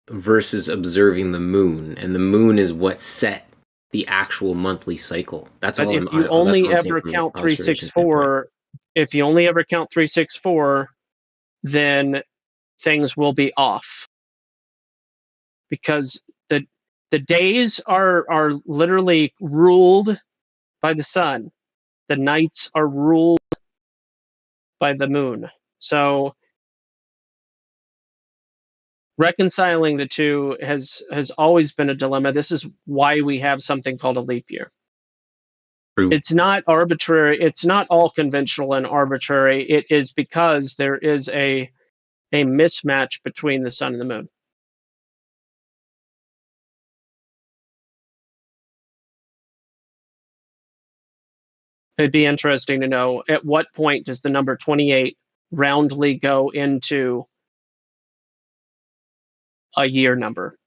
versus observing the moon, and the moon is what set the actual monthly cycle. That's but all. if you only ever count 364, if you only ever count 364, then things will be off, because the days are literally ruled by the sun. The nights are ruled by the moon. So reconciling the two has always been a dilemma. This is why we have something called a leap year. True. It's not arbitrary. It's not all conventional and arbitrary. It is because there is a mismatch between the sun and the moon. It'd be interesting to know, at what point does the number 28 roundly go into a year number?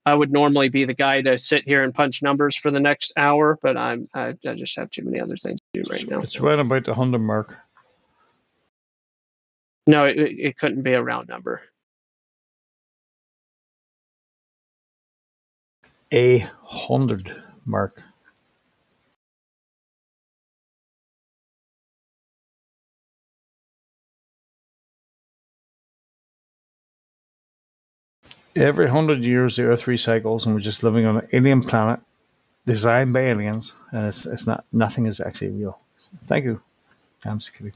I would normally be the guy to sit here and punch numbers for the next hour, but I just have too many other things to do right now. It's right about the 100 mark. No, it couldn't be a round number. 100 mark. Every 100 years, the Earth recycles, and we're just living on an alien planet designed by aliens, and it's not, nothing is actually real. Thank you. I'm just kidding.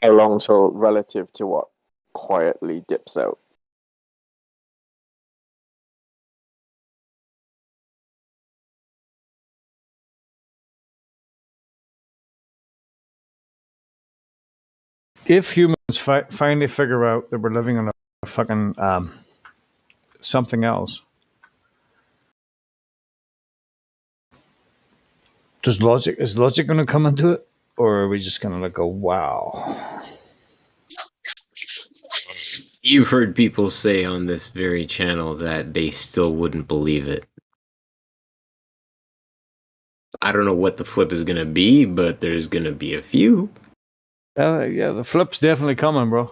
How long till relative to what quietly dips out? If humans finally figure out that we're living on a fucking something else, is logic going to come into it, or are we just going to like go, wow? You've heard people say on this very channel that they still wouldn't believe it. I don't know what the flip is going to be, but there's going to be a few. Yeah, the flip's definitely coming, bro.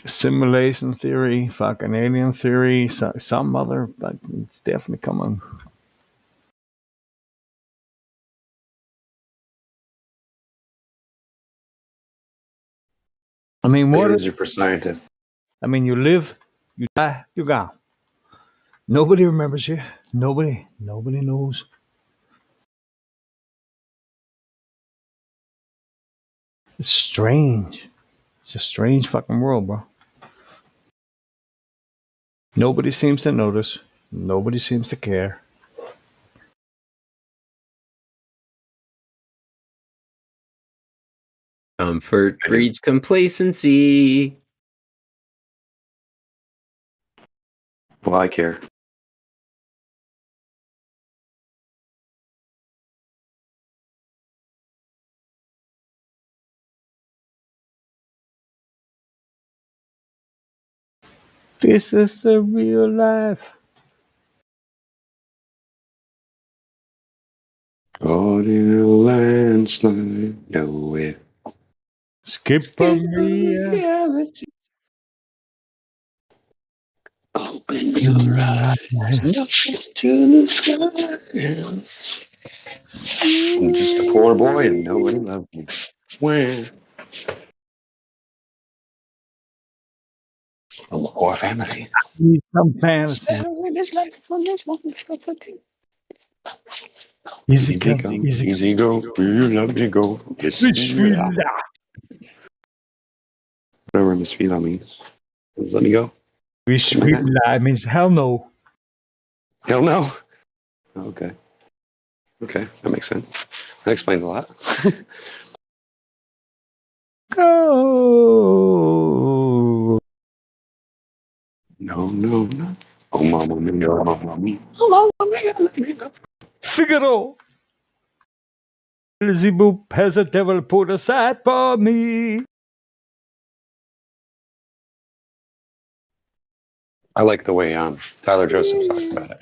Simulation theory, fucking alien theory, some other, but it's definitely coming. I mean, what is your for scientist? I mean, you live, you die, you gone. Nobody remembers you. Nobody knows. It's strange. It's a strange fucking world, bro. Nobody seems to notice. Nobody seems to care. Comfort breeds complacency. Well, I care. This is the real life. Caught in a landslide, nowhere. Skip from reality. Open your eyes, look into the sky. I'm just a poor boy and nobody loved me. Where? I'm a poor family. Need some fantasy. Easy come, easy go. You let me go. Bismillah. Whatever Miss Fila means. Just let me go. Bismillah means hell no. Hell no. Okay. Okay, that makes sense. That explains a lot. Go. No. Oh, mama mia, mama mia. Oh, mama mia, let me go. Figaro. Beelzebub has a devil put aside for me. I like the way Tyler Joseph talks about it.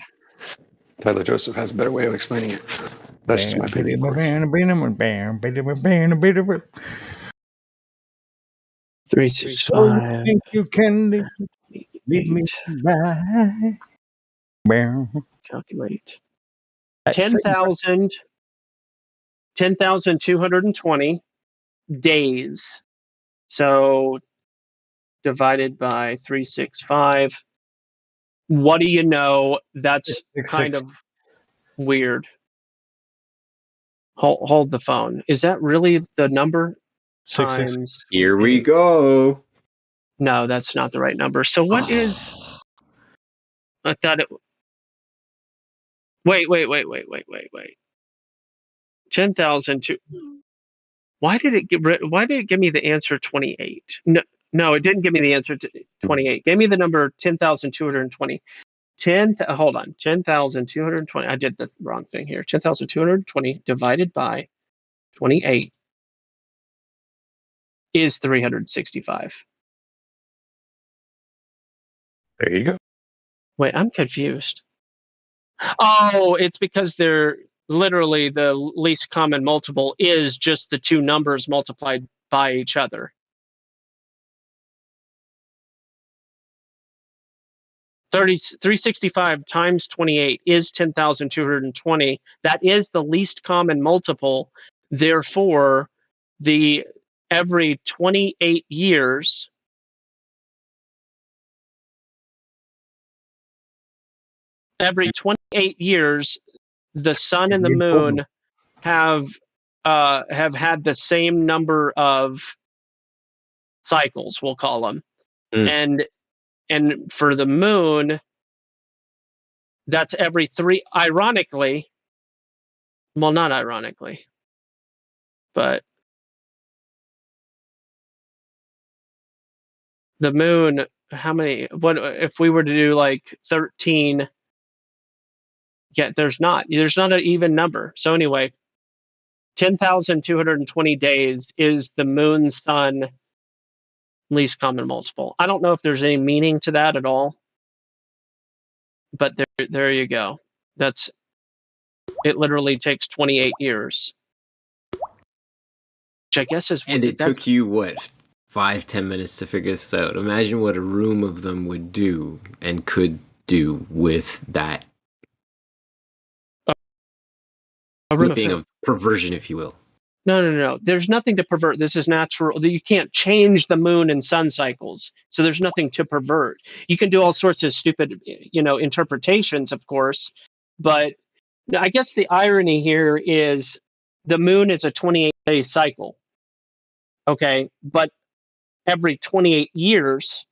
Tyler Joseph has a better way of explaining it. That's just my opinion. Of course. 365. Think you can leave me by. Calculate. That's 10,220 days. So divided by 365. What do you know? That's kind of weird. Hold the phone. Is that really the number? 666. Times Here we 8. go. No, that's not the right number. So what is? I thought it. Wait. 10,002. Why did it give me the answer 28? No, it didn't give me the answer to 28. It gave me the number 10,220. Hold on. 10,220. I did the wrong thing here. 10,220 divided by 28 is 365. There you go. Wait, I'm confused. Oh, it's because they're literally the least common multiple is just the two numbers multiplied by each other. 365 times 28 is 10,220. That is the least common multiple. Therefore, every 28 years, the sun and the moon have had the same number of cycles, we'll call them. And for the moon, that's every 3. Ironically, well, not ironically, but the moon, how many? What if we were to do like 13? Yeah, there's not an even number. So anyway, 10,220 days is the moon sun least common multiple. I don't know if there's any meaning to that at all, but there you go. It literally takes 28 years, which I guess is. And it took you what, 5-10 minutes to figure this out. Imagine what a room of them would do and could do with that. A room Being a perversion, if you will. No. There's nothing to pervert. This is natural. You can't change the moon and sun cycles, so there's nothing to pervert. You can do all sorts of stupid, interpretations, of course, but I guess the irony here is the moon is a 28-day cycle. Okay, but every 28 years,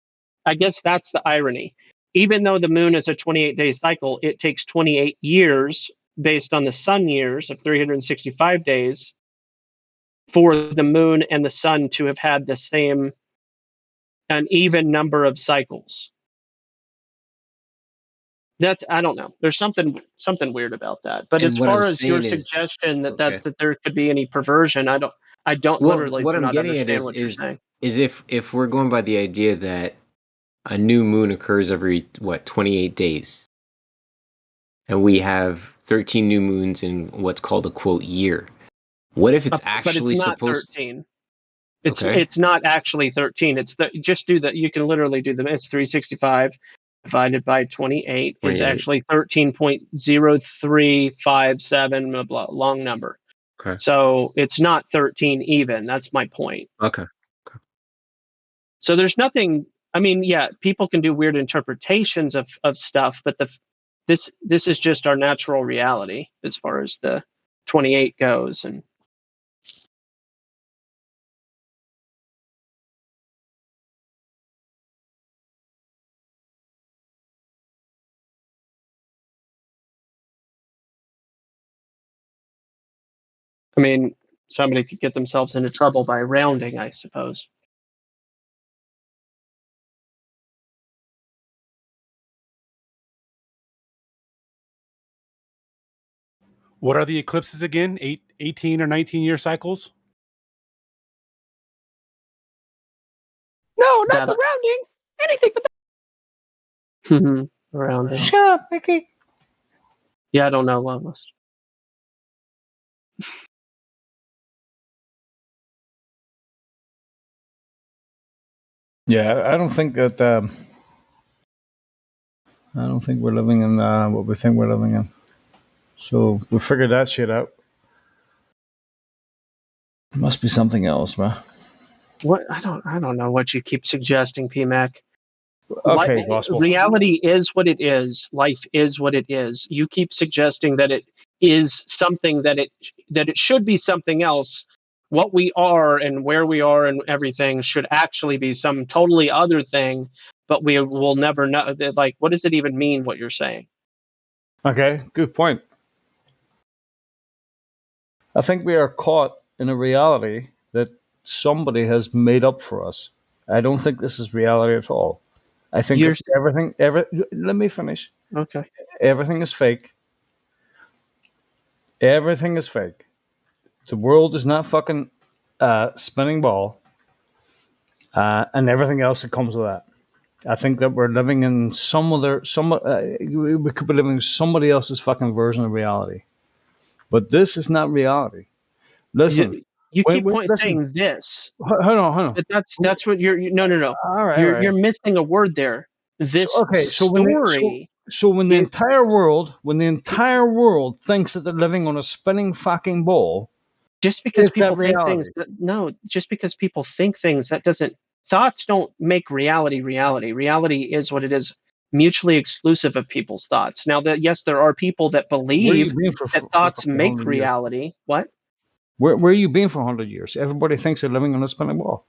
I guess that's the irony. Even though the moon is a 28-day cycle, it takes 28 years based on the sun years of 365 days for the moon and the sun to have had an even number of cycles. I don't know. There's something weird about that. But as far as your suggestion that there could be any perversion, I don't literally do not understand what you're saying. Is if we're going by the idea that a new moon occurs every 28 days, and we have 13 new moons in what's called a quote year. What if it's actually supposed 13? It's not actually 13. It's you can literally do it's 365 divided by 28 is actually 13.0357 blah, blah, long number. Okay. So it's not 13 even. That's my point. Okay. So there's nothing. I mean, yeah, people can do weird interpretations of stuff, but this is just our natural reality as far as the 28 goes. And I mean, somebody could get themselves into trouble by rounding, I suppose. What are the eclipses again? 18 or 19-year cycles? No, not the rounding. Anything but Around it. Shut up, Mickey. Yeah, I don't know, Loveless. Yeah, I don't think that. I don't think we're living in what we think we're living in. So we figured that shit out. It must be something else, man. What I don't know what you keep suggesting, PMAC. Okay, gospel. Reality is what it is. Life is what it is. You keep suggesting that it is something that it should be something else. What we are and where we are and everything should actually be some totally other thing, but we will never know. Like, what does it even mean? What you're saying? Okay, good point. I think we are caught in a reality that somebody has made up for us. I don't think this is reality at all. I think everything. Let me finish. Okay. Everything is fake. Everything is fake. The world is not fucking spinning ball, and everything else that comes with that. I think that we're living in we could be living in somebody else's fucking version of reality, but this is not reality. Listen, you keep saying this. Hold on. But that's what you're. No. All right, You're missing a word there. This story. So when the entire world thinks that they're living on a spinning fucking ball, just because people think things, just because people think things, that doesn't. Thoughts don't make reality. Reality is what it is, mutually exclusive of people's thoughts. Now, that yes, there are people that believe that thoughts make reality. What? Where are you been for 100 years? Everybody thinks they're living on a spinning ball.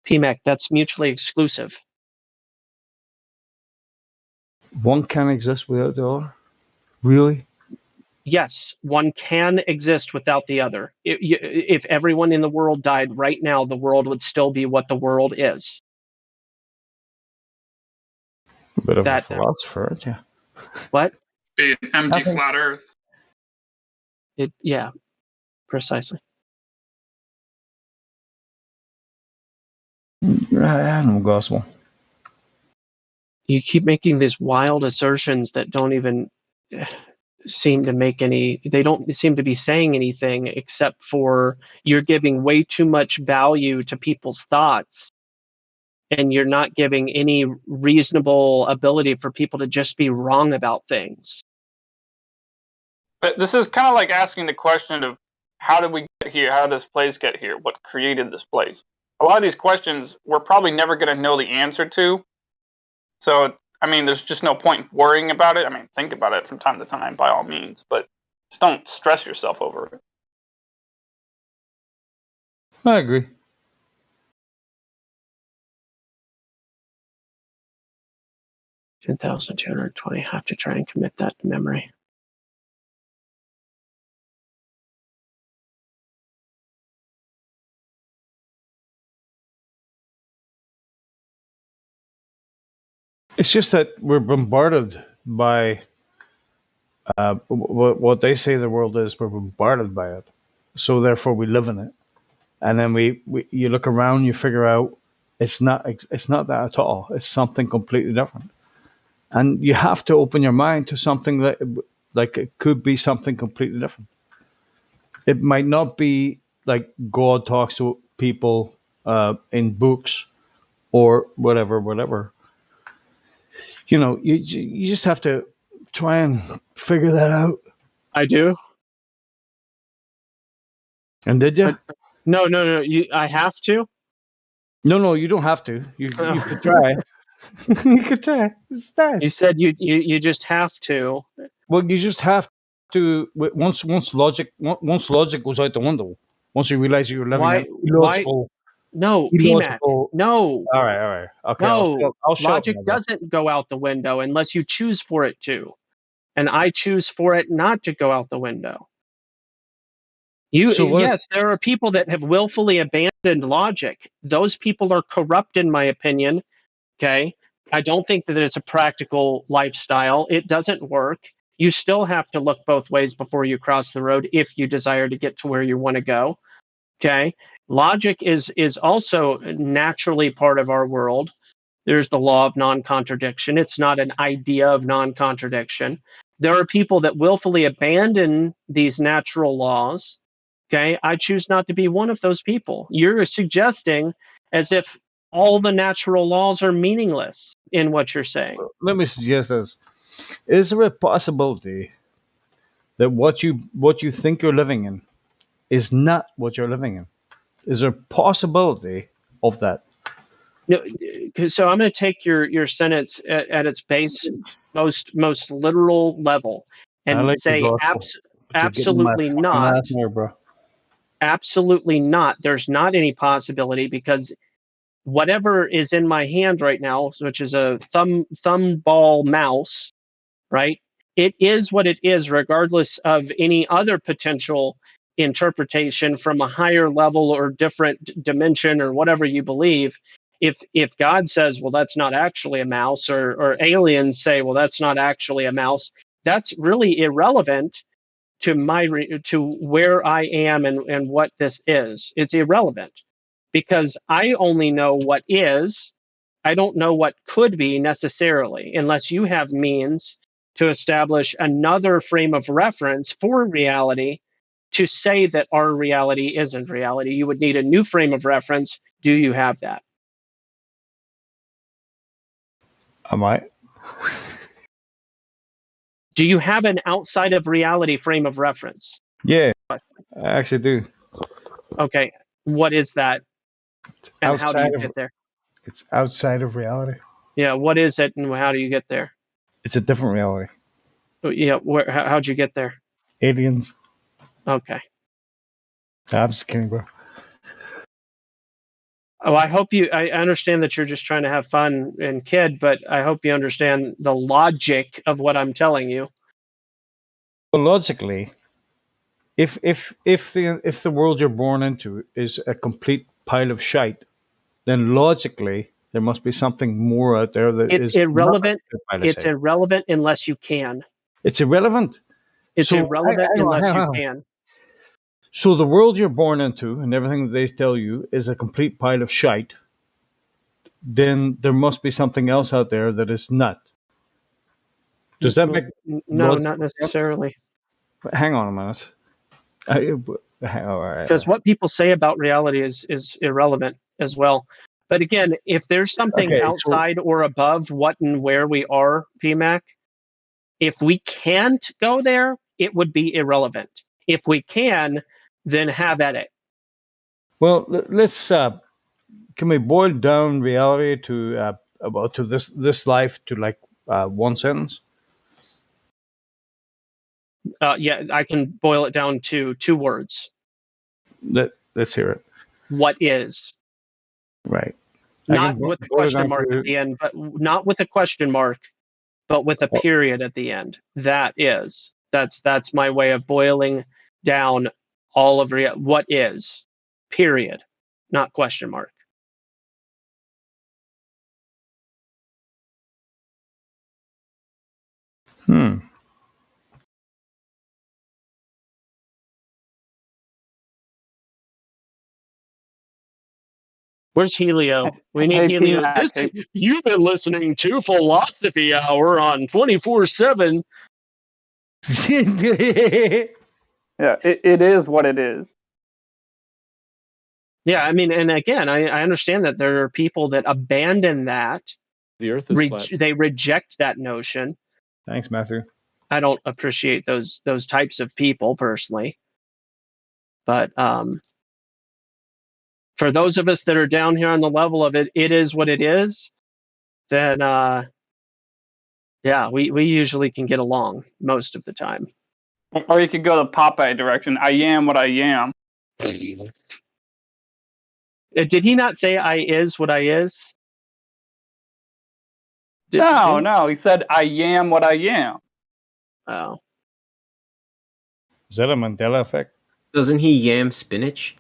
PMAC, that's mutually exclusive. One can't exist without the other? Really? Yes, one can exist without the other. If everyone in the world died right now, the world would still be what the world is. A bit of a philosopher, yeah. What? Be an empty flat Earth. Yeah, precisely. I don't know, gospel. You keep making these wild assertions that don't even seem to make any. They don't seem to be saying anything except for you're giving way too much value to people's thoughts, and you're not giving any reasonable ability for people to just be wrong about things. But this is kind of like asking the question of how did we get here? How did this place get here? What created this place? A lot of these questions we're probably never going to know the answer to. So, I mean, there's just no point in worrying about it. I mean, think about it from time to time, by all means, but just don't stress yourself over it. I agree. $10,220. Have to try and commit that to memory. It's just that we're bombarded by what they say the world is. We're bombarded by it, so therefore we live in it. And then you look around, you figure out it's not that at all. It's something completely different, and you have to open your mind to something that like it could be something completely different. It might not be like God talks to people in books or whatever. You know, you just have to try and figure that out. I do. And did you? No. I have to. No, you don't have to. You could try. You could try. It's nice. You said you just have to. Well, you just have to. Once logic goes out the window. Once you realize you're living in illogical. No, PMAC. No. All right. Okay. No, I'll show logic doesn't go out the window unless you choose for it to, and I choose for it not to go out the window. Yes, there are people that have willfully abandoned logic. Those people are corrupt, in my opinion. Okay, I don't think that it's a practical lifestyle. It doesn't work. You still have to look both ways before you cross the road if you desire to get to where you want to go. Okay. Logic is also naturally part of our world. There's the law of non-contradiction. It's not an idea of non-contradiction. There are people that willfully abandon these natural laws. Okay, I choose not to be one of those people. You're suggesting as if all the natural laws are meaningless in what you're saying. Let me suggest this: is there a possibility that what you think you're living in is not what you're living in? Is there a possibility of that? No, so I'm going to take your sentence at its base, most literal level, I and like the say gospel. You're getting my absolutely fucking not. ass there, bro. Absolutely not. There's not any possibility, because whatever is in my hand right now, which is a thumb ball mouse, right? It is what it is, regardless of any other potential interpretation from a higher level or different dimension or whatever you believe. If God says, well, that's not actually a mouse, or aliens say, well, that's not actually a mouse, that's really irrelevant to to where I am and what this is. It's irrelevant, because I only know what is. I don't know what could be necessarily, unless you have means to establish another frame of reference for reality to say that our reality isn't reality. You would need a new frame of reference. Do you have that? I might. Do you have an outside of reality frame of reference? Yeah, I actually do. Okay, what is that? And how do you get there? It's outside of reality. Yeah, what is it and how do you get there? It's a different reality. Yeah, how'd you get there? Aliens. Okay. I'm just kidding, bro. Oh, I understand that you're just trying to have fun and kid, but I hope you understand the logic of what I'm telling you. Well, logically, if the world you're born into is a complete pile of shite, then logically there must be something more out there that It's is irrelevant. not a pile of It's shite. irrelevant unless you can. It's irrelevant. It's So, irrelevant hang on, unless hang you on. can. So the world you're born into and everything that they tell you is a complete pile of shite. Then there must be something else out there that is not. Does that make No, logical not necessarily. sense? Hang on a minute. All right. Because what people say about reality is irrelevant as well. But again, if there's something Okay, outside or above what and where we are, PMAC, if we can't go there, it would be irrelevant. If we can, then have at it. Well, let's. Can we boil down reality to about to this life to like one sentence? Yeah, I can boil it down to 2 words. Let's hear it. What is? Right. Not with a question mark at the end, but not with a question mark, but with a period at the end. That is. That's my way of boiling down all of what is. Period. Not question mark. Where's Helio? We need Hey, Helio. P-Mac, You've been listening to Philosophy Hour on 24/7. Yeah, it is what it is. Yeah, I mean, and again, I understand that there are people that abandon that. The Earth is flat. They reject that notion. Thanks, Matthew. I don't appreciate those types of people personally, but for those of us that are down here on the level of it is what it is, then yeah, we usually can get along most of the time. Or you could go the Popeye direction. I am what I am. Did he not say I is what I is? No, he said I am what I am. Oh. Is that a Mandela effect? Doesn't he yam spinach?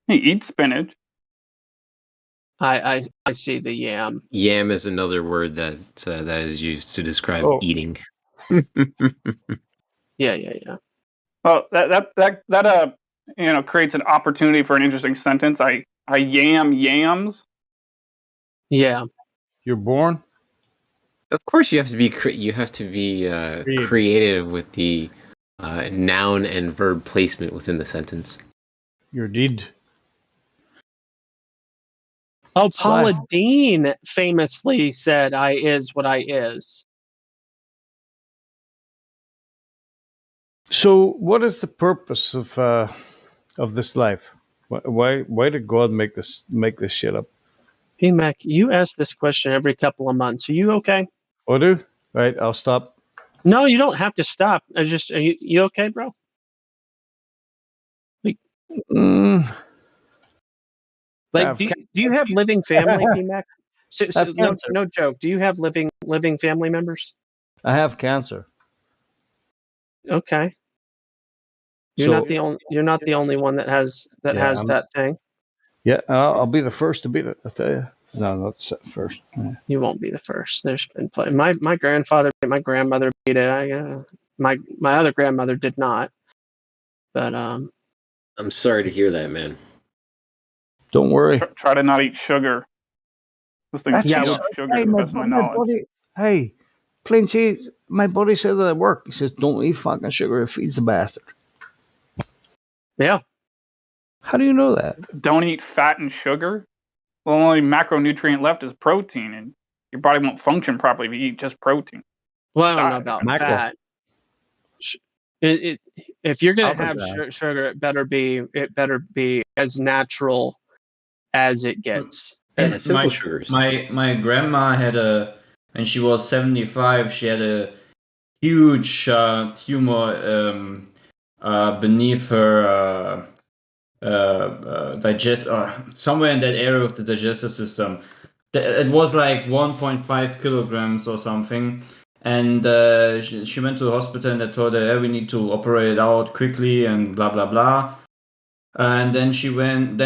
He eats spinach. I see the yam. Yam is another word that is used to describe eating. Yeah. Well, that creates an opportunity for an interesting sentence. I yam yams. Yeah. You're born. Of course, you have to be creative with the noun and verb placement within the sentence. You're dead. Oh, It's life. Paula Deen famously said, "I is what I is." So, what is the purpose of this life? Why did God make this shit up? P-Mac, you ask this question every couple of months. Are you okay? Odu? Right, I'll stop. No, you don't have to stop. Are you okay, bro? Mm, Like, do you have living family, P-Mac? So, I have cancer. no joke. Do you have living family members? I have cancer. Okay. You're not the only one that has that thing. Yeah, I'll be the first to beat it. I tell you. No, not first. Yeah. You won't be the first. There's been my grandfather, my grandmother beat it. My other grandmother did not. But I'm sorry to hear that, man. Don't worry. Try to not eat sugar. Those things Yeah, sugar, to the best of my knowledge. Hey, plain cheese. My buddy said that at work. He says, "Don't eat fucking sugar. It feeds the bastard." Yeah. How do you know that? Don't eat fat and sugar. The only macronutrient left is protein, and your body won't function properly if you eat just protein. Well, I don't know about fat. If you're gonna have sugar, it better be as natural as it gets. Yeah, simple sugars. My grandma had when she was 75, she had a huge tumor beneath her somewhere in that area of the digestive system. It was like 1.5 kilograms or something. And she went to the hospital and they told her, "Yeah, we need to operate it out quickly and blah blah blah." And then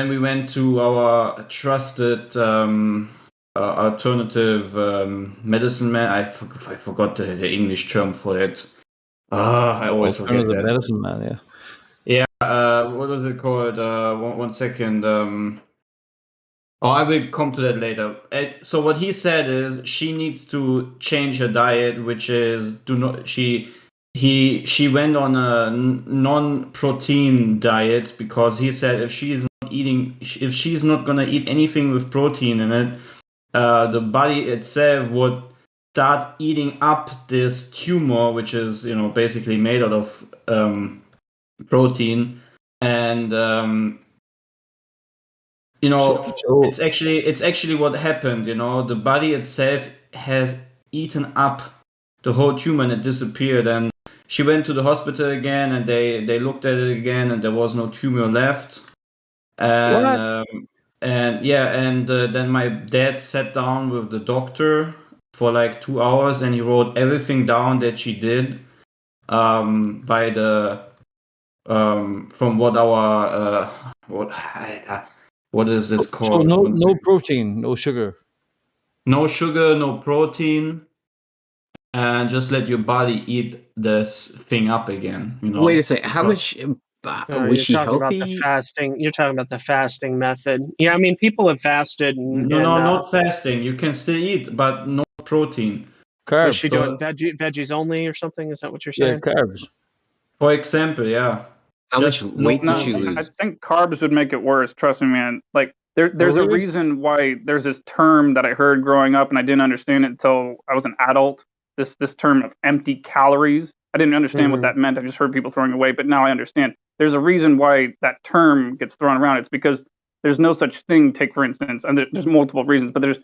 we went to our trusted alternative medicine man. I forgot the English term for it. I always forget that. Medicine man, yeah. Yeah. What was it called? One second. I will come to that later. So what he said is she needs to change her diet, which is she went on a non-protein diet because he said if she's not gonna eat anything with protein in it, the body itself would start eating up this tumor, which is basically made out of protein, and it's actually what happened. The body itself has eaten up the whole tumor and it disappeared. And she went to the hospital again, and they looked at it again, and there was no tumor left. And then my dad sat down with the doctor for like 2 hours, and he wrote everything down that she did. From what our what is this called? So no protein, no sugar. No sugar, no protein, and just let your body eat this thing up again. Wait a second. How much was she healthy? About the fasting. You're talking about the fasting method. Yeah, I mean, people have fasted. Not fasting. You can still eat, but no protein. Carbs. Was she doing veggies only or something? Is that what you're saying? Yeah, carbs. For example, yeah. How much weight did she lose? I think carbs would make it worse. Trust me, man. Like there's a reason why there's this term that I heard growing up, and I didn't understand it until I was an adult. This term of empty calories. I didn't understand what that meant. I just heard people throwing away, but now I understand. There's a reason why that term gets thrown around. It's because there's no such thing. Take for instance, and there's multiple reasons, but there's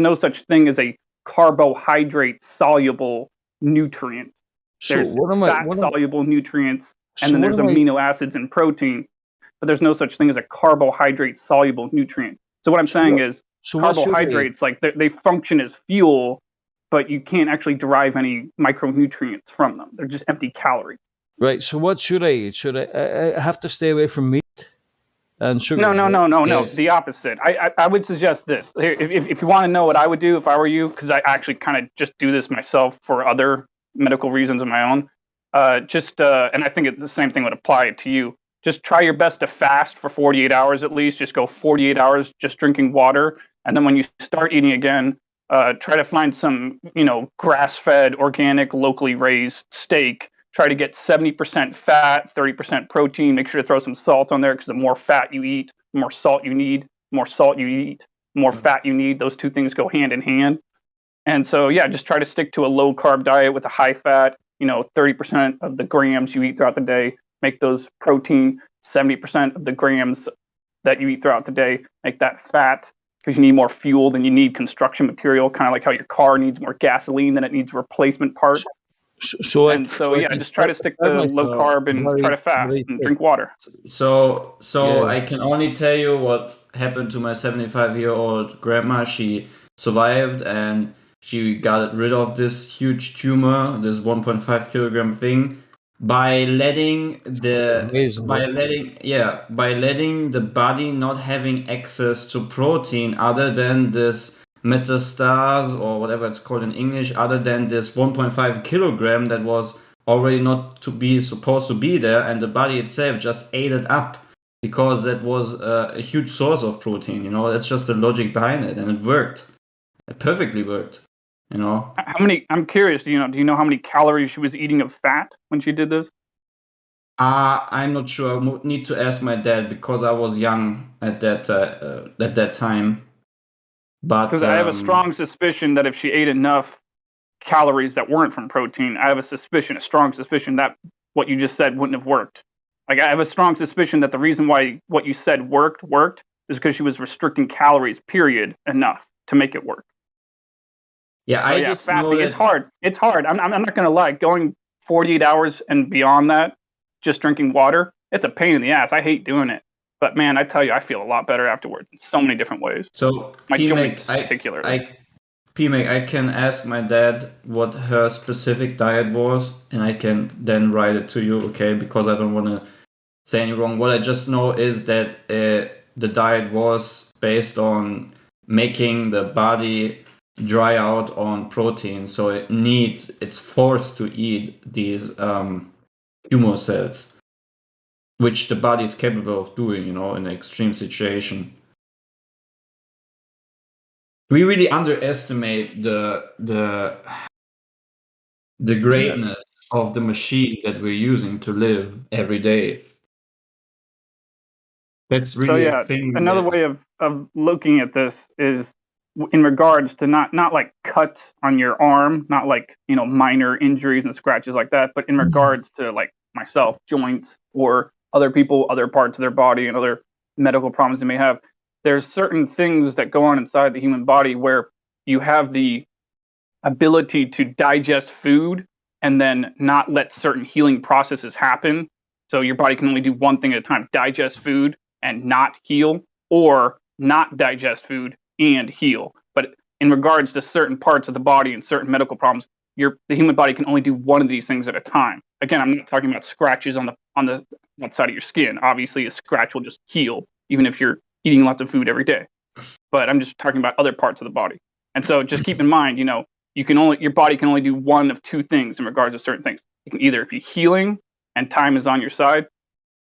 no such thing as a carbohydrate soluble nutrient. There's fat soluble nutrients. And then there's amino acids and protein, but there's no such thing as a carbohydrate soluble nutrient. So what I'm saying is carbohydrates, like they function as fuel, but you can't actually derive any micronutrients from them. They're just empty calories. Right. So what should I eat? Should I have to stay away from meat and sugar? No. Yes. The opposite. I would suggest this. If you want to know what I would do if I were you, because I actually kind of just do this myself for other medical reasons of my own. And I think the same thing would apply to you. Just try your best to fast for 48 hours at least. Just go 48 hours just drinking water. And then when you start eating again, try to find some, grass-fed, organic, locally raised steak. Try to get 70% fat, 30% protein. Make sure to throw some salt on there because the more fat you eat, the more salt you need. The more salt you eat, the more fat you need. Those two things go hand in hand. And so, yeah, just try to stick to a low-carb diet with a high fat. 30% of the grams you eat throughout the day, make those protein. 70% of the grams that you eat throughout the day, make that fat, because you need more fuel than you need construction material, kind of like how your car needs more gasoline than it needs replacement parts. Just try to stick to low carb and try to fast and drink water. So I can only tell you what happened to my 75-year-old grandma. She survived and she got rid of this huge tumor, this 1.5 kilogram thing, by letting the body not having access to protein other than this metastase or whatever it's called in English, other than this 1.5 kilogram that was already not to be supposed to be there, and the body itself just ate it up because that was a huge source of protein. That's just the logic behind it, and it worked. It perfectly worked. How many? I'm curious. Do you know how many calories she was eating of fat when she did this? I'm not sure. I would need to ask my dad because I was young at that time. But because I have a strong suspicion that if she ate enough calories that weren't from protein, I have a strong suspicion that what you just said wouldn't have worked. Like, I have a strong suspicion that the reason why what you said worked is because she was restricting calories, period, enough to make it work. Yeah, just fasting, it's hard. It's hard. I'm not going to lie. Going 48 hours and beyond that, just drinking water, it's a pain in the ass. I hate doing it. But man, I tell you, I feel a lot better afterwards in so many different ways. So, my joints particularly. PMAC, I can ask my dad what her specific diet was, and I can then write it to you, okay? Because I don't want to say any wrong. What I just know is that the diet was based on making the body dry out on protein, so it's forced to eat these tumor cells, which the body is capable of doing, in an extreme situation. We really underestimate the greatness of the machine that we're using to live every day. That's really a thing. Another way of looking at this is in regards to not like cuts on your arm, not like minor injuries and scratches like that, but in regards to like myself, joints, or other people, other parts of their body, and other medical problems they may have. There's certain things that go on inside the human body where you have the ability to digest food and then not let certain healing processes happen. So your body can only do one thing at a time: digest food and not heal, or not digest food and heal. But in regards to certain parts of the body and certain medical problems, the human body can only do one of these things at a time. Again, I'm not talking about scratches on the outside of your skin. Obviously, a scratch will just heal, even if you're eating lots of food every day. But I'm just talking about other parts of the body. And so just keep in mind, your body can only do one of two things in regards to certain things. It can either be healing and time is on your side,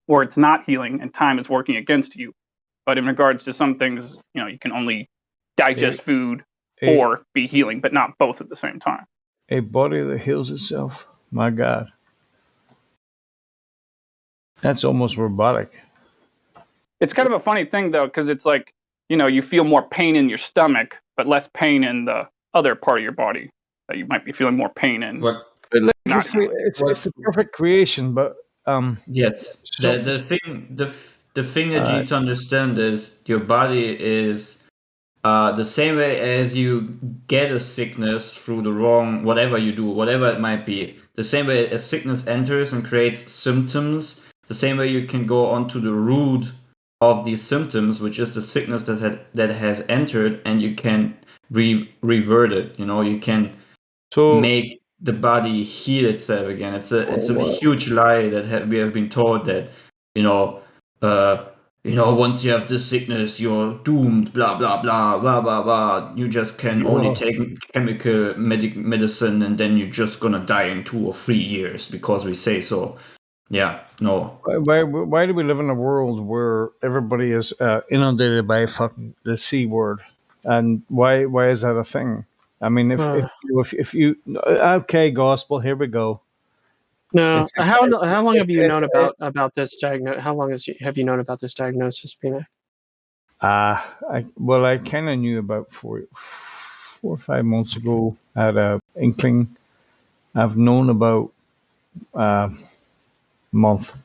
or it's not healing and time is working against you. But in regards to some things, you can only digest food or be healing, but not both at the same time. A body that heals itself, my God. That's almost robotic. It's kind of a funny thing, though, because it's like, you feel more pain in your stomach, but less pain in the other part of your body that you might be feeling more pain in. But it's the perfect creation, but yes. The thing that you need to understand is your body is the same way as you get a sickness through the wrong, whatever you do, whatever it might be. The same way a sickness enters and creates symptoms, the same way you can go onto the root of these symptoms, which is the sickness that has entered, and you can revert it. You can make the body heal itself again. It's a huge lie that we have been told that once you have this sickness, you're doomed. Blah blah blah blah blah blah. You just can only take chemical medicine, and then you're just gonna die in 2 or 3 years because we say so. Yeah, no. Why do we live in a world where everybody is inundated by the C word? And why is that a thing? I mean, if you okay, gospel, here we go. No. It's How long have you known it's- about this diagnosis? How long have you known about this diagnosis, Pina? I kind of knew about 4 or 5 months ago. I had a inkling. I've known about a month.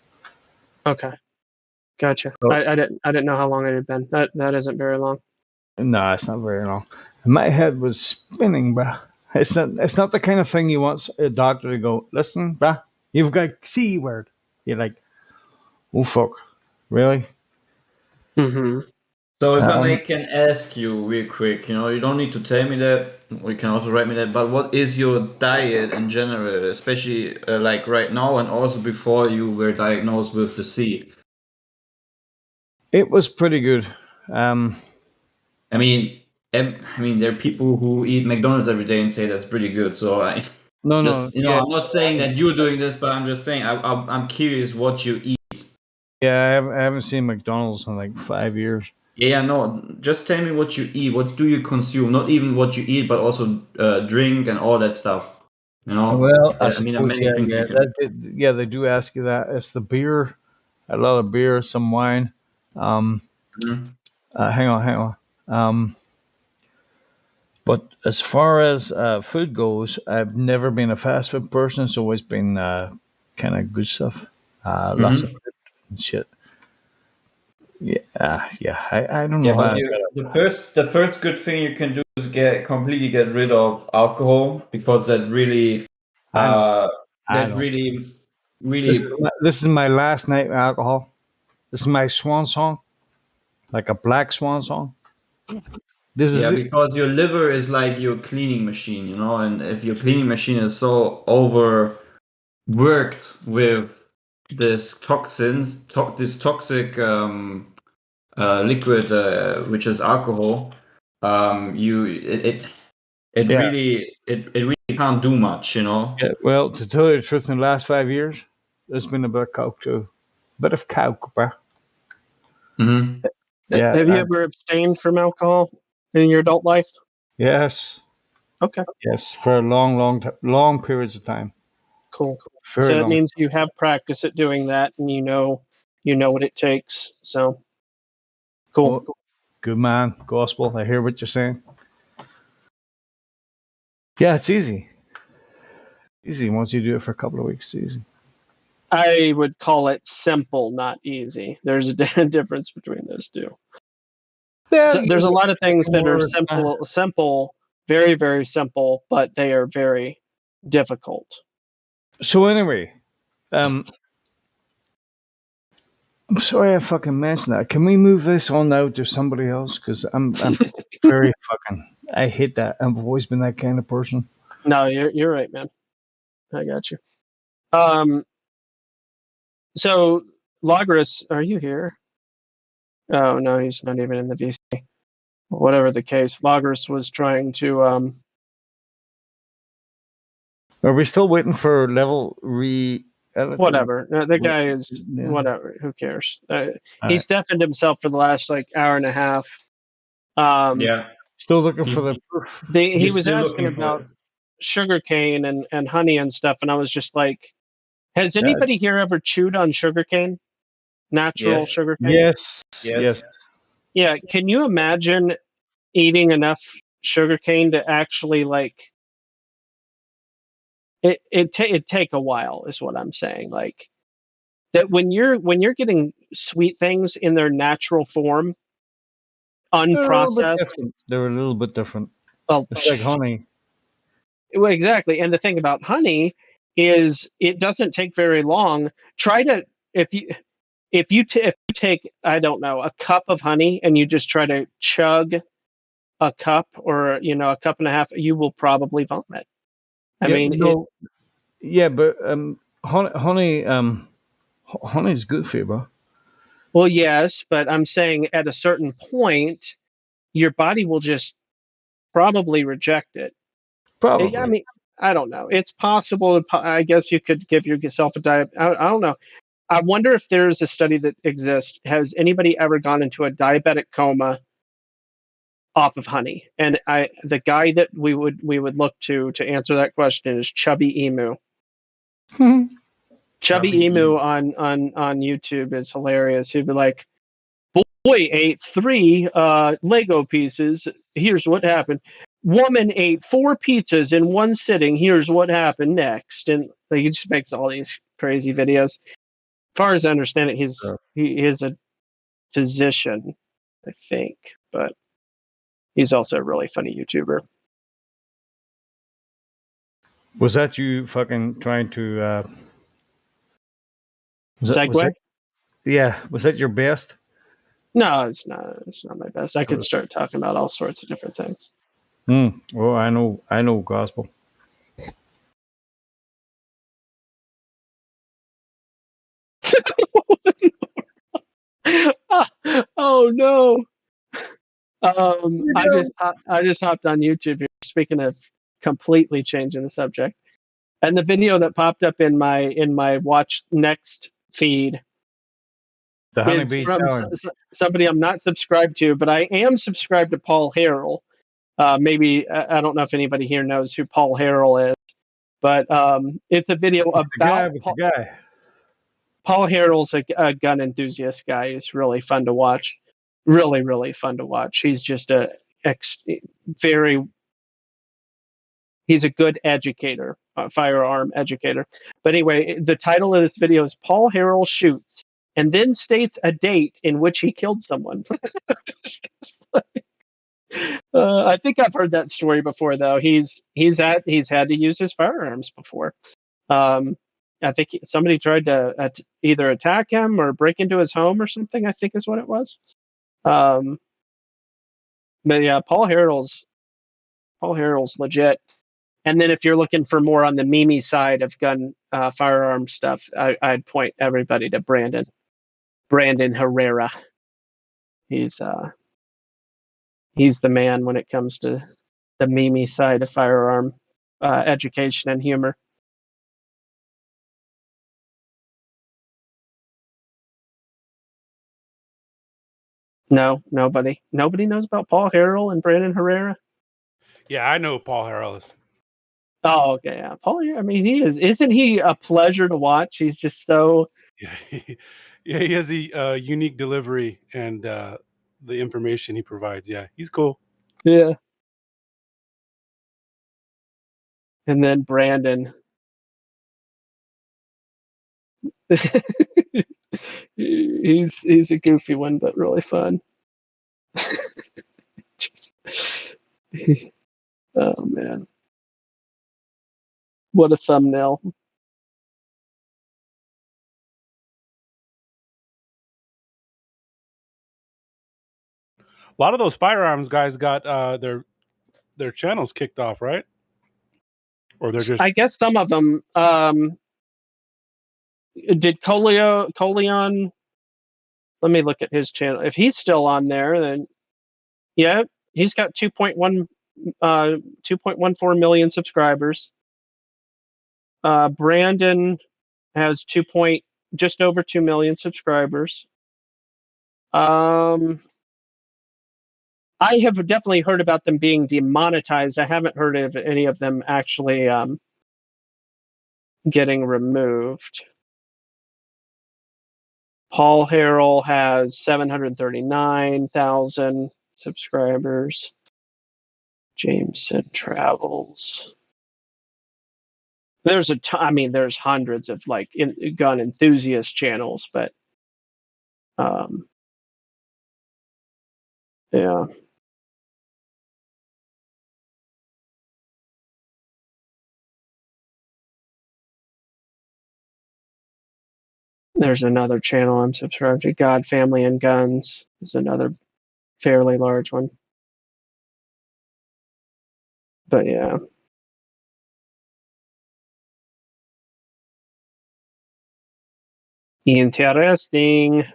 Okay, gotcha. So, I didn't know how long it had been. That isn't very long. no, it's not very long. My head was spinning, bruh. It's not the kind of thing you want a doctor to go, listen, bruh, you've got C word. You're like, oh fuck, really? Mm-hmm. So if Um, I can ask you real quick, you don't need to tell me that, or you can also write me that, but what is your diet in general, especially like right now and also before you were diagnosed with the C? It was pretty good. I mean, there are people who eat McDonald's every day and say that's pretty good. So I No, just, yeah, I'm not saying that you're doing this, but I'm just saying I'm curious what you eat. yeah. I haven't seen McDonald's in like 5 years. Yeah, no, just tell me what you eat. What do you consume? Not even what you eat, but also drink and all that stuff. Well, I I mean, there are suppose, many things you can. yeah, they do ask you that. It's the beer, a lot of beer, some wine. Mhm. Hang on. But as far as food goes, I've never been a fast food person. It's always been kind of good stuff. Lots of Mhm. good shit. Yeah. I don't Yeah, know but how. the first good thing you can do is completely get rid of alcohol, because that really I know. uh I that know. really This really is this is my last night with alcohol. This is my swan song, like a black swan song. This is Yeah, it. because your liver is like your cleaning machine, and if your cleaning machine is so overworked with this toxic liquid, which is alcohol, you it Yeah. really it really can't do much. Yeah. Well, to tell you the truth, in the last 5 years, there's been a bit of coke too. Bit of coke, bro. Hmm. Yeah. Have you ever abstained from alcohol in your adult life? Yes. Okay, Yes. For a long periods of time. cool. Very So that long. means you have practice at doing that, and you know what it takes. So cool. Well, good man. Gospel. I hear what you're saying. Yeah, it's easy. Easy. Once you do it for a couple of weeks, it's easy. I would call it simple, not easy. There's a difference between those two. Well, So there's a lot of things that are word. simple, very, very simple, but they are very difficult. So anyway, I'm sorry I fucking mentioned that. Can we move this on now to somebody else? Because I'm very fucking. I hate that. I've always been that kind of person. No, you're right, man. I got you. So Logris, are you here? Oh no, he's not even in the VC. Whatever the case, Logris was trying to Are we still waiting for level whatever. The guy is Yeah. whatever. Who cares? Alright. He's deafened himself for the last like hour and a half. Yeah, Still looking for the proof. He he's was still asking looking for about it. sugarcane and honey and stuff, and I was just like, has anybody here ever chewed on sugarcane? Natural Yes. sugarcane? Yes. Yes. Yeah. Can you imagine eating enough sugarcane to actually like it'd take a while is what I'm saying. Like that when you're getting sweet things in their natural form, They're a little bit unprocessed. different. They're a little bit different. Well, It's like honey. well, exactly. And the thing about honey is it doesn't take very long. Try to if you take, I don't know, a cup of honey and you just try to chug a cup or a cup and a half, you will probably vomit. I mean, but honey honey's good for you, bro. well, yes, but I'm saying at a certain point, your body will just probably reject it. Probably. I mean, I don't know. It's possible. I guess you could give yourself a diet. I don't know. I wonder if there's a study that exists. Has anybody ever gone into a diabetic coma off of honey. And the guy that we would look to answer that question is Chubby Emu. Chubby Emu on YouTube is hilarious. He'd be like, boy ate 3 Lego pieces. Here's what happened. Woman ate 4 pizzas in one sitting. Here's what happened next. And like, he just makes all these crazy videos. As far as I understand it, he is a physician, I think, but he's also a really funny YouTuber. Was that you fucking trying to Segue? Was that your best? No, it's not. It's not my best. I could start talking about all sorts of different things. Well, I know gospel. Oh no. I just hopped on YouTube here. Speaking of completely changing the subject, and the video that popped up in my watch next feed The is honeybee from challenge. somebody I'm not subscribed to, but I am subscribed to Paul Harrell. Maybe I don't know if anybody here knows who Paul Harrell is, but it's a video about the guy. Paul Harrell's a gun enthusiast guy. He's really fun to watch. Really, really fun to watch. He's just he's a good educator, firearm educator. But anyway, the title of this video is Paul Harrell Shoots and then states a date in which he killed someone. I think I've heard that story before, though. He's had to use his firearms before. I think somebody tried to either attack him or break into his home or something, I think is what it was. But yeah, Paul Harrell's legit. And then if you're looking for more on the Mimi side of gun firearm stuff, I'd point everybody to Brandon Herrera. He's the man when it comes to the Mimi side of firearm education and humor. No, nobody knows about Paul Harrell and Brandon Herrera. Yeah, I know who Paul Harrell is. Oh, okay, yeah, Paul. I mean, isn't he a pleasure to watch? He's just so. Yeah, he has the unique delivery and the information he provides. Yeah, he's cool. Yeah. And then Brandon. he's a goofy one, but really fun. Oh man, what a thumbnail! A lot of those firearms guys got their channels kicked off, right? Or they're just. I guess some of them. Did Coleon? Let me look at his channel. If he's still on there, then yeah, he's got 2.14 million subscribers. Brandon has just over 2 million subscribers. I have definitely heard about them being demonetized. I haven't heard of any of them actually getting removed. Paul Harrell has 739,000 subscribers. Jameson Travels. There's there's hundreds of like gun enthusiast channels, but yeah. There's another channel I'm subscribed to. God, Family, and Guns is another fairly large one. But yeah. Interesting.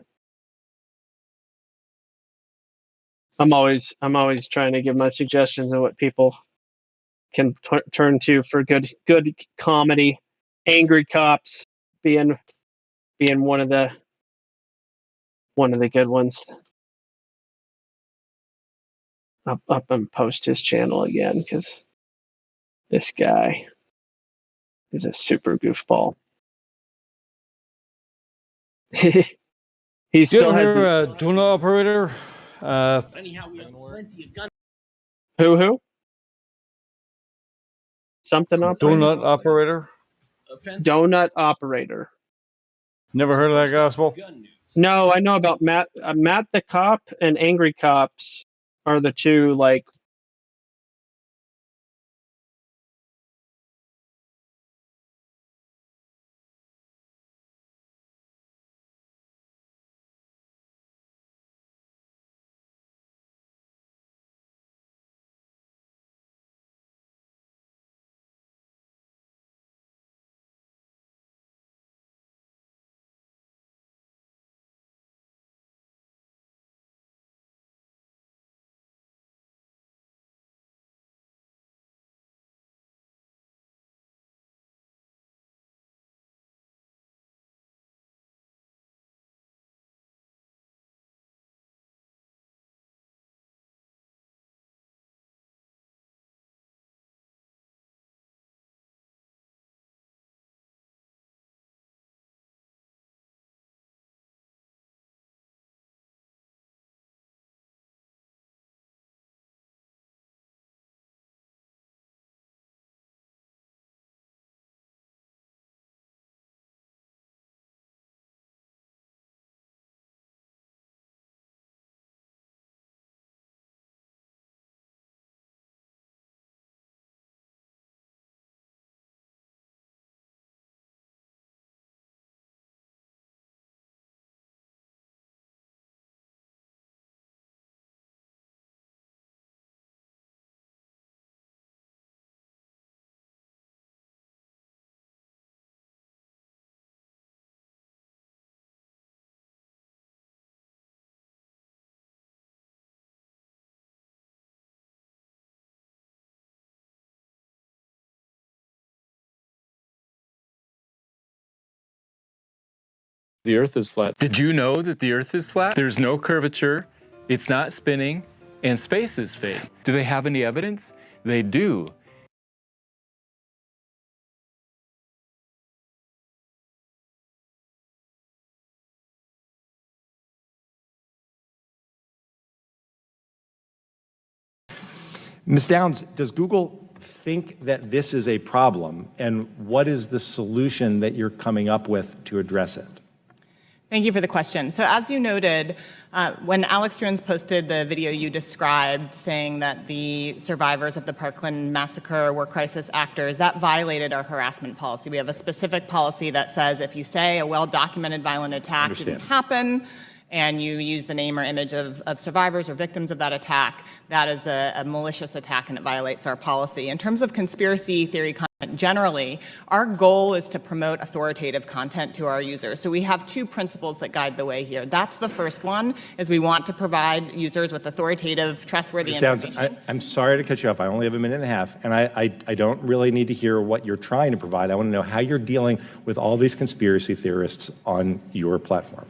I'm always trying to give my suggestions on what people can turn to for good comedy. Angry Cops being one of the good ones. up and post his channel again because this guy is a super goofball. He still has Here, donut operator. who? Something operator? Donut operator. Donut operator. Never heard of that gospel? No, I know about Matt. Matt the Cop and Angry Cops are the two, like. The Earth is flat. Did you know that the Earth is flat? There's no curvature, it's not spinning, and space is fake. Do they have any evidence? They do. Ms. Downs, does Google think that this is a problem, and what is the solution that you're coming up with to address it? Thank you for the question. So as you noted, when Alex Jones posted the video you described saying that the survivors of the Parkland massacre were crisis actors, that violated our harassment policy. We have a specific policy that says if you say a well-documented violent attack didn't happen, and you use the name or image of survivors or victims of that attack, that is a malicious attack and it violates our policy. In terms of conspiracy theory content generally, our goal is to promote authoritative content to our users. So we have two principles that guide the way here. That's the first one, is we want to provide users with authoritative, trustworthy information. Downs, I'm sorry to cut you off. I only have a minute and a half, and I don't really need to hear what you're trying to provide. I want to know how you're dealing with all these conspiracy theorists on your platform.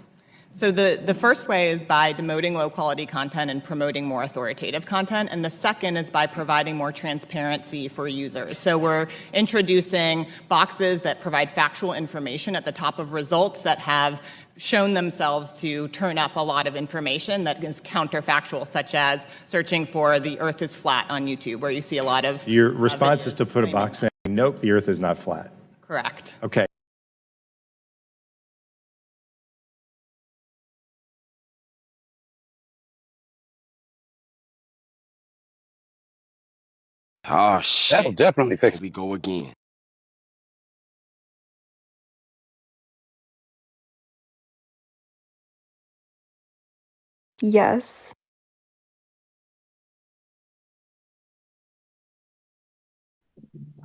So the first way is by demoting low-quality content and promoting more authoritative content, and the second is by providing more transparency for users. So we're introducing boxes that provide factual information at the top of results that have shown themselves to turn up a lot of information that is counterfactual, such as searching for the Earth is flat on YouTube, where you see a lot of Your response is to put a box saying, nope, the Earth is not flat. Correct. Okay. Oh, shit. That'll definitely fix it. We go again. Yes.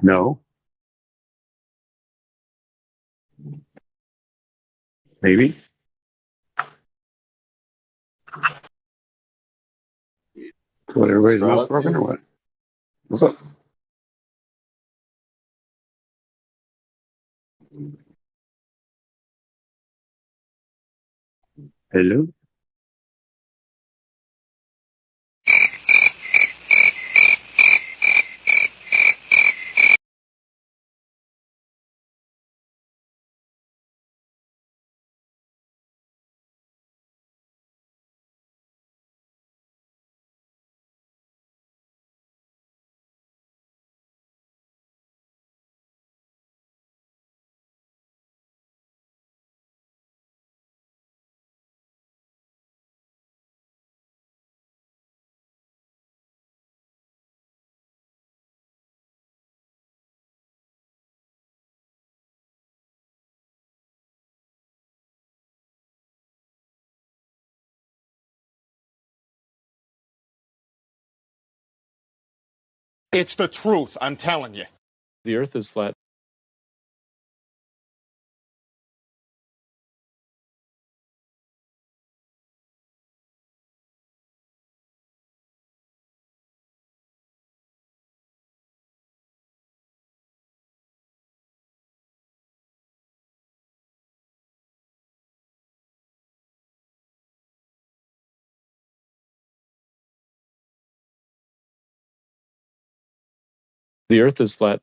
No. Maybe. So what, everybody's mouth broken or what? What's up? Hello? It's the truth, I'm telling you. The Earth is flat. The Earth is flat.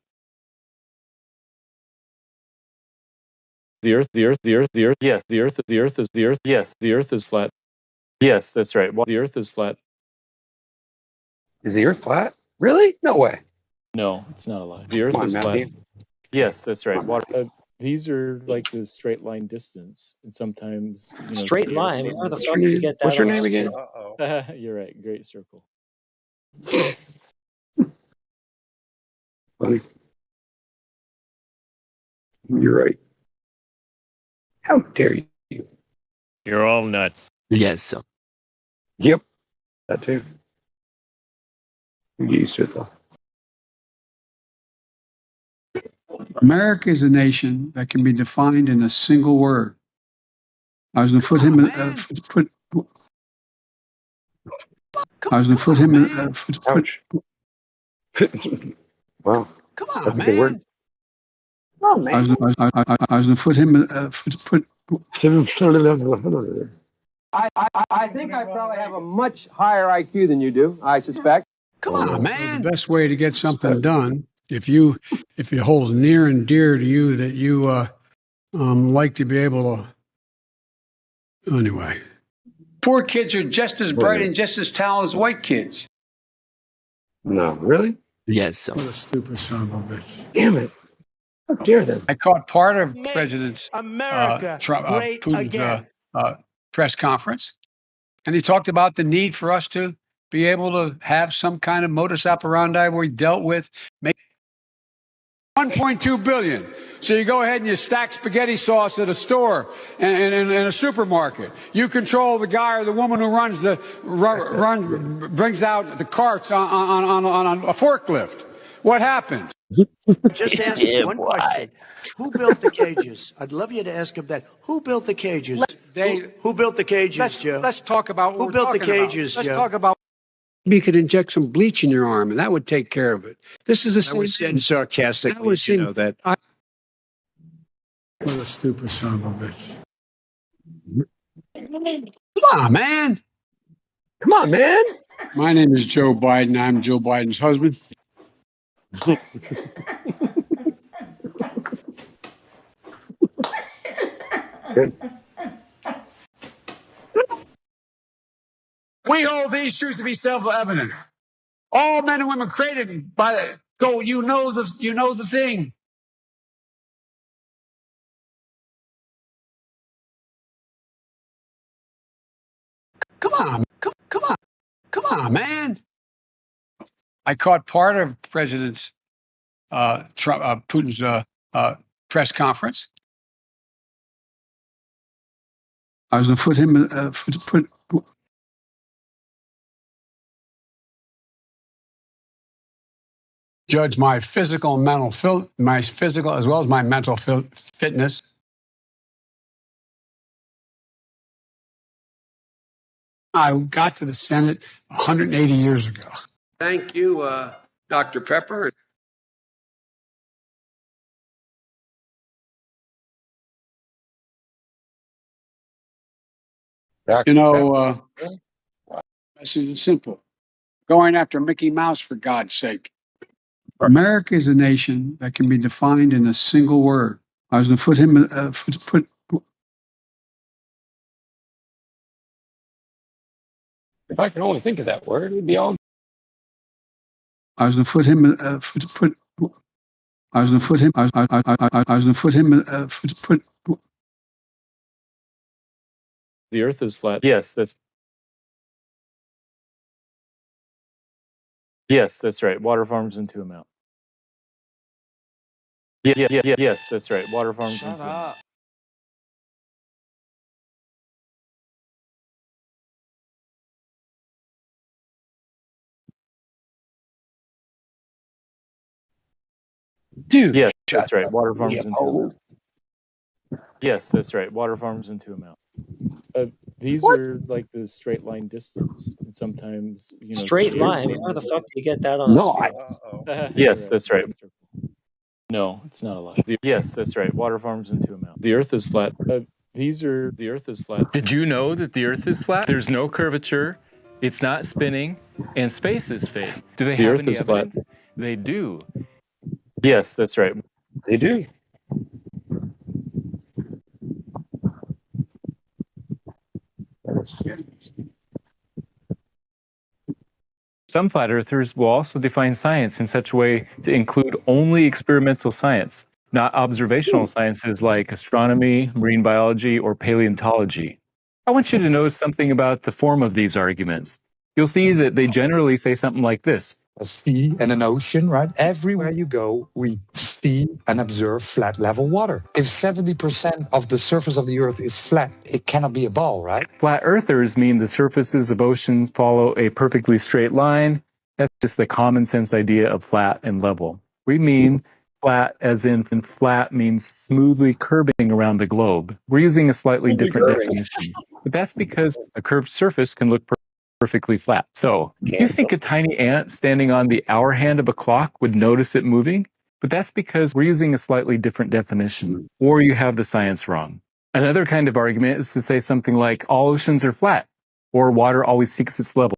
The Earth. Yes, the Earth is the Earth. Yes, the Earth is flat. Yes, that's right. The Earth is flat. Is the Earth flat? Really? No way. No, it's not a lie. The Earth Come on, is flat. Matthew. Yes, that's right. Come on, Matthew. These are like the straight line distance, and sometimes Straight line? Where the What's fuck your did you name? get that? What's your on a name again? scale? You're right. Great circle. Buddy. You're right. How dare you? You're all nuts. Yes. So. Yep. That too. You get used to it though. America is a nation that can be defined in a single word. I was going to put him. I was going to put him. Ouch. Wow. Come on, That's a good word. Oh man! I was going to put him. I think I probably have a much higher IQ than you do, I suspect. Come on, man. The best way to get something done, if it holds near and dear to you that you like to be able to. Anyway, poor kids are just as bright and just as talented as white kids. No, really? Yes. So. What a stupid son of a bitch. Damn it. How dare them? I caught part of President America great Putin's again. Press conference, and he talked about the need for us to be able to have some kind of modus operandi where we dealt with 1.2 billion. So you go ahead and you stack spaghetti sauce at a store and in a supermarket. You control the guy or the woman who brings out the carts on a forklift. What happens? Just ask one question. Who built the cages? I'd love you to ask him that. Who built the cages? Who built the cages, Joe? Let's talk about what who built the cages, Joe. Let's talk about. You could inject some bleach in your arm, and that would take care of it. This is the same. I was said sarcastically, you know that. What a stupid son of a bitch. Come on, man. Come on, man. My name is Joe Biden. I'm Joe Biden's husband. Good. We hold these truths to be self-evident. All men and women created by go. You know the thing. Come on, man. I caught part of President Putin's press conference. I was going to put him. Judge my physical and mental my physical as well as my mental fitness. I got to the Senate 180 years ago. Thank you, Dr. Pepper. You know, message is simple. Going after Mickey Mouse, for God's sake. America is a nation that can be defined in a single word. I was going to put him. If I could only think of that word, it'd be all. I was going to put him. I was going to put him. I was going to put him. The Earth is flat. Yes, that's right. Water farms into amount. Yes, that's right. Water farms into amount. Dude, Yes, shut that's right. up, Water farms into a Leopold. mountain. Yes, that's right. Water farms into a mountain. These What? are like the straight line distance, and sometimes Straight the line. Earth Where the may fuck do you get that on a No, sphere? Yes, that's right. No, it's not a lie. Yes, that's right. Water farms into a mountain. The Earth is flat. The Earth is flat. Did you know that the Earth is flat? There's no curvature. It's not spinning, and space is fake. Do they have any evidence? They do. Yes, that's right. They do. Some flat earthers will also define science in such a way to include only experimental science, not observational sciences like astronomy, marine biology, or paleontology. I want you to notice something about the form of these arguments. You'll see that they generally say something like this. A sea and an ocean, right? Everywhere you go, we see and observe flat level water. If 70% of the surface of the earth is flat, it cannot be a ball, right? Flat earthers mean the surfaces of oceans follow a perfectly straight line. That's just a common sense idea of flat and level. We mean flat as in flat means smoothly curving around the globe. We're using a slightly different definition, but that's because a curved surface can look perfectly flat. So, you think a tiny ant standing on the hour hand of a clock would notice it moving? But that's because we're using a slightly different definition, or you have the science wrong. Another kind of argument is to say something like, all oceans are flat, or water always seeks its level.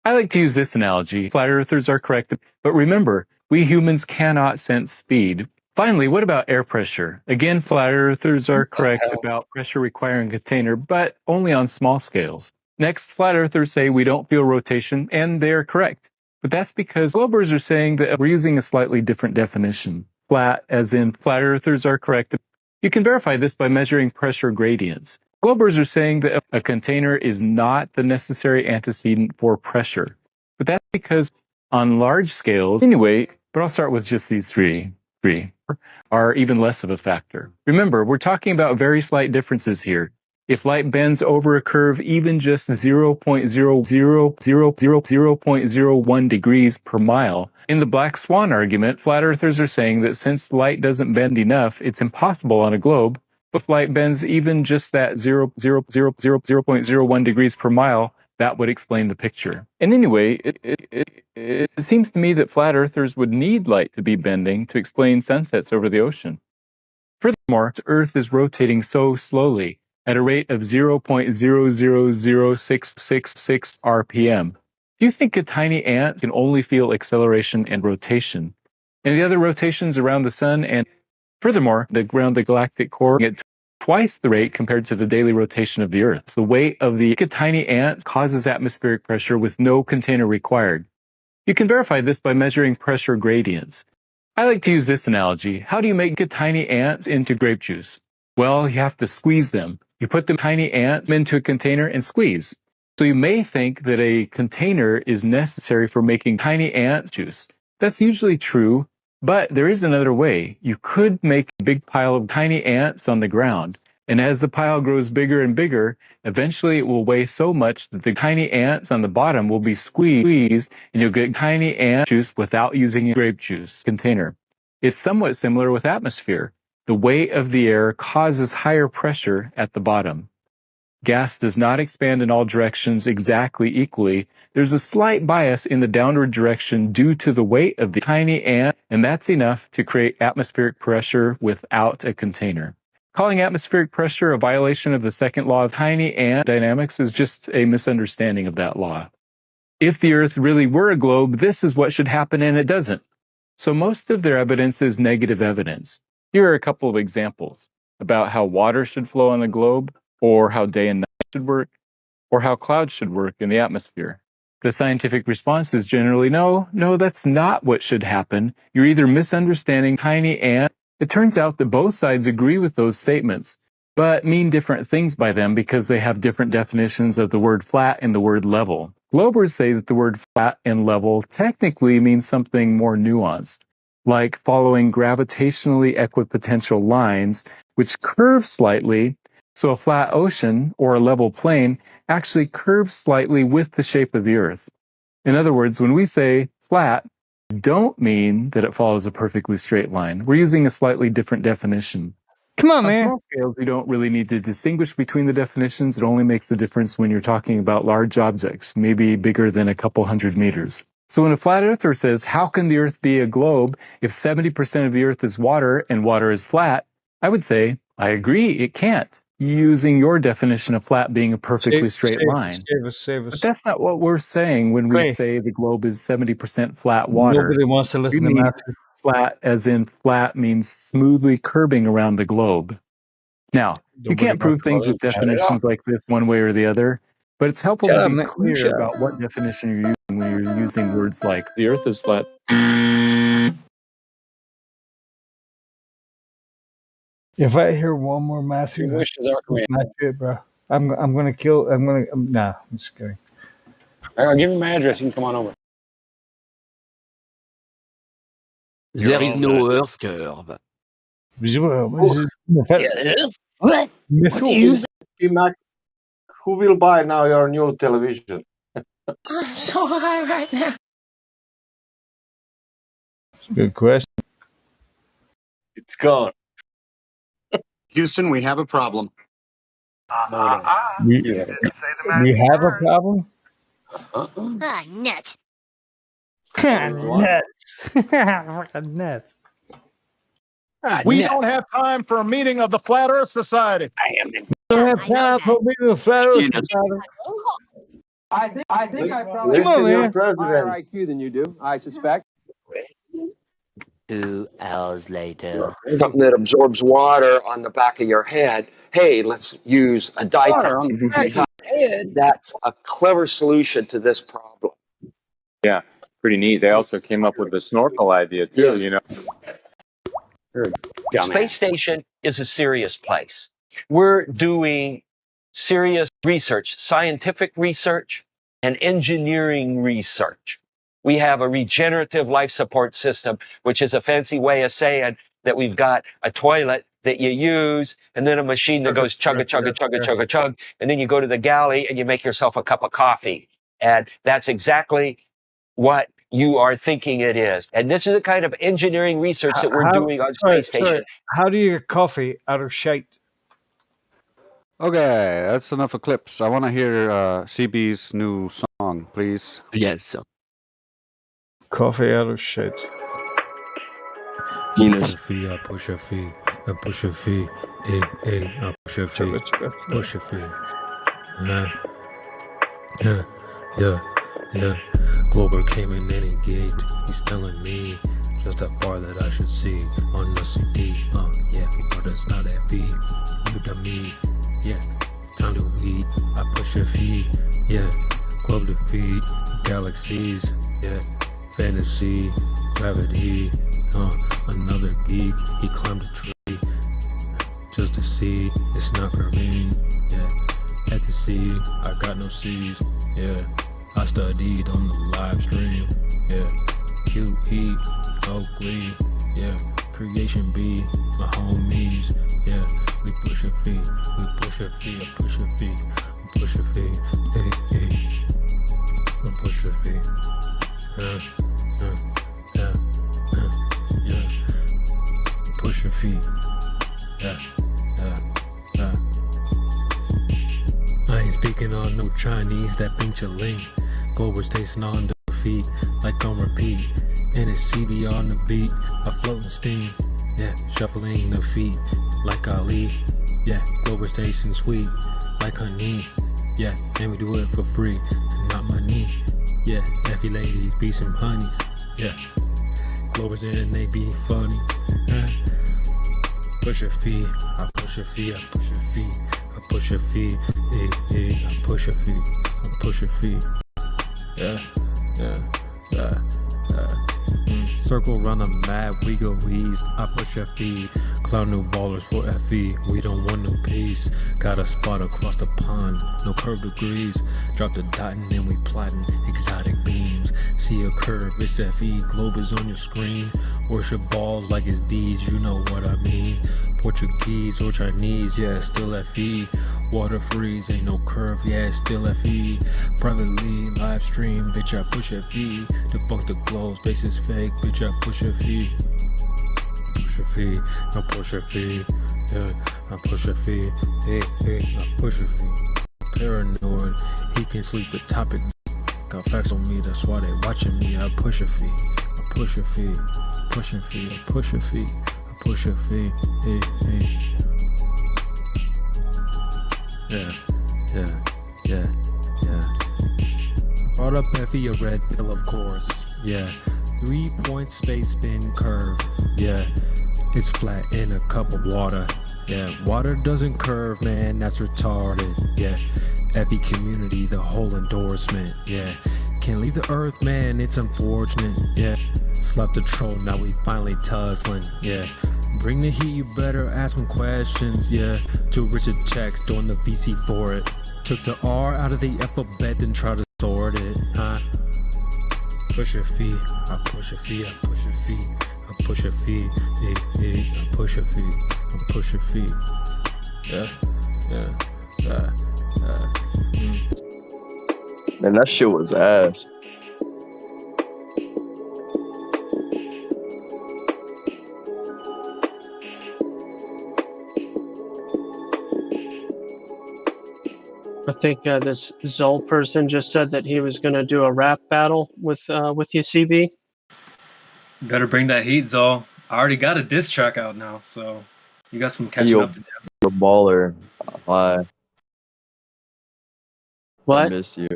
I like to use this analogy. Flat earthers are correct, but remember, we humans cannot sense speed. Finally, what about air pressure? Again, flat earthers are correct about pressure requiring a container, but only on small scales. Next, flat earthers say we don't feel rotation, and they are correct. But that's because globers are saying that we're using a slightly different definition. Flat, as in flat earthers are correct. You can verify this by measuring pressure gradients. Globers are saying that a container is not the necessary antecedent for pressure. But that's because on large scales, anyway, but I'll start with just these three are even less of a factor. Remember, we're talking about very slight differences here. If light bends over a curve even just 0.001 degrees per mile, in the black swan argument, flat earthers are saying that since light doesn't bend enough, it's impossible on a globe. But if light bends even just that 0.01 degrees per mile, that would explain the picture. And anyway, it seems to me that flat earthers would need light to be bending to explain sunsets over the ocean. Furthermore, the Earth is rotating so slowly, at a rate of 0.000666 RPM. Do you think a tiny ant can only feel acceleration and rotation? And the other rotations around the sun and furthermore, around the galactic core at twice the rate compared to the daily rotation of the Earth. The weight of the tiny ant causes atmospheric pressure with no container required. You can verify this by measuring pressure gradients. I like to use this analogy. How do you make tiny ants into grape juice? Well, you have to squeeze them. You put the tiny ants into a container and squeeze. So you may think that a container is necessary for making tiny ant juice. That's usually true, but there is another way. You could make a big pile of tiny ants on the ground, and as the pile grows bigger and bigger, eventually it will weigh so much that the tiny ants on the bottom will be squeezed, and you'll get tiny ant juice without using a grape juice container. It's somewhat similar with atmosphere. The weight of the air causes higher pressure at the bottom. Gas does not expand in all directions exactly equally. There's a slight bias in the downward direction due to the weight of the tiny ant, and that's enough to create atmospheric pressure without a container. Calling atmospheric pressure a violation of the second law of tiny ant dynamics is just a misunderstanding of that law. If the Earth really were a globe, this is what should happen, and it doesn't. So most of their evidence is negative evidence. Here are a couple of examples about how water should flow on the globe, or how day and night should work, or how clouds should work in the atmosphere. The scientific response is generally no, that's not what should happen. You're either misunderstanding tiny ant. It turns out that both sides agree with those statements, but mean different things by them because they have different definitions of the word flat and the word level. Globers say that the word flat and level technically means something more nuanced, like following gravitationally equipotential lines, which curve slightly. So a flat ocean or a level plane actually curves slightly with the shape of the Earth. In other words, when we say flat, don't mean that it follows a perfectly straight line. We're using a slightly different definition. Come on, On man. small scales, you don't really need to distinguish between the definitions. It only makes a difference when you're talking about large objects, maybe bigger than a couple hundred meters. So when a flat earther says, how can the Earth be a globe if 70% of the Earth is water and water is flat? I would say, I agree, it can't, using your definition of flat being a perfectly straight line. Save us. But that's not what we're saying when we Great. say the globe is 70% flat water. Nobody wants to We listen to mean Matthew. flat as in flat means smoothly curving around the globe. Now, you Nobody can't prove wants to things with listen. definitions like this one way or the other, but it's helpful Shut to up, be man. clear Shut up. about what definition you're using when you're using words like the Earth is flat. If I hear one more Matthew, Your wishes are command. Matthew, bro, I'm gonna kill. Nah, I'm just kidding. I'll give you my address. You can come on over. There is no Earth curve. Mac, who will buy now your new television? I'm so high right now. Good question. It's gone. Houston, we have a problem. We have a problem. Ah, nuts. Nuts. Fucking nuts. We don't have time for a meeting of the Flat Earth Society. Don't have time for me to flat Earth. I think I probably Come on, have man. a higher IQ than you do. I suspect. 2 hours later. Something that absorbs water on the back of your head. Hey, let's use a dye Water on the back of your head. That's a clever solution to this problem. Yeah, pretty neat. They also came up with the snorkel idea too, you know. Space station is a serious place. We're doing serious research, scientific research, and engineering research. We have a regenerative life support system, which is a fancy way of saying that we've got a toilet that you use, and then a machine that goes chugga, chugga, chugga, chugga, chug, and then you go to the galley and you make yourself a cup of coffee. And that's exactly what you are thinking it is. And this is the kind of engineering research that we're doing on Space Station. How do you get coffee out of shite? Okay, that's enough of clips. I want to hear CB's new song, please. Yes. Coffee out of shit. Push your feet, I push your feet, I push your feet, I push your feet, push your feet. Yeah. Glober came in and engaged. He's telling me just how far that I should see on the CD. Yeah, but it's not that feet. You to me, yeah. Time to eat. I push your feet, yeah. Globe defeat, galaxies, yeah. Fantasy, gravity, another geek. He climbed a tree just to see it's not green, yeah. Had to see, I got no C's, yeah. I studied on the live stream, yeah. QE, Oakley, yeah. Creation B, my homies, yeah. We push your feet, we push your feet, I push your feet, I push your feet, hey. I push your feet, yeah. Push your feet, yeah. I ain't speaking on no Chinese, that pink chaling. Glober's tasting on defeat, like on repeat. And it's CB on the beat, I float in steam, yeah. Shuffling the feet, like Ali, yeah. Glober's tasting sweet, like honey, yeah. And we do it for free, not money, yeah. Effie ladies be some honeys, yeah. Glober's in, they be funny, Push your feet, I push your feet, I push your feet, I push your feet, I push your feet, I push your feet, yeah. Circle round the map, we go east, I push your feet. Clown new ballers for FE, we don't want no peace. Got a spot across the pond, no curve degrees. Drop the dot and then we plotting exotic beams. See a curve, it's FE, globe is on your screen. Worship balls like it's D's, you know what I mean. Portuguese or Chinese, yeah, still FE. Water freeze, ain't no curve, yeah, it's still FE. Privately, live stream, bitch, I push a fee. Debunk the glow, space is fake, bitch, I push a fee. Push a fee, I push a fee. Yeah, I push a fee. Hey, I push a fee. Paranoid, he can sleep the topic. Got facts on me, that's why they watching me. I push a fee, I push a fee, push a fee, I push a fee, I push a fee. Hey. Yeah. Brought up Effie, a red pill, of course. Yeah. 3-point space spin curve. Yeah. It's flat in a cup of water. Yeah. Water doesn't curve, man. That's retarded. Yeah. Effie community, the whole endorsement. Yeah. Can't leave the earth, man. It's unfortunate. Yeah. Slept the troll, now we finally tussling. Yeah. Bring the heat, you better ask some questions, yeah. To Richard checks, doing the VC for it. Took the R out of the alphabet, then try to sort it, huh? Push a fee, I push a fee, I push a fee, I push a fee, I push a fee, I push a fee. Man, that shit was ass. I think this Zol person just said that he was going to do a rap battle with you, CB. Better bring that heat, Zol. I already got a diss track out now, so you got some catching up to do. You're a baller. Bye. What? I miss you.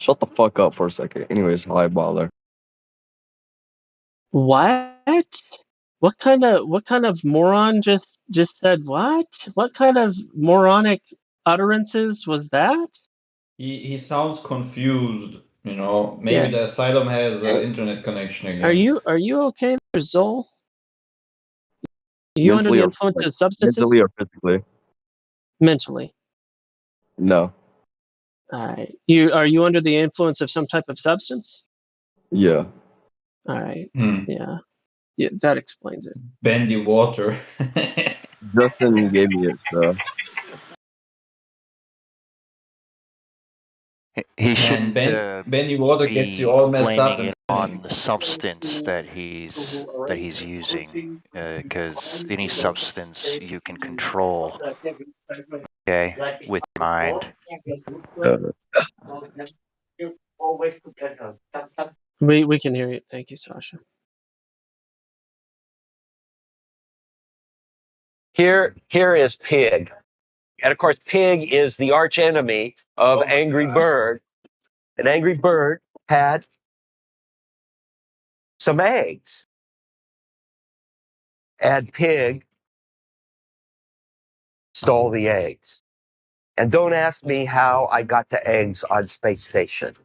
Shut the fuck up for a second. Anyways, hi, baller. What? What kind of moron just said what? What kind of moronic utterances was that? He sounds confused, you know. Maybe Yeah. the asylum has an internet connection again. Are you okay, Zol? Are you under the influence of substances? Mentally or physically? Mentally. No. All right. Are you under the influence of some type of substance? Yeah. All right. Yeah, that explains it. Bendy water. Justin gave me it, so. He shouldn't Bendy water gets you all messed up blaming and it on the substance that he's using, because any substance you can control, okay, with your mind. We can hear you. Thank you, Sasha. Here is Pig. And of course, Pig is the arch enemy of Angry Bird. And Angry Bird had some eggs. And Pig stole the eggs. And don't ask me how I got the eggs on Space Station.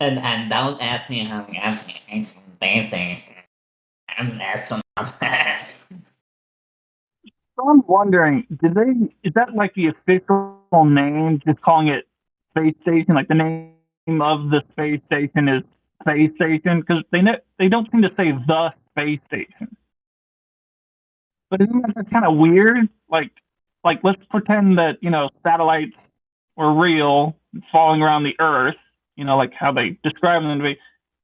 And don't ask me how I got the eggs on Space Station. I'm an astronaut. So I'm wondering, is that like the official name, just calling it Space Station? Like the name of the space station is Space Station? Because they don't seem to say the Space Station. But isn't that just kind of weird? Like let's pretend that, satellites were real, falling around the Earth, like how they describe them to be.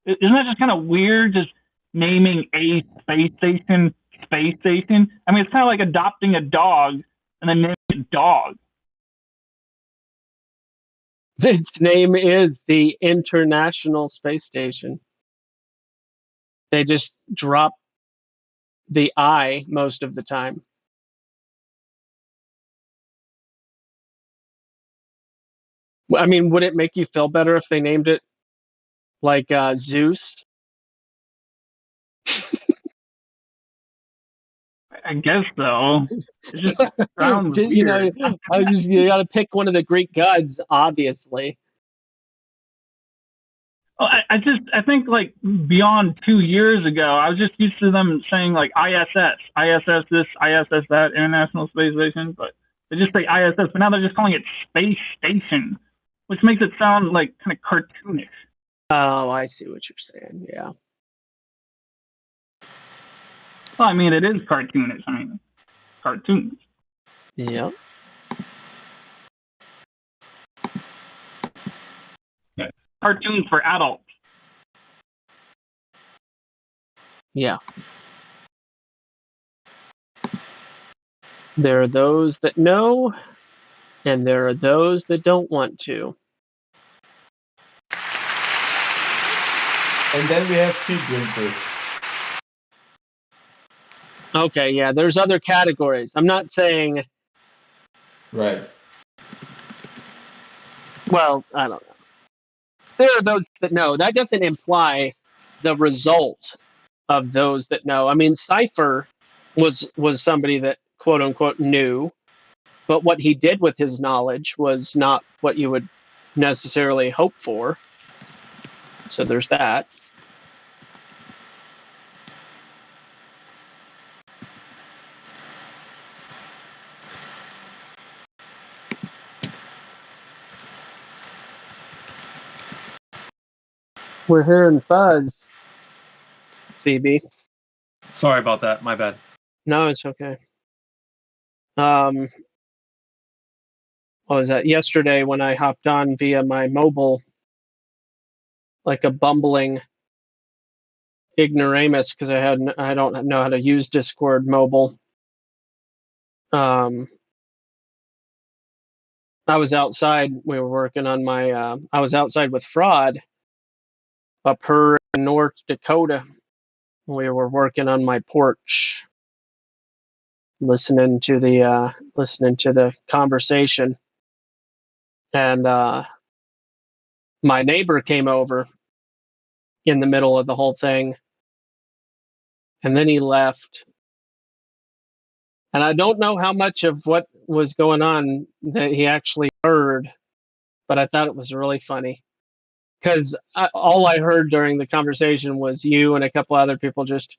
Isn't that just kind of weird, just naming a space station Space Station? I mean, it's kind of like adopting a dog and then naming it Dog. Its name is the International Space Station. They just drop the I most of the time. I mean, would it make you feel better if they named it like Zeus? I guess so. It just sounds weird. You got to pick one of the Greek gods, obviously. Well, I think like beyond 2 years ago, I was just used to them saying like ISS this, ISS that, International Space Station, but they just say ISS, but now they're just calling it Space Station, which makes it sound like kind of cartoonish. Oh, I see what you're saying. Yeah. Well, I mean, it is cartoonish. I mean, cartoons. Yep. Yeah. Cartoons for adults. Yeah. There are those that know, and there are those that don't want to. And then we have tea drinkers. Okay, yeah, there's other categories. I'm not saying. Right. Well, I don't know. There are those that know. That doesn't imply the result of those that know. I mean, Cypher was somebody that quote unquote knew, but what he did with his knowledge was not what you would necessarily hope for. So there's that. We're hearing fuzz, CB. Sorry about that. My bad. No, it's okay. What was that? Yesterday when I hopped on via my mobile, like a bumbling ignoramus, because I don't know how to use Discord mobile. I was outside. We were working on my. I was outside with Fraud up here in North Dakota. We were working on my porch, listening to the conversation, and my neighbor came over in the middle of the whole thing, and then he left. And I don't know how much of what was going on that he actually heard, but I thought it was really funny. Because all I heard during the conversation was you and a couple other people just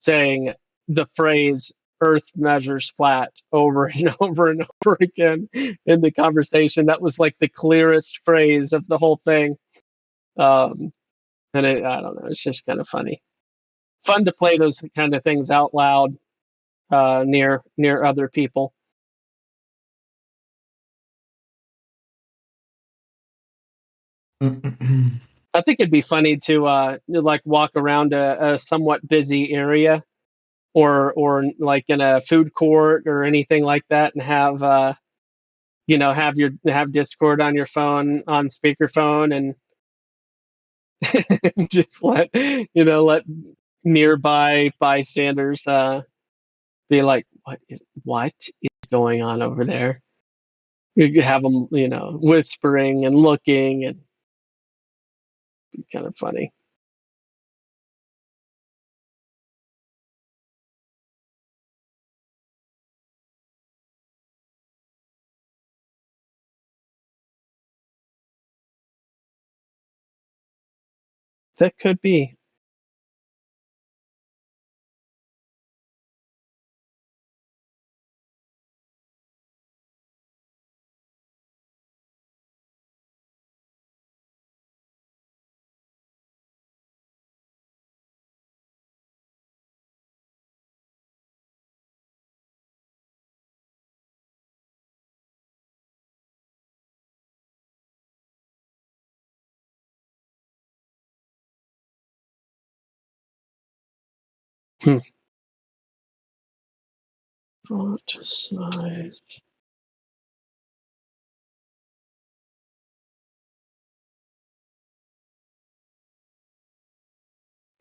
saying the phrase "Earth measures flat" over and over and over again in the conversation. That was like the clearest phrase of the whole thing. And I don't know, it's just kind of funny. Fun to play those kind of things out loud near other people. I think it'd be funny to like walk around a somewhat busy area, or like in a food court or anything like that, and have have Discord on your phone on speakerphone, and just let nearby bystanders be like, what is going on over there? You have them whispering and looking, and be kind of funny. That could be. Font size.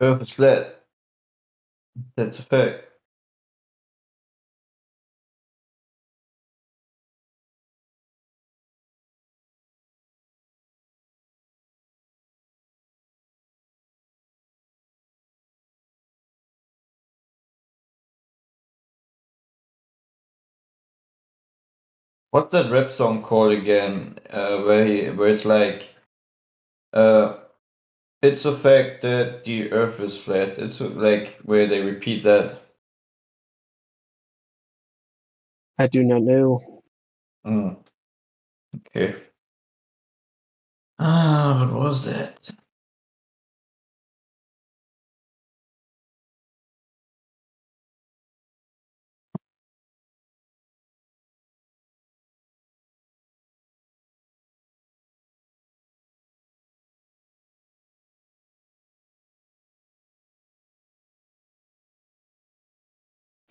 Earth is flat. That's a fact. What's that rap song called again? Where it's like, it's a fact that the Earth is flat. It's like where they repeat that. I do not know. Okay. What was that?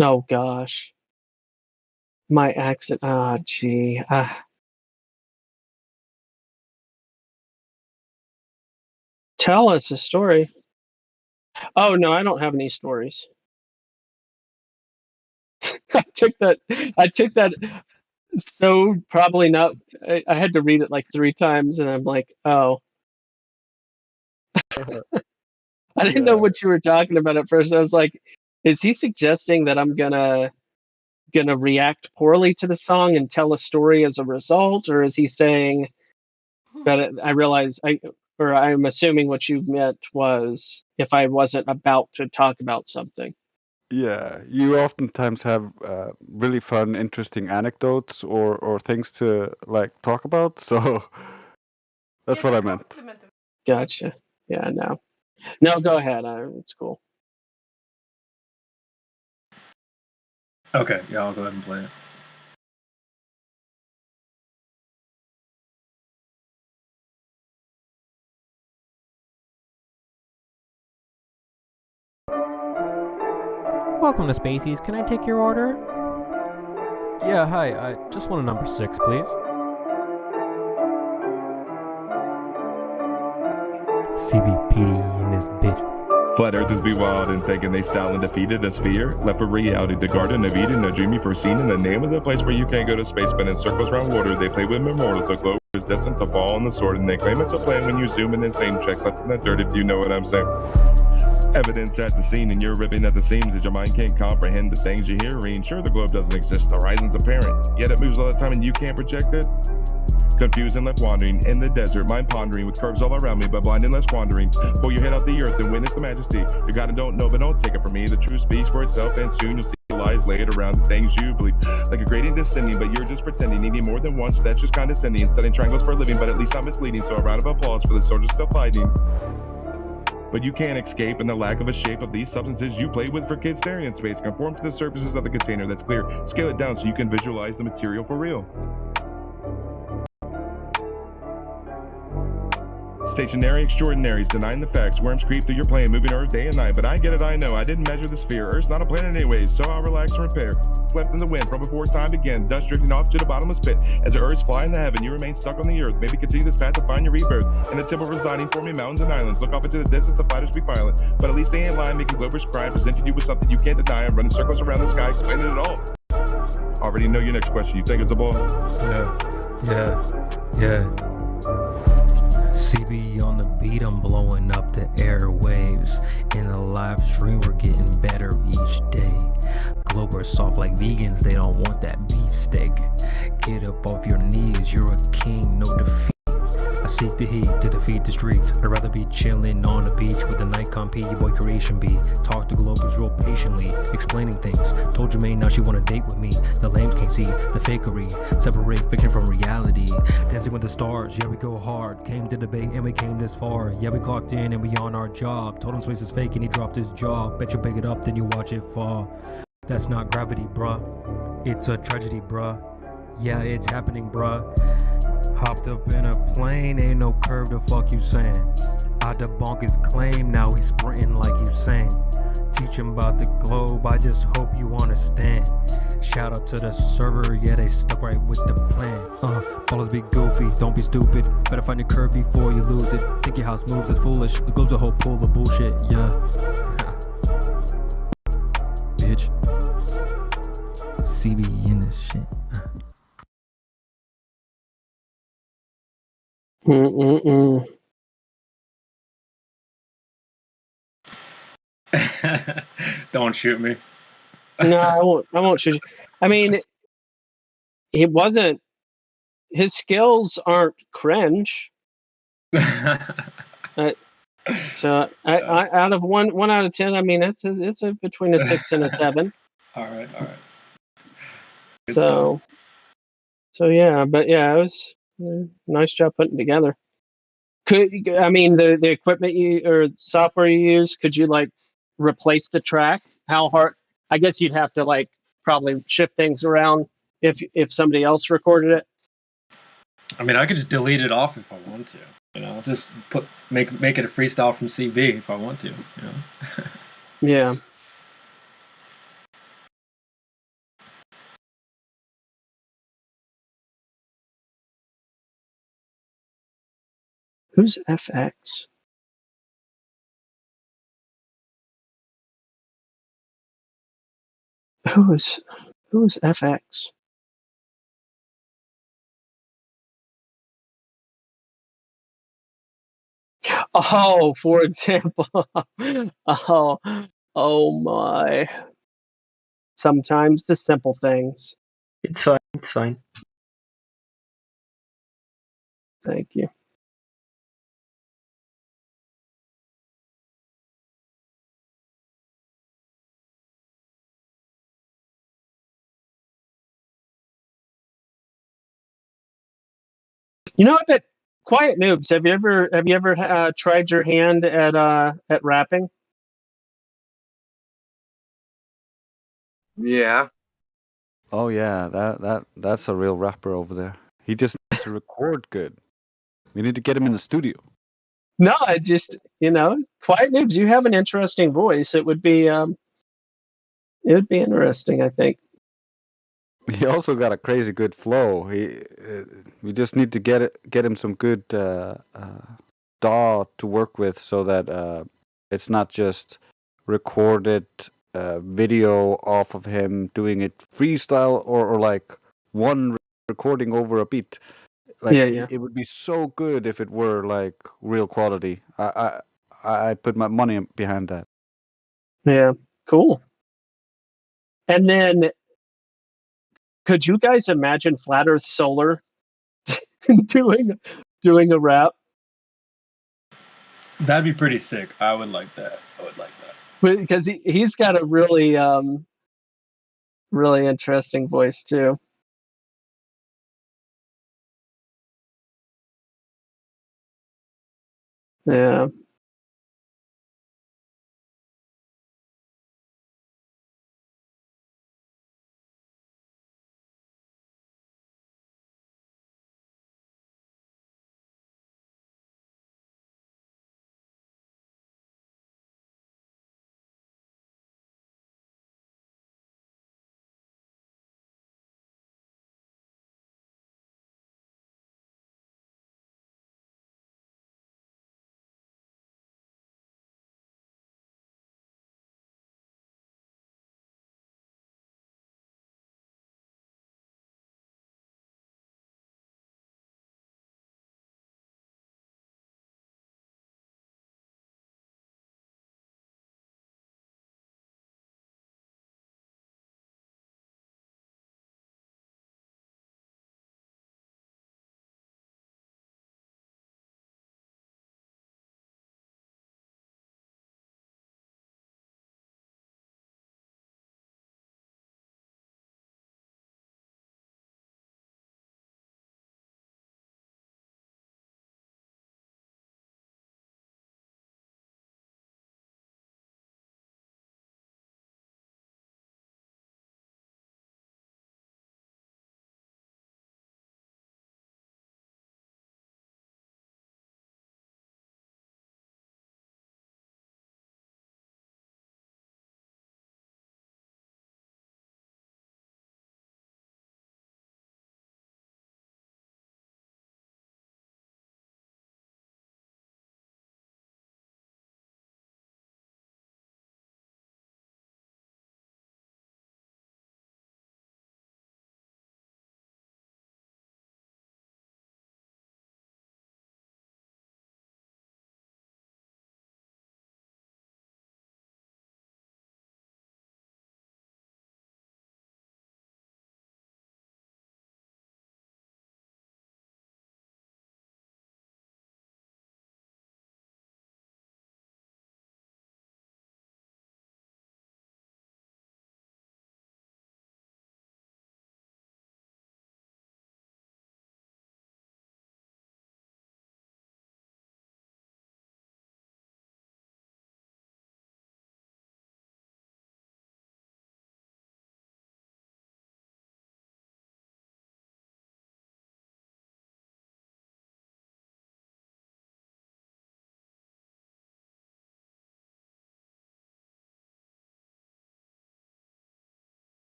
Oh gosh. My accent. Ah, gee. Tell us a story. Oh no, I don't have any stories. I took that so probably not. I had to read it like 3 times, and I'm like, oh, I didn't know what you were talking about at first. I was like, is he suggesting that I'm gonna react poorly to the song and tell a story as a result, or is he saying that I realize I'm assuming what you meant was if I wasn't about to talk about something. Yeah, you oftentimes have really fun, interesting anecdotes or things to like talk about. So that's what I meant. Gotcha. Yeah, no, go ahead. It's cool. Okay, yeah, I'll go ahead and play it. Welcome to Spacies. Can I take your order? Yeah, hi. I just want a number 6, please. CBP in this bitch. Flat earthers be wild and thinking they style and defeated a sphere. Left for reality, the Garden of Eden, a dream you foreseen in the name of the place where you can't go to space, spinning circles around water. They play with immortals, a globe is destined to fall on the sword, and they claim it's a plan when you zoom in and same checks left in the dirt, if you know what I'm saying. Evidence at the scene, and you're ripping at the seams that your mind can't comprehend the things you're hearing. Sure, the globe doesn't exist, the horizon's apparent, yet it moves all the time and you can't project it. Confused and left wandering in the desert, mind pondering with curves all around me, but blind and less wandering. Pull your head out the earth and witness the majesty. You gotta don't know, but don't take it from me. The truth speaks for itself, and soon you'll see the lies laid around the things you believe. Like a gradient descending, but you're just pretending, needing more than once. That's just condescending, setting triangles for a living, but at least not misleading. So a round of applause for the soldiers still fighting. But you can't escape in the lack of a shape of these substances you play with for kids staring in space. Conform to the surfaces of the container that's clear. Scale it down so you can visualize the material for real. Stationary extraordinaries, denying the facts. Worms creep through your plane, moving Earth day and night. But I get it, I know. I didn't measure the sphere. Earth's not a planet anyways, so I'll relax and repair. Left in the wind from before time began. Dust drifting off to the bottomless pit. As the Earth's fly in the heaven, you remain stuck on the Earth. Maybe continue this path to find your rebirth. In the temple residing, forming mountains and islands. Look off into the distance, the fighters be violent. But at least they ain't lying, making Globers cry. Presenting you with something you can't deny. I'm running circles around the sky, explaining it all. Already know your next question. You think it's a ball? Yeah. CB on the beat, I'm blowing up the airwaves. In the live stream, we're getting better each day. Globers soft like vegans, they don't want that beefsteak. Get up off your knees, you're a king, no defeat. I seek the heat to defeat the streets. I'd rather be chilling on the beach with a Nikon P, your boy creation be. Talk to Globers real patiently, explaining things. Told Jermaine now she wanna date with me. The lames can't see the fakery. Separate fiction from reality. Dancing with the stars, yeah we go hard. Came to debate and we came this far. Yeah we clocked in and we on our job. Told him space is fake and he dropped his jaw. Bet you pick it up then you watch it fall. That's not gravity bruh. It's a tragedy bruh. Yeah it's happening bruh. Hopped up in a plane, ain't no curve, the fuck you saying? I debunk his claim, now he's sprinting like you saying. Teach him about the globe, I just hope you understand. Shout out to the server, yeah they stuck right with the plan. Ballers be goofy, don't be stupid. Better find your curve before you lose it. Think your house moves is foolish, the globe's a whole pool of bullshit, yeah. Bitch. CB in this shit. Don't shoot me. No, I won't shoot you. I mean, it wasn't. His skills aren't cringe. So I out of one out of 10, I mean it's between a 6 and a 7. All right. Good So yeah, but yeah, it was a nice job putting together. I mean the equipment or software you use, could you like replace the track? How hard? I guess you'd have to like probably shift things around if somebody else recorded it. I mean, I could just delete it off if I want to. You know, just make it a freestyle from CB if I want to. You know. Yeah. Who's FX? Who is FX? Oh, for example. Oh, oh my. Sometimes the simple things. It's fine. It's fine. Thank you. You know, I bet quiet noobs. Have you ever tried your hand at rapping? Yeah. Oh yeah, that's a real rapper over there. He just needs to record good. We need to get him in the studio. No, I just quiet noobs. You have an interesting voice. It would be interesting, I think. He also got a crazy good flow. We just need to get him some good DAW to work with, so that it's not just recorded video off of him doing it freestyle or like one recording over a beat. Like Yeah. it would be so good if it were like real quality. I put my money behind that. Yeah, cool. And then, could you guys imagine Flat Earth Solar doing a rap? That'd be pretty sick. I would like that. I would like that. Because he's got a really interesting voice too. Yeah.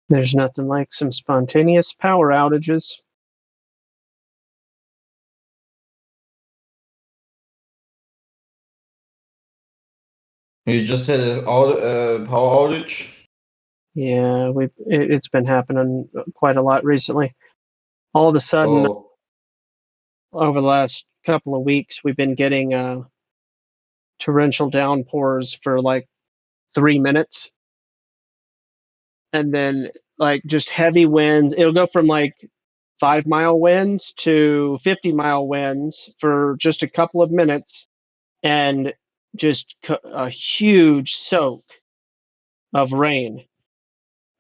There's nothing like some spontaneous power outages. You just had a power outage? Yeah, it's been happening quite a lot recently. All of a sudden, over the last couple of weeks, we've been getting torrential downpours for like 3 minutes, and then like just heavy winds. It'll go from like 5-mile winds to 50-mile winds for just a couple of minutes, and just a huge soak of rain.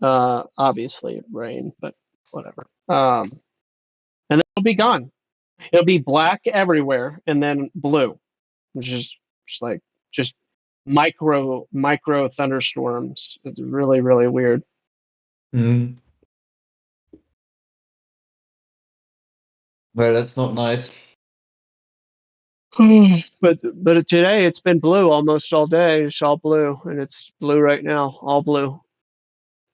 Obviously rain, but whatever. And then it'll be gone. It'll be black everywhere, and then blue, which is just micro thunderstorms. It's really, really weird. Mm. Well, that's not nice. but today it's been blue almost all day. It's all blue, and it's blue right now, all blue.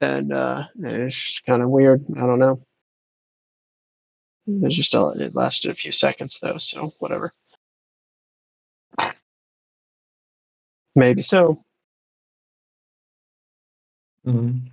And it's just kind of weird. I don't know. It lasted a few seconds though, so whatever. Maybe so. Mm.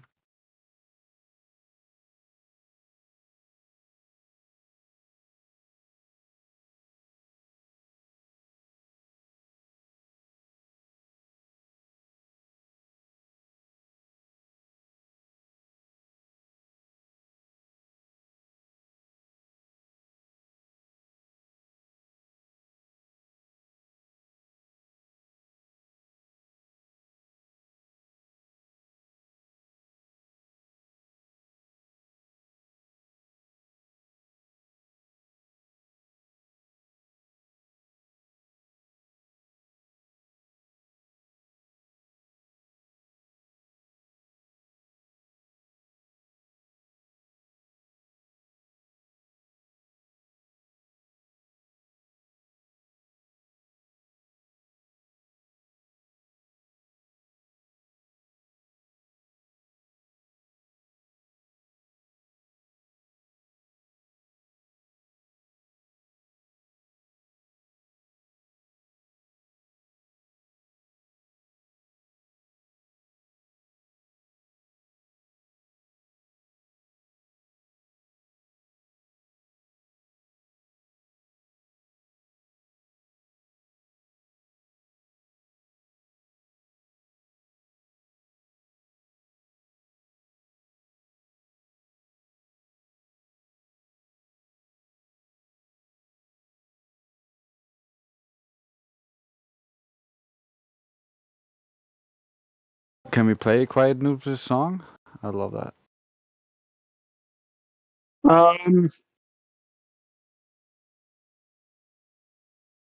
Can we play Quiet Noobs' song? I love that.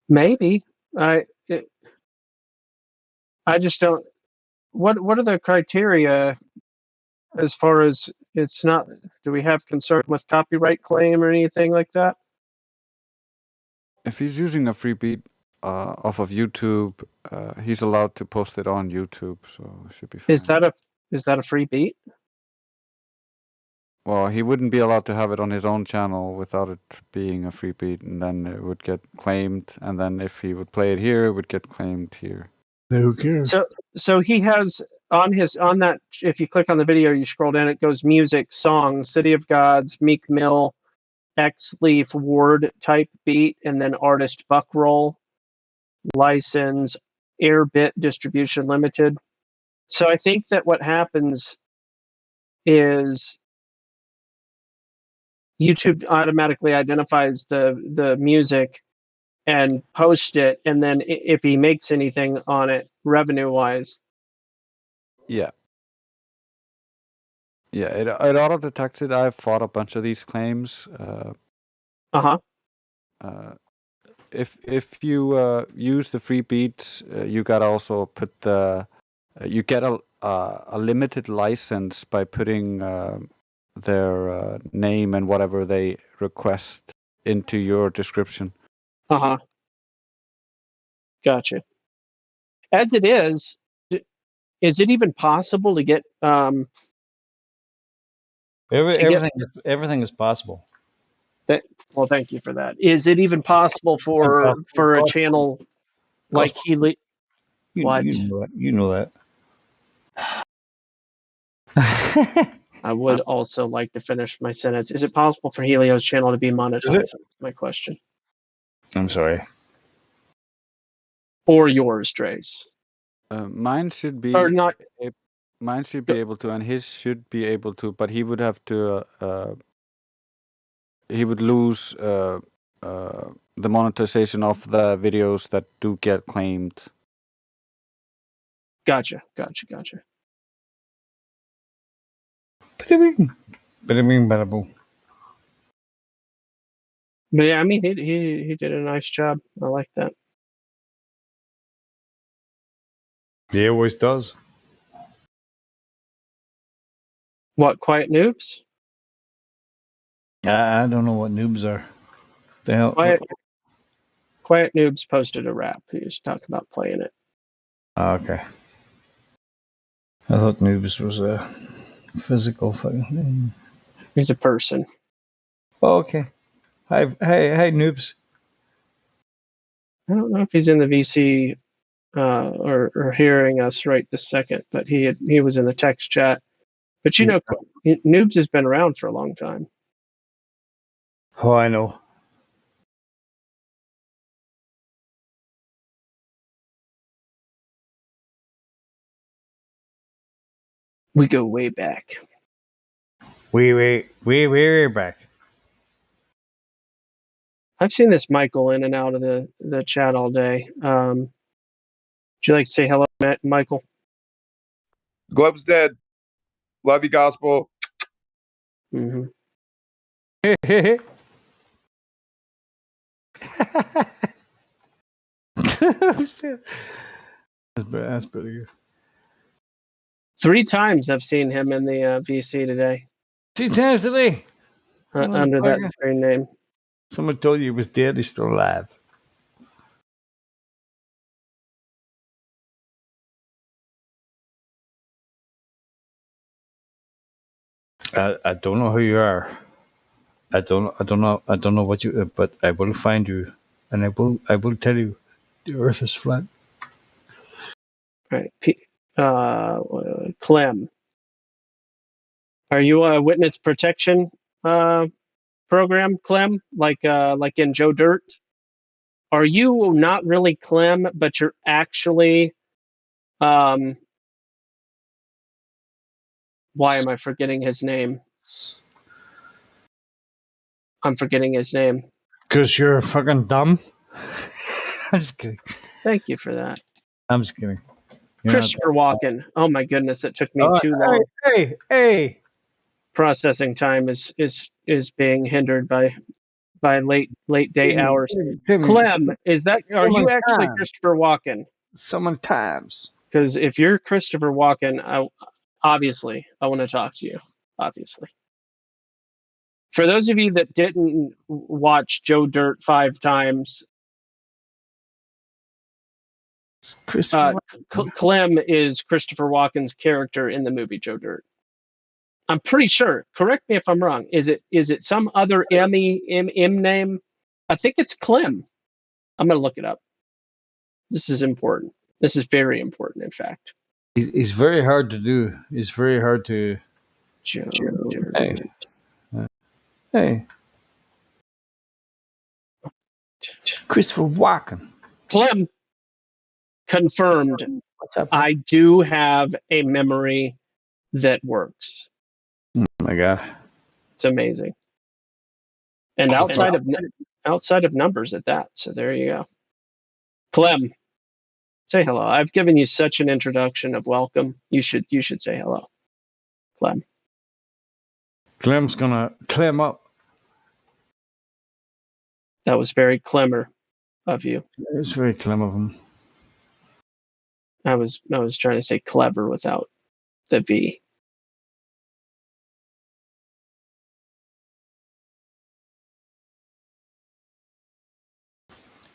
Maybe. I just don't. What are the criteria as far as it's not? Do we have concern with copyright claim or anything like that? If he's using a free beat off of YouTube, he's allowed to post it on YouTube, so it should be fine. Is that a free beat? Well, he wouldn't be allowed to have it on his own channel without it being a free beat, and then it would get claimed, and then if he would play it here, it would get claimed here. Who cares? So he has on that. If you click on the video, you scroll down. It goes music, song, City of Gods, Meek Mill, X Leaf, Ward type beat, and then artist Buckroll, license, Airbit Distribution Limited. So I think that what happens is YouTube automatically identifies the music and post it, and then if he makes anything on it revenue wise. Yeah. Yeah, it auto detects it. I've fought a bunch of these claims. If you use the free beats, you gotta also put you get a limited license by putting their name and whatever they request into your description. Gotcha. As it is it even possible to get Everything is possible. Well, thank you for that. Is it even possible for a channel like Healy? What? You know that. I would also like to finish my sentence. Is it possible for Helio's channel to be monetized? That's my question. I'm sorry. Or yours, Trace. Mine should be Or not. Mine should be able to, and his should be able to, but he would have to. He would lose the monetization of the videos that do get claimed. Gotcha. Bada bing, bada boom. But yeah, I mean, he did a nice job. I like that. He always does. What, Quiet Noobs? I don't know what noobs are. The hell? Quiet Noobs posted a rap. He was talking about playing it. Oh, okay. I thought noobs was a physical thing. He's a person. Oh, okay. Hi, noobs. I don't know if he's in the VC or hearing us right this second, but he was in the text chat. But you know, Noobs has been around for a long time. Oh, I know. We go way back. Way back. I've seen this Michael in and out of the chat all day. Would you like to say hello, Michael? Globe's dead. Love you, gospel. Mm-hmm. That's pretty good. 3 times I've seen him in the VC today. 3 times today? Under that very name. Someone told you he was dead, he's still alive. I don't know who you are. I don't know what you. But I will find you, and I will tell you, the Earth is flat. Right, Clem. Are you a witness protection program, Clem? Like in Joe Dirt? Are you not really Clem, but you're actually why am I forgetting his name? I'm forgetting his name. Because you're fucking dumb. I'm just kidding. Thank you for that. I'm just kidding. Christopher Walken. Oh my goodness, it took me too long. Hey. Processing time is being hindered by late day hours. Clem, are you actually Christopher Walken? Sometimes. Because if you're Christopher Walken, I want to talk to you. Obviously. For those of you that didn't watch Joe Dirt 5 times, Clem is Christopher Walken's character in the movie Joe Dirt. I'm pretty sure. Correct me if I'm wrong. Is it some other M name? I think it's Clem. I'm going to look it up. This is important. This is very important, in fact. It's very hard to do. It's very hard to. Joe Dirt. Hey. Christopher Walken. Clem. Confirmed. What's up? I do have a memory that works. Oh my god. It's amazing. And outside of numbers at that. So there you go. Clem, say hello. I've given you such an introduction of welcome. You should say hello. Clem. Clem's gonna clam up. That was very clemmer of you. It was very clever of him. I was trying to say clever without the V.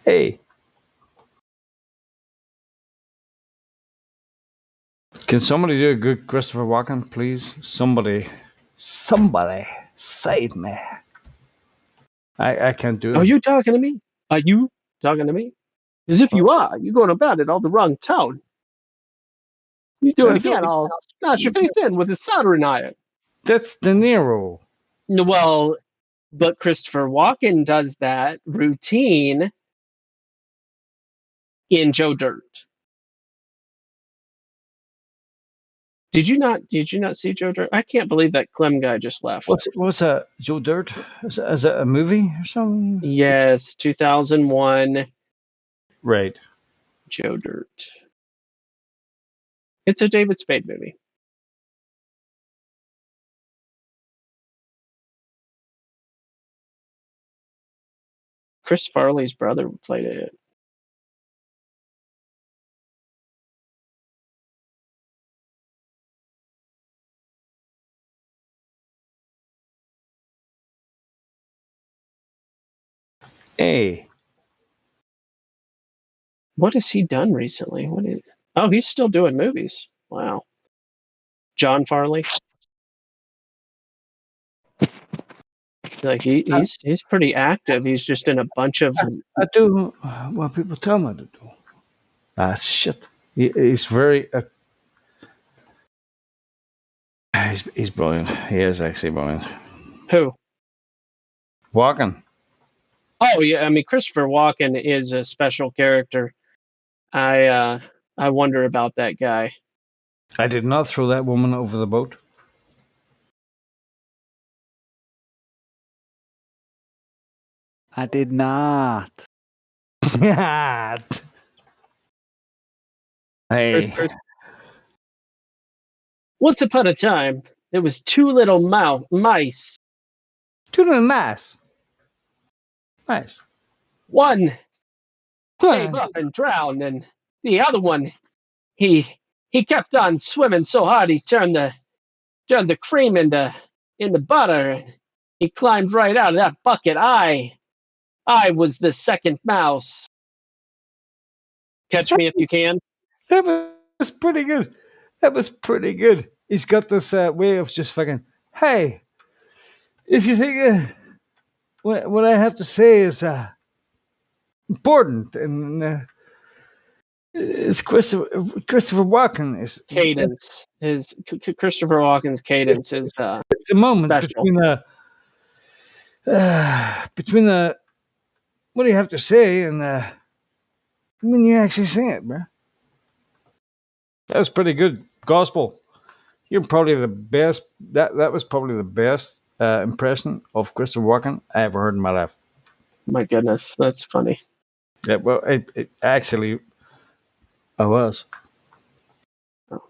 Hey. Can somebody do a good Christopher Walken, please? Somebody. Somebody save me. I can't do it. Are you talking to me? Are you talking to me? As if you are. You're going about it all the wrong tone. You do it again, I'll smash your face in with a soldering iron. That's De Niro. Well, but Christopher Walken does that routine in Joe Dirt. Did you not see Joe Dirt? I can't believe that Clem guy just left. What's that? Joe Dirt? Is that a movie or something? Yes, 2001. Right. Joe Dirt. It's a David Spade movie. Chris Farley's brother played it. Hey. What has he done recently? Oh, he's still doing movies. Wow. John Farley. Like he's pretty active. He's just in a bunch of. I do what people tell me to do. Shit. He's very. He's brilliant. He is actually brilliant. Who? Walken. Oh yeah, I mean Christopher Walken is a special character. I wonder about that guy. I did not throw that woman over the boat. I did not. Hey. Once upon a time, there was two little mice. Two little mice. Nice. One gave up and drowned, and the other one, he kept on swimming so hard he turned the cream into butter. He climbed right out of that bucket. I was the second mouse. Catch me if you can. That was pretty good. That was pretty good. He's got this way of just fucking, hey, if you think what I have to say is important, and it's Christopher Walken is cadence. His Christopher Walken's cadence is it's the moment special. between the what do you have to say and when you actually sing it, bro. That was pretty good. Gospel. You're probably the best. That was probably the best impression of Christopher Walken I ever heard in my life. My goodness, that's funny. Yeah, well, it actually, I was. Oh.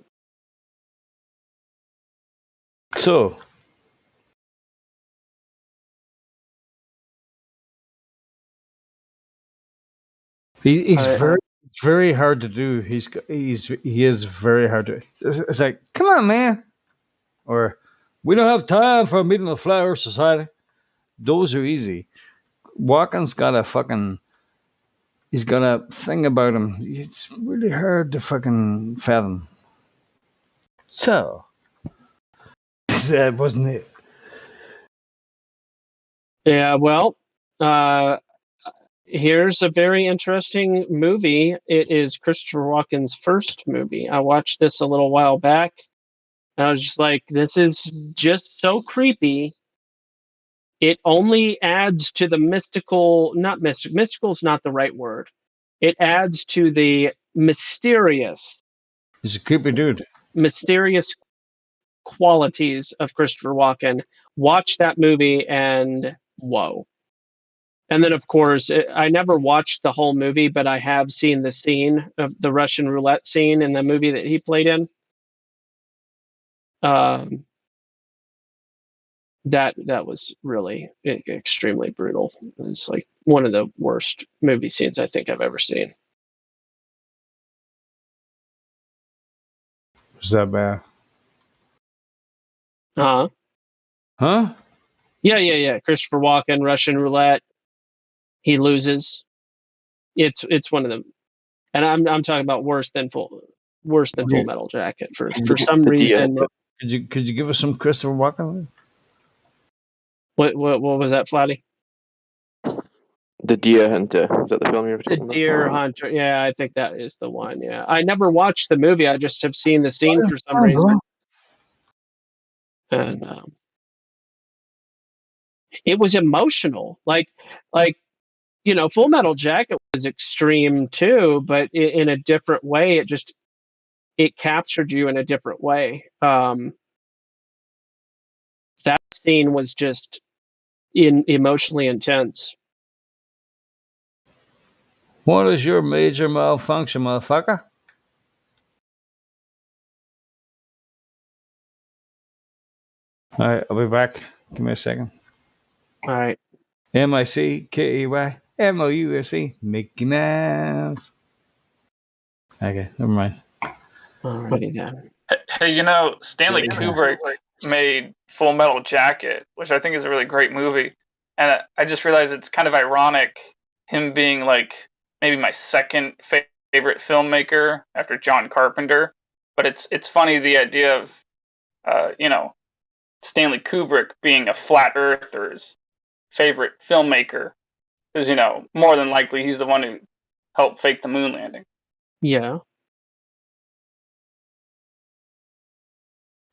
So, he's very hard to do. He is very hard to. It's like, come on, man, or we don't have time for a meeting of the Flower Society. Those are easy. Walken's got a fucking. He's got a thing about him. It's really hard to fucking fathom. So, that wasn't it. Yeah, well, here's a very interesting movie. It is Christopher Walken's first movie. I watched this a little while back. And I was just like, this is just so creepy. It only adds to the mystical, not mystic. Mystical is not the right word. It adds to the mysterious. He's a creepy dude. Mysterious qualities of Christopher Walken. Watch that movie and whoa. And then, of course, I never watched the whole movie, but I have seen the scene of the Russian roulette scene in the movie that he played in. That was really extremely brutal. It's like one of the worst movie scenes I think I've ever seen. Was that bad? Huh? Yeah. Christopher Walken, Russian roulette. He loses. It's one of them, and I'm talking about worse than Full Metal Jacket for some reason. Could you give us some Christopher Walken? What was that, Flatty? The Deer Hunter. Is that the film you're talking The about? Deer Hunter. Yeah, I think that is the one. Yeah, I never watched the movie. I just have seen the scene for some reason, and it was emotional. Like Full Metal Jacket was extreme too, but in a different way. It captured you in a different way. That scene was just emotionally intense. What is your major malfunction, motherfucker? All right, I'll be back. Give me a second. All right. MICKEYMOUSE. Mickey Mouse. Okay, never mind. Alrighty then. Hey, Stanley Kubrick made Full Metal Jacket, which I think is a really great movie. And I just realized it's kind of ironic him being like maybe my second favorite filmmaker after John Carpenter. But it's funny the idea of, Stanley Kubrick being a flat earther's favorite filmmaker. Because, more than likely he's the one who helped fake the moon landing. Yeah.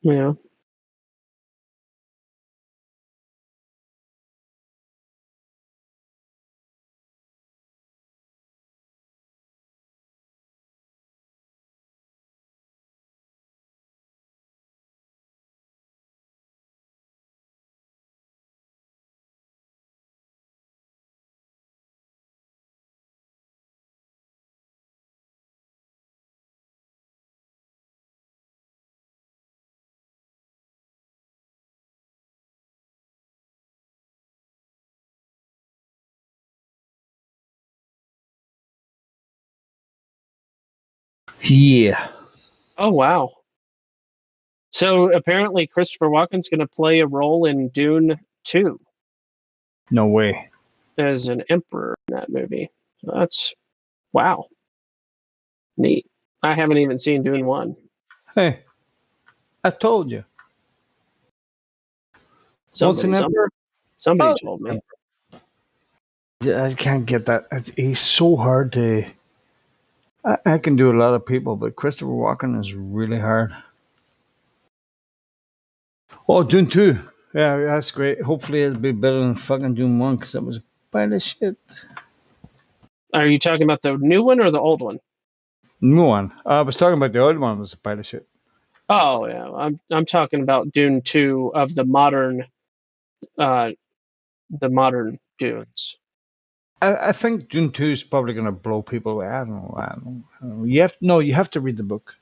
Yeah. Yeah. Oh wow. So apparently Christopher Walken's going to play a role in Dune 2 No way. as an emperor in that movie. That's wow. Neat. I haven't even seen Dune 1. Hey, I told you. Somebody told me. Yeah, I can't get that. He's so hard to. I can do a lot of people, but Christopher Walken is really hard. Oh, Dune 2. Yeah, that's great. Hopefully it'll be better than fucking Dune 1 because that was a pile of shit. Are you talking about the new one or the old one? New one. I was talking about the old one. It was a pile of shit. Oh yeah, I'm talking about Dune 2 of the modern Dunes. I think Dune 2 is probably going to blow people away. I don't know. You have to read the book.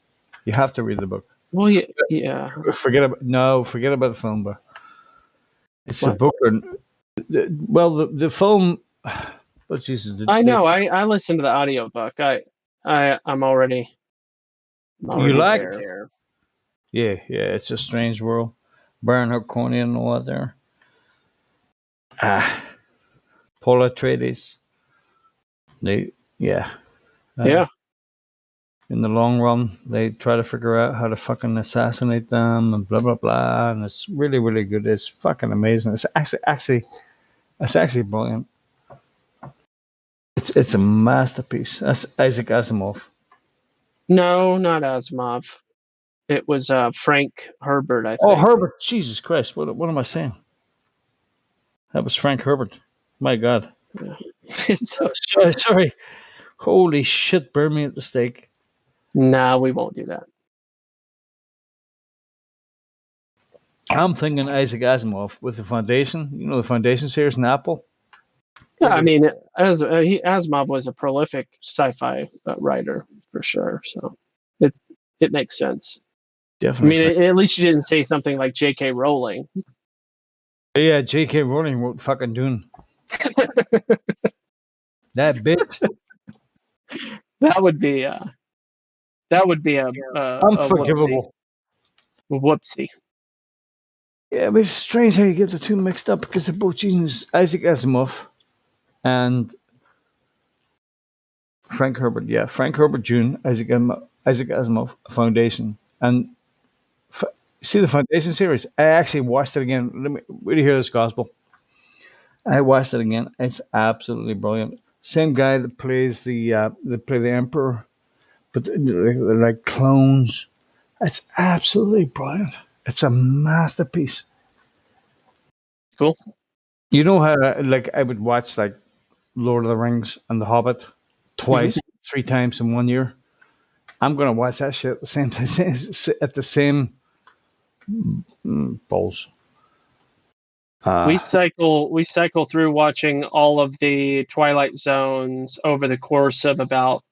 You have to read the book. Well, yeah. Forget about the film, but it's the book. The film. Oh Jesus! I know. I listened to the audiobook. I'm already. You like? There. Yeah. It's a strange world. Baron Harkonnen and all that there. Paul Atreides. Yeah. In the long run, they try to figure out how to fucking assassinate them and blah blah blah, and it's really really good. It's fucking amazing. It's actually brilliant. It's a masterpiece. That's Isaac Asimov. No, not Asimov. It was Frank Herbert, I think. Oh, Herbert! Jesus Christ! What am I saying? That was Frank Herbert. My God. Yeah. Sorry. Holy shit! Burn me at the stake. Nah, we won't do that. I'm thinking Isaac Asimov with the Foundation. You know the Foundation series in Apple. Yeah, I mean, Asimov was a prolific sci-fi writer for sure, so it makes sense. Definitely. I mean, at least you didn't say something like J.K. Rowling. Yeah, J.K. Rowling wrote fucking Dune. That bitch. That would be a unforgivable. Whoopsie. Yeah, but it's strange how you get the two mixed up because they're both using Isaac Asimov and Frank Herbert. Yeah, Frank Herbert, Dune, Isaac Asimov, Foundation. And see the Foundation series? I actually watched it again. Let me really hear this gospel. I watched it again. It's absolutely brilliant. Same guy that plays the Emperor, but they're like clones. It's absolutely brilliant. It's a masterpiece. Cool. You know how like I would watch like Lord of the Rings and The Hobbit twice, 3 times in 1 year. I'm gonna watch that shit at the same at the same balls. We cycle through watching all of the Twilight Zones over the course of about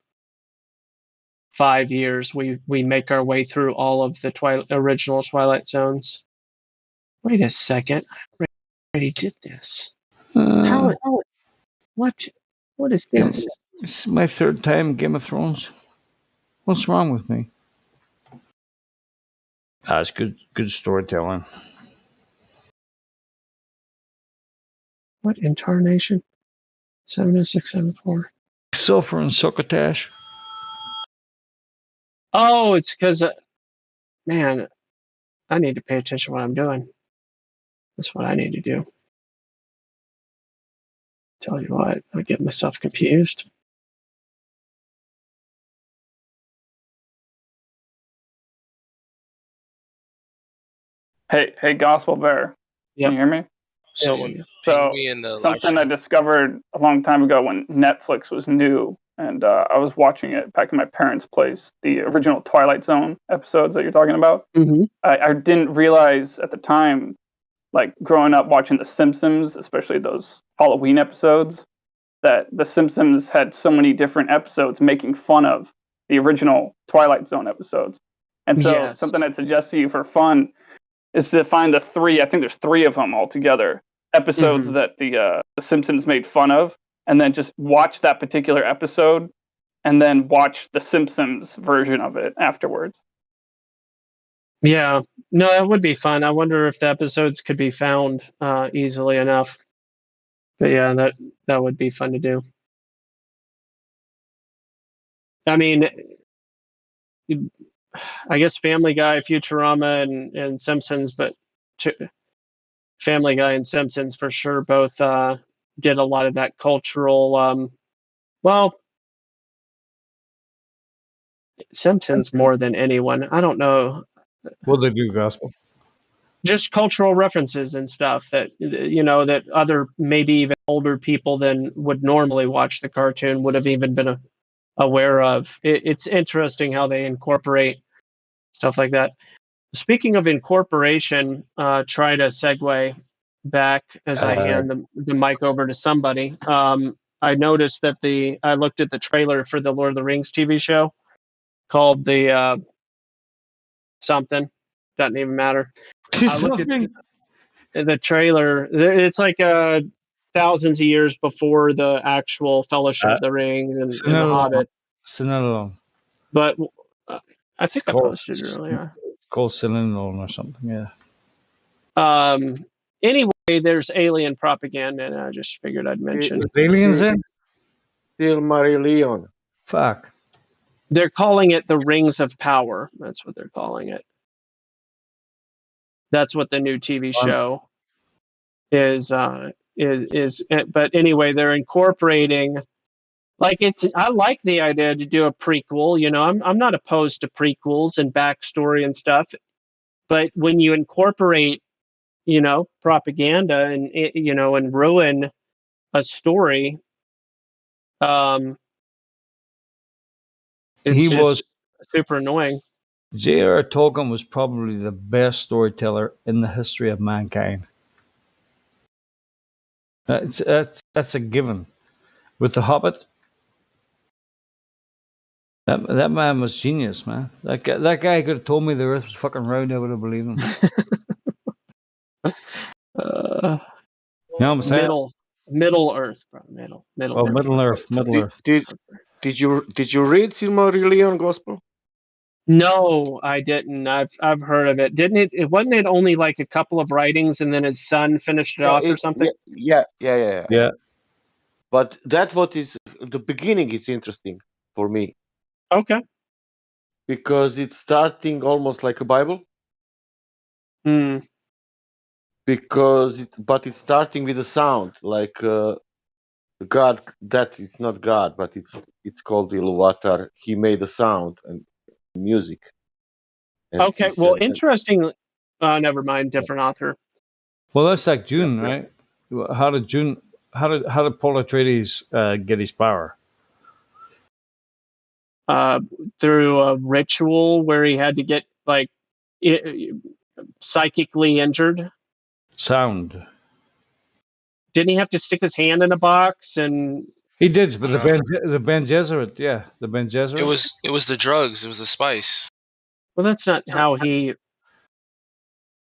5 years. We make our way through all of the original Twilight Zones. Wait a second, I already did this. How? What is this? It's my third time Game of Thrones. What's wrong with me? It's good storytelling. What incarnation? 70674. Sulfur and Succotash. Oh, it's because, man, I need to pay attention to what I'm doing. That's what I need to do. Tell you what, I get myself confused. Hey, Gospel Bear. Can you hear me? Yeah, So something I discovered a long time ago when Netflix was new, and I was watching it back in my parents' place, the original Twilight Zone episodes that you're talking about. Mm-hmm. I didn't realize at the time, like growing up watching The Simpsons, especially those Halloween episodes, that The Simpsons had so many different episodes making fun of the original Twilight Zone episodes. And so something I'd suggest to you for fun is to find I think there's 3 of them altogether, episodes that the Simpsons made fun of, and then just watch that particular episode, and then watch the Simpsons version of it afterwards. Yeah, no, that would be fun. I wonder if the episodes could be found easily enough. But yeah, that would be fun to do. I mean, I guess Family Guy, Futurama, and Simpsons, but Family Guy and Simpsons for sure both did a lot of that cultural. Well, Simpsons more than anyone. I don't know. What they do, Gospel? Just cultural references and stuff that that other maybe even older people than would normally watch the cartoon would have even been aware of. It's interesting how they incorporate stuff like that. Speaking of incorporation, try to segue back as I hand the mic over to somebody. I noticed that I looked at the trailer for the Lord of the Rings TV show called the something. Doesn't even matter. I looked at the trailer. It's like thousands of years before the actual Fellowship of the Ring and the Hobbit. Sinalone. But I think I posted it earlier. It's called Sinalone or something, yeah. Anyway, there's alien propaganda, and I just figured I'd mention. Aliens in? Silmarillion. Fuck. They're calling it the Rings of Power. That's what they're calling it. That's what the new TV show is. But anyway, they're incorporating. I like the idea to do a prequel. I'm not opposed to prequels and backstory and stuff, but when you incorporate, propaganda and ruin a story, it's just super annoying. J.R.R. Tolkien was probably the best storyteller in the history of mankind. That's a given. With The Hobbit, that man was genius, man. That guy could have told me the Earth was fucking round. I would have believed him. You know what I'm saying? Middle Earth, bro. Middle. Oh, Middle Earth. Middle Earth. Did you read Silmarillion, Gospel? No, I didn't. I've heard of it. Didn't it? Wasn't it only like a couple of writings, and then his son finished it off or something? Yeah. Yeah. But that's what is the beginning. It's interesting for me. Okay. Because it's starting almost like a Bible. because but it's starting with a sound like God. That it's not God, but it's called Iluvatar. He made a sound and music. And Okay, he well, said, interesting. Never mind, different author. Well, that's like June, right? How did June? How did Paul Atreides get his power? Through a ritual where he had to get like psychically injured. Sound. Didn't he have to stick his hand in a box and? He did, but the Ben Gesserit, yeah, the Ben Gesserit. It was the drugs. It was the spice. Well, that's not how he.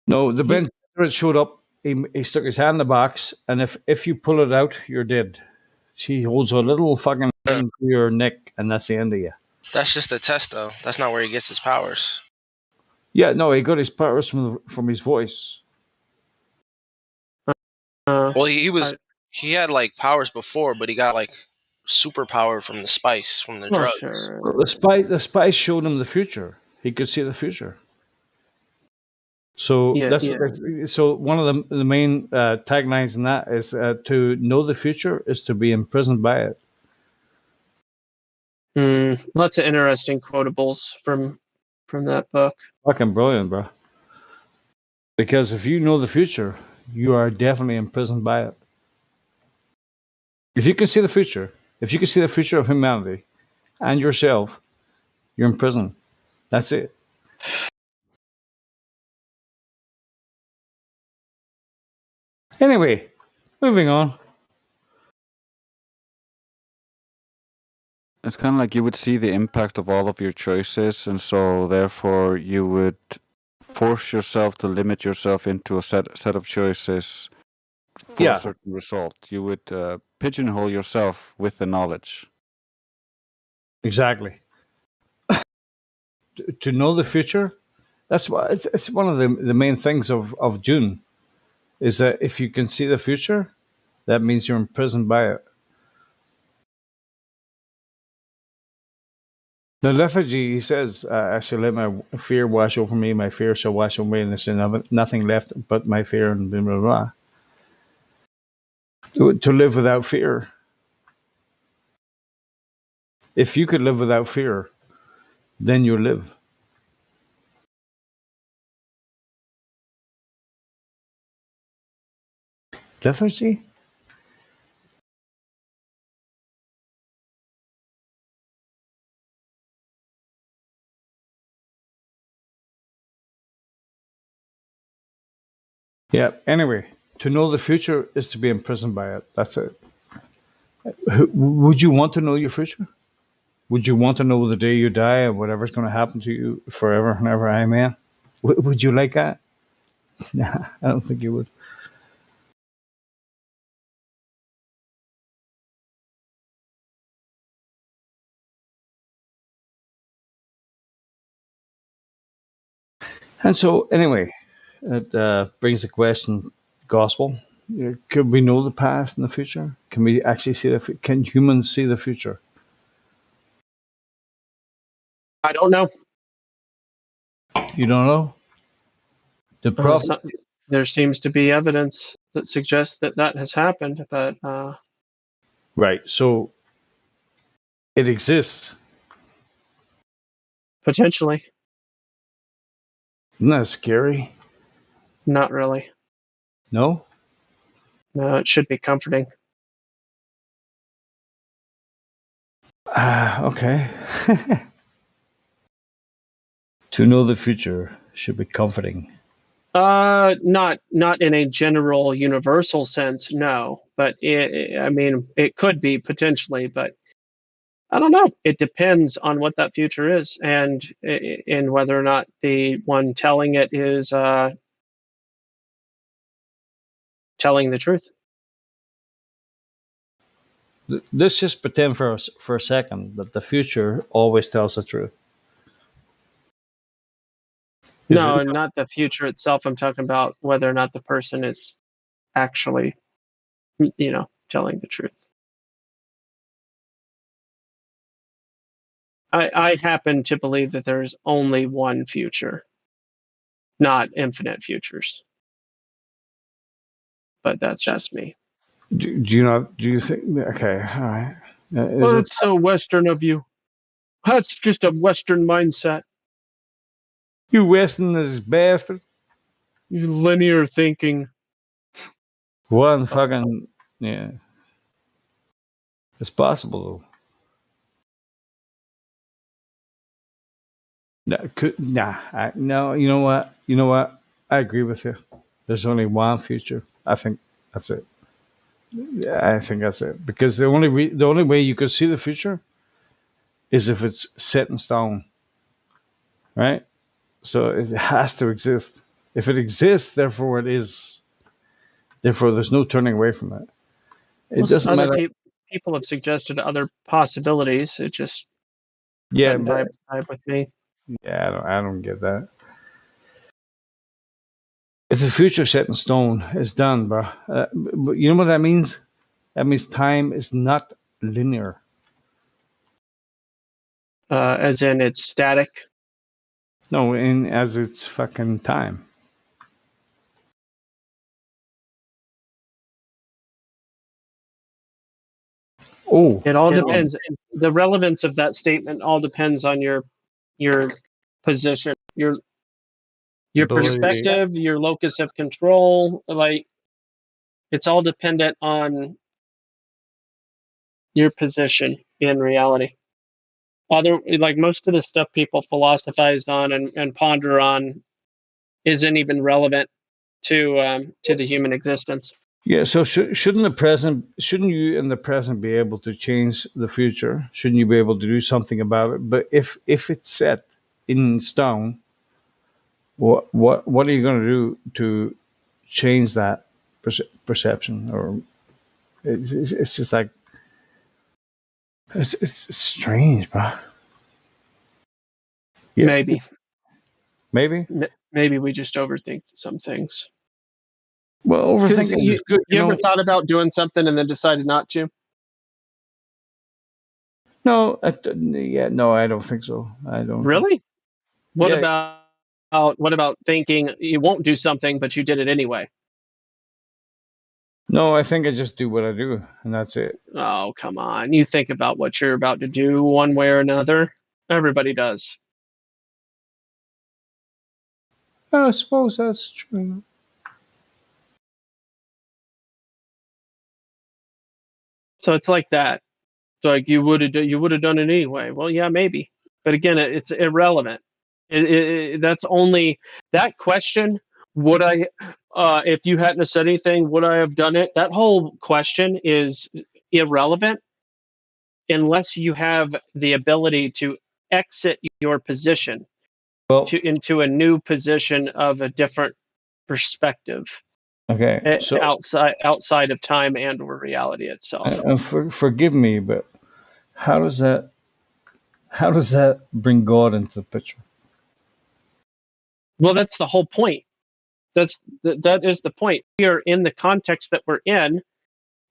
No, the Ben Gesserit showed up. He stuck his hand in the box, and if you pull it out, you're dead. She holds a little fucking thing to your neck, and that's the end of you. That's just a test, though. That's not where he gets his powers. Yeah, no, he got his powers from his voice. Well, he had like powers before, but he got like superpower from the spice, from the drugs. Well, the spice showed him the future. He could see the future. So so one of the main taglines in that is to know the future is to be imprisoned by it. Lots of interesting quotables from that book. Fucking brilliant, bro. Because if you know the future, you are definitely imprisoned by it. If you can see the future, if you can see the future of humanity and yourself, you're in prison. That's it. Anyway, moving on. It's kind of like you would see the impact of all of your choices, and so therefore you would force yourself to limit yourself into a set of choices for a certain result. You would pigeonhole yourself with the knowledge. Exactly. To know the future, that's why it's one of the main things of June, is that if you can see the future, that means you're imprisoned by it. The lethargy, he says, I shall let my fear wash over me, my fear shall wash over me, and there's nothing left but my fear, and blah, blah, blah. To live without fear. If you could live without fear, then you live. Lethargy? Yeah, anyway, to know the future is to be imprisoned by it. That's it. Would you want to know your future? Would you want to know the day you die and whatever's going to happen to you forever and ever? Amen. Would you like that? Nah, I don't think you would. And so, anyway, it brings the question: gospel. Could we know the past and the future? Can we actually see can humans see the future? I don't know. You don't know? The problem. There seems to be evidence that suggests that has happened, but Right. So it exists. Potentially. Isn't that scary? Not really. No? No, it should be comforting. Okay. To know the future should be comforting. Not in a general universal sense, no. But it could be potentially, but I don't know. It depends on what that future is, and whether or not the one telling it is telling the truth. Let's just pretend for a second that the future always tells the truth. No, not the future itself. I'm talking about whether or not the person is actually, telling the truth. I happen to believe that there's only one future, not infinite futures. but that's just me. Do you not? Do you think? Okay, all right. Well, it's so Western of you. That's just a Western mindset. You Westerners bastard. You linear thinking. One fucking yeah. It's possible though. No, you know what? You know what? I agree with you. There's only one future. I think that's it. Yeah, I think that's it. Because the only way you could see the future is if it's set in stone, right? So it has to exist. If it exists, therefore it is. Therefore, there's no turning away from it. It doesn't matter. People have suggested other possibilities. It just doesn't vibe with me. Yeah, I don't get that. If the future set in stone is done, bro, but you know what that means? That means time is not linear. As in it's static? No, as it's fucking time. Oh, it all depends. The relevance of that statement all depends on your position, your perspective, your locus of control. Like, it's all dependent on your position in reality. Like most of the stuff people philosophize on and ponder on isn't even relevant to the human existence. Yeah, so shouldn't you in the present be able to change the future? Shouldn't you be able to do something about it? But if it's set in stone, what are you going to do to change that perception? Or it's just like it's strange, bro. Yeah. Maybe we just overthink some things. Well, overthinking is good. You ever thought about doing something and then decided not to? No, I don't think so. I don't. Really? What about thinking you won't do something, but you did it anyway? No, I think I just do what I do, and that's it. Oh, come on. You think about what you're about to do one way or another. Everybody does. I suppose that's true. So it's like that. It's like you would have done it anyway. Well, yeah, maybe. But again, it's irrelevant. That's only that question. Would I, if you hadn't said anything, would I have done it? That whole question is irrelevant unless you have the ability to exit your position into a new position of a different perspective. Okay, so outside of time and or reality itself. Forgive me, but how does that bring God into the picture? Well, that's the whole point. That is the point. We are in the context that we're in,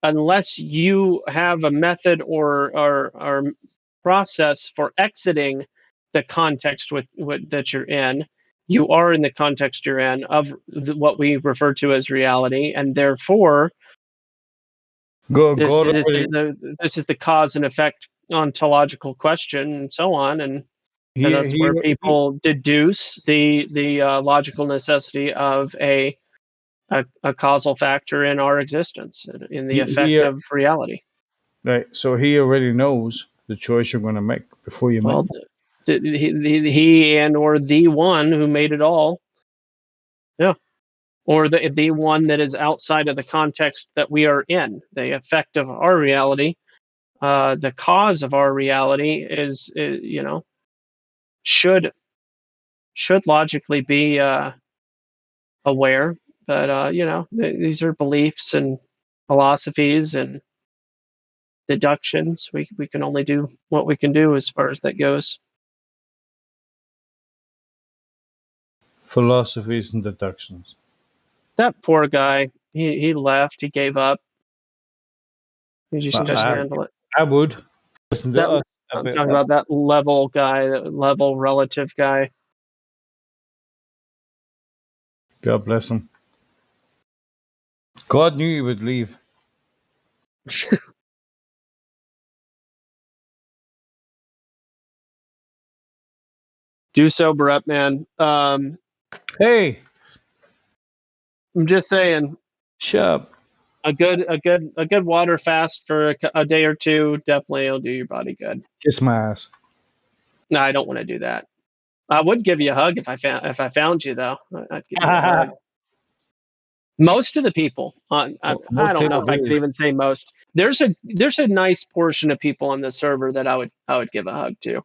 unless you have a method or process for exiting the context that you're in. You are in the context you're in of what we refer to as reality, and therefore, this is the cause and effect ontological question, and so on, and that's where people deduce the logical necessity of a causal factor in our existence, in the effect of reality. Right. So he already knows the choice you're going to make before you make it. He and or the one who made it all. Yeah. Or the one that is outside of the context that we are in, the effect of our reality, the cause of our reality is should logically be aware, but these are beliefs and philosophies and deductions. We can only do what we can do as far as that goes. Philosophies and deductions. That poor guy, he left. He gave up. He just doesn't handle it. I would. I'm talking about that level guy, that level relative guy. God bless him. God knew you would leave. Do sober up, man. Hey, I'm just saying. Shut up. A good water fast for a day or two definitely will do your body good. Kiss my ass. No, I don't want to do that. I would give you a hug if I found you though. I'd give you a hug. Most of the people on I don't know if I could even say most. There's a nice portion of people on the server that I would give a hug to.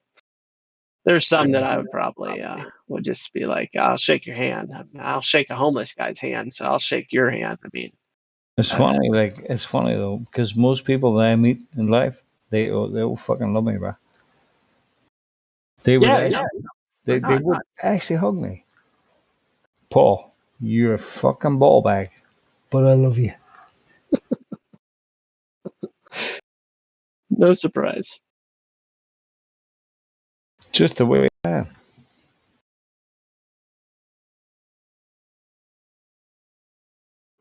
There's some that I would probably would just be like, I'll shake your hand. I'll shake a homeless guy's hand, so I'll shake your hand. I mean, It's funny, it's funny though, because most people that I meet in life, they all fucking love me, bro. They would they would actually hug me. Paul, you're a fucking ball bag, but I love you. No surprise. Just the way I am.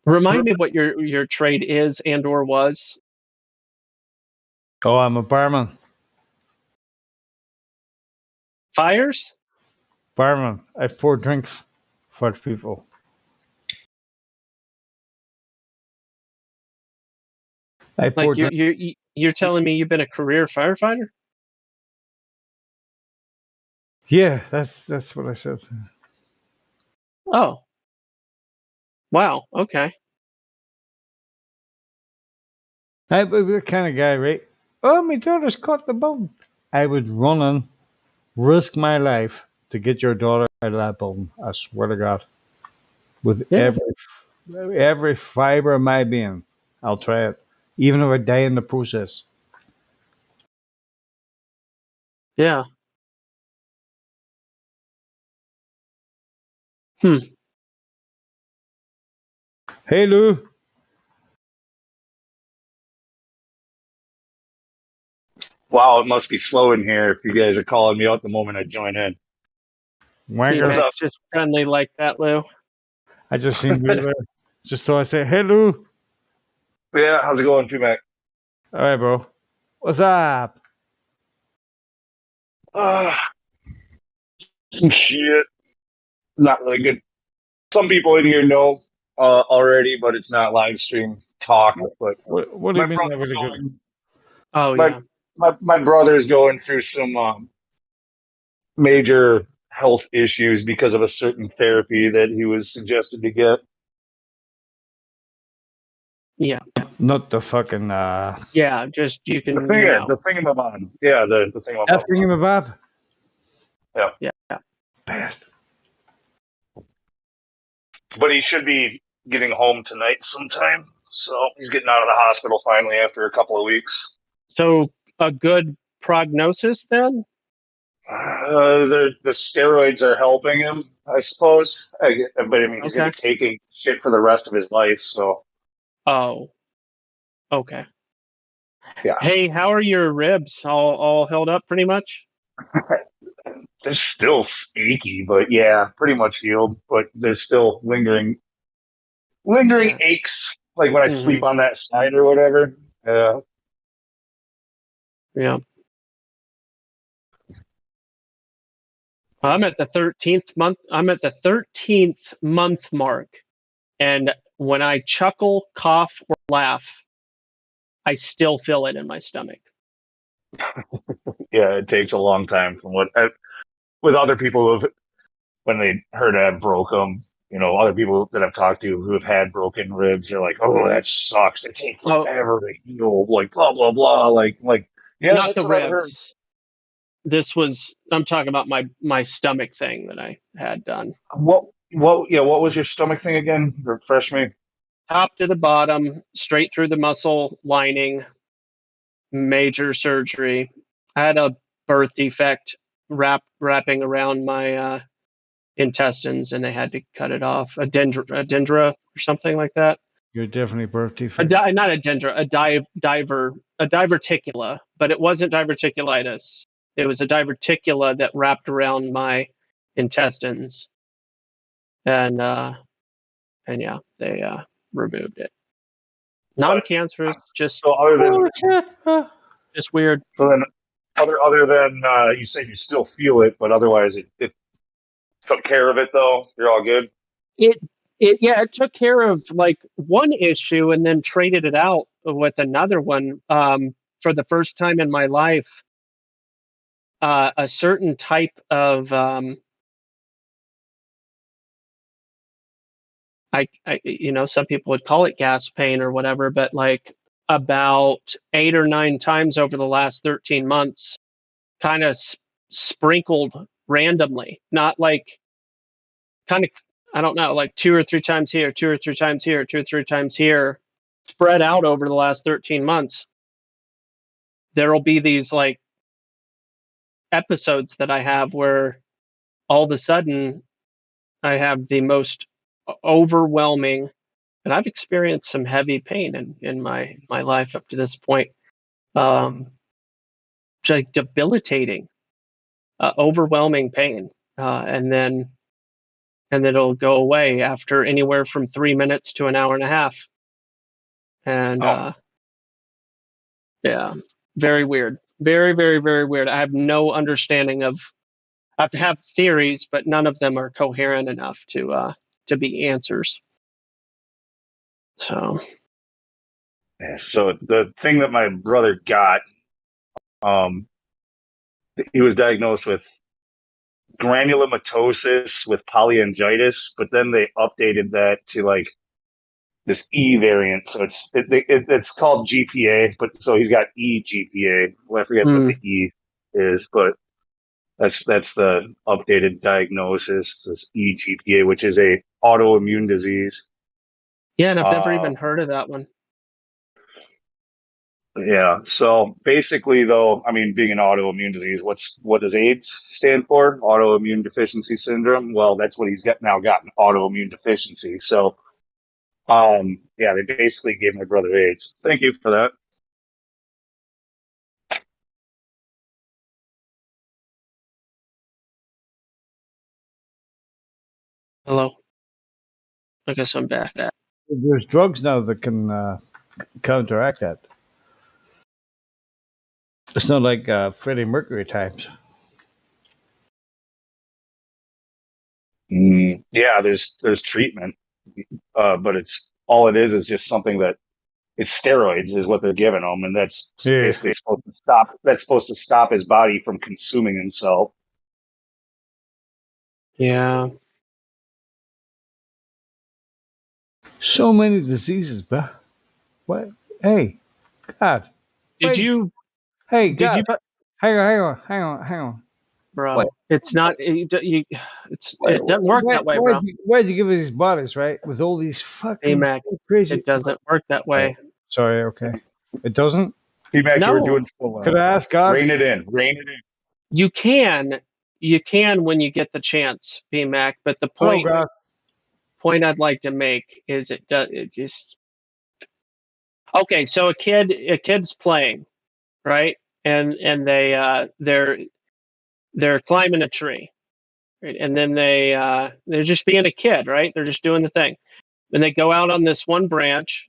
Remind me what your trade is and or was. Oh, I'm a barman. Fires? Barman. I pour drinks for people. I pour Like you're telling me you've been a career firefighter? Yeah, that's what I said. Oh. Wow. Okay. I would be the kind of guy, right? Oh, my daughter's caught the building. I would run and risk my life to get your daughter out of that building. I swear to God. With every fiber of my being, I'll try it. Even if I die in the process. Yeah. Hey, Lou. Wow, it must be slow in here if you guys are calling me out the moment I join in. What's up? Just friendly like that, Lou. I just seen you there. Just thought I'd say, hey, Lou. Yeah, how's it going, P-Mac? All right, bro. What's up? Some shit. Not really good. Some people in here know already, but it's not live stream talk. But what do you mean not really good? Oh, yeah. My brother's going through some major health issues because of a certain therapy that he was suggested to get. Yeah. Not the fucking Yeah, just you can the thingamabob. Yeah, the thingamabob. That thingamabob? Yeah. Yeah. Bastard. But he should be getting home tonight sometime. So he's getting out of the hospital finally after a couple of weeks. So a good prognosis then? The steroids are helping him, I suppose. But I mean, he's going to be taking shit for the rest of his life. So. Oh. Okay. Yeah. Hey, how are your ribs? All held up pretty much? They're still achy, but yeah, pretty much healed. But there's still lingering aches, like when I sleep on that side or whatever. Yeah. I'm at the 13th month. I'm at the 13th month mark, and when I chuckle, cough, or laugh, I still feel it in my stomach. Yeah, it takes a long time from with other people when they heard I broke them. You know, other people that I've talked to who have had broken ribs, they're like, "Oh, that sucks. It takes forever to heal." Like blah blah blah. Like yeah, not that's the what I've heard. ribs. I'm talking about my stomach thing that I had done. What was your stomach thing again? Refresh me. Top to the bottom, straight through the muscle lining, major surgery. I had a birth defect wrapping around my intestines, and they had to cut it off. A dendra or something like that. You're definitely birth defect. Not a dendra, a diverticula, but it wasn't diverticulitis. It was a diverticula that wrapped around my intestines, and yeah, they removed it. Non-cancerous, just So other than just weird. So then, other than you said you still feel it, but otherwise it took care of it though. You're all good. It took care of like one issue and then traded it out with another one. For the first time in my life, a certain type of some people would call it gas pain or whatever, but like about 8 or 9 times over the last 13 months, kind of sprinkled randomly, not like kind of, I don't know, like 2 or 3 times here, 2 or 3 times here, 2 or 3 times here, spread out over the last 13 months. There'll be these like episodes that I have where all of a sudden I have the most overwhelming, and I've experienced some heavy pain in my life up to this point. Like debilitating, overwhelming pain, and then it'll go away after anywhere from 3 minutes to an hour and a half. And yeah, very weird, very very very weird. I have no understanding of. I have theories, but none of them are coherent enough to be answers. So the thing that my brother got, he was diagnosed with granulomatosis with polyangiitis, but then they updated that to like this E variant. So it's called GPA, but so he's got eGPA. Well, I forget what the E is, but that's the updated diagnosis. This eGPA, which is a autoimmune disease. Yeah, and I've never even heard of that one. Yeah. So basically, though, I mean, being an autoimmune disease, what does AIDS stand for? Autoimmune deficiency syndrome. Well, that's what he's now gotten, autoimmune deficiency. So, yeah, they basically gave my brother AIDS. Thank you for that. Hello. I guess I'm back. There's drugs now that can counteract that. It's not like Freddie Mercury times. Yeah, there's treatment, but it is just something that it's steroids is what they're giving him, and that's basically supposed to stop. That's supposed to stop his body from consuming himself. Yeah. So many diseases, but what? Hey, God. Did you? Hey, did God. you? Hang on. Bro, What? it's not. It doesn't work that way, bro. Why'd you give us these bodies, right? With all these fucking Mac, crazy. it doesn't work that way. Sorry, okay. It doesn't? Mac, No. you were doing so well. Could I ask God? Rein it in. You can when you get the chance, Mac. But the point I'd like to make is it just. Okay, so a kid's playing, right? And they're climbing a tree, right? And then they're just being a kid, right? They're just doing the thing. And they go out on this one branch.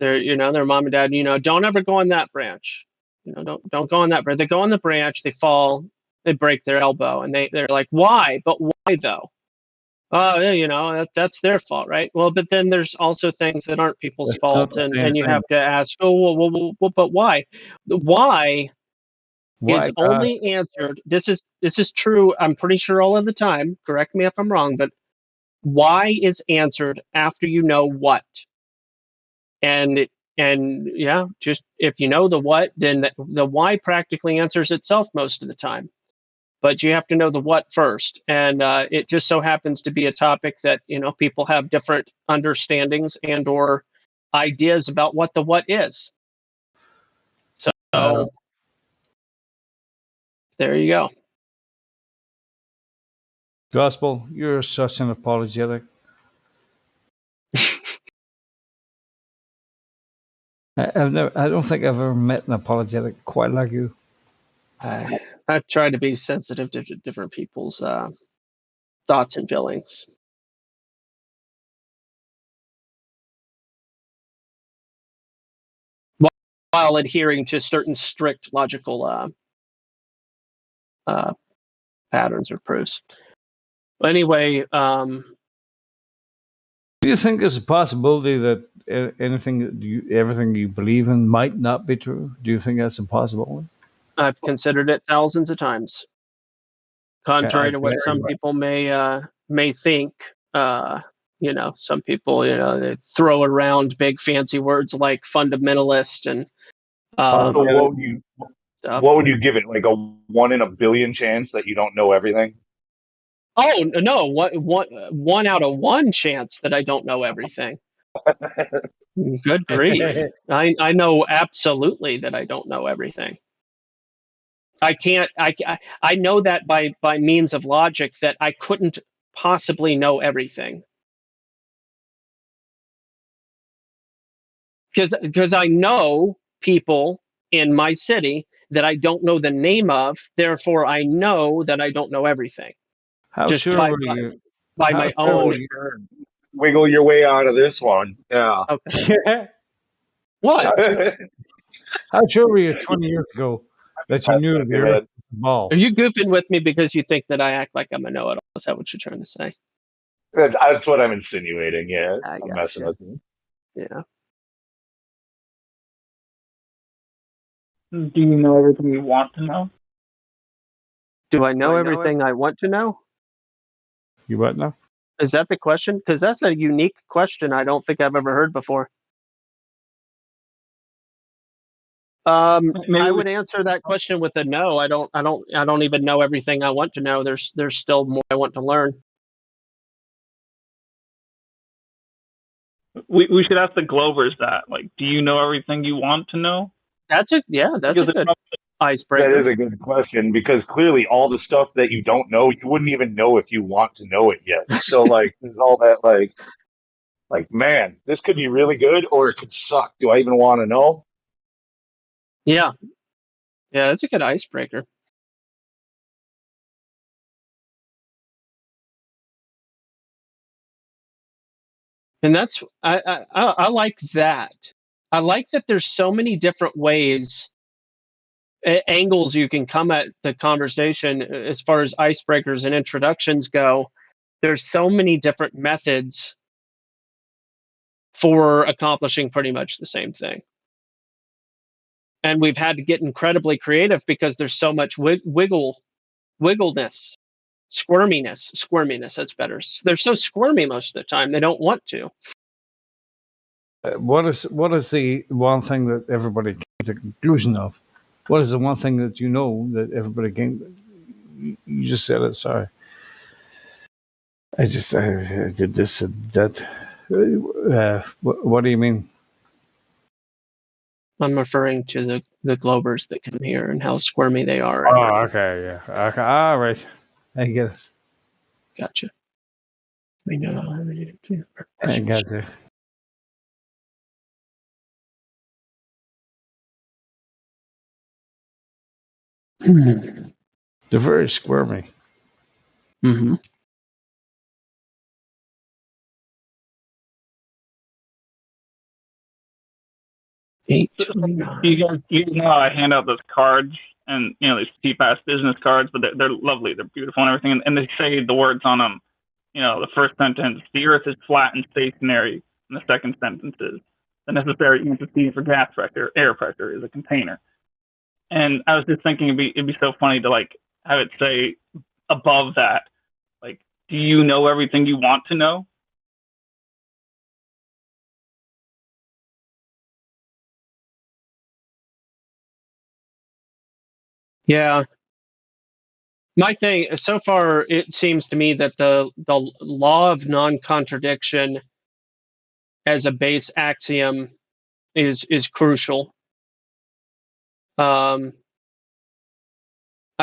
Their mom and dad, don't ever go on that branch. Don't go on that branch. They go on the branch, they fall, they break their elbow, and they're like, why? But why though? Oh, that's their fault, right? Well, but then there's also things that aren't people's fault, and you have to ask, well, but why? Why is only answered. This is true. I'm pretty sure all of the time. Correct me if I'm wrong, but why is answered after you know what. And yeah, just if you know the what, then the why practically answers itself most of the time. But you have to know the what first. And it just so happens to be a topic that people have different understandings and or ideas about what the what is. So there you go. Gospel, you're such an apologetic. I don't think I've ever met an apologetic quite like you. I try to be sensitive to different people's thoughts and feelings. while adhering to certain strict logical patterns or proofs. But anyway, do you think there's a possibility that everything you believe in might not be true? Do you think that's a possibility? I've considered it thousands of times. Contrary to what some people may think, some people, they throw around big fancy words like fundamentalist and. So what would you give it? Like a 1 in a billion chance that you don't know everything? Oh no! One out of 1 chance that I don't know everything. Good grief! I know absolutely that I don't know everything. I can't. I know that by means of logic that I couldn't possibly know everything. Because I know people in my city that I don't know the name of. Therefore, I know that I don't know everything. How Just sure were you? by my own. Wiggle your way out of this one. Yeah. Okay. What? How sure were you 20 years ago that you knew the Earth was a ball? Are you goofing with me because you think that I act like I'm a know-it-all? Is that what you're trying to say? That's what I'm insinuating. Yeah, I'm messing with you. Yeah. Do you know everything you want to know? Do I know everything I want to know? You what now? Is that the question? Because that's a unique question I don't think I've ever heard before. I would answer that question with a no. I don't even know everything I want to know. There's still more I want to learn. We should ask the Glovers that. Like, do you know everything you want to know? That's a good icebreaker. That is a good question because clearly all the stuff that you don't know, you wouldn't even know if you want to know it yet. So like, there's all that like, man, this could be really good or it could suck. Do I even want to know? Yeah, that's a good icebreaker. And that's I like that. I like that there's so many different ways, angles you can come at the conversation as far as icebreakers and introductions go. There's so many different methods for accomplishing pretty much the same thing. And we've had to get incredibly creative because there's so much wiggleness, squirminess, that's better. They're so squirmy most of the time, they don't want to. What is the one thing that everybody came to the conclusion of? What is the one thing that you know that everybody came? You just said it. Sorry, I did this and that. What do you mean? I'm referring to the Globers that come here and how squirmy they are. Oh, okay, yeah, okay, all right, I get it. Gotcha. We know. I got it. They're very squirmy. Mm-hmm. You know I hand out those cards, and these cheap ass business cards, but they're lovely, they're beautiful and everything, and they say the words on them. The first sentence: the Earth is flat and stationary, and the second sentence is: the necessary entity for gas pressure, air pressure, is a container. And I was just thinking it'd be so funny to like have it say above that, like, do you know everything you want to know? Yeah. My thing so far, it seems to me that the law of non-contradiction as a base axiom is crucial. I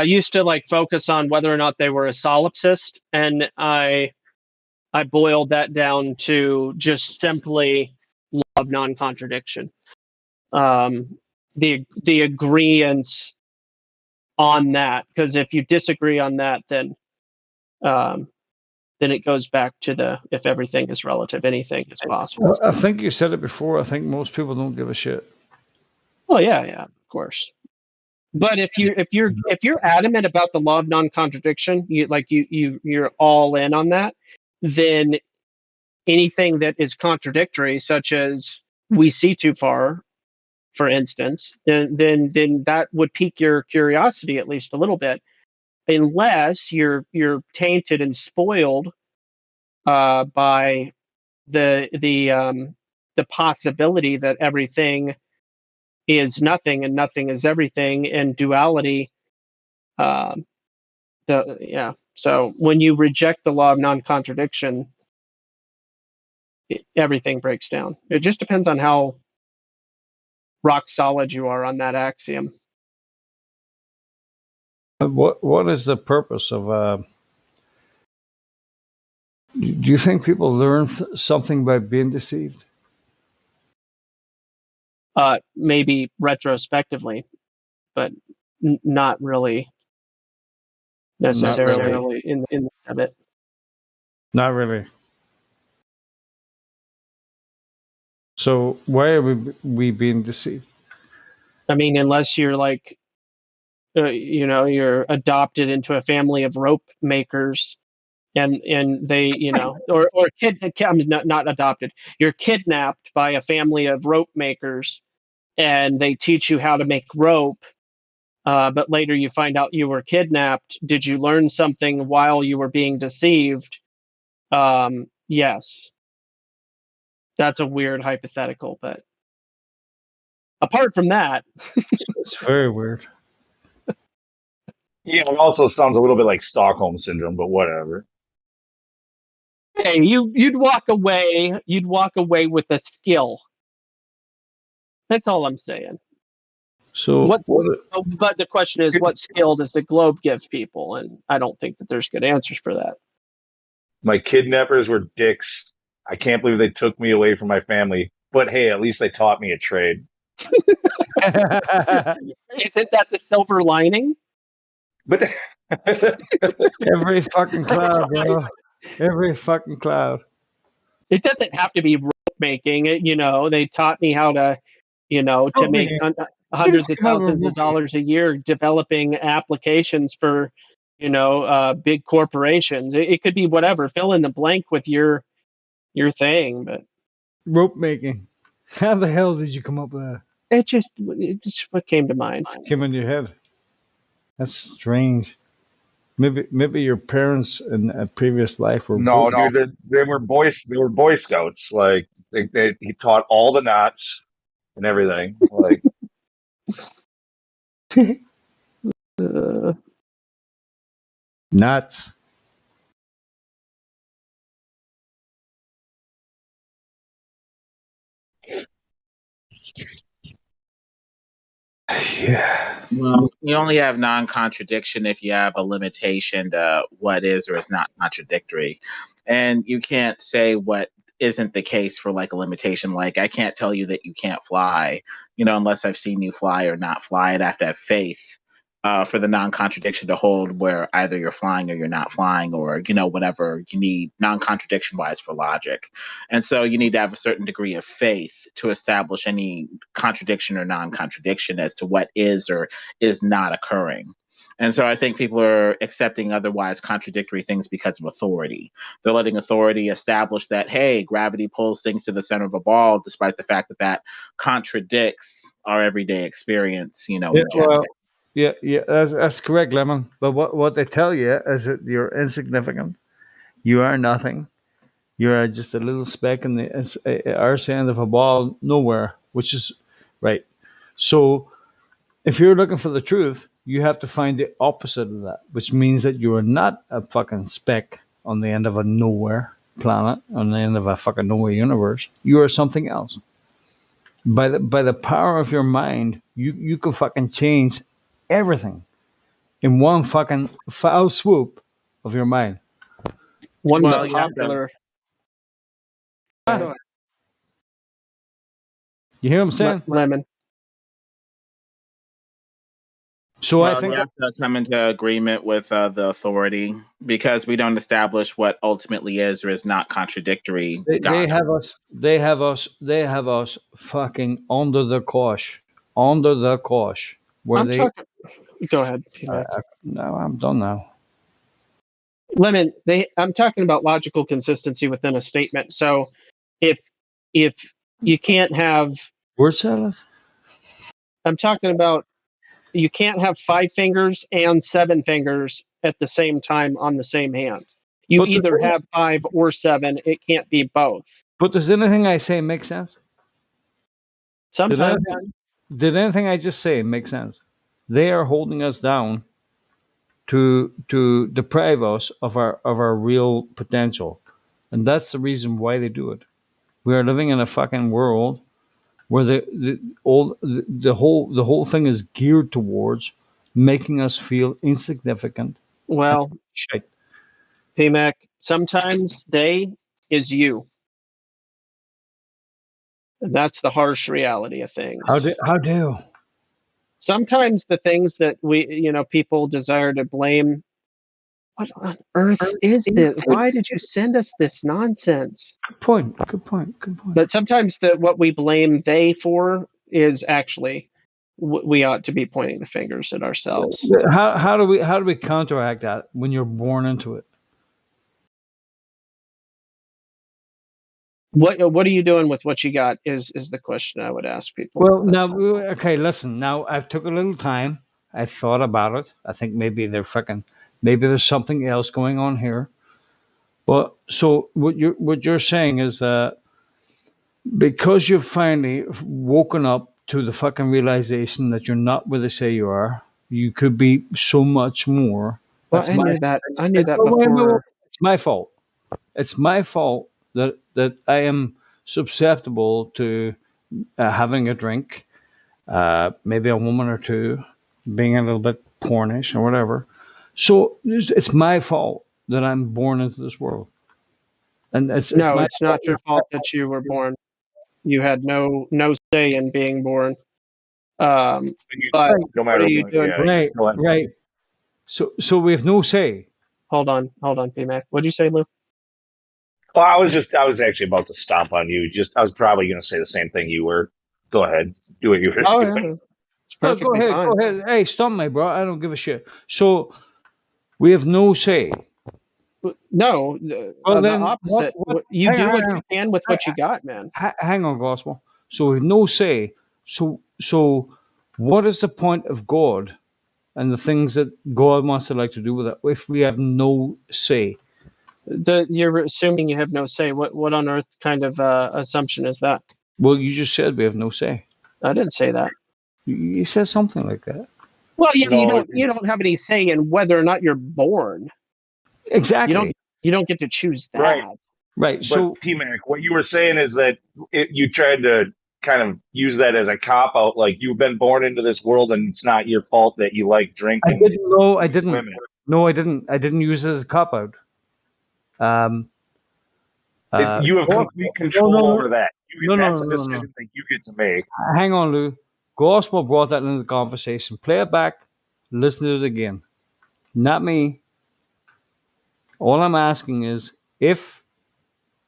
used to like focus on whether or not they were a solipsist, and I boiled that down to just simply law of non-contradiction. The agreeance on that, because if you disagree on that, then it goes back to if everything is relative, anything is possible. I think you said it before. I think most people don't give a shit. Oh yeah, of course. But if you're adamant about the law of non-contradiction, you're all in on that, then anything that is contradictory, such as we see too far, for instance, then that would pique your curiosity at least a little bit, unless you're tainted and spoiled by the possibility that everything is nothing and nothing is everything, and duality. So when you reject the law of non-contradiction, everything breaks down. It just depends on how rock solid you are on that axiom. What is the purpose of? Do you think people learn something by being deceived? Maybe retrospectively, but not really necessarily in the of it. Not really. So why are we being deceived? I mean, unless you're like, you're adopted into a family of rope makers, and they, or not adopted. You're kidnapped by a family of rope makers, and they teach you how to make rope. But later you find out you were kidnapped. Did you learn something while you were being deceived? Yes. That's a weird hypothetical, but apart from that, it's very weird. Yeah, it also sounds a little bit like Stockholm syndrome, but whatever. Hey, you'd walk away with a skill. That's all I'm saying. So but the question is, what skill does the globe give people? And I don't think that there's good answers for that. My kidnappers were dicks. I can't believe they took me away from my family. But hey, at least they taught me a trade. Isn't that the silver lining? But every fucking cloud, bro. Every fucking cloud. It doesn't have to be rope making. They taught me how to, to make hundreds of thousands of dollars a year developing applications for, big corporations. It could be whatever. Fill in the blank with your thing, but rope making. How the hell did you come up with that? It just what came to mind. It came in your head. That's strange. Maybe your parents in a previous life were dude, they were Boy Scouts. Like he taught all the knots and everything. Like nuts. Yeah. Well, you only have non-contradiction if you have a limitation to what is or is not contradictory. And you can't say what isn't the case for like a limitation. Like I can't tell you that you can't fly, unless I've seen you fly or not fly. I'd have to have faith for the non-contradiction to hold, where either you're flying or you're not flying, or whatever you need non-contradiction wise for logic. And so you need to have a certain degree of faith to establish any contradiction or non-contradiction as to what is or is not occurring. And so I think people are accepting otherwise contradictory things because of authority. They're letting authority establish that, hey, gravity pulls things to the center of a ball, despite the fact that that contradicts our everyday experience, Yeah, that's correct, Lemon. But what they tell you is that you're insignificant. You are nothing. You are just a little speck in the arse end of a ball nowhere, which is right. So if you're looking for the truth, you have to find the opposite of that, which means that you are not a fucking speck on the end of a nowhere planet, on the end of a fucking nowhere universe. You are something else. By the power of your mind, you can fucking change everything in one fucking foul swoop of your mind. One of the popular. You hear what I'm saying? Lemon. So I think we have to come into agreement with the authority, because we don't establish what ultimately is or is not contradictory. They have us fucking under the cosh. under the cosh, where I'm they. talking. Go ahead. P-Mac. No, I'm done now. Lemon, I'm talking about logical consistency within a statement. So if you can't have, Word salad? I'm talking about you can't have 5 fingers and 7 fingers at the same time on the same hand. You But either have 5 or 7. It can't be both. But does anything I say make sense? Sometimes. Did anything I just say make sense? They are holding us down to deprive us of our real potential, and that's the reason why they do it. We are living in a fucking world where the whole thing is geared towards making us feel insignificant. Well, shit. P-Mac, sometimes they is you. And that's the harsh reality of things. How do? Sometimes the things that people desire to blame. What on earth is this? Why did you send us this nonsense? Good point. But sometimes what we blame they for is actually we ought to be pointing the fingers at ourselves. How do we counteract that when you're born into it? What are you doing with what you got is the question I would ask people. Well, now, okay, listen. Now, I took a little time. I thought about it. I think maybe there's something else going on here. But so what you're saying is that because you've finally woken up to the fucking realization that you're not where they say you are, you could be so much more. Well, I knew that before. It's my fault. It's my fault that I am susceptible to having a drink, maybe a woman or two, being a little bit pornish or whatever. So it's my fault that I'm born into this world. And it's not your fault that you were born. You had no say in being born. But no matter what are you doing? Right. So we have no say. Hold on, P-Mac. What'd you say, Lou? Well, I was actually about to stomp on you. I was probably going to say the same thing you were. Go ahead, do what you were doing. Yeah. It's perfectly fine. Go ahead. Hey, stomp me, bro. I don't give a shit. So we have no say. No, the opposite. You do what you can with what you got, man. Hang on, gospel. So we have no say. So what is the point of God and the things that God wants to like to do with it if we have no say? You're assuming you have no say. What on earth kind of assumption is that? Well, you just said we have no say. I didn't say that. You said something like that. Well, yeah, you don't have any say in whether or not you're born. Exactly. You don't get to choose that. Right. But So, P-Mac, what you were saying is that you tried to kind of use that as a cop out, like you've been born into this world and it's not your fault that you like drinking. I didn't. No, I didn't. I didn't use it as a cop out. You have complete control over that. That's a decision that you get to make. Hang on, Lou. Gospel brought that into the conversation. Play it back. Listen to it again. Not me. All I'm asking is if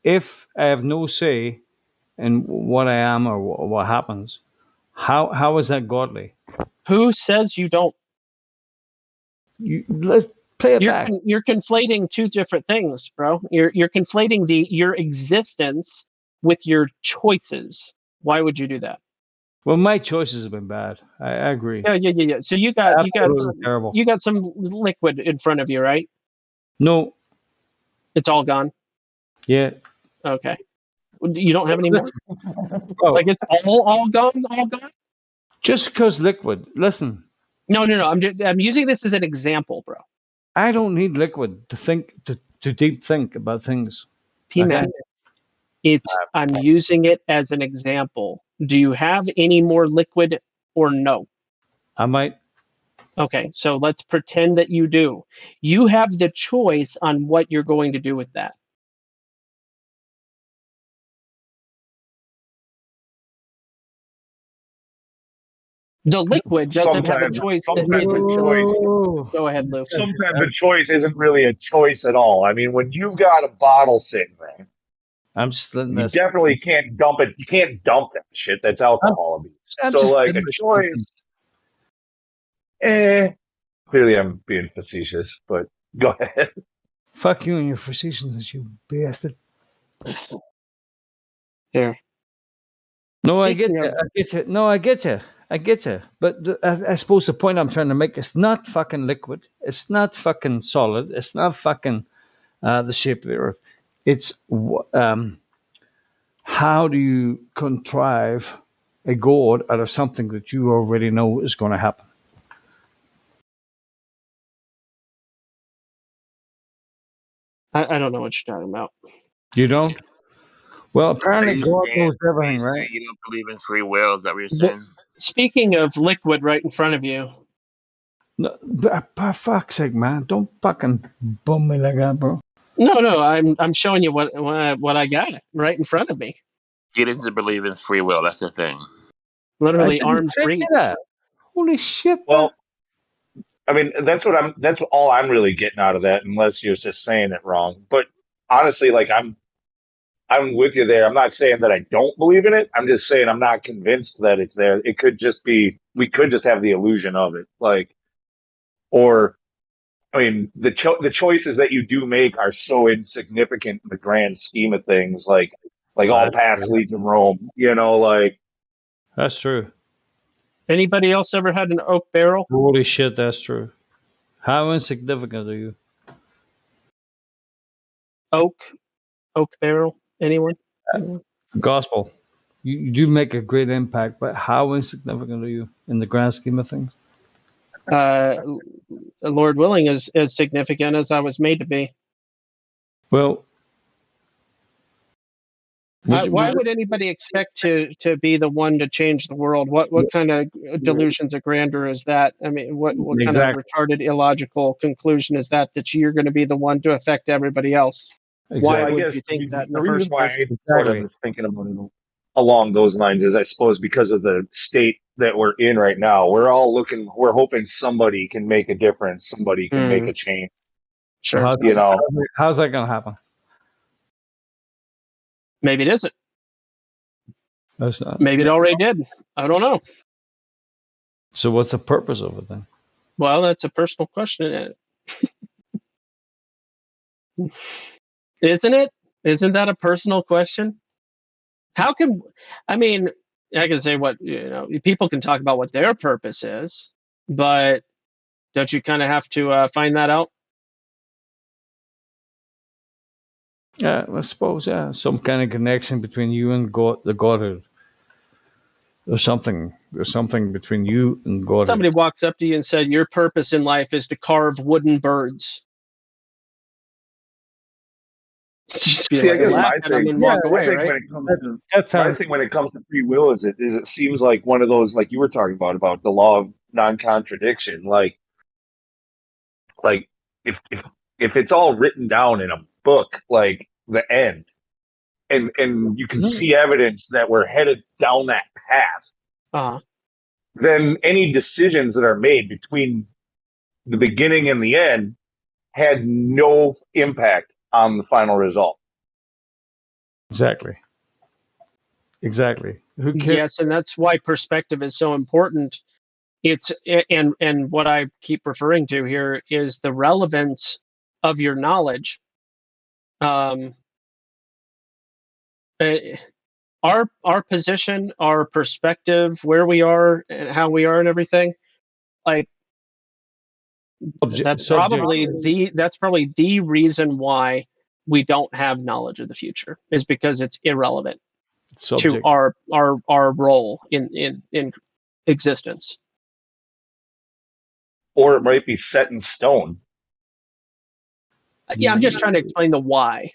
I have no say in what I am or what happens, how is that godly? Who says you don't? Let's play it back. You're conflating two different things, bro. You're conflating your existence with your choices. Why would you do that? Well, my choices have been bad. I agree. Yeah. So you got terrible. You got some liquid in front of you, right? No. It's all gone. Yeah. Okay. You don't have any more? Like it's all gone? Just because liquid. Listen. No. I'm using this as an example, bro. I don't need liquid to think to deep think about things. P-Mac, I'm using it as an example. Do you have any more liquid or no? I might. Okay, so let's pretend that you do. You have the choice on what you're going to do with that. The liquid doesn't have a choice. Sometimes the choice. Go ahead, Lou. Sometimes the choice isn't really a choice at all. I mean, when you've got a bottle sitting there, I'm just letting You this. definitely can't dump it. You can't dump that shit. That's alcohol abuse. I'm So, just like, letting a this- choice. Clearly, I'm being facetious, but go ahead. Fuck you and your facetiousness, you bastard. Here. No, I get Speaking you. of- I get you. No, I get you. I get you. But I suppose the point I'm trying to make is not fucking liquid. It's not fucking solid. It's not fucking the shape of the earth. It's how do you contrive a god out of something that you already know is going to happen? I don't know what you're talking about. You don't? Well, Are apparently you God saying, knows everything, are you right? saying you don't believe in free will? Is that what you're But saying? speaking of liquid right in front of you, No, for fuck's sake, man! Don't fucking bum me like that, bro. no, I'm showing you what I got right in front of me. He doesn't believe in free will. That's the thing. Literally I didn't arm's say reach. that. Holy shit! Well, I mean, that's all I'm really getting out of that, unless you're just saying it wrong. But honestly, like, I'm with you there. I'm not saying that I don't believe in it. I'm just saying I'm not convinced that it's there. It could just be, we could just have the illusion of it. Like, or, I mean, the choices that you do make are so insignificant in the grand scheme of things. Like all paths lead to Rome, like. That's true. Anybody else ever had an oak barrel? Holy shit, that's true. How insignificant are you? Oak barrel? Anyone? Gospel. You do make a great impact, but how insignificant are you in the grand scheme of things? Lord willing, as significant as I was made to be. Well, why would anybody expect to be the one to change the world? What kind of delusions of grandeur is that? I mean, what kind of retarded, illogical conclusion is that you're going to be the one to affect everybody else? Why would you think that in the the reason first why place? I sort of was thinking about it along those lines is, I suppose, because of the state that we're in right now. We're hoping somebody can make a difference, somebody can make a change. Sure. How's that going to happen? Maybe it isn't. That's not. Maybe it already did. I don't know. So what's the purpose of it then? Well, that's a personal question. Isn't it? Isn't that a personal question? How can, I mean, I can say people can talk about what their purpose is, but don't you kind of have to find that out? Yeah, I suppose, some kind of connection between you and God, the Godhead. There's something between you and Godhead. Somebody walks up to you and said, your purpose in life is to carve wooden birds. See, I guess laugh at them and walk away, right? When it comes to my thing when it comes to free will is it seems like one of those, like you were talking about the law of non-contradiction. Like if it's all written down in a book, like the end, and you can see evidence that we're headed down that path, then any decisions that are made between the beginning and the end had no impact on the final result. Exactly. Who cares? Yes, and that's why perspective is so important. It's and what I keep referring to here is the relevance of your knowledge. Our position, our perspective, where we are and how we are and everything, like that's probably the reason why we don't have knowledge of the future, is because it's irrelevant to our role in existence. Or it might be set in stone. Yeah, I'm just trying to explain the why.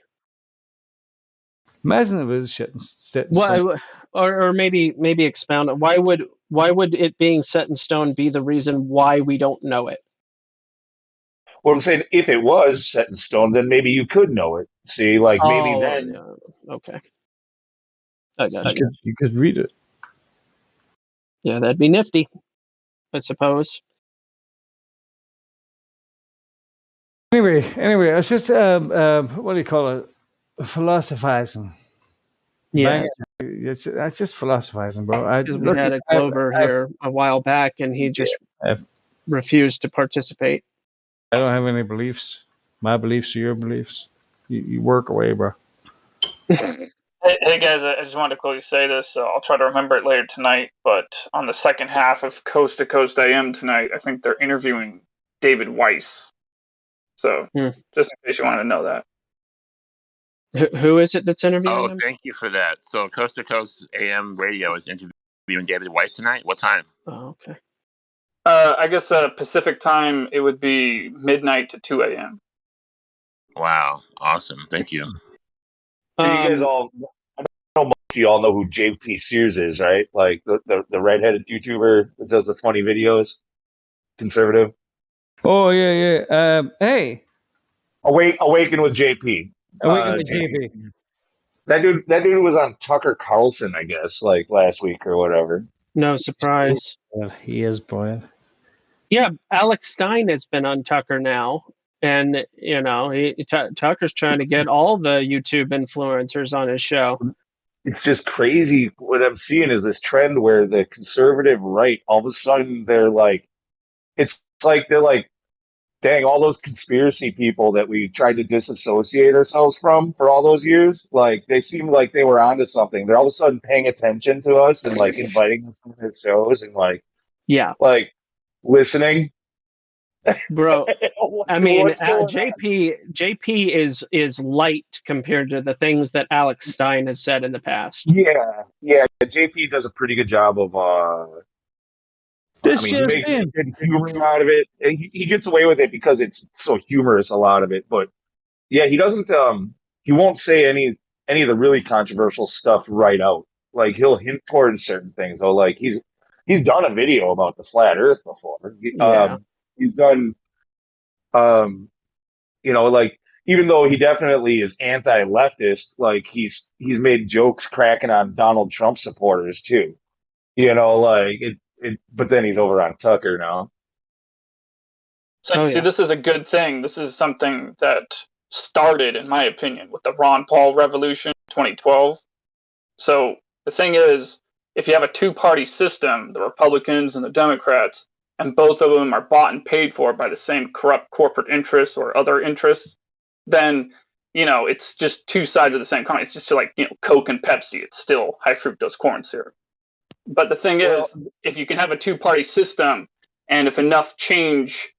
Imagine if it was set in stone. Or maybe expound it. Why would it being set in stone be the reason why we don't know it? Well, I'm saying if it was set in stone, then maybe you could know it. See, like maybe then. Yeah. Okay. I got you. You could read it. Yeah, that'd be nifty, I suppose. Anyway, it's just what do you call it? Philosophizing. Yeah. That's just philosophizing, bro. Because we had a Glover here a while back, and he just refused to participate. I don't have any beliefs. My beliefs are your beliefs. You work away, bro. Hey guys, I just wanted to quickly say this. So I'll try to remember it later tonight. But on the second half of Coast to Coast AM tonight, I think they're interviewing David Weiss. So just in case you want to know that. Who is it that's interviewing Oh, him? thank you for that. So Coast to Coast AM Radio is interviewing David Weiss tonight. What time? Oh, okay. I guess Pacific time it would be midnight to 2 a.m. Wow, awesome. Thank you. You guys all, I know most of you all know who JP Sears is, right? Like the redheaded YouTuber that does the funny videos, conservative. Oh yeah. Hey, Awaken with JP. Awaken with JP. That dude was on Tucker Carlson, I guess, like last week or whatever. No surprise. Well, he is brilliant. Yeah, Alex Stein has been on Tucker now, and Tucker's trying to get all the YouTube influencers on his show. It's just crazy. What I'm seeing is this trend where the conservative right, all of a sudden they're like, it's like they're like, dang, all those conspiracy people that we tried to disassociate ourselves from for all those years, like they seem like they were onto something. They're all of a sudden paying attention to us and like inviting us to their shows and like listening. Bro, I mean, JP is light compared to the things that Alex Stein has said in the past. Yeah. JP does a pretty good job of he makes good humor out of it. And he gets away with it because it's so humorous, a lot of it. But yeah, he doesn't. He won't say any of the really controversial stuff right out. Like he'll hint towards certain things. Though, like he's done a video about the flat Earth before. He's done, like even though he definitely is anti-leftist, like he's made jokes cracking on Donald Trump supporters too. Like it. But then he's over on Tucker now. So see, this is a good thing. This is something that started, in my opinion, with the Ron Paul revolution 2012. So the thing is, if you have a two-party system, the Republicans and the Democrats, and both of them are bought and paid for by the same corrupt corporate interests or other interests, then, it's just two sides of the same coin. It's just like, Coke and Pepsi. It's still high fructose corn syrup. But the thing is, if you can have a two-party system, and if enough change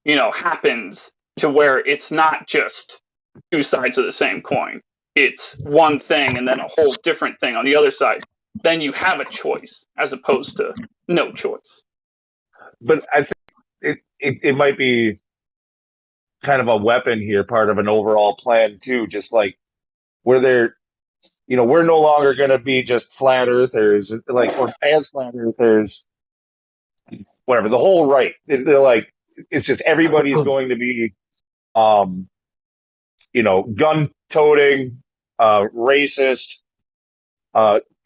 happens to where it's not just two sides of the same coin, it's one thing and then a whole different thing on the other side, then you have a choice as opposed to no choice. But I think it might be kind of a weapon here, part of an overall plan too, just like where they're, we're no longer going to be just flat earthers, or as flat earthers, whatever, the whole right. They're like, it's just everybody's going to be, gun toting, racist,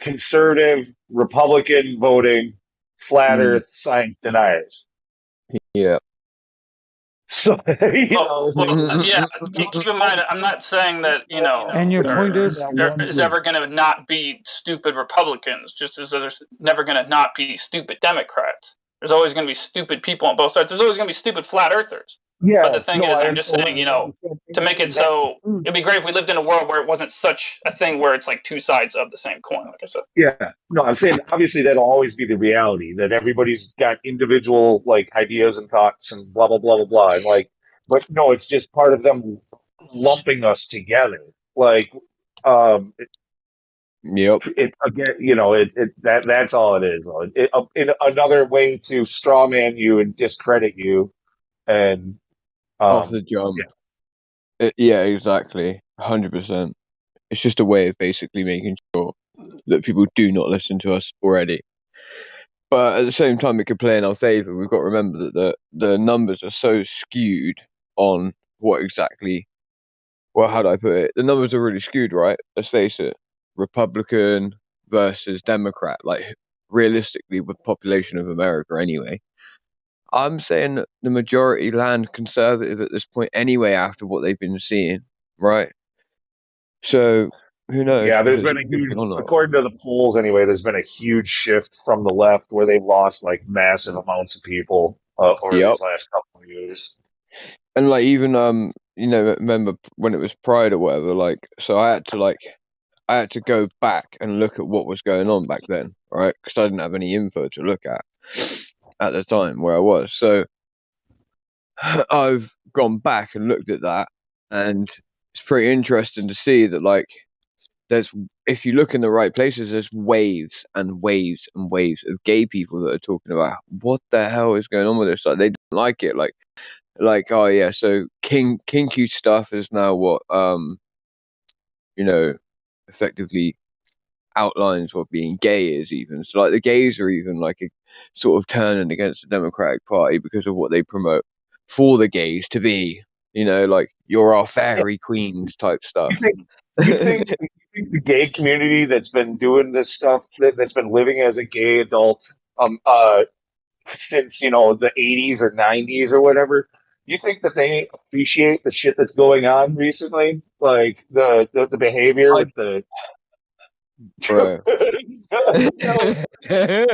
conservative, Republican voting, flat earth science deniers. Yeah. So, yeah. Keep in mind, I'm not saying that And your point is, there is ever going to not be stupid Republicans, just as there's never going to not be stupid Democrats. There's always going to be stupid people on both sides. There's always going to be stupid flat earthers. Yeah. But the thing is, I'm just saying, to make it so, it'd be great if we lived in a world where it wasn't such a thing where it's like two sides of the same coin, like I said. Yeah. No, I'm saying obviously that'll always be the reality, that everybody's got individual ideas and thoughts and blah blah blah blah blah. And but no, it's just part of them lumping us together. Yep. That's all it is. In another way to strawman you and discredit you, and off the jump. Yeah, exactly. 100%. It's just a way of basically making sure that people do not listen to us already. But at the same time, it could play in our favor. We've got to remember that the numbers are so skewed on what exactly. Well, how do I put it? The numbers are really skewed, right? Let's face it. Republican versus Democrat, realistically, with population of America anyway. I'm saying that the majority land conservative at this point anyway, after what they've been seeing, right? So Who knows? Yeah, there's If it's been a a good huge, thing or not. according to the polls anyway, there's been a huge shift from the left where they've lost like massive amounts of people over Yep. these last couple of years. And like even remember when it was Pride or whatever, like so I had to go back and look at what was going on back then, right? Because I didn't have any info to look at the time where I was. So I've gone back and looked at that, and it's pretty interesting to see that like if you look in the right places, there's waves and waves and waves of gay people that are talking about what the hell is going on with this. Like they don't like it. Like oh yeah, so kinky stuff is now what effectively outlines what being gay is even. So like the gays are even like a sort of turning against the Democratic Party because of what they promote for the gays to be, like you're our fairy queens type stuff. You think the gay community that's been doing this stuff, that's been living as a gay adult, since the 80s or 90s or whatever, you think that they appreciate the shit that's going on recently, like the behavior with the Bro. no, hey,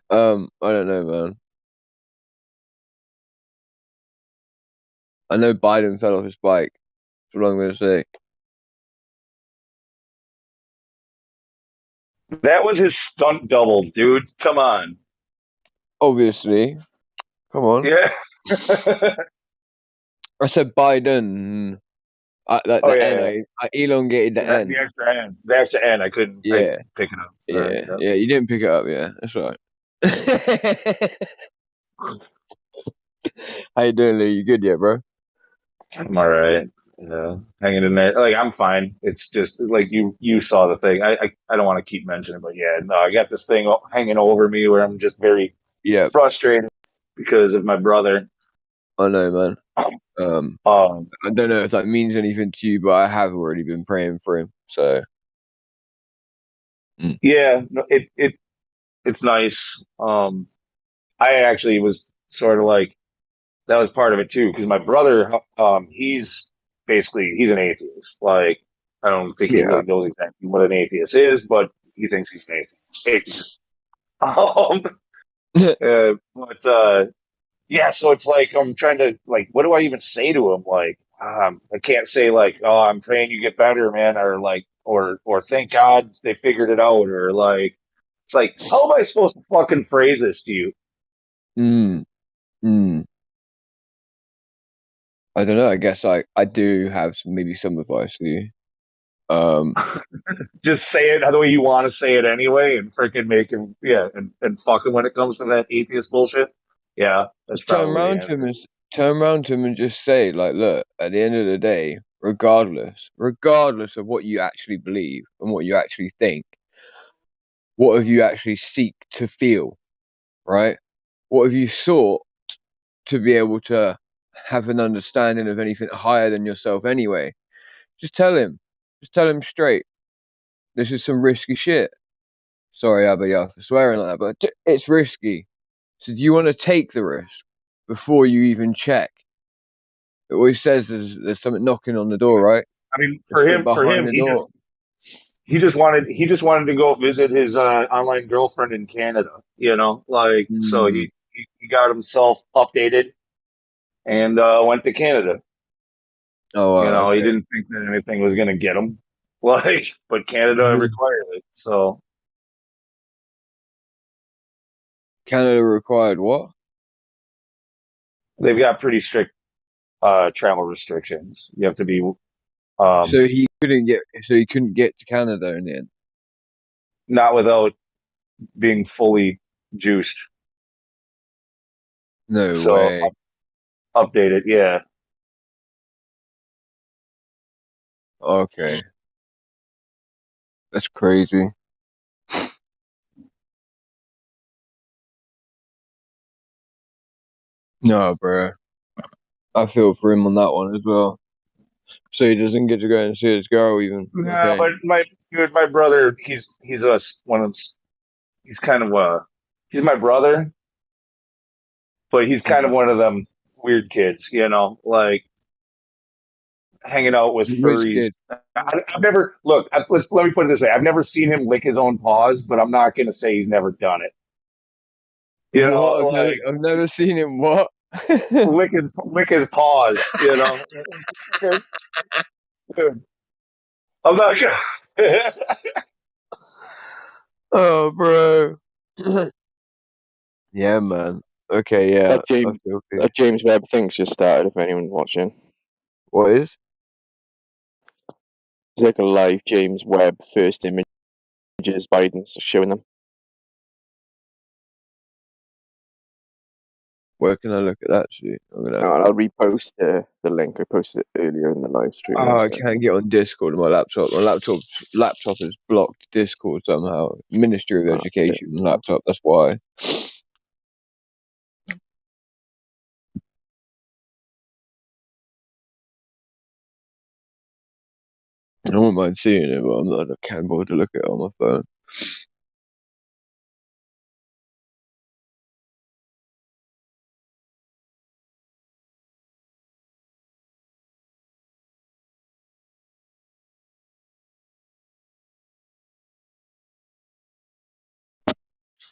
I don't know, man. I know Biden fell off his bike. That's what I'm gonna say. that was his stunt double, dude. Come on. Obviously. Come on. Yeah. I said Biden. Like Oh the yeah, N. yeah. I elongated the N. The extra N. The extra N. I couldn't Yeah. pick it up. Sorry. Yeah. You didn't pick it up. Yeah, that's right. How you doing, Lee? You good yet, bro? I'm all right. Hanging in there. Like I'm fine. It's just like you saw the thing. I don't want to keep mentioning, but yeah, no, I got this thing hanging over me where I'm just very frustrated because of my brother. I know, man. I don't know if that means anything to you, but I have already been praying for him. So yeah, no, it's nice. I actually was sort of like that was part of it too because my brother, he's an atheist. Like I don't think he really knows exactly what an atheist is, but he thinks he's an atheist. But yeah, so it's like I'm trying to like, what do I even say to him? Like, I can't say like, "Oh, I'm praying you get better, man," or like, or thank God they figured it out, or like, it's like, how am I supposed to fucking phrase this to you? I don't know. I guess I do have maybe some advice for you. Just say it the way you want to say it anyway, and freaking make him, and fuck him when it comes to that atheist bullshit. Yeah, that's turn probably around to him and just say, like, look, at the end of the day, regardless of what you actually believe and what you actually think, what have you actually seek to feel, right? What have you sought to be able to have an understanding of anything higher than yourself anyway? Just tell him straight. This is some risky shit. Sorry, Abba, for swearing like that, but it's risky. So do you want to take the risk before you even check? It always says there's something knocking on the door, right? I mean, There's something for behind him, the door. he just wanted to go visit his online girlfriend in Canada. Like so he got himself updated and went to Canada. Oh, He okay. didn't think that anything was going to get him, like, but Canada required it. So Canada required what? they've got pretty strict travel restrictions. You have to be. So he couldn't get to Canada in the end. Not without being fully juiced. No way. Updated, yeah. Okay. That's crazy. No, bro. I feel for him on that one as well. So he doesn't get to go and see his girl even. Yeah, Okay. but my brother, he's kind of he's my brother, but he's kind of one of them weird kids, like hanging out with Which furries. kid? I've never look. Let me put it this way: I've never seen him lick his own paws, but I'm not going to say he's never done it. You know, What? like I've never seen him. What? lick his paws. You know, dude, I'm not gonna. Oh, bro. Yeah, man. Okay, yeah. That James, that James Webb thing's just started. If anyone's watching, What is? it's like a live James Webb first images Biden's showing them. Where can I look at that? Actually, I'm gonna. I'll repost the link. I posted it earlier in the live stream. Oh, I can't get on Discord on my laptop. My laptop is blocked Discord somehow. Ministry of Education laptop. That's why. I don't mind seeing it, but I'm not. I can't bother to look at it on my phone.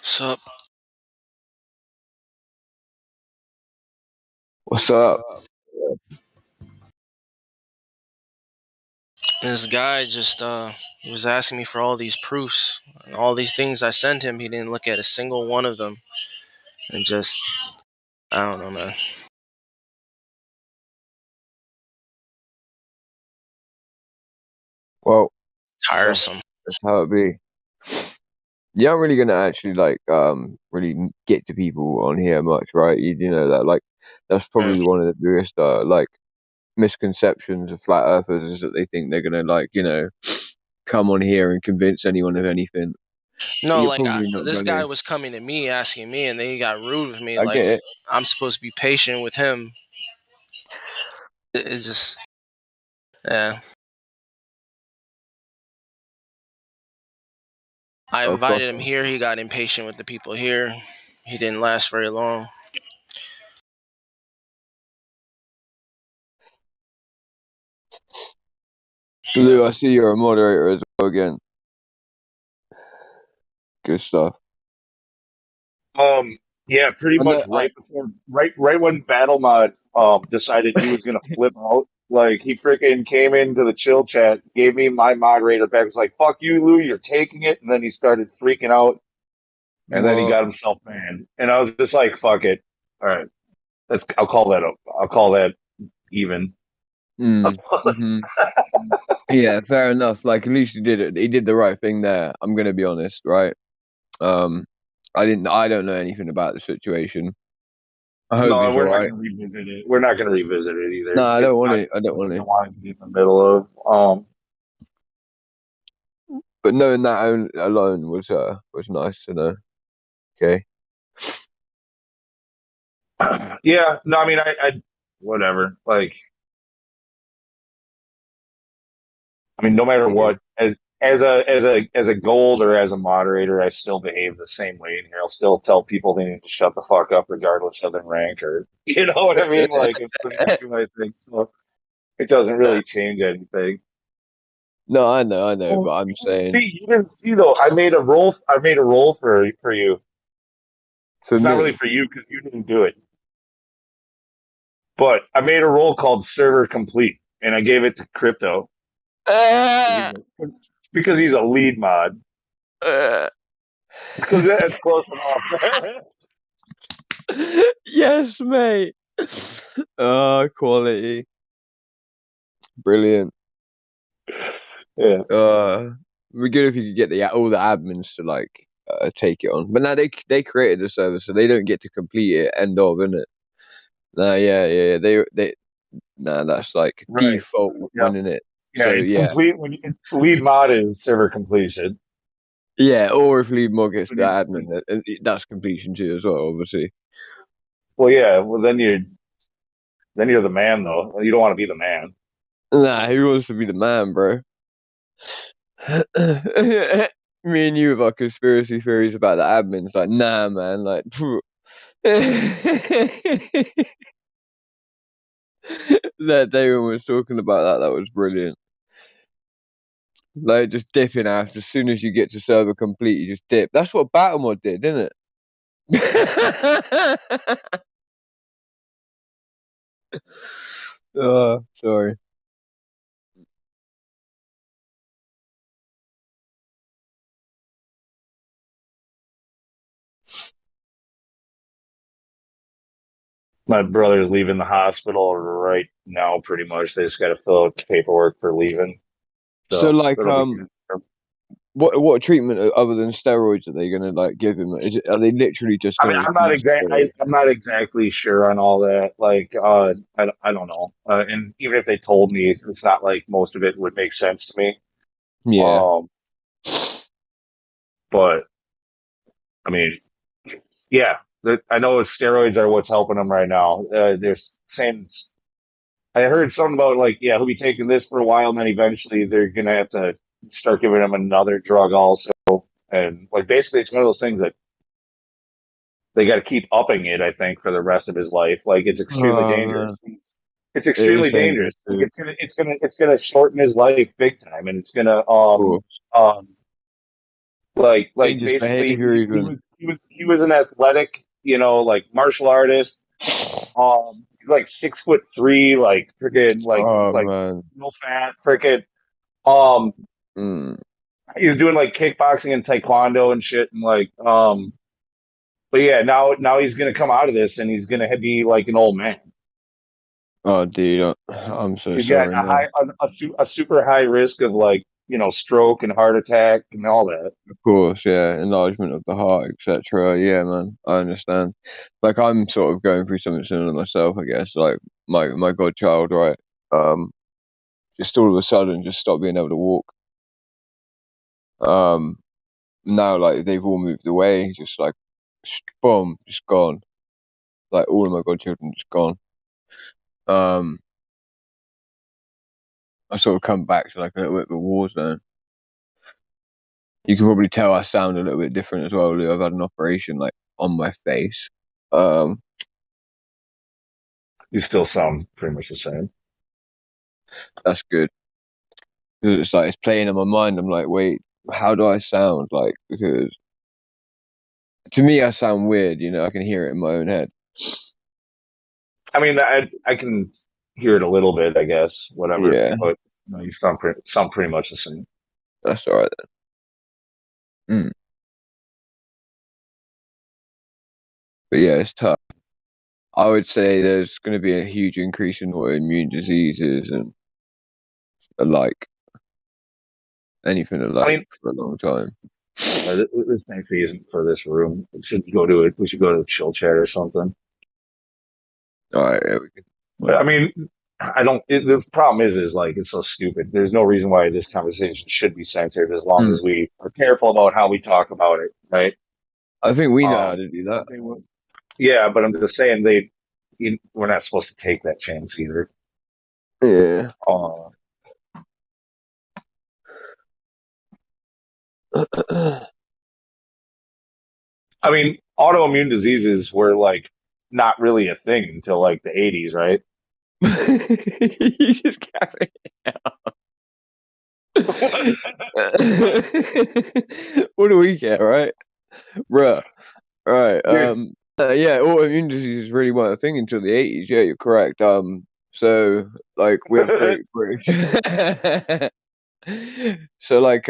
Sup? What's up? This guy just he was asking me for all these proofs and all these things I sent him. He didn't look at a single one of them, and just I don't know, man. Well, Tiresome. That's how it be. You aren't really gonna actually really get to people on here much, right? You know that that's probably one of the biggest misconceptions of flat earthers is that they think they're gonna come on here and convince anyone of anything. No, You're like probably not this gonna. guy was coming to me, asking me, and then he got rude with me. I Like get it. I'm supposed to be patient with him. It's just, yeah. I Of course. invited him here. He got impatient with the people here. He didn't last very long. Lou, I see you're a moderator as well again. Good stuff. Yeah, pretty much right when Battle Mod decided he was gonna flip out, like he freaking came into the chill chat, gave me my moderator back, was like, "Fuck you, Lou, you're taking it," and then he started freaking out, and then he What? got himself banned, and I was just like, "Fuck it, all right, I'll call that up. I'll call that even." Mm-hmm. Yeah, fair enough. Like at least he did it. He did the right thing there. I'm gonna be honest, right? I don't know anything about the situation. I hope No, he's we're not alright. gonna revisit it. We're not gonna revisit it either. No, I It's don't want not to. I don't want something I to. want to be in the middle of. But knowing that alone was nice to know. Okay. Yeah, no, I mean, I whatever. Like, I mean, no matter what, as a gold or as a moderator, I still behave the same way in here. I'll still tell people they need to shut the fuck up, regardless of their rank, or you know what I mean. Like, it's the do I think so. It doesn't really change anything. No, I know, but I'm saying You didn't see though. I made a role for you. for It's not really me. for you because you didn't do it. But I made a role called Server Complete, and I gave it to Crypto because he's a lead mod. Because that's close enough. Yes, mate. Quality. Brilliant. Yeah. It'd be good if you could get all the admins to take it on. But now they created the server, so they don't get to complete it. End of, isn't it? Nah, yeah. That's like default one, isn't it? Yeah, So it's yeah. complete when lead mod is server completion. Yeah, or if lead mod gets the admin, that's completion too as well, obviously. Well, yeah. Well, then you're the man, though. You don't want to be the man. Nah, who wants to be the man, bro? Me and you with our conspiracy theories about the admins, like, nah, man, that Damon was talking about that was brilliant. Like just dipping out as soon as you get to server complete, you just dip. That's what battle mod did, didn't it? Sorry. My brother's leaving the hospital right now, pretty much. They just got to fill out the paperwork for leaving. So like that'll be good. what treatment other than steroids are they gonna like give him? Are they literally just I mean, gonna? I'm not exactly sure on all that. Like, I don't know. And even if they told me, it's not like most of it would make sense to me. Yeah. But I mean, yeah, I know steroids are what's helping him right now. They're saying I heard something about like, yeah, he'll be taking this for a while, and then eventually they're gonna have to start giving him another drug also. And like, basically, it's one of those things that they got to keep upping it, I think, for the rest of his life. Like, it's extremely dangerous. It's extremely dangerous. Like, it's gonna shorten his life big time, and it's gonna like Dangerous basically behavior he even. was an athletic, like martial artist. He's like 6'3", like freaking like Man. no fat, freaking um Mm. he was doing like kickboxing and taekwondo and shit, and like but yeah, now he's gonna come out of this and he's gonna be like an old man. Oh, dude, I'm so He's got sorry. a super high risk of like stroke and heart attack and all that. Of course, yeah, enlargement of the heart, etc. Yeah, man, I understand. Like I'm sort of going through something similar myself, I guess. Like my godchild, right? Just all of a sudden just stopped being able to walk. Now like they've all moved away, just like boom, just gone. Like all of my godchildren just gone. I sort of come back to like a little bit of a war zone. You can probably tell I sound a little bit different as well, Lou. I've had an operation like on my face. You still sound pretty much the same. That's good. It's like it's playing in my mind. I'm like, wait, how do I sound? Like, because to me, I sound weird. I can hear it in my own head. I mean, I can hear it a little bit, I guess. Whatever. Yeah. But you sound pretty much the same. That's all right then. But yeah, it's tough. I would say there's going to be a huge increase in autoimmune diseases and alike. Anything alike for a long time. This thankfully isn't for this room. We should go to it. We should go to the chill chat or something. All right, yeah, we can. But I mean, the problem is like it's so stupid. There's no reason why this conversation should be censored as long as we are careful about how we talk about it, right? I think we know how to do that. Yeah, but I'm just saying we're not supposed to take that chance either. Yeah. I mean, autoimmune diseases were like not really a thing until like the 80s, right? You just carry it out. What do we care, right? Bruh. Right. Yeah, autoimmune diseases really weren't a thing until the 80s. Yeah, you're correct. So like we have Great British. So like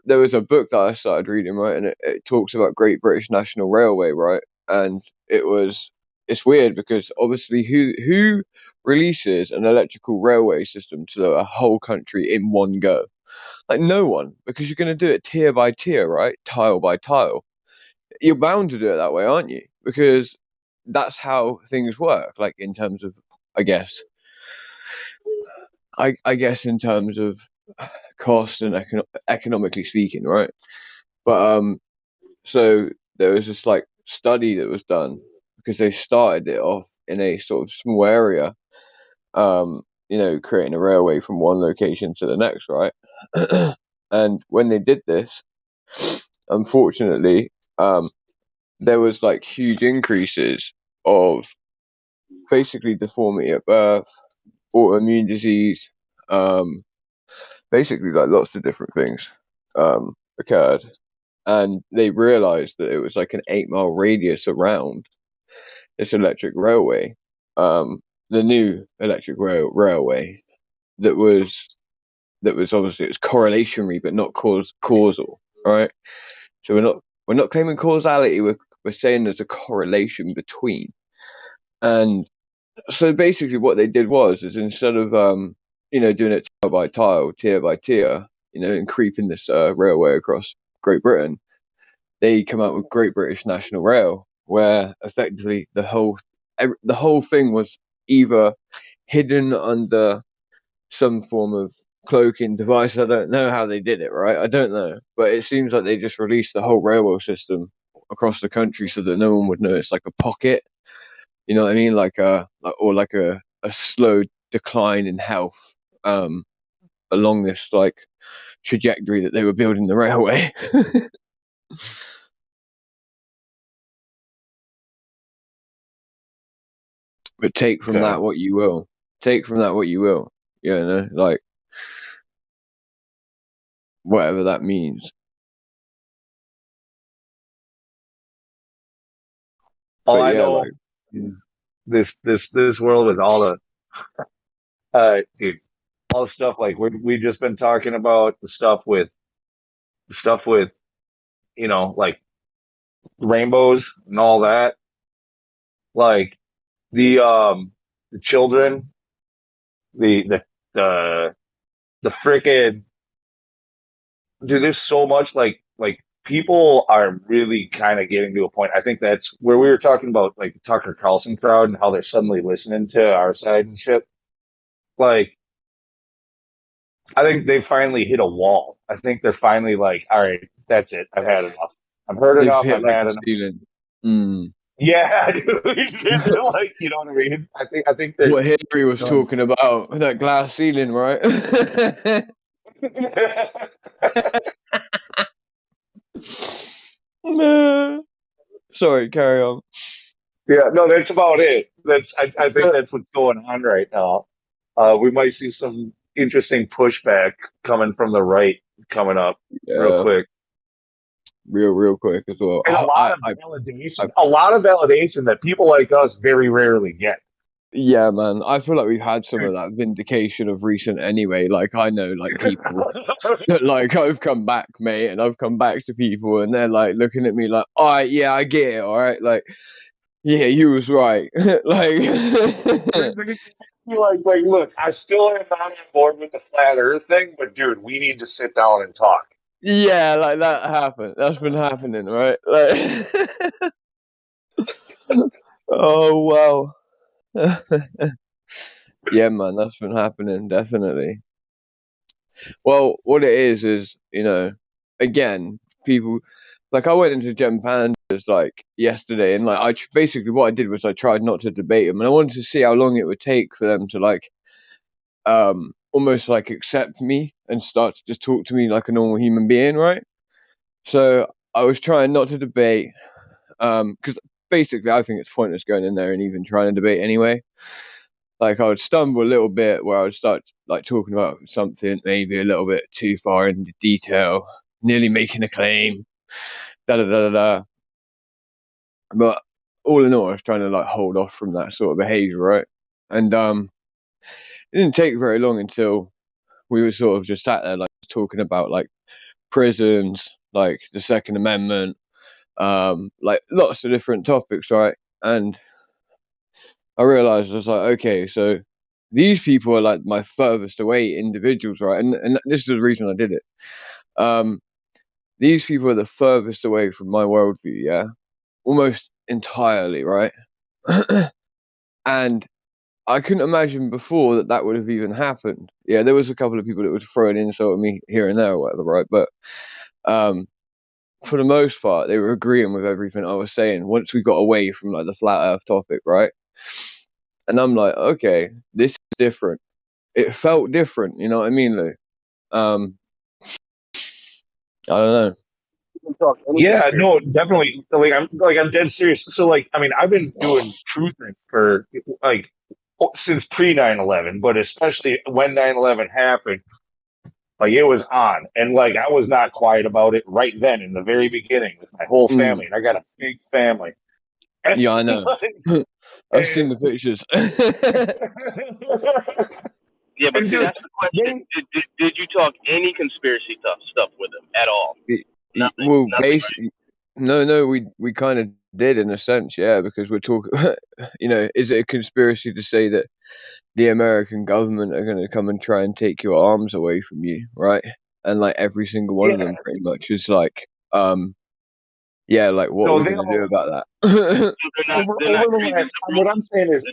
there was a book that I started reading, right, and it talks about Great British National Railway, right? And it's weird because obviously who releases an electrical railway system to a whole country in one go? Like no one, because you're going to do it tier by tier, right? Tile by tile. You're bound to do it that way, aren't you? Because that's how things work. Like in terms of, I guess in terms of cost and economically speaking, right? But so there was this like study that was done because they started it off in a sort of small area, creating a railway from one location to the next, right? And when they did this, unfortunately, there was like huge increases of basically deformity at birth, autoimmune disease, basically like lots of different things occurred, and they realized that it was like an 8-mile radius around this electric railway, the new electric railway that was obviously, it was correlationary but not causal, right? So we're not claiming causality, we're saying there's a correlation between. And so basically what they did is instead of doing it tile by tile, tier by tier, and creeping this railway across Great Britain, they come out with Great British National Rail, where effectively the whole thing was either hidden under some form of cloaking device. I don't know how they did it, right? I don't know, but it seems like they just released the whole railway system across the country so that no one would know it's like a pocket. You know what I mean? Like a slow decline in health along this like trajectory that they were building the railway. But take from that what you will. Take from that what you will. Like whatever that means. All But I yeah, know like is this world with all the dude, all the stuff like we've just been talking about the stuff with like rainbows and all that, like the children, the the freaking dude. There's so much like people are really kind of getting to a point. I think that's where we were talking about like the Tucker Carlson crowd and how they're suddenly listening to our side and shit. Like, I think they finally hit a wall. I think they're finally like, all right, that's it. I've had enough. I've heard they've enough. hit I've like had a enough. ceiling. Mm. Yeah, dude. It's like, you know what I mean? I think that What Hillary was talking about, that glass ceiling, right? No. Sorry, carry on. Yeah, no, that's about it. I think that's what's going on right now. We might see some interesting pushback coming from the right coming up real quick. Real quick as well. And a lot of validation that people like us very rarely get. Yeah, man. I feel like we've had some of that vindication of recent anyway. Like I know like people that like I've come back, mate, and I've come back to people and they're like looking at me like, all right, yeah, I get it, all right. Like, yeah, you was right. like look, I still am not on board with the flat earth thing, but dude, we need to sit down and talk. yeah, like that happened. That's been happening, right? Like oh wow. Yeah, man, that's been happening, definitely. Well, what it is, again, people like I went into Gem Pandas like yesterday, and like basically what I did was I tried not to debate them, and I wanted to see how long it would take for them to like, almost like accept me and start to just talk to me like a normal human being, right? So I was trying not to debate, because basically I think it's pointless going in there and even trying to debate anyway. Like I would stumble a little bit where I would start like talking about something maybe a little bit too far into detail, nearly making a claim, da da da da da. But all in all, I was trying to like hold off from that sort of behaviour, right? And it didn't take very long until we were sort of just sat there like talking about like prisons, like the Second Amendment, like lots of different topics, right? And I realized I was like, okay, so these people are like my furthest away individuals, right? And this is the reason I did it. These people are the furthest away from my worldview, yeah, almost entirely, right? And I couldn't imagine before that would have even happened. Yeah, there was a couple of people that would throw an insult at me here and there or whatever, right? But for the most part, they were agreeing with everything I was saying once we got away from like the flat Earth topic, right? And I'm like, okay, this is different. It felt different, you know what I mean, Lou? I don't know. Yeah, no, definitely. I'm dead serious. So like, I mean, I've been doing truthing for like since pre 9/11, but especially when 9/11 happened, like it was on, and like I was not quiet about it right then in the very beginning with my whole family, and I got a big family. And, Yeah, I know. I've seen the pictures. Yeah, but and see, dude, that's the question. Did you talk any conspiracy stuff with him at all? Nothing. Well, Nothing. basically, no, we kind of did in a sense, yeah, because we're talking. Is it a conspiracy to say that the American government are going to come and try and take your arms away from you, right? And like every single one of them, pretty much, is like, yeah, like what are no, we they going to do all about that? over the last. What I'm saying is,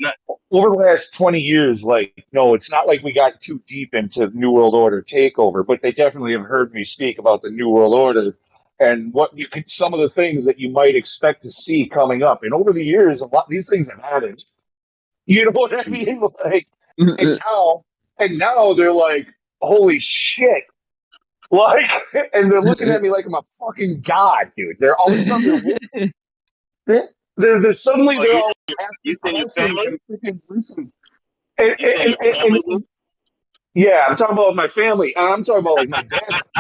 over the last 20 years, like, no, it's not like we got too deep into New World Order takeover, but they definitely have heard me speak about the New World Order and what you could, some of the things that you might expect to see coming up. And over the years, a lot these things have happened. You know what I mean? Like, and now they're like, holy shit. Like, and they're looking at me like I'm a fucking god, dude. They're all of a sudden they're listening. They're suddenly they're all asking questions and freaking listening. And yeah, I'm talking about my family. And I'm talking about like my dad's.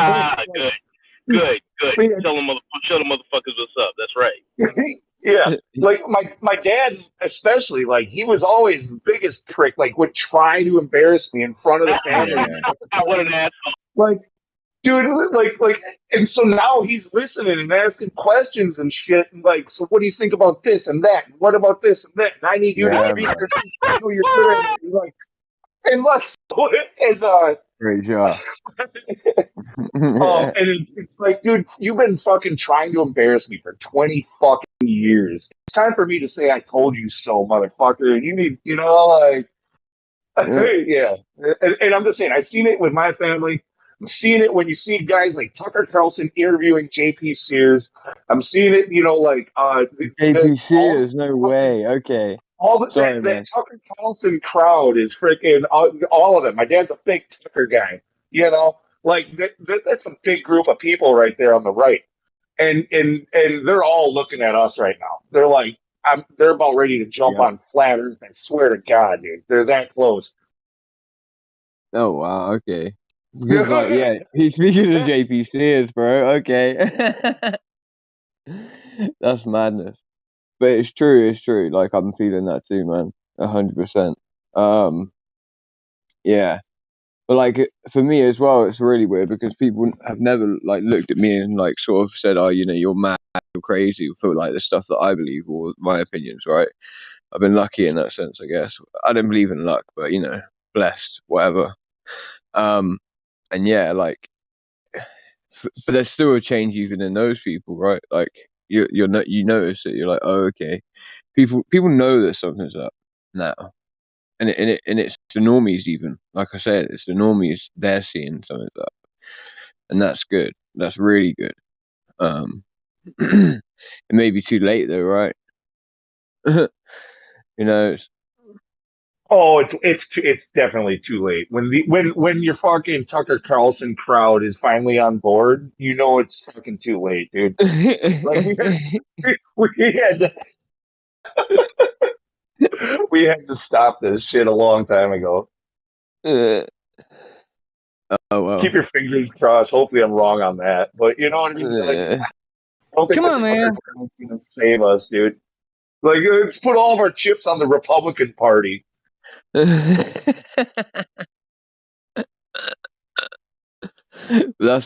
Good. Yeah. Show the motherfuckers what's up. That's right. Yeah, like my dad especially, like he was always the biggest prick. Like would try to embarrass me in front of the family. What an asshole. Like, dude, like, and so now he's listening and asking questions and shit. And like, so what do you think about this and that? And what about this and that? And I need you to research. I know you're good at it. Like, and like, and Great job. and it's like, dude, you've been fucking trying to embarrass me for 20 fucking years. It's time for me to say I told you so, motherfucker. You need, like, yeah. And I'm just saying, I've seen it with my family. I'm seeing it when you see guys like Tucker Carlson interviewing JP Sears. I'm seeing it, like JP Sears, no way. Okay. all the, Sorry, that, man. that Tucker Carlson crowd is freaking all of them. My dad's a big Tucker guy, like that's a big group of people right there on the right, and they're all looking at us right now. They're like, they're about ready to jump on flat Earth. I swear to God, dude, they're that close. Oh wow, okay. Because like, yeah, he's speaking to JP Sears, bro. Okay. That's madness. But it's true. Like I'm feeling that too, man. 100%. Yeah. But like for me as well, it's really weird because people have never like looked at me and like sort of said, "Oh, you're mad, you're crazy," for like the stuff that I believe or my opinions, right? I've been lucky in that sense, I guess. I don't believe in luck, but blessed, whatever. And yeah, like, but there's still a change even in those people, right? Like you notice it. You're like, oh, okay. People know that something's up now, and it's the normies even. Like I said, it's the normies. They're seeing something's up, and that's good. That's really good. It may be too late though, right? Oh, it's definitely too late. When your fucking Tucker Carlson crowd is finally on board, it's fucking too late, dude. Like we had to, we had to stop this shit a long time ago. Oh well. Keep your fingers crossed. Hopefully, I'm wrong on that, but you know what I mean. Like, I don't think Come on, man. Tucker Carlson's gonna save us, dude. Like, let's put all of our chips on the Republican Party. That's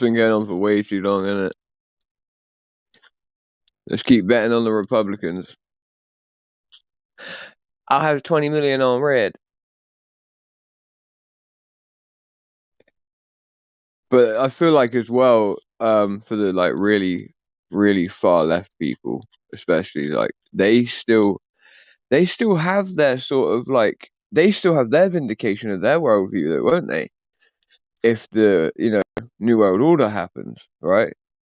been going on for way too long, isn't it? Let's keep betting on the Republicans. I'll have 20 million on red. But I feel like as well, for the like really, really far left people, especially, like they still have their sort of like they still have their vindication of their worldview, though, won't they? If the New World Order happens, right?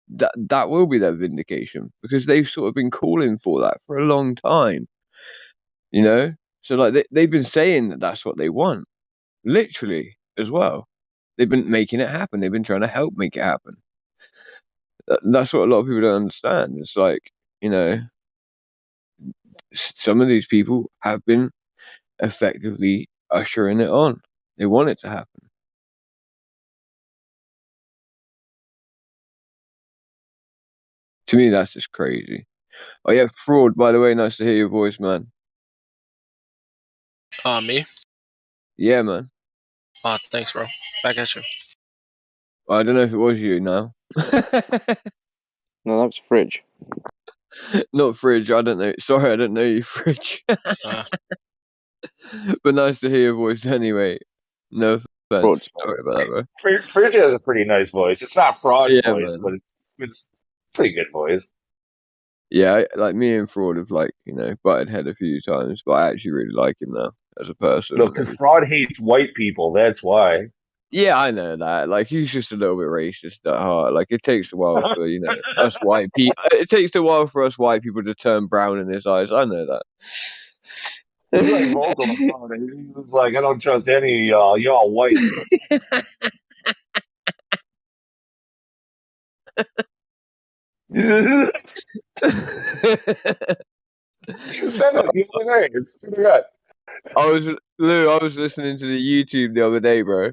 That will be their vindication because they've sort of been calling for that for a long time. So like they've been saying that that's what they want, literally as well. They've been making it happen. They've been trying to help make it happen. That's what a lot of people don't understand. It's like some of these people have been effectively ushering it on. They want it to happen. To me, that's just crazy. Oh yeah, Fraud, by the way, nice to hear your voice, man. Me? Yeah, man. Thanks, bro. Back at you. I don't know if it was you now. No, that was Fridge. Not Fridge, I don't know. Sorry, I don't know you, Fridge. But nice to hear your voice anyway. No offense. Sorry about that, bro. Fridge has a pretty nice voice. It's not Fraud's Yeah, voice, man. but it's pretty good voice. Yeah, like me and Fraud have butted head a few times, but I actually really like him now as a person. Look, because Fraud hates white people, that's why. Yeah, I know that. Like, he's just a little bit racist at heart. Like, it takes a while for us white people. It takes a while for us white people to turn brown in his eyes. I know that. He's like vocal about it. He's like, I don't trust any of y'all. Y'all white. You said it the other day. It's pretty good. I was listening to the YouTube the other day, bro.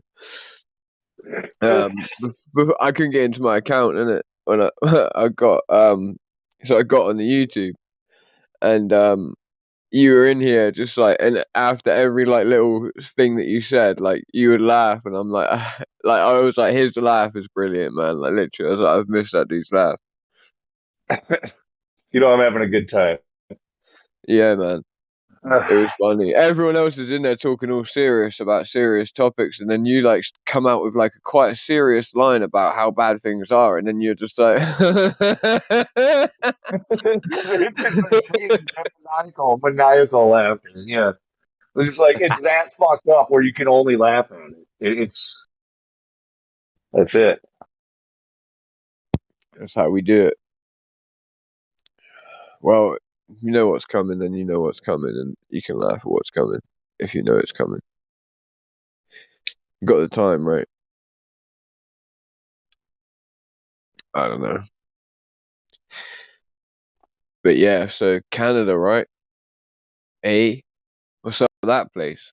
I couldn't get into my account, innit? When I got so I got on the YouTube, and you were in here just like, and after every like little thing that you said, like you would laugh, and I'm like, like I was like, his laugh is brilliant, man. Like literally, I was like, I've missed that dude's laugh. You know, I'm having a good time. Yeah, man. It was funny. Everyone else is in there talking all serious about serious topics, and then you like come out with like quite a serious line about how bad things are, and then you're just like, maniacal laughter. Yeah, it's like it's that fucked up where you can only laugh at it. That's it. That's how we do it. Well, you know what's coming, then you know what's coming, and you can laugh at what's coming if you know it's coming. You got the time, right? I don't know. But yeah, so Canada, right? What's up with that place?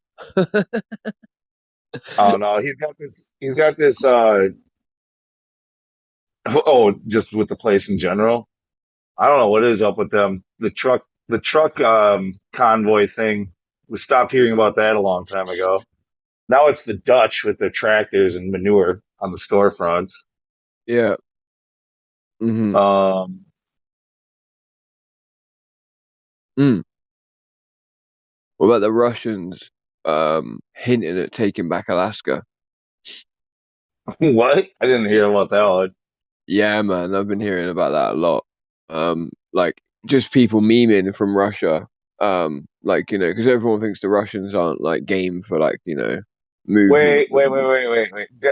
Oh no, he's got this. Just with the place in general. I don't know what is up with them. The truck convoy thing. We stopped hearing about that a long time ago. Now it's the Dutch with their tractors and manure on the storefronts. Yeah. Mm-hmm. What about the Russians hinting at taking back Alaska? What? I didn't hear about that one. Yeah, man, I've been hearing about that a lot. Like just people memeing from Russia. Like, because everyone thinks the Russians aren't like game for like, movement. Wait.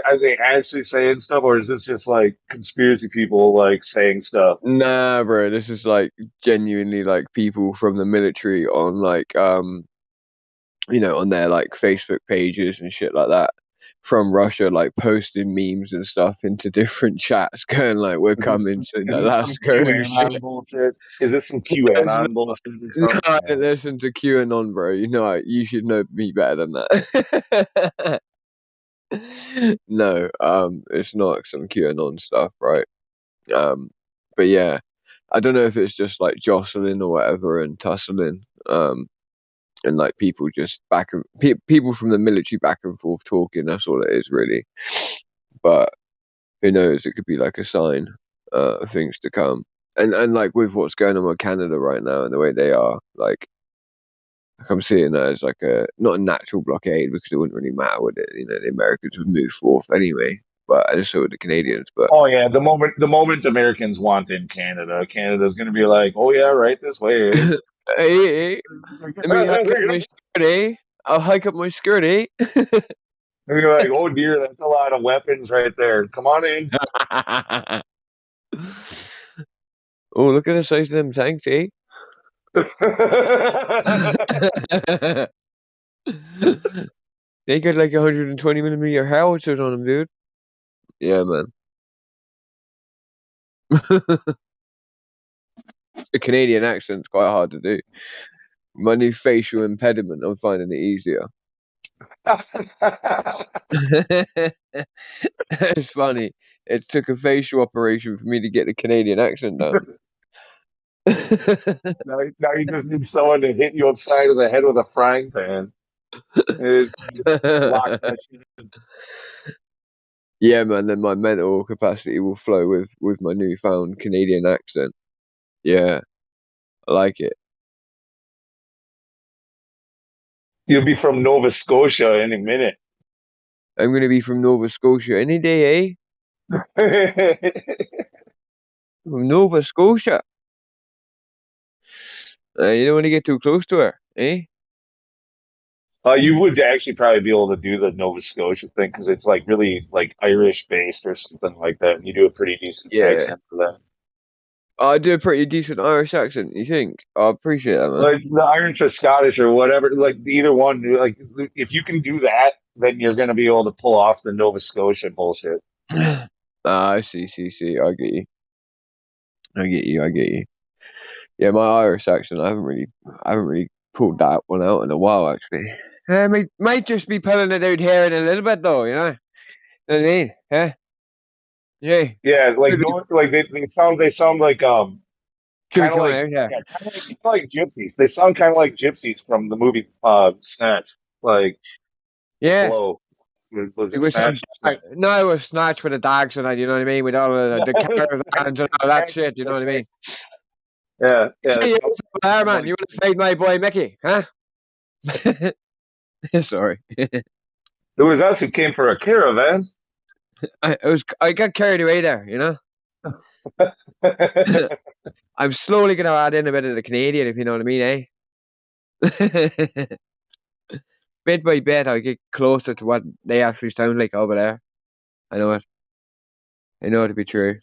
Are they actually saying stuff, or is this just like conspiracy people like saying stuff? Nah, bro, this is like genuinely like people from the military on like on their like Facebook pages and shit like that from Russia, like posting memes and stuff into different chats, going like, "We're coming to Alaska." Is this some QAnon bullshit or something? No, I don't listen to QAnon, bro. You should know me better than that. No, it's not some QAnon stuff, right? But yeah, I don't know if it's just like jostling or whatever and tussling, and like people just people from the military back and forth talking. That's all it is, really. But who knows? It could be like a sign of things to come. And like with what's going on with Canada right now and the way they are, like I'm seeing that as like not a natural blockade because it wouldn't really matter, would it? The Americans would move forth anyway, but and so would the Canadians. But oh yeah, the moment Americans want in Canada's going to be like, oh yeah, right this way. Hey, let me hike up my skirt, eh? I'll hike up my skirt, eh? And you're like, oh dear, that's a lot of weapons right there. Come on in. Oh, look at the size of them tanks, eh? They got like 120mm howitzers on them, dude. Yeah, man. The Canadian accent's quite hard to do. My new facial impediment. I'm finding it easier. It's funny. It took a facial operation for me to get the Canadian accent down. Now you just need someone to hit you upside of the head with a frying pan. It lock that shit in. Yeah, man. Then my mental capacity will flow with my newfound Canadian accent. Yeah, I like it. You'll be from Nova Scotia any minute. I'm gonna be from Nova Scotia any day, eh? From Nova Scotia. You don't want to get too close to her, eh? You would actually probably be able to do the Nova Scotia thing because it's like really like Irish based or something like that. And you do a pretty decent Yeah. accent for that. I do a pretty decent Irish accent. You think? I appreciate that, man. Like the Irish or Scottish or whatever, like either one. Like if you can do that, then you're gonna be able to pull off the Nova Scotia bullshit. I see. I get you. Yeah, my Irish accent. I haven't really pulled that one out in a while, actually. Might just be pulling it out here in a little bit, though. You know what I mean? Huh? Yeah. Yeah, like they sound like kind of like yeah. kind of like gypsies. They sound kind of like gypsies from the movie Snatch. Like Yeah. Blow. Was it was Snatch? no, it was Snatch with the dogs and that. You know what I mean? With all the caravans and all that shit. You know what I mean? Yeah. Hey, there, man. You want to fade my boy Mickey, huh? Sorry. It was us who came for a caravan. I got carried away there, you know. I'm slowly gonna add in a bit of the Canadian, if you know what I mean, eh? Bit by bit, I get closer to what they actually sound like over there. I know it. I know it to be true.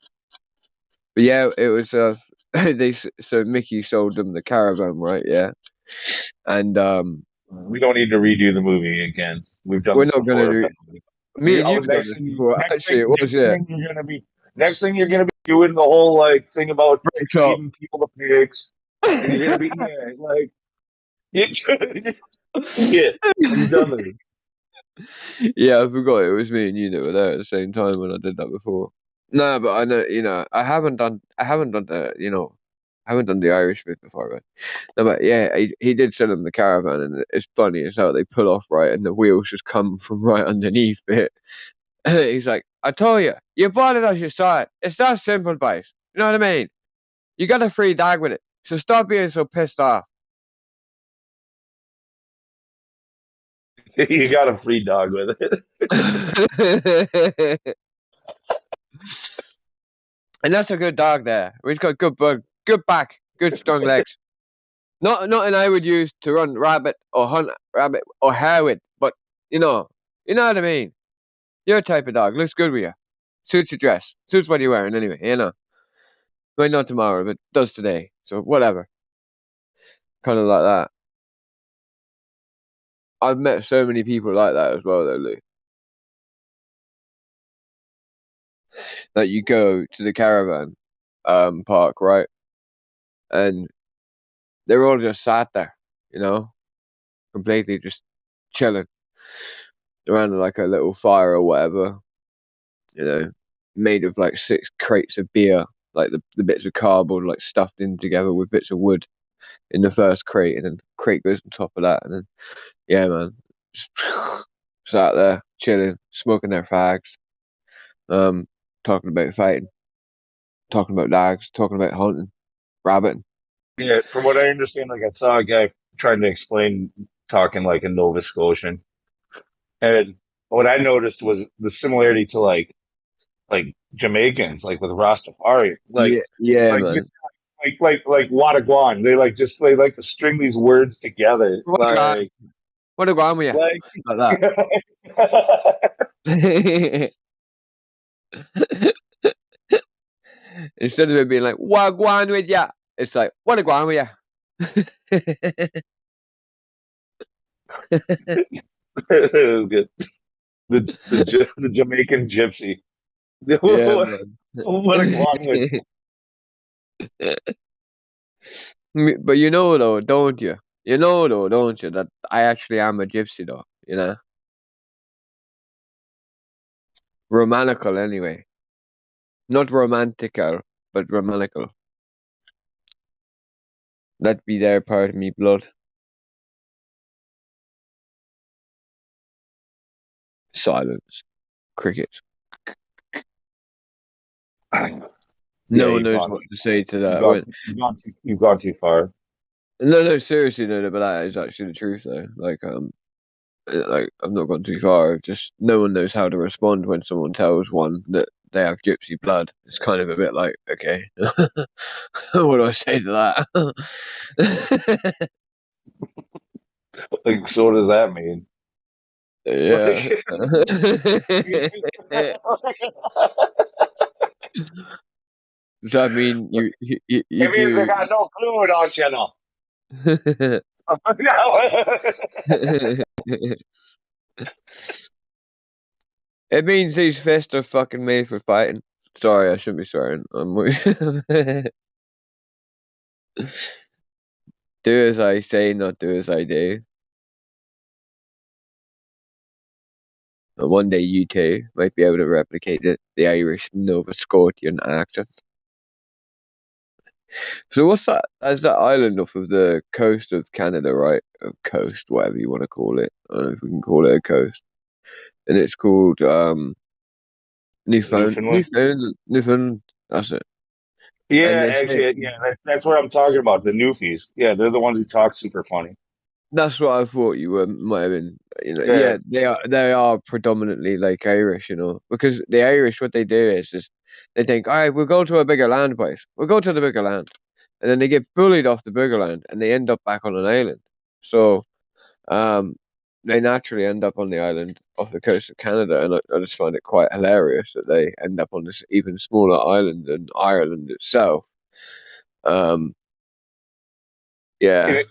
But yeah, it was so Mickey sold them the caravan, right? Yeah, and we don't need to redo the movie again. We've done. We're this not gonna before. do. Me and you've done this before. Actually, it was yeah. Next thing you're gonna be doing the whole like thing about feeding people the pigs, and you're gonna be like, yeah, you've done it. Yeah, I forgot it was me and you that were there at the same time when I did that before. No, but I know, you know, I haven't done the, you know, I haven't done the Irish bit before, but no, but yeah, he did sell them the caravan, and it's funny as how they pull off right, and the wheels just come from right underneath it. He's like, I told you, you bought it as you saw it. It's that simple, boys. You know what I mean? You got a free dog with it, so stop being so pissed off. You got a free dog with it. And that's a good dog there. He's got good back, good strong legs. Nothing I would use to run rabbit or hunt rabbit or hare with, but you know what I mean. Your type of dog looks good with you. Suits your dress. Suits what you're wearing anyway. You know. Might not tomorrow, but does today. So whatever. Kind of like that. I've met so many people like that as well, though, Lou. That you go to the caravan park, right? And they're all just sat there, you know, completely just chilling around like a little fire or whatever, you know, made of like 6 crates of beer, like the bits of cardboard like stuffed in together with bits of wood in the first crate, and then crate goes on top of that, and then yeah, man, just sat there chilling, smoking their fags, talking about fighting, talking about dogs, talking about hunting, rabbiting. Yeah, from what I understand, like I saw a guy trying to explain talking like a Nova Scotian, and what I noticed was the similarity to like Jamaicans, like with Rastafari, like yeah, man. like Wataguan. They like to string these words together. Like what a guan with you? Like that. Instead of it being like "Wagwan with ya," it's like "What a guan with ya." It was good. The Jamaican gypsy. Yeah, what a guan with. But you know, though, don't you? You know, though, don't you, that I actually am a gypsy, though. You know, romanical anyway, not romantical, but romanical. That be their part of me blood. Silence. Cricket. No one knows what to say to that. You've gone too far. No, seriously, no, but that is actually the truth, though. Like, I've not gone too far. Just no one knows how to respond when someone tells one that they have gypsy blood. It's kind of a bit like, okay, what do I say to that? Like, so what does that mean? Yeah. So I mean, you It means do. they got no clue, don't you know? It means these fists are fucking made for fighting. Sorry, I shouldn't be swearing. Do as I say, not do as I do. And one day you too might be able to replicate the Irish Nova Scotian accent. So what's that? That's that island off of the coast of Canada, right? Coast, whatever you want to call it. I don't know if we can call it a coast. And it's called Newfoundland. That's it. And Yeah, they say actually, yeah, that's what I'm talking about. The Newfies. Yeah, they're the ones who talk super funny. that's what I thought you were might have been. You know, Yeah. yeah, they are predominantly like Irish, you know, because the Irish what they do is they think, all right, we'll go to a bigger land place. We'll go to the bigger land, and then they get bullied off the bigger land, and they end up back on an island. So, they naturally end up on the island off the coast of Canada, and I just find it quite hilarious that they end up on this even smaller island than Ireland itself. Yeah.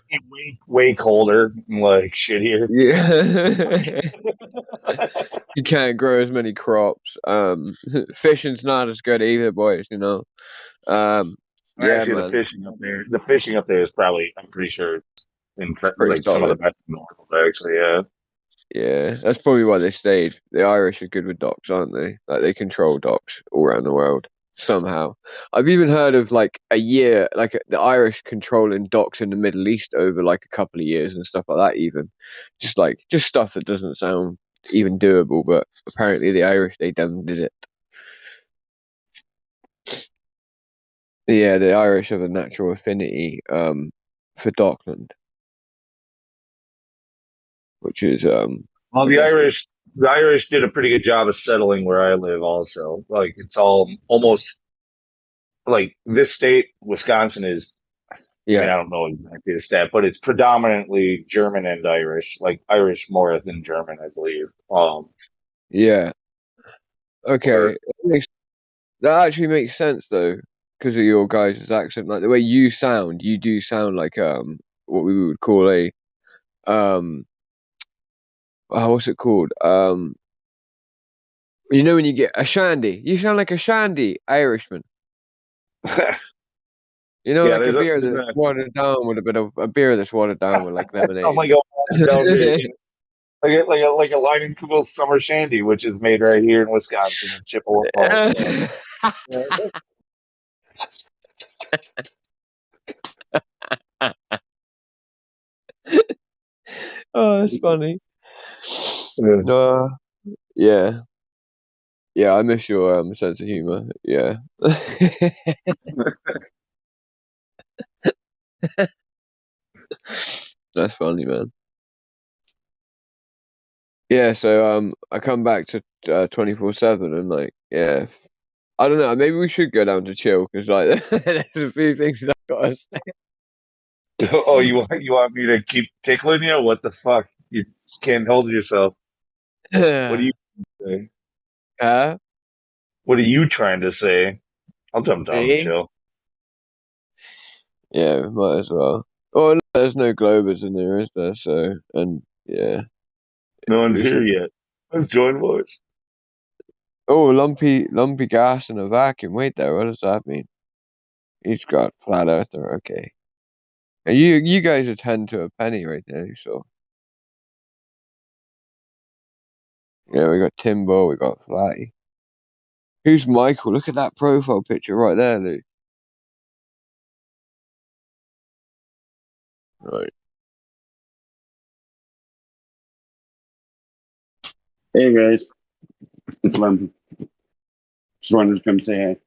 Way colder, like shittier. Yeah. You can't grow as many crops. Fishing's not as good either, boys, you know. Yeah, Actually, man. the fishing up there is probably, I'm pretty sure, Pretty like some of the solid. best in the world. Actually, yeah. Yeah, that's probably why they stayed. The Irish are good with docks, aren't they? Like they control docks all around the world somehow. I've even heard of like a year, like the Irish controlling docks in the Middle East over like a couple of years and stuff like that. Even just stuff that doesn't sound even doable, but apparently the Irish they done did it. Yeah, the Irish have a natural affinity for Dockland, which is Well, I the guess Irish did a pretty good job of settling where I live. Also, like it's all almost like this state, Wisconsin is. I mean, I don't know exactly the stat, but it's predominantly German and Irish, like Irish more than German, I believe. yeah. Okay, that actually makes sense though, because of your guys' accent. Like the way you do sound like what we would call a what's it called? You know when you get a shandy, you sound like a shandy Irishman. You know, Yeah, like a beer that's watered down with a beer that's watered down with like lemonade. Sound like a watered-down beer. like a Leinenkugel summer shandy, which is made right here in Wisconsin in Chippewa Falls. Oh, that's funny. Yeah. Yeah, I miss your sense of humor. Yeah. That's funny, man. Yeah, so I come back to 24/7 and like I don't know, maybe we should go down to chill because like there's a few things I gotta say. Oh, you want me to keep tickling you? What the fuck? You can't hold yourself. What do you say? Huh? What are you trying to say? I'll jump down and Me? chill. Yeah, might as well. Oh, no, there's no Globers in there, is there? So, and yeah. No one's we here should- yet. Let's join voice. Oh, lumpy gas in a vacuum. Wait there, what does that mean? He's got flat earther, okay. You guys are 10 to a penny right there. So yeah, we got Timbo, we got Flatty. Who's Michael? Look at that profile picture right there, Lou. Right. Hey guys, it's London. Just wanted to come say hi.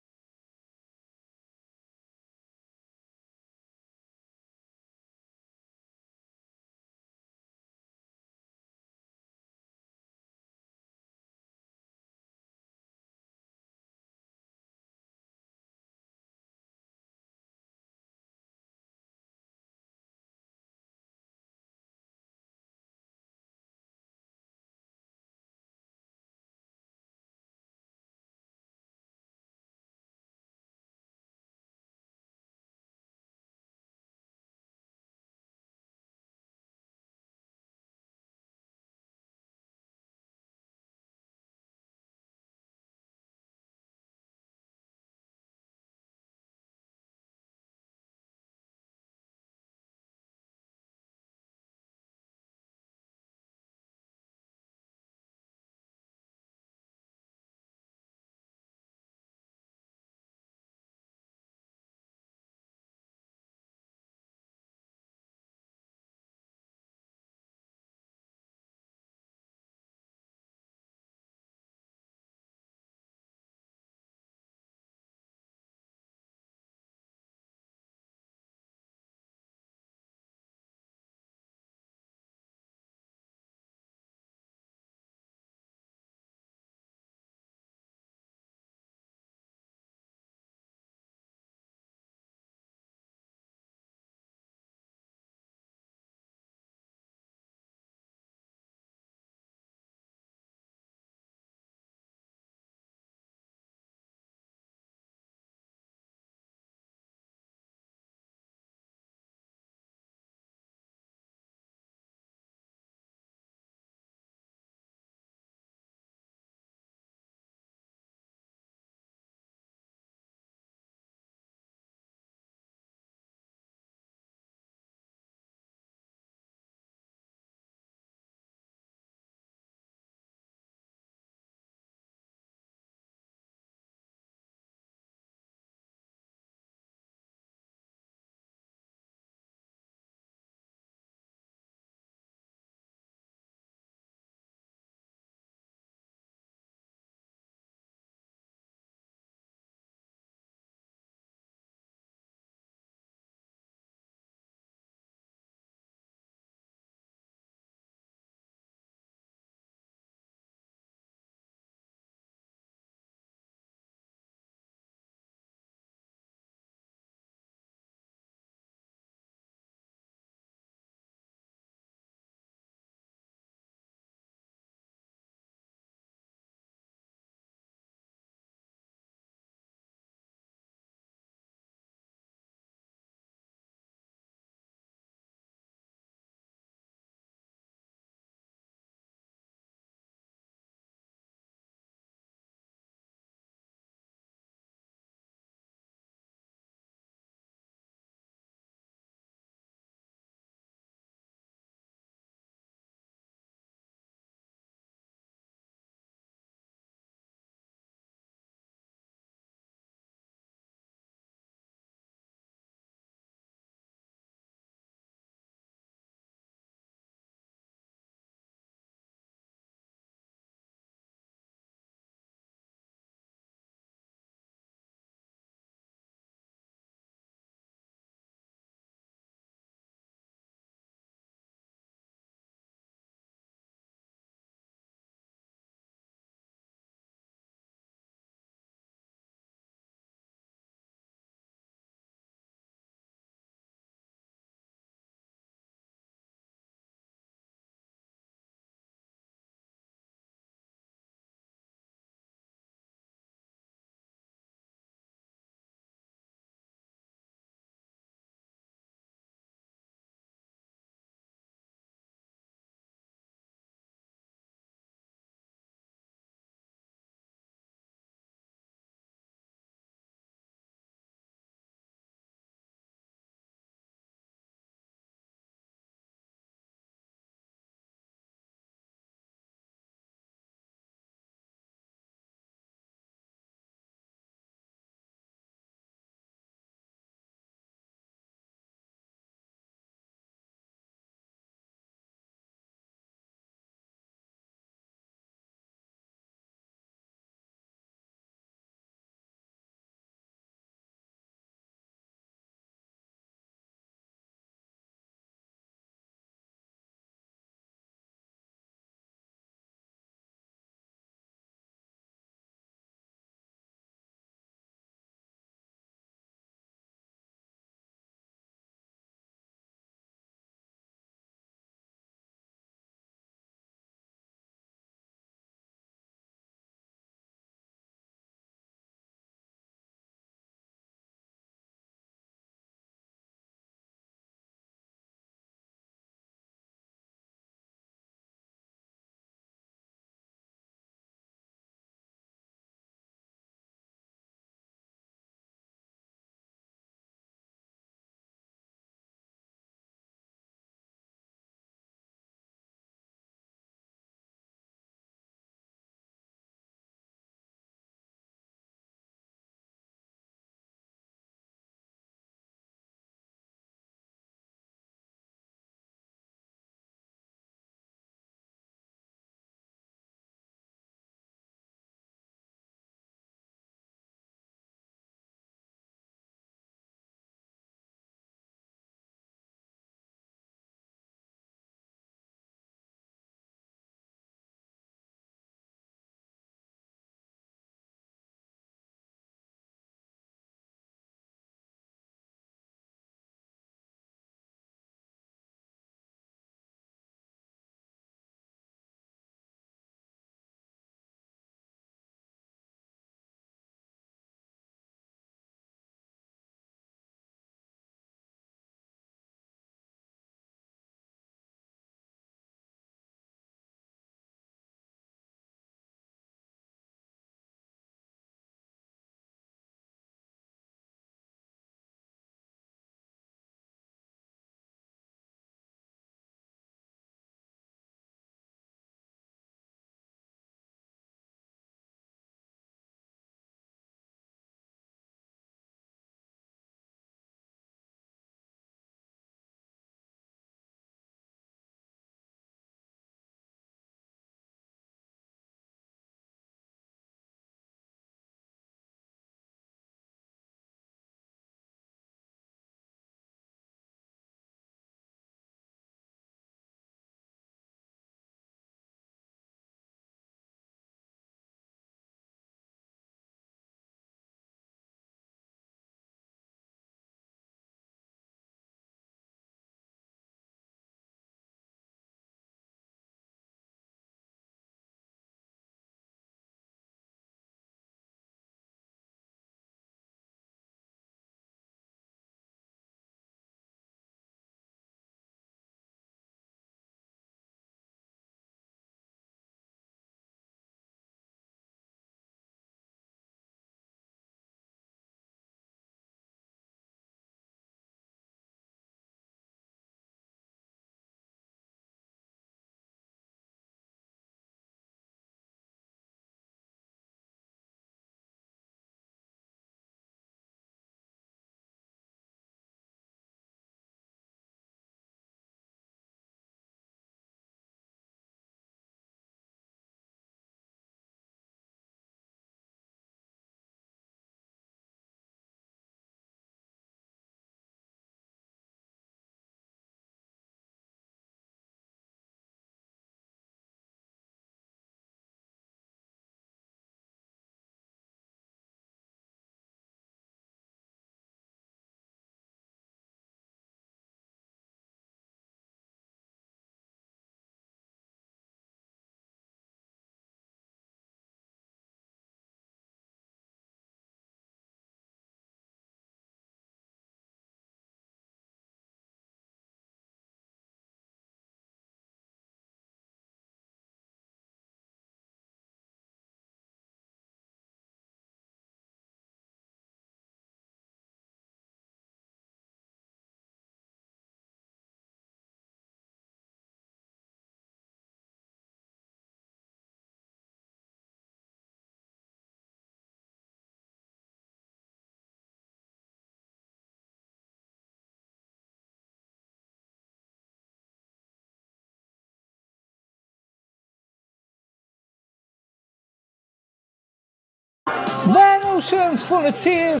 oceans full of tears.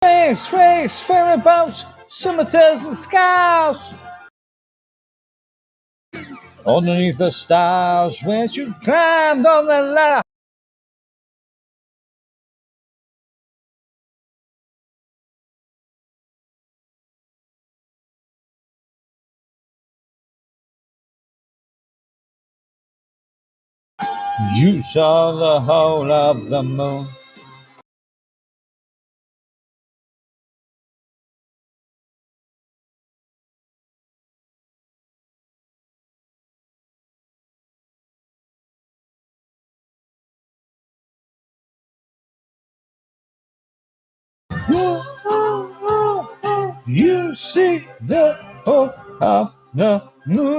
Race, race, ferry boats, summiters and skies. Underneath the stars, where you climbed on the ladder. You saw the whole of the moon. You see the whole of the moon.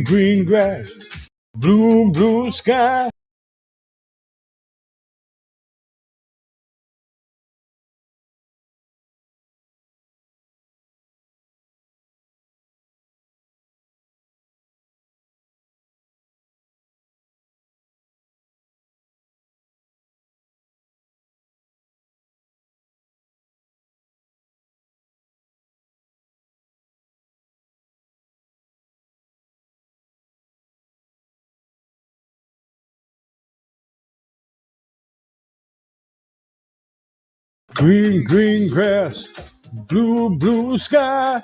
green grass, blue sky. Green grass, blue sky.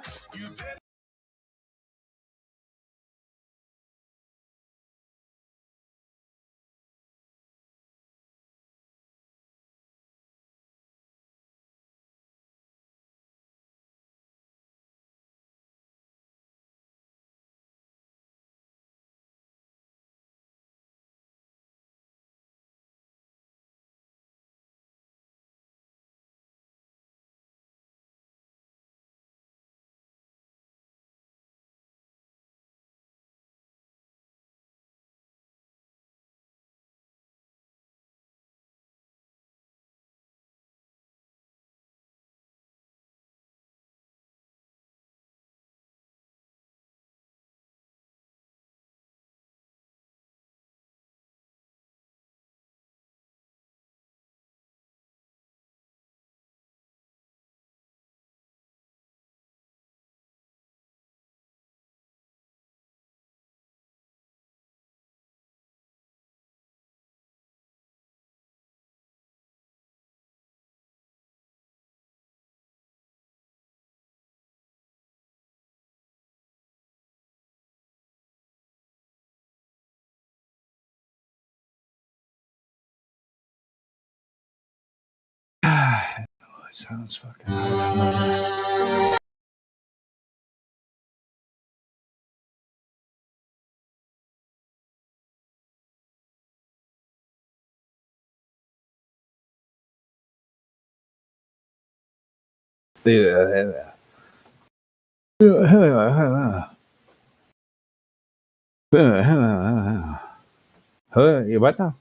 Oh, it sounds fucking hot. You bắt không?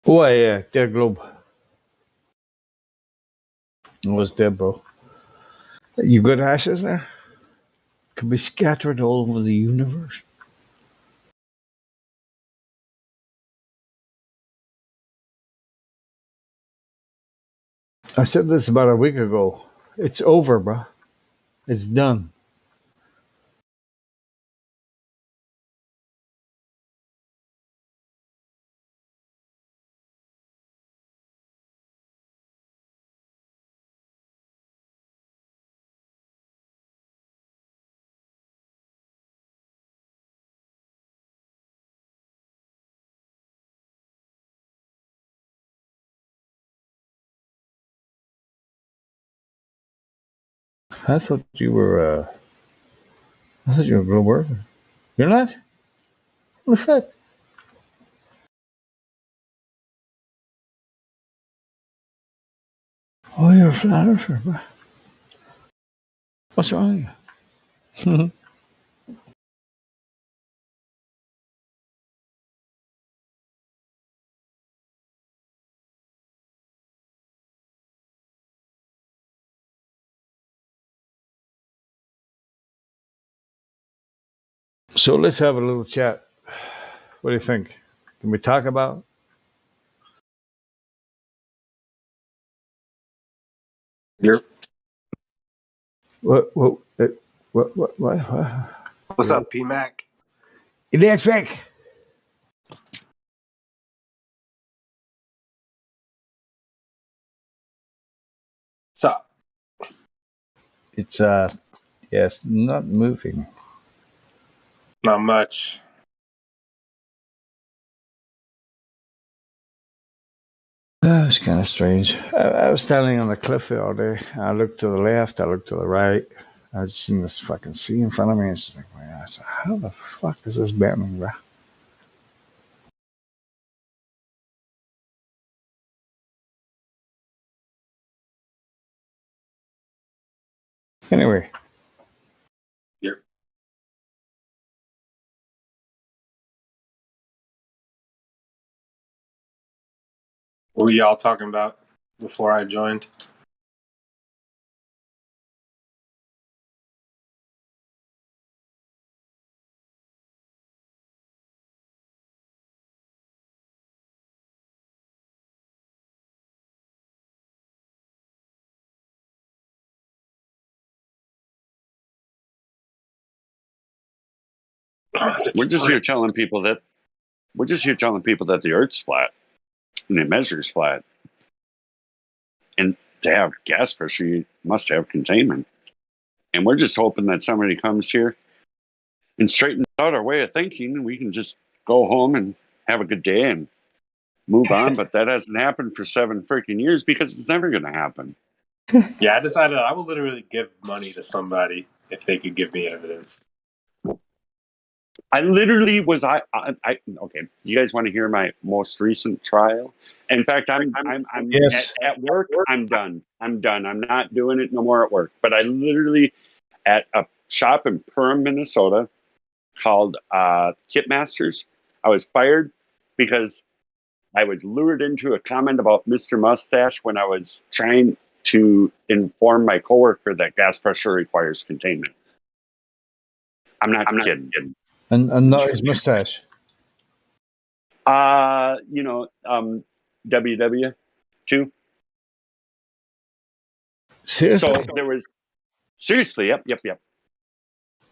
Oh yeah, dead globe. It was dead, bro. You got ashes there? Could be scattered all over the universe. I said this about a week ago. It's over, bro. It's done. I thought you were. I thought you were a globe worker. You're not. What the fuck? Oh, you're a flat earther, bro. What's wrong with you? So let's have a little chat. What do you think? Can we talk about? Yep. What? What? What's up, P Mac? Electric. What's up? It's yes, not moving. Not much. That was kind of strange. I was standing on the cliff the other day. I looked to the left. I looked to the right. I just seen this fucking sea in front of me. It's like, man, I said, how the fuck is this bending, bro? Anyway. Yep. What were y'all talking about before I joined? We're just here telling people that the Earth's flat and it measures flat. And to have gas pressure, you must have containment. And we're just hoping that somebody comes here and straightens out our way of thinking, and we can just go home and have a good day and move on. But that hasn't happened for 7 freaking years because it's never going to happen. Yeah, I decided I will literally give money to somebody if they could give me evidence. I literally was okay. You guys want to hear my most recent trial? In fact, I'm Yes. at work. I'm done. I'm not doing it no more at work. But I literally at a shop in Perham, Minnesota, called Kit Masters. I was fired because I was lured into a comment about Mr. Mustache when I was trying to inform my coworker that gas pressure requires containment. I'm not kidding. And not his mustache. WW2. Seriously? So there was seriously, yep.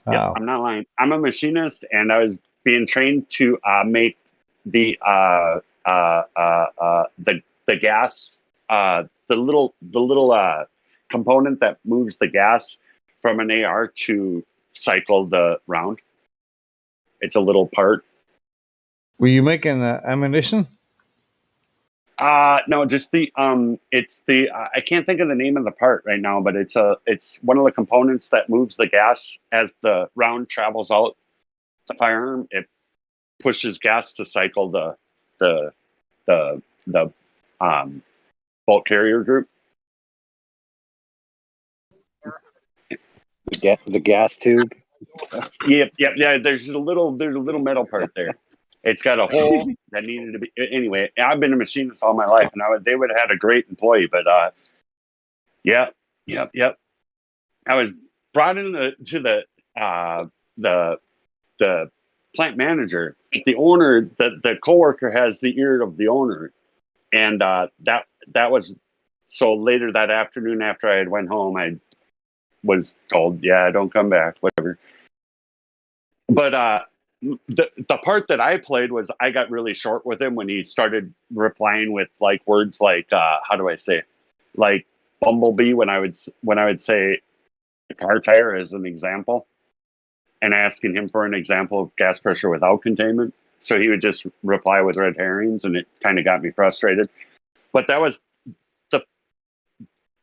Wow. I'm not lying. I'm a machinist, and I was being trained to make the gas, the little component that moves the gas from an AR to cycle the round. It's a little part. Were you making ammunition? No, just the it's the I can't think of the name of the part right now, but it's one of the components that moves the gas as the round travels out the firearm. It pushes gas to cycle the bolt carrier group. The gas tube. Yep. There's a little metal part there. It's got a hole that needed to be. Anyway, I've been a machinist all my life, and they would have had a great employee, but yep. I was brought in to the plant manager. The owner, the coworker has the ear of the owner, and that was so. Later that afternoon, after I had went home, I was told, "Yeah, don't come back, whatever." But the part that I played was I got really short with him when he started replying with like words like how do I say, like bumblebee when I would say a car tire as an example, and asking him for an example of gas pressure without containment. So he would just reply with red herrings, and it kind of got me frustrated. But that was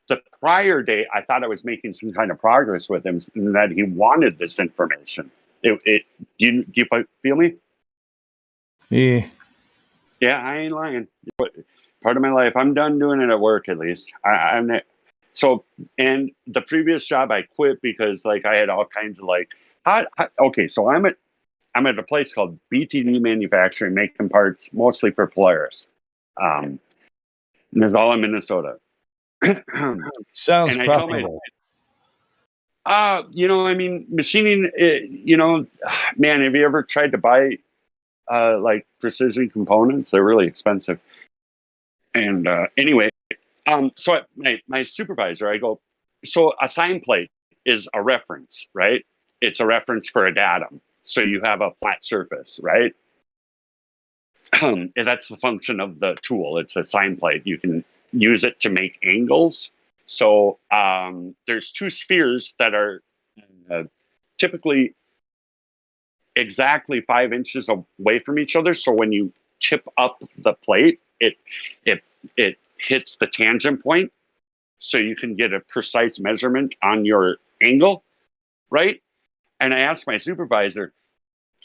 the prior day. I thought I was making some kind of progress with him, and that he wanted this information. Do you feel me? Yeah. Yeah, I ain't lying. Part of my life, I'm done doing it at work. At least I'm not. So, and the previous job I quit because like I had all kinds of like, okay. So I'm at a place called BTD Manufacturing, making parts mostly for Polaris. And it's all in Minnesota. Sounds and I tell profitable. I mean, machining. Man, have you ever tried to buy like precision components? They're really expensive. And anyway, so my supervisor, I go, so a sign plate is a reference, right? It's a reference for a datum. So you have a flat surface, right? And that's the function of the tool. It's a sign plate. You can use it to make angles. So there's two spheres that are typically exactly 5 inches away from each other. So when you tip up the plate, it hits the tangent point, so you can get a precise measurement on your angle, right? And I asked my supervisor,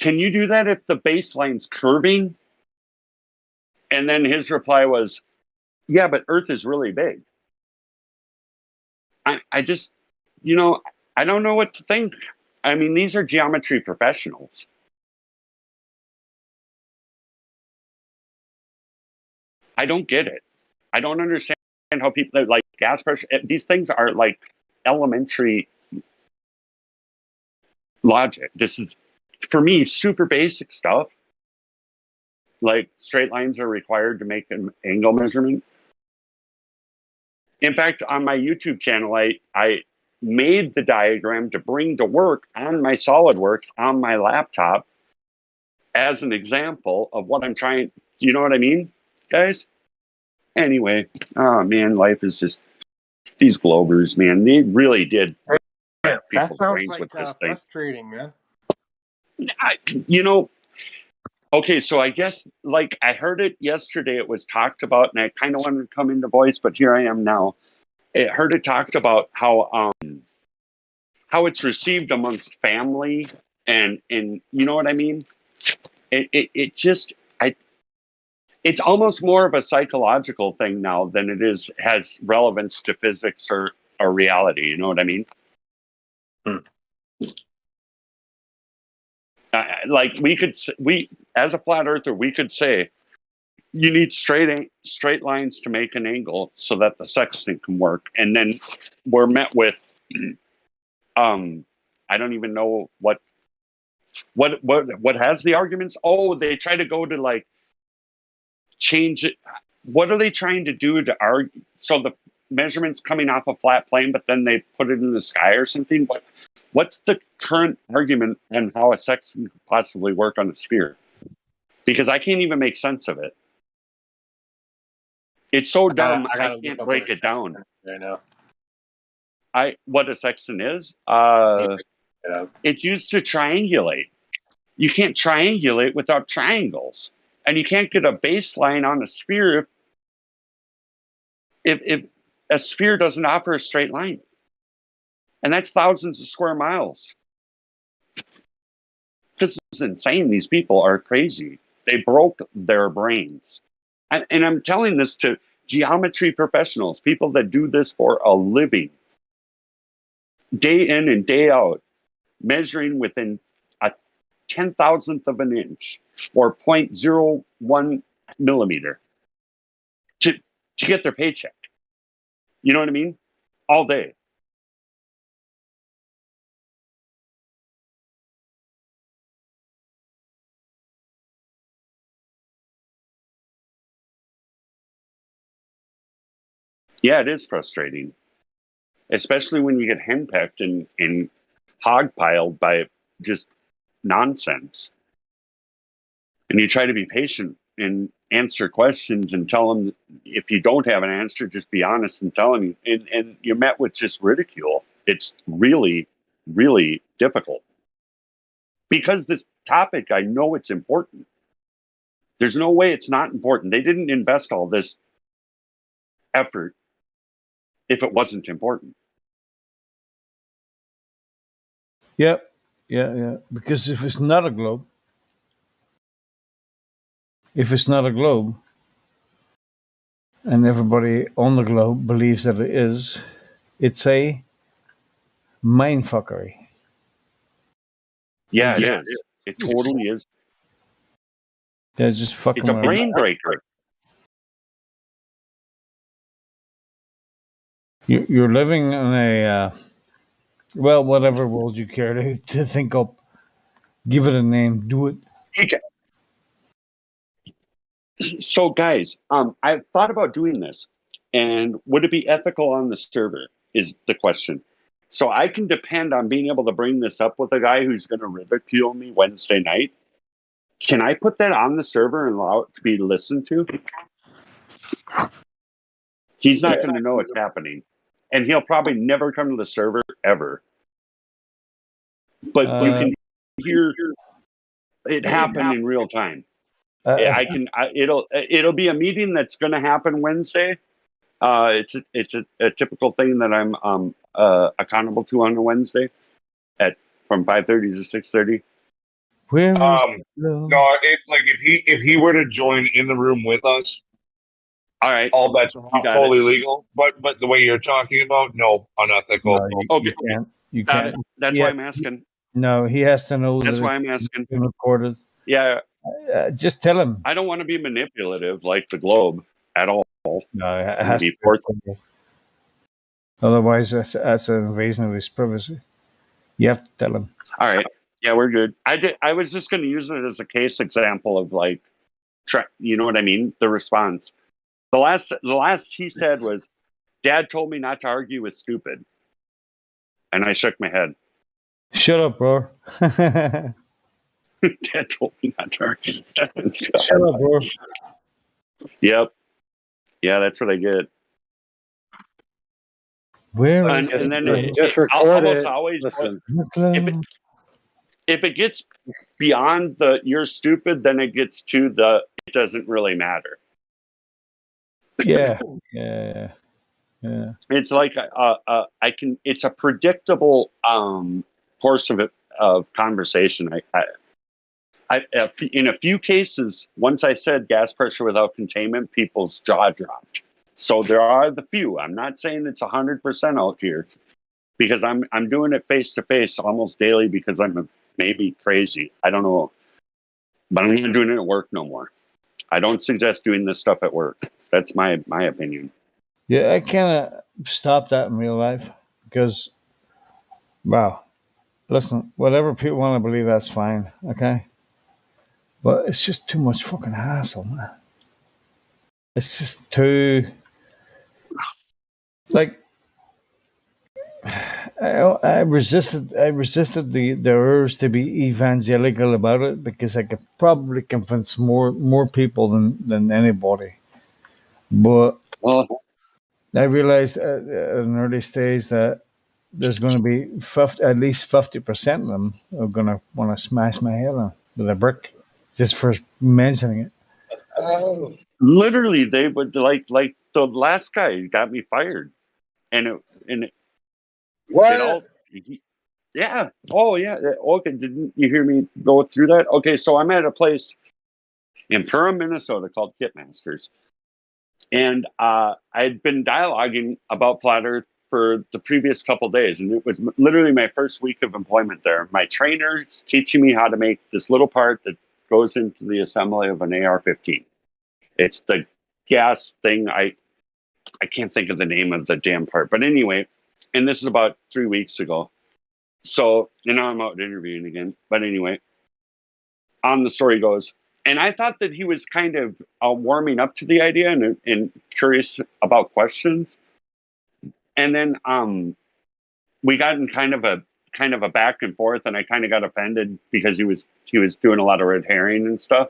can you do that if the baseline's curving? And then his reply was, yeah, but Earth is really big. I just, I don't know what to think. I mean, these are geometry professionals. I don't get it. I don't understand how people like gas pressure. These things are like elementary logic. This is, for me, super basic stuff. Like straight lines are required to make an angle measurement. In fact, on my YouTube channel, I made the diagram to bring to work on my SolidWorks on my laptop as an example of what I'm trying. You know what I mean, guys? Anyway, oh man, life is just, these Globers, man, they really did That people's sounds brains like with this thing. frustrating, man. You know, okay, so I guess, like, I heard it yesterday, it was talked about, and I kind of wanted to come into voice, but here I am now. I heard it talked about how it's received amongst family, and you know what I mean? It just, it's almost more of a psychological thing now than it has relevance to physics or reality. You know what I mean? Like we as a flat earther, we could say you need straight lines to make an angle so that the sextant can work, and then we're met with I don't even know what has the arguments. Oh, they try to go to like change it. What are they trying to do to argue? So the measurements coming off a flat plane, but then they put it in the sky or something. What's the current argument on how a sextant could possibly work on a sphere? Because I can't even make sense of it. It's so dumb, I can't break it down. Right now. What a sextant is? It's used to triangulate. You can't triangulate without triangles. And you can't get a baseline on a sphere if a sphere doesn't offer a straight line. And that's thousands of square miles. This is insane. These people are crazy. They broke their brains. And I'm telling this to geometry professionals, people that do this for a living, day in and day out, measuring within a 10,000th of an inch or 0.01 millimeter to get their paycheck. You know what I mean? All day. Yeah, it is frustrating, especially when you get henpecked and hogpiled by just nonsense. And you try to be patient and answer questions and tell them, if you don't have an answer, just be honest and tell them. And you're met with just ridicule. It's really, really difficult. Because this topic, I know it's important. There's no way it's not important. They didn't invest all this effort if it wasn't important. Yep. Yeah. Because if it's not a globe, and everybody on the globe believes that it is, it's a mindfuckery. Yeah, it is. It totally is. Yeah, just fucking. It's a brain breaker. You're living in a well, whatever world you care to think up. Give it a name. Do it. Okay. So, guys, I've thought about doing this, and would it be ethical on the server? Is the question. So I can depend on being able to bring this up with a guy who's going to ridicule me Wednesday night. Can I put that on the server and allow it to be listened to? He's not going to know it's happening, and he'll probably never come to the server ever. But you can hear it happen in real time. It'll be a meeting that's going to happen Wednesday. It's a typical thing that I'm accountable to on a Wednesday from 5:30 to 6:30. No, if he were to join in the room with us, all right, all bets are totally legal. But the way you're talking about, no, unethical. Okay. You can't. That's why I'm asking. No, he has to know That's that why I'm it's asking. been recorded. Yeah. Just tell him. I don't want to be manipulative like the Globe at all. No, it And has to be be forced. recorded. Otherwise, that's an invasion of his privacy. You have to tell him. All right. Yeah, we're good. I was just going to use it as a case example of like, you know what I mean? The response. The last he said was, "Dad told me not to argue with stupid," and I shook my head. Shut up, bro. Dad told me not to argue. Shut up, bro. Yep. Yeah, that's what I get. Where And is then just record almost it. always, Listen. if it gets beyond the "you're stupid," then it gets to the "it doesn't really matter." Yeah. It's like I can. It's a predictable course of conversation. In a few cases, once I said gas pressure without containment, people's jaw dropped. So there are the few. I'm not saying it's 100% out here, because I'm doing it face to face almost daily because I'm maybe crazy. I don't know, but I'm not doing it at work no more. I don't suggest doing this stuff at work. That's my opinion. Yeah, I kind of stopped that in real life because, wow, listen, whatever people want to believe, that's fine, okay? But it's just too much fucking hassle, man. It's just too, like, I resisted the urge to be evangelical about it because I could probably convince more people than anybody. But I realized at an early stage that there's going to be at least 50% of them are going to want to smash my head on with a brick just for mentioning it. Literally, they would like the last guy got me fired, and it What? Yeah. Oh, yeah. Okay. Didn't you hear me go through that? Okay. So I'm at a place in Perham, Minnesota called Kitmasters. And I'd been dialoguing about Flat Earth for the previous couple days. And it was literally my first week of employment there. My trainer's teaching me how to make this little part that goes into the assembly of an AR-15. It's the gas thing. I can't think of the name of the damn part. But anyway, and this is about 3 weeks ago. So, I'm out interviewing again. But anyway, on the story goes, and I thought that he was kind of warming up to the idea and curious about questions. And then we got in kind of a back and forth, and I kind of got offended because he was doing a lot of red herring and stuff.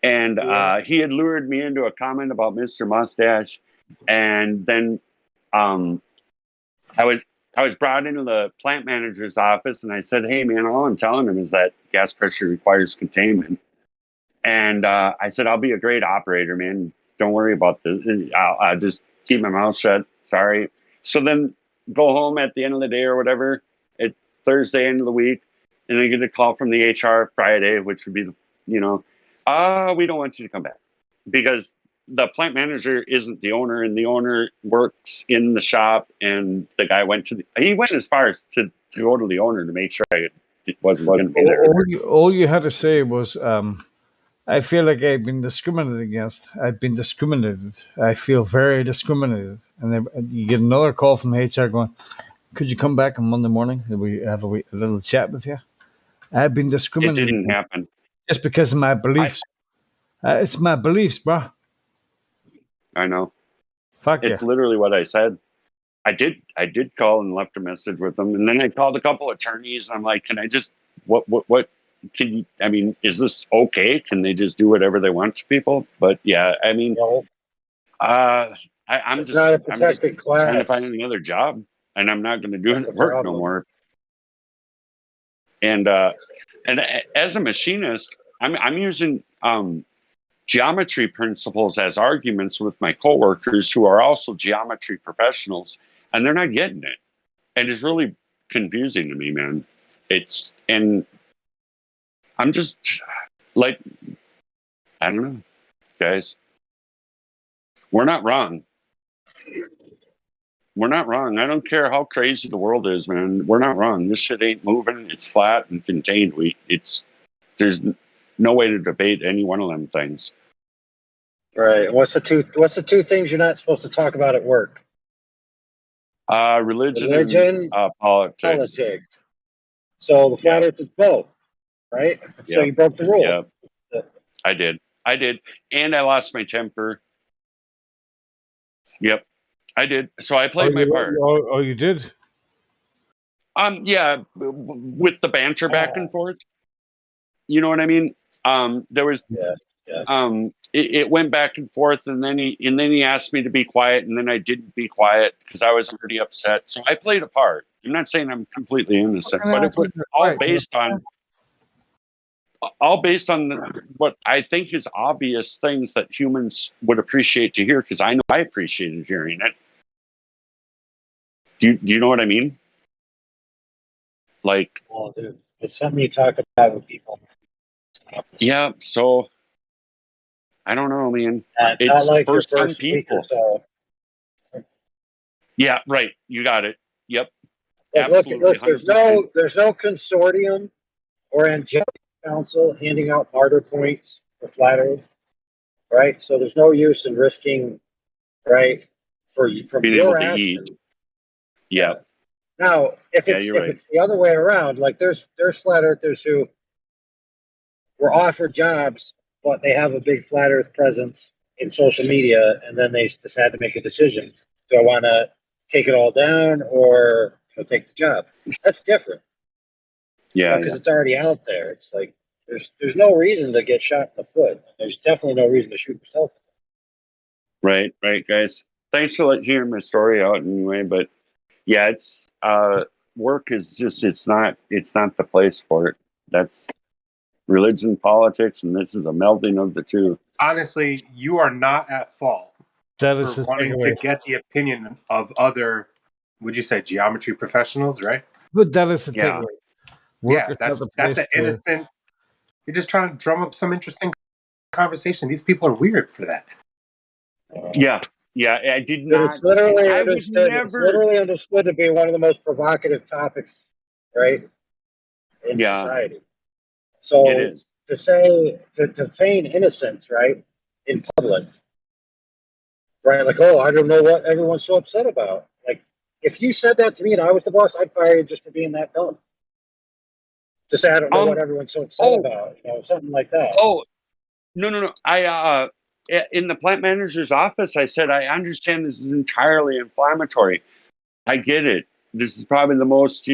And he had lured me into a comment about Mr. Mustache, and then I was brought into the plant manager's office, and I said, "Hey, man, all I'm telling him is that gas pressure requires containment." And I said, "I'll be a great operator, man. Don't worry about this. I'll just keep my mouth shut. Sorry." So then go home at the end of the day or whatever, at Thursday, end of the week, and I get a call from the HR Friday, which would be, we don't want you to come back because the plant manager isn't the owner, and the owner works in the shop. And the guy went as far as to go to the owner to make sure I wasn't going to be there. All you had to say was, I feel like I've been discriminated against. I've been discriminated. I feel very discriminated. And then you get another call from HR going, "Could you come back on Monday morning? We have a little chat with you." I've been discriminated. It didn't happen. Just because of my beliefs. It's my beliefs, bro. I know. Fuck it's yeah. Literally what I said. I did call and left a message with them, and then I called a couple attorneys. I'm like, "Can I just what can you? I mean, is this okay? Can they just do whatever they want to people?" But yeah, I mean, I'm just not a protected class. Trying to find another job, and I'm not going to do it at work no more. And as a machinist, I'm using geometry principles as arguments with my coworkers who are also geometry professionals, and they're not getting it. And it's really confusing to me, man. And I'm just like, I don't know, guys. We're not wrong. We're not wrong. I don't care how crazy the world is, man. We're not wrong. This shit ain't moving. It's flat and contained. There's no way to debate any one of them things. Right. What's the two things you're not supposed to talk about at work? Religion and politics. So the flat Earth is both, right? So Yep. you broke the rule. Yep. I did. And I lost my temper. Yep. I did. So I played my part. Oh, you did? Yeah, with the banter back and forth. You know what I mean? There was it went back and forth, and then he asked me to be quiet, and then I didn't be quiet because I was already upset. So I played a part. I'm not saying I'm completely innocent, but it was all based on what I think is obvious things that humans would appreciate to hear, because I know I appreciated hearing it. Do you know what I mean? Like, well, dude, it's something you talk about with people. Yeah, so I don't know, man. Not It's like your first time first week or people. so. Yeah, right. You got it. Yep. Look, Absolutely. there's 100%. no consortium or angelic council handing out martyr points for flat Earth, right? So there's no use in risking, right, from Being your able to action. eat. Yeah. Now, if you're right. it's the other way around, like there's flat earthers who were offered jobs, but they have a big flat Earth presence in social media, and then they just had to make a decision: do I want to take it all down or take the job? That's different. Yeah, because it's already out there. It's like there's no reason to get shot in the foot. There's definitely no reason to shoot yourself. Right, guys. Thanks for hearing my story out anyway. But yeah, it's work is just it's not the place for it. That's religion, politics, and this is a melding of the two. Honestly, you are not at fault That is for the wanting to takeaway. get the opinion of other, would you say, geometry professionals, right? But that is the Yeah. takeaway. Work Yeah, is not the that's place an innocent. You're just trying to drum up some interesting conversation. These people are weird for that. Yeah, I did But not. it's literally I would understood. never. It's literally understood to be one of the most provocative topics, right, in society. So It is. to say to feign innocence, right, in public, right? Like, oh, I don't know what everyone's so upset about. Like, if you said that to me and I was the boss, I'd fire you just for being that dumb. To say I don't know what everyone's so upset about, something like that. Oh, no. I in the plant manager's office, I said, I understand this is entirely inflammatory. I get it. This is probably the most,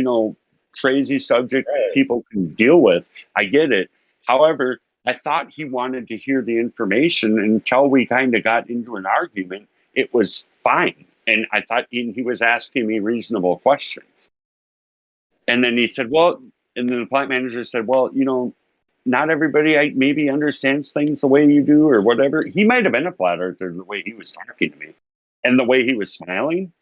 crazy subject people can deal with. I get it. However, I thought he wanted to hear the information until we kind of got into an argument. It was fine. And I thought he was asking me reasonable questions. And then he said, and then the plant manager said, not everybody maybe understands things the way you do or whatever. He might have been a flat earther the way he was talking to me and the way he was smiling.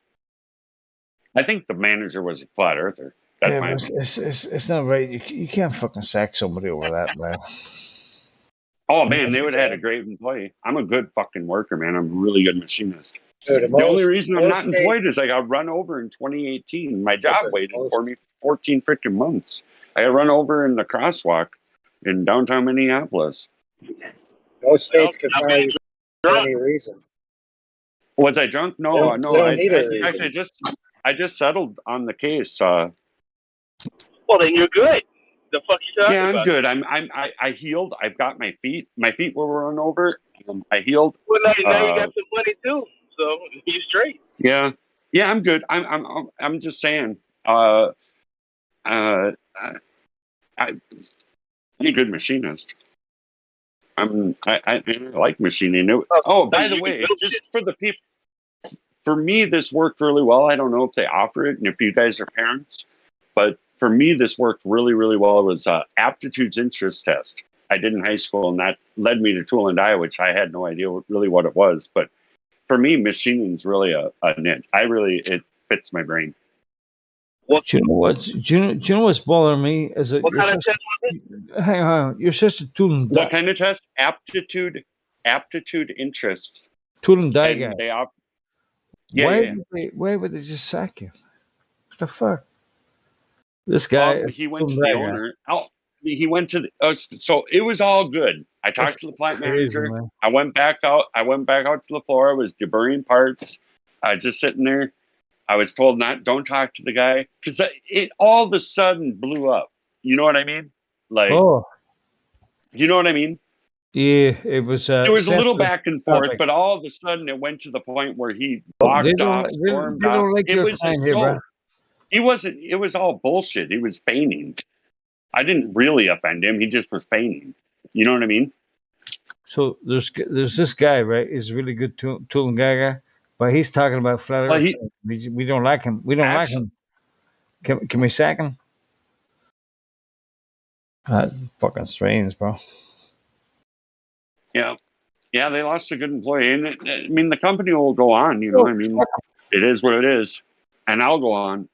I think the manager was a flat earther. That's my opinion. It's not right. You can't fucking sack somebody over that, man. Oh, man, they would have had a great employee. I'm a good fucking worker, man. I'm a really good machinist. Dude, The only reason I'm not employed is I got run over in 2018. My job waited for me 14 freaking months. I got run over in the crosswalk in downtown Minneapolis. Most states could fire you for any reason. Was I drunk? No, no. I just settled on the case. Well, then you're good. The fuck you talking Yeah, I'm about? good. I healed. I've got my feet. My feet were run over. I healed. Well, now you got some money too, so you straight. Yeah, I'm good. I'm just saying. I'm a good machinist. I like machining. By the way, just for the people, for me, this worked really well. I don't know if they offer it and if you guys are parents, but for me, this worked really, really well. It was aptitudes interest test I did in high school, and that led me to tool and die, which I had no idea really what it was. But for me, machining is really a niche. It fits my brain. Do you know what's bothering me is that What kind of test was it? hang on, you're such a tool and die. What kind of test? Aptitude interests. Tool and die guy. Yeah, Why yeah, yeah. would they just sack you? What the fuck? This guy, He went to the owner. Oh, he went to so it was all good. I That's talked to the plant crazy, manager. man. I went back out. I went back out to the floor. I was deburring parts. I was just sitting there. I was told don't talk to the guy because it all of a sudden blew up. You know what I mean? Like, Oh, you know what I mean? yeah, it was There was a little sensitive back and forth, topic. but all of a sudden it went to the point where he Oh, they walked don't off, stormed they off. don't like It your was a kind here, bro. show. He wasn't. It was all bullshit. He was feigning. I didn't really offend him. He just was feigning. You know what I mean? So there's this guy, right? He's a really good tool and gaga, but he's talking about flat Well, Earth. he We don't like him. We don't like him. Can we sack him? That's fucking strange, bro. yeah, yeah. They lost a good employee, and I mean the company will go on. You know, I mean, it is what it is, and I'll go on.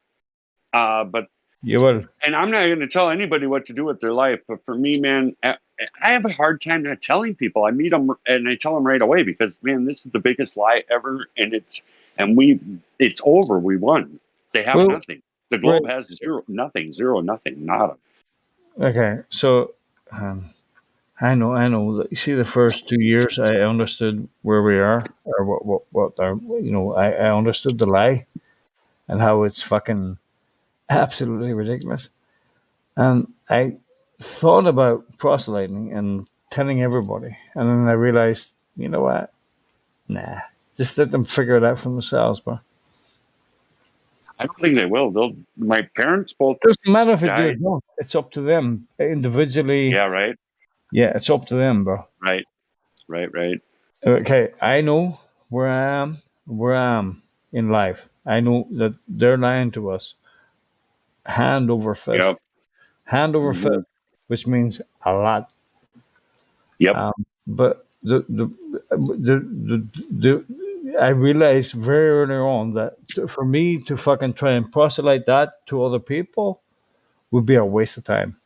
But you will. And I'm not going to tell anybody what to do with their life. But for me, man, I have a hard time not telling people. I meet them and I tell them right away because, man, this is the biggest lie ever, and it's over. We won. They have nothing. The globe has zero, nothing, nada. Okay, so I know. You see, the first 2 years, I understood where we are, or what our, I understood the lie and how it's fucking absolutely ridiculous. And I thought about proselyting and telling everybody, and then I realized, you know what? Nah, just let them figure it out for themselves, bro. I don't think they will. My parents both. Doesn't matter if they do died. or don't. It's up to them individually. Yeah, right. Yeah, it's up to them, bro. Right. Okay, I know where I am in life. I know that they're lying to us, hand over fist, Yep. hand over fist, which means a lot. Yep. But I realized very early on that for me to fucking try and proselyte that to other people would be a waste of time.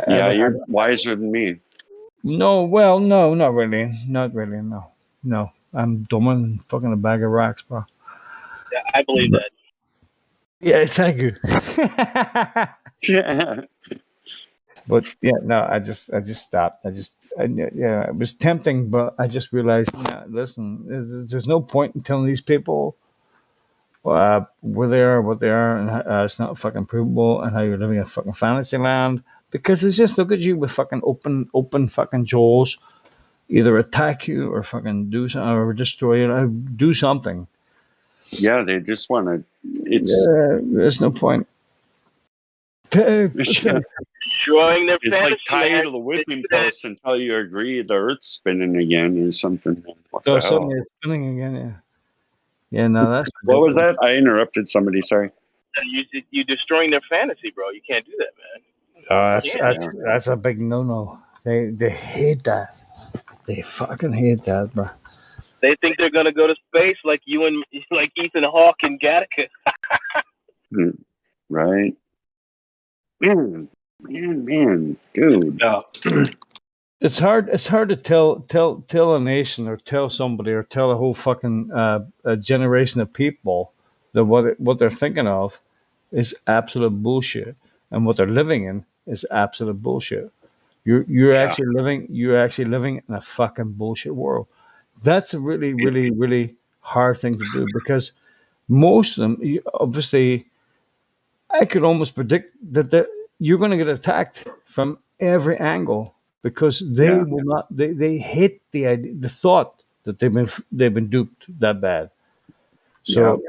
You're wiser than me. No, not really. No. I'm dumber than fucking a bag of rocks, bro. Yeah, I believe that. Yeah, thank you. Yeah. But yeah, no, I just stopped. It was tempting, but I just realized, listen, there's no point in telling these people where they are, what they are, and it's not fucking provable, and how you're living in fucking fantasy land. Because it's just look at you with fucking open fucking jaws, either attack you or fucking do something or destroy you, or do something. Yeah, they just want to. There's no point. Destroying their It's fantasy. like tie you to the whipping post until you agree the Earth's spinning again or something. What the hell? Suddenly it's spinning again. Yeah. Yeah. No, that's What was that? I interrupted somebody. Sorry. You destroying their fantasy, bro. You can't do that, man. That's a big no. They hate that. They fucking hate that, bro. They think they're gonna go to space like you and like Ethan Hawke and Gattaca. Right. Man, dude. No. It's hard to tell a nation or tell somebody or tell a whole fucking a generation of people that what they're thinking of is absolute bullshit, and what they're living in is absolute bullshit. You're actually living in a fucking bullshit world. That's a really, really, really hard thing to do because most of them, obviously, I could almost predict that you're going to get attacked from every angle because they will not. They hate the idea, the thought that they've been duped that bad. So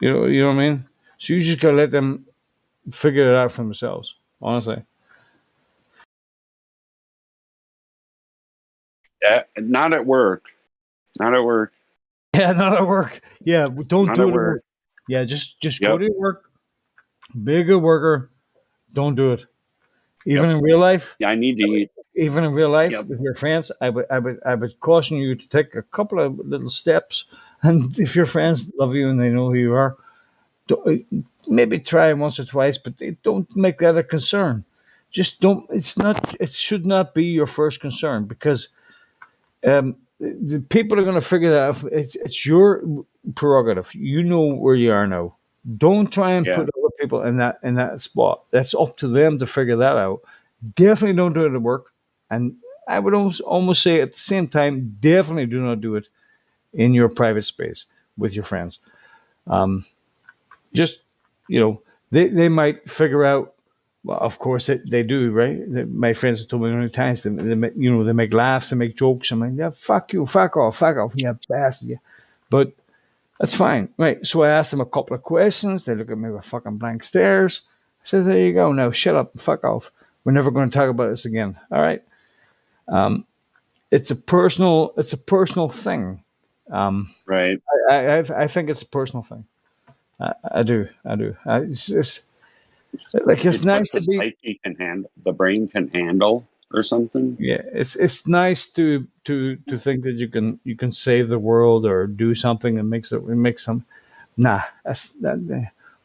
you know what I mean. So you just gotta let them figure it out for themselves. Honestly. Not at work. Not at work. Yeah, not at work. Yeah, don't Not do at it at work. work. Yeah, just go to your work. Be a good worker. Don't do it. Even in real life. Yeah, I need to eat. Even in real life, with your friends, I would caution you to take a couple of little steps. And if your friends love you and they know who you are, maybe try once or twice, but don't make that a concern. Just don't. It should not be your first concern because the people are going to figure that out. It's your prerogative. You know where you are now. Don't try and put other people in that spot. That's up to them to figure that out. Definitely don't do it at work. And I would almost say at the same time, definitely do not do it in your private space with your friends. Just, they might figure out, well, of course they do, right? My friends have told me many times, they make laughs, they make jokes. I'm like, yeah, fuck you, fuck off, yeah, bastard, yeah. But that's fine, right? So I asked them a couple of questions. They look at me with fucking blank stares. I said, there you go, now shut up and fuck off. We're never going to talk about this again, all right? It's a personal thing. Right. I think it's a personal thing. I do. It's just it's nice what to the be. psyche can handle, the brain can handle, or something. Yeah, it's nice to think that you can save the world or do something and make some. Nah,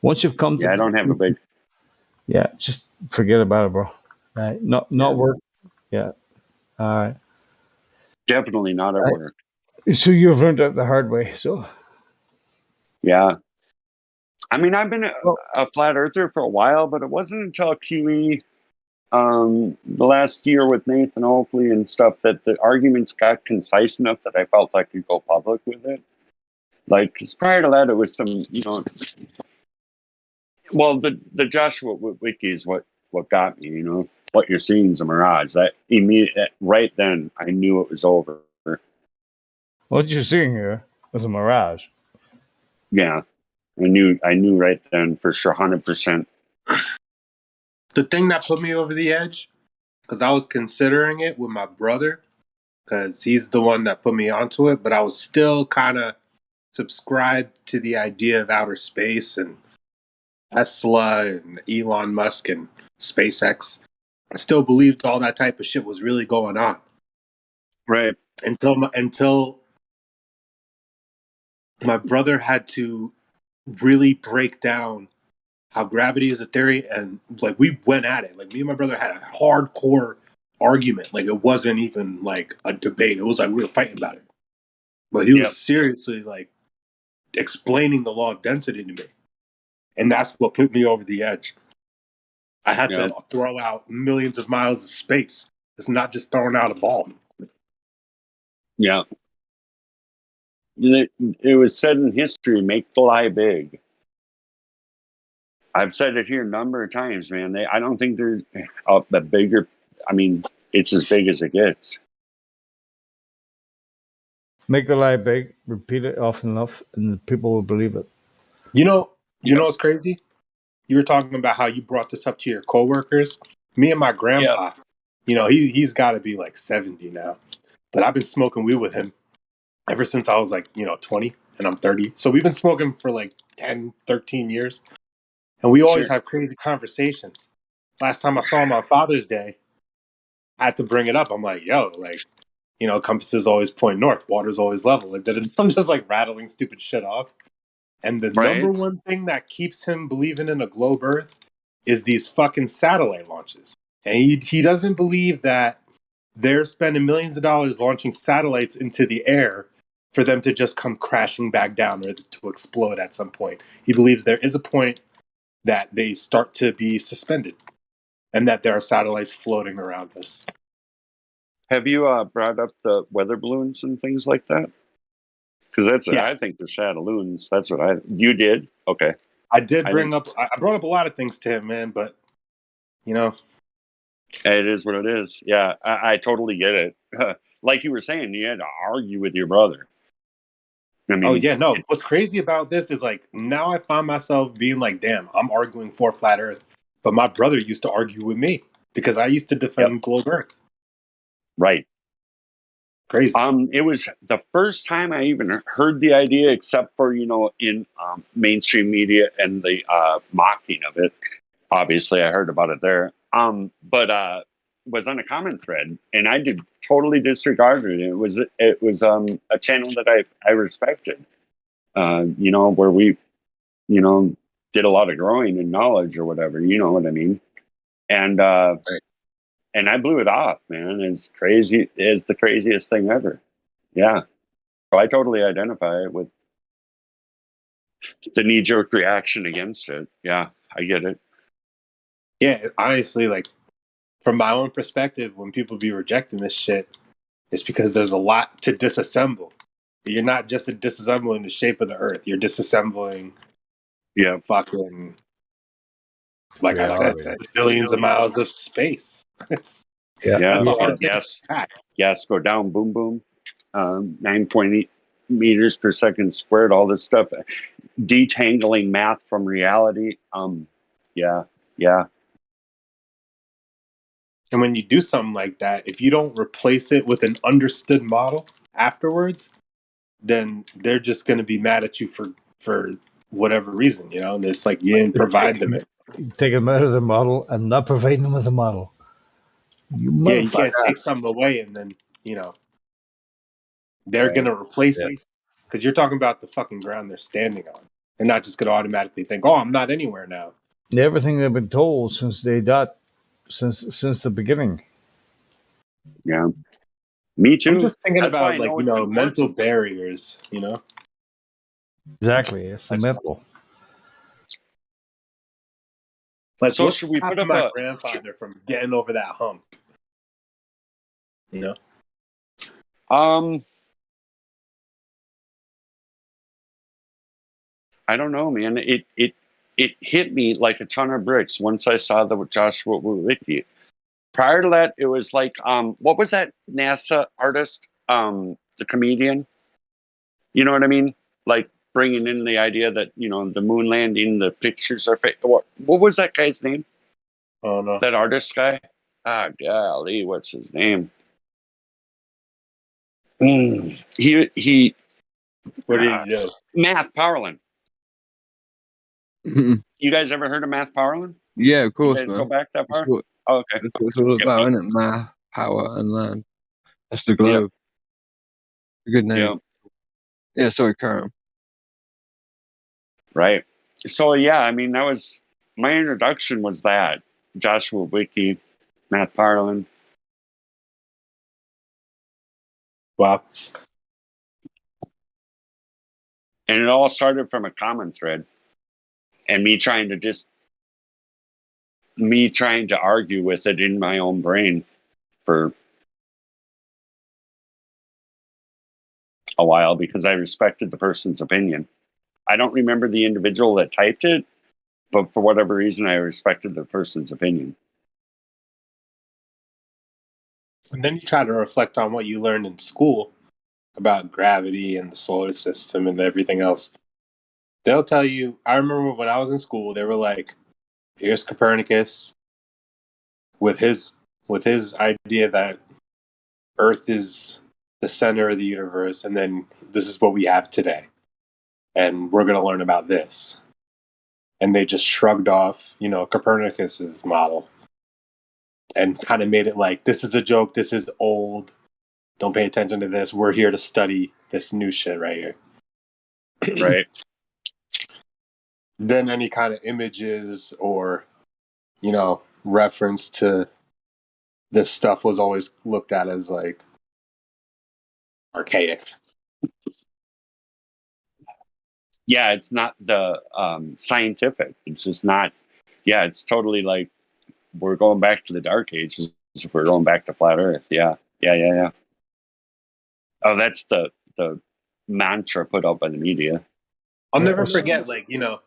once you've come to. I don't have a big. Yeah, just forget about it, bro. Not work. Yeah. All right. Definitely not at work. So you've learned that the hard way. So. Yeah. I mean, I've been a flat earther for a while, but it wasn't until Kiwi, the last year with Nathan Oakley and stuff, that the arguments got concise enough that I felt I could go public with it. Like, because prior to that, it was some, well, the Joshua Wiki is what got me, what you're seeing is a mirage. That right then, I knew it was over. What you're seeing here was a mirage. Yeah. I knew right then for sure, 100%. The thing that put me over the edge, because I was considering it with my brother, because he's the one that put me onto it, but I was still kind of subscribed to the idea of outer space and Tesla and Elon Musk and SpaceX. I still believed all that type of shit was really going on. Right. Until my brother had to really break down how gravity is a theory, and like we went at it. Like me and my brother had a hardcore argument. Like it wasn't even like a debate. It was like we were fighting about it. But he was seriously like explaining the law of density to me. And that's what put me over the edge. I had to throw out millions of miles of space. It's not just throwing out a ball. Yeah. It was said in history, make the lie big. I've said it here a number of times, man. I don't think there's the bigger. I mean, it's as big as it gets. Make the lie big, repeat it often enough, and people will believe it. You know what's crazy? You were talking about how you brought this up to your coworkers. Me and my grandpa, he's got to be like 70 now, but I've been smoking weed with him ever since I was like, 20 and I'm 30. So we've been smoking for like 10, 13 years. And we always have crazy conversations. Last time I saw him on Father's Day, I had to bring it up. I'm like, yo, like, compasses always point north, water's always level. And then I'm just like rattling stupid shit off. And the number one thing that keeps him believing in a globe Earth is these fucking satellite launches. And he doesn't believe that they're spending millions of dollars launching satellites into the air for them to just come crashing back down or to explode at some point. He believes there is a point that they start to be suspended and that there are satellites floating around us. Have you brought up the weather balloons and things like that? Because I think they're satelloons. That's what you did. Okay. I brought up a lot of things to him, man, but it is what it is. Yeah, I totally get it. Like you were saying, you had to argue with your brother. I mean, what's crazy about this is like now I find myself being like, damn, I'm arguing for flat Earth, but my brother used to argue with me because I used to defend globe Earth. Right. Crazy. It was the first time I even heard the idea, except for in mainstream media and the mocking of it. Obviously, I heard about it there. But was on a comment thread, and I did totally disregard it. It was a channel that I respected. Where we did a lot of growing and knowledge or whatever. You know what I mean? And I blew it off, man. It's crazy. It's the craziest thing ever. Yeah. So I totally identify it with the knee-jerk reaction against it. Yeah, I get it. Yeah, honestly, like from my own perspective, when people be rejecting this shit, it's because there's a lot to disassemble. You're not just disassembling the shape of the Earth. You're disassembling, fucking, like I said, billions of miles of space. That's a hard thing. Gas go down, boom, boom. 9.8 meters per second squared. All this stuff, detangling math from reality. Yeah. And when you do something like that, if you don't replace it with an understood model afterwards, then they're just going to be mad at you for whatever reason, you know. And it's like you didn't provide them it. Take them out of the model and not provide them with a model. Yeah, you can't take something away and then, you know, they're going to replace it. Because you're talking about the fucking ground they're standing on. They're not just going to automatically think, oh, I'm not anywhere now. Everything they've been told since since the beginning. Yeah. Me too. I'm just thinking That's why about, I like, know you it's know, important. mental barriers, you know? Exactly. It's a mental. Like, So what's should we put stopping up my a- grandfather from getting over that hump? You know? I don't know, man. It hit me like a ton of bricks once I saw the Joshua Wicki. Prior to that, it was like, what was that NASA artist, the comedian? You know what I mean? Like bringing in the idea that, you know, the moon landing, the pictures are fake. What was that guy's name? Oh no, that artist guy. Ah, golly, what's his name? He. What did he do? Math Powerland. You guys ever heard of Math Powerland? Yeah, of course, You guys man. go back that far? That's what, Oh, okay. that's what it's all about, isn't it? Math, power, and land. That's the globe. A good name. Yeah, sorry, Karen. Right. So yeah, I mean, that was my introduction. Was that Joshua Wicki, Matt Parlin? Wow. And it all started from a common thread, and me trying to argue with it in my own brain for a while because I respected the person's opinion. I don't remember the individual that typed it, but for whatever reason, I respected the person's opinion. And then you try to reflect on what you learned in school about gravity and the solar system and everything else. They'll tell you, I remember when I was in school, they were like, here's Copernicus with his idea that Earth is the center of the universe, and then this is what we have today. And we're going to learn about this. And they just shrugged off, you know, Copernicus's model and kind of made it like, this is a joke, this is old, don't pay attention to this, we're here to study this new shit right here. Right. Then any kind of images or, you know, reference to this stuff was always looked at as like archaic. Yeah, it's not the scientific. It's just not. Yeah, it's totally like we're going back to the dark ages if we're going back to flat Earth. Yeah. Oh, that's the mantra put out by the media. I'll never forget, like, you know,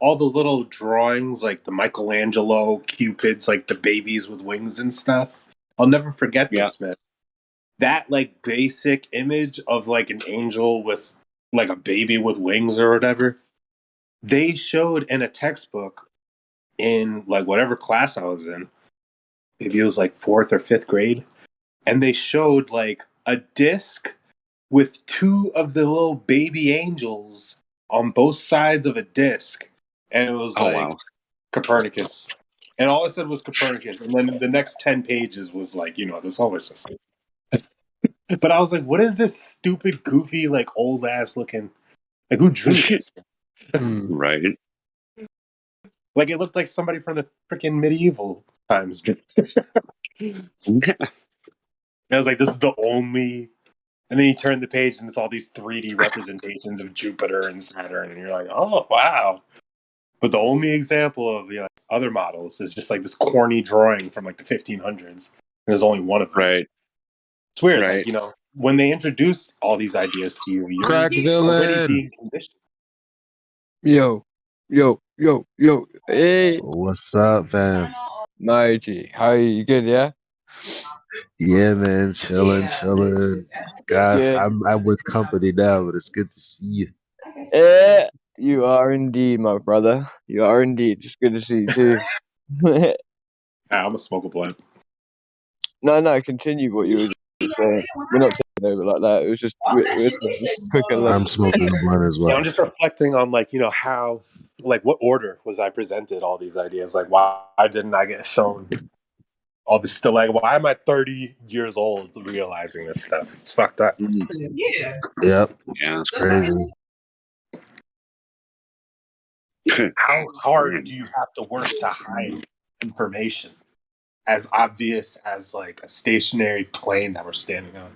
all the little drawings, like the Michelangelo Cupids, like the babies with wings and stuff. I'll never forget this, man. That, like, basic image of, like, an angel with, like, a baby with wings or whatever, they showed in a textbook in, like, whatever class I was in. Maybe it was, like, 4th or 5th grade. And they showed, like, a disc with two of the little baby angels on both sides of a disc. And it was Copernicus. And all it said was Copernicus. And then the next 10 pages was like, you know, the solar system. But I was like, what is this stupid, goofy, like old ass looking? Like, who drew this? Right. Like, it looked like somebody from the freaking medieval times. I was like, this is the only And then you turn the page and it's all these 3D representations of Jupiter and Saturn, and you're like, oh wow. But the only example of other models is just like this corny drawing from like the 1500s. And there's only one of them. Right. It's weird, Right. like when they introduce all these ideas to you, you're Crack already villain. being conditioned. Yo, hey, What's up, fam? Mighty, how are you? You good? Yeah. Yeah, man, chilling. God, Good. I'm with company now, but it's good to see you. Yeah, you are indeed, my brother. You are indeed. It's good to see you too. I'm gonna smoke a blunt. No, continue what you were just saying. We're not taking over like that. It was just we're quick and I'm smoking a blunt as well. Yeah, I'm just reflecting on how what order was I presented all these ideas? Like why didn't I get shown all this still why am I 30 years old realizing this stuff? It's fucked up. Yep. Yeah, it's crazy. How hard do you have to work to hide information as obvious as like a stationary plane that we're standing on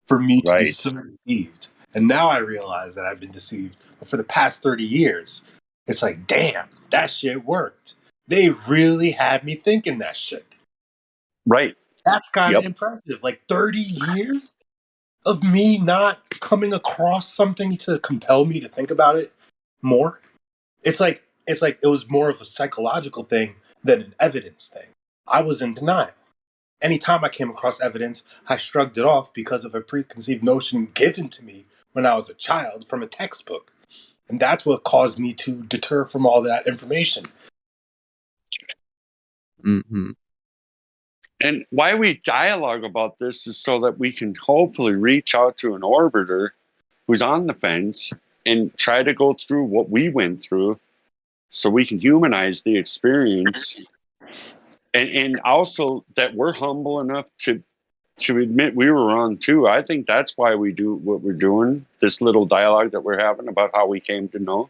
for me to be Right. so deceived? And now I realize that I've been deceived. But for the past 30 years, it's like, damn, that shit worked. They really had me thinking that shit. Right. That's kind of Yep. impressive. Like 30 years of me not coming across something to compel me to think about it more. It's like it was more of a psychological thing than an evidence thing. I was in denial. Anytime I came across evidence, I shrugged it off because of a preconceived notion given to me when I was a child from a textbook. And that's what caused me to deter from all that information. Mm-hmm. And why we dialogue about this is so that we can hopefully reach out to an orbiter who's on the fence and try to go through what we went through so we can humanize the experience. And also that we're humble enough to admit we were wrong too. I think that's why we do what we're doing, this little dialogue that we're having about how we came to know,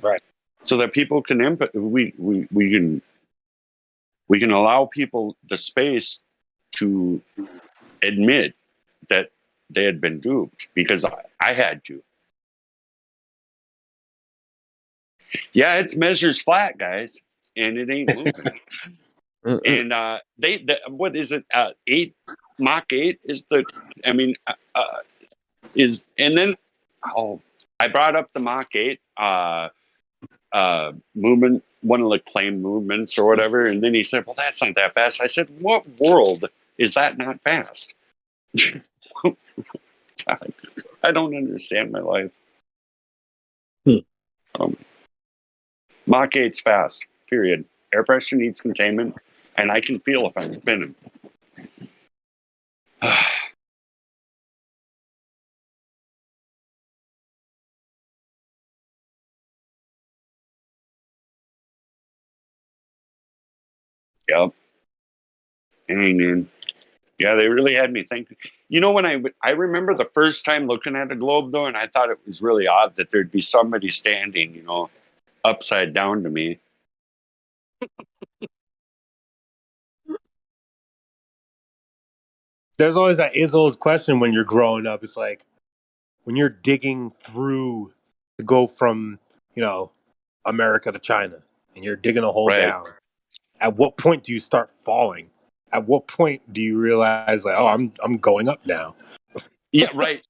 right? So that people can we can allow people the space to admit that they had been duped, because I had to. Yeah, it measures flat, guys, and it ain't moving. And what is it? 8 Mach 8 is the. I mean, is and then I brought up the Mach 8 movement, one of the claim movements or whatever, and then he said, "Well, that's not that fast." I said, "What world is that not fast?" God, I don't understand my life. Mach 8's fast. Period. Air pressure needs containment, and I can feel if I'm spinning. Yep. Dang, man. Yeah, they really had me thinking. When I remember the first time looking at a globe, though, and I thought it was really odd that there'd be somebody standing, upside down to me. There's always that age-old question when you're growing up. It's like when you're digging through to go from, America to China, and you're digging a hole down. At what point do you start falling? At what point do you realize, like, oh, I'm going up now? Yeah, right.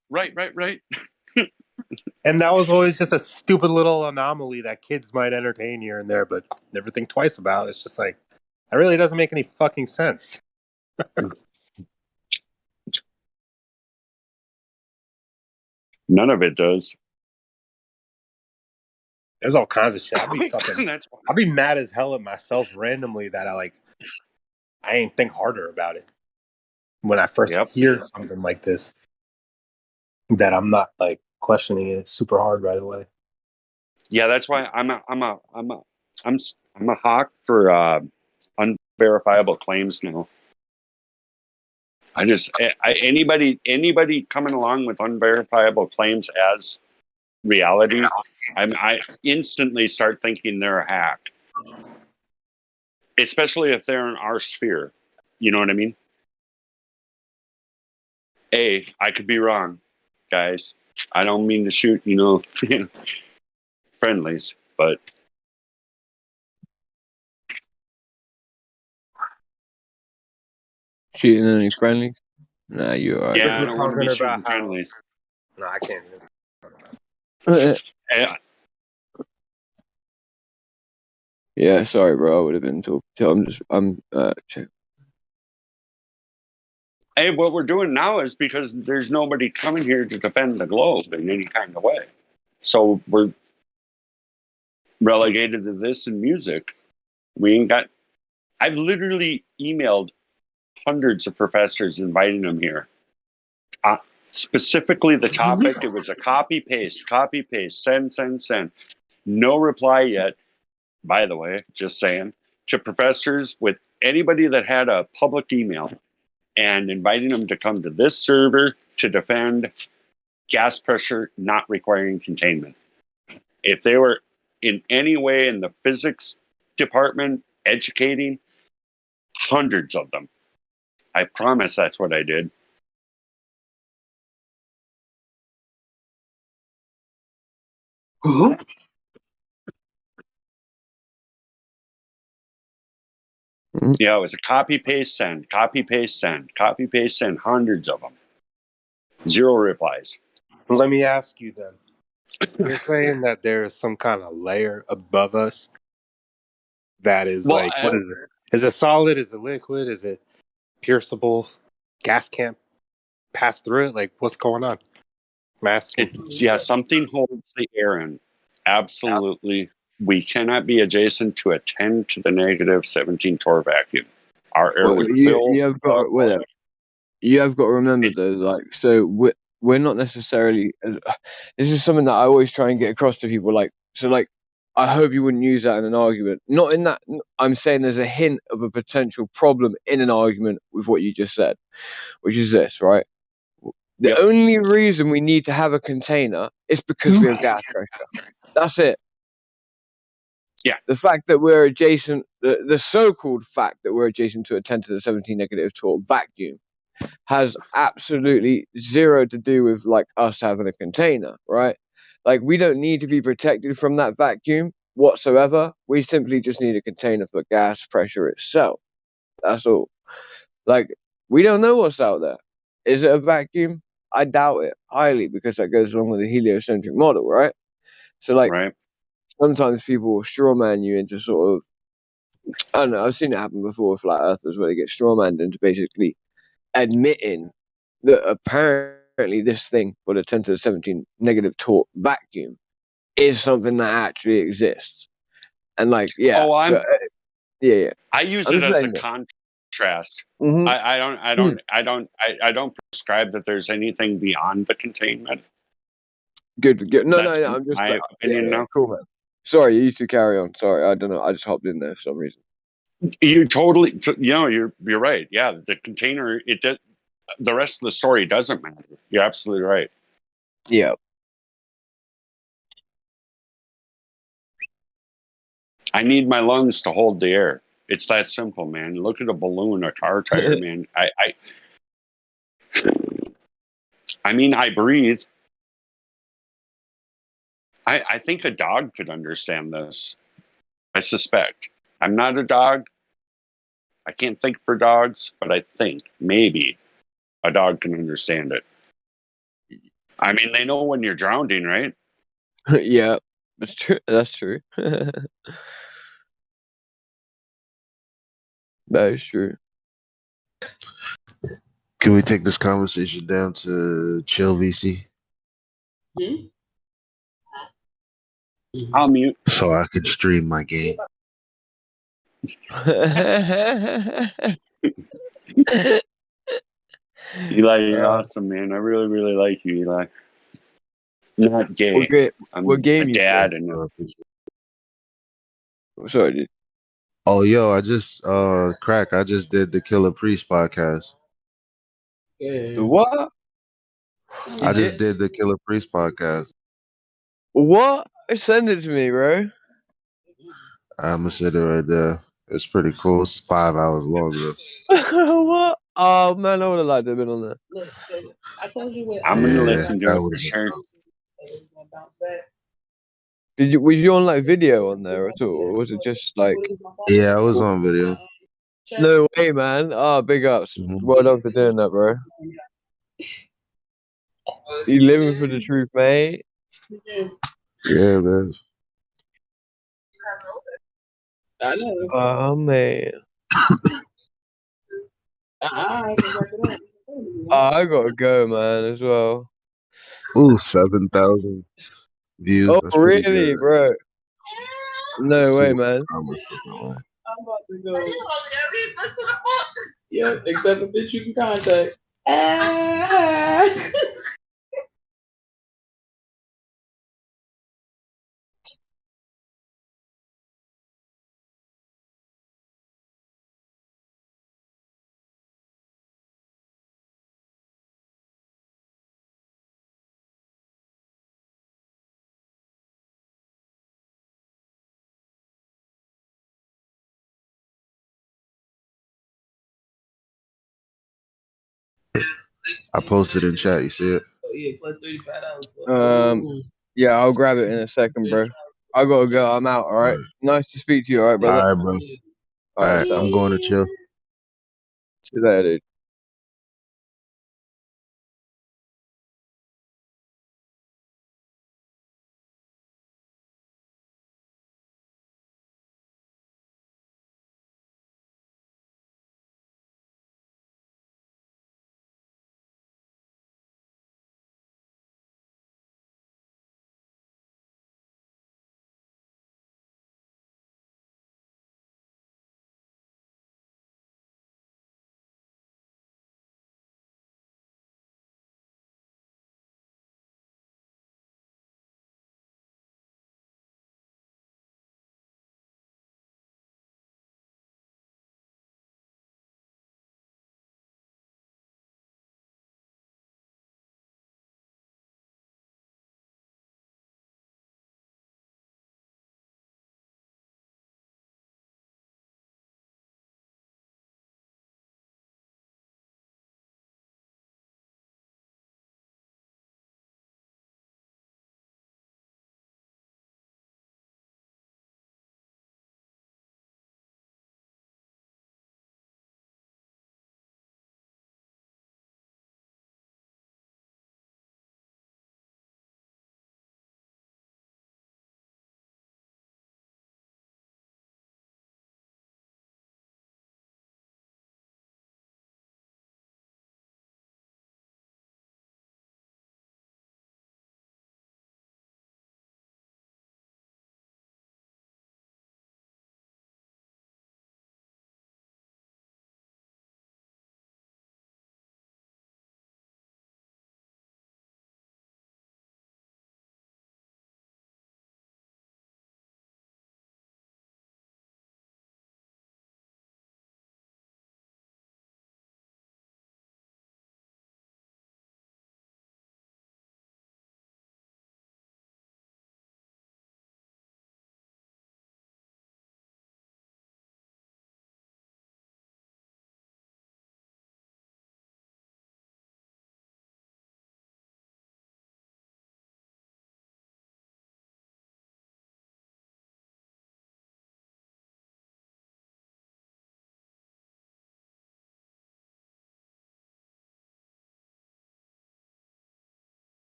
And that was always just a stupid little anomaly that kids might entertain here and there, but never think twice about. It's just like, that really doesn't make any fucking sense. None of it does. There's all kinds of shit. I'll be mad as hell at myself randomly that I ain't think harder about it when I first hear something like this. That I'm not like questioning it super hard right away. Yeah, that's why I'm a hawk for unverifiable claims now. Anybody coming along with unverifiable claims as reality, I instantly start thinking they're a hack, especially if they're in our sphere. You know what I mean? Hey, I could be wrong, guys. I don't mean to shoot, friendlies, but Shooting any friendly? Nah, you're alright. yeah, I We're don't want to talking be about shooting how. friendlies. No, I can't even. Yeah, sorry, bro. I would have been talking to. I'm Hey, what we're doing now is because there's nobody coming here to defend the globe in any kind of way. So we're relegated to this and music. We ain't got. I've literally emailed hundreds of professors inviting them here. Specifically, the topic, it was a copy paste, send. No reply yet, by the way, just saying, to professors with anybody that had a public email and inviting them to come to this server to defend gas pressure not requiring containment. If they were in any way in the physics department educating, hundreds of them. I promise that's what I did. Yeah, it was a copy paste send, hundreds of them. Zero replies. Let me ask you then. You're saying that there is some kind of layer above us that is Well, like, what is it? Is it solid? Is it liquid? Is it pierceable? Gas can't pass through it? Like, what's going on? I'm asking. Something holds the air in. Absolutely. We cannot be adjacent to a 10 to the negative 17 torr vacuum. Our air would fill. you have got to remember though, like, so we're not necessarily. This is something that I always try and get across to people. Like, so, like, I hope you wouldn't use that in an argument. Not in that. I'm saying there's a hint of a potential problem in an argument with what you just said, which is this, right? The only reason we need to have a container is because we have gas pressure. That's it. Yeah. The fact that we're adjacent, the so-called fact that we're adjacent to a 10 to the 17 negative torr vacuum has absolutely zero to do with, like, us having a container, right? Like, we don't need to be protected from that vacuum whatsoever. We simply just need a container for gas pressure itself. That's all. Like, we don't know what's out there. Is it a vacuum? I doubt it highly, because that goes along with the heliocentric model, right? So, like, sometimes people will strawman you into sort of, I don't know, I've seen it happen before with flat earthers where they get strawmanned into basically admitting that apparently this thing, for the 10 to the 17 negative torr vacuum, is something that actually exists. And, like, yeah. I use it as a contrast. I don't prescribe that there's anything beyond the containment. Good. No, That's I'm just my opinion now. Cool, man. Sorry, you used to carry on. Sorry, I don't know. I just hopped in there for some reason. You totally, you're right. Yeah, the container, the rest of the story doesn't matter. You're absolutely right. Yeah. I need my lungs to hold the air. It's that simple, man. Look at a balloon, a car tire, man. I mean, I breathe. I think a dog could understand this. I suspect. I'm not a dog. I can't think for dogs, but I think maybe a dog can understand it. I mean, they know when you're drowning, right? Yeah, that's true. That's true. That is true. Can we take this conversation down to chill VC? I'll mute. So I can stream my game. Eli, you're awesome, man. I really, really like you, Eli. Not gay. What game a dad and sorry, dude. Oh, yo, I just crack. I just did the Killer Priest podcast. The what? I just did the Killer Priest podcast. What? Send it to me, bro. I'm gonna sit it right there. It's pretty cool. It's 5 hours long though. What? Oh man, I would have liked to have been on there. Look, so I told you what. I'm gonna listen to that it would for have been sure. Was you on like video on there at all, or was it just like? Yeah, I was on video. No way, man. Oh, big ups. Well done for doing that, bro. You living for the truth, mate. Yeah, man. I know. Oh man. Oh, I gotta go, man, as well. Ooh, 7,000 views. Oh, That's pretty really, good. bro? Let's No see way, what man. the comments looking like. I'm about to go. Yep, except for bitch you can contact. Ah. I posted in chat. You see it? Oh yeah, plus $35. Yeah, I'll grab it in a second, bro. I gotta go. I'm out. All right. Nice to speak to you. All right, All brother. right, bro. All All right, right, so I'm going to chill. see you later, dude.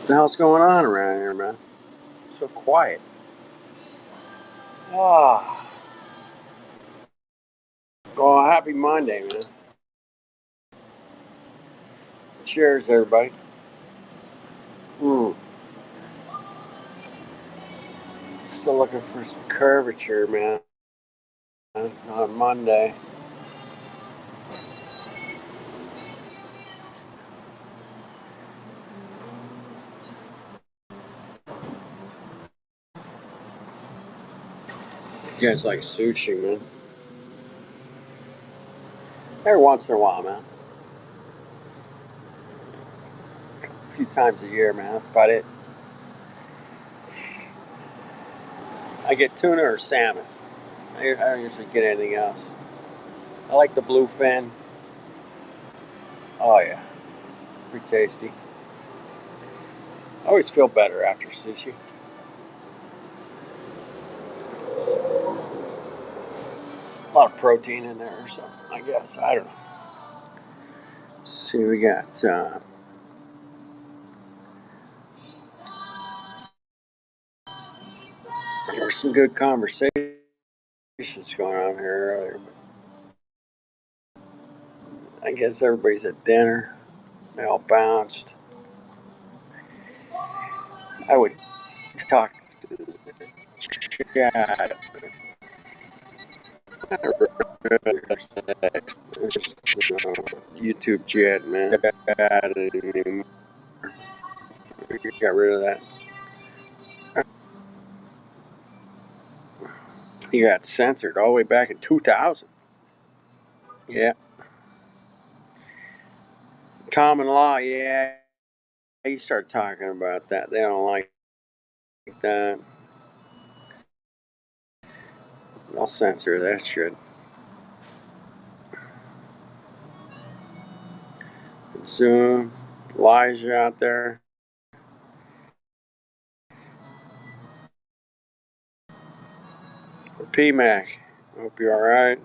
What the hell's going on around here, man? It's so quiet. Ah. Oh, happy Monday, man. Cheers, everybody. Still looking for some curvature, man. On a Monday. You guys like sushi, man? Every once in a while, man. A few times a year, man. That's about it. I get tuna or salmon. I don't usually get anything else. I like the bluefin. Oh, yeah. Pretty tasty. I always feel better after sushi. It's a lot of protein in there or something, I guess. I don't know. Let's see, we got there were some good conversations going on here earlier, but I guess everybody's at dinner. They all bounced. I would talk to the chat. YouTube chat, man. We got rid of that. He got censored all the way back in 2000. Yeah. Common law, yeah. You start talking about that. They don't like that. I'll censor that shit. Zoom, Elijah out there. P-Mac, hope you're alright.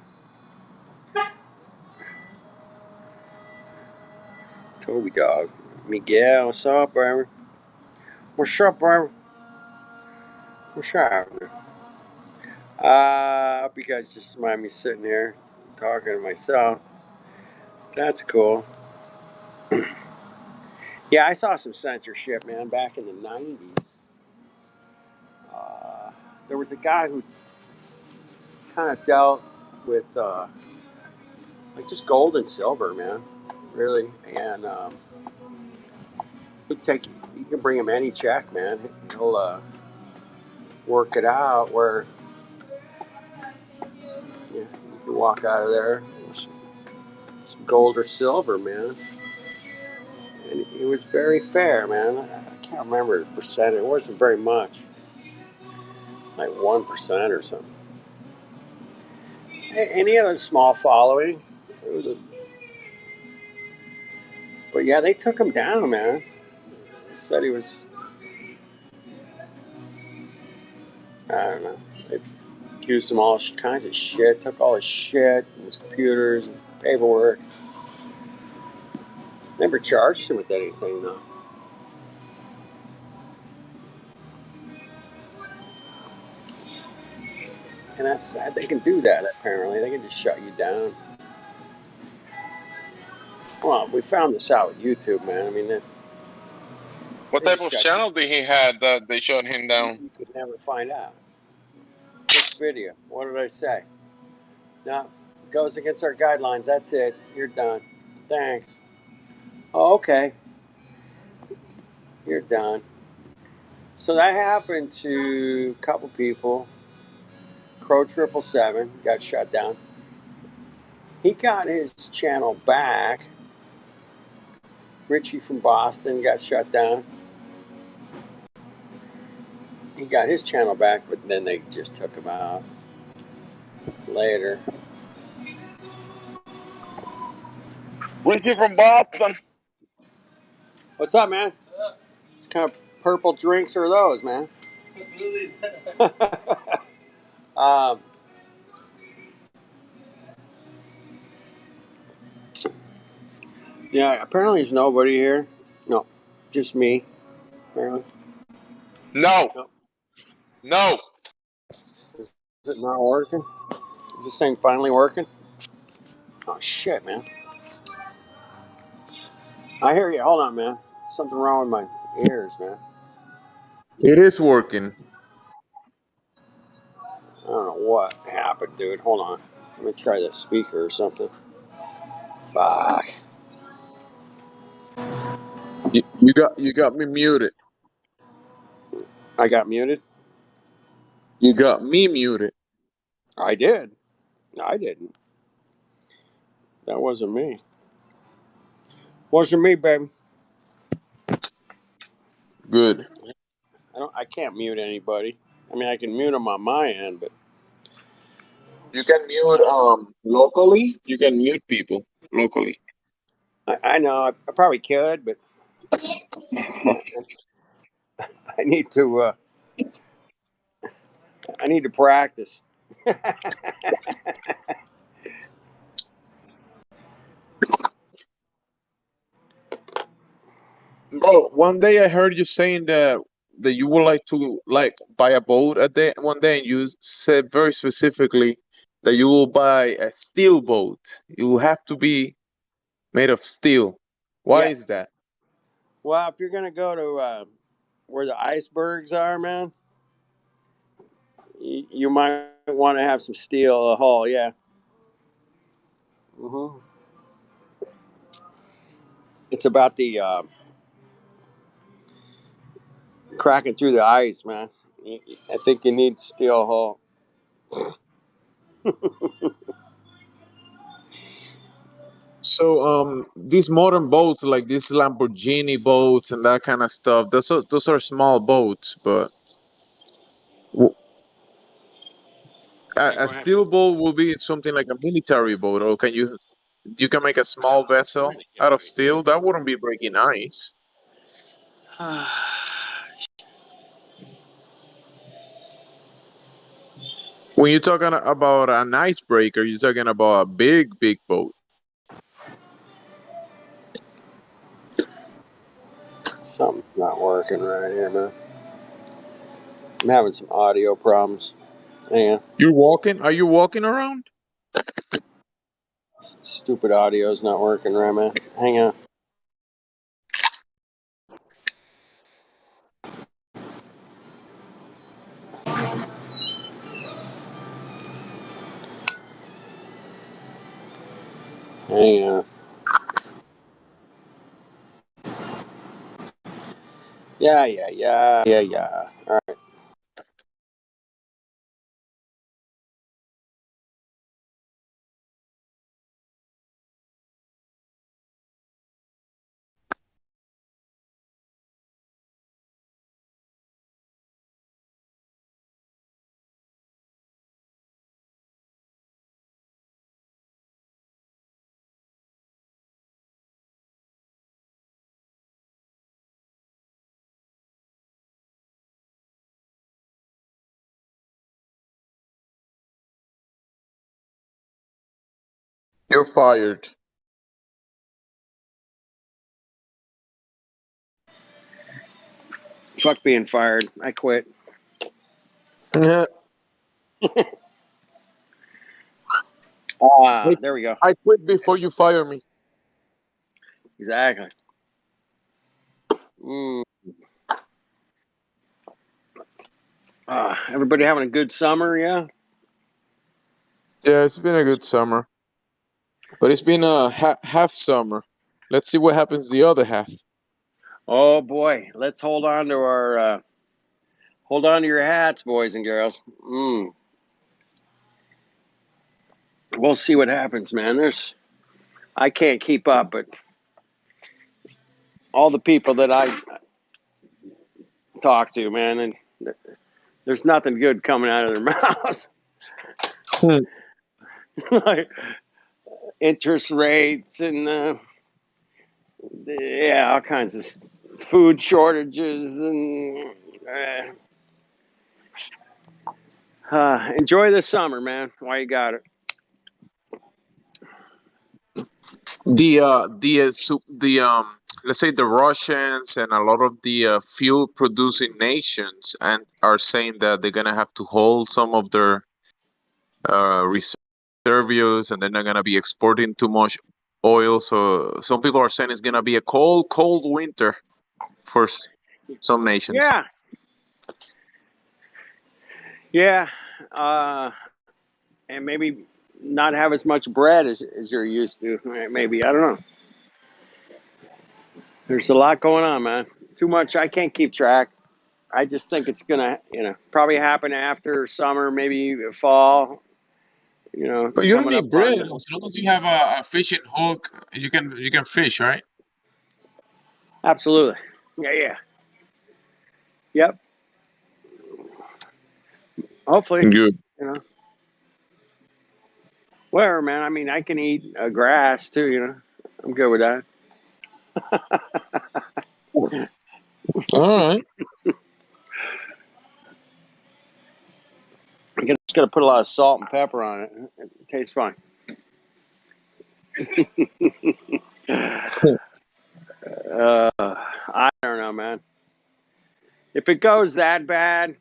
Toby Dog. Miguel, what's up, brother? What's up, brother? What's up? I hope you guys just mind me sitting here talking to myself. That's cool. Yeah, I saw some censorship, man, back in the 90s. There was a guy who kind of dealt with like just gold and silver, man, really. And you can bring him any check, man. He'll work it out where you can walk out of there with some gold or silver, man. And it was very fair, man. I can't remember the percent. It wasn't very much, like 1% or something. And he had a small following. But yeah, they took him down, man. They said he was, I don't know. They accused him all kinds of shit. Took all his shit, his computers, and paperwork. Never charged him with anything though. And that's sad. They can do that apparently. They can just shut you down. Well, we found this out with YouTube, man. I mean, What type of channel did he had that they shut him down? You could never find out. This video. What did I say? No, it goes against our guidelines. That's it. You're done. Thanks. Oh, okay. You're done. So that happened to a couple people. Crow 777 got shut down. He got his channel back. Richie from Boston got shut down. He got his channel back, but then they just took him out later. Richie from Boston. What's up, man? What kind of purple drinks are those, man? Yeah, apparently there's nobody here. No, just me. Apparently. No. No. No. Is it not working? Is this thing finally working? Oh shit, man. I hear you. Hold on, man. Something wrong with my ears, man. It is working. I don't know what happened, dude. Hold on. Let me try the speaker or something. Fuck. You got me muted. I got muted? You got me muted. I did. No, I didn't. That wasn't me. Wasn't me, baby. Good. I can't mute anybody. I mean, I can mute them on my end, but You can mute locally. You can mute people locally. I know I probably could, but I need to. I need to practice. Bro, one day I heard you saying that you would like to like buy a boat a day one day, and you said very specifically that you will buy a steel boat. It will have to be made of steel. Why Yeah. is that? Well, if you're gonna go to where the icebergs are, man, you might want to have some steel hull. Yeah. hmm It's about the cracking through the ice, man. I think you need steel hull. So these modern boats like these Lamborghini boats and that kind of stuff, those are small boats, but w- Yeah, a go ahead. steel boat will be something like a military boat, or you can make a small vessel out of steel? That wouldn't be breaking ice. When you're talking about an icebreaker, you're talking about a big boat. Something's not working right here, man. I'm having some audio problems. Hang on. You're walking? Are you walking around? Stupid audio's not working right, man. Hang on. Hang on. Yeah. All right. You're fired. Fuck being fired. I quit. I There we go. I quit before you fire me. Exactly. Everybody having a good summer, yeah? Yeah, it's been a good summer, but it's been a half summer. Let's see what happens the other half. Oh boy, let's hold on to our hold on to your hats, boys and girls. We'll see what happens, man. I can't keep up, but all the people that I talk to, man, and there's nothing good coming out of their mouths. Like interest rates and yeah, all kinds of food shortages and enjoy the summer, man. Why you got it? The let's say the Russians and a lot of the fuel producing nations and are saying that they're gonna have to hold some of their reserves and they're not gonna be exporting too much oil. So some people are saying it's gonna be a cold winter for some nations. Yeah, yeah, uh, and maybe not have as much bread as you're used to. Maybe I don't know. There's a lot going on, man. Too much. I can't keep track. I just think it's gonna, probably happen after summer, maybe fall. But you don't Coming up need on bread as long as you have a fishing hook. You can fish, right? absolutely. Yeah, yeah, yep. Hopefully, Good. you know, whatever, man. I mean, I can eat grass too. I'm good with that. All right. I'm just gonna put a lot of salt and pepper on it. It tastes fine. I don't know, man. If it goes that bad,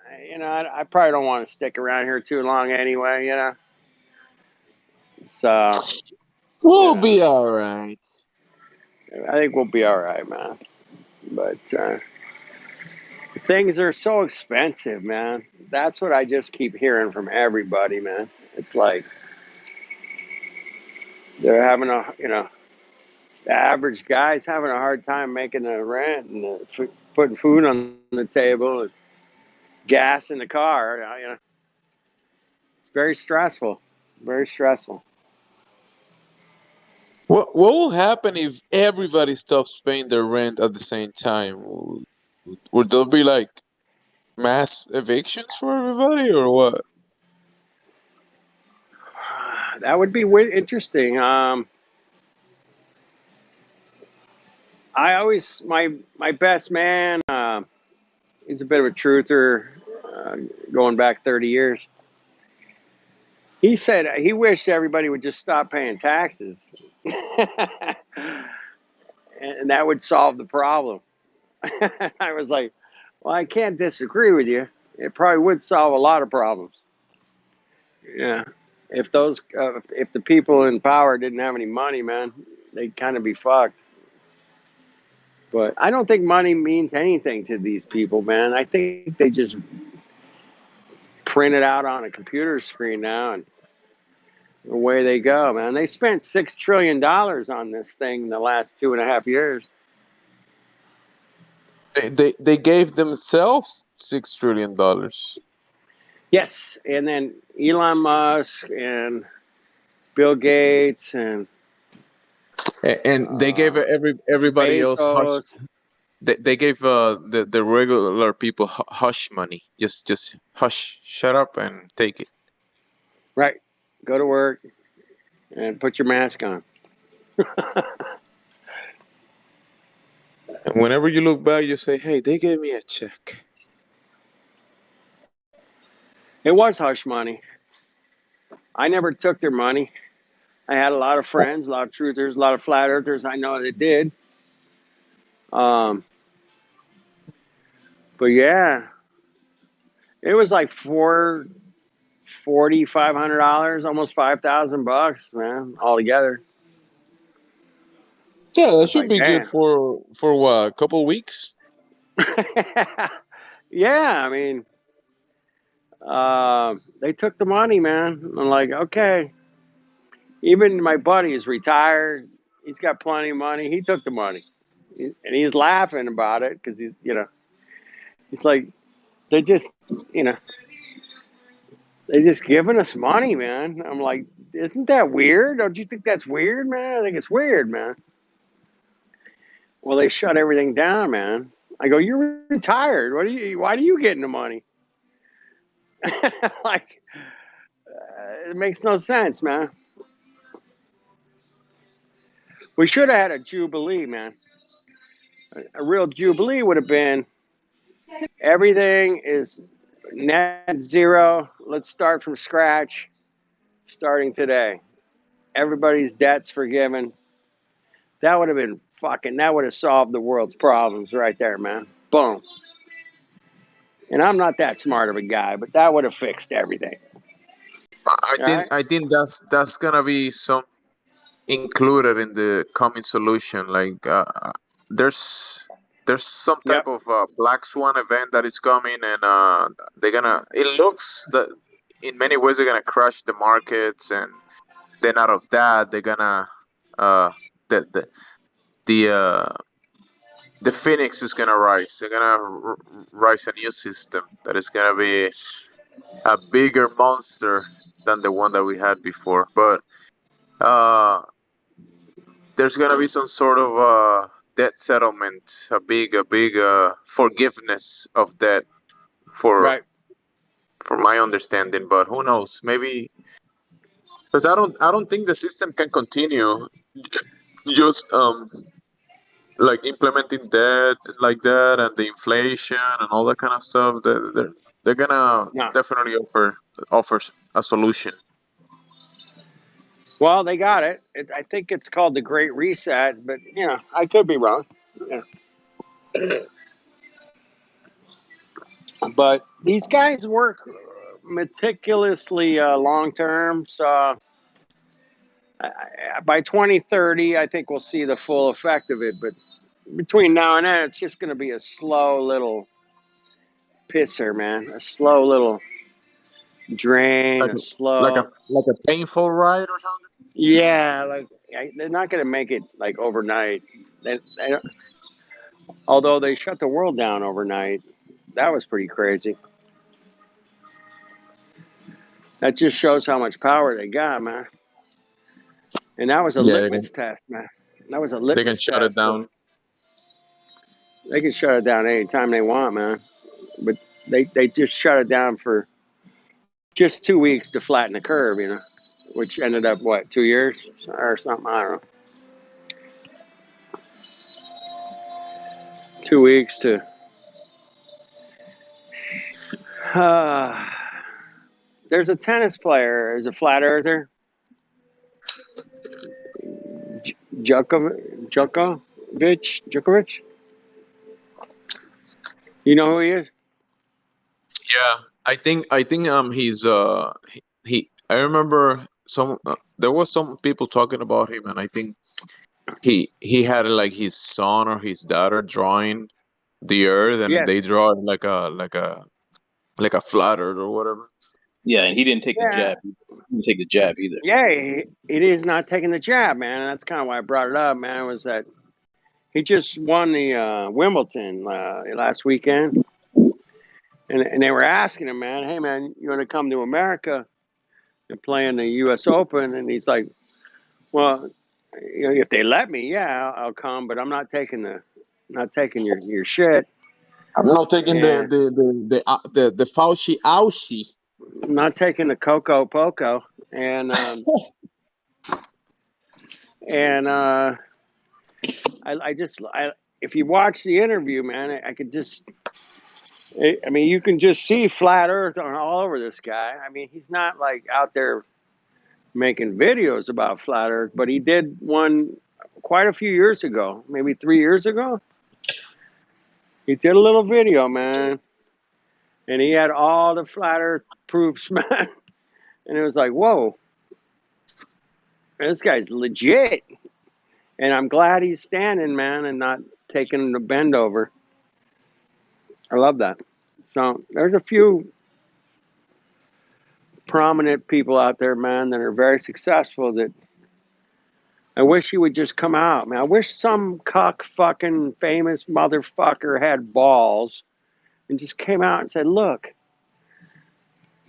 I probably don't want to stick around here too long anyway. So We'll be all right. I think we'll be all right, man. But things are so expensive, man. That's what I just keep hearing from everybody, man. It's like they're having the average guy's having a hard time making the rent and putting food on the table and gas in the car. It's very stressful. Very stressful. What will happen if everybody stops paying their rent at the same time? Would there be like mass evictions for everybody or what? That would be interesting. I always my best man. He's a bit of a truther, going back 30 years. He said he wished everybody would just stop paying taxes, and that would solve the problem. I was like, well, I can't disagree with you. It probably would solve a lot of problems. Yeah. If the people in power didn't have any money, man, they'd kind of be fucked. But I don't think money means anything to these people, man. I think they just print it out on a computer screen now and away they go, man. They spent $6 trillion on this thing in the last 2.5 years. They gave themselves $6 trillion. Yes, and then Elon Musk and Bill Gates and And they gave everybody else hush. Bezos. They gave the regular people hush money. Just hush, shut up, and take it. Right. Go to work and put your mask on. And whenever you look back, you say, "Hey, they gave me a check." It was hush money. I never took their money. I had a lot of friends, a lot of truthers, a lot of flat earthers. I know that did. But yeah, it was like $4,500, almost $5,000, man, altogether. Yeah, that It's should like, be good damn. for what, a couple weeks. Yeah, I mean, they took the money, man. I'm like, okay. Even my buddy is retired. He's got plenty of money. He took the money, and he's laughing about it because he's like, they just, they just giving us money, man. I'm like, isn't that weird? Don't you think that's weird, man? I think it's weird, man. Well, they shut everything down, man. I go, you're retired. Why do you get the money? Like, it makes no sense, man. We should have had a jubilee, man. A real jubilee would have been everything is net zero. Let's start from scratch, starting today. Everybody's debts forgiven. That would have been fucking. That would have solved the world's problems right there, man. Boom. And I'm not that smart of a guy, but that would have fixed everything. I All think right. I think that's gonna be some included in the coming solution. Like there's there's some type Yep. of black swan event that is coming, and they're gonna. It looks that in many ways they're gonna crash the markets, and then out of that they're gonna uh the the the uh the phoenix is gonna rise. They're gonna rise a new system that is gonna be a bigger monster than the one that we had before. But uh, there's gonna be some sort of debt settlement, a big forgiveness of debt for Right. for my understanding. But who knows? Maybe because I don't think the system can continue just like implementing debt like that and the inflation and all that kind of stuff. They're gonna No. definitely offers a solution. Well, they got it. I think it's called the Great Reset, but I could be wrong. Yeah. But these guys work meticulously long term. So by 2030, I think we'll see the full effect of it. But between now and then, it's just going to be a slow little pisser, man. A slow little drain, Like a like a slow. like a painful ride or something. Yeah, like they're not going to make it like overnight. They don't, although they shut the world down overnight, that was pretty crazy. That just shows how much power they got, man. And that was a Yeah, litmus test, man. That was a they can litmus shut it test. down. They can shut it down anytime they want, man. But they just shut it down for just 2 weeks to flatten the curve, which ended up, what, 2 years or something? I don't know. 2 weeks to. There's a tennis player, there's a flat earther, Djokovic. You know who he is? Yeah, I think he I remember there was some people talking about him, and I think he had like his son or his daughter drawing the earth, and Yes. they draw it like a flat earth or whatever. Yeah, and he didn't take the Yeah. jab. He didn't take the jab either. Yeah, it is not taking the jab, man. And that's kind of why I brought it up, man. Was that he just won the Wimbledon last weekend, and they were asking him, man, hey, man, you want to come to America and play in the U.S. Open? And he's like, well, if they let me, yeah, I'll come, but I'm not taking your shit. I'm not taking And the Fauci Aussie. I'm not taking the Coco Poco, and if you watch the interview, man, I could just. I mean, you can just see flat Earth all over this guy. I mean, he's not like out there making videos about flat Earth, but he did one quite a few years ago, maybe 3 years ago. He did a little video, man, and he had all the flat Earth proofs, man. And it was like, whoa, this guy's legit. And I'm glad he's standing, man, and not taking the bend over. I love that. So there's a few prominent people out there, man, that are very successful that I wish he would just come out, man. I wish some cuck fucking famous motherfucker had balls and just came out and said, look,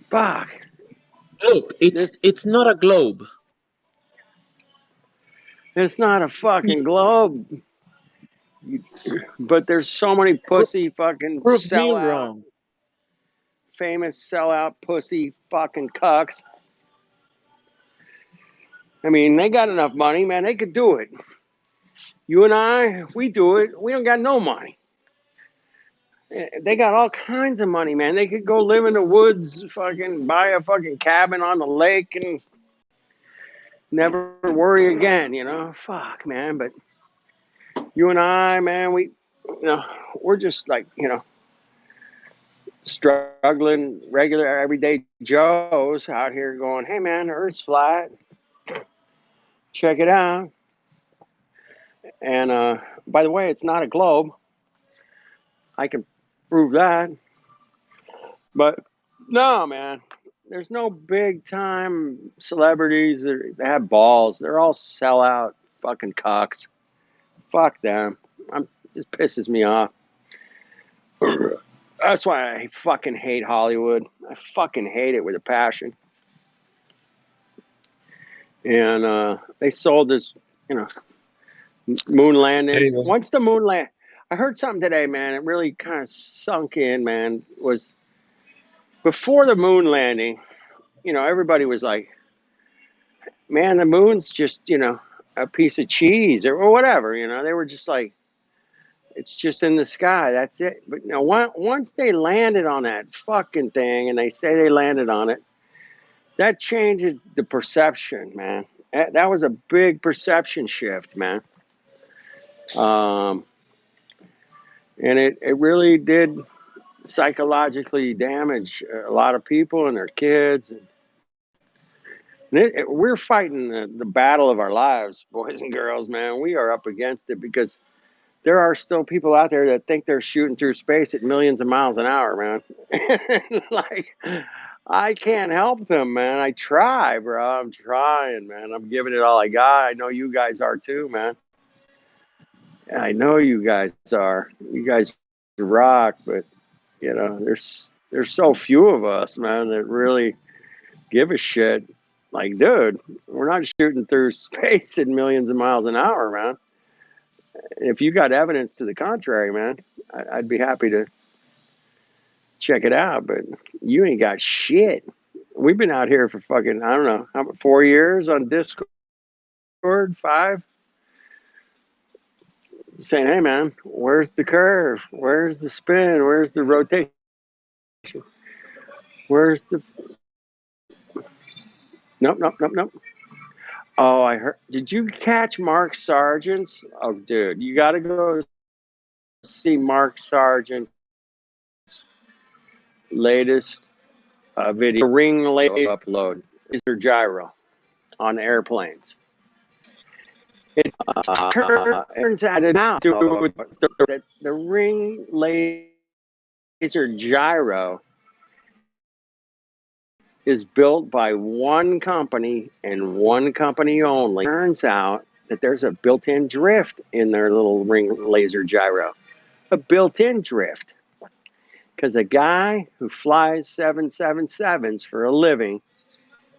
fuck. Look, it's not a globe. It's not a fucking globe. But there's so many pussy fucking Prove me sellout, wrong. famous sellout pussy fucking cucks. I mean, they got enough money, man. They could do it. You and I, if we do it, we don't got no money. They got all kinds of money, man. They could go live in the woods, fucking buy a fucking cabin on the lake and never worry again, Fuck, man. But You and I, man, we're just like, struggling, regular, everyday Joes out here going, hey, man, the Earth's flat. Check it out. And by the way, it's not a globe. I can prove that. But no, man, there's no big time celebrities that have balls. They're all sellout fucking cocks. Fuck them. Just pisses me off. That's why I fucking hate Hollywood. I fucking hate it with a passion. And they sold this, moon landing. Anyway. Once the moon land, I heard something today, man. It really kind of sunk in, man. Was before the moon landing, everybody was like, man, the moon's just, a piece of cheese or whatever. They were just like, it's just in the sky. That's it. But once they landed on that fucking thing, and they say they landed on it, that changes the perception, man. That was a big perception shift, man. And it really did psychologically damage a lot of people and their kids. And we're fighting the battle of our lives, boys and girls, man. We are up against it because there are still people out there that think they're shooting through space at millions of miles an hour, man. Like, I can't help them, man. I try, bro. I'm trying, man. I'm giving it all I got. I know you guys are too, man. I know you guys are. You guys rock, but there's so few of us, man, that really give a shit. Like, dude, we're not shooting through space at millions of miles an hour, man. If you got evidence to the contrary, man, I'd be happy to check it out. But you ain't got shit. We've been out here for fucking, I don't know, 4 years on Discord, 5, saying, hey, man, where's the curve? Where's the spin? Where's the rotation? Where's the... Nope. Oh, I heard. Did you catch Mark Sargent's? Oh, dude, you got to go see Mark Sargent's latest video. Ring laser upload is their gyro on airplanes. It turns out now that the ring laser gyro is built by one company and one company only. Turns out that there's a built-in drift in their little ring laser gyro. A built-in drift. Because a guy who flies 777s for a living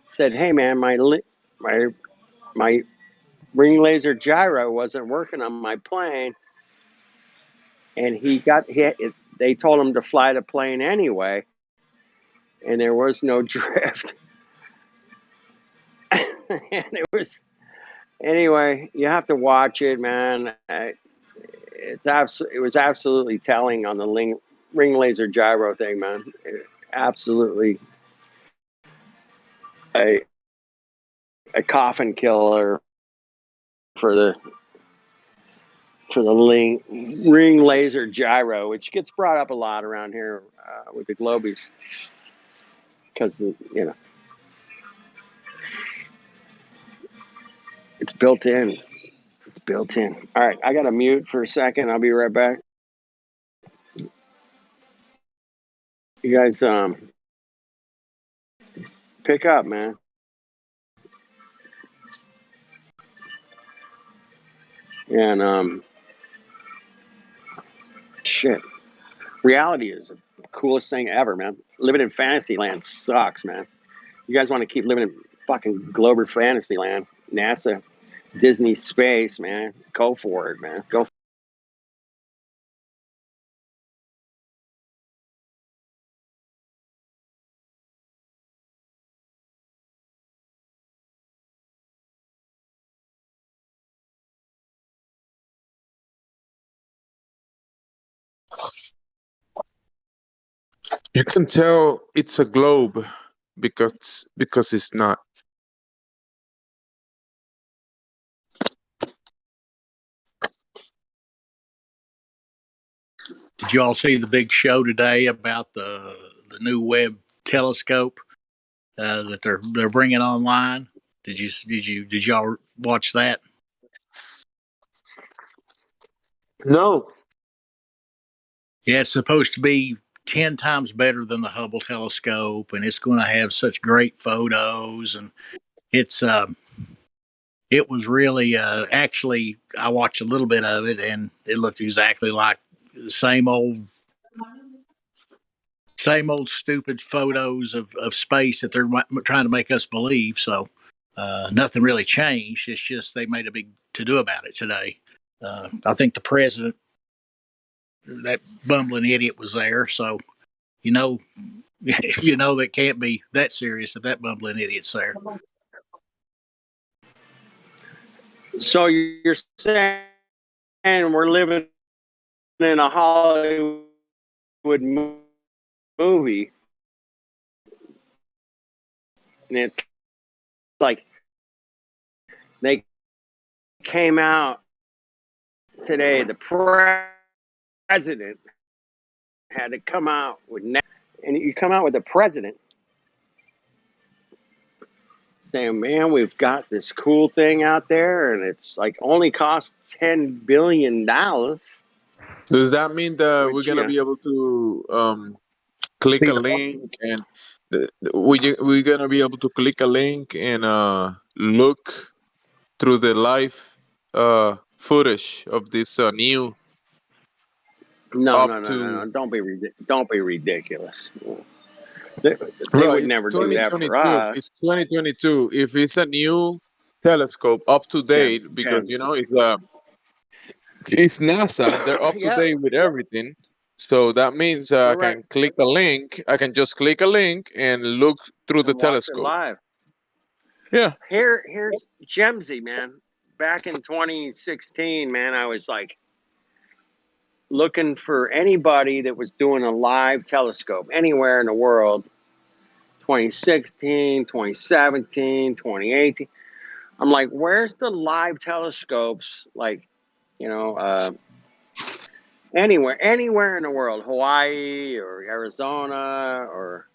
said, hey man, my ring laser gyro wasn't working on my plane. And he got hit. They told him to fly the plane anyway. And there was no drift. And it was... Anyway, you have to watch it, man. It was absolutely telling on the ring laser gyro thing, man. Absolutely a coffin killer for the ring laser gyro, which gets brought up a lot around here with the Globies, because it's built in. It's built in. All right, I got to mute for a second. I'll be right back. You guys, pick up, man. And shit, reality is the coolest thing ever, man. Living in fantasy land sucks, man. You guys want to keep living in fucking Glober fantasy land, NASA, Disney space, man. Go for it, man. Go. You can tell it's a globe because it's not. Did you all see the big show today about the new Webb telescope that they're bringing online? Did y'all watch that? No. Yeah, it's supposed to be 10 times better than the Hubble telescope, and it's going to have such great photos. And it's it was really actually, I watched a little bit of it, and it looked exactly like the same old stupid photos of space that they're trying to make us believe. So nothing really changed. It's just they made a big to do about it today. I think the president, that bumbling idiot, was there. So you know, you know that can't be that serious if that bumbling idiot's there. So you're saying we're living in a Hollywood movie, and it's like they came out today. The president had to come out with, and you come out with the president saying, "Man, we've got this cool thing out there, and it's like only costs $10 billion." Does that mean that we're Which, gonna be able to click a link and we're gonna be able to click a link and look through the live footage of this new no. Don't be ridiculous. They Bro, would it's never do that for 2022. us. It's 2022. If it's a new telescope up to date, because you Gems. know it's NASA, they're up to Yeah, date with everything. So that means I correct. can click a link. I can just click a link and look through the And watch it telescope. live. Yeah. Here's Gemsy, man. Back in 2016, man, I was like looking for anybody that was doing a live telescope anywhere in the world. 2016, 2017, 2018. I'm like, where's the live telescopes? Like, you know, anywhere in the world, Hawaii or Arizona or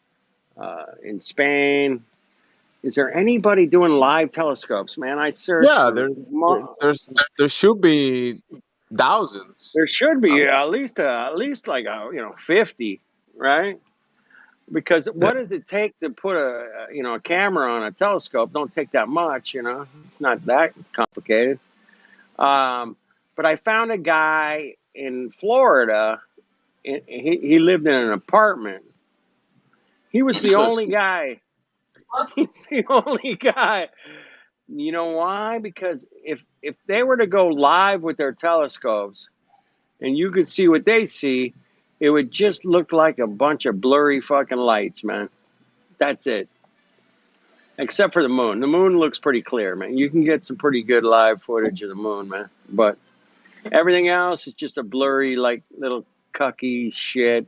in Spain. Is there anybody doing live telescopes, man? I searched Yeah, for. there should be thousands. There should be at least like 50, right? Because what does it take to put a camera on a telescope? Don't take that much, It's not that complicated. But I found a guy in Florida. He lived in an apartment. He was the only guy. He's the only guy. You know why? Because if they were to go live with their telescopes and you could see what they see, it would just look like a bunch of blurry fucking lights, man. That's it. Except for the moon. The moon looks pretty clear, man. You can get some pretty good live footage of the moon, man. But everything else is just a blurry, like, little cucky shit.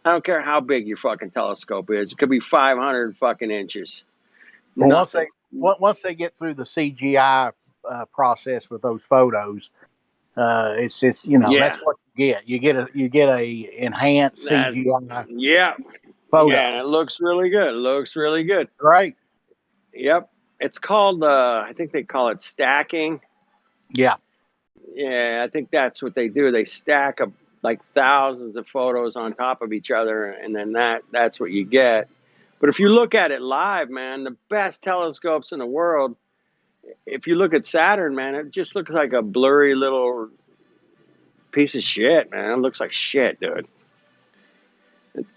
I don't care how big your fucking telescope is. It could be 500 fucking inches. Well, Nothing. once they get through the CGI process with those photos, it's that's Yeah. what you get. You get a enhanced That, CGI yeah. photo. Yeah, and it looks really good. It looks really good. Right. Yep. It's called, I think they call it stacking. Yeah. Yeah, I think that's what they do. They stack up like thousands of photos on top of each other, and then that's what you get. But if you look at it live, man, the best telescopes in the world, if you look at Saturn, man, it just looks like a blurry little piece of shit, man. It looks like shit, dude.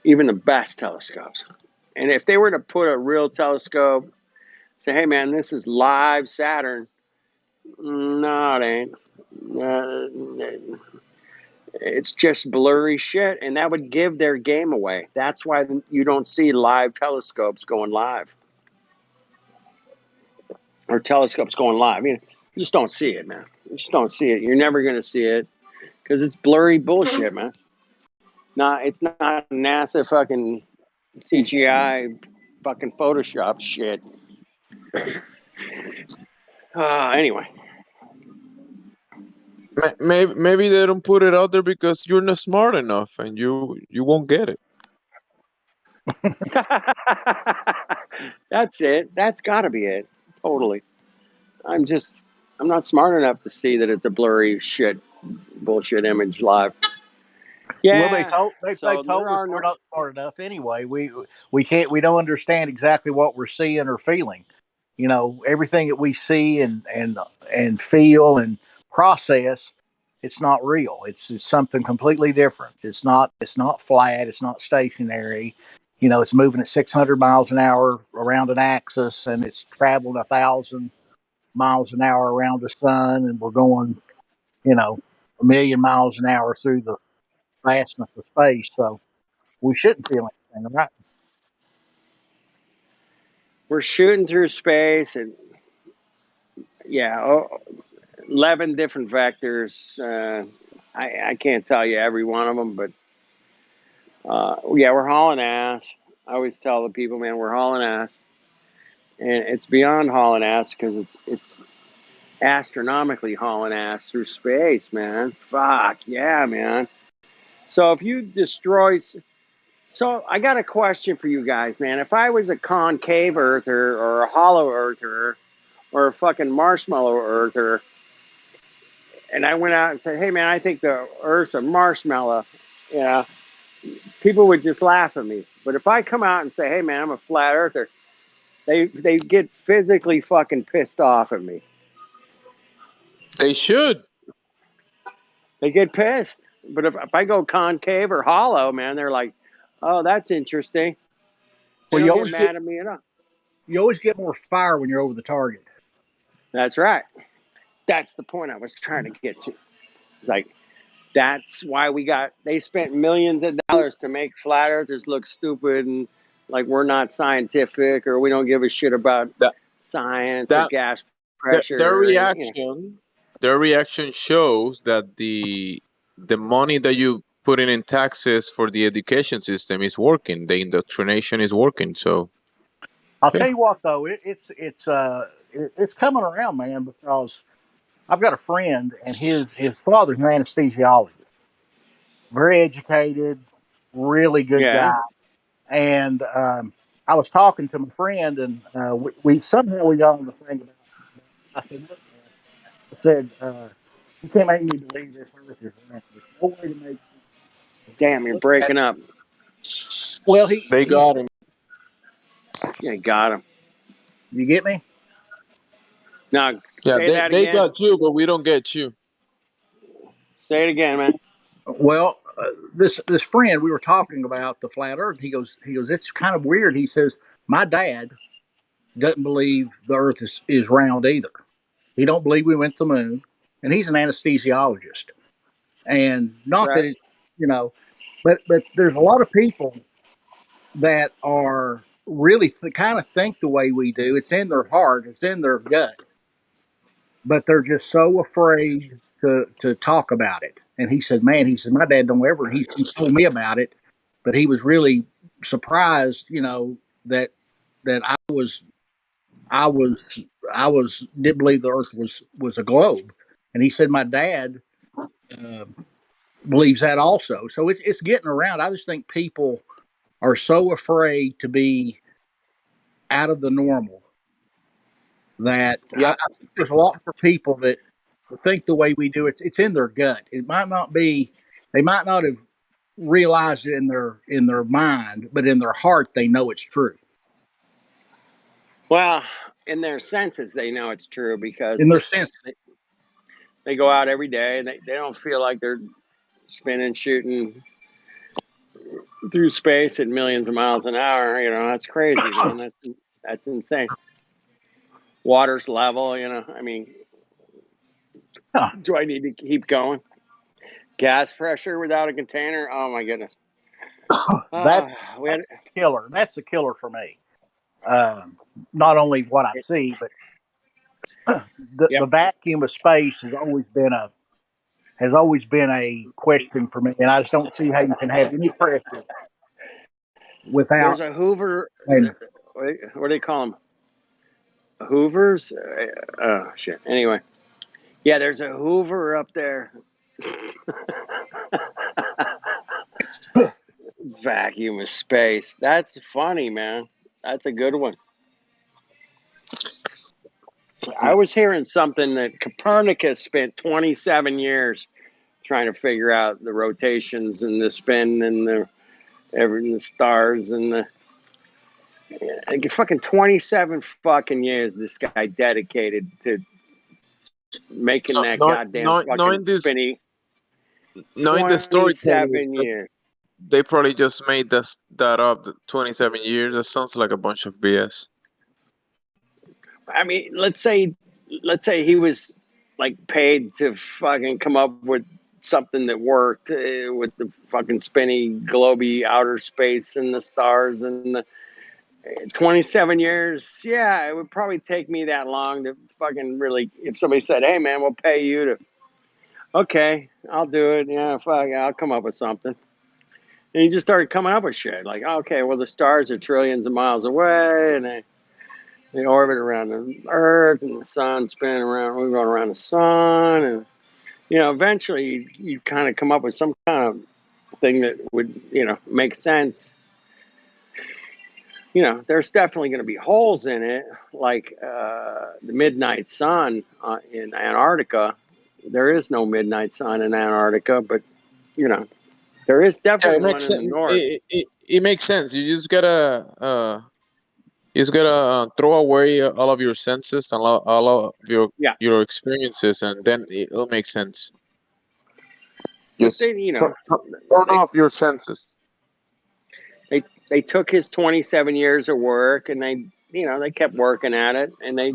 Even the best telescopes. And if they were to put a real telescope, say, hey, man, this is live Saturn. No, it ain't. It's just blurry shit, and that would give their game away. That's why you don't see live telescopes going live. Or telescopes going live. I mean, you just don't see it, man. You just don't see it. You're never going to see it because it's blurry bullshit, man. It's not NASA fucking CGI fucking Photoshop shit. Anyway. Maybe they don't put it out there because you're not smart enough, and you won't get it. That's it. That's got to be it. Totally. I'm not smart enough to see that it's a blurry bullshit image live. Well, Yeah. they So there told us are we're no. not smart enough anyway. We don't understand exactly what we're seeing or feeling. You know, everything that we see and feel and process, it's not real. It's something completely different. It's not flat. It's not stationary. You know, it's moving at 600 miles an hour around an axis, and it's traveling 1,000 miles an hour around the sun, and we're going, you know, 1,000,000 miles an hour through the vastness of space. So we shouldn't feel anything, right? We're shooting through space, and yeah, 11 different vectors. I can't tell you every one of them, but yeah, we're hauling ass. I always tell the people, man, we're hauling ass, and it's beyond hauling ass because it's astronomically hauling ass through space, man. Fuck yeah, man. So if you destroy, so I got a question for you guys, man. If I was a concave earther or a hollow earther or a fucking marshmallow earther, and I went out and said, hey, man, I think the Earth's a marshmallow, you know, people would just laugh at me. But if I come out and say, hey, man, I'm a flat earther, they get physically fucking pissed off at me. They should. They get pissed. But if I go concave or hollow, man, they're like, oh, that's interesting. They Well, don't get mad at me at all. you always get more fire when you're over the target. That's right. That's the point I was trying to get to. It's like, that's why they spent millions of dollars to make flat earthers look stupid and like we're not scientific or we don't give a shit about That science or that gas their pressure. And, you know, reaction shows that the money that you put in taxes for the education system is working. The indoctrination is working. So I'll yeah. tell you what, though, it's coming around, man, because I've got a friend and his father's an anesthesiologist, very educated, really good yeah. guy, and I was talking to my friend, and we somehow we got on the thing about. I said, look, man, I said, you can't make me believe this earth is round. There's no way to make. Damn, you're breaking up. Well, They got him. Yeah, got him. You get me? Now, Yeah, say that they again. got you, but we don't get you. Say it again, man. Well, this friend we were talking about the flat Earth. He goes. It's kind of weird. He says my dad doesn't believe the Earth is round either. He don't believe we went to the moon, and he's an anesthesiologist. And not that Right. it, you know, but there's a lot of people that are really kind of think the way we do. It's in their heart. It's in their gut, but they're just so afraid to talk about it. And he said, "Man, he said my dad don't ever." He told me about it, but he was really surprised, that that I was didn't believe the Earth was a globe, and he said my dad uh, believes that also. So it's getting around. I just think people are so afraid to be out of the normal that I Yep. think there's a lot more people that think the way we do. It's in their gut. It might not be. They might not have realized it in their mind, but in their heart they know it's true. Well, in their senses, they know it's true In because their sense, they go out every day and they don't feel like they're spinning, shooting through space at millions of miles an hour. You know, that's crazy, man. That's insane. Water's level. You know, I mean, huh, do I need to keep going? Gas pressure without a container? Oh my goodness. that's We had, killer. That's the killer for me. Um, Not only what I see, but the yep. vacuum of space has always been a question for me, and I just don't see how you can have any pressure There's without. a Hoover. And What do they call them? Hoovers? Oh shit. Anyway, Yeah, there's a Hoover up there. Vacuum of space. That's funny, man. That's a good one. I was hearing something that Copernicus spent 27 years trying to figure out the rotations and the spin and the stars and the fucking 27 fucking years this guy dedicated to making that goddamn fucking spinny. Knowing the storytelling, 27 years. they probably just made that up. 27 years. That sounds like a bunch of BS. I mean, let's say he was like paid to fucking come up with something that worked with the fucking spinny globy outer space and the stars and the 27 years. Yeah, it would probably take me that long to fucking really, if somebody said, hey man, we'll pay you to, okay, I'll do it. Yeah, fuck, I'll come up with something. And he just started coming up with shit like, okay, well the stars are trillions of miles away and they orbit around the Earth, and the sun's spinning around. We're going around the sun, and eventually you kind of come up with some kind of thing that would, make sense. There's definitely going to be holes in it, like the midnight sun in Antarctica. There is no midnight sun in Antarctica, but there is Yeah, definitely it one makes in the sense. north. It makes sense. You just gotta throw away all of your senses and all of your experiences, and then it'll make sense. But Just they, turn off your senses. They took his 27 years of work and they kept working at it, and they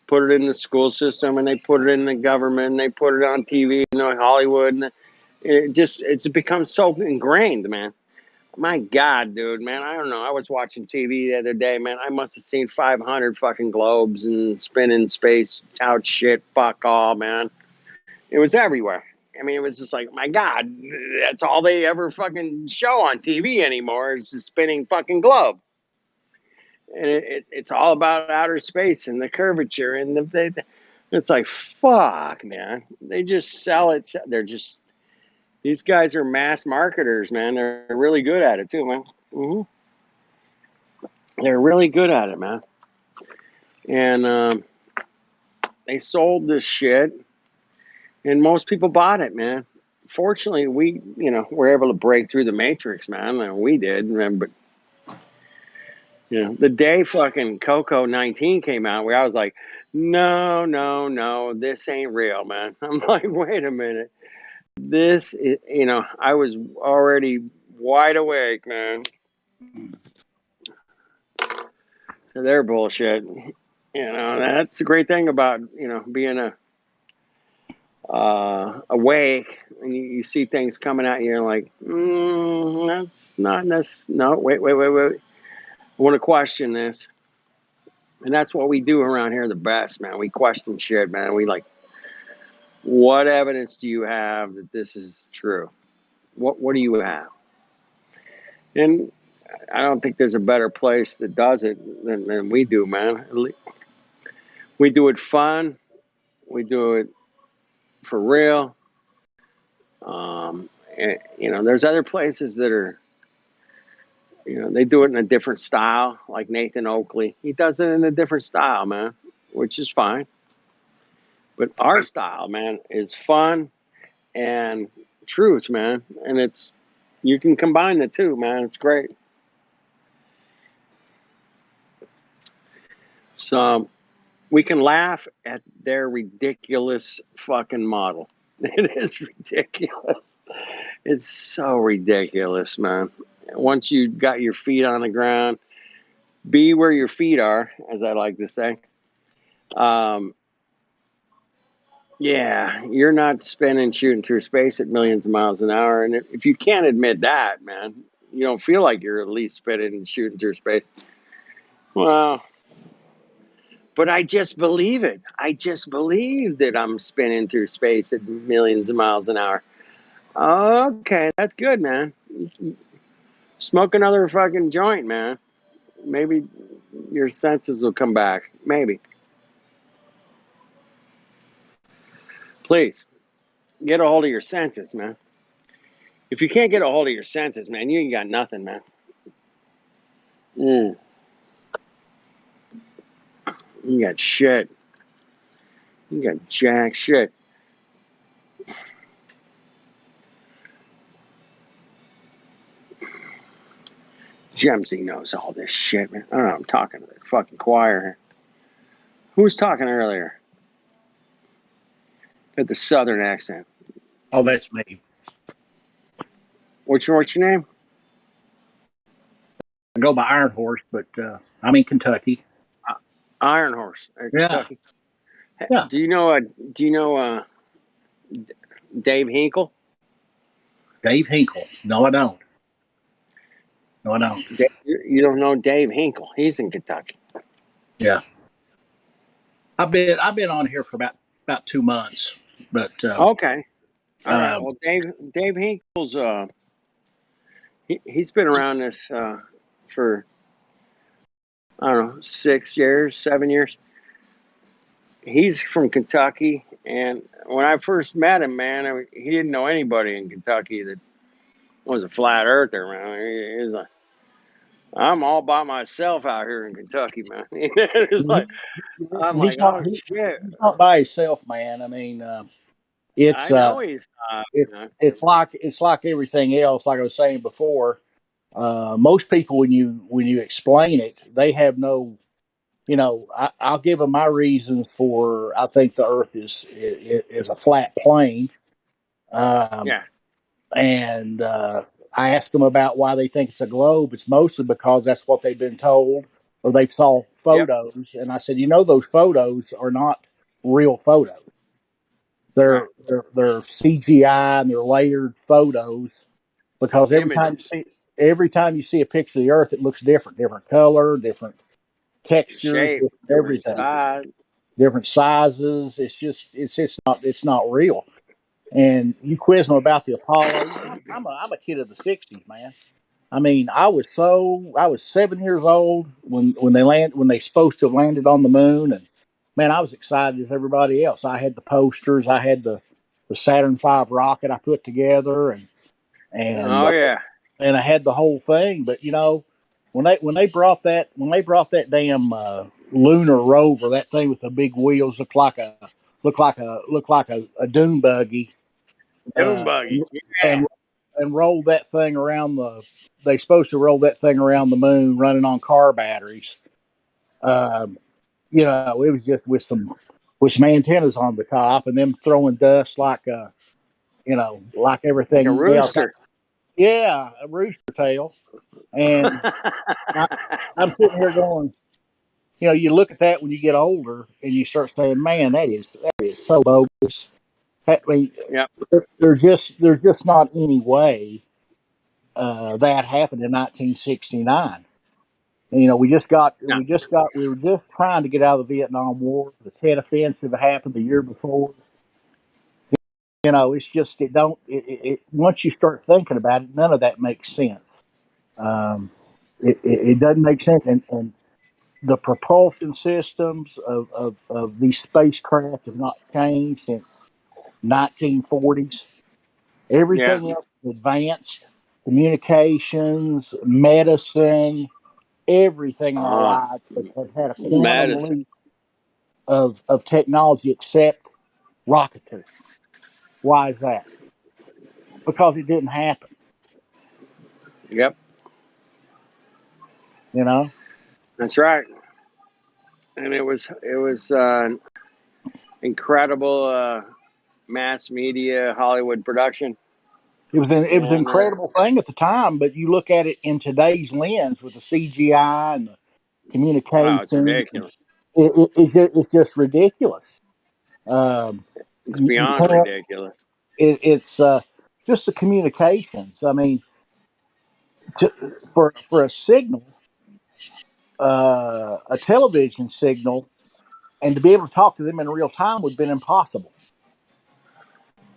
put it in the school system, and they put it in the government, and they put it on TV, Hollywood, and it's become so ingrained, man. My God, dude, man, I don't know. I was watching TV the other day, man. I must have seen 500 fucking globes and spinning space, out shit, fuck all, man. It was everywhere. I mean, it was just like, my God, that's all they ever fucking show on TV anymore is the spinning fucking globe. And it's all about outer space and the curvature and it's like, fuck, man. They just sell it. These guys are mass marketers, man. They're really good at it too, man. They're really good at it, man. And they sold this shit, and most people bought it, man. Fortunately, we, were able to break through the matrix, man. And we did, man. But the day fucking Coco 19 came out, where I was like, no, this ain't real, man. I'm like, wait a minute. This is, I was already wide awake, man. So they're bullshit. That's the great thing about, being awake, and you see things coming at you, and like, that's not necessary. No, wait. I want to question this. And that's what we do around here the best, man. We question shit, man. We like, what evidence do you have that this is true? What do you have? And I don't think there's a better place that does it than we do, man. We do it fun. We do it for real. And, there's other places that are, they do it in a different style, like Nathan Oakley. He does it in a different style, man, which is fine. But our style, man, is fun and truth, man. And you can combine the two, man. It's great. So we can laugh at their ridiculous fucking model. It is ridiculous. It's so ridiculous, man. Once you got your feet on the ground, be where your feet are, as I like to say. Yeah, you're not spinning, shooting through space at millions of miles an hour. And if you can't admit that, man, you don't feel like you're at least spinning and shooting through space. Well, but I just believe it. I just believe that I'm spinning through space at millions of miles an hour. Okay, that's good, man. Smoke another fucking joint, man. Maybe your senses will come back. Maybe. Please get a hold of your senses, man. If you can't get a hold of your senses, man, you ain't got nothing, man. You got shit. You got jack shit. Gemsy knows all this shit, man. I don't know, I'm talking to the fucking choir here. Who was talking earlier? With the southern accent. Oh, that's me. What's your name? I go by Iron Horse, but I'm in Kentucky. Iron Horse, Yeah. Kentucky. Yeah. Do you know Dave Hinkle? Dave Hinkle. No, I don't. No, I don't. You don't know Dave Hinkle? He's in Kentucky. Yeah. I've been on here for about 2 months, but okay. All right. Well, Dave Hinkle's he's been around this for I don't know 6 years, 7 years. He's from Kentucky, and when I first met him, man, he didn't know anybody in Kentucky that was a flat earther, man. He was like, I'm all by myself out here in Kentucky, man. It's like I'm like, oh shit. He's not by himself, man. I mean, it's I know he's it's like everything else. Like I was saying before, most people when you explain it, they have no. I'll give them my reasons for I think the Earth is a flat plane. yeah. And I ask them about why they think it's a globe. It's mostly because that's what they've been told, or they saw photos. Yep. And I said, those photos are not real photos. They're CGI and they're layered photos because every time you see a picture of the Earth, it looks different color, different textures, shape, everything, different sizes. It's not real. And you quiz them about the Apollo. I'm a kid of the '60s, man. I mean, I was 7 years old when they supposed to have landed on the moon, and man, I was excited as everybody else. I had the posters, I had the Saturn V rocket I put together, and oh yeah, and I had the whole thing. But when they brought that damn lunar rover, that thing with the big wheels looked like a dune buggy. Dune buggy, yeah. And rolled that thing around they supposed to roll that thing around the moon running on car batteries. It was just with some antennas on the top and them throwing dust like like everything like a rooster. else. Yeah, a rooster tail. And I'm sitting here going, you look at that when you get older and you start saying, man, that is so bogus. I mean, yep. there's just not any way that happened in 1969. We were just trying to get out of the Vietnam War. The Tet Offensive happened the year before. It's just once you start thinking about it, none of that makes sense. It doesn't make sense, and the propulsion systems of these spacecraft have not changed since 1940s. Everything else is advanced. Communications, medicine, everything in our lives has had a quantum leap of technology except rocketry. Why is that? Because it didn't happen. Yep. That's right. And it was incredible mass media Hollywood production. It was an incredible thing at the time, but you look at it in today's lens with the CGI and the communication. Wow, it's ridiculous. It's just ridiculous. It's beyond ridiculous. It's just the communications. I mean, for a signal, a television signal, and to be able to talk to them in real time would have been impossible.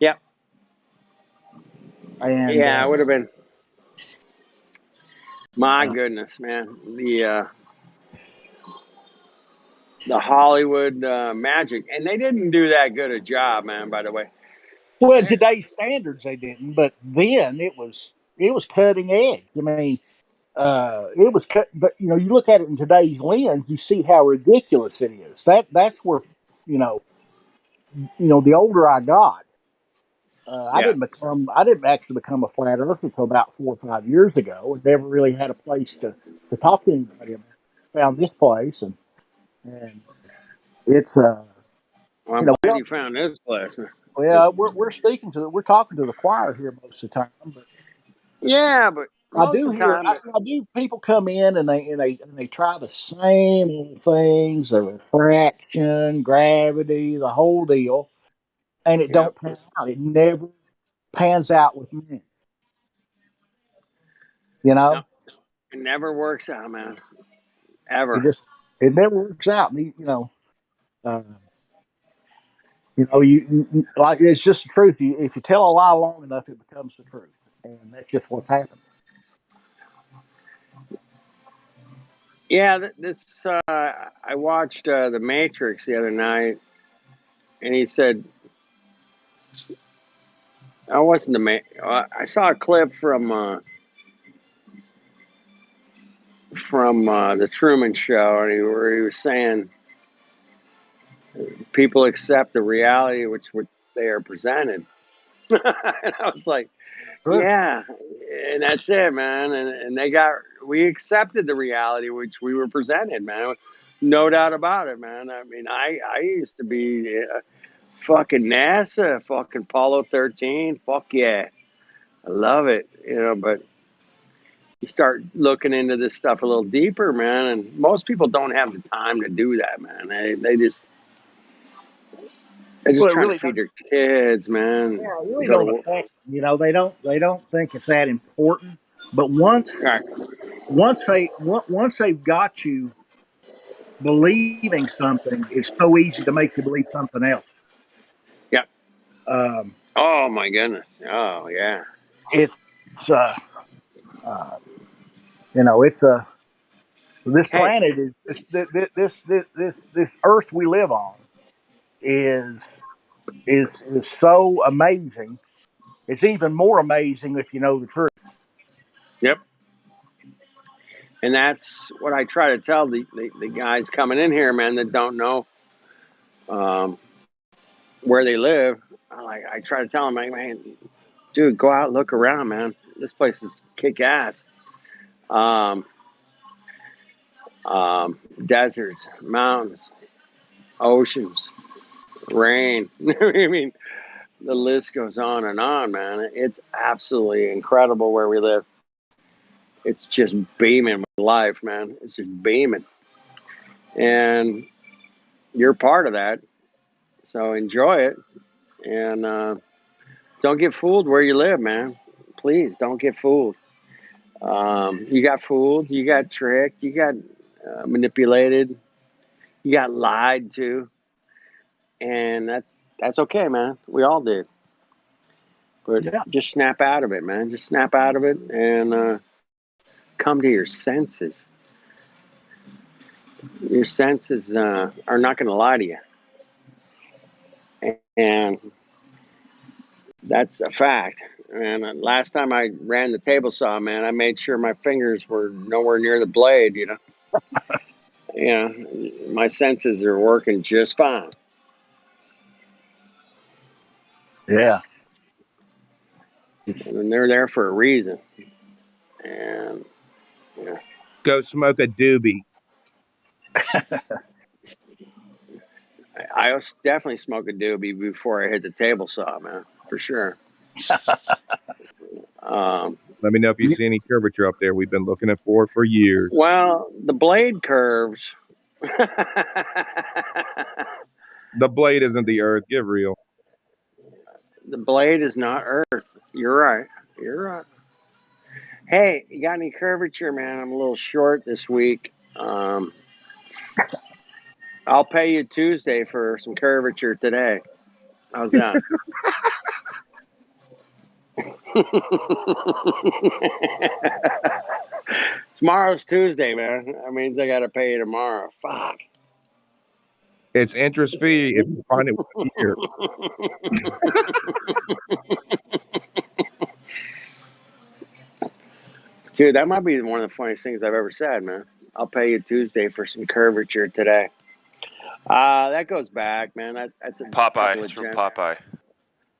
Yep. And yeah, it would have been. My goodness, man. the Hollywood magic, and they didn't do that good a job, man. By the way, Well, in today's standards, they didn't, but then it was cutting edge. I mean, it was cut, but you look at it in today's lens, you see how ridiculous it is. That's where you know, the older I got, yeah, I didn't actually become a flat earther until about 4 or 5 years ago, and never really had a place to talk to anybody about. Found this place, and it's well, I'm we glad are, you found this place, man. well, we're talking to the choir here most of the time, but Yeah, but most of the time, I do people come in and they try the same old things, the refraction, gravity, the whole deal, and it yep, don't pan out. It never pans out with me. You no, know, it never works out, man. it Ever. just it never works out. Uh, like it's just the truth. If you tell a lie long enough, it becomes the truth, and that's just what's happened. Yeah, this I watched The Matrix the other night, and he said, "I wasn't the I saw a clip from the Truman Show, and where he was saying people accept the reality which they are presented." And I was like, True. "Yeah," and that's it, man. And we accepted the reality which we were presented, man. No doubt about it, man. I mean, I used to be fucking NASA, fucking Apollo 13. Fuck yeah, I love it, but you start looking into this stuff a little deeper, man, and most people don't have the time to do that, man. They're just Well, it trying to really feed their kids, Yeah, man. it really Go don't to affect them. They don't think it's that important. But right. once they've got you believing something, it's so easy to make you believe something else. Yep. Um, Oh my goodness. Oh yeah. it's uh, it's this Hey. planet is this Earth we live on is is so amazing. It's even more amazing if you know the truth. Yep. And that's what I try to tell the guys coming in here, man, that don't know um, where they live. I try to tell them, like, man, dude, go out, look around, man. This place is kick ass. Um, Deserts, mountains, oceans, rain. I mean, the list goes on, man. It's absolutely incredible where we live. It's just beaming with life, man. It's just beaming. And you're part of that. So enjoy it. And don't get fooled where you live, man. Please don't get fooled. You got fooled, you got tricked, you got manipulated, you got lied to, and that's okay, man. We all did, but Yeah, just snap out of it, man. Just snap out of it and come to your senses. Your senses are not going to lie to you, and that's a fact. And last time I ran the table saw, man, I made sure my fingers were nowhere near the blade. My senses are working just fine. yeah. And they're there for a reason. And yeah, Go smoke a doobie. I definitely smoke a doobie before I hit the table saw, man, for sure. Let me know if you see any curvature up there. We've been looking for years. Well, the blade curves. The blade isn't the earth. Get real. The blade is not Earth. You're right. You're right. Hey, you got any curvature, man? I'm a little short this week. I'll pay you Tuesday for some curvature today. How's that? Tomorrow's Tuesday, man. That means I got to pay you tomorrow. Fuck. It's interest free if you find it within a year. Dude, that might be one of the funniest things I've ever said, man. I'll pay you Tuesday for some curvature today. That goes back, man. That's a Popeye. couple It's of from Popeye.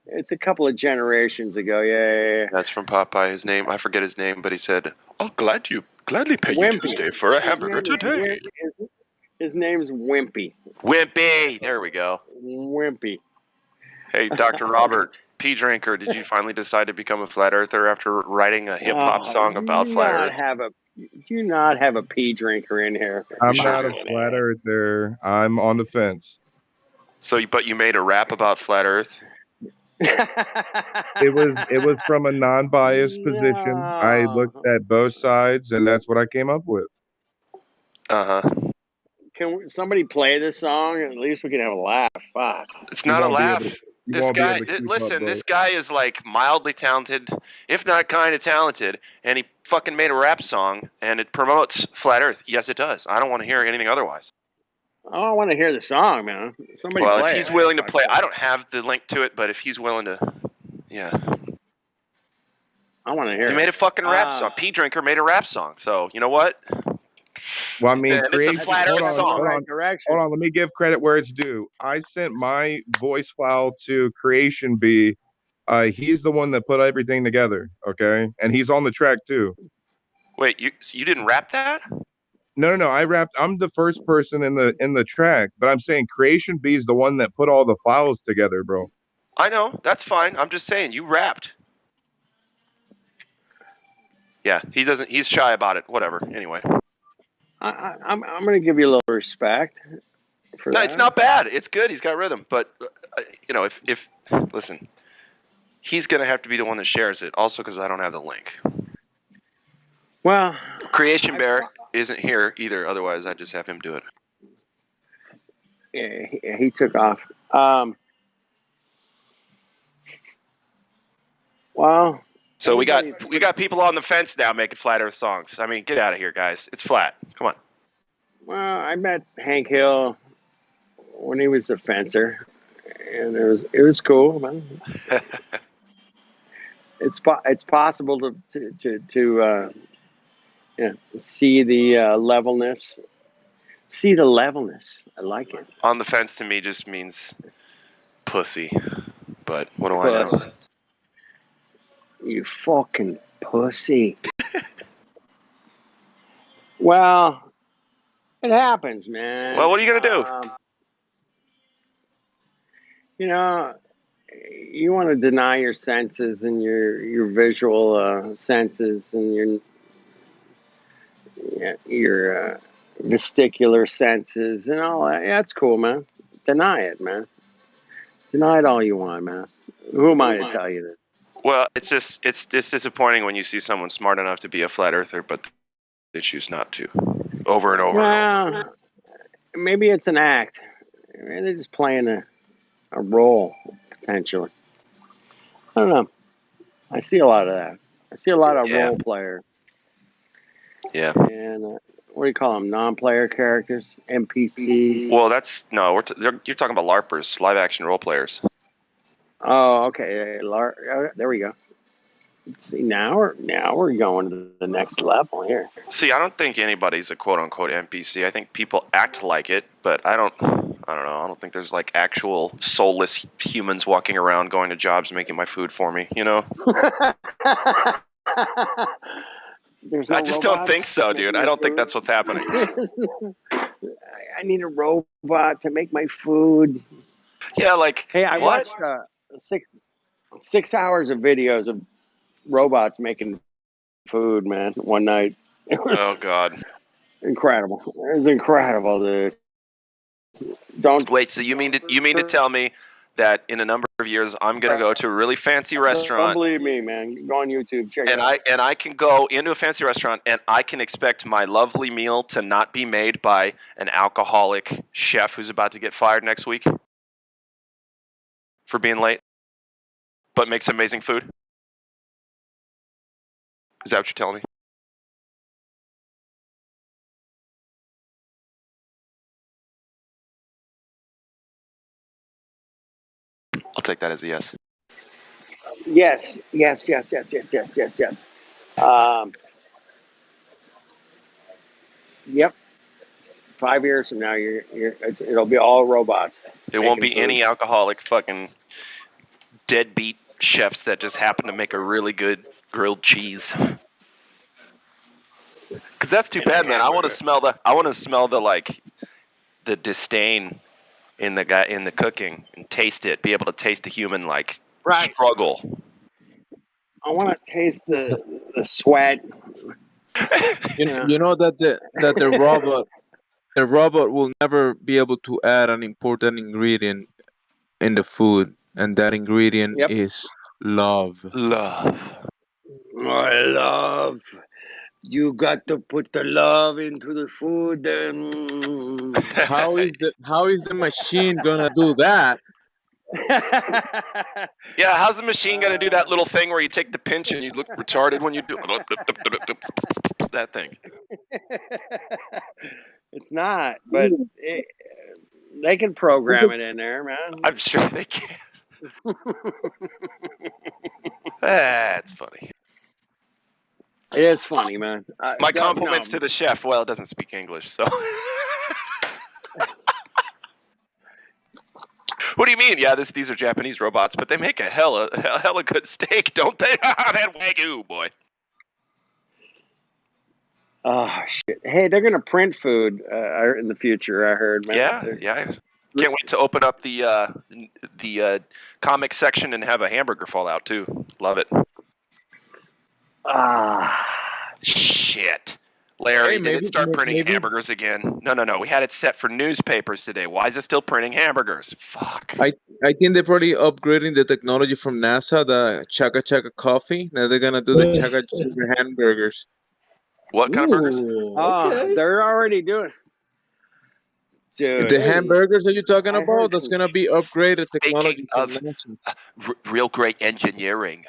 It's a couple of generations ago. Yeah. That's from Popeye. His name, I forget his name, but he said, "I'll gladly pay you Wimpy. Tuesday for a His hamburger name is today." his name's Wimpy. Wimpy. There we go. Wimpy. Hey, Dr. Robert, pea drinker, did you finally decide to become a flat earther after writing a hip hop song about flat Earth? Do not have a pea drinker in here. I'm not a flat earther. I'm on the fence. So, but you made a rap about flat Earth? It was from a non-biased position. I looked at both sides, and that's what I came up with. Can somebody play this song? At least we can have a laugh. Fuck. It's not a laugh. This guy, listen, this guy is like mildly talented, if not kind of talented, and he fucking made a rap song, and it promotes flat Earth. Yes, it does. I don't want to hear anything otherwise. I don't want to hear the song, man. Somebody Well, play if he's it. willing to play, I don't have the link to it, but if he's willing to, yeah. I want to hear it. He made a fucking rap song. Pea Drinker made a rap song. So, you know what? Well, I mean, it's a flat Earth song. Hold on, let me give credit where it's due. I sent my voice file to Creation B. He's the one that put everything together, okay? And he's on the track too. Wait, you didn't rap that? No. I rapped. I'm the first person in the track, but I'm saying Creation B is the one that put all the files together, bro. I know. That's fine. I'm just saying you rapped. Yeah, he doesn't. He's shy about it. Whatever. Anyway. I'm going to give you a little respect for that. No, it's not bad. It's good. He's got rhythm. But, you know, if listen, he's going to have to be the one that shares it. Also because I don't have the link. Well, Creation Bear isn't here either. Otherwise, I'd just have him do it. Yeah, he took off. Well, so we got people on the fence now making flat Earth songs. I mean, get out of here, guys. It's flat. Come on. Well, I met Hank Hill when he was a fencer, and it was cool, man. It's possible to see the levelness. See the levelness. I like it. On the fence to me just means pussy. But what do I know? You fucking pussy. Well, it happens, man. Well, what are you going to do? You know, you want to deny your senses and your visual senses and your vestibular senses and all that. Yeah, that's cool, man. Deny it, man. Deny it all you want, man. Who am I to tell you this? Well, it's disappointing when you see someone smart enough to be a flat earther, but they choose not to. Over and over and over. Maybe it's an act. Maybe they're just playing a role, potentially. I don't know. I see a lot of that. I see a lot of role players. Yeah. And what do you call them? Non-player characters, NPCs. Well, you're talking about LARPers, live action role players. Oh, okay. There we go. See, now we're going to the next level here. See, I don't think anybody's a quote unquote NPC. I think people act like it, but I don't know. I don't think there's like actual soulless humans walking around going to jobs making my food for me, you know? I just don't think so, dude. I don't think that's what's happening. I need a robot to make my food. Yeah, like, hey, I watched 6 hours of videos of robots making food, man, one night. It was oh God, incredible. It was incredible, dude. Don't wait. So you mean to tell me that in a number of years I'm going to go to a really fancy restaurant? Don't believe me, man. Go on YouTube, check it out. I can go into a fancy restaurant and I can expect my lovely meal to not be made by an alcoholic chef who's about to get fired next week for being late, but makes amazing food? Is that what you're telling me? take that as a yes. Yes. Yep. 5 years from now, it'll be all robots. There won't be any alcoholic fucking deadbeat chefs that just happen to make a really good grilled cheese. Because that's too bad, man. I want to smell the like the disdain in the cooking and taste it. Be able to taste the human like struggle. I want to taste the sweat. You know that the robot will never be able to add an important ingredient in the food, and that ingredient is love. My love. You got to put the love into the food. How is the machine gonna do that? Yeah, how's the machine gonna do that little thing where you take the pinch and you look retarded when you do that thing? It's not, but they can program it in there, man. I'm sure they can. That's funny. It is funny, man. My compliments to the chef. Well, it doesn't speak English, so. What do you mean? Yeah, these are Japanese robots, but they make a hella good steak, don't they? That Wagyu, boy. Oh, shit. Hey, they're going to print food in the future, I heard, man. Yeah. Can't wait to open up the comic section and have a hamburger fall out, too. Love it. Shit. Larry, did it start printing hamburgers again? No. We had it set for newspapers today. Why is it still printing hamburgers? Fuck. I think they're probably upgrading the technology from NASA, the Chaka Chaka coffee. Now they're gonna do the Chaka Chaka hamburgers. What kind of burgers? Okay. They're already doing. Dude. The hamburgers that you're talking about, that's gonna be upgraded technology from NASA. Real great engineering.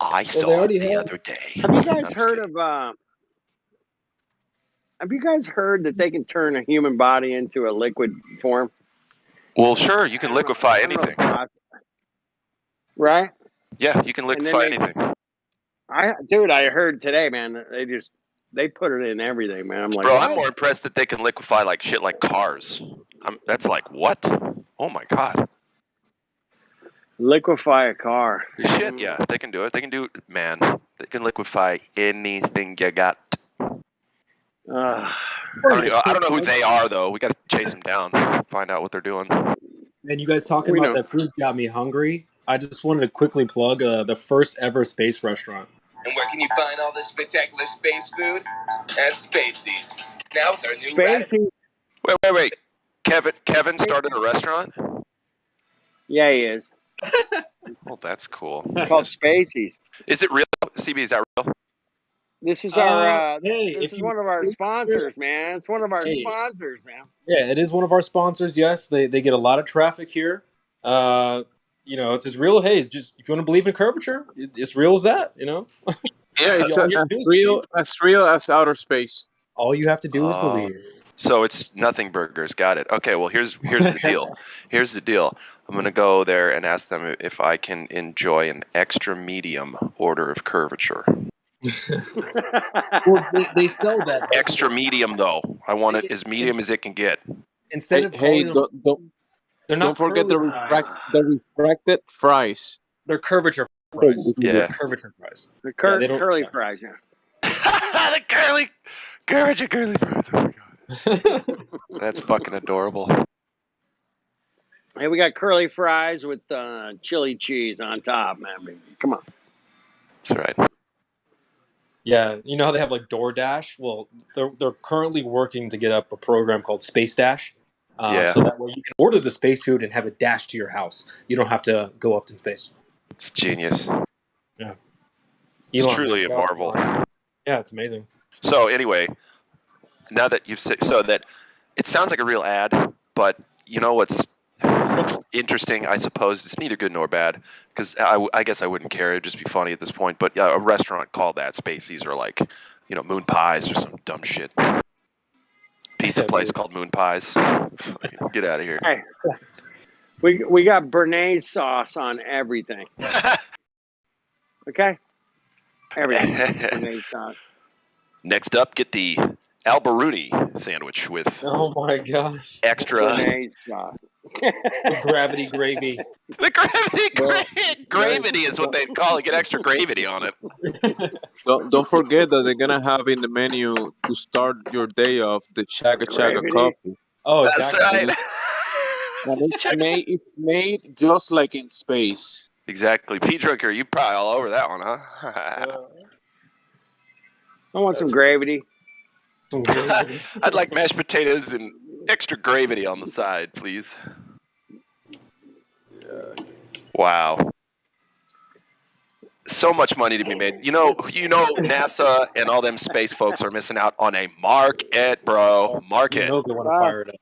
I saw it the other day. Have you guys heard of? Have you guys heard that they can turn a human body into a liquid form? Well, sure, you can liquefy anything. Right? Yeah, you can liquefy anything. I heard today, man. They put it in everything, man. I'm like, bro, I'm more impressed that they can liquefy like shit like cars. That's like what? Oh my god. Liquefy a car. Shit, yeah, they can do it. They can do, man. They can liquefy anything you got. I don't know who they are though. We got to chase them down, find out what they're doing. And you guys talking about that food's got me hungry. I just wanted to quickly plug the first ever space restaurant. And where can you find all this spectacular space food? At Spacey's. Now with our new Wait. Kevin started a restaurant? Yeah, he is. Well, that's cool. It's called Spacey's. Is it real? CB, is that real? This is our. This is one of our sponsors, man. It's one of our sponsors, man. Yeah, it is one of our sponsors. Yes, they get a lot of traffic here. It's as real. Hey, it's just if you want to believe in curvature, it's real as that. Yeah, it's as real as outer space. All you have to do is believe. So it's nothing burgers. Got it. Okay, well, here's the deal. Here's the deal. I'm going to go there and ask them if I can enjoy an extra medium order of curvature. Well, they sell that. Extra medium, though. I want it as medium as it can get. Instead of don't forget the refracted fries. They're curvature fries. Yeah. They're curvature fries. The curly fries, yeah. The curly fries. Oh my god. That's fucking adorable. Hey, we got curly fries with chili cheese on top, man. Come on. That's right. Yeah, you know how they have like DoorDash? Well, they're currently working to get up a program called Space Dash. So that way you can order the space food and have it dashed to your house. You don't have to go up in space. It's genius. Yeah. It's truly a marvel. Yeah, it's amazing. So anyway, now that you've said so that it sounds like a real ad, but you know what's interesting, I suppose, it's neither good nor bad, because I guess I wouldn't care. It'd just be funny at this point. But a restaurant called that Spacey's or like, Moon Pies or some dumb shit. Pizza place called Moon Pies. Get out of here. We got Bernaise sauce on everything. Okay? Everything. Bernaise sauce. Next up, get the Alberuni sandwich with Oh my gosh. extra Bernaise sauce. The gravity gravy. The gravity is what they'd call it. Get extra gravity on it. Don't forget that they're gonna have in the menu to start your day off the Chaga Chaga coffee. Oh, that's exactly. right. And it's made just like in space. Exactly. Pete Drunker, you probably all over that one, huh? I want some gravity. I'd like mashed potatoes and extra gravity on the side, please. Wow. So much money to be made. You know, NASA and all them space folks are missing out on a market, bro. Market. You know they want to fire it up.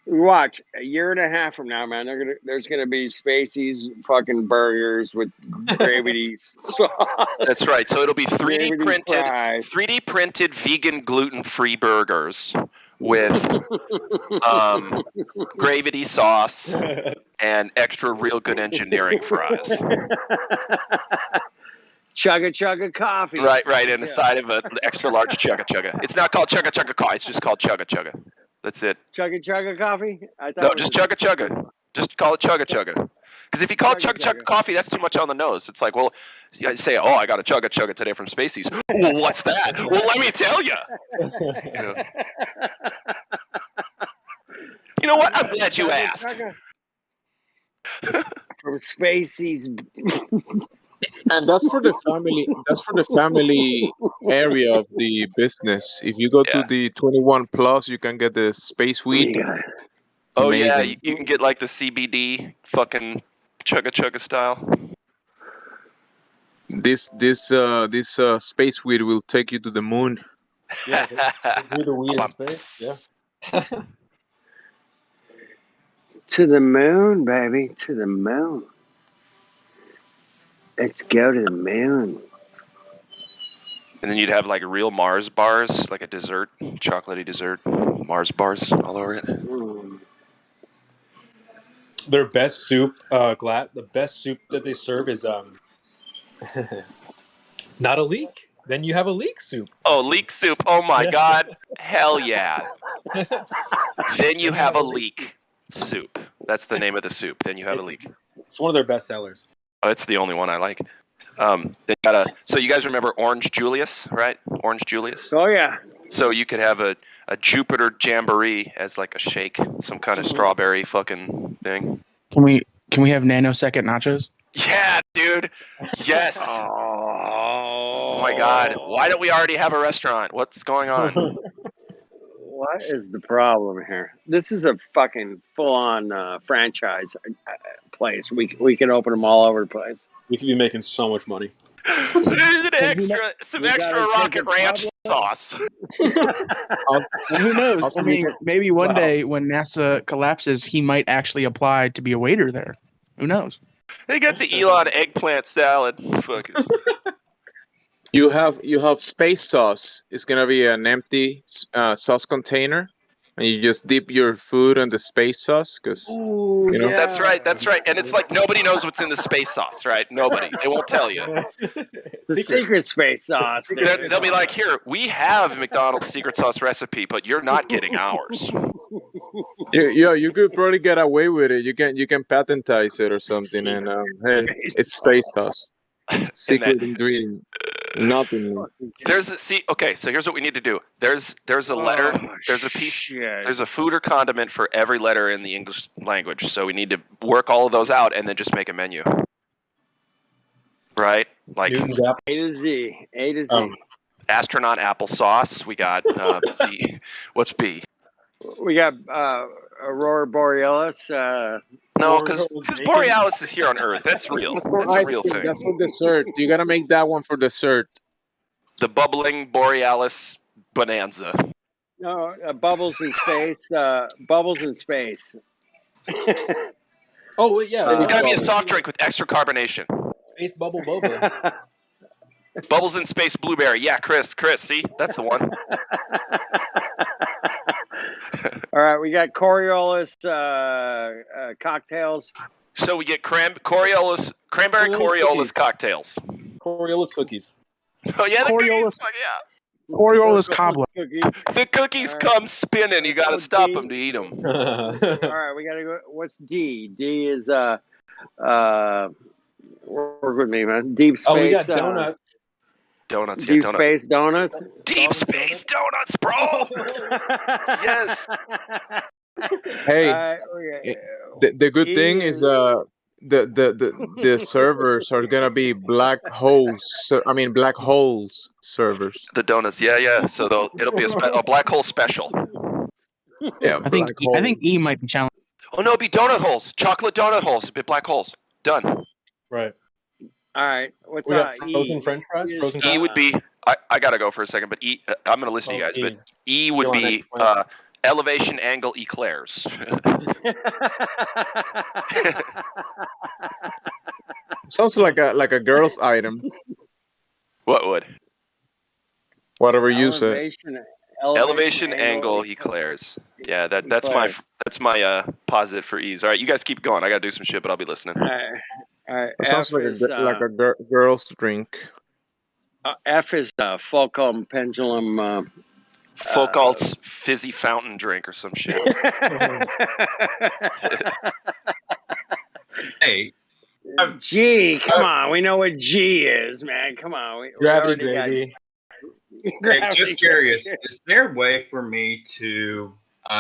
Watch, a year and a half from now, man, there's gonna be Spacey's fucking burgers with gravy sauce. That's right. So it'll be 3D printed vegan gluten-free burgers with gravy sauce and extra real good engineering fries. Chugga chugga coffee. Right, and the side of an extra large chugga chugga. It's not called chugga chugga coffee. It's just called chugga chugga. That's it. Chugga chugga coffee? No, just chugga chugga. Just call it chugga chugga. Because if you call it chugga chugga coffee, that's too much on the nose. It's like, well, you say, oh, I got a chugga chugga today from Spacey's. Well, what's that? Well, let me tell you. You know what? I'm glad you asked. From Spacey's. And that's for the family. That's for the family area of the business. If you go to the 21 plus, you can get the space weed. Oh yeah, you can get like the CBD fucking chugga chugga style. This space weed will take you to the moon. Yeah, do the weed in space. Yeah. To the moon, baby. To the moon. Let's go to the moon. And then you'd have like real Mars bars, like a dessert, chocolatey dessert, Mars bars all over it. Their best soup, the best soup that they serve is not a leek. Then you have a leek soup. Oh, leek soup. Oh my God. Hell yeah. Then you have a leek soup. That's the name of the soup. Then you have a leek. It's one of their best sellers. Oh, it's the only one I like. So you guys remember Orange Julius, right? Orange Julius? Oh, yeah. So you could have a Jupiter Jamboree as like a shake, some kind of strawberry fucking thing. Can we have nanosecond nachos? Yeah, dude. Yes. Oh my God. Why don't we already have a restaurant? What's going on? What is the problem here? This is a fucking full-on franchise place. We can open them all over the place. We could be making so much money. Some extra Rocket Ranch sauce. Who knows? I mean, maybe one day when NASA collapses, he might actually apply to be a waiter there. Who knows? They got the Elon eggplant salad. Fuck it. You have space sauce. It's gonna be an empty sauce container, and you just dip your food in the space sauce because you know. That's right. And it's like nobody knows what's in the space sauce, right? Nobody. They won't tell you. It's the secret space sauce. They'll be like, here, we have McDonald's secret sauce recipe, but you're not getting ours. Yeah, you could probably get away with it. You can patentize it or something, and hey, it's space sauce. Secret ingredient. Nothing. Okay, so here's what we need to do. There's a letter, there's a piece, there's a food or condiment for every letter in the English language. So we need to work all of those out and then just make a menu. Right? Like A to Z. A to Z. Astronaut applesauce. We got B. What's B? We got Aurora Borealis. No, because Borealis is here on Earth. That's real. That's a real thing. That's for dessert. You gotta make that one for dessert. The bubbling Borealis bonanza. No, bubbles in space. Bubbles in space. Oh wait, yeah. It's gotta be a soft drink with extra carbonation. Space bubble boba. Bubbles in space blueberry. Yeah, Chris. See, that's the one. All right, we got Coriolis cocktails. So we get cranberry Coriolis cocktails. Coriolis cookies. Oh yeah, the Coriolis. cookies. Yeah. Coriolis cobbler. The cookies come spinning. You got to stop them to eat them. All right, we got to go. What's D? D is work with me, man. Deep space. Oh, we got donuts. Donuts. Deep Yeah, space donuts. Deep space donuts, bro. Yes. Hey, the good thing is the servers are gonna be black holes. I mean black holes servers. The donuts. Yeah. So it'll be a black hole special. Yeah, I think E might be challenged. Oh no, it'd be donut holes. Chocolate donut holes. It'd be black holes. Done. Right. All right. What's we got frozen French fries? Frozen E would be. I gotta go for a second, but E. I'm gonna listen to you guys. But E would be elevation angle eclairs. Sounds like a girl's item. What would? Whatever you say. Elevation angle eclairs. Yeah, that's my positive for E's. All right, you guys keep going. I gotta do some shit, but I'll be listening. All right. It sounds like a girl's drink. F is Fulcrum pendulum. Foucault's fizzy fountain drink or some shit. Hey. G, come on. We know what G is, man. Come on. Gravity gravy. Hey, just curious, is there a way for me to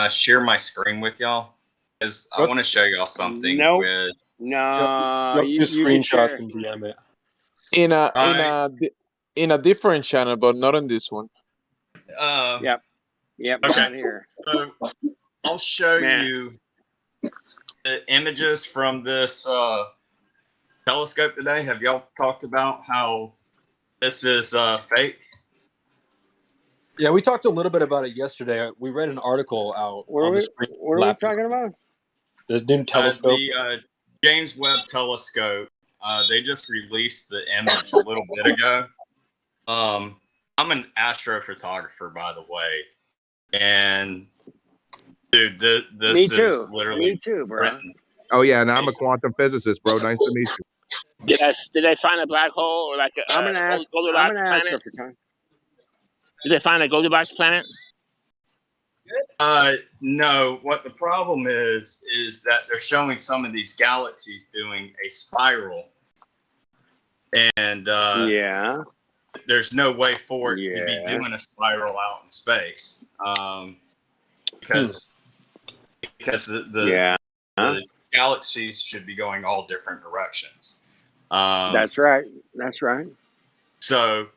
share my screen with y'all? Because I want to show y'all something with... No, you screenshots and DM it. In a different channel, but not in this one. Yep, okay. Down here. So I'll show you the images from this telescope today. Have y'all talked about how this is fake? Yeah, we talked a little bit about it yesterday. We read an article out on the screen. What are we talking about? The new telescope. The James Webb Telescope. They just released the image a little bit ago. I'm an astrophotographer, by the way, and dude, this is literally me too, bro. written. Oh yeah, and I'm a quantum physicist, bro. Nice to meet you. Did they find a black hole or like a Goldilocks planet? Did they find a Goldilocks planet? No. What the problem is that they're showing some of these galaxies doing a spiral, and there's no way for it to be doing a spiral out in space, because the galaxies should be going all different directions. That's right. So,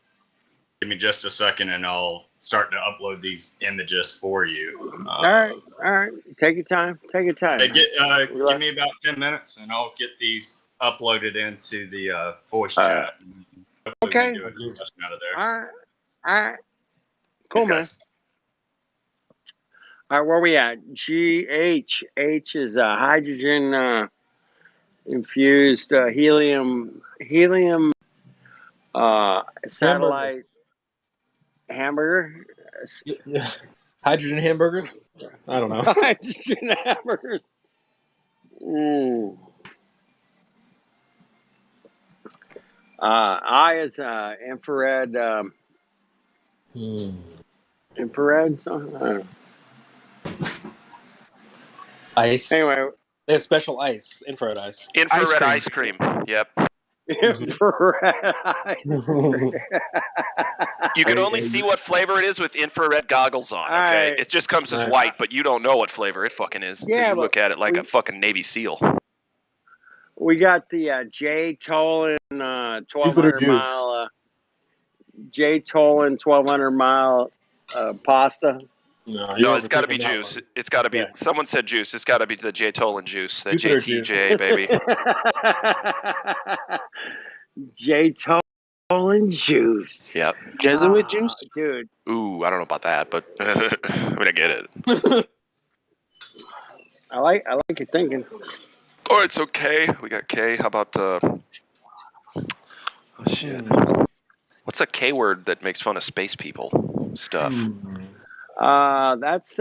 give me just a second, and I'll start to upload these images for you. All right. Take your time. Hey, give me about 10 minutes, and I'll get these uploaded into the voice chat. Okay. Do a discussion out of there. All right. Cool, man. All right, where we at? GH. H is hydrogen infused helium satellite hamburger. Yeah. Hydrogen hamburgers? I don't know. Hydrogen hamburgers. I is infrared. Infrared. So, I don't know. Ice. Anyway, they have special ice, infrared ice. Infrared ice cream. Yep. Infrared ice cream. You can only see what flavor it is with infrared goggles on. Okay, it just comes as white, but you don't know what flavor it fucking is until you look at it like a fucking Navy SEAL. We got the J Tolan 1,200 mile. J Tolan 1,200 mile pasta. No, it's got to be juice. It's got to be. Yeah. Someone said juice. It's got to be the J Tolan juice. The JTJ baby. J Tolan juice. Yep. Jesuit juice, dude. Ooh, I don't know about that, but I mean, I get it. I like your thinking. Oh, it's okay. We got K. How about oh shit. What's a K word that makes fun of space people stuff? That's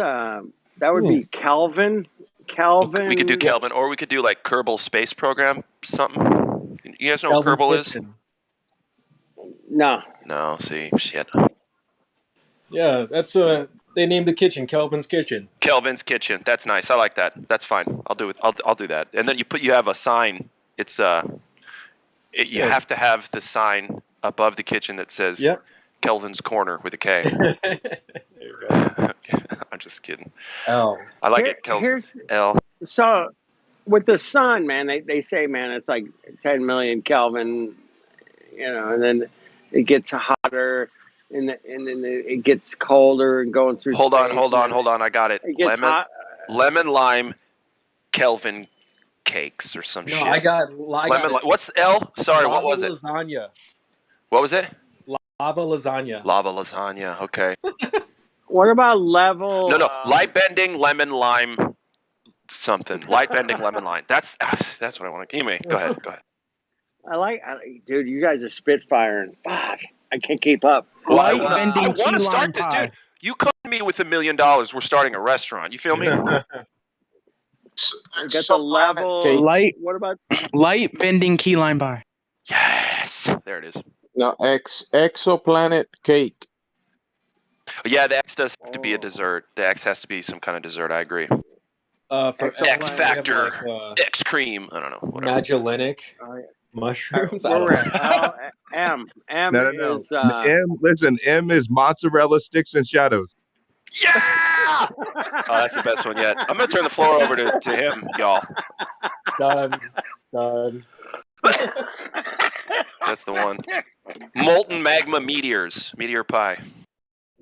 That would be Kelvin. Kelvin. We could do Kelvin, or we could do like Kerbal Space Program, something. You guys know what Kelvin's Kerbal Kitchen. No. No, see, shit. Yeah, that's they named the kitchen Kelvin's Kitchen. Kelvin's Kitchen. That's nice. I like that. That's fine. I'll do it. I'll do that. And then you have a sign. It's you have to have the sign above the kitchen that says Kelvin's Corner with a K. There you go. I'm just kidding. L. I like it. Kelvin. L. So with the sun, man, they say, man, it's like 10 million Kelvin, and then it gets hotter, and then it gets colder and going through. Hold on. space, Hold on. I got it. It gets hot. Lemon lime Kelvin cakes or some shit. I got what's L? Sorry, what was it? Lasagna. What was it? Lava lasagna. Lava lasagna. Okay. What about level? No. Light bending lemon lime something. Light bending lemon lime. That's what I want to. Anyway, go ahead. Dude, you guys are spitfiring. Fuck, I can't keep up. Well, I want to start this, dude. You come to me with $1 million. We're starting a restaurant. You feel me? We got the level. Light. What about light bending key lime pie? Yes, there it is. No, exoplanet cake. Yeah, the X does have to be a dessert. The X has to be some kind of dessert. I agree. For X Factor, X Cream. I don't know. Whatever. Magellanic mushrooms. Where we're at? M. No. Is M is mozzarella sticks and shadows. Yeah! Oh, that's the best one yet. I'm gonna turn the floor over to him, y'all. Done. That's the one. Molten magma meteor pie.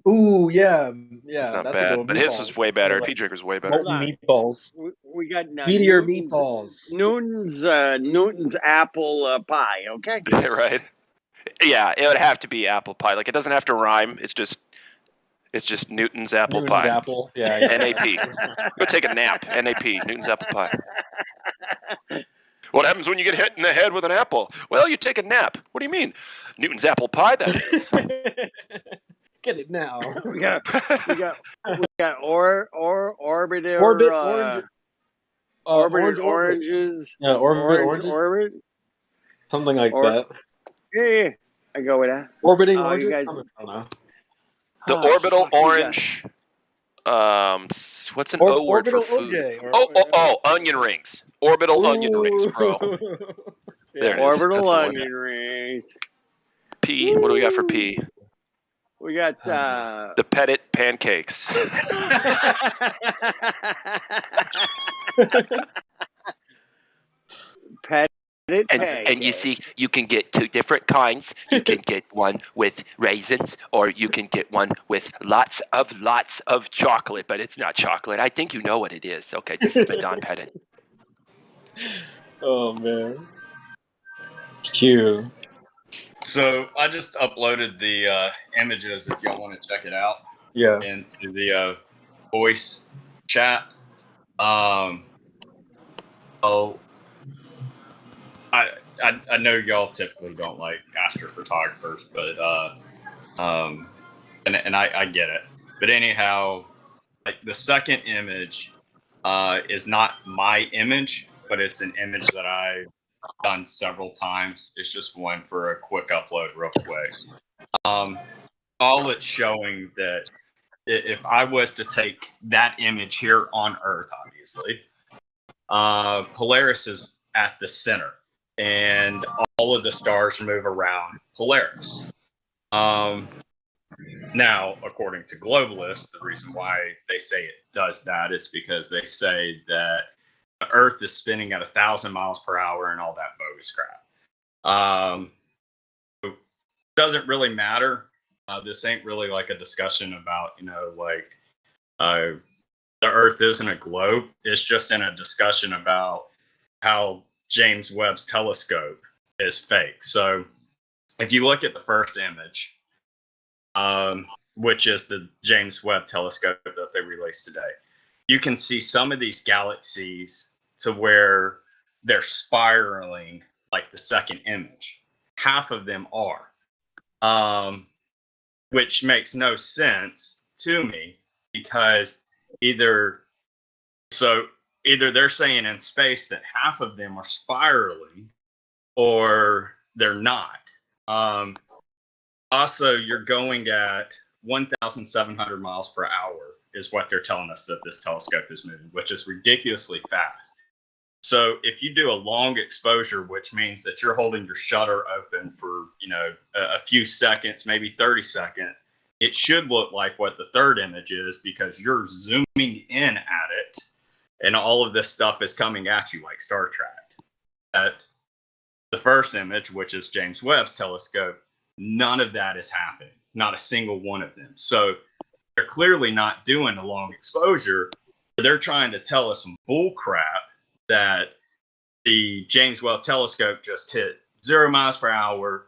Ooh, yeah. It's not that's bad, a good one. but his was way better. Pea Drinker's way better. Molten meatballs. We got Meteor meatballs. Newton's apple pie. Okay. Right. Yeah, it would have to be apple pie. Like it doesn't have to rhyme. It's just Newton's apple pie. Apple. Yeah. NAP. Go take a nap. NAP. Newton's apple pie. What happens when you get hit in the head with an apple? Well, you take a nap. What do you mean? Newton's apple pie, that is. Get it now. we got orbital oranges. Yeah, oranges. Orbit. Something like that. Yeah, I go with that. Orbiting oranges. You guys, I don't know. The orbital orange. What's an O word for food? Onion rings. Orbital onion rings, bro. There it is. Orbital onion rings. P. What do we got for P? We got the Petit pancakes. And you see, you can get two different kinds. You can get one with raisins, or you can get one with lots of chocolate. But it's not chocolate. I think you know what it is. Okay, this is Madame Petit. Oh man, cute. So I just uploaded the images if y'all want to check it out. Yeah. Into the voice chat. I know y'all typically don't like astrophotographers, but and I get it. But anyhow, like the second image is not my image, but it's an image that I've done several times. It's just one for a quick upload real quick. All it's showing that if I was to take that image here on Earth, obviously, Polaris is at the center, and all of the stars move around Polaris. Now, according to globalists, the reason why they say it does that is because they say that the Earth is spinning at 1,000 miles per hour and all that bogus crap. Doesn't really matter. This ain't really like a discussion about, the Earth isn't a globe. It's just in a discussion about how James Webb's telescope is fake. So if you look at the first image, which is the James Webb telescope that they released today, you can see some of these galaxies to where they're spiraling like the second image. Half of them are, which makes no sense to me, because either So either they're saying in space that half of them are spiraling, or they're not. Also, you're going at 1,700 miles per hour is what they're telling us that this telescope is moving, which is ridiculously fast. So if you do a long exposure, which means that you're holding your shutter open for, a few seconds, maybe 30 seconds, it should look like what the third image is, because you're zooming in at it and all of this stuff is coming at you like Star Trek. At the first image, which is James Webb's telescope, none of that is happening. Not a single one of them. So they're clearly not doing a long exposure. They're trying to tell us some bull crap that the James Webb telescope just hit 0 miles per hour,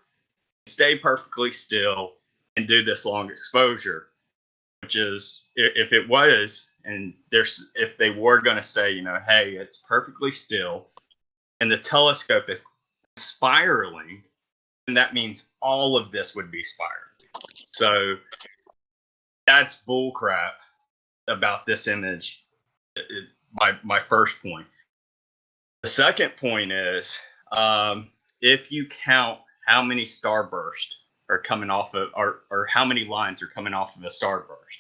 stay perfectly still, and do this long exposure. Which is, if it was, and if they were going to say, hey, it's perfectly still, and the telescope is spiraling, then that means all of this would be spiraling. So that's bullcrap about this image. My first point. The second point is, if you count how many starbursts are coming off of, or how many lines are coming off of a starburst,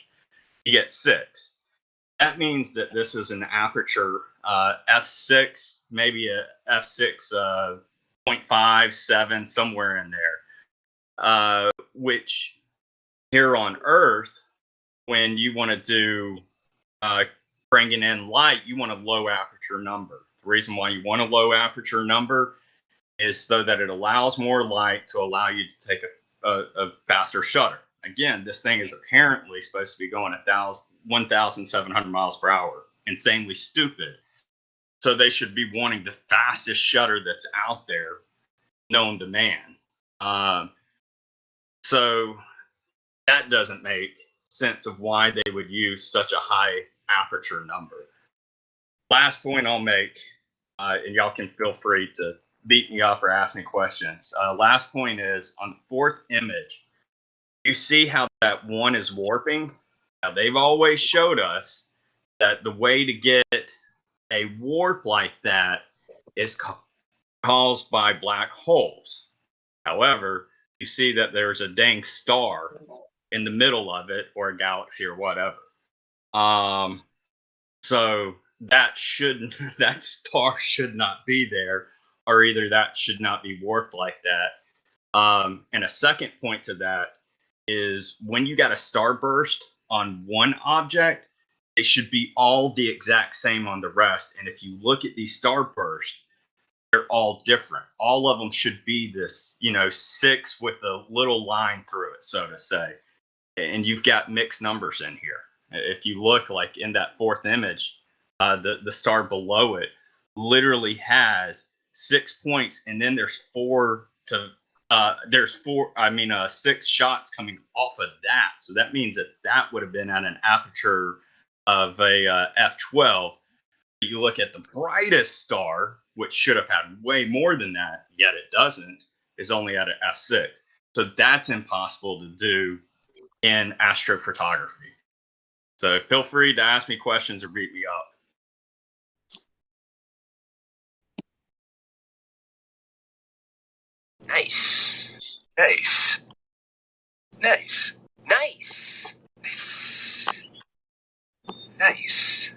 you get 6. That means that this is an aperture f6, maybe a f6 0.5, 7, somewhere in there, which here on Earth, when you want to do bringing in light, you want a low aperture number. The reason why you want a low aperture number is so that it allows more light to allow you to take a faster shutter. Again, this thing is apparently supposed to be going 1,700 miles per hour. Insanely stupid. So they should be wanting the fastest shutter that's out there known to man. So that doesn't make sense of why they would use such a high aperture number. Last point I'll make, and y'all can feel free to beat me up or ask me questions. Last point is, on the fourth image, you see how that one is warping? Now, they've always showed us that the way to get a warp like that is caused by black holes. However, you see that there's a dang star in the middle of it, or a galaxy or whatever. So that star should not be there, or either that should not be warped like that. And a second point to that is, when you got a starburst on one object, they should be all the exact same on the rest. And if you look at these starbursts, they're all different. All of them should be this, 6 with a little line through it, so to say. And you've got mixed numbers in here. If you look, like in that fourth image, the star below it literally has 6 points, and then there's 6 shots coming off of that. So that means that would have been at an aperture of a f12. You look at the brightest star, which should have had way more than that, yet it doesn't, is only at an f6. So that's impossible to do in astrophotography. So feel free to ask me questions or beat me up. Nice. Nice. Nice. Nice. Nice. Nice.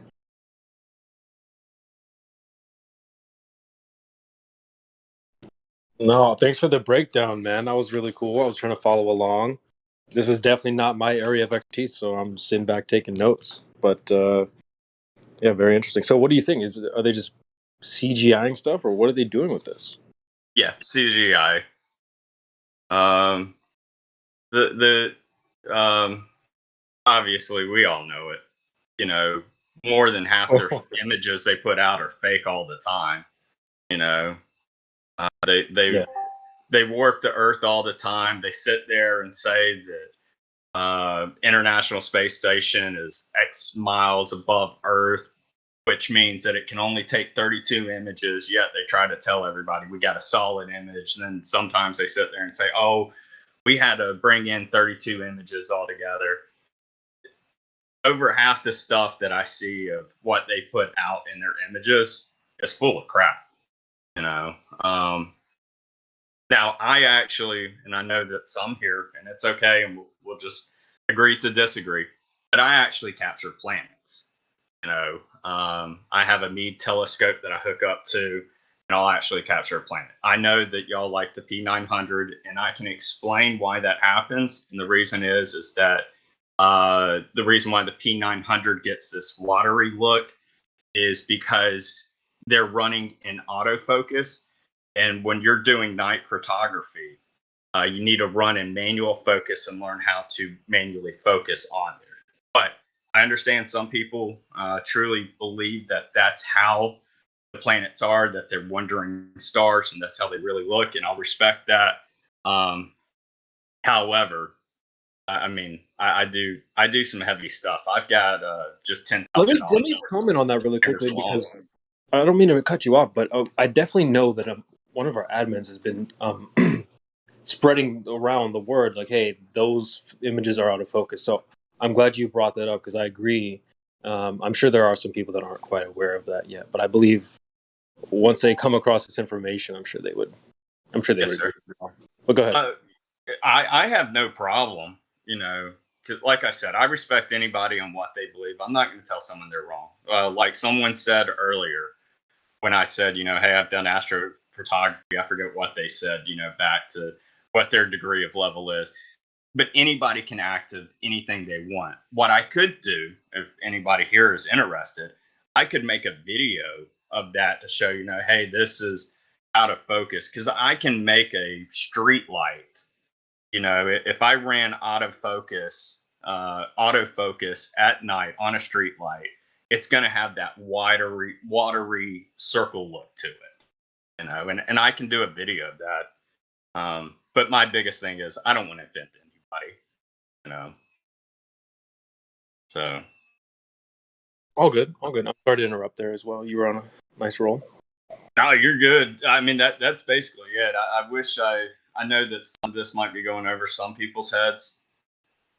No, thanks for the breakdown, man. That was really cool. I was trying to follow along. This is definitely not my area of expertise, so I'm sitting back taking notes. But yeah, very interesting. So, what do you think? Are they just CGIing stuff, or what are they doing with this? Yeah, CGI. Obviously we all know it. More than half their images they put out are fake all the time. They warp the Earth all the time. They sit there and say that International Space Station is X miles above Earth, which means that it can only take 32 images. Yet they try to tell everybody we got a solid image. And then sometimes they sit there and say, "Oh, we had to bring in 32 images altogether." over half the stuff that I see of what they put out in their images is full of crap. You know. Now I actually, and I know that some here, and it's okay, and we'll just agree to disagree. But I actually capture planets. You know, I have a Meade telescope that I hook up to, and I'll actually capture a planet. I know that y'all like the P900, and I can explain why that happens. And the reason is that the reason why the P900 gets this watery look is because they're running in autofocus. And when you're doing night photography, you need to run in manual focus and learn how to manually focus on it. But I understand some people truly believe that that's how the planets are, that they're wandering stars, and that's how they really look. And I'll respect that. However, I mean, I do some heavy stuff. I've got just 10,000. Let me comment on that really quickly because I don't mean to cut you off, but I definitely know that one of our admins has been spreading around the word like, hey, those images are out of focus. So I'm glad you brought that up because I agree. I'm sure there are some people that aren't quite aware of that yet, but I believe once they come across this information, I'm sure they would. I'm sure they would agree. But go ahead. I have no problem, you know. Like I said, I respect anybody on what they believe. I'm not going to tell someone they're wrong. Like someone said earlier, when I said, you know, hey, I've done astrophotography, I forget what they said, you know, back to what their degree of level is. But anybody can act of anything they want. What I could do, if anybody here is interested, I could make a video of that to show, you know, hey, this is out of focus. Because I can make a street light. You know, if I ran autofocus at night on a street light, it's going to have that watery circle look to it. You know, and I can do a video of that. But my biggest thing is I don't want to offend anybody. You know, so All good. I'm sorry to interrupt there as well. You were on a nice roll. No, you're good. I mean, that's basically it. I wish I know that some of this might be going over some people's heads.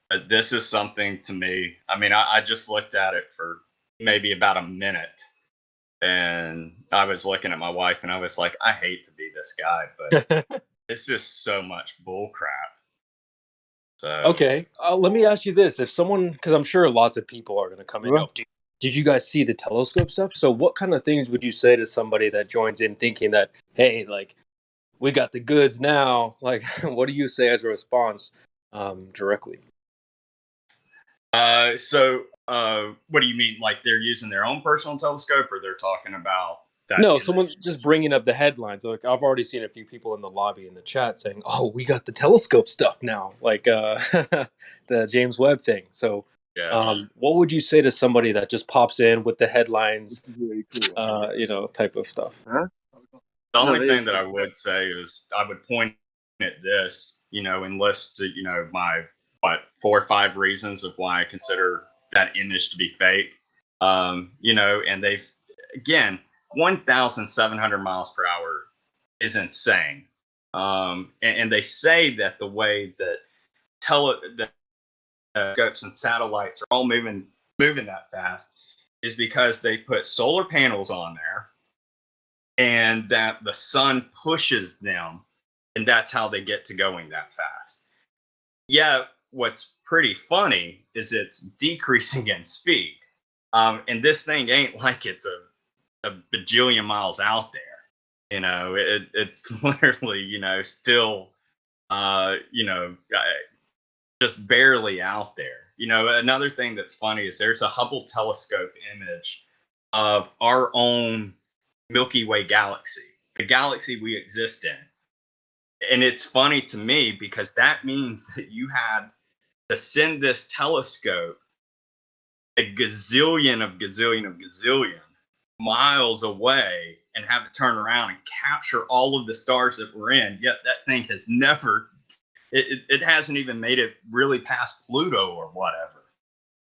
But this is something to me. I mean, I just looked at it for maybe about a minute. And I was looking at my wife and I was like, I hate to be this guy, but it's just so much bull crap. So Okay, let me ask you this: if someone, because I'm sure lots of people are going to come in, oh, did you guys see the telescope stuff? So, what kind of things would you say to somebody that joins in thinking that, hey, like, we got the goods now? Like, what do you say as a response directly? What do you mean? Like they're using their own personal telescope, or they're talking about that? No, someone's just bringing up the headlines. Like I've already seen a few people in the lobby in the chat saying, "Oh, we got the telescope stuff now," like the James Webb thing. So, what would you say to somebody that just pops in with the headlines, you know, type of stuff? The only thing that I would say is I would point at this, you know, and list, you know, my 4 or 5 reasons of why I consider that image to be fake. You know, and they've again 1,700 miles per hour is insane. And they say that the way that telescopes and satellites are all moving that fast is because they put solar panels on there and that the sun pushes them, and that's how they get to going that fast. Yeah, what's pretty funny is it's decreasing in speed. And this thing ain't like it's a bajillion miles out there. You know, it's literally, you know, still, you know, just barely out there. You know, another thing that's funny is there's a Hubble telescope image of our own Milky Way galaxy, the galaxy we exist in. And it's funny to me because that means that you had to send this telescope a gazillion of gazillion miles away and have it turn around and capture all of the stars that we're in. Yet that thing has never, it hasn't even made it really past Pluto or whatever.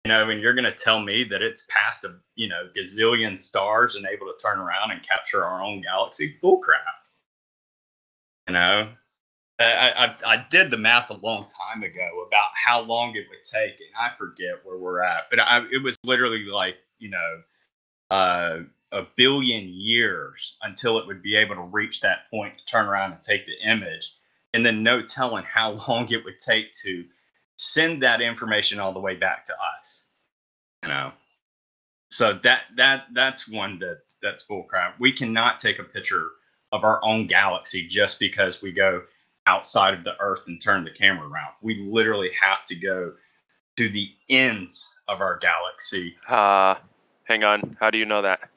You know, and you're going to tell me that it's past a, you know, gazillion stars and able to turn around and capture our own galaxy? Bull crap. You know? I did the math a long time ago about how long it would take, and I forget where we're at. But it was literally like, a billion years until it would be able to reach that point to turn around and take the image, and then no telling how long it would take to send that information all the way back to us. So that's one that's bull crap. We cannot take a picture of our own galaxy just because we go outside of the Earth and turn the camera around. We literally have to go to the ends of our galaxy. Hang on. How do you know that?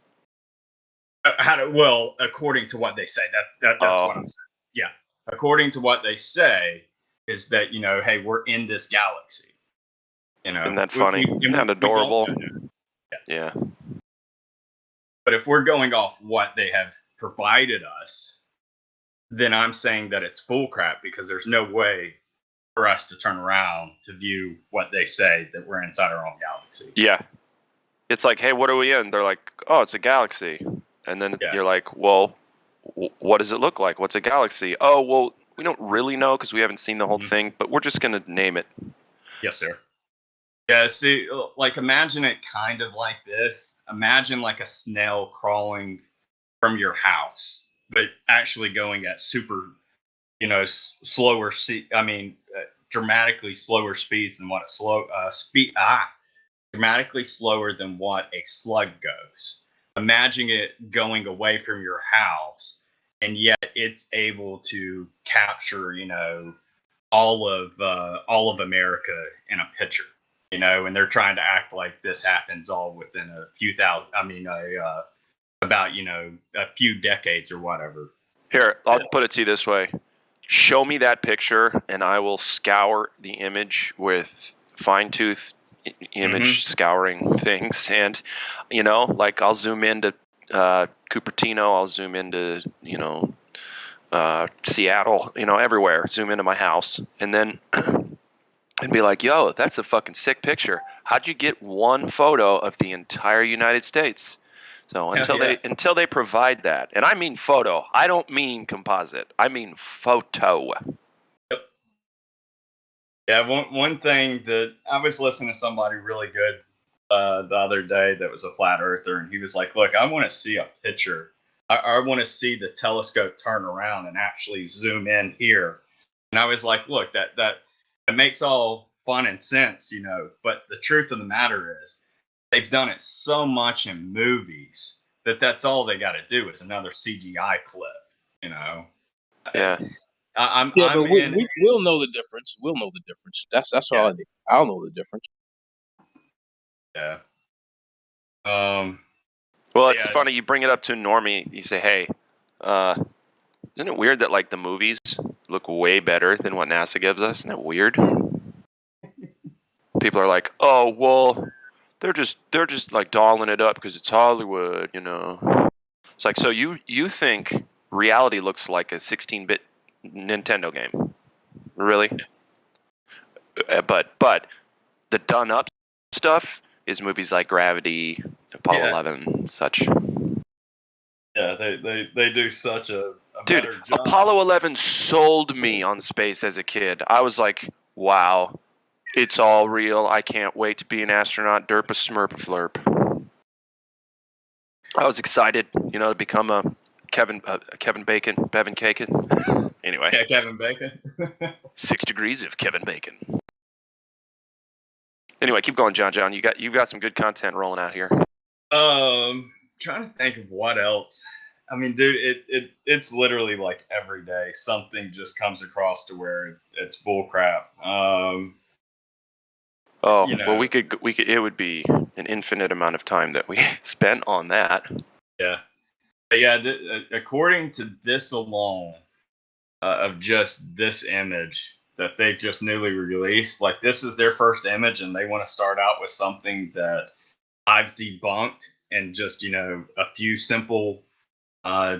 Well, according to what they say, that's what I'm saying. Yeah, according to what they say is that hey, we're in this galaxy. Isn't that funny? Isn't that adorable? Yeah. But if we're going off what they have provided us, then I'm saying that it's bullcrap because there's no way for us to turn around to view what they say that we're inside our own galaxy. Yeah. It's like, hey, what are we in? They're like, oh, it's a galaxy. And then you're like, well, what does it look like? What's a galaxy? Oh, well, we don't really know because we haven't seen the whole thing, but we're just going to name it. Yes, sir. Yeah, see, like imagine it kind of like this. Imagine like a snail crawling from your house, but actually going at super, slower dramatically slower speeds than what a dramatically slower than what a slug goes. Imagine it going away from your house, and yet it's able to capture, all of America in a picture. And they're trying to act like this happens all within a few thousand. About a few decades or whatever. Here, I'll put it to you this way: show me that picture, and I will scour the image with fine-tooth image scouring things, and like I'll zoom into Cupertino, I'll zoom into Seattle, everywhere. Zoom into my house, and then. And be like, yo, that's a fucking sick picture. How'd you get one photo of the entire United States? So until they provide that, and I mean photo, I don't mean composite. I mean photo. Yep. Yeah, one thing that I was listening to somebody really good the other day that was a flat earther, and he was like, look, I want to see a picture. I want to see the telescope turn around and actually zoom in here. And I was like, look, that it makes all fun and sense, but the truth of the matter is they've done it so much in movies that's all they got to do is another CGI clip, Yeah. We'll know the difference. We'll know the difference. That's all I need. I'll know the difference. Yeah. Well, it's funny you bring it up to Normie. You say, hey, isn't it weird that like the movies look way better than what NASA gives us? Isn't that weird? People are like, oh, well, they're just like dolling it up because it's Hollywood, It's like, so you think reality looks like a 16-bit Nintendo game, really? But the done up stuff is movies like Gravity, Apollo 11, such. Yeah, they do such a Dude, better job. Apollo 11 sold me on space as a kid. I was like, wow, it's all real. I can't wait to be an astronaut. Derp a smurp flurp. I was excited, to become a Kevin Bacon, Bevan Kaken. Anyway. Yeah, Kevin Bacon. 6 degrees of Kevin Bacon. Anyway, keep going, John. You've got some good content rolling out here. Trying to think of what else. I mean, dude, it's literally like every day something just comes across to where it's bullcrap. Well, we could. It would be an infinite amount of time that we spent on that. Yeah, but yeah. According to this alone, of just this image that they've just newly released, like this is their first image, and they want to start out with something that I've debunked and just a few simple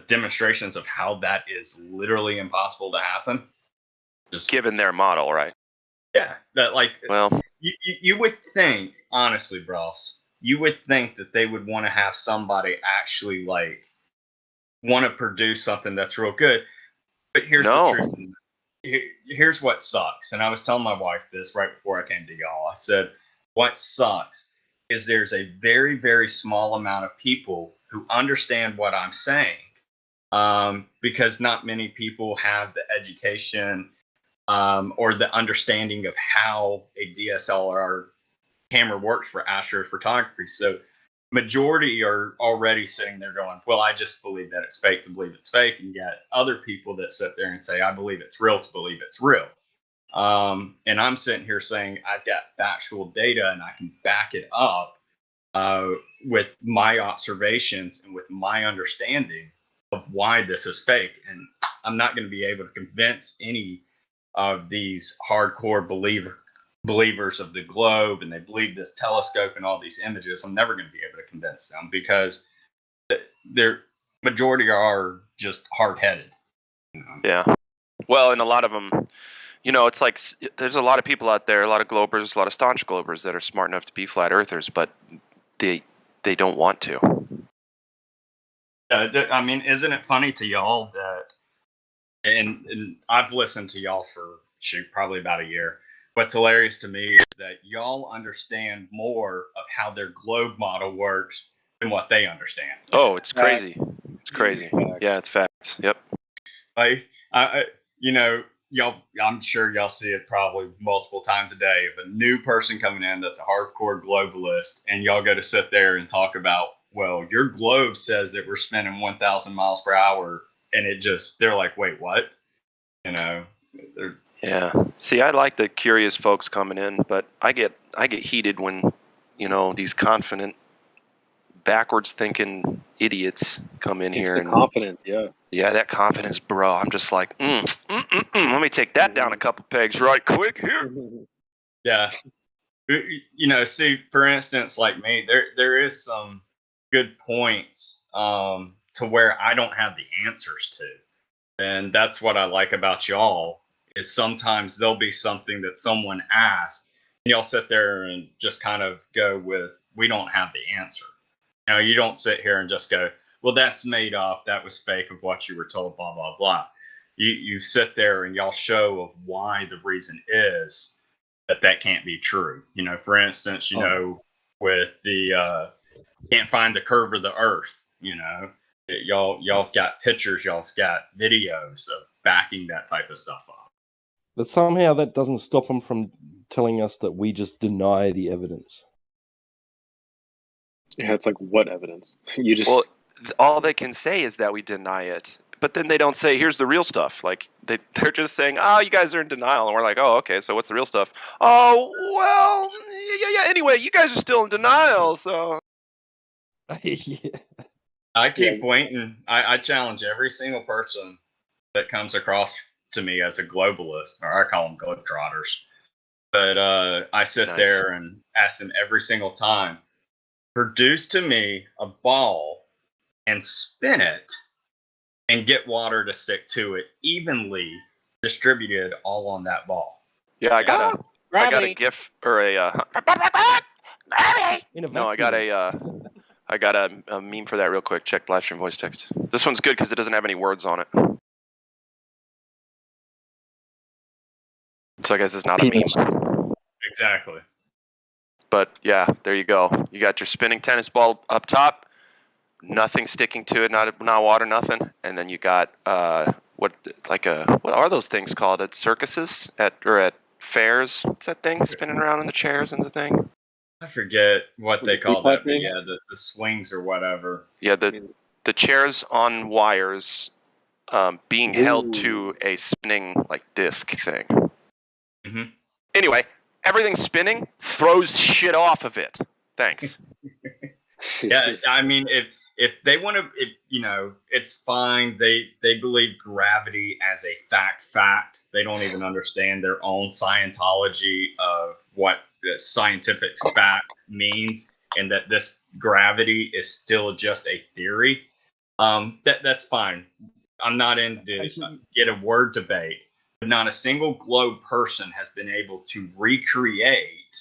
demonstrations of how that is literally impossible to happen. Just given their model, right? Yeah, that like. Well, you would think, honestly, bros, you would think that they would want to have somebody actually like want to produce something that's real good. But here's the truth. here's what sucks. And I was telling my wife this right before I came to y'all. I said, what sucks is there's a very, very small amount of people who understand what I'm saying, because not many people have the education or the understanding of how a DSLR camera works for astrophotography. So majority are already sitting there going, well, I just believe that it's fake to believe it's fake. And yet other people that sit there and say, I believe it's real to believe it's real. And I'm sitting here saying I've got factual data and I can back it up with my observations and with my understanding of why this is fake. And I'm not going to be able to convince any of these hardcore believers of the globe, and they believe this telescope and all these images. I'm never going to be able to convince them because their majority are just hard-headed. Yeah. Well, and a lot of them, it's like there's a lot of people out there, a lot of globers, a lot of staunch globers that are smart enough to be flat earthers, but they don't want to. I mean, isn't it funny to y'all that, and I've listened to y'all for probably about a year. What's hilarious to me is that y'all understand more of how their globe model works than what they understand. Oh, it's crazy. It's crazy. Yeah, it's facts. Yep. I y'all, I'm sure y'all see it probably multiple times a day of a new person coming in that's a hardcore globalist, and y'all go to sit there and talk about, well, your globe says that we're spinning 1,000 miles per hour, and they're like, wait, what? Yeah. See, I like the curious folks coming in, but I get heated when, these confident, backwards thinking idiots come in here. It's the confidence, yeah. Yeah, that confidence, bro. I'm just like, let me take that down a couple pegs right quick here. Yeah. See, for instance, like me, there is some good points to where I don't have the answers to. And that's what I like about y'all, is sometimes there'll be something that someone asks, and y'all sit there and just kind of go with, we don't have the answer. You don't sit here and just go, well, that's made up, that was fake of what you were told, blah, blah, blah. You sit there and y'all show of why the reason is that can't be true. For instance, with the can't find the curve of the earth, y'all've got pictures, y'all've got videos of backing that type of stuff up. But somehow that doesn't stop them from telling us that we just deny the evidence. Yeah, it's like, what evidence? You just... Well, all they can say is that we deny it. But then they don't say, here's the real stuff. Like, they're just saying, oh, you guys are in denial. And we're like, oh, okay, so what's the real stuff? Oh, well, yeah. Anyway, you guys are still in denial, so... Yeah. I keep pointing. I challenge every single person that comes across to me as a globalist, or I call them globetrotters. But I sit there and ask them every single time, produce to me a ball and spin it and get water to stick to it evenly distributed all on that ball. Yeah, I got a GIF or a no, I got a meme for that real quick. Check Livestream voice text. This one's good because it doesn't have any words on it. So I guess it's not a meme. Exactly. But yeah, there you go. You got your spinning tennis ball up top, nothing sticking to it, not water, nothing, and then you got what are those things called at circuses at fairs? What's that thing spinning around in the chairs and the thing? I forget what they call that, but yeah, the swings or whatever. Yeah, the chairs on wires being held to a spinning disc thing. Mm-hmm. Anyway, everything spinning throws shit off of it. Thanks. Yeah, I mean, if they want to, it's fine. They believe gravity as a fact. They don't even understand their own Scientology of what the scientific fact means, and that this gravity is still just a theory. That's fine. I'm not into get a word debate, but not a single globe person has been able to recreate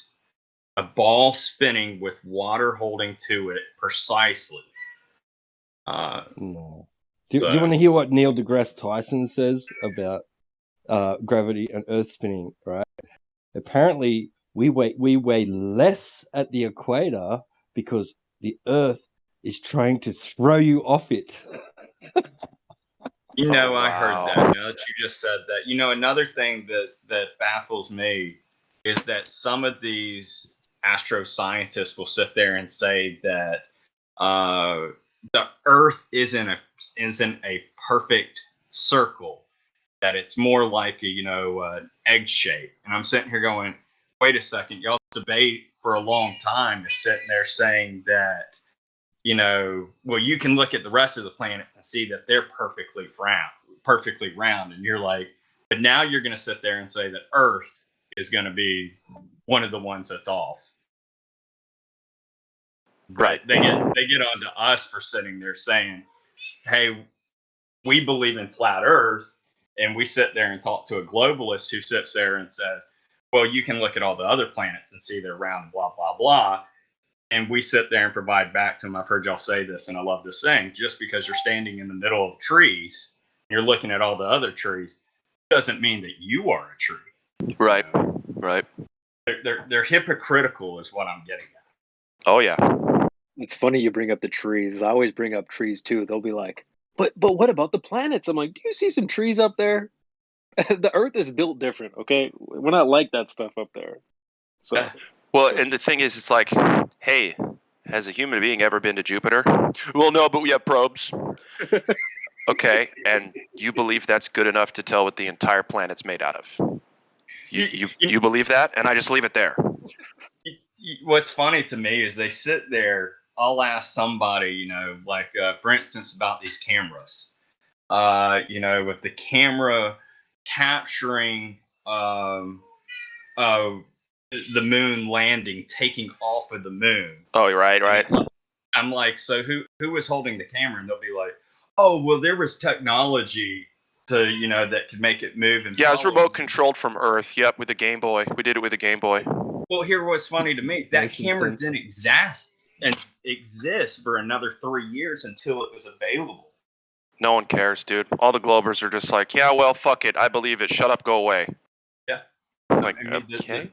a ball spinning with water holding to it precisely. No. Do you want to hear what Neil deGrasse Tyson says about gravity and Earth spinning, right? Apparently, we weigh less at the equator because the Earth is trying to throw you off it. You know, I heard that. Now that you just said that, you know, another thing that baffles me is that some of these astroscientists will sit there and say that the Earth isn't a perfect circle, that it's more like an egg shape. And I'm sitting here going, wait a second, y'all debate for a long time is sitting there saying that, well, you can look at the rest of the planets and see that they're perfectly round. And you're like, but now you're going to sit there and say that Earth is going to be one of the ones that's off. Right. They get on to us for sitting there saying, hey, we believe in flat Earth. And we sit there and talk to a globalist who sits there and says, well, you can look at all the other planets and see they're round, blah, blah, blah. And we sit there and provide back to them. I've heard y'all say this, and I love this saying, just because you're standing in the middle of trees, you're looking at all the other trees, doesn't mean that you are a tree. Right, right. They're hypocritical is what I'm getting at. Oh, yeah. It's funny you bring up the trees. I always bring up trees, too. They'll be like, but what about the planets? I'm like, do you see some trees up there? The Earth is built different, okay? We're not like that stuff up there. So. Well, and the thing is, it's like, hey, has a human being ever been to Jupiter? Well, no, but we have probes. Okay, and you believe that's good enough to tell what the entire planet's made out of? You believe that? And I just leave it there. What's funny to me is they sit there. I'll ask somebody, like, for instance, about these cameras. With the camera capturing the moon landing, taking off of the moon. Oh, right. I'm like, so who was holding the camera? And they'll be like, oh, well, there was technology to, that could make it move. And yeah, it was remote controlled from Earth. Yep, with a Game Boy. We did it with a Game Boy. Well, here what's funny to me, that camera didn't exist for another 3 years until it was available. No one cares, dude. All the Globers are just like, yeah, well, fuck it. I believe it. Shut up, go away. Yeah. Like, I mean, okay.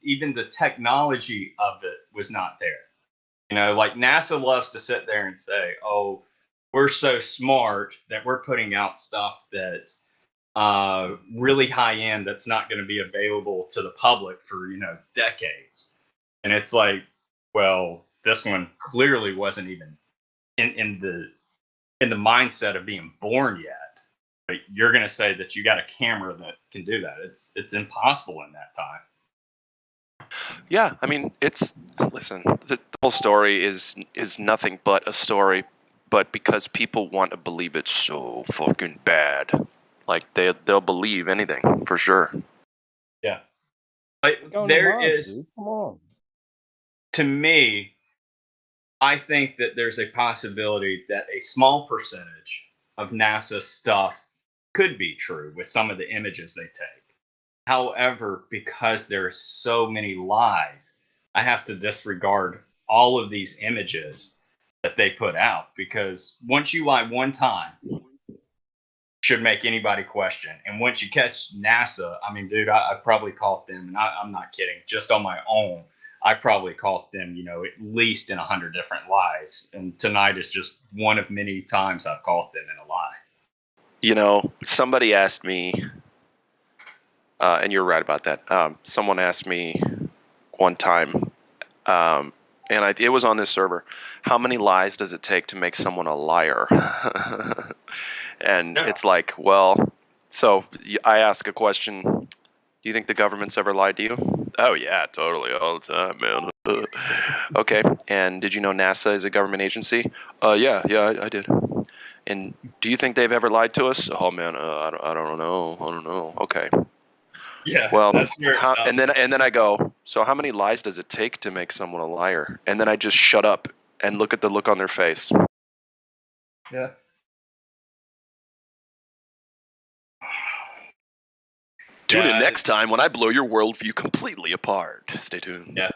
Even the technology of it was not there. Like NASA loves to sit there and say, oh, we're so smart that we're putting out stuff that's really high end that's not going to be available to the public for, decades. And it's like, well, this one clearly wasn't even in the mindset of being born yet. But you're going to say that you got a camera that can do that. It's impossible in that time. Yeah, I mean, listen, the whole story is nothing but a story, but because people want to believe it's so fucking bad, like they'll believe anything for sure. Yeah, like there is. Dude. Come on. To me, I think that there's a possibility that a small percentage of NASA stuff could be true with some of the images they take. However, because there are so many lies, I have to disregard all of these images that they put out, because once you lie one time, should make anybody question. And once you catch NASA, I mean, dude, I've probably caught them, and I'm not kidding, just on my own, I probably caught them, at least in 100 different lies. And tonight is just one of many times I've caught them in a lie. Somebody asked me, and you're right about that. Someone asked me one time, and it was on this server, how many lies does it take to make someone a liar? And it's like, well, so I ask a question, do you think the government's ever lied to you? Oh, yeah, totally, all the time, man. Okay, and did you know NASA is a government agency? Yeah, I did. And do you think they've ever lied to us? Oh, man, I don't know. Okay. Yeah, well, that's where it stops. and then I go, so how many lies does it take to make someone a liar? And then I just shut up and look at the look on their face. Yeah. Tune in next time when I blow your worldview completely apart. Stay tuned. Yeah.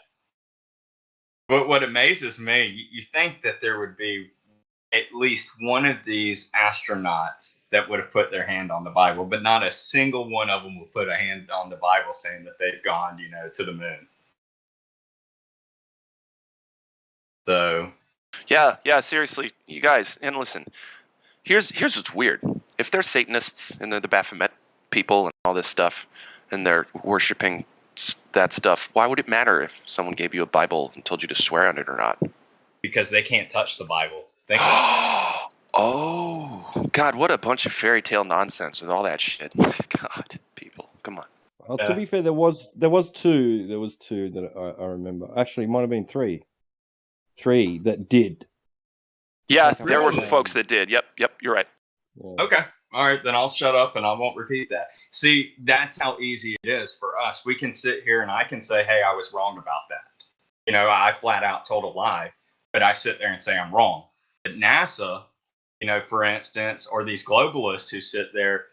But what amazes me, you think that there would be at least one of these astronauts that would have put their hand on the Bible, but not a single one of them will put a hand on the Bible saying that they've gone, to the moon. So, yeah, seriously, you guys, and listen, here's what's weird. If they're Satanists and they're the Baphomet people and all this stuff, and they're worshiping that stuff, why would it matter if someone gave you a Bible and told you to swear on it or not? Because they can't touch the Bible. Think about it. Oh, God, what a bunch of fairy tale nonsense with all that shit. God, people, come on. Well, to be fair, there was two that I remember. Actually, it might have been three that did. Yeah, there were folks that did. Yep, you're right. Okay. All right, then I'll shut up and I won't repeat that. See, that's how easy it is for us. We can sit here and I can say, hey, I was wrong about that. I flat out told a lie, but I sit there and say I'm wrong. But NASA, for instance, or these globalists who sit there,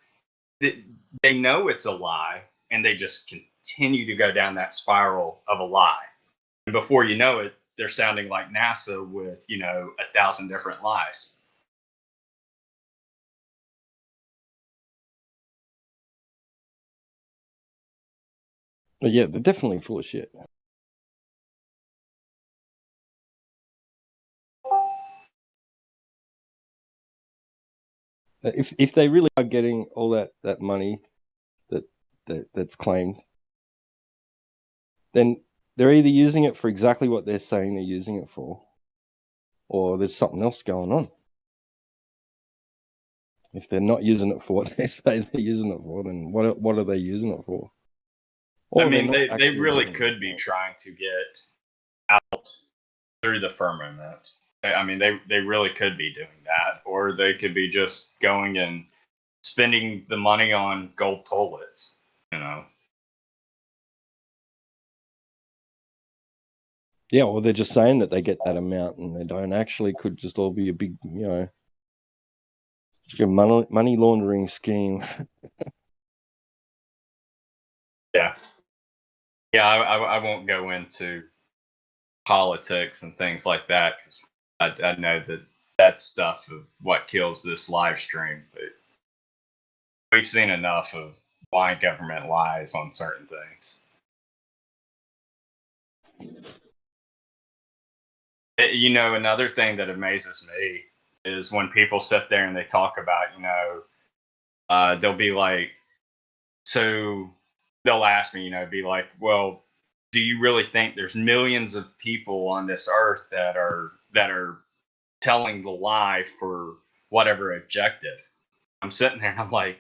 they know it's a lie and they just continue to go down that spiral of a lie. And before you know it, they're sounding like NASA with, 1,000 different lies. But yeah, they're definitely full of shit. If they really are getting all that money that's claimed, then they're either using it for exactly what they're saying they're using it for, or there's something else going on. If they're not using it for what they say they're using it for, then what are they using it for? Or I mean, they really could be trying to get out through the firmament. I mean, they really could be doing that, or they could be just going and spending the money on gold toilets, Yeah, or they're just saying that they get that amount and they don't actually. Could just all be a big, money laundering scheme. Yeah, I won't go into politics and things like that because I know that stuff of what kills this live stream. But we've seen enough of why government lies on certain things. Another thing that amazes me is when people sit there and they talk about, they'll be like, so they'll ask me, be like, well, do you really think there's millions of people on this earth that are telling the lie for whatever objective? I'm sitting there and I'm like,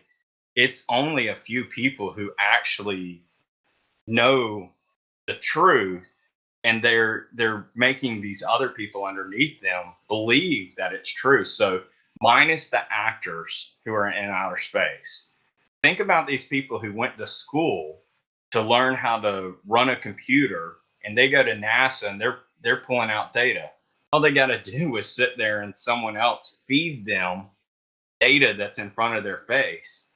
it's only a few people who actually know the truth, and they're making these other people underneath them believe that it's true. So minus the actors who are in outer space, think about these people who went to school to learn how to run a computer, and they go to NASA and they're pulling out data. All they got to do is sit there and someone else feed them data that's in front of their face.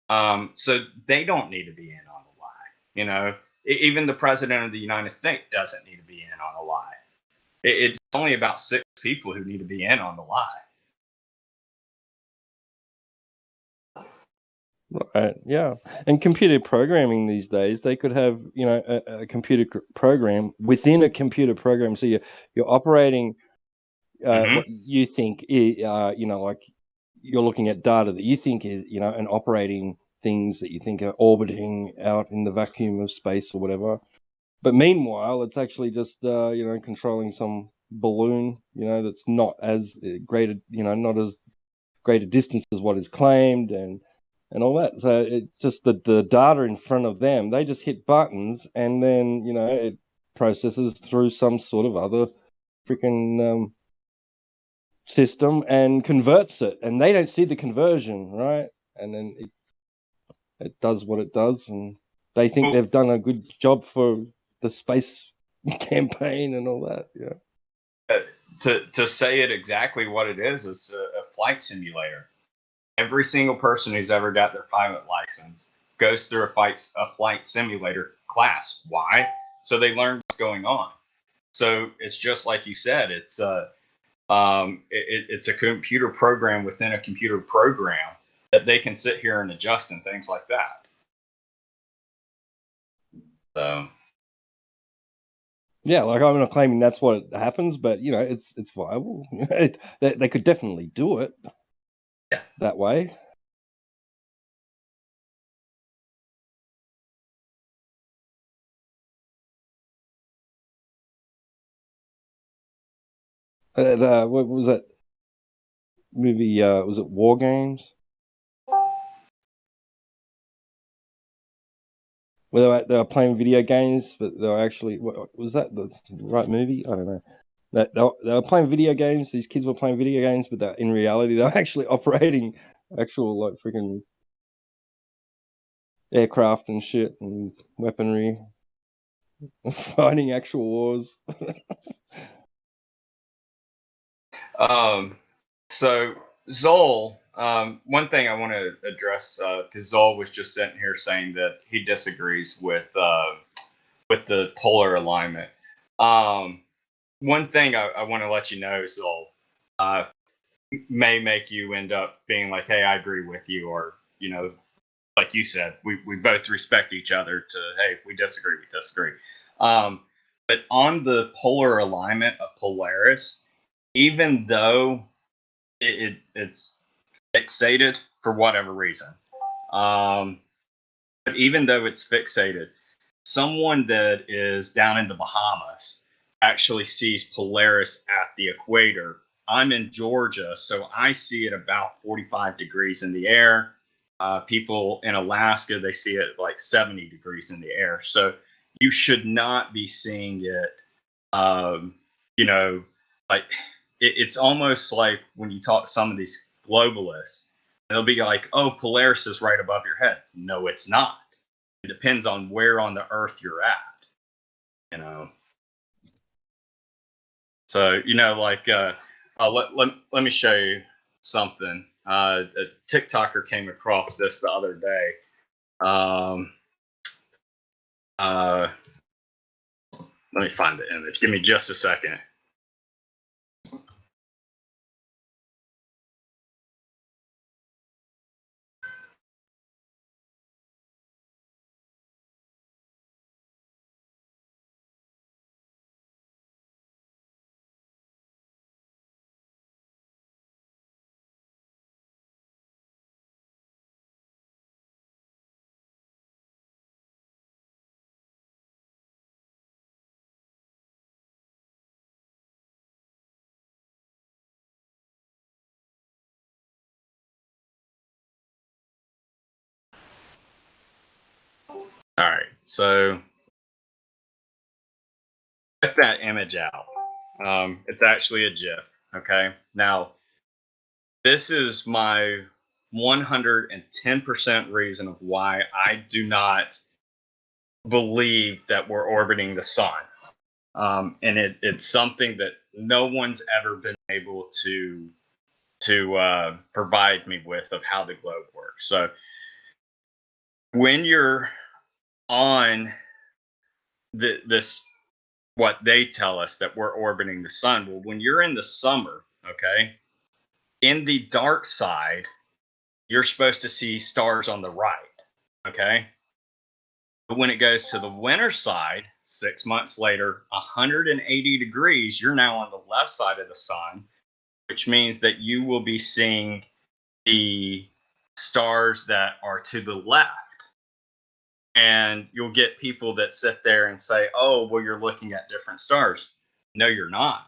So they don't need to be in on the lie. Even the president of the United States doesn't need to be in on a lie. It's only about 6 people who need to be in on the lie. Right. Yeah. And computer programming these days, they could have, a computer program within a computer program. So you're operating what you think, like you're looking at data that you think is, and operating things that you think are orbiting out in the vacuum of space or whatever. But meanwhile, it's actually just, controlling some balloon, that's not as great, not as great a distance as what is claimed and all that. So it's just the data in front of them, they just hit buttons and then, it processes through some sort of other freaking system and converts it. And they don't see the conversion, right? And then it does what it does. And they think they've done a good job for the space campaign and all that. Yeah. To say it exactly what it is a flight simulator. Every single person who's ever got their pilot license goes through a flight simulator class. Why? So they learn what's going on. So it's just like you said. It's It's a computer program within a computer program that they can sit here and adjust and things like that. So. Yeah, like I'm not claiming that's what happens, but you know, it's viable. They could definitely do it. Yeah. That way. What was that movie? Was it War Games? Where they were playing video games, but they were actually, was that the right movie? I don't know. They were playing video games. These kids were playing video games, but in reality, they were actually operating actual like freaking aircraft and shit and weaponry, fighting actual wars. So Zol, one thing I want to address, because Zol was just sitting here saying that he disagrees with the polar alignment. One thing I want to let you know, Zol, may make you end up being like, hey, I agree with you, or you know, like you said, we both respect each other to, hey, if we disagree, we disagree. But on the polar alignment of Polaris, even though it's fixated for whatever reason, but even though it's fixated, someone that is down in the Bahamas actually sees Polaris at the equator. I'm in Georgia, so I see it about 45 degrees in the air. People in Alaska, they see it like 70 degrees in the air. So you should not be seeing it, you know, like it's almost like when you talk to some of these globalists, they'll be like, oh, Polaris is right above your head. No, it's not. It depends on where on the earth you're at, you know. So, you know, like, let me show you something. A TikToker came across this the other day. Let me find the image. Give me just a second. All right, so check that image out. It's actually a GIF. Okay, now this is my 110% reason of why I do not believe that we're orbiting the sun. And it's something that no one's ever been able to provide me with of how the globe works. So when you're on this, what they tell us that we're orbiting the sun. Well, when you're in the summer, okay, in the dark side, you're supposed to see stars on the right, okay? But when it goes to the winter side, 6 months later, 180 degrees, you're now on the left side of the sun, which means that you will be seeing the stars that are to the left. And you'll get people that sit there and say, oh, well, you're looking at different stars. No, you're not.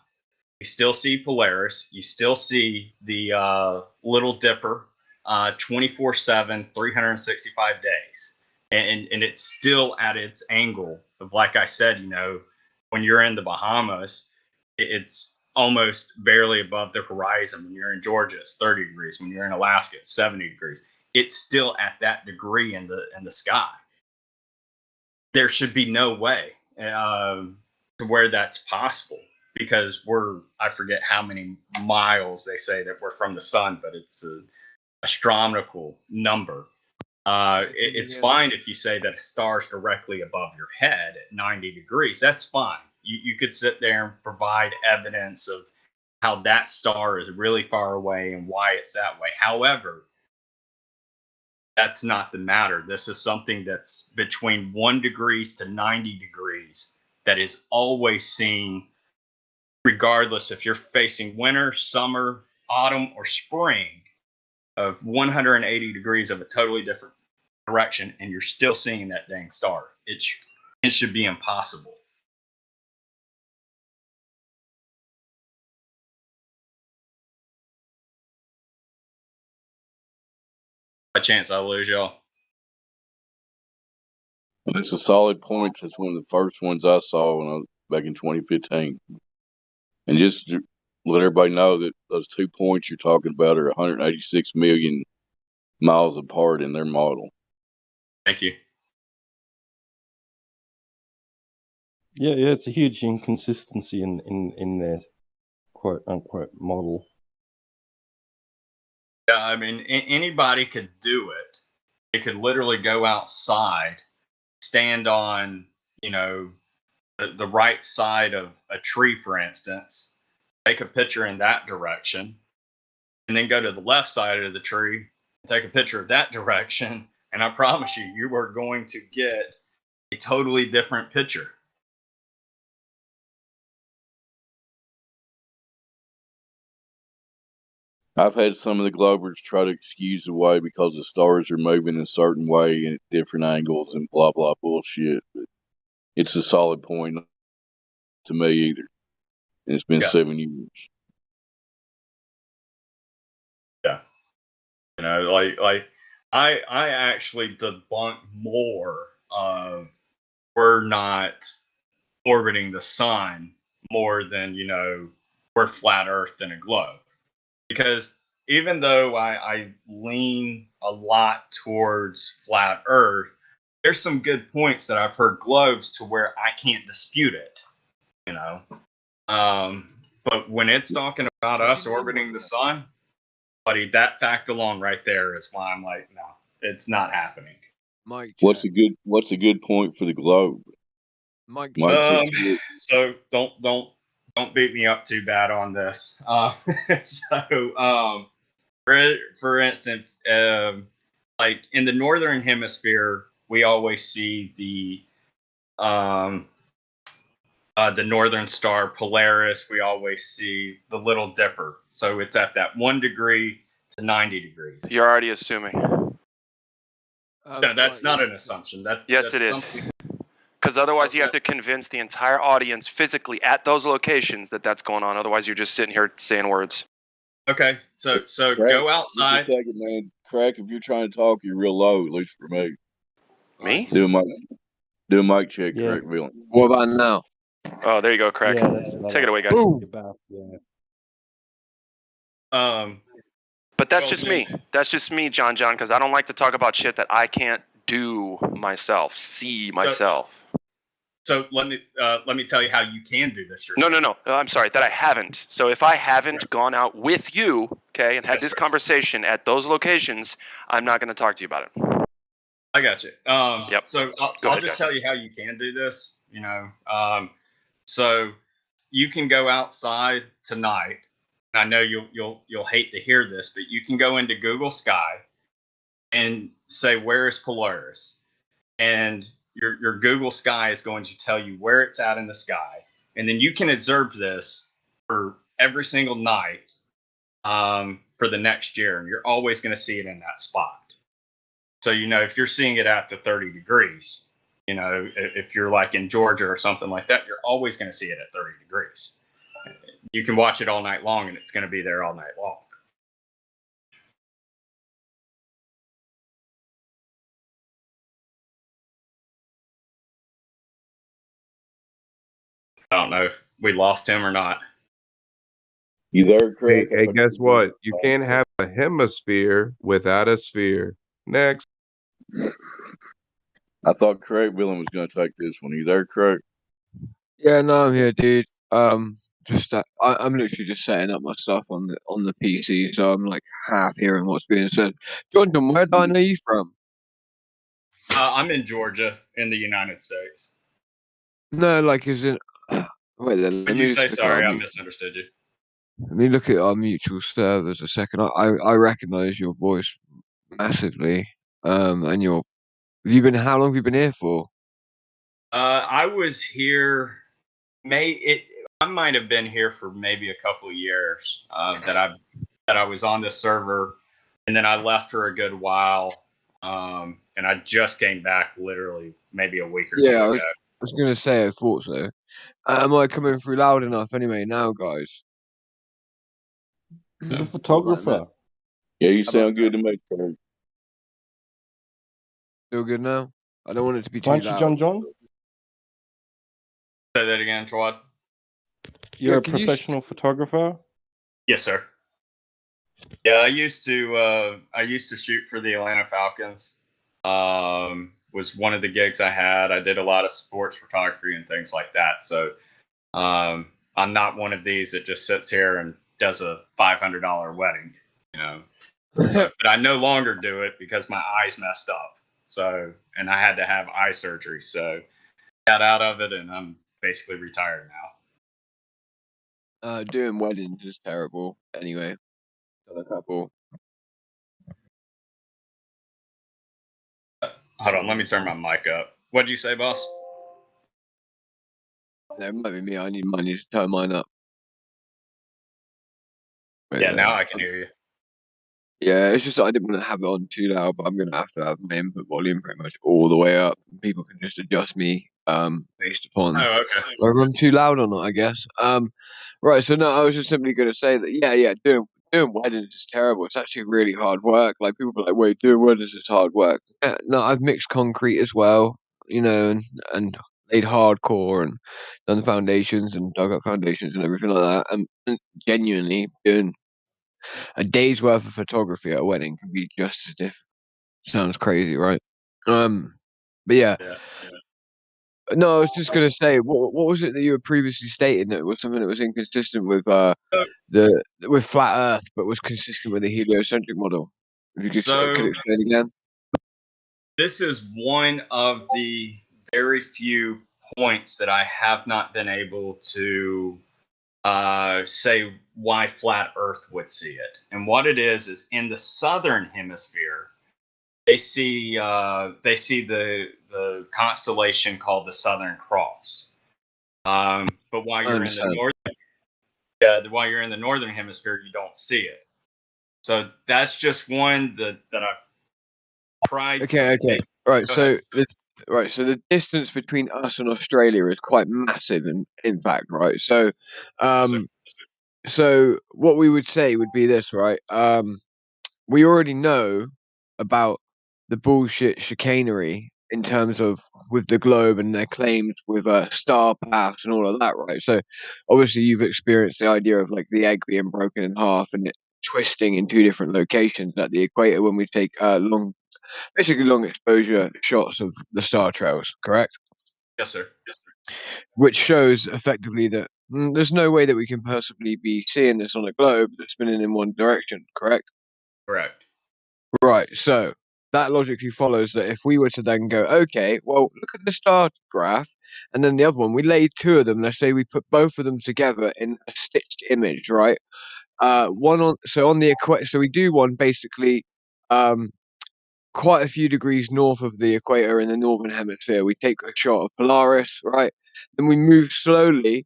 You still see Polaris. You still see the Little Dipper 24/7, 365 days. And it's still at its angle of, like I said, you know, when you're in the Bahamas, it's almost barely above the horizon. When you're in Georgia, it's 30 degrees. When you're in Alaska, it's 70 degrees. It's still at that degree in the sky. There should be no way to where that's possible, because I forget how many miles they say that we're from the sun, but it's an astronomical number. It's fine if you say that a star's directly above your head at 90 degrees. That's fine. You could sit there and provide evidence of how that star is really far away and why it's that way. However, that's not the matter. This is something that's between 1 degrees to 90 degrees that is always seen, regardless if you're facing winter, summer, autumn, or spring, of 180 degrees of a totally different direction, and you're still seeing that dang star. It should be impossible. By chance I lose y'all. It's a solid point. It's one of the first ones I saw when I was back in 2015. And just to let everybody know that those 2 points you're talking about are 186 million miles apart in their model. Thank you. Yeah, it's a huge inconsistency in their quote unquote model. Yeah, I mean, anybody could do it. They could literally go outside, stand on, the right side of a tree, for instance, take a picture in that direction, and then go to the left side of the tree and take a picture of that direction. And I promise you, you are going to get a totally different picture. I've had some of the Globers try to excuse the way because the stars are moving a certain way and at different angles and blah, blah, bullshit. But it's a solid point to me either. And it's been 7 years. Yeah. Like I actually debunk more of we're not orbiting the sun more than, we're flat earth than a globe. Because even though I lean a lot towards flat earth, there's some good points that I've heard globes to where I can't dispute it, but when it's talking about us orbiting the sun, buddy, that fact alone right there is why I'm like, no, it's not happening. What's a good point for the globe? So don't beat me up too bad on this. For instance, like in the northern hemisphere, we always see the northern star Polaris. We always see the Little Dipper. So it's at that 1 degree to 90 degrees. You're already assuming. No, that's not an assumption. Yes, it is. Because otherwise you have to convince the entire audience physically at those locations that that's going on. Otherwise you're just sitting here saying words. Okay, so Crack, go outside. Just a second, man. Crack, if you're trying to talk, you're real low, at least for me. Me? Do a mic check, Yeah. Crack Villain. What about now? Oh, there you go, Crack. Yeah, take it away, guys. But that's just me. That's just me, John, because I don't like to talk about shit that I can't do myself, see myself. So let me tell you how you can do this yourself. No. I'm sorry, that I haven't. So if I haven't gone out with you, okay, and had this conversation at those locations, I'm not going to talk to you about it. I got you. Yep. So I'll just tell you how you can do this. So you can go outside tonight. And I know you'll hate to hear this, but you can go into Google Sky and say, where is Polaris? And your Google Sky is going to tell you where it's at in the sky. And then you can observe this for every single night for the next year. And you're always going to see it in that spot. So, if you're seeing it at the 30 degrees, if you're like in Georgia or something like that, you're always going to see it at 30 degrees. You can watch it all night long and it's going to be there all night long. I don't know if we lost him or not. You there, Craig? Hey, guess what? You can't have a hemisphere without a sphere. Next. I thought Craig Villain was going to take this one. You there, Craig? Yeah, no, I'm here, dude. Just I'm literally just setting up my stuff on the PC, so I'm like half hearing what's being said. Jordan, where do I know you from? I'm in Georgia, in the United States. No, like, is it? Wait, then. Did you say sorry? I misunderstood you. Let me look at our mutual servers a second. I recognize your voice massively. And your how long have you been here for? I was here. I might have been here for maybe a couple of years. That I was on this server, and then I left for a good while. And I just came back literally maybe a week or two I ago. was gonna say I thought so. Am I coming through loud enough anyway now, guys? He's a photographer. Yeah, you sound good to me, Craig. Still good now? I don't want it to be too Aren't you loud. John? Say that again, Twad. You're a professional photographer? Yes, sir. Yeah, I used to shoot for the Atlanta Falcons. Was one of the gigs I had. I did a lot of sports photography and things like that. So I'm not one of these that just sits here and does a $500 wedding, you know. But I no longer do it because my eyes messed up. So, and I had to have eye surgery. So got out of it, and I'm basically retired now. Doing weddings is terrible. Anyway, done a couple. Hold on, let me turn my mic up. What'd you say, boss? That might be me. I need to turn mine up. Wait, Yeah, now I can hear you. Yeah, it's just I didn't want to have it on too loud, but I'm gonna have to have my input volume pretty much all the way up. People can just adjust me based upon whether I'm too loud or not, I guess. Right. So no, I was just simply gonna say that doing weddings is terrible. It's actually really hard work. Like people are like, wait, doing weddings is hard work. Yeah, no, I've mixed concrete as well, you know, and laid hardcore and done foundations and dug up foundations and everything like that. And genuinely doing a day's worth of photography at a wedding can be just as difficult. Sounds crazy, right? But yeah. No, I was just gonna say, what was it that you were previously stating that was something that was inconsistent with with flat Earth, but was consistent with the heliocentric model? If you could explain again. This is one of the very few points that I have not been able to say why flat Earth would see it. And what it is in the southern hemisphere, they see the constellation called the Southern Cross. But while you're in the northern hemisphere, you don't see it. So that's just one that I've tried. Okay. Right. So the distance between us and Australia is quite massive, in fact, right? So, so what we would say would be this, right? We already know about the bullshit chicanery in terms of with the globe and their claims with star paths and all of that, right? So obviously you've experienced the idea of like the egg being broken in half and it twisting in two different locations at the equator when we take long exposure shots of the star trails, correct? Yes, sir. Which shows effectively that there's no way that we can possibly be seeing this on a globe that's spinning in one direction, correct? Correct. Right, so that logically follows that if we were to then go, okay, well, look at the star graph, and then the other one, we laid two of them, let's say we put both of them together in a stitched image, right? On the equator, so we do one basically quite a few degrees north of the equator in the northern hemisphere. We take a shot of Polaris, right? Then we move slowly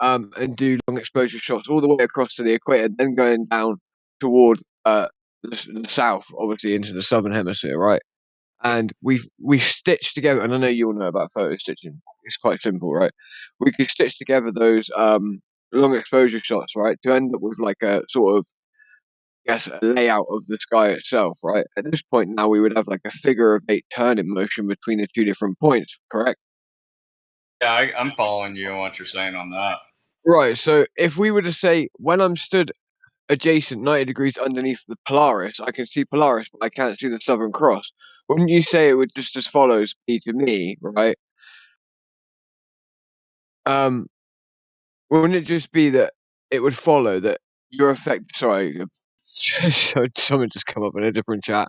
and do long exposure shots all the way across to the equator, then going down toward the south, obviously into the southern hemisphere, right? And we stitch together, and I know you all know about photo stitching. It's quite simple, right? We could stitch together those long exposure shots, right, to end up with like a sort of a layout of the sky itself, right? At this point now, we would have like a figure of eight turning motion between the two different points, correct? Yeah, I'm following you on what you're saying on that. Right. So if we were to say when I'm stood adjacent 90 degrees underneath the Polaris, I can see Polaris, but I can't see the Southern Cross. Wouldn't you say it would just as follows be to me, right? Wouldn't it just be that it would follow that your effect? Sorry, so someone just come up in a different chat.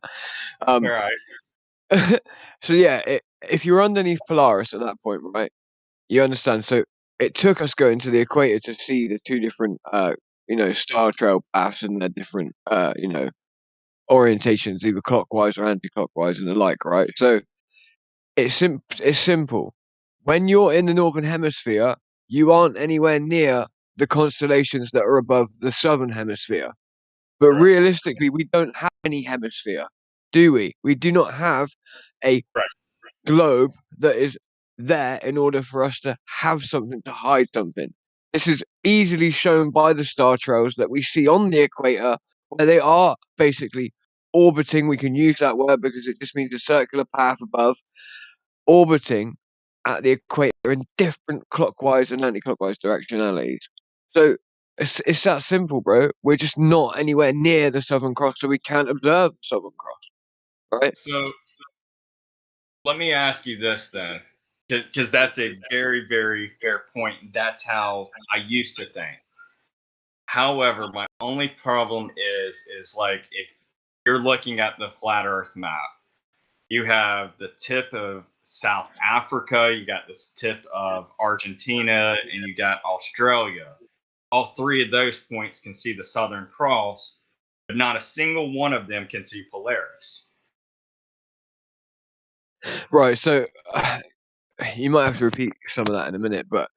All right. So yeah, if you're underneath Polaris at that point, right? You understand? So it took us going to the equator to see the two different, star trail paths and their different orientations, either clockwise or anti-clockwise and the like, right? So it's simple. When you're in the northern hemisphere, you aren't anywhere near the constellations that are above the southern hemisphere. But realistically, we don't have any hemisphere, do we? We do not have a globe that is there in order for us to have something to hide something. This is easily shown by the star trails that we see on the equator, where they are basically orbiting. We can use that word because it just means a circular path above, orbiting at the equator in different clockwise and anti-clockwise directionalities. So it's that simple, bro. We're just not anywhere near the Southern Cross, so we can't observe the Southern Cross, right? So let me ask you this then, because that's a very, very fair point. That's how I used to think. However, my only problem is like if you're looking at the flat Earth map, you have the tip of South Africa, you got this tip of Argentina, and you got Australia. All three of those points can see the Southern Cross, but not a single one of them can see Polaris. Right, so you might have to repeat some of that in a minute, but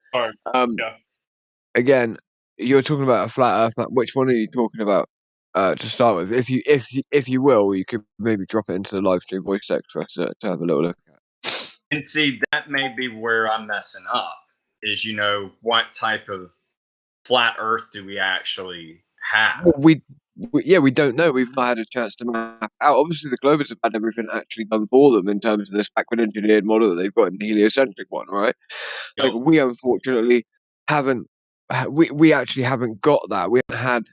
again, you're talking about a flat Earth map. Which one are you talking about to start with? If you will, you could maybe drop it into the live stream voice text for us to have a little look at. And see, that may be where I'm messing up. Is what type of flat Earth do we actually have? Well, we don't know. We've not had a chance to map out. Obviously, the Globers have had everything actually done for them in terms of this backward engineered model that they've got in the heliocentric one, right? Like we unfortunately haven't. We actually haven't got that. We haven't had,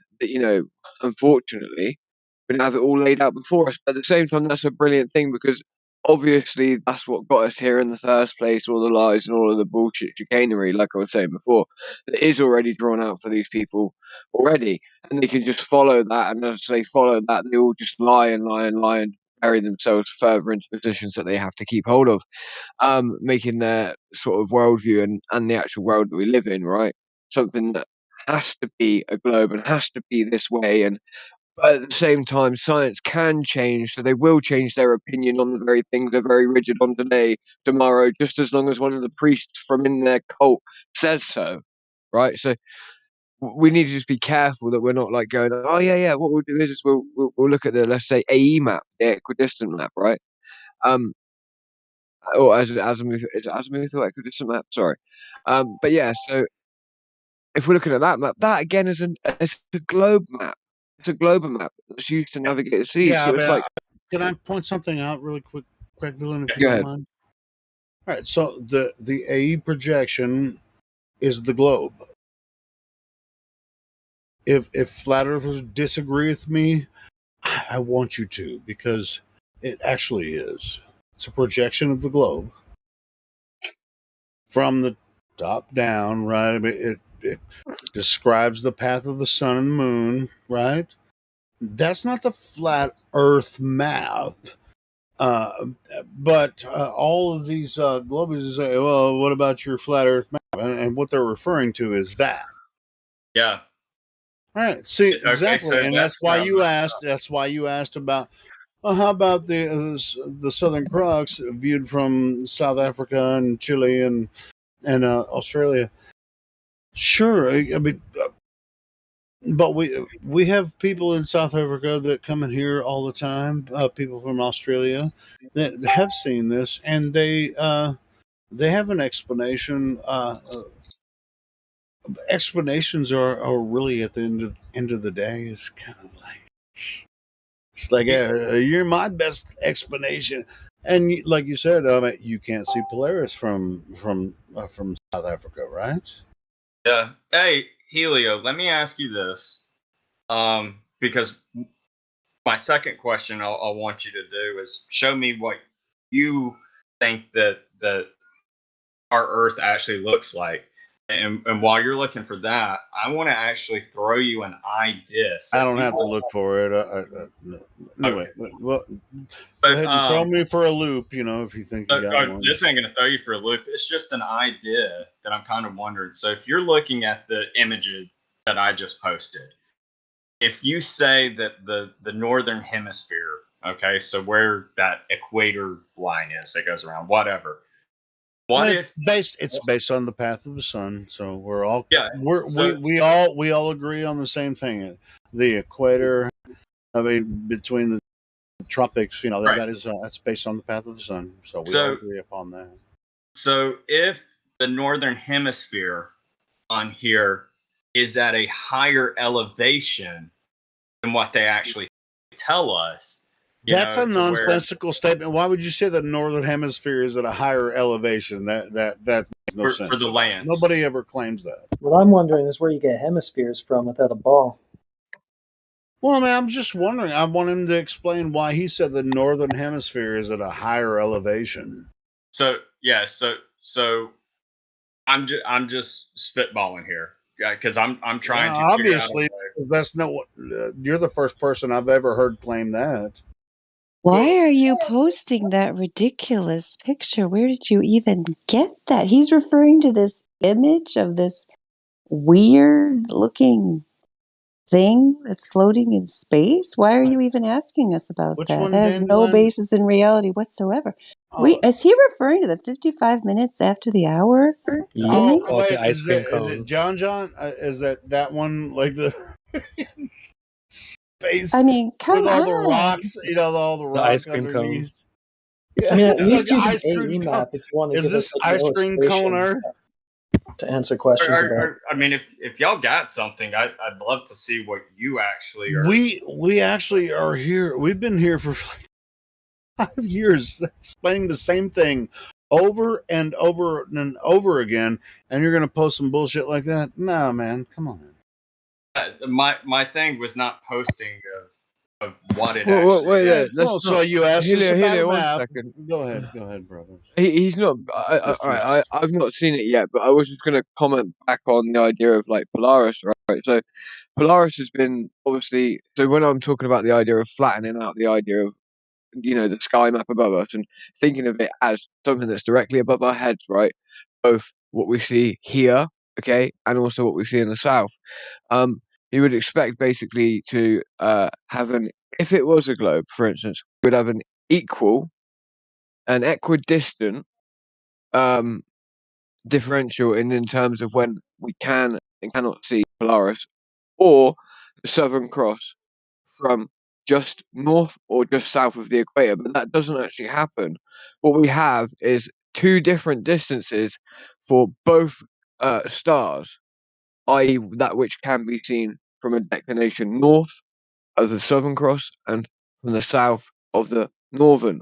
unfortunately, we didn't have it all laid out before us. But at the same time, that's a brilliant thing because obviously that's what got us here in the first place. All the lies and all of the bullshit chicanery, like I was saying before, that is already drawn out for these people already, and they can just follow that. And as they follow that, they all just lie and lie and lie and bury themselves further into positions that they have to keep hold of, making their sort of worldview and the actual world that we live in, right, something that has to be a globe and has to be this way. And but at the same time, science can change, so they will change their opinion on the very things they're very rigid on today, tomorrow, just as long as one of the priests from in their cult says so, right? So we need to just be careful that we're not like going, oh yeah. What we'll do is we'll look at the, let's say, AE map, the equidistant map, right? Or azimuth or equidistant map, sorry. But yeah, so if we're looking at that map, that again is a globe map. It's a global map that's used to navigate the seas. Yeah, So it's like, can I point something out really quick, Craig Villain, if you go don't ahead. mind? All right, so the AE projection is the globe. If flat earthers disagree with me, I want you to, because it actually is. It's a projection of the globe from the top down, right? I mean, it describes the path of the sun and moon, right? That's not the flat Earth map. But all of these globes say, well, what about your flat Earth map? And what they're referring to is that. Yeah. All right. See, Okay, exactly, so and that's why you asked. That's why you asked about. Well, how about the Southern Cross viewed from South Africa and Chile and Australia? Sure, I mean, but we have people in South Africa that come in here all the time. People from Australia that have seen this, and they have an explanation. Explanations are really, at the end of the day, is kind of like it's like you're my best explanation. And like you said, you can't see Polaris from South Africa, right? Yeah. Hey, Helio, let me ask you this, because my second question I want you to do is show me what you think that our Earth actually looks like. And while you're looking for that, I want to actually throw you an idea. So I don't have to look for it. Anyway, well, go ahead and throw me for a loop. If you think you got one. This ain't going to throw you for a loop. It's just an idea that I'm kind of wondering. So if you're looking at the images that I just posted, if you say that the northern hemisphere, okay, so where that equator line is that goes around, whatever. What if it's based on the path of the sun? So we're all we all agree on the same thing. The equator, I mean, between the tropics, that is that's based on the path of the sun. So we all agree upon that. So if the northern hemisphere on here is at a higher elevation than what they actually tell us. That's a nonsensical statement. Why would you say the northern hemisphere is at a higher elevation? That makes no sense for the lands. Nobody ever claims that. What I'm wondering is where you get hemispheres from without a ball. Well, I mean, I'm just wondering. I want him to explain why he said the northern hemisphere is at a higher elevation. So I'm just spitballing here, because I'm trying to. Obviously, that's not what you're the first person I've ever heard claim that. Why are you posting that ridiculous picture? Where did you even get that? He's referring to this image of this weird looking thing that's floating in space. Why are you even asking us about that? That has no basis in reality whatsoever. Is he referring to the 55 minutes after the hour image? Oh, the ice cream cone. Is it John? Is that one like the space? I mean, come with all on. the rocks, all the rocks. The ice cream cone. Yeah, I mean, at least use an AE map if you want to Is give this us like, ice cream cone Earth? To answer questions about. I mean, if y'all got something, I'd love to see what you actually are. We actually are here. We've been here for 5 years, explaining the same thing over and over and over again, and you're going to post some bullshit like that? Nah, man, come on. My thing was not posting of what it actually is. So you asked us about a map. 1 second. Go ahead, brother. He's not. I've not seen it yet, but I was just going to comment back on the idea of like Polaris, right? So Polaris has been obviously. So when I'm talking about the idea of flattening out the idea of the sky map above us and thinking of it as something that's directly above our heads, right? Both what we see here, okay, and also what we see in the south. You would expect basically to have if it was a globe, for instance, we would have an equidistant differential in terms of when we can and cannot see Polaris or the Southern Cross from just north or just south of the equator, but that doesn't actually happen. What we have is two different distances for both stars, i.e. that which can be seen from a declination north of the Southern Cross and from the south of the northern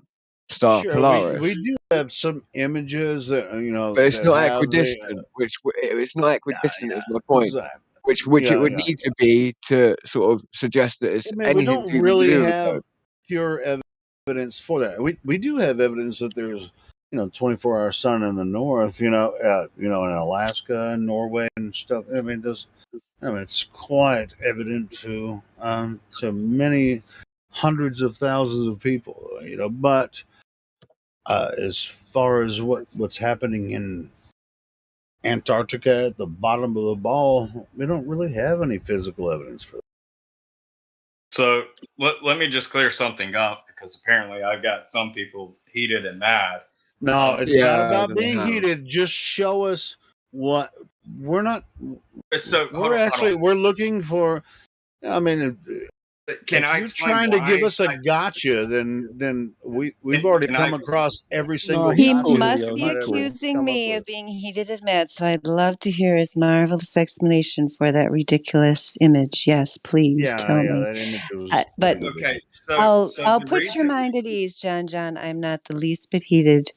star Polaris. We do have some images that but it's that not have equidistant. It's not equidistant is my point. Exactly. Which it would need to be to sort of suggest that it's anything we don't to really do have with pure evidence for that. We do have evidence that there's 24-hour sun in the north, in Alaska and Norway and stuff. I mean, it's quite evident to many hundreds of thousands of people, but as far as what's happening in Antarctica at the bottom of the ball, we don't really have any physical evidence for that. So let me just clear something up, because apparently I've got some people heated and mad. No, it's not about being heated. Just show us what we're not. So we're looking for. I mean, can I you're explain trying why to give us a gotcha, then we've already come across every single. He must be accusing me of being heated and mad, so I'd love to hear his marvelous explanation for that ridiculous image. Yes, please tell me. That image was. But okay, I'll put your mind at ease, John. I'm not the least bit heated,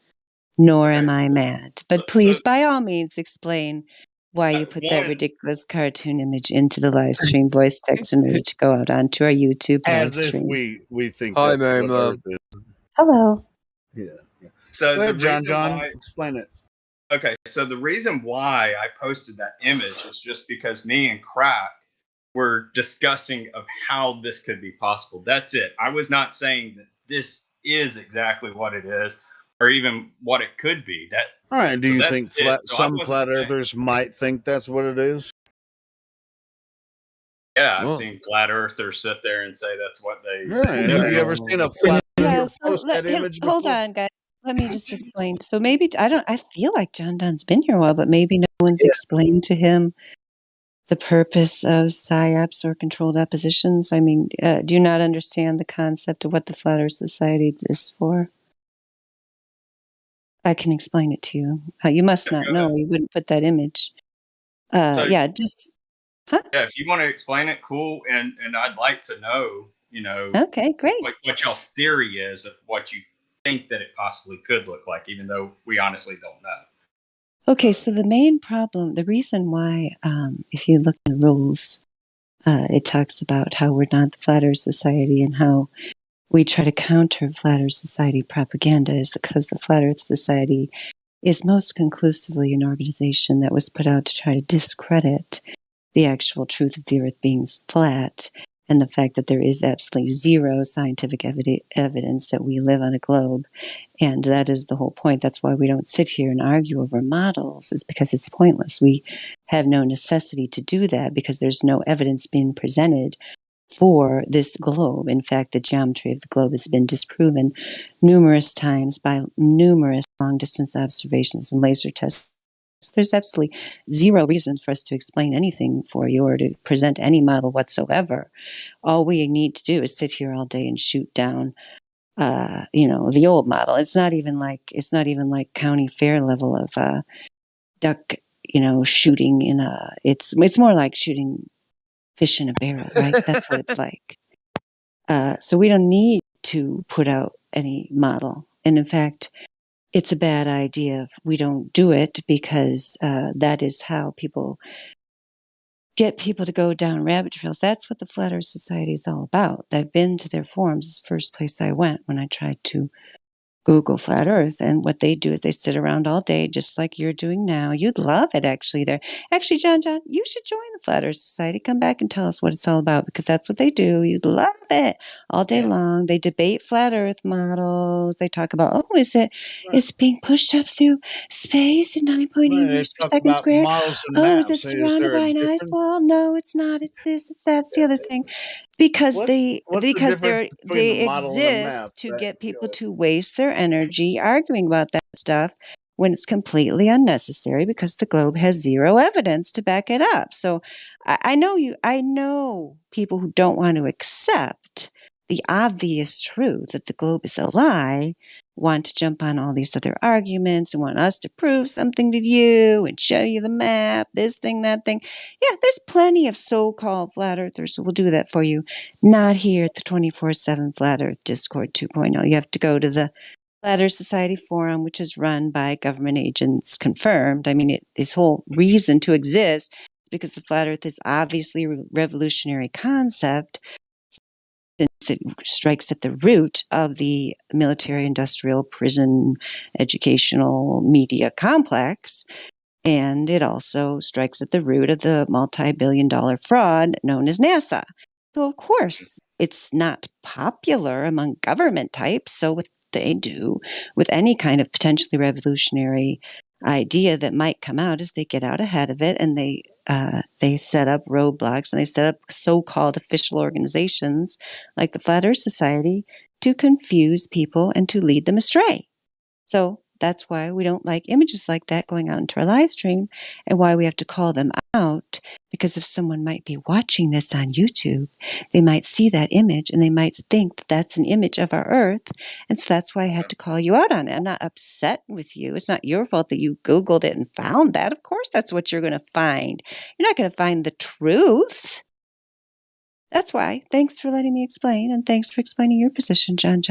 nor am I mad. But please, by all means, explain why you put that ridiculous cartoon image into the live stream voice text in order to go out onto our YouTube live As if stream. we think. Hi, that's Mary what Earth is. Hello. Yeah. So Go ahead, the reason John, why, explain it. Okay, so the reason why I posted that image is just because me and Crack were discussing of how this could be possible. That's it. I was not saying that this is exactly what it is, or even what it could be. All right. Do you think some flat earthers might think that's what it is? Yeah, I've seen flat earthers sit there and say that's what they. Right. Have you ever seen a flat Yeah, earther so post that image hold before? on, guys. Let me just explain. So maybe I feel like John Donne's been here a while, but maybe no one's explained to him the purpose of psyops or controlled oppositions. I mean, do you not understand the concept of what the Flat Earth Society exists for? I can explain it to you. You must not know. You wouldn't put that image. Yeah, just Yeah, if you want to explain it, cool. And I'd like to know, okay, great. What y'all's theory is of what you think that it possibly could look like, even though we honestly don't know. Okay, so the main problem, the reason why, if you look at the rules, it talks about how we're not the Flat Earth Society and how we try to counter Flat Earth Society propaganda is because the Flat Earth Society is most conclusively an organization that was put out to try to discredit the actual truth of the Earth being flat and the fact that there is absolutely zero scientific evidence that we live on a globe. And that is the whole point. That's why we don't sit here and argue over models, is because it's pointless. We have no necessity to do that because there's no evidence being presented for this globe. In fact, the geometry of the globe has been disproven numerous times by numerous long-distance observations and laser tests. There's absolutely zero reason for us to explain anything for you or to present any model whatsoever. All we need to do is sit here all day and shoot down the old model. It's not even like county fair level of duck, shooting in it's more like shooting fish in a barrel, right? That's what it's like. So we don't need to put out any model. And in fact, it's a bad idea if we don't do it because that is how people get people to go down rabbit trails. That's what the Flat Earth Society is all about. I've been to their forums. It's the first place I went when I tried to Google Flat Earth. And what they do is they sit around all day, just like you're doing now. You'd love it, actually. Actually, John, you should join the Flat Earth Society. Come back and tell us what it's all about, because that's what they do. You'd love it all day long. They debate Flat Earth models. They talk about, is it being pushed up through space in 9.8 meters per second squared? Models and Oh, is maps. it surrounded by an ice wall? No, it's not. It's this, it's that, it's the other thing. Because What's the difference between they the model and the map? exist to get people to waste their energy arguing about that stuff when it's completely unnecessary because the globe has zero evidence to back it up. So I know people who don't want to accept the obvious truth that the globe is a lie want to jump on all these other arguments and want us to prove something to you and show you the map, this thing, that thing. Yeah, there's plenty of so-called flat earthers who will do that for you. Not here at the 24/7 Flat Earth Discord 2.0. You have to go to the Flat Earth Society forum, which is run by government agents, confirmed. I mean, its whole reason to exist is because the flat Earth is obviously a revolutionary concept, since it strikes at the root of the military, industrial, prison, educational, media complex. And it also strikes at the root of the multi-billion-dollar fraud known as NASA. So, of course, it's not popular among government types. So what they do with any kind of potentially revolutionary idea that might come out is they get out ahead of it and they set up roadblocks and they set up so-called official organizations like the Flat Earth Society to confuse people and to lead them astray. So that's why we don't like images like that going out into our live stream, and why we have to call them out, because if someone might be watching this on YouTube, they might see that image and they might think that that's an image of our Earth. And so that's why I had to call you out on it. I'm not upset with you. It's not your fault that you Googled it and found that. Of course, that's what you're going to find. You're not going to find the truth. That's why. Thanks for letting me explain, and thanks for explaining your position, John.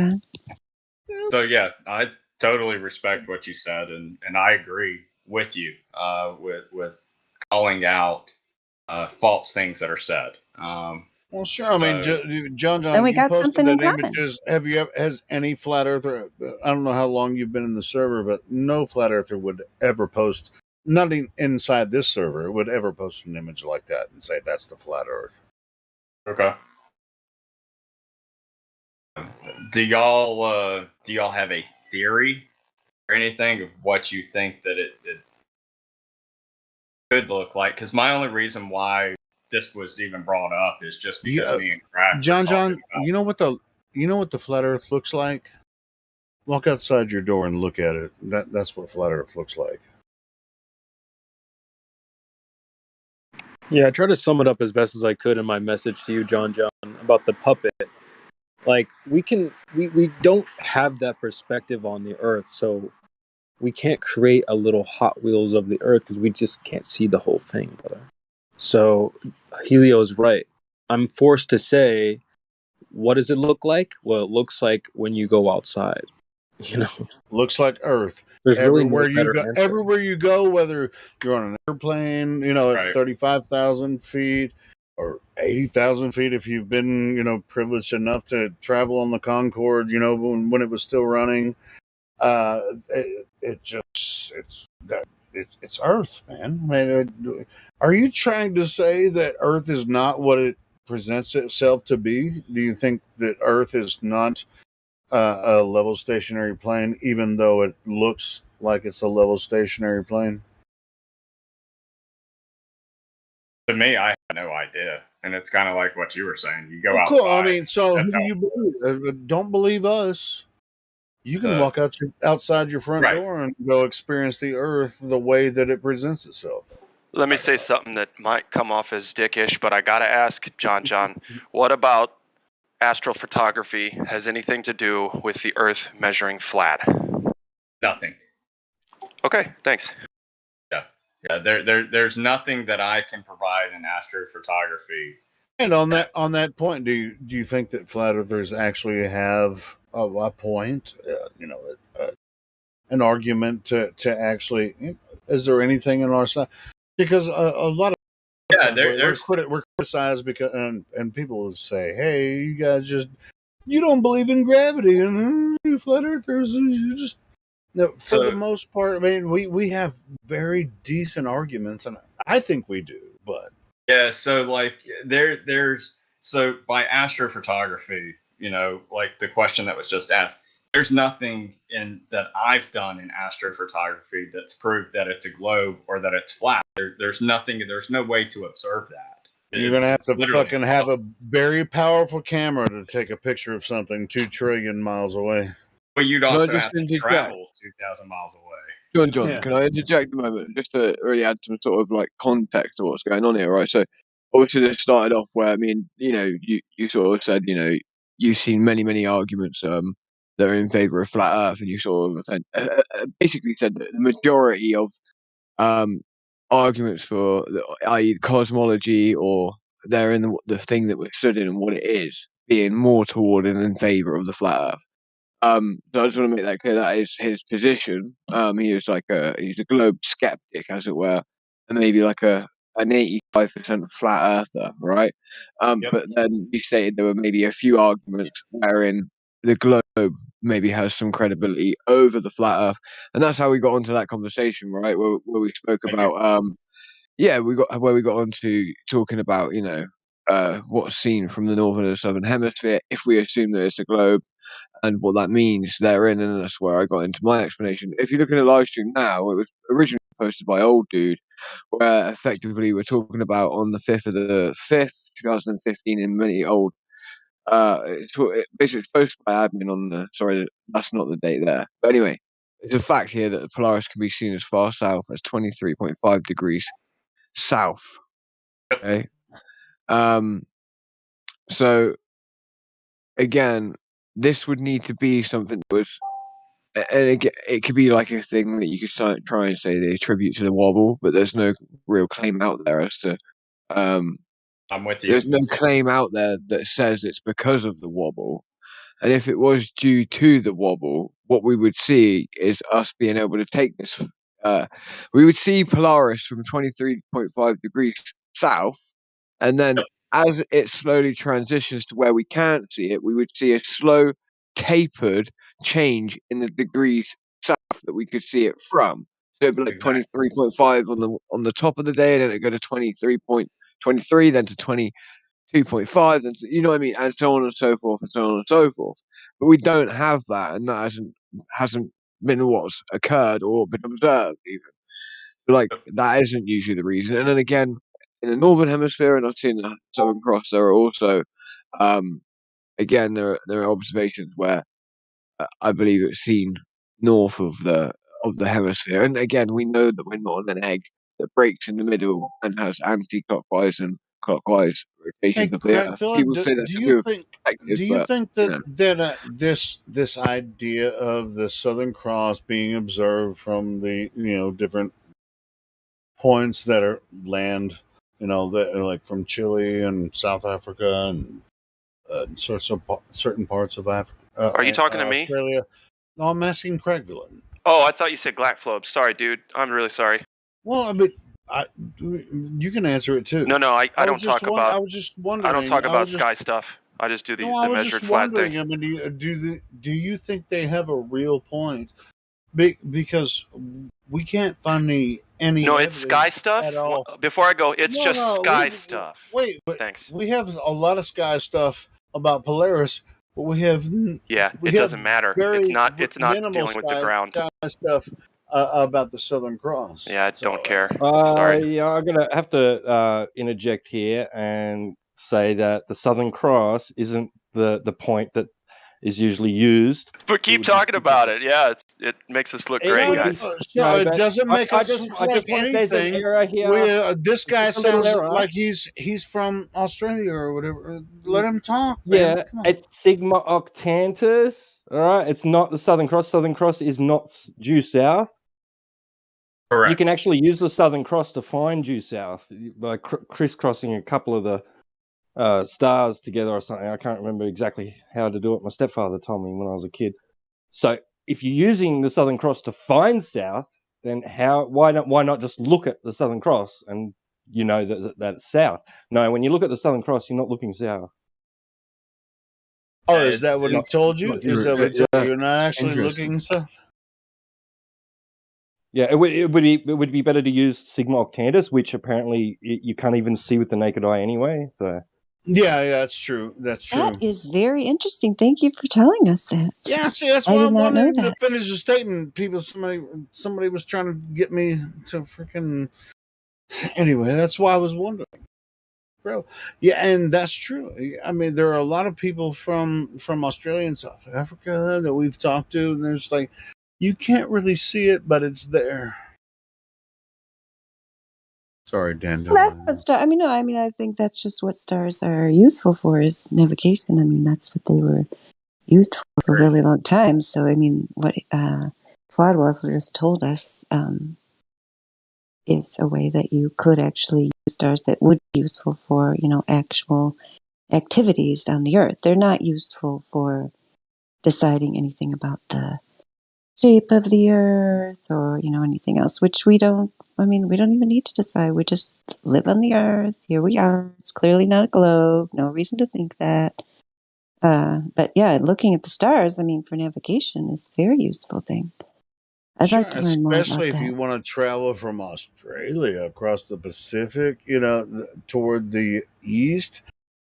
So yeah, I totally respect what you said, and I agree with you with calling out false things that are said. Well, sure. I mean, John, then we you got posted something in that common. images. Has any flat earther? I don't know how long you've been in the server, but no flat earther would ever post. Nothing inside this server would ever post an image like that and say that's the flat Earth. Okay. Do y'all have a theory or anything of what you think that it could look like? Because my only reason why this was even brought up is just because me and Crack were John, talking about. you know what the flat Earth looks like? Walk outside your door and look at it. That's what flat Earth looks like. Yeah, I tried to sum it up as best as I could in my message to you, John, about the puppet. Like we don't have that perspective on the Earth, so we can't create a little Hot Wheels of the Earth because we just can't see the whole thing, brother. So Helio's right. I'm forced to say, what does it look like? Well, it looks like when you go outside. You know, looks like Earth. There's really no everywhere you better go, answer. everywhere you go, whether you're on an airplane, at 35,000 feet or 80,000 feet, if you've been, privileged enough to travel on the Concorde, when it was still running, it's Earth, man. I mean, are you trying to say that Earth is not what it presents itself to be? Do you think that Earth is not a level stationary plane, even though it looks like it's a level stationary plane? To me, I have no idea, and it's kind of like what you were saying. You go Cool. outside. I mean, so who do you believe? Don't believe us. You can walk outside your front door and go experience the Earth the way that it presents itself. Let me say something that might come off as dickish, but I gotta ask, John, what about astrophotography has anything to do with the Earth measuring flat? Nothing. Okay, thanks. Yeah. There's nothing that I can provide in astrophotography. And on that point, do you think that flat earthers actually have a point? An argument to actually? Is there anything in our side? Because a lot of we're criticized because and people will say, "Hey, you guys you don't believe in gravity, and flat earthers, you just." No, for the most part, I mean, we have very decent arguments, and I think we do, but yeah. So like there's so by astrophotography, like the question that was just asked, there's nothing in that I've done in astrophotography that's proved that it's a globe or that it's flat. There's nothing. There's no way to observe that. You're going to have to fucking have a very powerful camera to take a picture of something 2 trillion miles away. But you'd also have to travel 2,000 miles away. John, can I interject a moment just to really add some sort of like context to what's going on here, right? So obviously this started off where, I mean, you sort of said, you've seen many arguments that are in favor of flat Earth, and you sort of basically said that the majority of arguments for, i.e., cosmology, or they're in the thing that we're studying and what it is, being more toward and in favor of the flat Earth. So I just want to make that clear. That is his position. He is he's a globe skeptic, as it were, and maybe like an 85% flat earther, right? But then you stated there were maybe a few arguments wherein the globe maybe has some credibility over the flat Earth, and that's how we got onto that conversation, right? Where we spoke about, we got onto talking about, what's seen from the northern and southern hemisphere if we assume that it's a globe, and what that means therein, and that's where I got into my explanation. If you look at the live stream now, it was originally posted by Old Dude, where effectively we're talking about on the 5th of the 5th, 2015, in many old. It's posted by admin on the. Sorry, that's not the date there. But anyway, it's a fact here that the Polaris can be seen as far south as 23.5 degrees south. Okay. So again, this would need to be something that was, and it could be like a thing that you could try and say they attribute to the wobble, but there's no real claim out there as to. I'm with you. There's no claim out there that says it's because of the wobble. And if it was due to the wobble, what we would see is us being able to take this. We would see Polaris from 23.5 degrees south, and then as it slowly transitions to where we can't see it, we would see a slow, tapered change in the degrees south that we could see it from. So it'd be like 23.5 on the top of the day, and then it'd go to 23.23, then to 22.5, and you know what I mean, and so on and so forth, and so on and so forth. But we don't have that, and that hasn't been what's occurred or been observed even. Like that isn't usually the reason. And then again, in the northern hemisphere, and I've seen the Southern Cross. There are also, again, there are observations where I believe it's seen north of the hemisphere. And again, we know that we're not on an egg that breaks in the middle and has anti-clockwise and clockwise Hey, rotations of the Earth. Craigville, People say that's do to you do with think perspective, do you but think you that know. this idea of the Southern Cross being observed from the different points that are land, that are like from Chile and South Africa and certain parts of Africa, Are you talking to me? Australia? No, I'm asking Craigville. Oh, I thought you said Glackflobe. Sorry, dude. I'm really sorry. Well, I mean, you can answer it too. No, I don't talk about. I was just wondering. I don't talk about sky stuff. I just do No, I the was measured just flat wondering. thing. I mean, do you think they have a real point? Because we can't find any No, it's sky evidence stuff. at all. Before I go, it's No, just no, sky stuff. wait, but Thanks. we have a lot of sky stuff about Polaris, but we have it doesn't matter. It's not minimal dealing with the ground. sky stuff about the Southern Cross. Yeah, I don't care. Sorry. Yeah, I'm gonna have to interject here and say that the Southern Cross isn't the point that is usually used. But keep talking about it. Yeah, it makes us look great, guys. It doesn't make us look like anything. There's an error here. This guy It's a little sounds error. like he's from Australia or whatever. Let him talk. Yeah, Man. Come on. it's Sigma Octantis. All right, it's not the Southern Cross. Southern Cross is not due south. Correct. You can actually use the Southern Cross to find due south by crisscrossing a couple of the stars together or something. I can't remember exactly how to do it. My stepfather told me when I was a kid. So if you're using the Southern Cross to find south, then why not just look at the Southern Cross and you know that it's south? No, when you look at the Southern Cross, you're not looking south. Oh, is that what he told you? Is that what you're not actually looking south? Yeah, it would be better to use Sigma Octantis, which apparently you can't even see with the naked eye anyway. So. Yeah, that's true. That's true. That is very interesting. Thank you for telling us that. Yeah, see, that's why I wanted him to finish the statement. Somebody was trying to get me to freaking. Anyway, that's why I was wondering, bro. Yeah, and that's true. I mean, there are a lot of people from Australia and South Africa that we've talked to, and there's like, you can't really see it, but it's there. Sorry, Dan. That's what star. I mean, no. I mean, I think that's just what stars are useful for is navigation. I mean, that's what they were used for a really long time. So, I mean, what Twadwell just told us is a way that you could actually use stars that would be useful for, actual activities on the Earth. They're not useful for deciding anything about the shape of the Earth or, anything else, which we don't even need to decide. We just live on the Earth. Here we are. It's clearly not a globe. No reason to think that. But yeah, looking at the stars, I mean, for navigation is a very useful thing. I'd like to learn more about that. Especially if you want to travel from Australia across the Pacific, toward the east.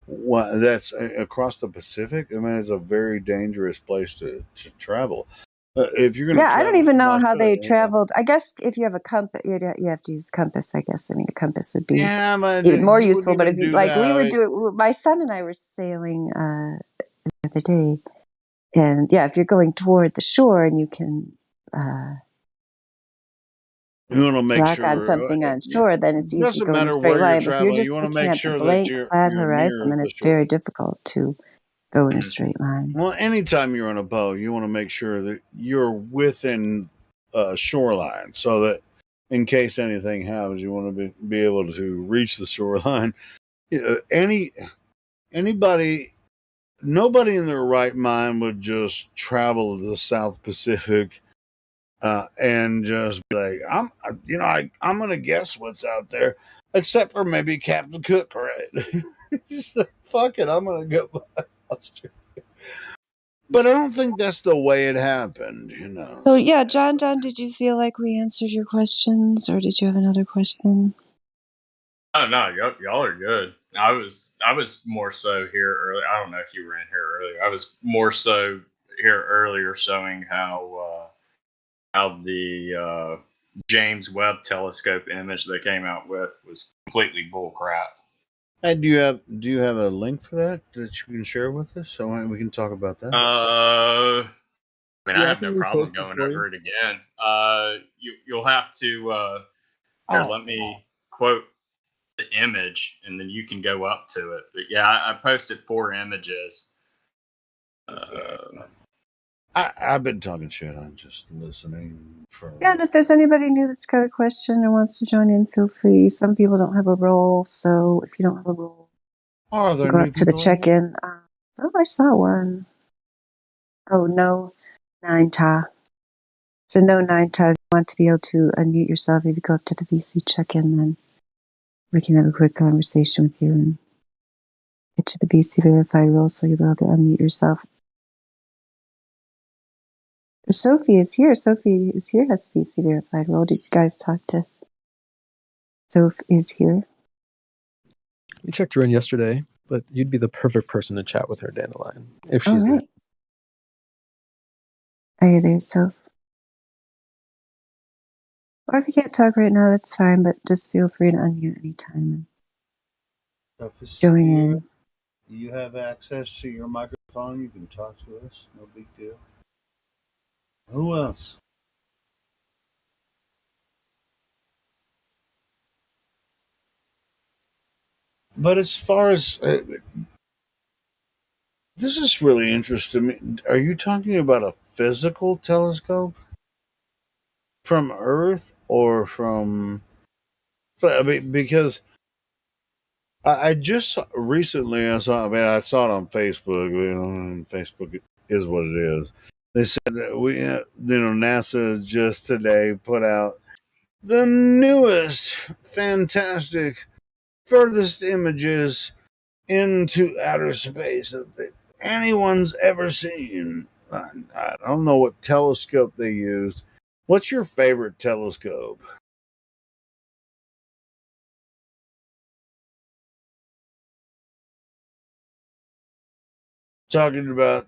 That's across the Pacific. I mean, it's a very dangerous place to travel. If you're going I don't even know how they traveled. I guess if you have a compass, you have to use compass. I guess. I mean, a compass would be even more useful. But if you we were doing, my son and I were sailing the other day, and if you're going toward the shore and you can you want to make block on something on shore, then it's easy to go in a straight line. But if you're just looking at the blank flat horizon, then it's very difficult to go in a straight line. Well, anytime you're on a boat, you want to make sure that you're within a shoreline, so that in case anything happens, you want to be able to reach the shoreline. Nobody in their right mind would just travel to the South Pacific and just be like, I'm gonna guess what's out there, except for maybe Captain Cook, right? Just like, fuck it, I'm gonna go by Australia. But I don't think that's the way it happened, So yeah, John, did you feel like we answered your questions, or did you have another question? Oh no, y'all are good. I was more so here earlier. I don't know if you were in here earlier. I was more so here earlier showing how the James Webb Telescope image they came out with was completely bull crap. Hey, do you have a link for that you can share with us so we can talk about that? I mean, I Yeah, I have no can problem repost it going for you. over it again. You'll have to here, Oh. let me quote the image, and then you can go up to it. But yeah, I posted 4 images. I've been talking shit. I'm just listening. Yeah, and if there's anybody new that's got a question or wants to join in, feel free. Some people don't have a role, so if you don't have a role, Are there go new up to the people in here? check-in. Oh, I saw one. Oh, no, 9ta. So no, 9ta. If you want to be able to unmute yourself, if you go up to the VC check-in, then we can have a quick conversation with you and get to the VC verified role so you'll be able to unmute yourself. Sophie is here. Sophie is here, has a VC verified role. Did you guys talk to Soph is here? We checked her in yesterday, but you'd be the perfect person to chat with her, Dandelion, if All she's right. Are you there, Soph? Or if you can't talk right now, that's fine, but just feel free to unmute anytime and join in. You have access to your microphone. You can talk to us. No big deal. Who else? But as far as this is really interesting me. Are you talking about a physical telescope from Earth or from? I mean, because I just recently I saw. I mean, I saw it on Facebook. You know, and Facebook is what it is. They said that NASA just today put out the newest, fantastic, furthest images into outer space that anyone's ever seen. I don't know what telescope they used. What's your favorite telescope? Talking about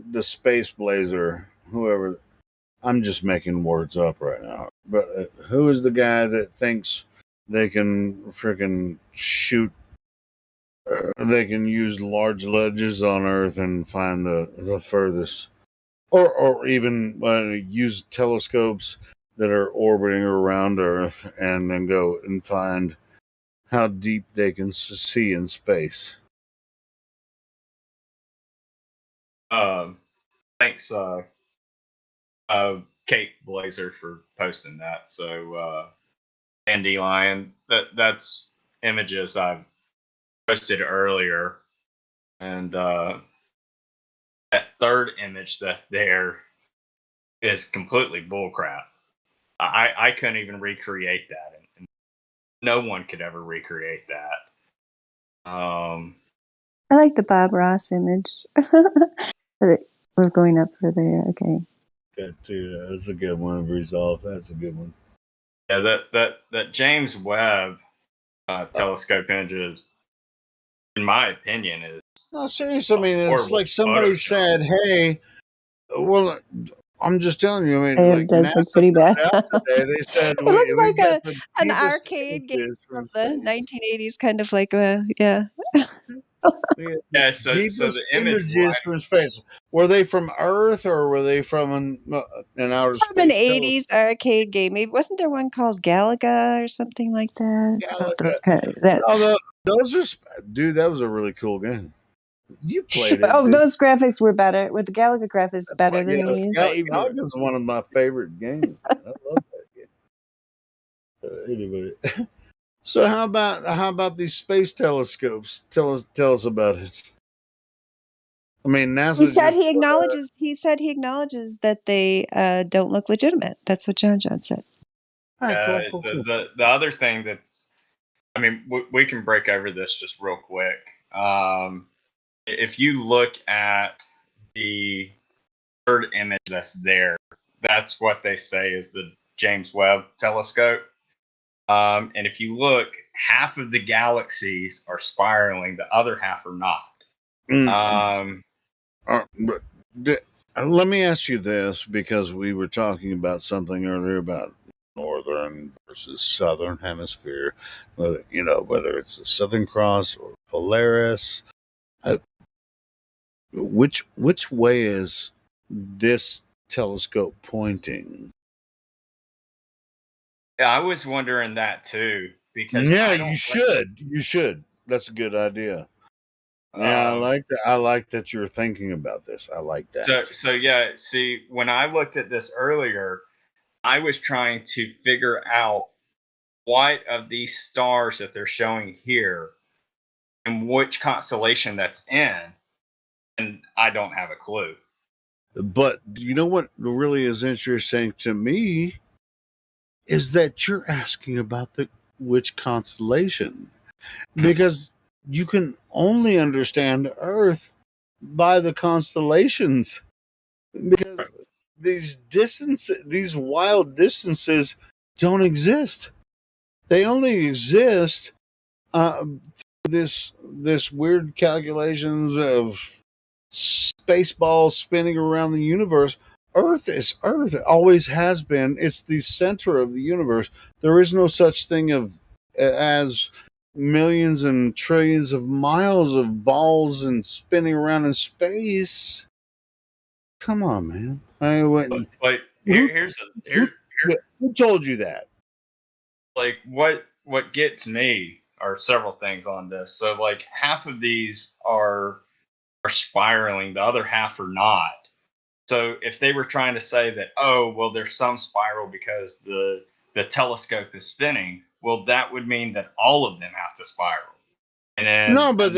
the Space Blazer, whoever. I'm just making words up right now. But who is the guy that thinks they can freaking shoot? They can use large ledges on Earth and find the furthest, or even use telescopes that are orbiting around Earth and then go and find how deep they can see in space. Thanks, Kate Blazer, for posting that. So, Dandelion, that's images I've posted earlier, and that third image that's there is completely bullcrap. I couldn't even recreate that, and no one could ever recreate that. I like the Bob Ross image. We're going up further. Okay. That too. That's a good one. Resolve. That's a good one. Yeah, that James Webb telescope image, in my opinion, is no serious. I mean, it's like somebody said, "Hey, well, I'm just telling you. I mean, It like does NASA look pretty bad. put it out today. They said It looks we like got the an deepest arcade game images from from the space. 1980s, kind of like yeah. We got the Yeah, so deepest the image images from space. Were they from Earth or were they from an outer From an space 80s arcade game. Maybe wasn't there one called Galaga or something like that? It's about those kind of that. No, those are dude. That was a really cool game. You played it. Oh, those graphics were better. With the Galaga graphics better than these. Galaga is one of my favorite games. I love that game. Anyway, so how about these space telescopes? Tell us about it. I mean, NASA He said just he acknowledges. He said he acknowledges that they don't look legitimate. That's what John said. All right, cool. The other thing that's, I mean, we can break over this just real quick. If you look at the third image that's there, that's what they say is the James Webb telescope. And if you look, half of the galaxies are spiraling, the other half are not. Let me ask you this, because we were talking about something earlier about northern versus southern hemisphere, whether it's the Southern Cross or Polaris. Which way is this telescope pointing? Yeah, I was wondering that too because Yeah, you should. You should. That's a good idea. Yeah, I like that. I like that you're thinking about this. I like that. So yeah, see, when I looked at this earlier, I was trying to figure out what of these stars that they're showing here and which constellation that's in, and I don't have a clue. But you know what really is interesting to me is that you're asking about which constellation, because you can only understand Earth by the constellations, because these wild distances don't exist. They only exist this weird calculations of spaceballs spinning around the universe. Earth is Earth. It always has been. It's the center of the universe. There is no such thing as millions and trillions of miles of balls and spinning around in space. Come on, man. I went. Like Who told you that? Like what gets me are several things on this. So like half of these are spiraling, the other half are not. So if they were trying to say that, oh, well, there's some spiral because the telescope is spinning, well, that would mean that all of them have to spiral. And then no, but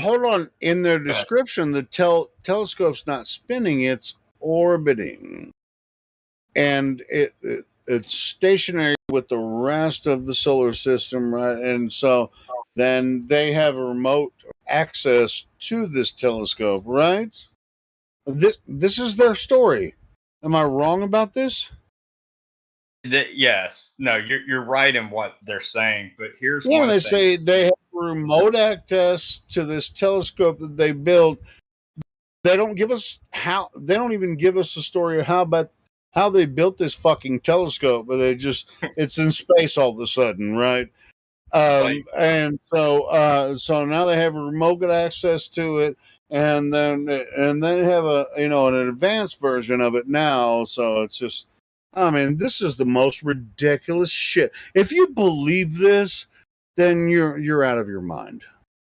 hold on. In their description, the telescope's not spinning; it's orbiting, and it's stationary with the rest of the solar system, right? And so then they have remote access to this telescope, right? This is their story. Am I wrong about this? Yes, no, you're right in what they're saying, but here's one thing. Say they have remote access to this telescope that they built. They don't give us how. They don't even give us a story of how they built this fucking telescope, but it's in space all of a sudden, right? And so now they have remote access to it, and then have an advanced version of it now. So it's just, I mean, this is the most ridiculous shit. If you believe this, then you're out of your mind.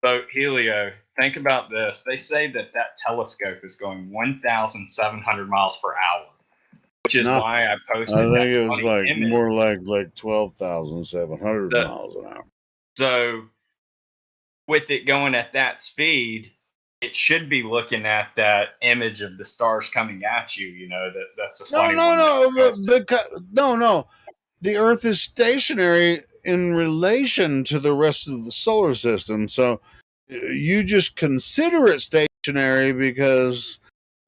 So Helio, think about this. They say that telescope is going 1,700 miles per hour, which is why I posted. I think it was like more like 12,700 miles an hour. So with it going at that speed, it should be looking at that image of the stars coming at you. You know, that's the funny one. No. The Earth is stationary in relation to the rest of the solar system. So you just consider it stationary because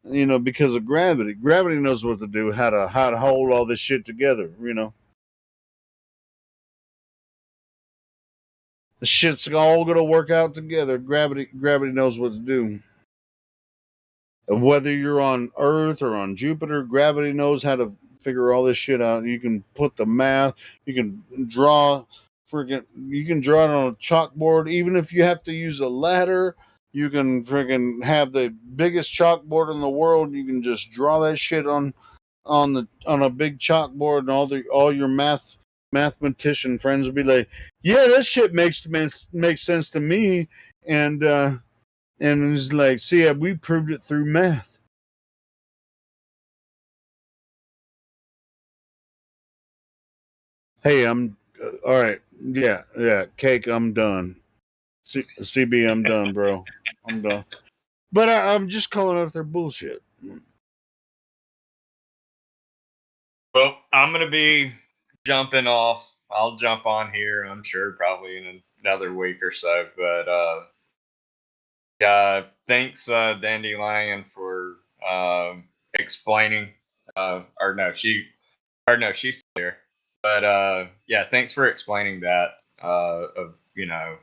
of gravity. Gravity knows what to do, how to hold all this shit together, The shit's all going to work out together. Gravity knows what to do. Whether you're on Earth or on Jupiter, gravity knows how to figure all this shit out. You can put the math. You can draw it on a chalkboard. Even if you have to use a ladder, you can freaking have the biggest chalkboard in the world. You can just draw that shit on a big chalkboard, and all your mathematician friends will be like, yeah, this shit makes sense to me, and it's like, see, we proved it through math. Hey, I'm all right. Yeah, Cake, I'm done. CB, I'm done, bro. I'm done. But I'm just calling out their bullshit. Well, I'm going to be jumping off. I'll jump on here, I'm sure, probably in another week or so. But thanks, Dandelion, for explaining. She's still here. But thanks for explaining that. Oh yeah,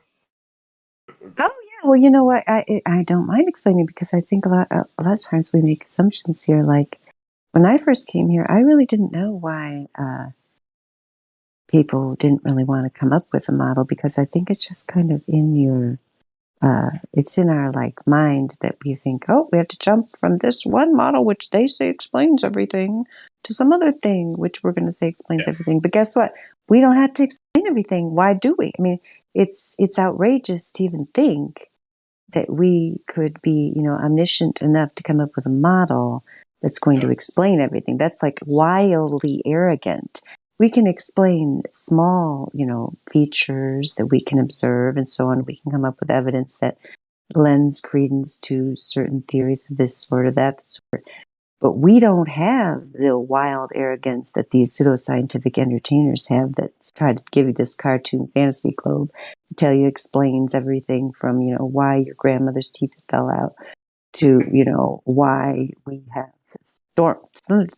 well, you know what? I don't mind explaining, because I think a lot of times we make assumptions here. Like when I first came here, I really didn't know why people didn't really want to come up with a model because I think it's just kind of in your, it's in our like mind that we think, oh, we have to jump from this one model, which they say explains everything, to some other thing, which we're going to say explains everything. But guess what? We don't have to explain everything. Why do we? I mean, it's outrageous to even think that we could be, omniscient enough to come up with a model that's going to explain everything. That's like wildly arrogant. We can explain small, features that we can observe and so on. We can come up with evidence that lends credence to certain theories of this sort or that sort. But we don't have the wild arrogance that these pseudoscientific entertainers have that's tried to give you this cartoon fantasy globe to tell you explains everything from, why your grandmother's teeth fell out to, why we have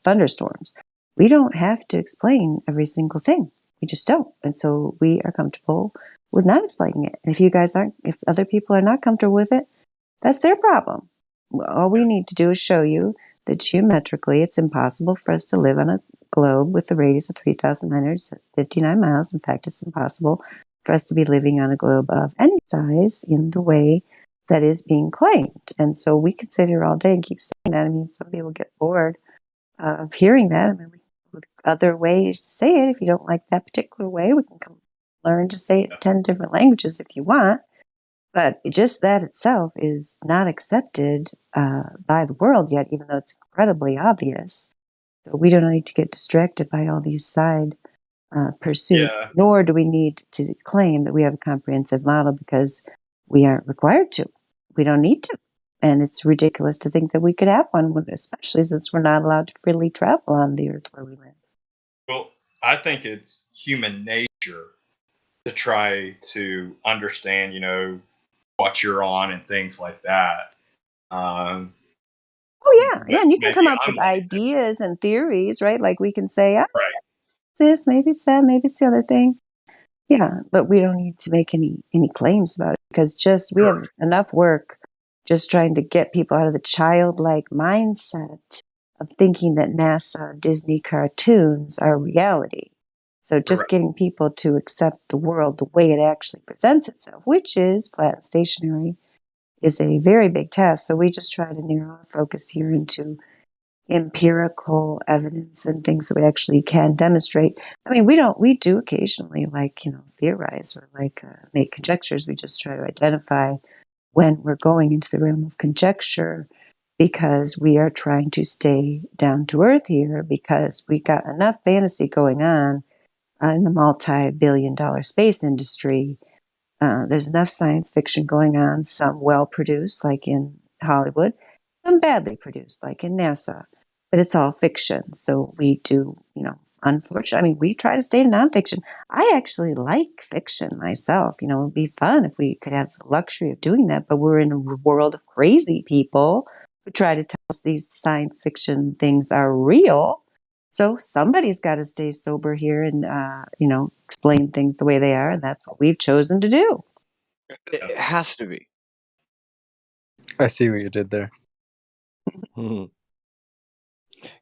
thunderstorms. We don't have to explain every single thing. We just don't. And so we are comfortable with not explaining it. And if other people are not comfortable with it, that's their problem. All we need to do is show you that geometrically it's impossible for us to live on a globe with a radius of 3,959 miles. In fact, it's impossible for us to be living on a globe of any size in the way that is being claimed. And so we could sit here all day and keep saying that. I mean, some people get bored of hearing that. I mean, we have other ways to say it. If you don't like that particular way, we can learn to say it in 10 different languages if you want. But just that itself is not accepted by the world yet, even though it's incredibly obvious. So we don't need to get distracted by all these side pursuits, nor do we need to claim that we have a comprehensive model because we aren't required to. We don't need to. And it's ridiculous to think that we could have one, especially since we're not allowed to freely travel on the earth where we live. Well, I think it's human nature to try to understand, what you're on and things like that. Oh yeah, and you can come up with ideas and theories, right? Like we can say, this, maybe it's that, maybe it's the other thing. Yeah, but we don't need to make any claims about it because we have enough work just trying to get people out of the childlike mindset of thinking that NASA, Disney cartoons are reality. So just getting people to accept the world the way it actually presents itself, which is flat and stationary, is a very big task. So we just try to narrow our focus here into empirical evidence and things that we actually can demonstrate. I mean, we do occasionally theorize or make conjectures. We just try to identify when we're going into the realm of conjecture because we are trying to stay down to earth here because we got enough fantasy going on in the multi-billion-dollar space industry. There's enough science fiction going on, some well-produced, like in Hollywood, some badly produced, like in NASA. But it's all fiction. So we do, unfortunately, I mean, we try to stay in nonfiction. I actually like fiction myself. It would be fun if we could have the luxury of doing that. But we're in a world of crazy people who try to tell us these science fiction things are real. So somebody's got to stay sober here and, explain things the way they are. And that's what we've chosen to do. It has to be. I see what you did there. Can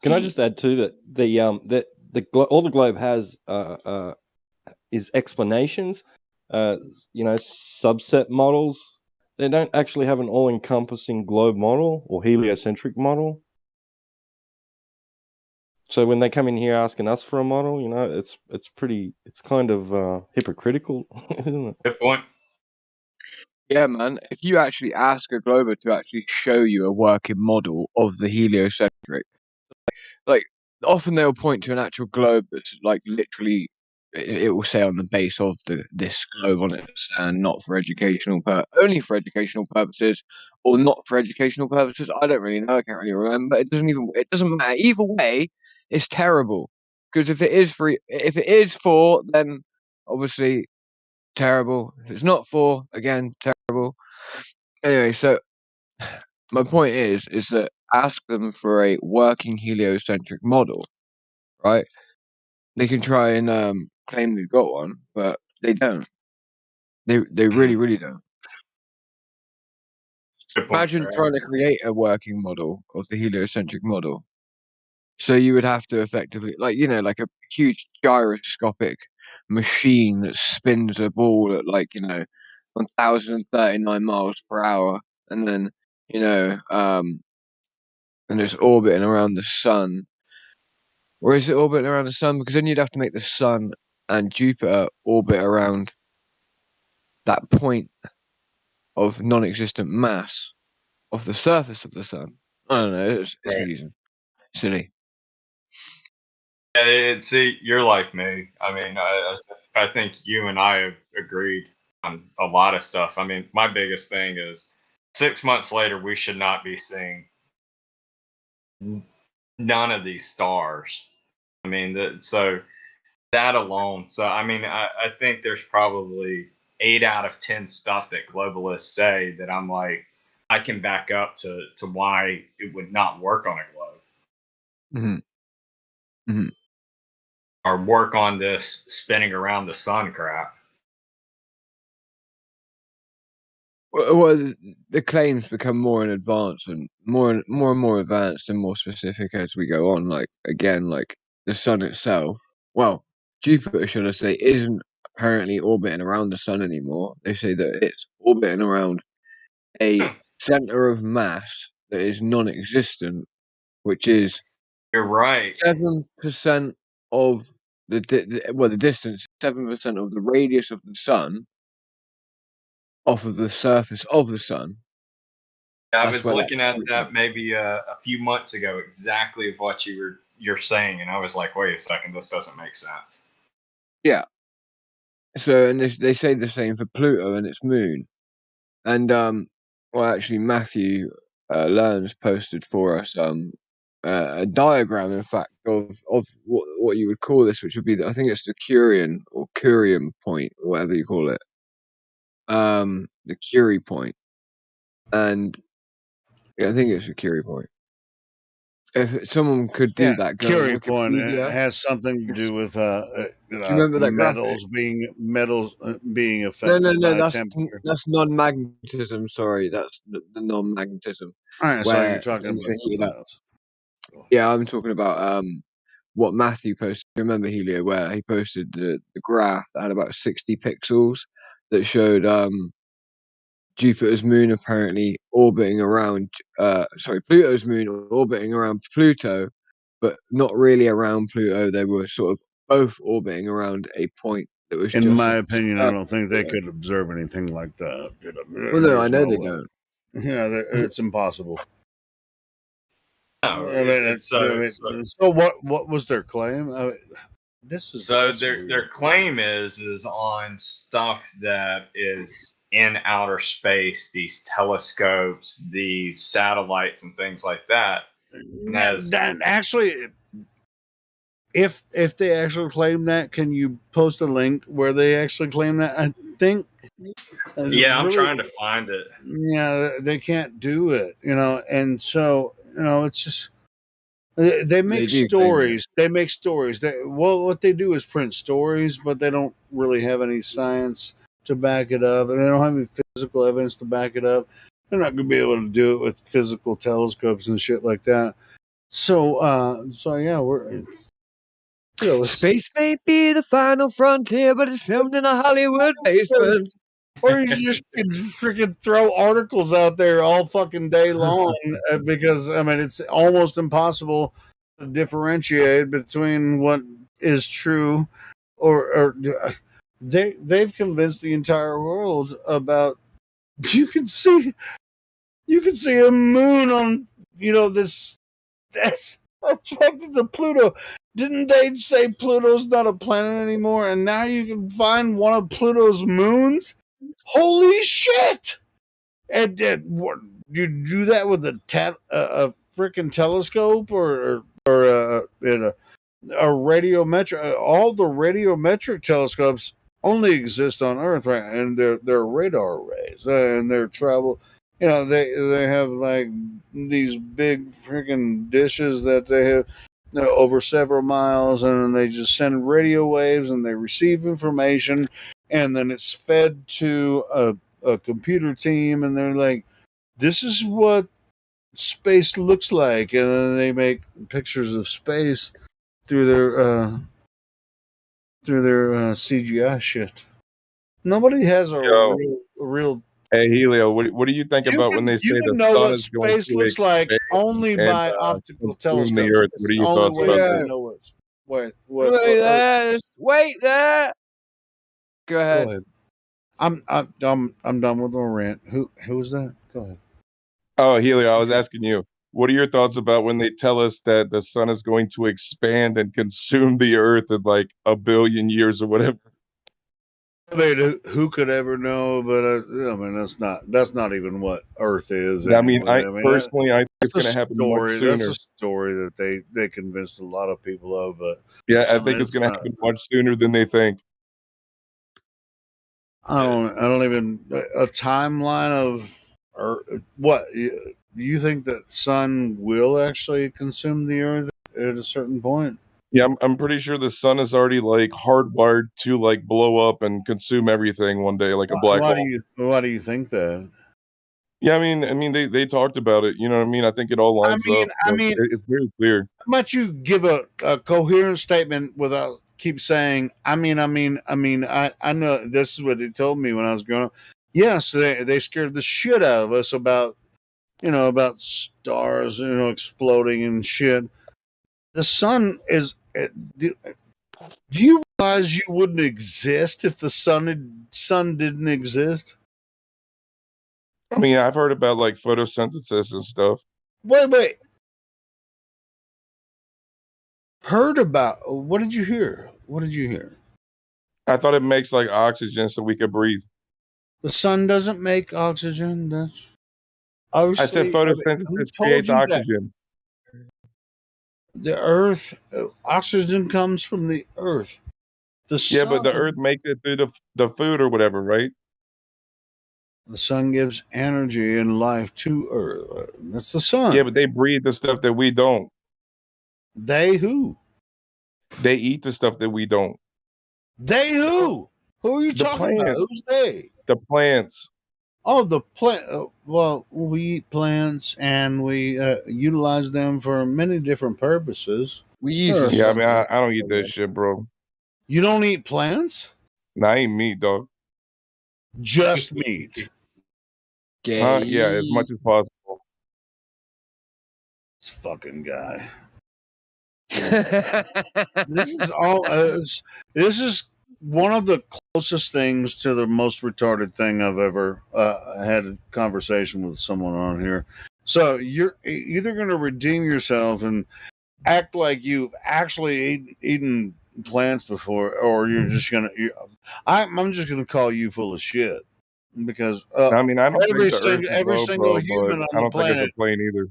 I just add too that all the globe has is explanations, subset models. They don't actually have an all-encompassing globe model or heliocentric model. So when they come in here asking us for a model, it's kind of hypocritical, isn't it? Good point. Yeah, man. If you actually ask a glober to actually show you a working model of the heliocentric, like often they'll point to an actual globe that's like literally it will say on the base of this globe on it and not for only for educational purposes or not for educational purposes. I don't really know. I can't really remember. It doesn't matter. Either way, it's terrible because if it is for, then obviously terrible. If it's not for, again, terrible. Anyway, so my point is that ask them for a working heliocentric model, right? They can try and claim they've got one, but they don't. They really, really don't. Imagine trying to create a working model of the heliocentric model. So you would have to effectively, like a huge gyroscopic machine that spins a ball at 1,039 miles per hour, and then and it's orbiting around the sun. Or is it orbiting around the sun? Because then you'd have to make the sun and Jupiter orbit around that point of non-existent mass off the surface of the sun. I don't know. It's confusing, silly. See, you're like me. I mean, I think you and I have agreed on a lot of stuff. I mean, my biggest thing is 6 months later, we should not be seeing none of these stars. I mean, so that alone. So, I mean, I think there's probably 8 out of 10 stuff that globalists say that I'm like, I can back up to why it would not work on a globe. Mm-hmm. Mm-hmm. Or work on this spinning around the sun crap. Well, the claims become more in advance and more and more advanced and more specific as we go on. Like the sun itself. Well, Jupiter, should I say, isn't apparently orbiting around the sun anymore. They say that it's orbiting around a center of mass that is non-existent, which is You're right. 7% of the distance, 7% of the radius of the sun off of the surface of the sun. I was looking at that maybe a few months ago, exactly of what you're saying, and I was like, wait a second, this doesn't make sense. Yeah. So, and they say the same for Pluto and its moon, and actually Matthew Learns posted for us a diagram, in fact, of what you would call this, which would be I think it's the Curian or Curium point, or whatever you call it, the Curie point, and I think it's the Curie point. If someone could do that, go Curie point has something to do with do you remember that metals being affected No, by temperature. that's non-magnetism. Sorry, that's the non-magnetism. All right, so you're talking about heated up. else. Yeah, I'm talking about what Matthew posted. Remember Helio, where he posted the graph that had about 60 pixels that showed Jupiter's moon apparently orbiting around Pluto's moon orbiting around Pluto, but not really around Pluto. They were sort of both orbiting around a point that was in my opinion, I don't think they could observe anything like that. Well, no, I know they don't. Yeah, it's impossible. No, I mean, so what was their claim? Their claim is on stuff that is in outer space, these telescopes, these satellites, and things like that. Actually, if they actually claim that, can you post a link where they actually claim that? I think. Yeah, I'm trying to find it. Yeah, they can't do it, and so it's just they make stories. They make stories. What they do is print stories, but they don't really have any science to back it up, and they don't have any physical evidence to back it up. They're not going to be able to do it with physical telescopes and shit like that. So yeah, we're. Space may be the final frontier, but it's filmed in a Hollywood basement. Or you just freaking throw articles out there all fucking day long because I mean it's almost impossible to differentiate between what is true or they've convinced the entire world about you can see a moon on this that's attracted to Pluto. Didn't they say Pluto's not a planet anymore? And now you can find one of Pluto's moons? Holy shit! And you do that with a freaking telescope or a radiometric? All the radiometric telescopes only exist on Earth, right? And they're radar arrays, and they're travel. They have like these big freaking dishes that they have over several miles, and they just send radio waves, and they receive information, and then it's fed to a computer team, and they're like, "This is what space looks like," and then they make pictures of space through through their CGI shit. Nobody has a real. Hey Helio, what do you think about when they say You the can know sun what is going space to looks like expand only and by optical consume the telescopes. Earth? It's What are the your only thoughts way about you that? can know what Wait there. Wait there. Go ahead. Go ahead. I'm done with my rant. Who was that? Go ahead. Oh, Helio, I was asking you. What are your thoughts about when they tell us that the sun is going to expand and consume the Earth in like 1 billion years or whatever? I mean, who could ever know? But I mean, that's not even what Earth is I mean, anyway. I personally think it's going to that's a happen much story. That's sooner. a story that they convinced a lot of people of. But Yeah, I mean, think it's going to happen much sooner than they think. I don't even a timeline of or what you think that sun will actually consume the Earth at a certain point. Yeah, I'm pretty sure the sun is already like hardwired to like blow up and consume everything one day, like a black Why hole. why do you think that? Yeah, I mean, they talked about it. You know what I mean? I think it all lines up. I Like, mean, it's very clear. how about you give a coherent statement without keep saying, I know this is what they told me when I was growing up. Yes, they scared the shit out of us about stars, exploding and shit. The sun is. Do you realize you wouldn't exist if the sun didn't exist? I mean, I've heard about like photosynthesis and stuff. Wait. Heard about? What did you hear? What did you hear? I thought it makes like oxygen so we could breathe. The sun doesn't make oxygen. That's I said obviously. photosynthesis Who told creates you that? oxygen. The Earth, oxygen comes from the Earth. The Yeah, but the sun. Earth makes it through the food or whatever, right? The sun gives energy and life to Earth. That's the sun. Yeah, but they breathe the stuff that we don't. They who? They eat the stuff that we don't. They who? Who are you talking about? Who's they? The plants. Oh, the plant. Well, we eat plants and we utilize them for many different purposes. We use it. Yeah, I mean, I don't eat that shit, bro. You don't eat plants? Nah, I ain't meat, dog. Just meat. Yeah, as much as possible. This fucking guy. This is all. This is one of the closest things to the most retarded thing I've ever had a conversation with someone on here. So you're either going to redeem yourself and act like you've actually eaten plants before, or you're just gonna. I'm just gonna call you full of shit because I mean, I don't every think the single Earth is low, bro, human but on I the don't think planet, it's a plane either.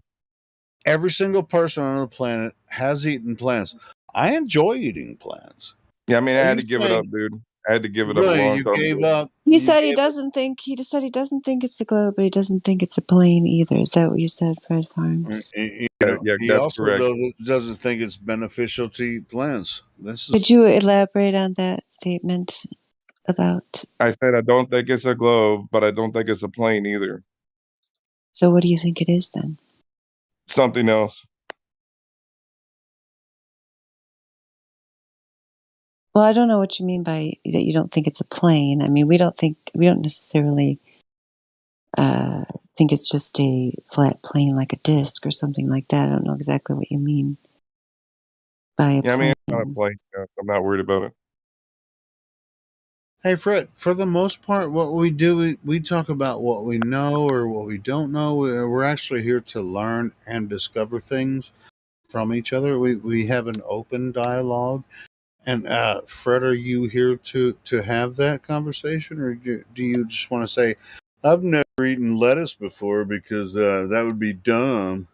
every single person on the planet has eaten plants. I enjoy eating plants. Yeah, I mean, I Are had you to give it saying- up, dude. I had to give it up a Really, long you time gave ago. up? He said he doesn't think it's a globe, but he doesn't think it's a plane either. Is that what you said, Fred Farms? Yeah, He that's also correct. doesn't think it's beneficial to eat plants. Could you elaborate on that statement about? I said I don't think it's a globe, but I don't think it's a plane either. So what do you think it is then? Something else. Well, I don't know what you mean by that you don't think it's a plane. I mean, we don't necessarily think it's just a flat plane like a disc or something like that. I don't know exactly what you mean by a Yeah, I plane. mean, it's not a plane. I'm not worried about it. Hey, Fred, for the most part, what we do, we talk about what we know or what we don't know. We're actually here to learn and discover things from each other. We have an open dialogue. And Fred, are you here to have that conversation, or do you just want to say, "I've never eaten lettuce before because that would be dumb"?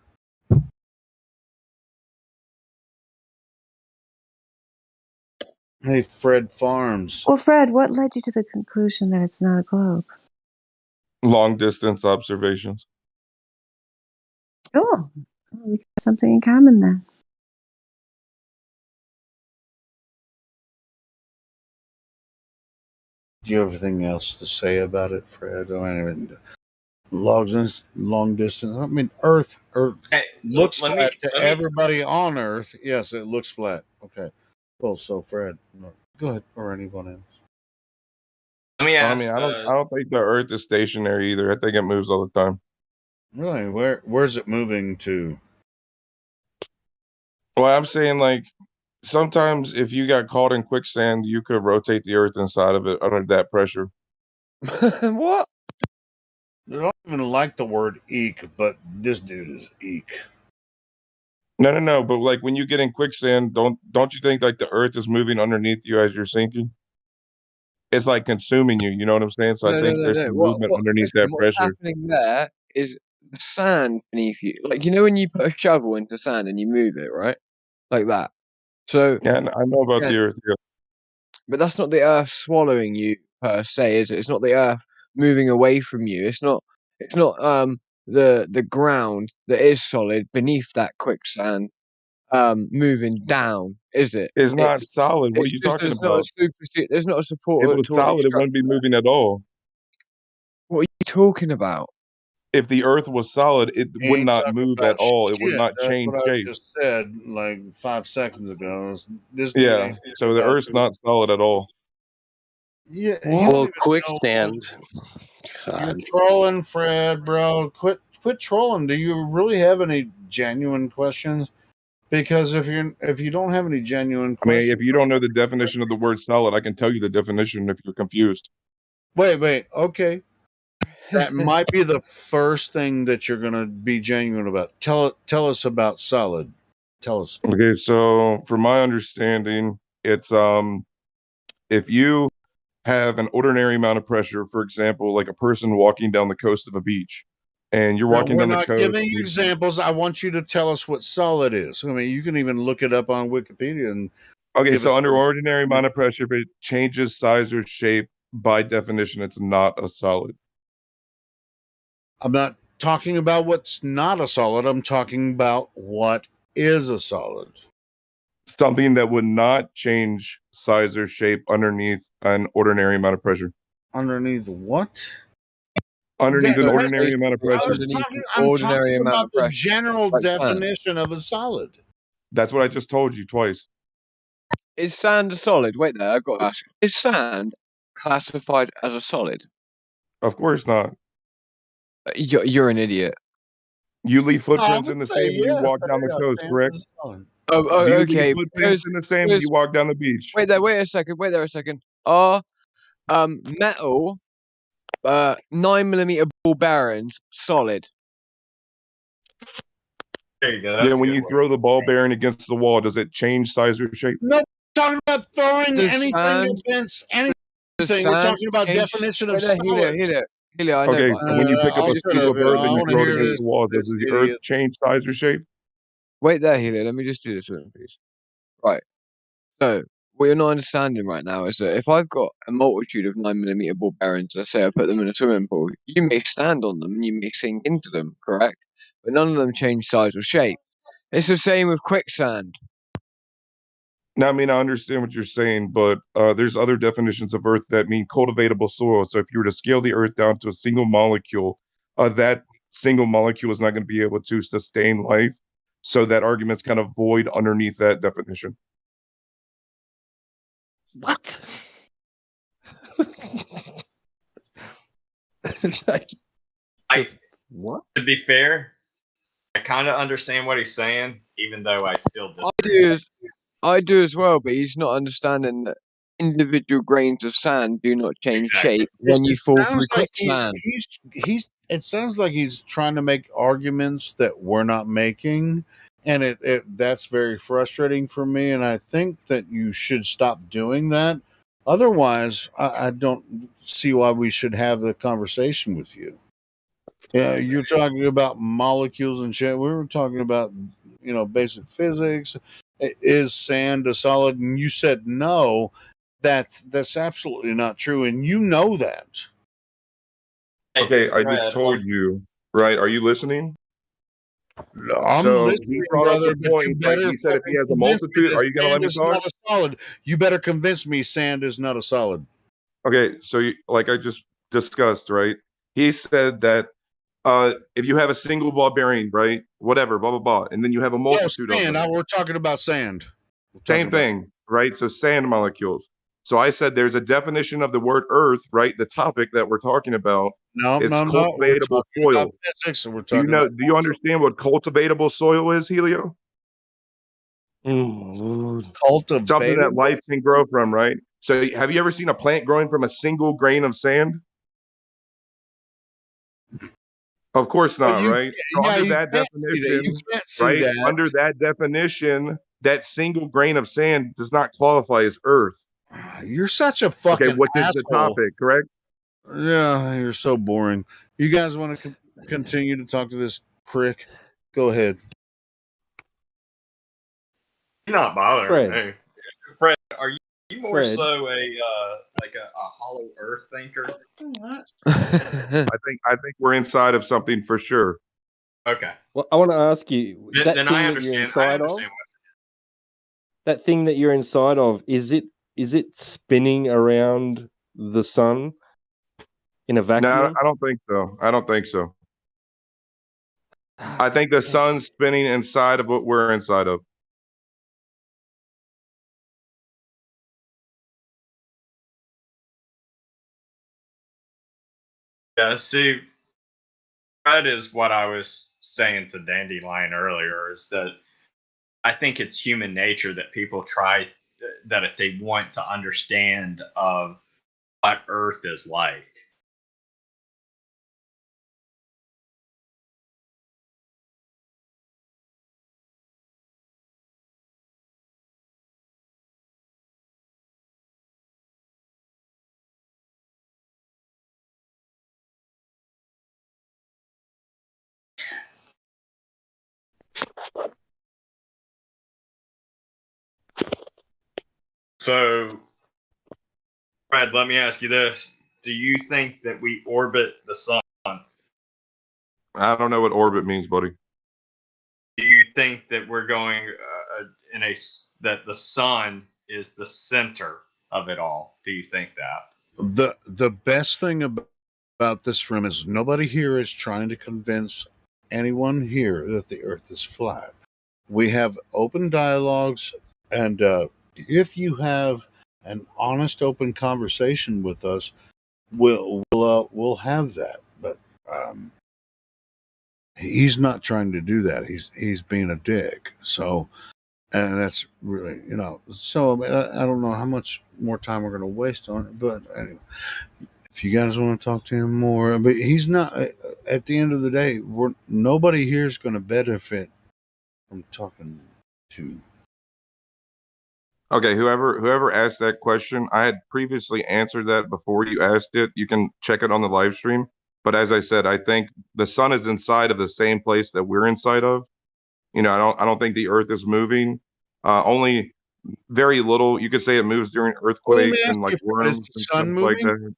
Hey, Fred Farms. Well, Fred, what led you to the conclusion that it's not a globe? Long distance observations. Cool. We got something in common then. Do you have anything else to say about it, Fred? I mean, long distance. I mean, Earth looks flat to everybody on Earth. Yes, it looks flat. Okay. Well, so Fred, Go ahead, or anyone else. Let me ask. I don't think the Earth is stationary either. I think it moves all the time. Really? Where's it moving to? Well, I'm saying like sometimes if you got caught in quicksand, you could rotate the Earth inside of it under that pressure. What? I don't even like the word eek, but this dude is eek. No. But like when you get in quicksand, don't you think like the Earth is moving underneath you as you're sinking? It's like consuming you. You know what I'm saying? So I think there's some movement underneath listen, that what's pressure. happening there is the sand beneath you. Like, you know when you put a shovel into sand and you move it, right? Like that. So yeah, I know about the Earth. Yeah. But that's not the Earth swallowing you per se, is it? It's not the Earth moving away from you. It's not the ground that is solid beneath that quicksand moving down, is it? It's not solid. What are It's you just talking there's not a about? there's not a If support it was to any solid, it structure. wouldn't be moving at all. What are you talking about? If the Earth was solid, it would Ain't not talking move about at all. It would shit. not That's change what I shape. just said like 5 seconds ago. This dude Yeah. ain't So the about Earth's not solid at all. Yeah, you Well, don't even know quicksand. You're God. trolling, Fred, bro. Quit trolling. Do you really have any genuine questions? Because if you don't have any genuine I mean, questions, if you don't know the definition of the word solid, I can tell you the definition if you're confused. wait, okay. That might be the first thing that you're gonna be genuine about. Tell us about solid. Tell us. Okay, so from my understanding, it's if you have an ordinary amount of pressure, for example, like a person walking down the coast of a beach, and you're No, walking we're down the not coast. giving examples. I want you to tell us what solid is. I mean, you can even look it up on Wikipedia and Okay, give so us under ordinary amount of pressure, if it changes size or shape, by definition, it's not a solid. I'm not talking about what's not a solid. I'm talking about what is a solid. Something that would not change size or shape underneath an ordinary amount of pressure. Underneath what? Underneath an ordinary amount of pressure. I'm talking about the general like definition of a solid. That's what I just told you twice. Is sand a solid? Wait there, I've got to ask. Is sand classified as a solid? Of course not. You're an idiot. You leave footprints in the sand when you walk down the coast, correct? Oh, Do you okay. leave footprints in the sand when you walk down the beach? Wait there a second. Are metal 9mm ball bearings solid? There you go. Yeah, when you throw the ball bearing against the wall, does it change size or shape? No, talking about throwing Does anything sand- against anything. Does We're sand talking about change- definition of Wait there, solid. Helio, I know. Okay, but- so when you pick up I'll a shut scoop up. of earth I and you wanna throw it hear against this- the wall, does this the earth idiot. change size or shape? Wait there, Helio. Let me just do this with him, please. Right. So, what you're not understanding right now is that if I've got a multitude of 9mm ball bearings, let's say I put them in a swimming pool, you may stand on them and you may sink into them, correct? But none of them change size or shape. It's the same with quicksand. Now, I mean, I understand what you're saying, but there's other definitions of earth that mean cultivatable soil. So if you were to scale the earth down to a single molecule, that single molecule is not going to be able to sustain life. So that argument's kind of void underneath that definition. What? What? To be fair, I kind of understand what he's saying, even though I still I do as well, but he's not understanding that individual grains of sand do not change shape when you fall through quicksand. It sounds like he's trying to make arguments that we're not making, and that's very frustrating for me. And I think that you should stop doing that. Otherwise, I don't see why we should have the conversation with you. Yeah, you're talking about molecules and shit. We were talking about, basic physics. Is sand a solid? And you said no. That's absolutely not true, and you know that. Okay, I just told you, right? Are you listening? I'm So listening, he brought up brother, the but point, you right? better He said if he has a convince me multitude, that are you going to let sand me is talk? not a solid. You better convince me sand is not a solid. Okay, so like I just discussed, right? He said that if you have a single ball bearing, right, whatever, blah blah blah, and then you have a multitude of Sand. them. We're talking about sand. Same thing, right? So sand molecules. So I said there's a definition of the word earth, right? The topic that we're talking about. No, it's no, no. We're cultivatable talking about soil. physics, and we're Do you talking know? about Do you understand what cultivatable soil is, Helio? cultivatable. Something that life can grow from, right? So have you ever seen a plant growing from a single grain of sand? Of course not, right? So under that definition, you can't see right? that. Under that definition, that single grain of sand does not qualify as earth. You're such a Okay, fucking which is the asshole. topic, correct? Yeah, you're so boring. You guys want to continue to talk to this prick? Go ahead. He's not bothering Fred. me. Fred, are you more Fred. so a like a hollow earth thinker? I think we're inside of something for sure. Okay. Well, I want to ask you that Then thing I that understand. you're inside of. what That thing that you're inside of, is it spinning around the sun in a vacuum? No, I don't think so. I don't think so. I think the sun's spinning inside of what we're inside of. Yeah, see, that is what I was saying to Dandelion earlier, is that I think it's human nature that people try, that if they want to understand of what Earth is like. So, Fred, let me ask you this. Do you think that we orbit the sun? I don't know what orbit means, buddy. Do you think that we're going that the sun is the center of it all? Do you think that? The best thing about this room is nobody here is trying to convince anyone here that the earth is flat. We have open dialogues, and if you have an honest, open conversation with us, we'll have that. But he's not trying to do that. He's being a dick. So, and that's really, So I don't know how much more time we're going to waste on it, but anyway, if you guys want to talk to him more, but he's not. At the end of the day, nobody here is going to benefit from talking to. Okay, whoever asked that question, I had previously answered that before you asked it. You can check it on the live stream. But as I said, I think the sun is inside of the same place that we're inside of. I don't think the earth is moving. Only very little. You could say it moves during earthquakes and like worms and stuff like that.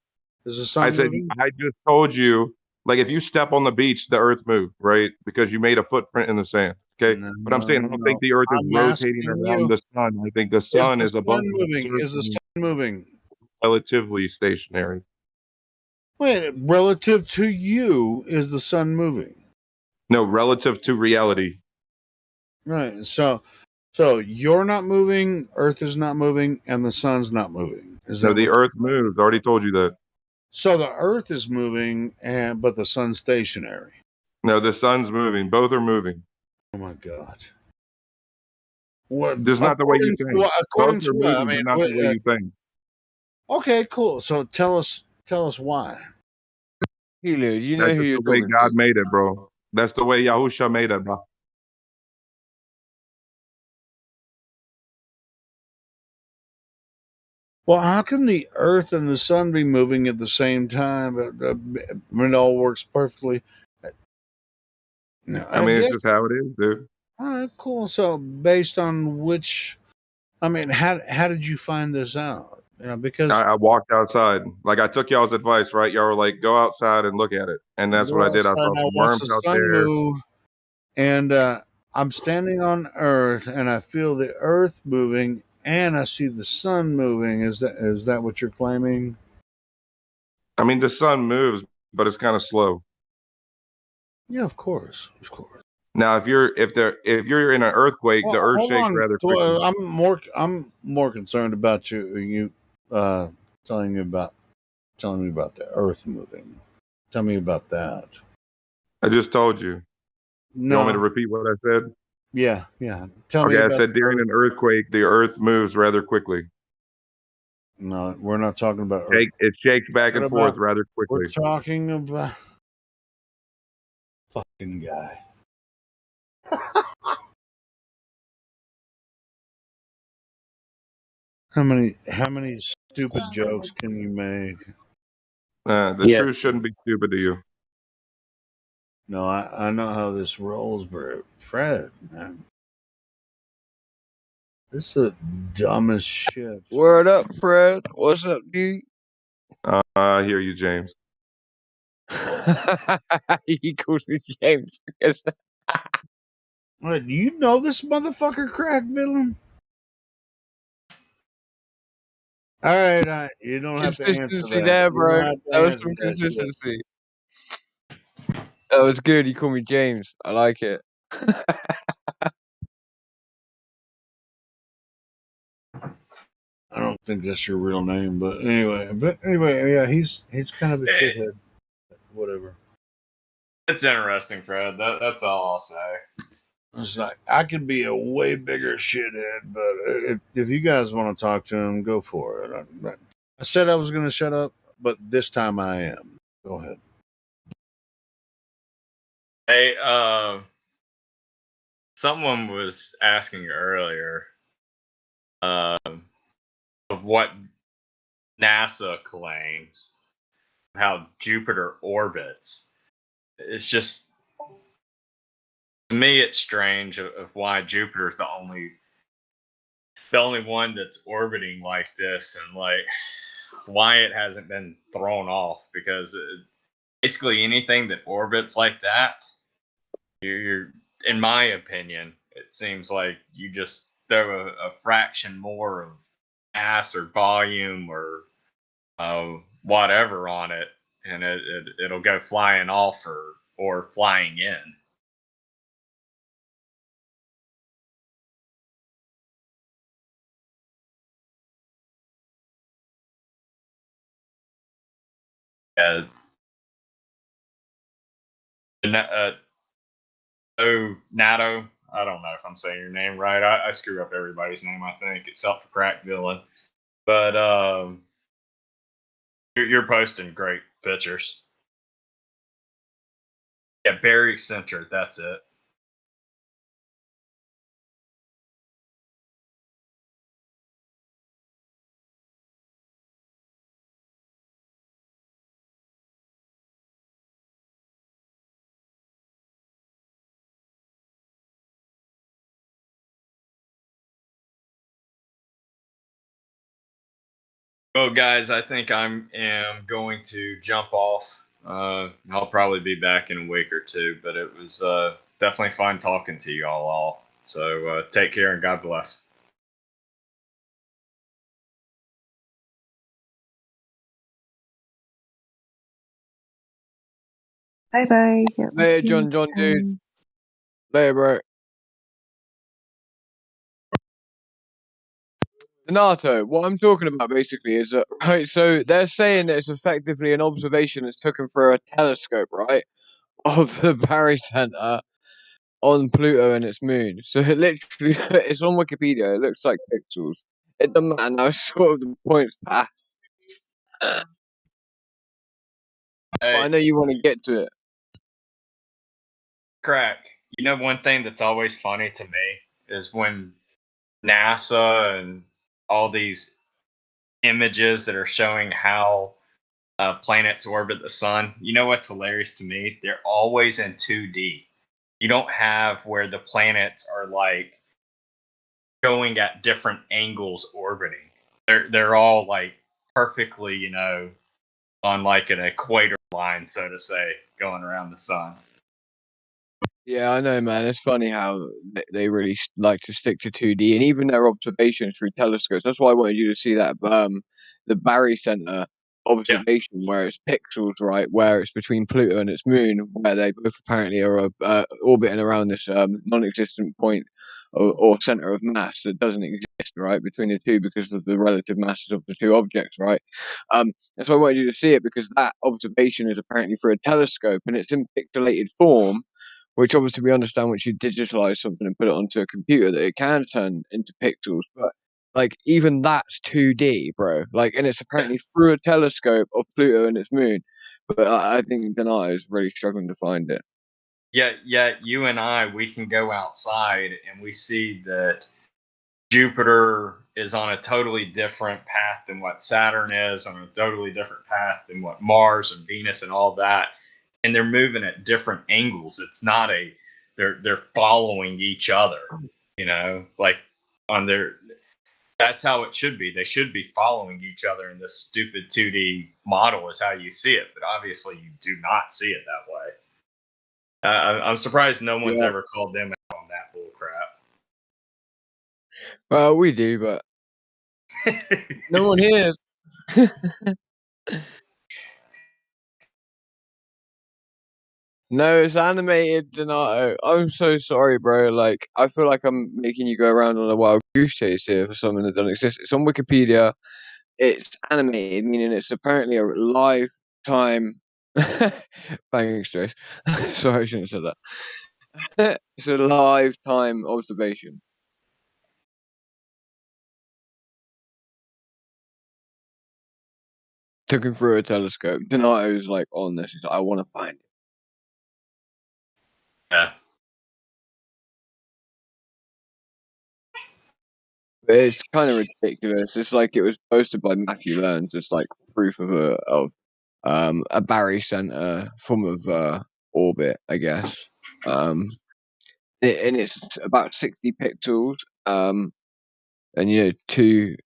Is the sun I said, moving? I just told you, like if you step on the beach, the earth moved, right? Because you made a footprint in the sand. Okay. But I'm saying I don't think the earth is rotating around the sun. I think the sun is above moving. Is the sun moving? Relatively stationary. Wait, relative to you, is the sun moving? No, relative to reality. Right. So you're not moving, Earth is not moving, and the sun's not moving. No, the earth moves. I already told you that. So the earth is moving, but the sun's stationary. No, the sun's moving. Both are moving. Oh my God. What? Just not the way you think. According Both are to moving, I mean, but not the way you think. Okay, cool. So tell us why. Helio, you know That's who just you're the way talking God to. made it, bro. That's the way Yahusha made it, bro. Well, how can the Earth and the Sun be moving at the same time? It all works perfectly. I mean, it's just how it is, dude. All right, cool. So, based on which, how did you find this out? Because I walked outside. Like I took y'all's advice, right? Y'all were like, go outside and look at it, and that's what I did. I saw some worms out there. Move, and I'm standing on Earth, and I feel the Earth moving, and I see the sun moving. Is that what you're claiming? I mean, the sun moves, but it's kind of slow. Yeah, of course. Now, if you're in an earthquake, the earth shakes rather quickly. I'm more concerned about you telling me about the Earth moving. Tell me about that. I just told you. No. You want me to repeat what I said? Yeah. Tell me Okay, I about said during an earthquake, the Earth moves rather quickly. No, we're not talking about Earth. It shakes back and forth rather quickly. We're talking about fucking guy. How many stupid jokes can you make? The truth shouldn't be stupid to you. No, I know how this rolls, but Fred, man. This is the dumbest shit. Word up, Fred. What's up, dude? I hear you, James. He calls me James because. What, do you know this motherfucker, crack villain? All right, you don't have to answer Consistency that. there, You bro. don't have to That was answer some that shit. consistency. That was good. You call me James. I like it. I don't think that's your real name, but anyway, yeah, he's kind of a shithead. Whatever. It's interesting, Fred. That's all I'll say. It's like I could be a way bigger shithead, but if you guys want to talk to him, go for it. I said I was going to shut up, but this time I am. Go ahead. Hey, someone was asking earlier of what NASA claims how Jupiter orbits. It's just, to me, it's strange of why Jupiter's the only one that's orbiting like this, and like why it hasn't been thrown off, because basically anything that orbits like that, you're in my opinion, it seems like you just throw a fraction more of mass or volume or whatever on it, and it'll go flying off or flying in. Nato, I don't know if I'm saying your name right. I screw up everybody's name, I think, except for Crack Villain. But you're posting great pictures. Yeah, Barry Center, that's it. Well, guys, I think I am going to jump off. I'll probably be back in a week or two, but it was definitely fun talking to you all. So take care and God bless. Bye bye. Later, John, dude. Later, bro. Donato, what I'm talking about basically is that, right, so they're saying that it's effectively an observation that's taken through a telescope, right, of the barycenter on Pluto and its moon. So it literally, it's on Wikipedia, it looks like pixels. It doesn't matter now, sort of the point's past. But I know you want to get to it. Crack. You know, one thing that's always funny to me is when NASA and all these images that are showing how planets orbit the sun. You know what's hilarious to me? They're always in 2D. You don't have where the planets are like going at different angles orbiting. They're all like perfectly, you know, on like an equator line, so to say, going around the sun. Yeah, I know, man. It's funny how they really like to stick to 2D, and even their observations through telescopes. That's why I wanted you to see that the barycenter observation where it's pixels, right? Where it's between Pluto and its moon, where they both apparently are orbiting around this non-existent point or center of mass that doesn't exist, right, between the two because of the relative masses of the two objects, right? That's why I wanted you to see it, because that observation is apparently through a telescope and it's in pixelated form, which obviously we understand once you digitalize something and put it onto a computer that it can turn into pixels, but like even that's 2D, bro. Like, and it's apparently through a telescope of Pluto and its moon. But I think Donato is really struggling to find it. Yeah, you and I, we can go outside and we see that Jupiter is on a totally different path than what Saturn is, on a totally different path than what Mars and Venus and all that. And they're moving at different angles. It's not they're following each other, like on their. That's how it should be. They should be following each other, in this stupid 2D model is how you see it. But obviously, you do not see it that way. I'm surprised no one's ever called them out on that bull crap. Well, we do, but no one hears. No, it's animated, Donato. I'm so sorry, bro. Like, I feel like I'm making you go around on a wild goose chase here for something that doesn't exist. It's on Wikipedia. It's animated, meaning it's apparently a lifetime. Thanks, Trace. Sorry, I shouldn't have said that. It's a lifetime observation. Took him through a telescope. Donato's like on this. He's like, I want to find it. Yeah. It's kind of ridiculous. It's like it was posted by Matthew Learns. It's like proof of a barycenter form of orbit, I guess. And it's about 60 pixels. And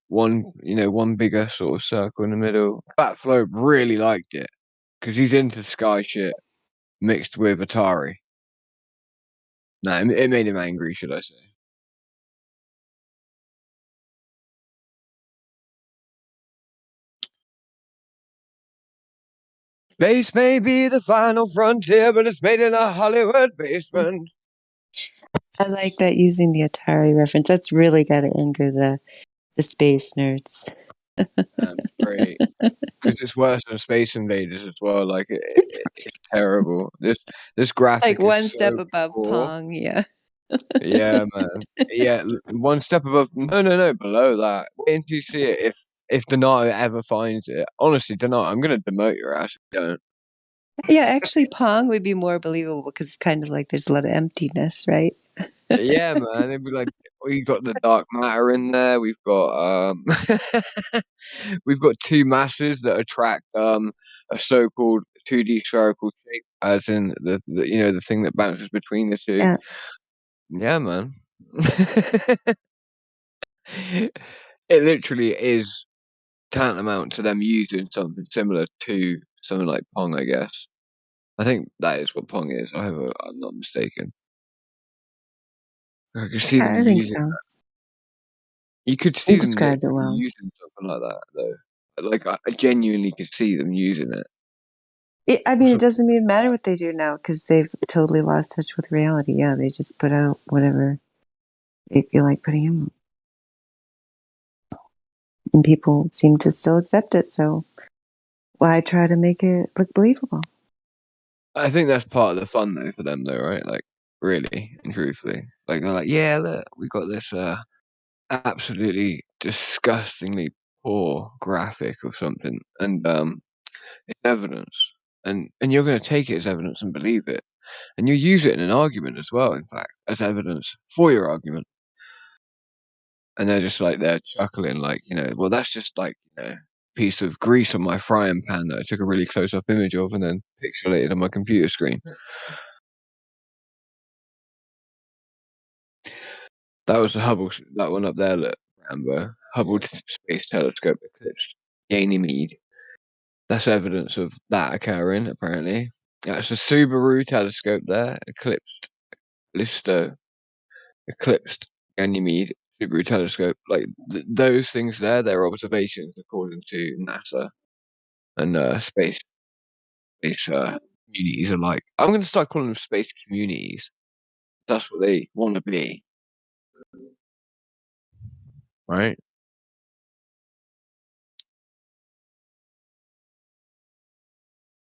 one bigger sort of circle in the middle. Batflow really liked it because he's into sky shit mixed with Atari. No, it made him angry, should I say? Space may be the final frontier, but it's made in a Hollywood basement. I like that, using the Atari reference. That's really got to anger the space nerds. Great. Because it's worse than Space Invaders as well. Like, it's terrible. This graphic Like one is step so above poor. Pong, yeah. Yeah, man. Yeah, one step above. No, below that. Wait until you see it. If Donato ever finds it, honestly, Donato, I'm gonna demote your ass if you don't. Yeah, actually, Pong would be more believable because it's kind of like there's a lot of emptiness, right? Yeah, man. It'd be like we got the dark matter in there. We've got we've got two masses that attract a so-called 2D spherical shape, as in the thing that bounces between the two. Yeah, man. It literally is tantamount to them using something similar to something like Pong, I guess. I think that is what Pong is. I'm not mistaken. I could see them I think using so. that. You could see them described it well. using something like that, though. Like, I genuinely could see them using it. It doesn't even matter what they do now because they've totally lost touch with reality. Yeah, they just put out whatever they feel like putting out. And people seem to still accept it, so why try to make it look believable? I think that's part of the fun, though, for them, though, right? Like, really and truthfully. Like, they're like, yeah, look, we got this absolutely disgustingly poor graphic or something, and it's evidence. And you're going to take it as evidence and believe it. And you use it in an argument as well, in fact, as evidence for your argument. And they're just like, they're chuckling, like, well, that's just like, piece of grease on my frying pan that I took a really close up image of and then pixelated on my computer screen. That was the Hubble, that one up there, look, Rambo. Hubble Space Telescope eclipsed Ganymede. That's evidence of that occurring, apparently. That's a Subaru telescope there, eclipsed Ganymede Subaru telescope. Like those things there, they're observations according to NASA. and space communities alike. I'm going to start calling them space communities. That's what they want to be, right?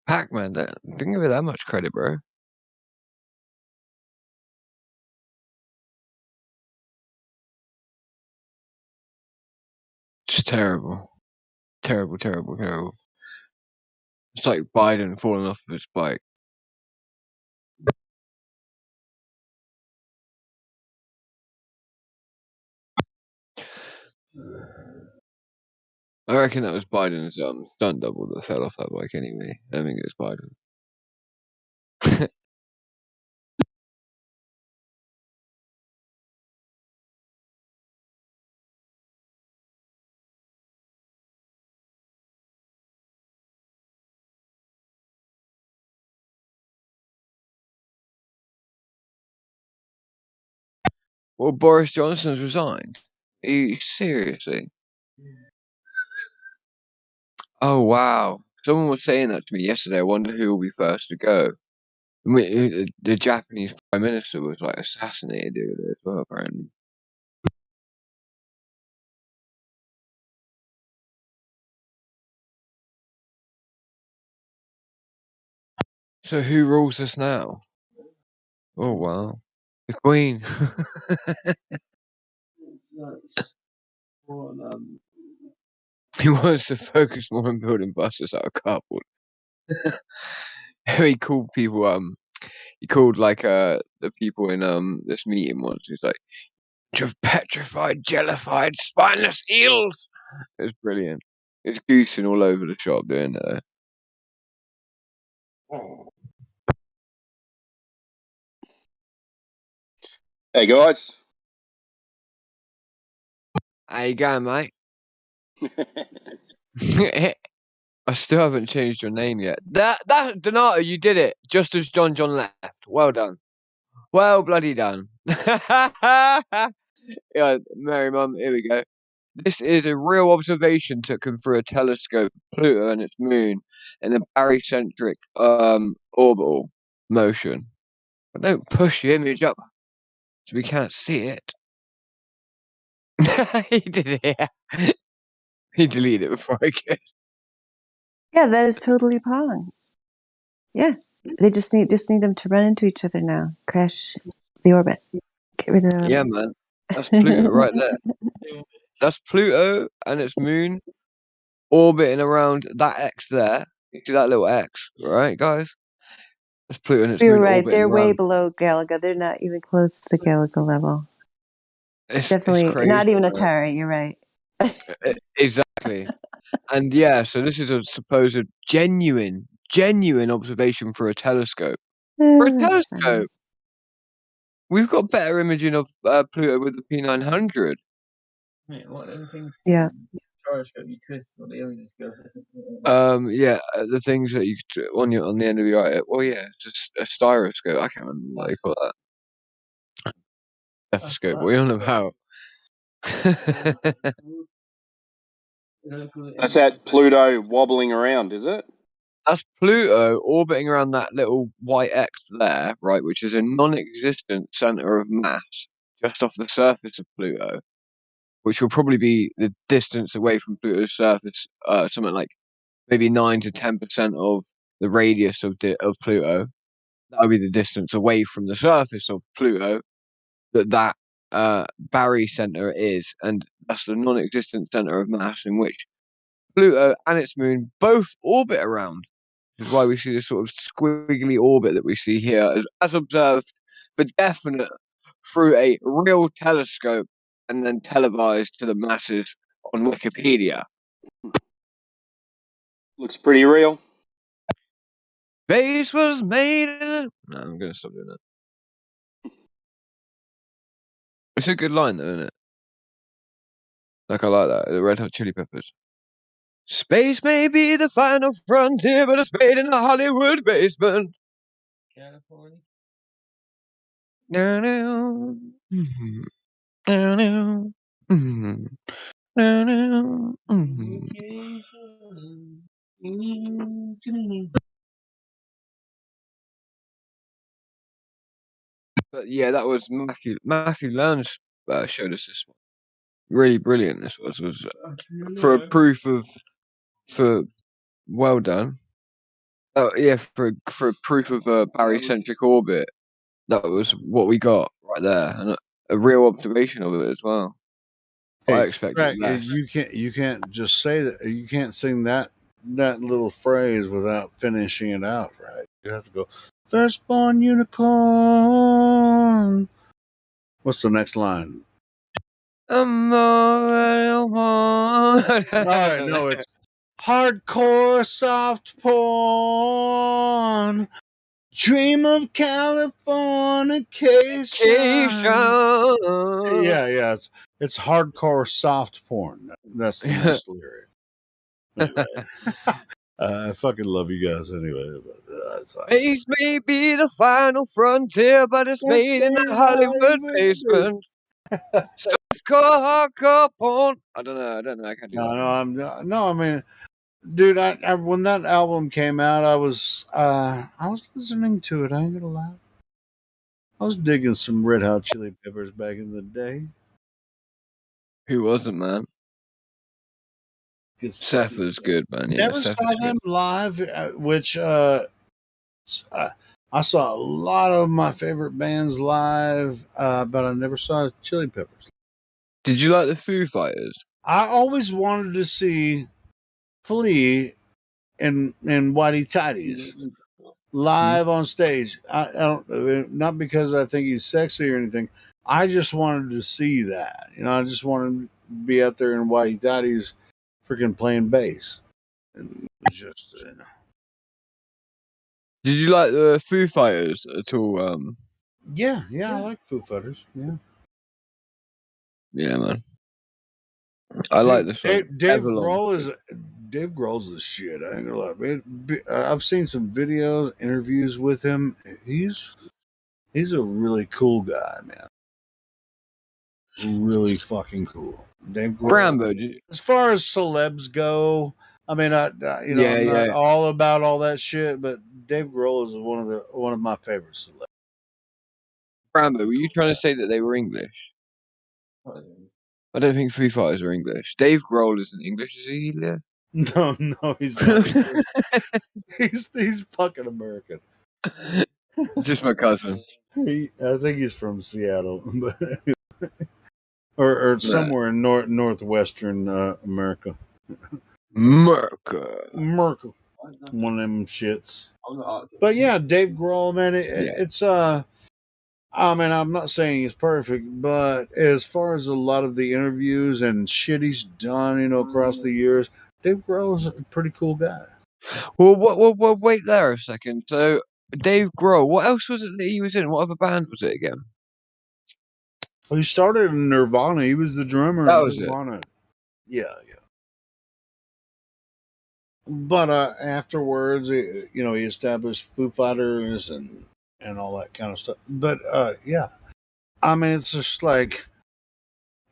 Pac-Man, didn't give it that much credit, bro. Just terrible. Terrible. It's like Biden falling off of his bike. I reckon that was Biden's stunt double that fell off that bike anyway. I don't think it was Biden. Well, Boris Johnson's resigned. Are you seriously? Oh wow! Someone was saying that to me yesterday. I wonder who will be first to go. I mean, the Japanese prime minister was like assassinated the other day as well, apparently. So who rules us now? Oh wow, the Queen. He wants to focus more on building buses out of cardboard. He called people he called like the people in this meeting once. He's like, petrified, jellified, spineless eels. It was brilliant. It's goosing all over the shop doing that. Hey guys. How you going, mate? I still haven't changed your name yet. That Donato, you did it just as John left. Well done. Well bloody done. Yeah, Mary Mum, here we go. This is a real observation taken through a telescope, Pluto and its moon, in a barycentric orbital motion. But don't push the image up so we can't see it. He did it. Yeah. He deleted it before I could. Yeah, that is totally Pong. Yeah, they just need them to run into each other now. Crash the orbit. Get rid of. Yeah, man. That's Pluto right there. That's Pluto and its moon orbiting around that X there. You see that little X, right, guys? That's Pluto and its You're moon right. orbiting They're way around. below Galaga. They're not even close to the Galaga level. It's Definitely crazy, not even man. Atari. You're right. Exactly. And yeah, so this is a supposed genuine observation for a telescope. For a telescope. We've got better imaging of Pluto with the P900. Mate, what other things? Yeah. Gyroscope, you twist, or the images go. Yeah, the things that you could on the end of your eye. Well, yeah, just a styroscope. I can't remember what they call that. Stethoscope. What are you on about? That's that Pluto wobbling around, is it? That's Pluto orbiting around that little white X there, right, which is a non-existent center of mass just off the surface of Pluto, which will probably be the distance away from Pluto's surface, something like maybe 9 to 10% of the radius of Pluto. That would be the distance away from the surface of Pluto that barycenter is, and that's the non-existent center of mass in which Pluto and its moon both orbit around. Which is why we see this sort of squiggly orbit that we see here, as observed for definite through a real telescope and then televised to the masses on Wikipedia. Looks pretty real. Space was made in a... No, I'm going to stop doing that. It's a good line, though, isn't it? Like, I like that. The Red Hot Chili Peppers. Space may be the final frontier, but it's made in a Hollywood basement. California. No, no. Mm-hmm. No, no. Mm-hmm. No, no. Mm-hmm. But yeah, that was Matthew Lowndes showed us this one. Really brilliant. This was for a proof of for well done. Oh yeah, for a proof of a barycentric orbit. That was what we got right there, and a real observation of it as well. I expected right, less. you can't just say that. You can't sing that little phrase without finishing it out. Right, you have to go firstborn unicorn. What's the next line? All right, no, it's hardcore soft porn. Dream of Californication. Yeah, it's hardcore soft porn. That's the next lyric. Anyway, I fucking love you guys anyway. But, Space may be the final frontier, but it's made in the Hollywood basement. Softcore, hardcore porn. I don't know. I can't do that. I mean, dude, I when that album came out, I was listening to it. I ain't gonna lie. I was digging some Red Hot Chili Peppers back in the day. Who wasn't, man? Seth was good, man. Yeah, Never Seth saw was good. them live, which I saw a lot of my favorite bands live, but I never saw Chili Peppers. Did you like the Foo Fighters? I always wanted to see Flea in Whitey Tidies live on stage. I don't, not because I think he's sexy or anything. I just wanted to see that. I just wanted to be out there in Whitey Tidies, freaking playing bass. And just Did you like the Foo Fighters at all? Yeah, I like Foo Fighters. Yeah, man. I like this one. Dave Grohl is the shit. I ain't gonna lie, man. I've seen some videos, interviews with him. He's a really cool guy, man. Really fucking cool. Dave Grohl. Brambo. As far as celebs go, I mean, I'm not all about all that shit, but Dave Grohl is one of my favorite celebs. Brambo, were you trying to say that they were English? I don't think Foo Fighters are English. Dave Grohl isn't English, is he? There? No, he's not English. he's fucking American. Just my cousin. I think he's from Seattle, or somewhere in northwestern America. America. One of them shits. But yeah, Dave Grohl, man, it's I mean, I'm not saying he's perfect, but as far as a lot of the interviews and shit he's done, across the years, Dave Grohl is a pretty cool guy. Well, wait there a second. So, Dave Grohl, what else was it that he was in? What other band was it again? Well, he started in Nirvana. He was the drummer in Nirvana. Yeah. But afterwards, he established Foo Fighters and all that kind of stuff. But yeah, I mean, it's just like,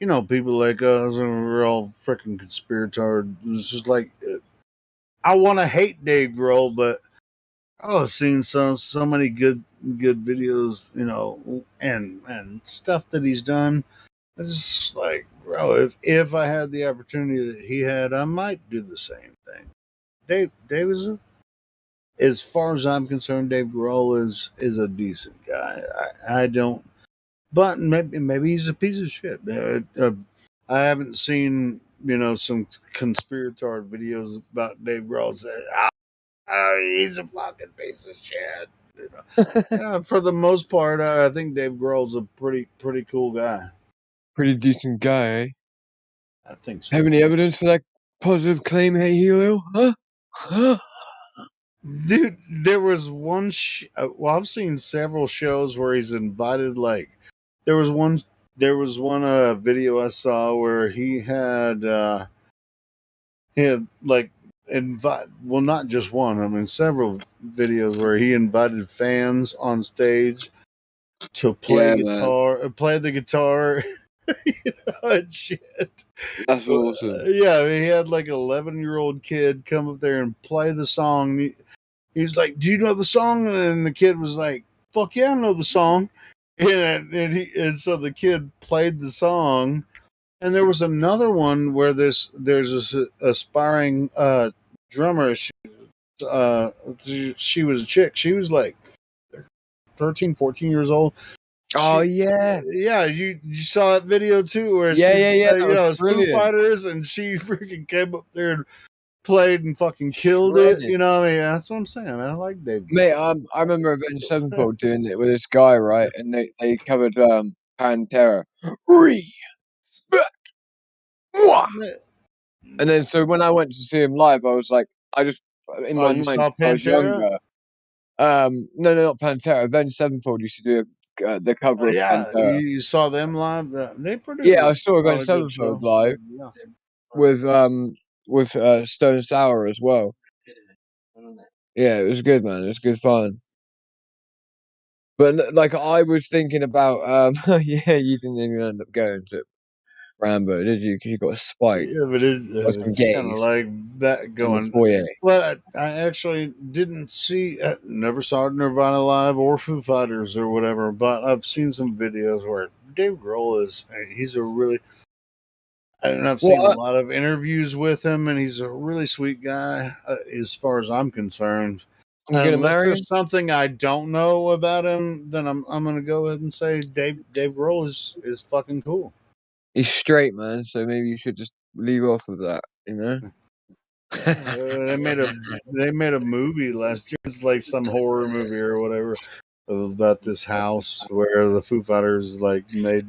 people like us, and we're all freaking conspirators. It's just like, I want to hate Dave Grohl, but I've seen so many good videos, and stuff that he's done. It's just like, bro, if I had the opportunity that he had, I might do the same thing. Dave is, as far as I'm concerned, Dave Grohl is a decent guy. I don't, but maybe he's a piece of shit. I haven't seen some conspirator videos about Dave Grohl saying, he's a fucking piece of shit. For the most part, I think Dave Grohl's a pretty cool guy. Pretty decent guy, eh? I think so. Have any evidence for that positive claim, hey Helio? Huh? Dude, there was one. I've seen several shows where he's invited. Like, there was one video I saw where he had like not just one. I mean, several videos where he invited fans on stage to play the guitar You know, and shit. That's awesome. Yeah, I mean, he had like an 11-year-old kid come up there and play the song. He was like, "Do you know the song?" And the kid was like, "Fuck yeah, I know the song." And so the kid played the song. And there was another one where there's this aspiring drummer. She was a chick. She was like 13, 14 years old. Oh yeah, You saw that video too, where yeah. you know, it's Foo Fighters, and she freaking came up there and played and fucking killed it. You know, I mean, that's what I'm saying, man. I like Dave. Mate, I remember Avenged Sevenfold doing it with this guy, right? And they covered Pantera. Respect. Mwah! And then so when I went to see him live, I was like, I just in my you mind, saw I was Pantera? younger. No, not Pantera. Avenged Sevenfold used to do the cover of Yeah, Pantera. you saw them live. They produced. Yeah, I saw a Avenged good show. Sevenfold live with Stone Sour as well. Yeah, it was good, man. It was good fun. But like I was thinking about, yeah, you didn't even end up going to Rambo, did you? Because you got a spike. Yeah, but it's kind of like that going. Well, I actually didn't see, never saw Nirvana live or Foo Fighters or whatever, but I've seen some videos where Dave Grohl he's a really, and I've seen a lot of interviews with him, and he's a really sweet guy, as far as I'm concerned. You gonna Unless marry him? there's something I don't know about him, then I'm gonna go ahead and say Dave Grohl is fucking cool. He's straight, man. So maybe you should just leave off with that, you know. They made a movie last year. It's like some horror movie or whatever about this house where the Foo Fighters like made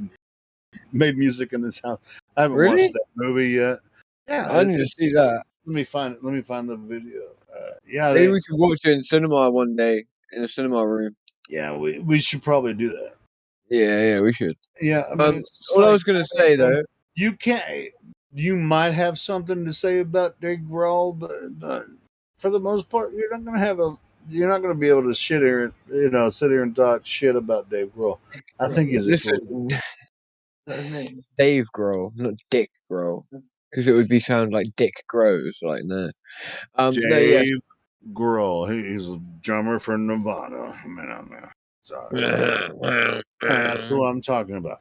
music in this house. I haven't watched that movie yet. Yeah, I need to see that. Let me find the video. Yeah, maybe we could watch it in cinema one day in a cinema room. Yeah, we should probably do that. Yeah, we should. Yeah, I mean, all I was gonna say though, you can't. You might have something to say about Dave Grohl, but for the most part, you're not gonna be able to sit here and talk shit about Dave Grohl. I think he's Dave Grohl, not Dick Grohl, because it would be sound like Dick Grows, like no. Dave Grohl. He's a drummer for Nirvana. I mean, sorry, that's who I'm talking about.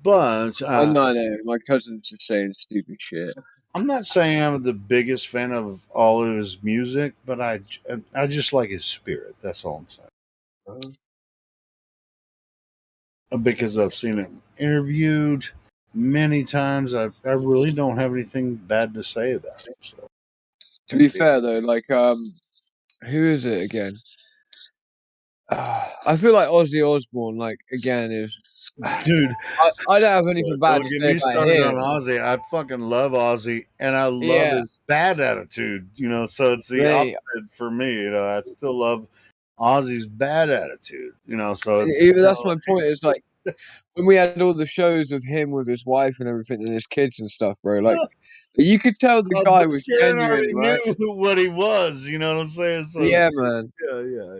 But no, my cousin's just saying stupid shit. I'm not saying I'm the biggest fan of all of his music, but I just like his spirit. That's all I'm saying. Because I've seen him interviewed many times. I really don't have anything bad to say about him. So. To be fair though, like who is it again? I feel like Ozzy Osbourne, like again, is dude. I don't have anything bad to say about him. On Ozzy. I fucking love Ozzy, and I love his bad attitude. You know, so it's the opposite for me. You know, I still love Ozzy's bad attitude. You know, so that's my point. It's like when we had all the shows of him with his wife and everything and his kids and stuff, bro. Like you could tell the guy was Sharon genuine, already right? knew what he was. You know what I'm saying? So, yeah, man. Yeah.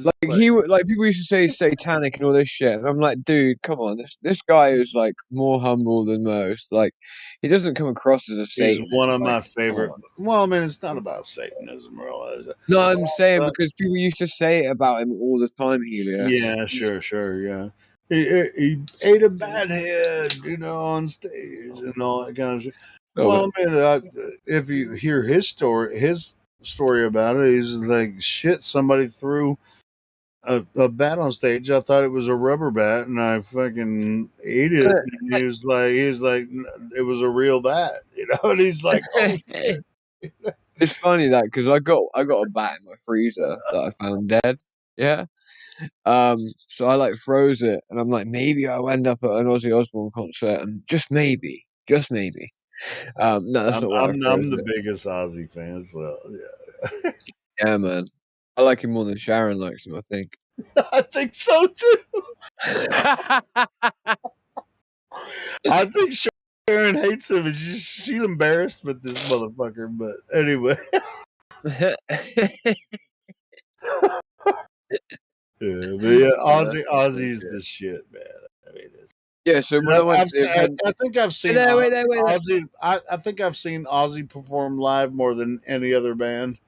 Like he like people used to say he's satanic and all this shit, and I'm like, dude, come on, this guy is like more humble than most. Like he doesn't come across as a Satanist. He's one of my favorite. Well, I mean, it's not about Satanism, really. No, I'm saying because people used to say it about him all the time, Helio. Yeah, sure, yeah. He ate a bad head, you know, on stage and all that kind of shit. Well, I mean, if you hear his story about it, he's like, shit, somebody threw a bat on stage. I thought it was a rubber bat, and I fucking ate it. And he was like, it was a real bat, you know. And he's like, oh shit. It's funny that because I got a bat in my freezer that I found dead. Yeah. So I like froze it, and I'm like, maybe I'll end up at an Ozzy Osbourne concert, and just maybe. No, that's not why I'm the biggest Ozzy fan, so yeah. Yeah, man. I like him more than Sharon likes him, I think. I think so too. I think Sharon hates him. She's embarrassed with this motherfucker, but anyway. Yeah, but yeah, Ozzy's the shit, man. I mean, Yeah, so when I went to the event, I think I've seen Ozzy. I think I've seen Ozzy perform live more than any other band.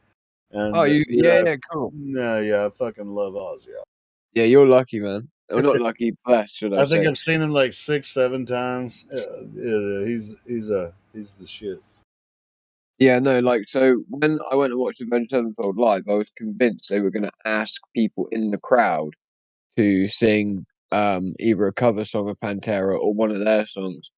And yeah, cool. Yeah, I fucking love Ozzy. Yeah, you're lucky, man. Or not lucky, blessed, should I I think say? I've seen him like 6-7 times. He's the shit. Yeah, no, like, so when I went and watched Avenged Sevenfold live, I was convinced they were going to ask people in the crowd to sing either a cover song of Pantera or one of their songs.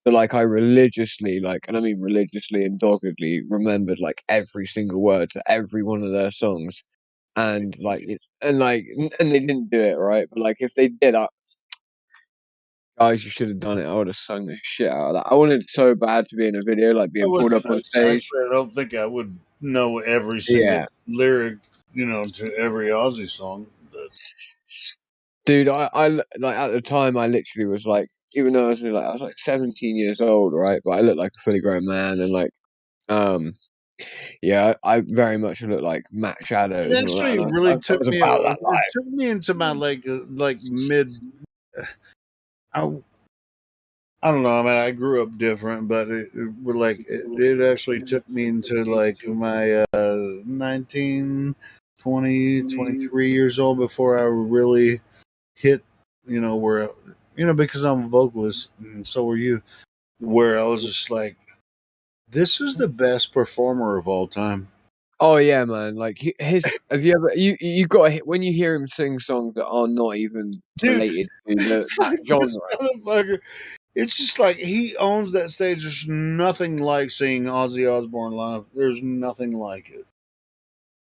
So, like, I religiously, like, and I mean religiously and doggedly, remembered like every single word to every one of their songs, and like, and they didn't do it right, but like, if they did, guys, you should have done it. I would have sung the shit out of that. I wanted so bad to be in a video, like being pulled up on stage. Actually, I don't think I would know every single Yeah. lyric, to every Ozzy song. But Dude, I like at the time I literally was like, even though I was like 17 years old, right? But I looked like a fully grown man, and like, yeah, I very much looked like Matt Shadows. it actually really I took was me. about that life. It took me into my like mid. I don't know. I mean, I grew up different, but it actually took me into like my 19, 20, 23 years old before I really hit, where, because I'm a vocalist and so are you, where I was just like, this is the best performer of all time. Oh yeah, man! Like have you ever you got when you hear him sing songs that are not even related to that genre? Motherfucker. It's just like he owns that stage. There's nothing like seeing Ozzy Osbourne live. There's nothing like it.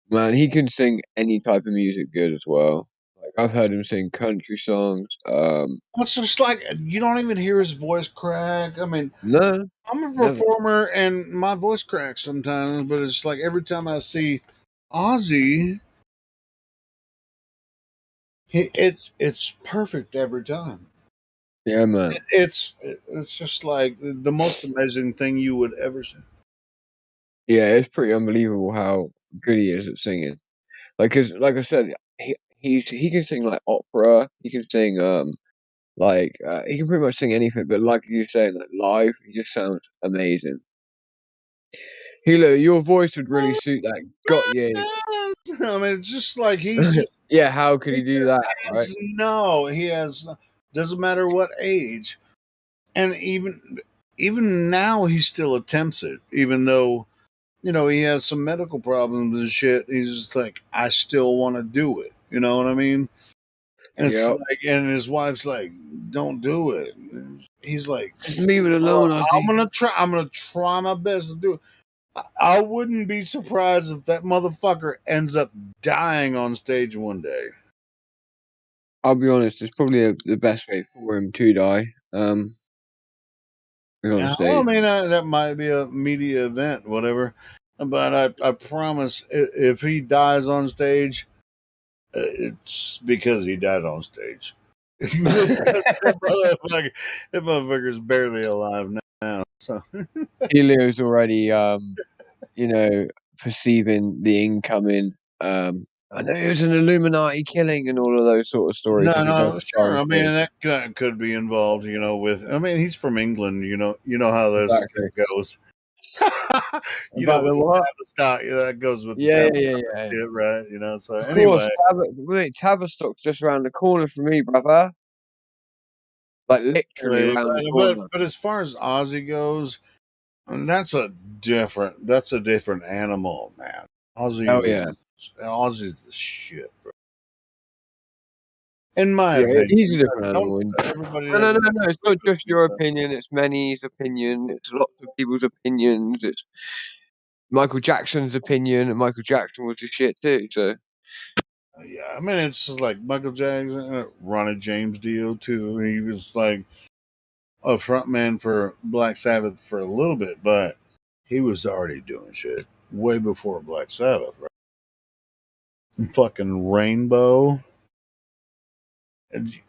Man, he can sing any type of music good as well. Like I've heard him sing country songs. It's just like you don't even hear his voice crack. I mean, no, I'm a never. performer and my voice cracks sometimes, but it's like every time I see Ozzy, it's perfect every time. Yeah, man. It's just like the most amazing thing you would ever see. Yeah, it's pretty unbelievable how good he is at singing. Like, cause like I said, he can sing like opera. He can sing he can pretty much sing anything. But like you're saying, like live, he just sounds amazing. Hilo, your voice would really suit that. Got you. I mean, it's just like he's just yeah. How could he do that? Right? He has. Doesn't matter what age, and even now he still attempts it, even though he has some medical problems and shit. He's just like, I still want to do it. You know what I mean? And it's like, and his wife's like, don't do it. And he's like, just leave it alone. I'm gonna try my best to do it. I wouldn't be surprised if that motherfucker ends up dying on stage one day. I'll be honest, it's probably the best way for him to die. On stage. Well, I mean, that might be a media event, whatever. But I promise, if he dies on stage, it's because he died on stage. that motherfucker's barely alive now. So Helio's already, perceiving the incoming. I know it was an Illuminati killing and all of those sort of stories. No, sure. I mean, that guy could be involved. With. I mean, he's from England. You know how this goes. That goes with yeah. Shit, right? So of anyway, course, Tavistock's just around the corner from me, brother. Like literally around the corner. But as far as Ozzy goes, that's a different animal, man. Ozzy's the shit, bro. In my opinion, he's a different animal. No. It's not just your opinion. It's many's opinion. It's lots of people's opinions. It's Michael Jackson's opinion, and Michael Jackson was just shit too. So yeah, I mean, it's just like Michael Jackson, Ronnie James Dio too. He was like a frontman for Black Sabbath for a little bit, but he was already doing shit way before Black Sabbath, right? And fucking Rainbow.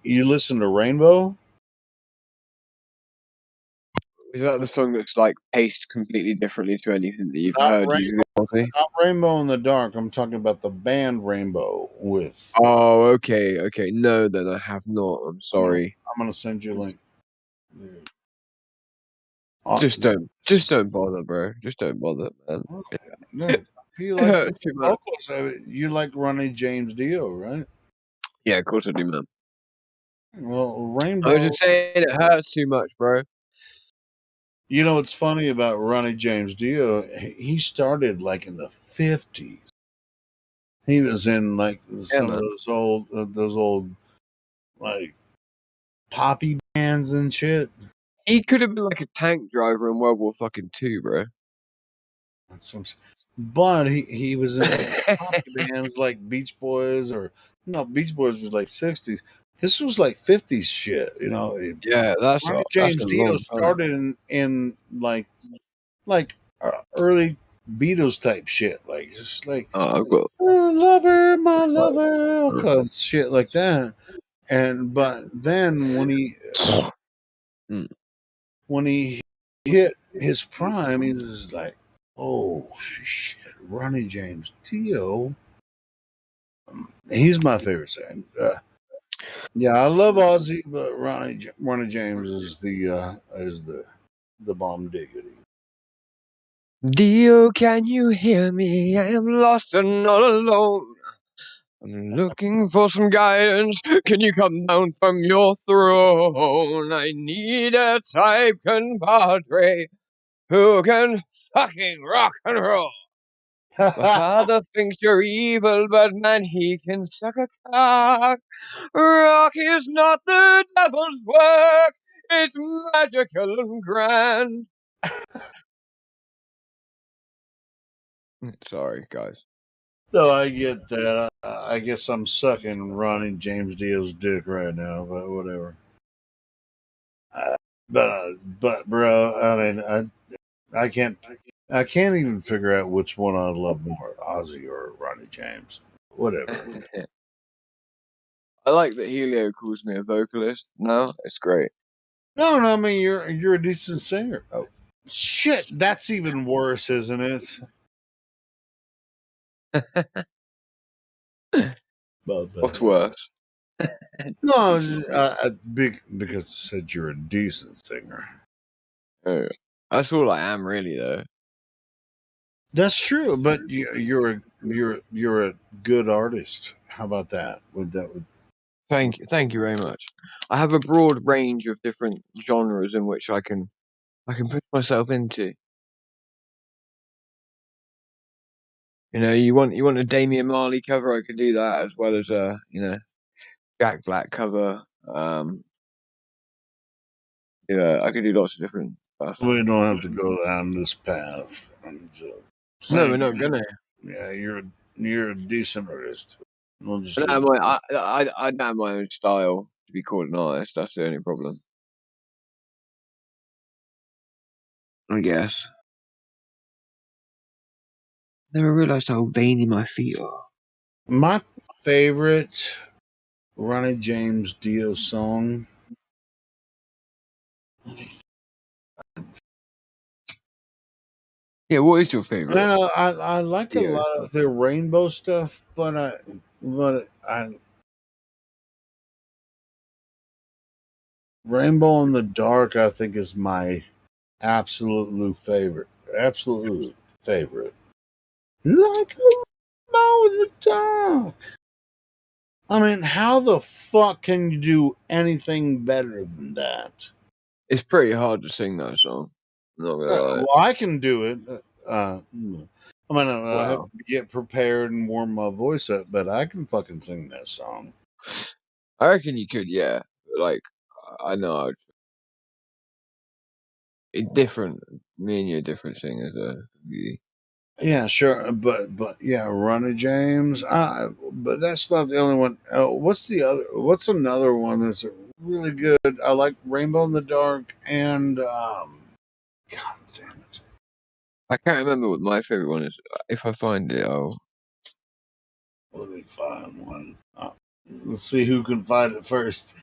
You listen to Rainbow? is that the song that's like paced completely differently to anything that you've heard? Not Rainbow in the Dark. I'm talking about the band Rainbow with. Oh, okay. No, then I have not. I'm sorry. I'm gonna send you a link. Just don't bother, bro. Just don't bother, man. No, if you like vocals, you like Ronnie James Dio, right? Yeah, of course I do, man. Well, Rainbow. I was just saying it hurts too much, bro. You know what's funny about Ronnie James Dio? He started like in the 50s. He was in like some of those old like poppy bands and shit. He could have been like a tank driver in World War II, bro. But he was in poppy bands like Beach Boys Beach Boys was like 60s. This was like 50s shit, you know. Yeah, Ronnie James Dio started in like early Beatles type shit, like just like lover, my lover, all kinds of shit like that. And but then when he hit his prime, he was like, "Oh shit, Ronnie James Dio." He's my favorite singer. Yeah, I love Ozzy, but Ronnie James is the bomb diggity. Dio, can you hear me? I am lost and all alone. I'm looking for some guidance. Can you come down from your throne? I need a type compadre who can fucking rock and roll. My father thinks you're evil, but man, he can suck a cock. Rock is not the devil's work. It's magical and grand. Sorry, guys. No, I get that. I guess I'm sucking Ronnie James Dio's dick right now, but whatever. But bro, I mean, I can't even figure out which one I love more, Ozzy or Ronnie James. Whatever. I like that Helio calls me a vocalist. No, it's great. No, I mean you're a decent singer. Oh shit, that's even worse, isn't it? What's worse? No, because it said you're a decent singer. Oh, that's all I am, really, though. That's true, but you're a good artist. How about that? Thank you very much. I have a broad range of different genres in which I can put myself into. You know, you want a Damian Marley cover, I could do that, as well as a Jack Black cover. I could do lots of different stuff. We don't have to go down this path. No, we're not gonna. Yeah, you're a decent artist. We'll just I don't have my own style to be called an artist. That's the only problem, I guess. Never realised how veiny my feet are. My favorite Ronnie James Dio song. Yeah, what is your favorite? I like a lot of the Rainbow stuff, but Rainbow in the Dark, I think, is my absolute favorite. Absolute favorite. Like a rainbow in the dark. I mean, how the fuck can you do anything better than that? It's pretty hard to sing that song. I'm not gonna lie. Well, I can do it. I mean, I have to get prepared and warm my voice up, but I can fucking sing that song. I reckon you could, yeah. Like, I know. Different. Me and you are different singers, though. Yeah, sure, but yeah, Ronnie James. But that's not the only one. What's the other? What's another one that's really good? I like Rainbow in the Dark and God damn it, I can't remember what my favorite one is. If I find it, I'll. Let me find one. Let's see who can find it first.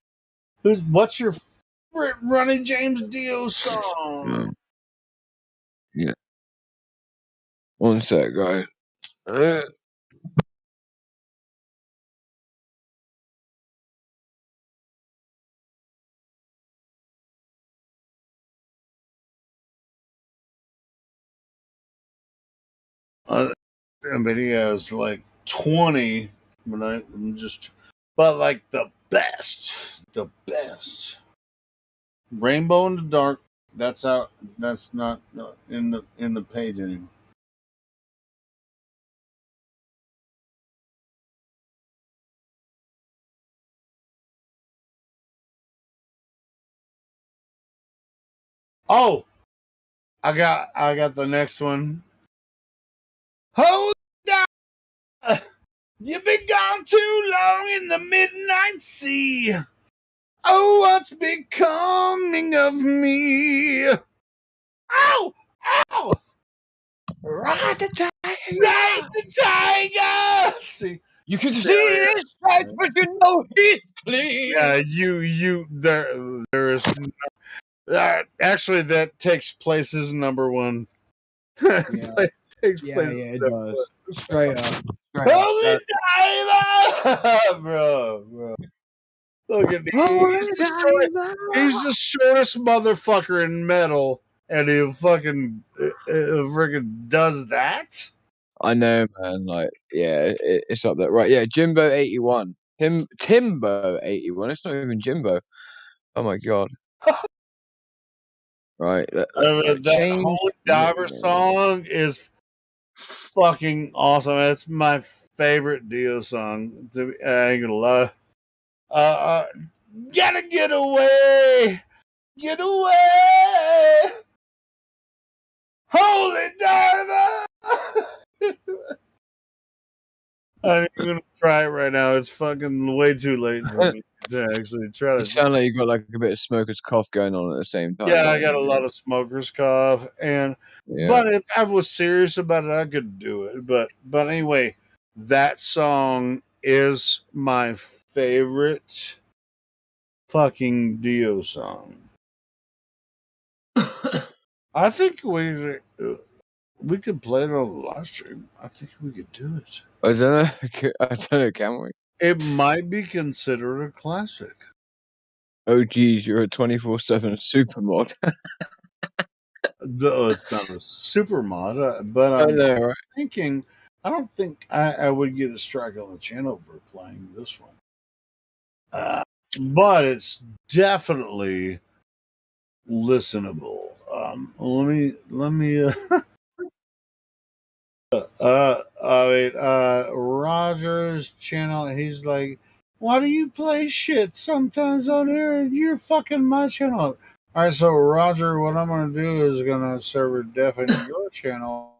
What's your favorite Ronnie James Dio song? Yeah. One sec, guys. I mean, he has like 20, but like the best. Rainbow in the Dark. That's out. That's not in the page anymore. Oh, I got the next one. Hold on. You've been gone too long in the midnight sea. Oh, what's becoming of me? Ow! Ow! Ride the tiger! Ride the tiger! See, you can see his stripes, but you know he's clean. Yeah, there is. Actually, that takes place as number one. Yeah, takes yeah, place. it does. Straight up. Holy diver, bro. Look at me. He's the shortest motherfucker in metal, and he freaking does that. I know, man. Like, yeah, it's up there, right? Yeah, Jimbo 81. Timbo 81. It's not even Jimbo. Oh my god. Right. That Holy Diver song is fucking awesome. It's my favorite Dio song. I ain't gonna lie. Gotta get away. Get away. Holy Diver. I'm even gonna try it right now. It's fucking way too late for me to actually try You to. sound like you got like a bit of smoker's cough going on at the same time. Yeah, I got a lot of smoker's cough, but if I was serious about it, I could do it. But anyway, that song is my favorite fucking Dio song. I think we could play it on the live stream. I think we could do it. I don't know, can we? It might be considered a classic. Oh, geez, you're a 24/7 super mod. It's not a super mod, but I I'm know, right? thinking. I don't think I would get a strike on the channel for playing this one. But it's definitely listenable. Let me. Roger's channel. He's like, why do you play shit sometimes on here? You're fucking my channel. All right, so Roger, what I'm gonna do is gonna server deafen your channel.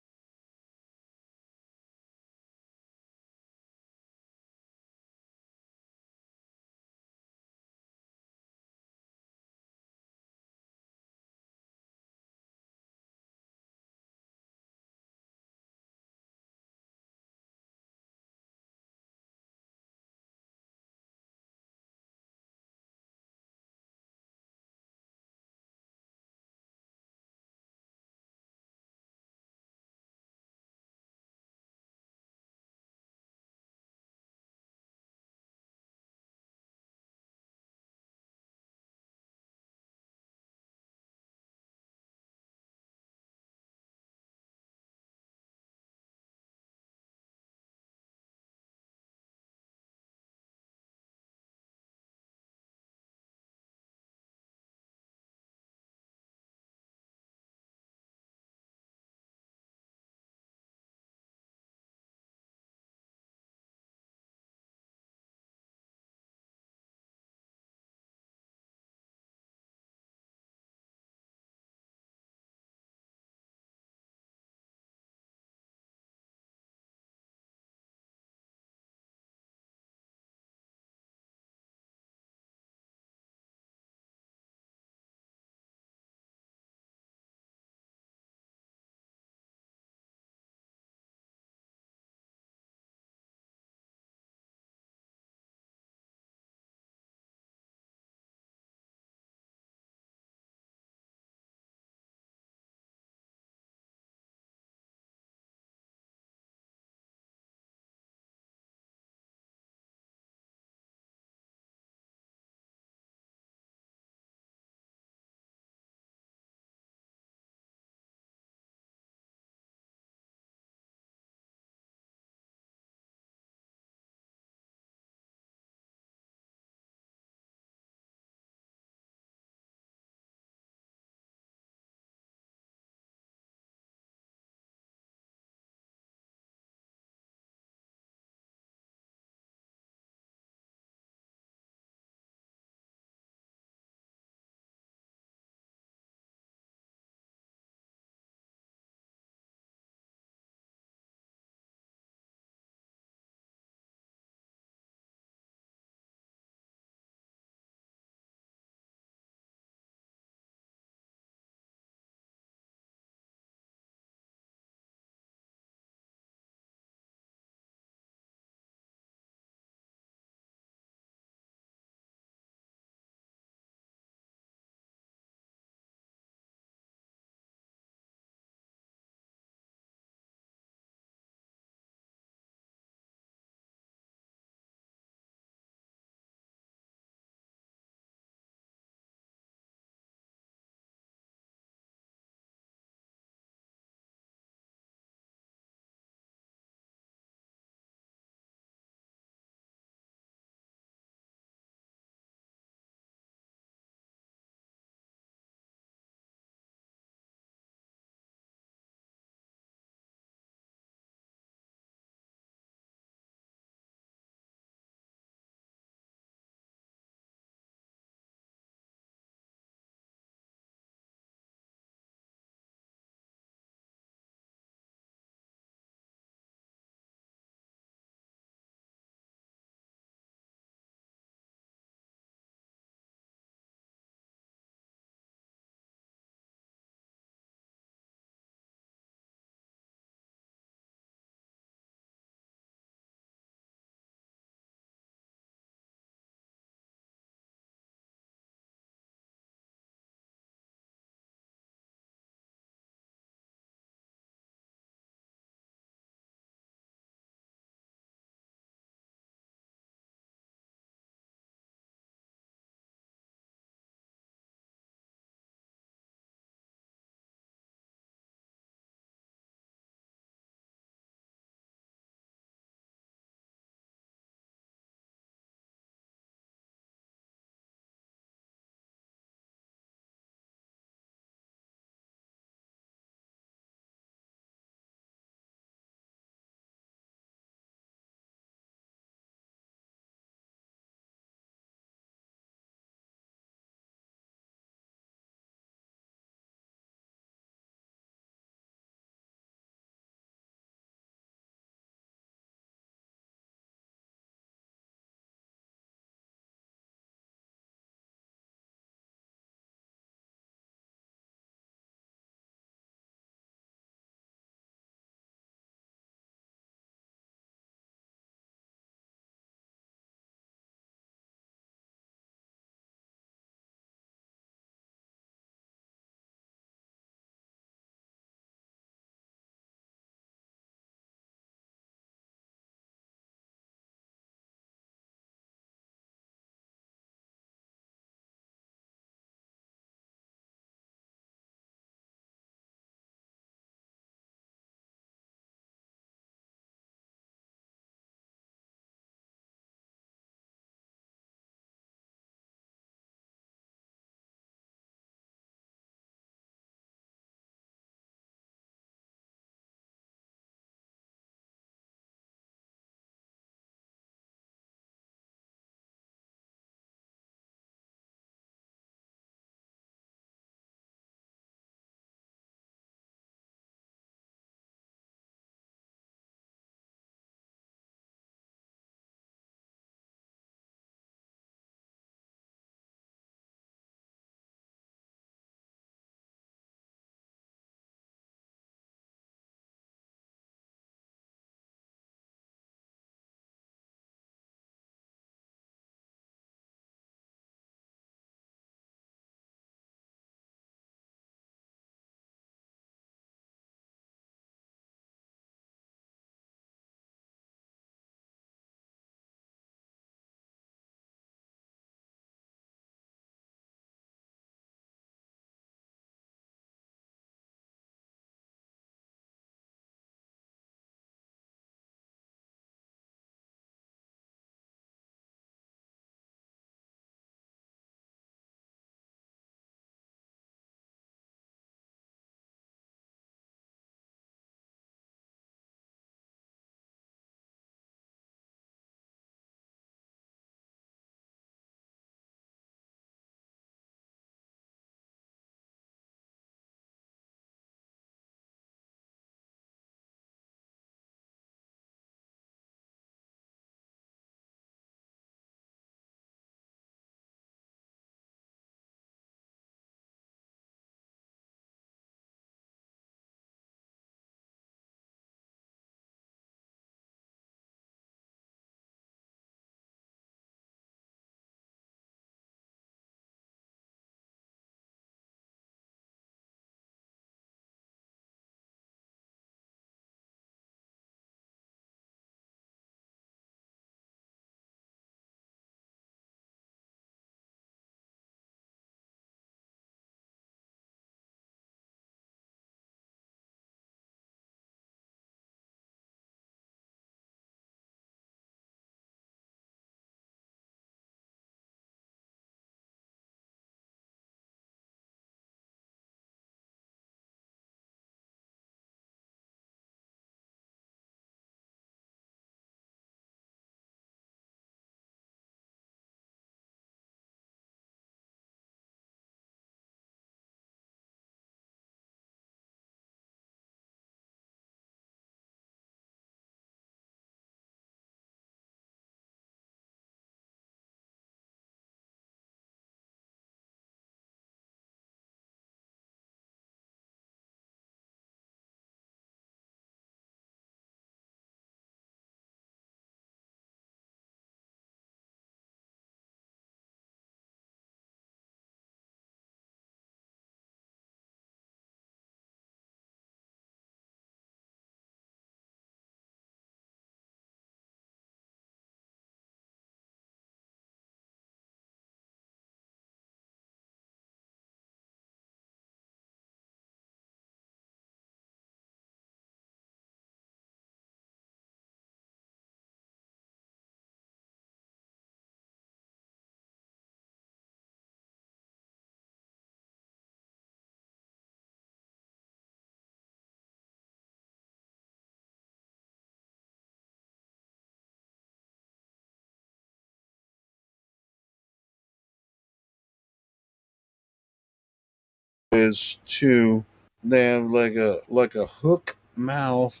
is to they have like a hook mouth,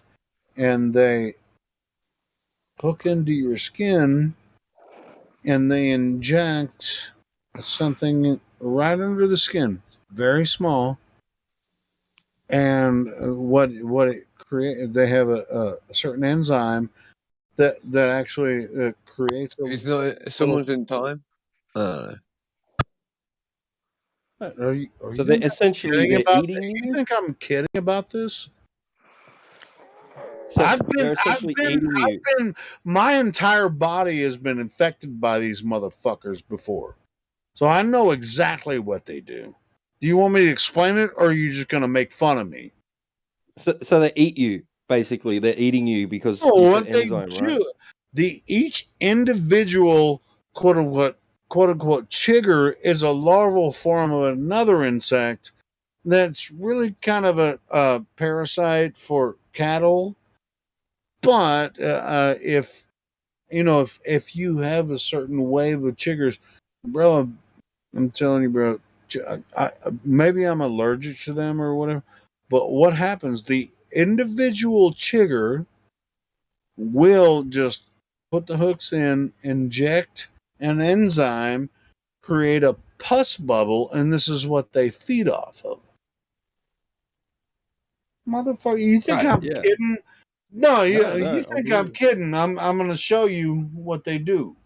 and they hook into your skin, and they inject something right under the skin, very small. And what it create? They have a certain enzyme that actually creates a. It's not someone's in time. Are you So they're essentially kidding they're about? eating You you. think I'm kidding about this? So they're essentially eating you. I've been, my entire body has been infected by these motherfuckers before. So I know exactly what they do. Do you want me to explain it, or are you just going to make fun of me? So they eat you, basically. They're eating you because Oh, you've got what they enzyme, right? do, each individual quote unquote chigger is a larval form of another insect that's really kind of a parasite for cattle. But if if you have a certain wave of chiggers, bro, I'm telling you, bro, maybe I'm allergic to them or whatever. But what happens? The individual chigger will just put the hooks in, inject an enzyme, create a pus bubble, and this is what they feed off of. Motherfucker, you think I'm kidding? No, you think I'm kidding. I'm going to show you what they do.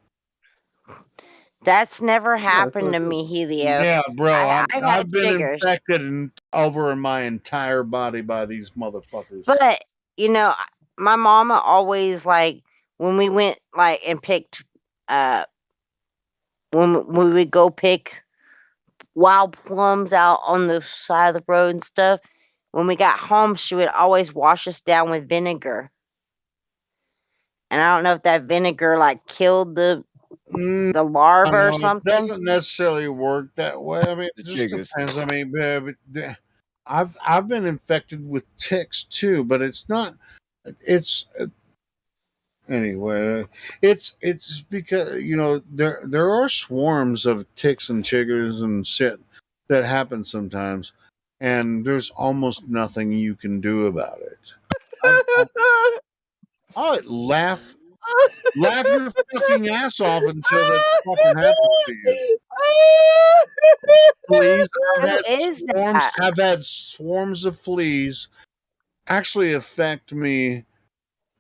That's never happened to me, Helio. Yeah, bro, I've I've had been chiggers. infected over my entire body by these motherfuckers. But, my mama always, when we went, and picked, when we would go pick wild plums out on the side of the road and stuff, when we got home, she would always wash us down with vinegar. And I don't know if that vinegar, killed the larva or something. It doesn't necessarily work that way. I mean, it just depends. I mean, I've been infected with ticks too, but it's not. It's anyway. It's because there are swarms of ticks and chiggers and shit that happen sometimes, and there's almost nothing you can do about it. I laugh your fucking ass off until that fucking happens to you. Fleas. I've had swarms of fleas actually affect me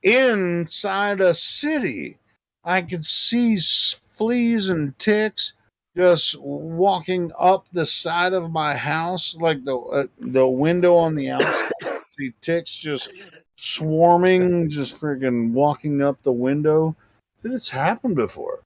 inside a city. I could see fleas and ticks just walking up the side of my house, like the window on the outside. See ticks just swarming, just freaking walking up the window. It's happened before.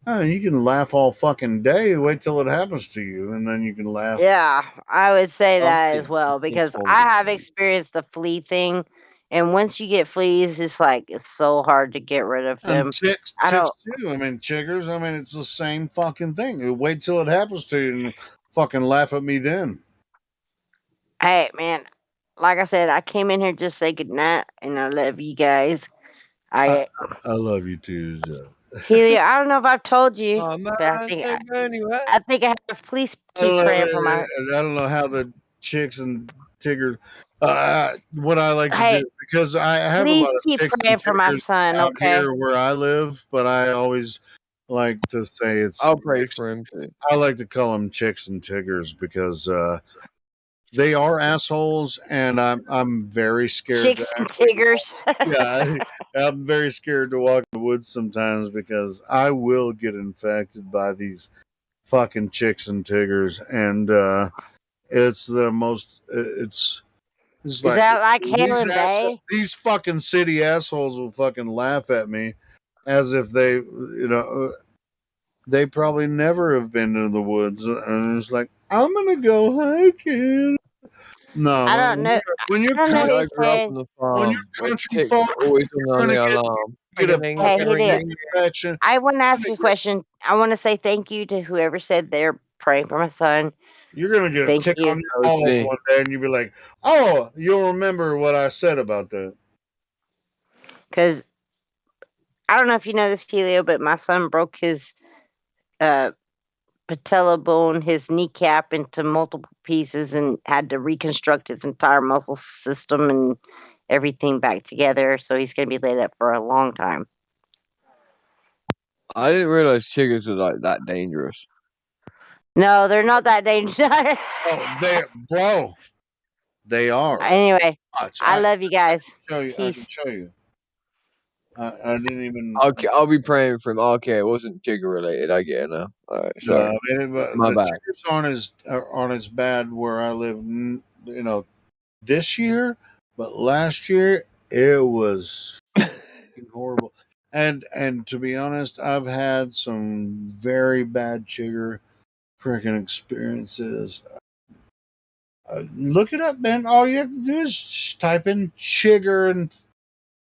Oh, you can laugh all fucking day. Wait till it happens to you, and then you can laugh. Yeah, I would say that as well, because I have experienced the flea thing, and once you get fleas, it's so hard to get rid of them. And ticks too. I mean, chiggers. I mean, it's the same fucking thing. Wait till it happens to you and fucking laugh at me then. Hey, man, like I said, I came in here just to say goodnight, and I love you guys. I love you too, Helio, I don't know if I've told you, Oh, man, but I think I have. Please keep praying for my. I don't know how the chicks and tiggers. What I like to do, because I have a Please lot of keep chicks praying and for my tiggers son, out okay? here where I live, but I always like to say it's. I'll pray for him too. I like to call them chicks and tiggers because they are assholes, and I'm very scared. Chicks and tiggers. Yeah, I'm very scared to walk in the woods sometimes because I will get infected by these fucking chicks and tiggers, and it's the most. It's Is that like Hale and Bay? These fucking city assholes will fucking laugh at me as if they, they probably never have been to the woods, and it's like I'm gonna go hiking. No, I don't know. when you're I country, I grew up on the farm. country folk, always on the alarm. get a Hey, fucking Helio, infection. I want to ask you a question. I want to say thank you to whoever said they're praying for my son. You're gonna get a Thank tick you. on your balls one day, and you'll be like, "Oh, you'll remember what I said about that." Because I don't know if you know this, Helio, but my son broke his patella bone, his kneecap into multiple pieces and had to reconstruct his entire muscle system and everything back together. So he's going to be laid up for a long time. I didn't realize chiggers were like that dangerous. No, they're not that dangerous. Bro, they are. Anyway, I love you guys. I can Peace. show you. I didn't even. I'll be praying for him. Okay, it wasn't jigger related. I get it now. All right, sorry. My The bad. chiggers aren't as bad where I live. This year, but last year it was horrible. And to be honest, I've had some very bad chigger freaking experiences. Look it up, man. All you have to do is just type in chigger and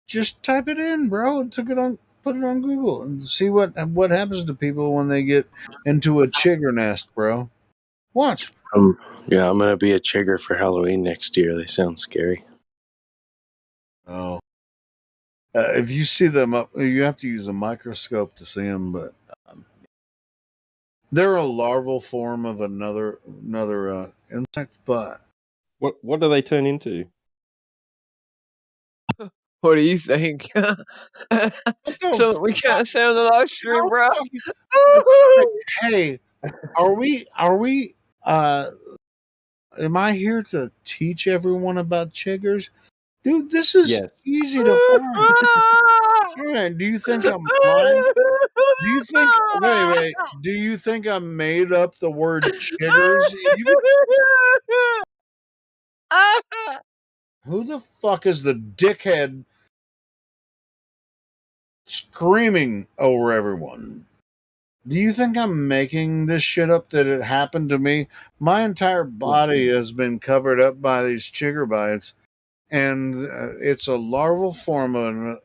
just type it in, bro. Put it on Google and see what happens to people when they get into a chigger nest, bro. Watch. Yeah, I'm gonna be a chigger for Halloween next year. They sound scary. Oh. If you see them up, you have to use a microscope to see them, but they're a larval form of another insect. But what do they turn into? What do you think? So we can't say on the live stream, bro. Hey, are we am I here to teach everyone about chiggers? Dude, this is easy to find. Man, do you think I'm lying? Do you think wait, do you think I made up the word chiggers? Who the fuck is the dickhead screaming over everyone? Do you think I'm making this shit up that it happened to me? My entire body has been covered up by these chigger bites, and it's a larval form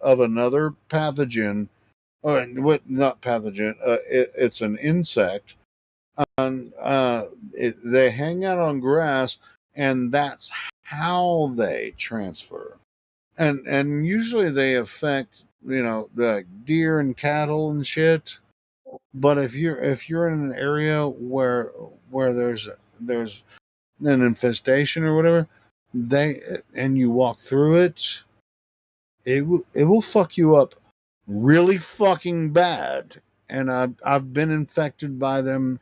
of another pathogen. Not pathogen. It's an insect. And they hang out on grass, and that's how they transfer. And usually they affect the deer and cattle and shit. But if you're in an area where there's an infestation or whatever, and you walk through it, it will fuck you up really fucking bad. And I've been infected by them,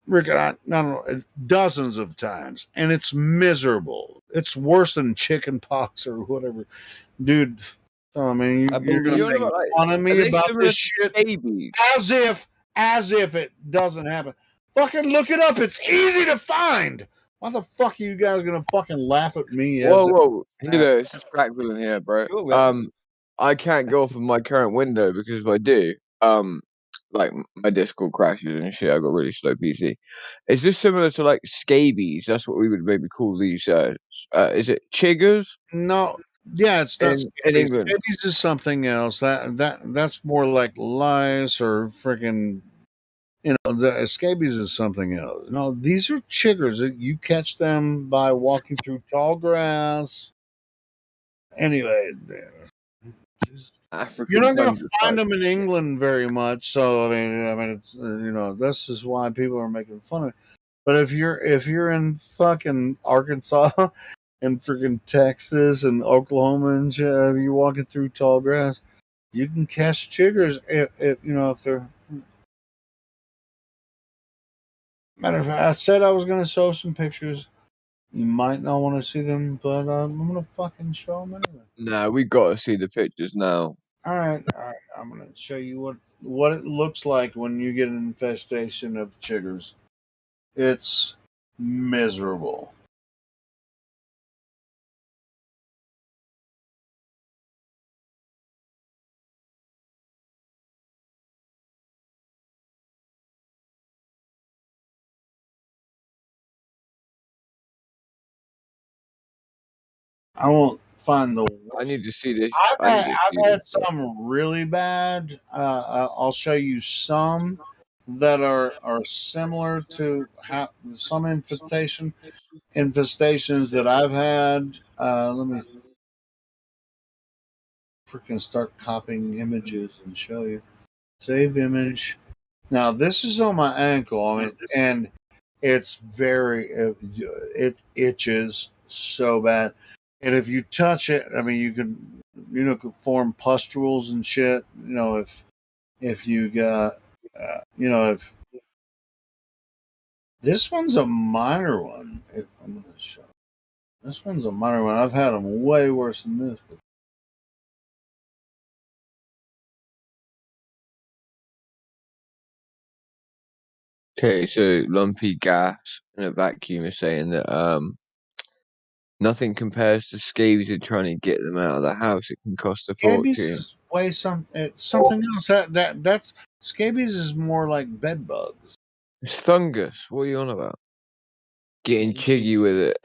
Rick, I don't know, dozens of times, and it's miserable. It's worse than chicken pox or whatever, dude. I mean, you're gonna make fun of me about this shit as if it doesn't happen. Fucking look it up. It's easy to find. Why the fuck are you guys gonna fucking laugh at me? Whoa! Hey there, it's just Crackville in here, bro. I can't go from my current window because if I do, like my Discord crashes and shit. I got really slow PC. Is this similar to like scabies? That's what we would maybe call these. Is it chiggers? No. Yeah, it's not in England. Scabies is something else. That's more like lice or freaking. The scabies is something else. No, these are chiggers. You catch them by walking through tall grass. Anyway, you're not going to find them in England very much. So I mean, it's this is why people are making fun of it. But if you're in fucking Arkansas and freaking Texas and Oklahoma and shit, if you're walking through tall grass, you can catch chiggers if they're. Matter of fact, I said I was going to show some pictures. You might not want to see them, but I'm going to fucking show them anyway. Nah, we got to see the pictures now. All right. I'm going to show you what it looks like when you get an infestation of chiggers. It's miserable. I won't find the. I need to see this. I've had some really bad. I'll show you some that are similar to some infestations that I've had. Let me freaking start copying images and show you. Save image. Now this is on my ankle. I mean, and it's very it itches so bad, and if you touch it, I mean, you could form pustules and shit. If you got if this one's a minor one. I'm gonna show. This one's a minor one. I've had them way worse than this. Okay, so lumpy gas in a vacuum is saying that nothing compares to scabies and trying to get them out of the house. It can cost a Scabies fortune. is it's something else. That's scabies is more like bed bugs. It's fungus. What are you on about? Getting chiggy with it.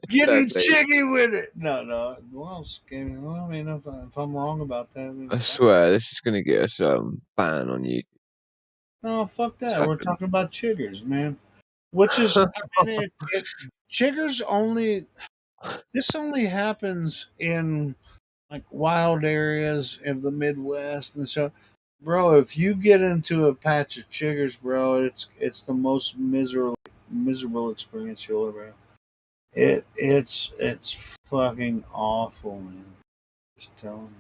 Getting That's it. jiggy with it. No. Well, scabies. Well, I mean, if I'm wrong about that, I swear, this is gonna get us ban on YouTube. no, fuck that. We're talking about chiggers, man. Which is, I mean, chiggers only. This only happens in like wild areas of the Midwest and so, bro. If you get into a patch of chiggers, bro, it's the most miserable experience you'll ever have. It's fucking awful, man. Just telling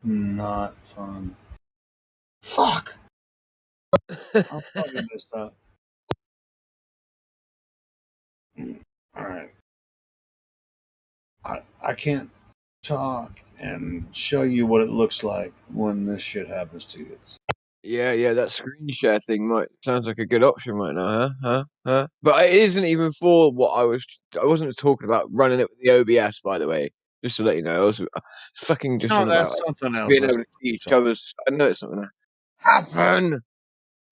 you, not fun. Fuck. I'm fucking this up. All right. I can't talk and show you what it looks like when this shit happens to you. Yeah, that screen share thing sounds like a good option right now, huh? But it isn't even for what I wasn't talking about running it with the OBS, by the way. Just to let you know, I was fucking just No, on about that's something else. being able to see each other's. I know it's not gonna happen.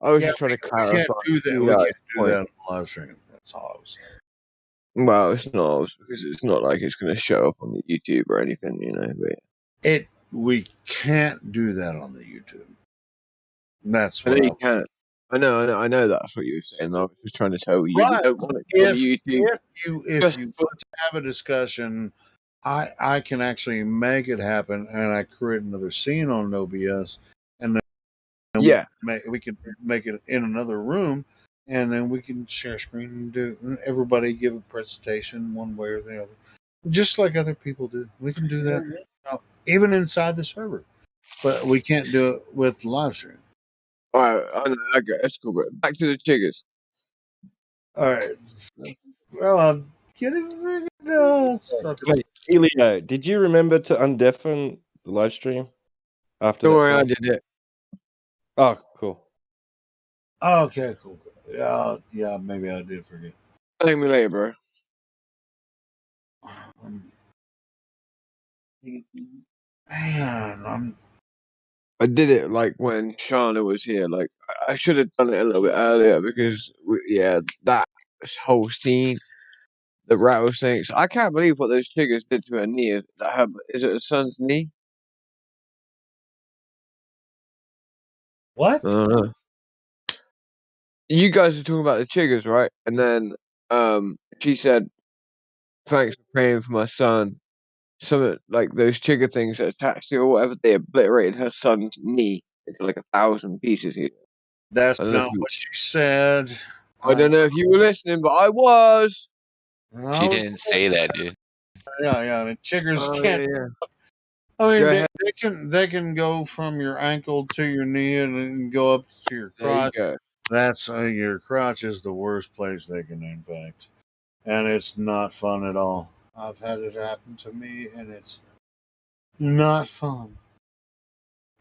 I was Yeah, just trying to we clarify. can't do that. We can't do that on the live stream. That's all I was saying. Well, it's not because it's not like it's going to show up on the YouTube or anything, But we can't do that on the YouTube. That's I know what you can't. I know. That's what you were saying. I was just trying to tell you we But don't want it on if YouTube. if you want to have a discussion, I can actually make it happen, and I create another scene on OBS, and then we can make it in another room, and then we can share screen and everybody give a presentation one way or the other, just like other people do. We can do that even inside the server, but we can't do it with live stream. All right, okay, that's cool. But back to the chiggers. All right. Well, I'm getting Wait, Elio, did you remember to undeafen the live stream after Don't that worry, I song? did it. Oh, cool. Okay, cool. Yeah, maybe I did forget. Thank me later, bro. Man, I did it like when Shana was here. Like I should have done it a little bit earlier because that whole scene, the rattlesnakes. I can't believe what those chiggers did to her knee. Is it her son's knee? What? I don't know. You guys are talking about the chiggers, right? And then she said, "Thanks for praying for my son." Some like those chigger things that attached to her or whatever, they obliterated her son's knee into like 1,000 pieces. That's not what she said. I don't know if you were listening, but I was. She didn't say that, dude. Yeah. I mean, chiggers Oh, can't. yeah. I Go mean, ahead. they can go from your ankle to your knee and then go up to your There you crotch. go. That's your crotch is the worst place they can infect, and it's not fun at all. I've had it happen to me, and it's not fun.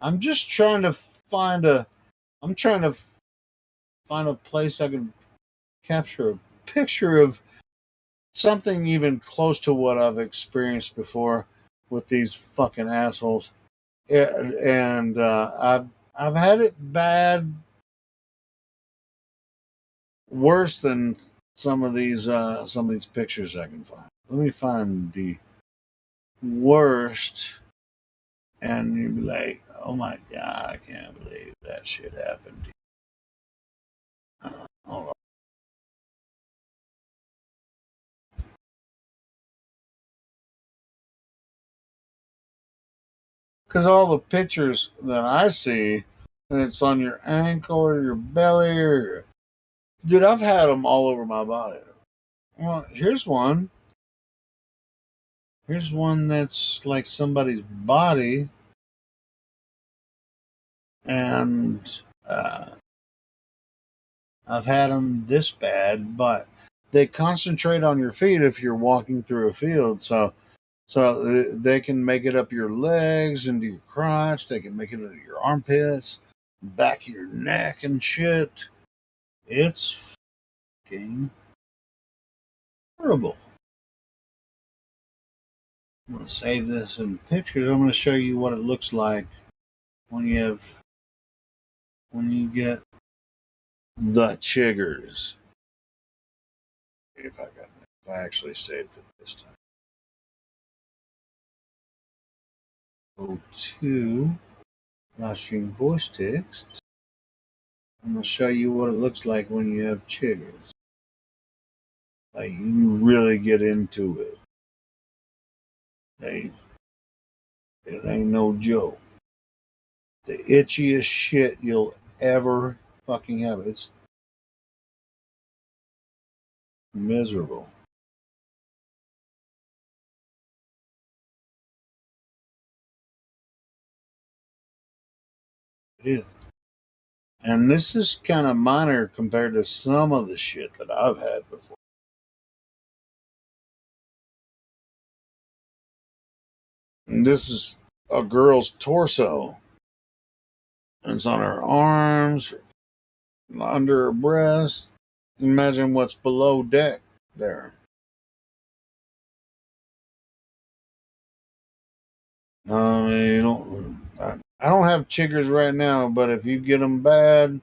I'm just trying to find a. I'm trying to find a place I can capture a picture of something even close to what I've experienced before with these fucking assholes. And I've had it bad, worse than some of these pictures I can find. Let me find the worst, and you'd be like, "Oh my god, I can't believe that shit happened." Hold on. Because all the pictures that I see, and it's on your ankle or your belly or, dude, I've had them all over my body. Well, here's one. Here's one that's like somebody's body, and I've had them this bad, but they concentrate on your feet if you're walking through a field. So they can make it up your legs, into your crotch. They can make it into your armpits, back of your neck and shit. It's fucking horrible. I'm going to save this in pictures. I'm going to show you what it looks like when you get the chiggers. If I actually saved it this time. Go to Livestream voice text. I'm going to show you what it looks like when you have chiggers. Like, you really get into it. Hey, it ain't no joke. The itchiest shit you'll ever fucking have. It's miserable. It is. And this is kind of minor compared to some of the shit that I've had before. And this is a girl's torso. And it's on her arms, under her breast. Imagine what's below deck there. You don't. I don't have chiggers right now, but if you get them bad,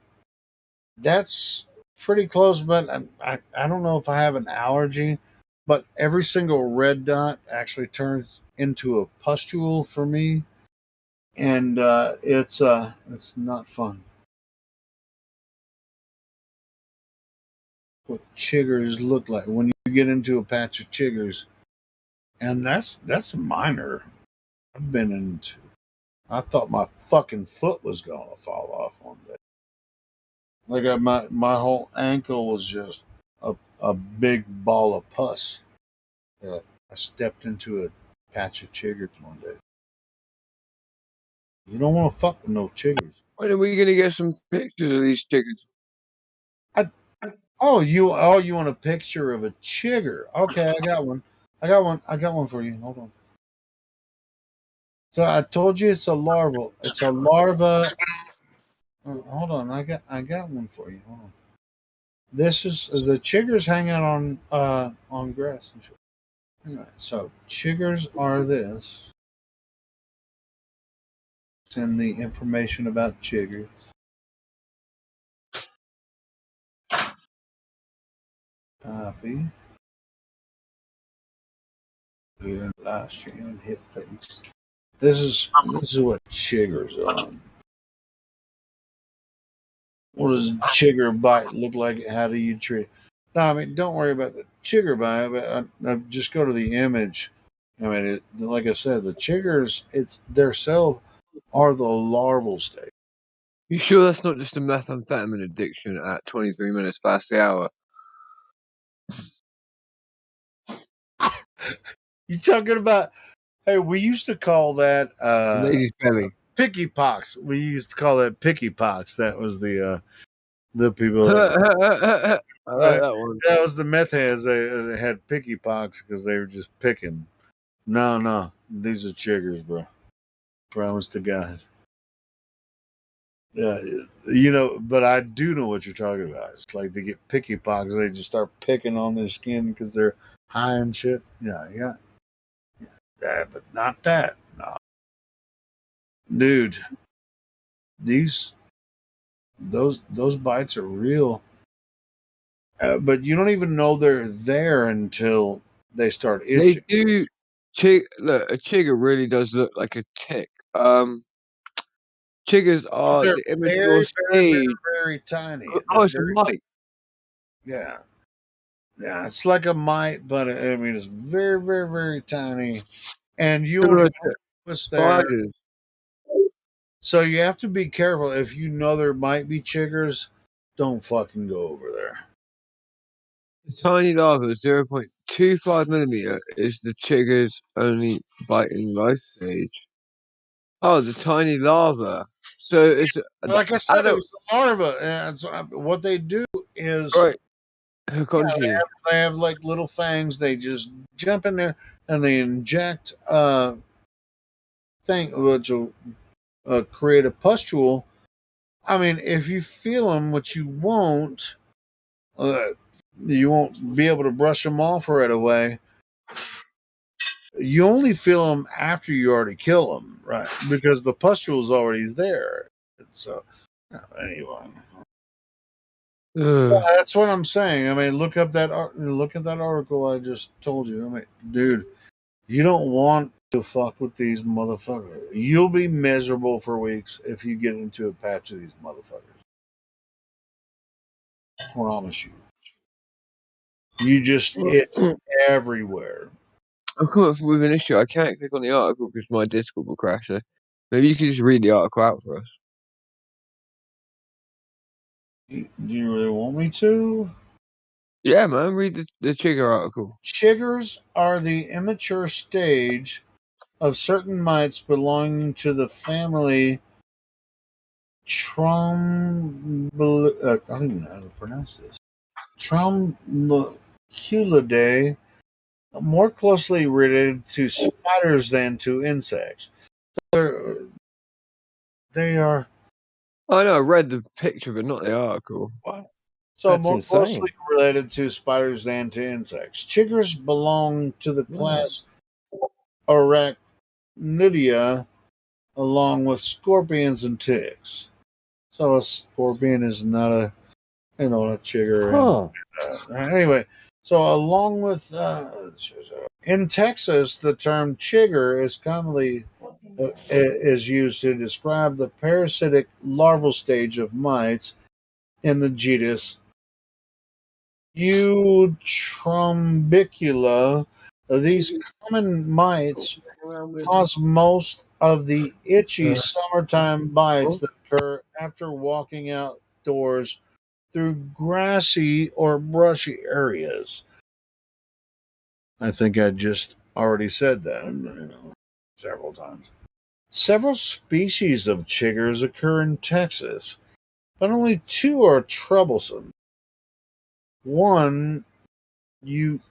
that's pretty close. But I don't know if I have an allergy, but every single red dot actually turns into a pustule for me, and it's not fun. What chiggers look like when you get into a patch of chiggers, and that's minor. I've been into. I thought my fucking foot was gonna fall off one day. Like my whole ankle was just a big ball of pus. I stepped into a patch of chiggers one day. You don't want to fuck with no chiggers. When are we gonna get some pictures of these chickens? You want a picture of a chigger? Okay, I got one. I got one for you. Hold on. So I told you it's a larval. It's a larva. Hold on, I got one for you. Hold on. This is the chiggers hang out on grass and shit. Anyway, so chiggers are this. Send the information about chiggers. Copy. Here, live stream and hit paste. This is what chiggers are. What does a chigger bite look like? How do you treat it? No, I mean, don't worry about the chigger bite, but I just go to the image. I mean, like I said, the chiggers, it's their cells are the larval stage. You sure that's not just a methamphetamine addiction at 23 minutes past the hour? You talking about? Hey, we used to call that Lady's belly. Picky pox. We used to call that picky pox. That was the people. I like that one. That was the meth heads. They had picky pox because they were just picking. No, these are chiggers, bro. Promise to God. But I do know what you're talking about. It's like they get picky pox. They just start picking on their skin because they're high and shit. Yeah. But not that. No, dude. Those bites are real. But you don't even know they're there until they start itching. They do. Look, a chigger really does look like a tick. Chiggers are They're the immature very, very, very, stage. very tiny. Oh, it's a mite. Yeah, it's like a mite, but I mean, it's very, very, very tiny, and you won't even know it's there. Spiders. So you have to be careful. If you know there might be chiggers, don't fucking go over there. The tiny larva, 0.25 millimeter, is the chigger's only biting life stage. Oh, the tiny larva. So it's Like I said, it adult. was the larva, and so what they do is Right. Hook onto you. they have like little fangs. They just jump in there and they inject thing which will create a pustule. I mean, if you feel them, which you won't be able to brush them off right away. You only feel them after you already kill them, right? Because the pustule is already there. So, anyway, that's what I'm saying. I mean, look at that article I just told you. I mean, dude, you don't want to fuck with these motherfuckers. You'll be miserable for weeks if you get into a patch of these motherfuckers. I promise you. You just it's everywhere. I'm coming up with an issue. I can't click on the article because my Discord will crash. So maybe you could just read the article out for us. Do you really want me to? Yeah, man. Read the chigger article. Chiggers are the immature stage of certain mites belonging to the family I don't even know how to pronounce this. Tromboculidae, more closely related to spiders than to insects. They are. I know. I read the picture, but not the article. So That's more insane. closely related to spiders than to insects. Chiggers belong to the class Arachnidia, along with scorpions and ticks. So a scorpion is not a chigger. Huh. And, anyway, so along with in Texas, the term chigger is commonly is used to describe the parasitic larval stage of mites in the genus Eutrombicula. These common mites cause most of the itchy summertime bites that occur after walking outdoors through grassy or brushy areas. I think I just already said that several times. Several species of chiggers occur in Texas, but only two are troublesome. One, Eutrombicula,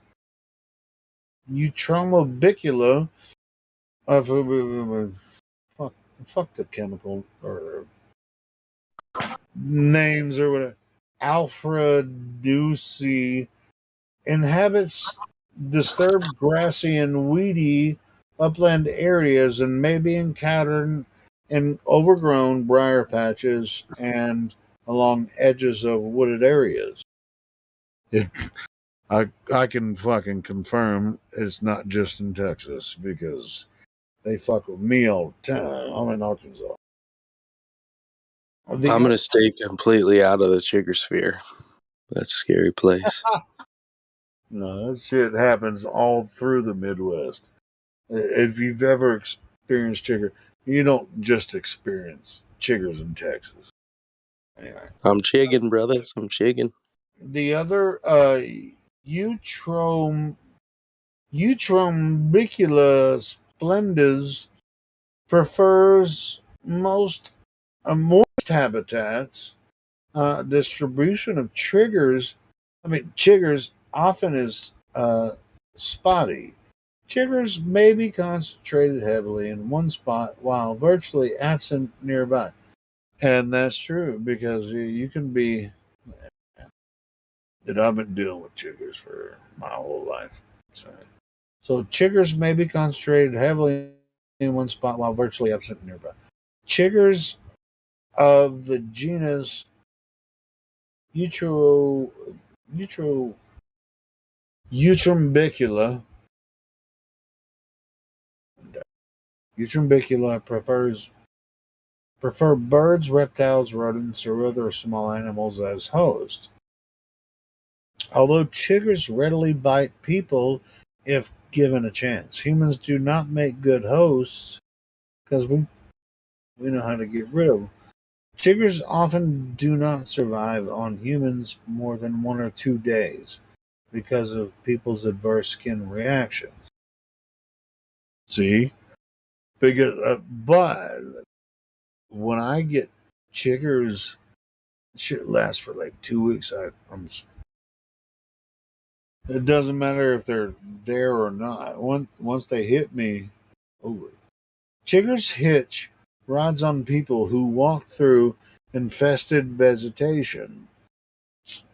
fuck the chemical or names or whatever. Alfredusi inhabits disturbed grassy and weedy upland areas and may be encountered in overgrown briar patches and along edges of wooded areas. I can fucking confirm it's not just in Texas because they fuck with me all the time. I'm in Arkansas. I'm going to stay completely out of the chigger sphere. That's a scary place. No, that shit happens all through the Midwest. If you've ever experienced chigger, you don't just experience chiggers in Texas. Anyway, I'm chigging, brothers. I'm chigging. the other Eutrombicula splendens prefers moist habitats. Distribution of chiggers often is spotty. Chiggers may be concentrated heavily in one spot while virtually absent nearby. And that's true because you can be. That I've been dealing with chiggers for my whole life. So chiggers may be concentrated heavily in one spot while virtually absent nearby. Chiggers of the genus Eutrombicula prefer birds, reptiles, rodents, or other small animals as host. Although chiggers readily bite people if given a chance, humans do not make good hosts because We know how to get rid of them. Chiggers often do not survive on humans more than 1 or 2 days because of people's adverse skin reactions. See? Because, but when I get chiggers, shit lasts for like 2 weeks. It doesn't matter if they're there or not. Once they hit me, over. Chiggers hitch rides on people who walk through infested vegetation.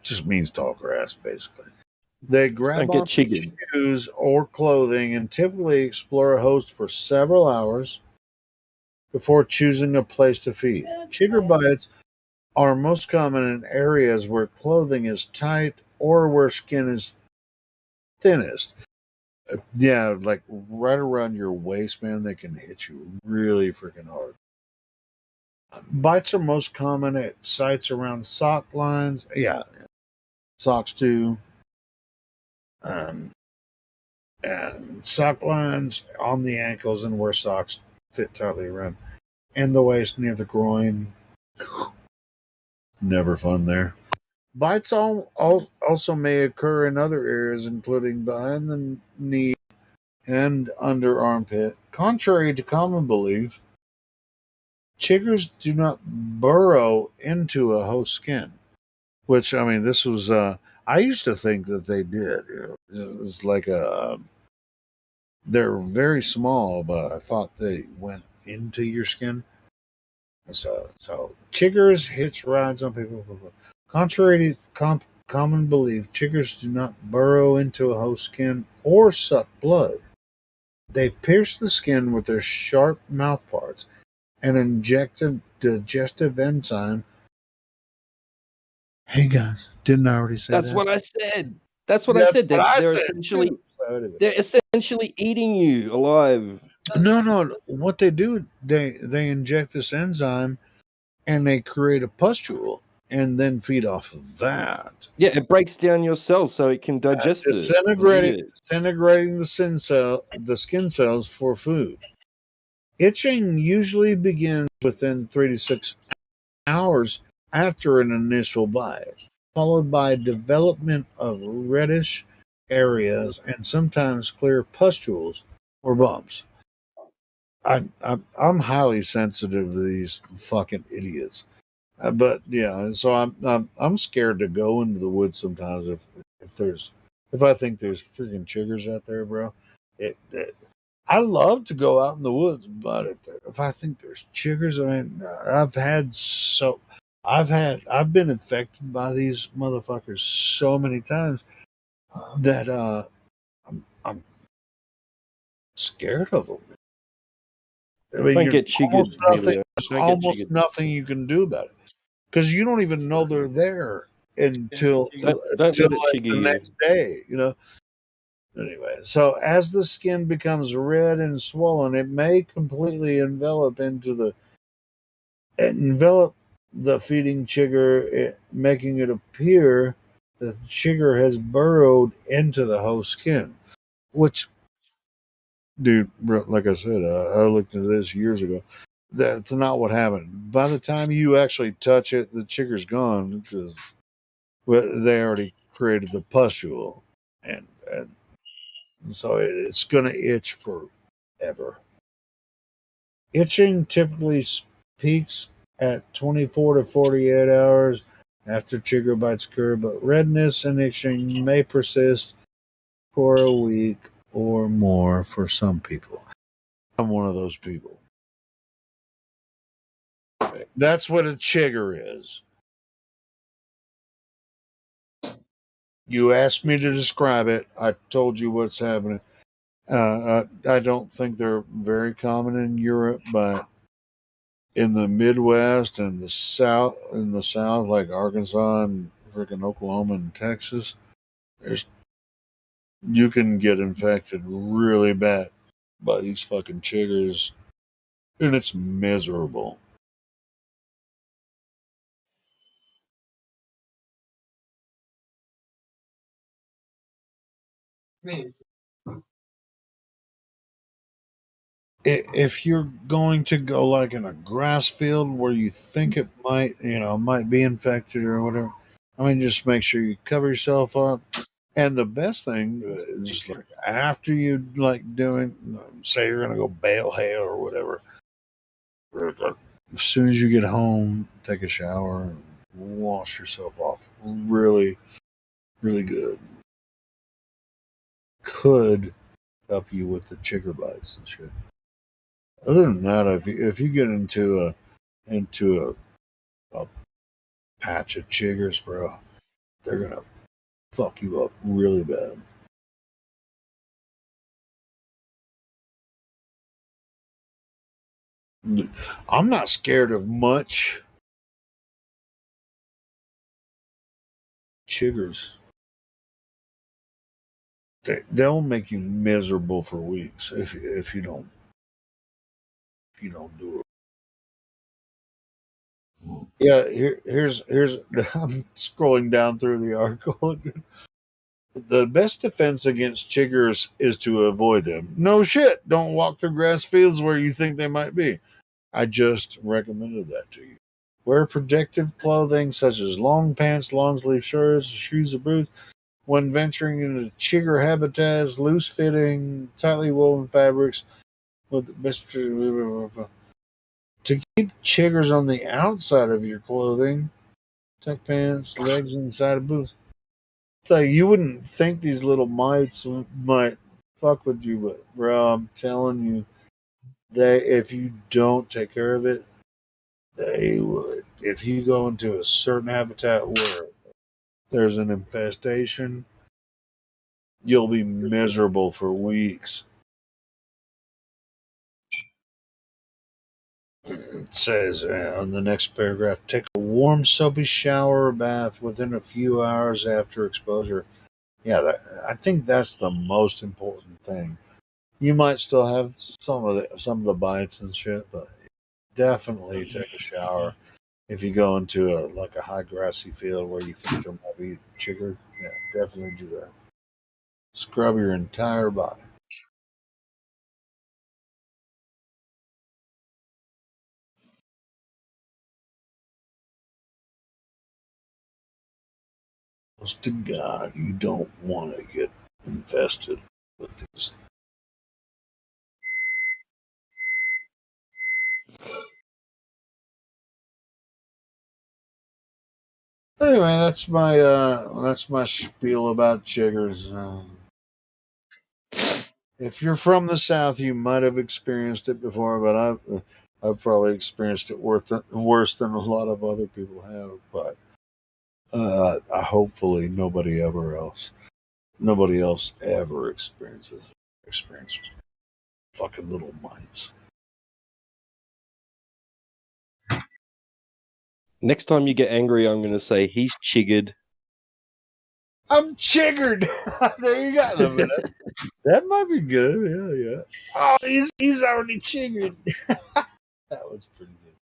Just means tall grass, basically. They grab Don't get onto chiggered. shoes or clothing and typically explore a host for several hours before choosing a place to feed. Chigger bites are most common in areas where clothing is tight or where skin is thinnest. Yeah, like right around your waist, man, they can hit you really freaking hard. Bites are most common at sites around sock lines. Yeah, socks too. Um, and sock lines on the ankles and where socks fit tightly around. And the waist near the groin. Never fun there. Bites also may occur in other areas, including behind the knee and under armpit. Contrary to common belief, chiggers do not burrow into a host skin. Which, I mean, this was, I used to think that they did. It was like they're very small, but I thought they went into your skin. So chiggers hitch rides on people. Contrary to common belief, chiggers do not burrow into a host skin or suck blood. They pierce the skin with their sharp mouth parts and inject a digestive enzyme. Hey guys, didn't I already say That's that? what I said. That's what I That's said. what I They're said. essentially Too. they're essentially eating you alive. No. What they do, they inject this enzyme and they create a pustule and then feed off of that. Yeah, it breaks down your cells so it can digest it and eat it. Disintegrating the skin cells for food. Itching usually begins within 3 to 6 hours after an initial bite, followed by development of reddish areas and sometimes clear pustules or bumps. I'm highly sensitive to these fucking idiots. But yeah, so I'm scared to go into the woods sometimes if I think there's freaking chiggers out there, bro. I love to go out in the woods, but if I think there's chiggers, I mean, I've been infected by these motherfuckers so many times that I'm scared of them. I mean, Don't get chiggered, Helio. there's Don't get almost chiggered. nothing you can do about it because you don't even know they're there until Don't let it like chigger the you. next day, you know. Anyway, so as the skin becomes red and swollen, it may completely envelop the feeding chigger, making it appear that the chigger has burrowed into the host skin. Which, dude, like I said, I looked into this years ago. That's not what happened. By the time you actually touch it, the chigger's gone because they already created the pustule, and so it's going to itch forever. Itching typically peaks at 24 to 48 hours after chigger bites occur, but redness and itching may persist for a week or more for some people. I'm one of those people. That's what a chigger is. You asked me to describe it. I told you what's happening. I don't think they're very common in Europe, but in the Midwest and the South, like Arkansas and freaking Oklahoma and Texas, there's you can get infected really bad by these fucking chiggers, and it's miserable. if you're going to go like in a grass field where you think it might be infected or whatever, I mean, just make sure you cover yourself up. And the best thing is just like after you like doing, say you're gonna go bale hay or whatever, as soon as you get home, take a shower and wash yourself off. Really, really good. Could help you with the chigger bites and shit. Other than that, if you get into a patch of chiggers, bro, they're gonna fuck you up really bad. I'm not scared of much chiggers. They'll make you miserable for weeks if you don't do it. Yeah, here's I'm scrolling down through the article. The best defense against chiggers is to avoid them. No shit. Don't walk through grass fields where you think they might be. I just recommended that to you. Wear protective clothing such as long pants, long sleeve shirts, shoes, or boots. When venturing into chigger habitats, loose fitting, tightly woven fabrics with the best to keep chiggers on the outside of your clothing, tuck pants, legs inside of boots. So you wouldn't think these little mites might fuck with you, but bro, I'm telling you, if you don't take care of it, they would. If you go into a certain habitat where there's an infestation, you'll be miserable for weeks. It says on the next paragraph, take a warm, soapy shower or bath within a few hours after exposure. Yeah, I think that's the most important thing. You might still have some of the bites and shit, but definitely take a shower if you go into a high grassy field where you think there might be chigger. Yeah, definitely do that. Scrub your entire body. Honest to God, you don't want to get infested with these. Anyway, that's my spiel about chiggers. If you're from the South, you might have experienced it before, but I've probably experienced it worse than a lot of other people have. But hopefully nobody else ever experiences fucking little mites. Next time you get angry, I'm going to say he's chiggered. I'm chiggered. There you go. That might be good. Yeah. Oh, he's already chiggered. That was pretty good.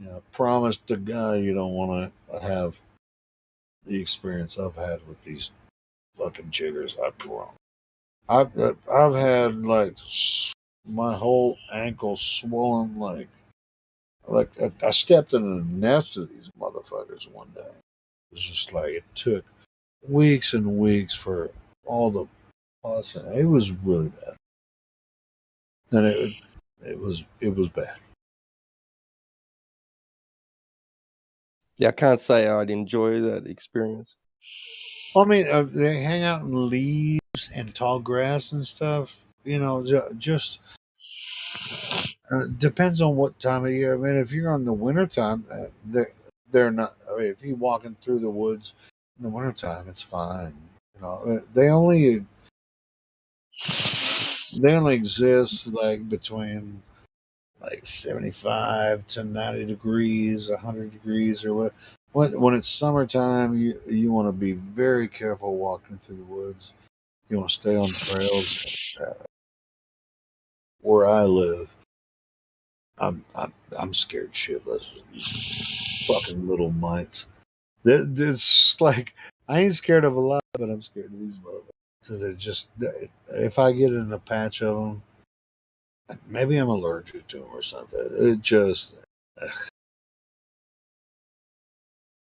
Yeah, promise to God you don't want to have the experience I've had with these fucking chiggers. I promise. I've had like my whole ankle swollen like I stepped in a nest of these motherfuckers one day. It was just like it took weeks and weeks for all the pus. It was really bad, and it was bad. Yeah, I can't say I'd enjoy that experience. Well, I mean, they hang out in leaves and tall grass and stuff. You know, just depends on what time of year. I mean, if you're on the wintertime, they're not. I mean, if you're walking through the woods in the wintertime, it's fine. You know, they only exist like between like 75 to 90 degrees, 100 degrees, or what. When it's summertime, you want to be very careful walking through the woods. You want to stay on trails. Where I live, I'm scared shitless of these fucking little mites. This like I ain't scared of a lot, but I'm scared of these motherfuckers because they're just. If I get in a patch of them, Maybe I'm allergic to them or something. It just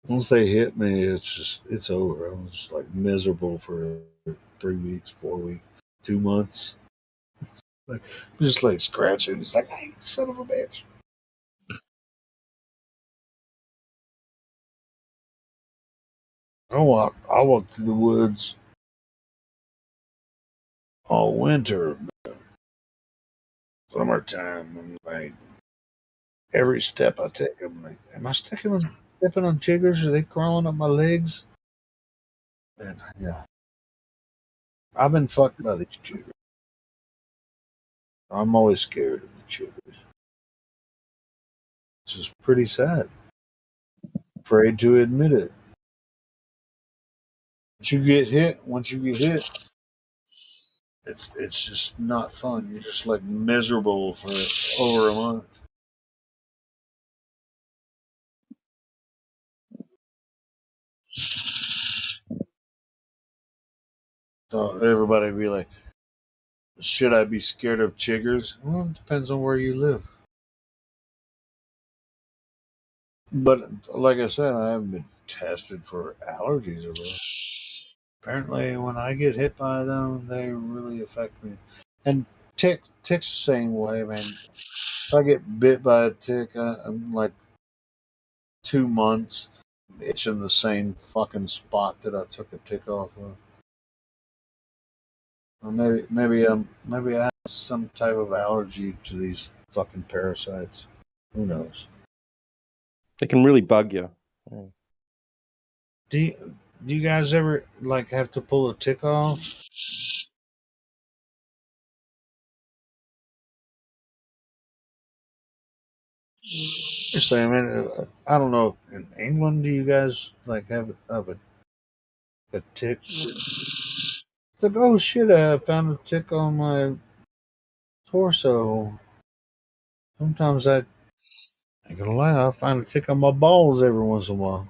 once they hit me, it's over. I'm just like miserable for 3 weeks, 4 weeks, 2 months. Like just like scratching. It's like, hey, son of a bitch. I walk through the woods all winter. Summertime, I'm like every step I take, I'm like, am I stepping on chiggers? Are they crawling up my legs? And yeah, I've been fucked by these chiggers. I'm always scared of the chiggers. It's just pretty sad. Afraid to admit it. Once you get hit, it's just not fun. You're just like miserable for over a month. So everybody be like, should I be scared of chiggers? Well, it depends on where you live. But like I said, I haven't been tested for allergies or whatever. Apparently, when I get hit by them, they really affect me. And ticks the same way, man. If I get bit by a tick, I'm like 2 months itching the same fucking spot that I took a tick off of. Or maybe I have some type of allergy to these fucking parasites. Who knows? They can really bug you. Yeah. Do you guys ever like have to pull a tick off? Just saying, man. I don't know. In England, do you guys like have a tick? It's like, oh shit! I found a tick on my torso. Sometimes I ain't gonna lie, I find a tick on my balls every once in a while.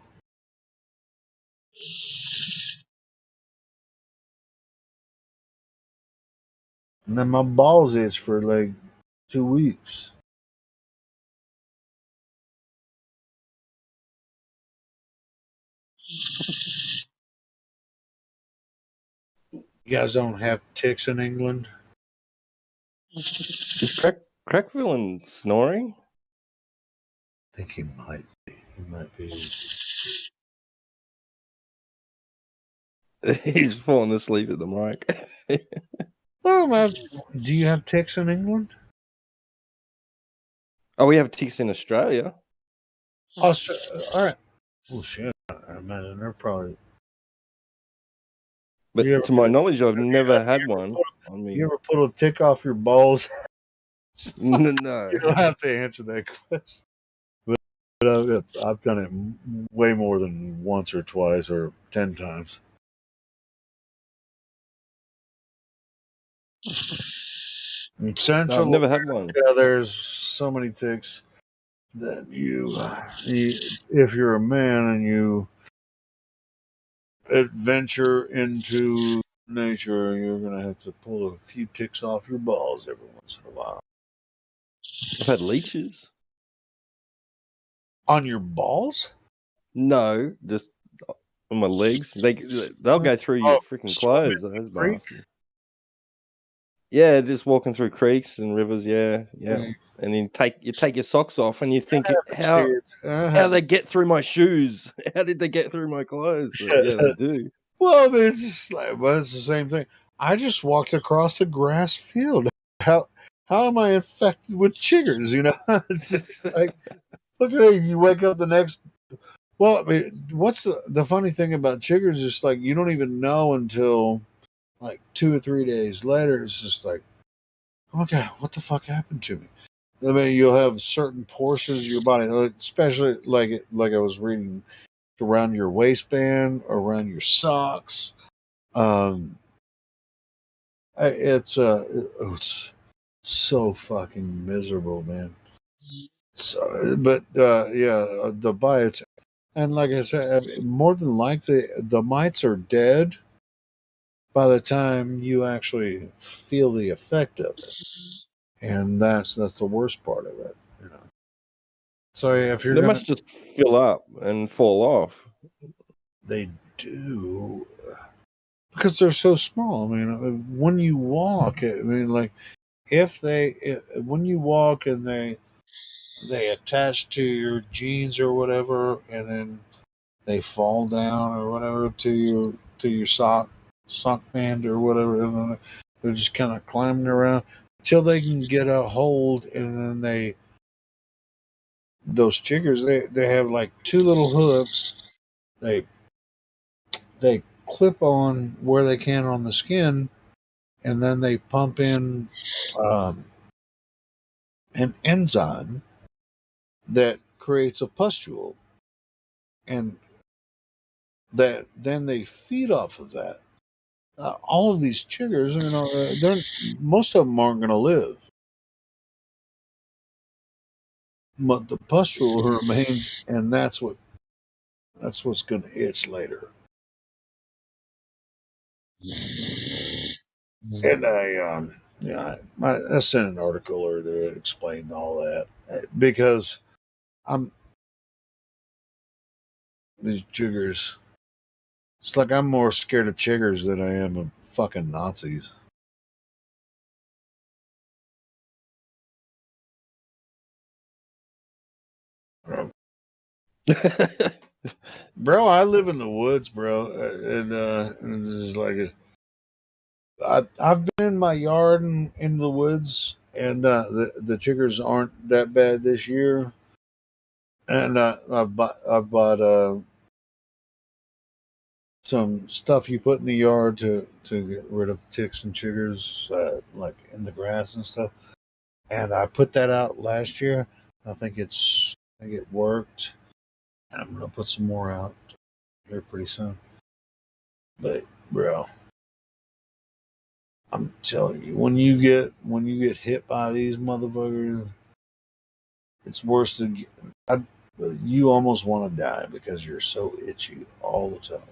And then my balls itch for like 2 weeks. You guys don't have ticks in England? Is Crack villain snoring? I think he might be. He might be. He's falling asleep at the mic. Well, man, do you have ticks in England? Oh, we have ticks in Australia. Oh, all right. Oh shit! I imagine they're probably. But to my knowledge, I've never had one. You ever pull a tick off your balls? No. You don't have to answer that question. But I've done it way more than once or twice or 10 times. In Central I've never had one. There's so many ticks that if you're a man and you adventure into nature, you're gonna have to pull a few ticks off your balls every once in a while. I've had leeches. On your balls? No, just on my legs. They'll go through your freaking clothes. Those bastards. Yeah, just walking through creeks and rivers. Yeah. And then you take your socks off and you think how they get through my shoes? How did they get through my clothes? But yeah, they do. Well, I mean, it's just like, well, it's the same thing. I just walked across a grass field. How am I infected with chiggers? You know, it's just like, look at it. You wake up the next. Well, I mean, what's the funny thing about chiggers is like you don't even know until like 2 or 3 days later. It's just like, oh my god, what the fuck happened to me? I mean, you'll have certain portions of your body, especially like I was reading, around your waistband, around your socks. It's so fucking miserable, man. So, but yeah, the bites, and like I said, more than likely the mites are dead by the time you actually feel the effect of it. and that's the worst part of it. So if you're they gonna, must just fill up and fall off. they do because they're so small. I mean, when you walk, I mean, like when you walk and they attach to your jeans or whatever, and then they fall down or whatever to your sock band or whatever, and they're just kind of climbing around until they can get a hold, and then those chiggers they have like two little hooks. They clip on where they can on the skin, and then they pump in um, an enzyme that creates a pustule, and that then they feed off of that. All of these chiggers, most of them aren't going to live, but the pustule remains, and that's what's going to itch later. And I sent an article earlier that explained all that because these chiggers. It's like I'm more scared of chiggers than I am of fucking Nazis. Bro, I live in the woods, bro, and this is like I've been in my yard and in the woods, and the chiggers aren't that bad this year, and I've bought some stuff you put in the yard to get rid of ticks and chiggers, like in the grass and stuff, and I put that out last year. I think it worked, and I'm gonna put some more out here pretty soon. But bro, I'm telling you, when you get hit by these motherfuckers, it's worse than you almost want to die because you're so itchy all the time.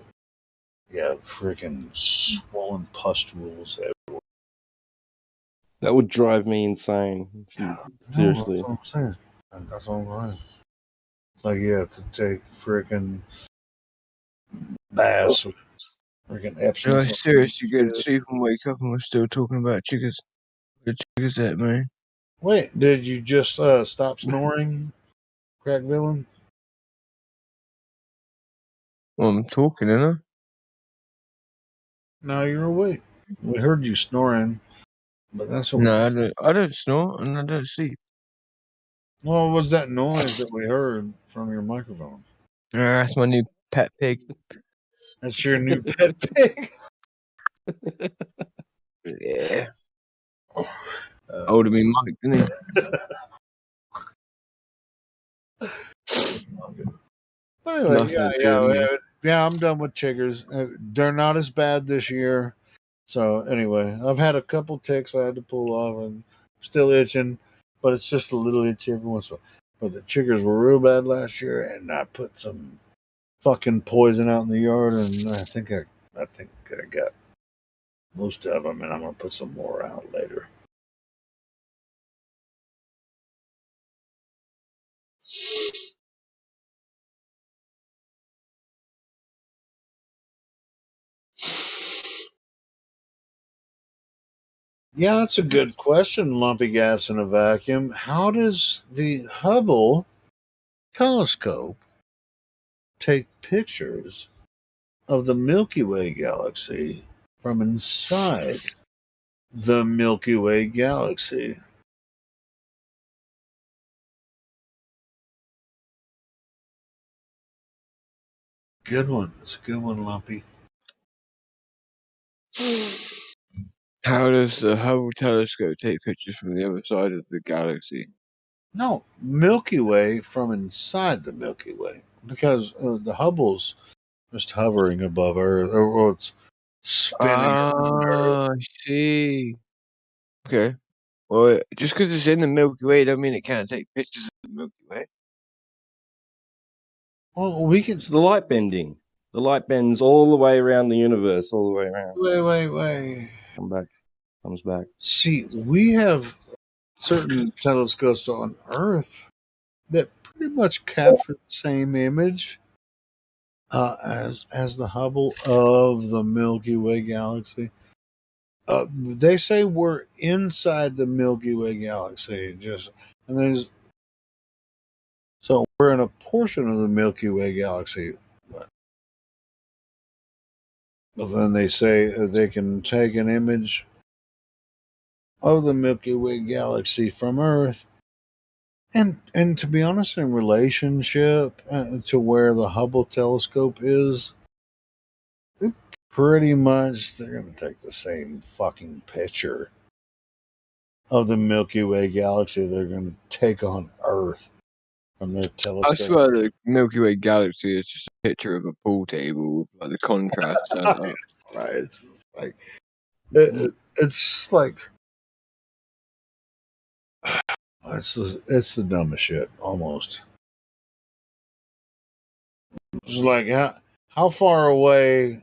You have freaking swollen pustules everywhere. That would drive me insane. Seriously. That's what I'm saying. That's what I'm saying. It's like you have to take freaking baths with freaking Epsom. No, I seriously go to sleep and wake up and we're still talking about chickens. Where chickens at, man? Wait, did you just stop snoring, crack villain? Well, I'm talking, ain't I? No, you're awake. We heard you snoring, but that's what. No, I don't snore and I don't sleep. What was that noise that we heard from your microphone? That's my new pet pig. That's your new pet pig? Yeah. Older me Mike, didn't he? But anyway, yeah, I'm done with chiggers. They're not as bad this year. So anyway, I've had a couple ticks I had to pull off, and I'm still itching, but it's just a little itchy every once in a while. But the chiggers were real bad last year, and I put some fucking poison out in the yard, and I think I got most of them, and I'm gonna put some more out later. Yeah, that's a good question, Lumpy Gas in a Vacuum. How does the Hubble telescope take pictures of the Milky Way galaxy from inside the Milky Way galaxy? Good one. That's a good one, Lumpy. How does the Hubble telescope take pictures from the other side of the galaxy? No, Milky Way from inside the Milky Way, because the Hubble's just hovering above Earth, or it's spinning around Earth. I see. Okay. Well, just because it's in the Milky Way, don't mean it can't take pictures of the Milky Way. Well, we can. It's the light bending. The light bends all the way around the universe, all the way around. Wait. Comes back. See, we have certain telescopes on Earth that pretty much capture the same image as the Hubble of the Milky Way galaxy. They say we're inside the Milky Way galaxy, so we're in a portion of the Milky Way galaxy. But then they say they can take an image of the Milky Way galaxy from Earth, and to be honest, in relationship to where the Hubble telescope is, pretty much they're going to take the same fucking picture of the Milky Way galaxy they're going to take on Earth from their telescope. I swear the Milky Way galaxy is just a picture of a pool table with like the contrast set up. Right, it's like it's like it's the dumbest shit almost. It's like how far away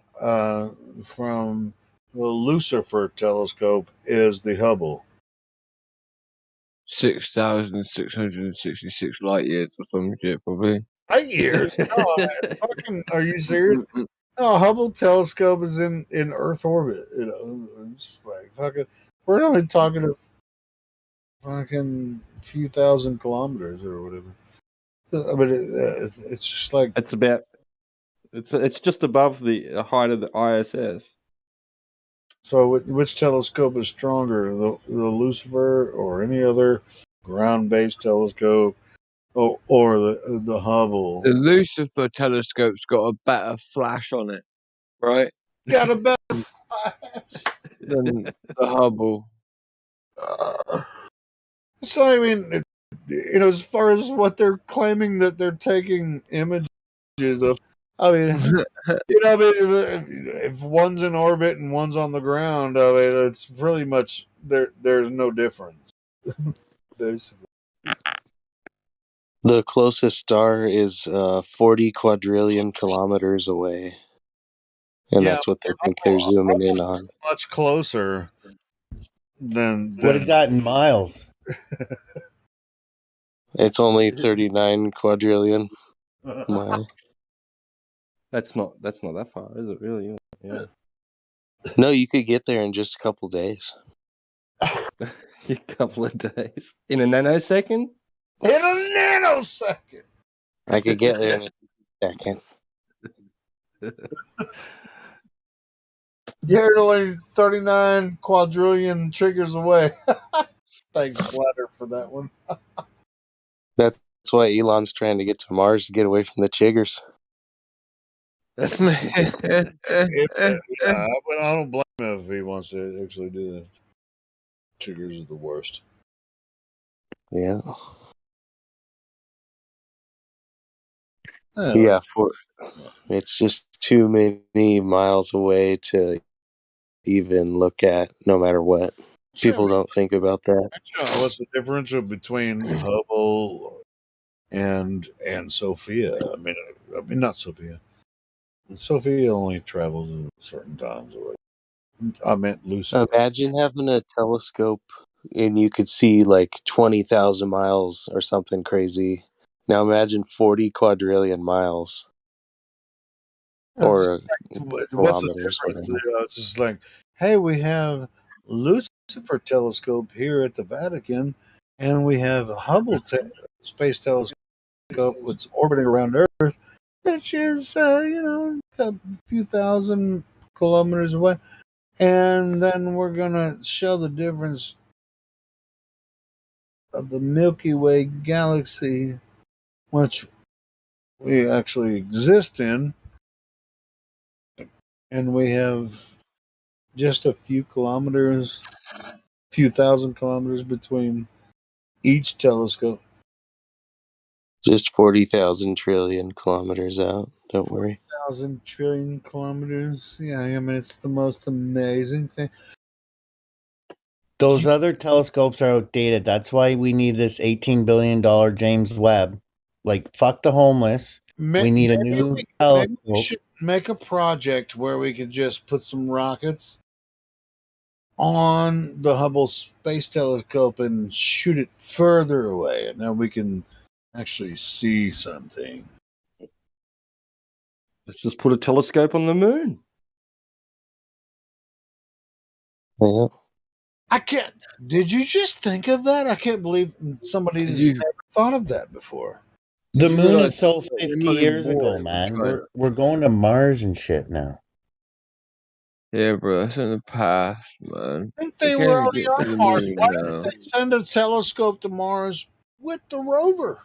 from the Lucifer telescope is the Hubble? 6,666 light years or some shit, probably. Light years? No, fucking. Are you serious? No, Hubble telescope is in Earth orbit. You know, it's like fucking. We're only talking of fucking few thousand kilometers or whatever. But it's just like it's about. It's just above the height of the ISS. So, which telescope is stronger, the Lucifer or any other ground-based telescope, or the Hubble? The Lucifer telescope's got a better flash on it, right? Got a better flash than the Hubble. So, I mean, as far as what they're claiming that they're taking images of, I mean, if one's in orbit and one's on the ground, I mean, it's really much there's no difference. Basically. The closest star is 40 quadrillion kilometers away. And that's what they think they're zooming in on. Much closer than what is that in miles? It's only 39 quadrillion miles. That's not that far, is it? Really? Yeah. No, you could get there in just a couple days. A couple of days in a nanosecond. In a nanosecond. I could get there in a second. You're only 39 quadrillion triggers away. Thanks, Flatter, for that one. That's why Elon's trying to get to Mars to get away from the chiggers. I don't blame him if he wants to actually do that. Triggers are the worst. Yeah. Yeah, it's just too many miles away to even look at, no matter what. People don't think about that. What's the difference between Hubble and Sophia? I mean, not Sophia. Sophia only travels at certain times. I meant Lucifer. Imagine having a telescope and you could see like 20,000 miles or something crazy. Now imagine 40 quadrillion miles. Or what's the difference? It's just like, hey, we have Lucifer telescope here at the Vatican, and we have a Hubble space telescope that's orbiting around Earth, which is a few thousand kilometers away, and then we're gonna show the difference of the Milky Way galaxy, which we actually exist in. And we have just a few thousand kilometers between each telescope. Just 40,000 trillion kilometers out. Don't worry. 40,000 trillion kilometers. Yeah, I mean, it's the most amazing thing. Those other telescopes are outdated. That's why we need this $18 billion James Webb. Like, fuck the homeless. We need a new telescope. Maybe we should make a project where we could just put some rockets on the Hubble Space Telescope and shoot it further away, and then we can actually see something. Let's just put a telescope on the moon. Yeah. I can't. Did you just think of that? I can't believe somebody has never thought of that before. The moon is so 50 years ago, man. We're going to Mars and shit now. Yeah, bro, that's in the past, man. Didn't We they can't were even already get to on the Mars? moon Why now. didn't they send a telescope to Mars with the rover?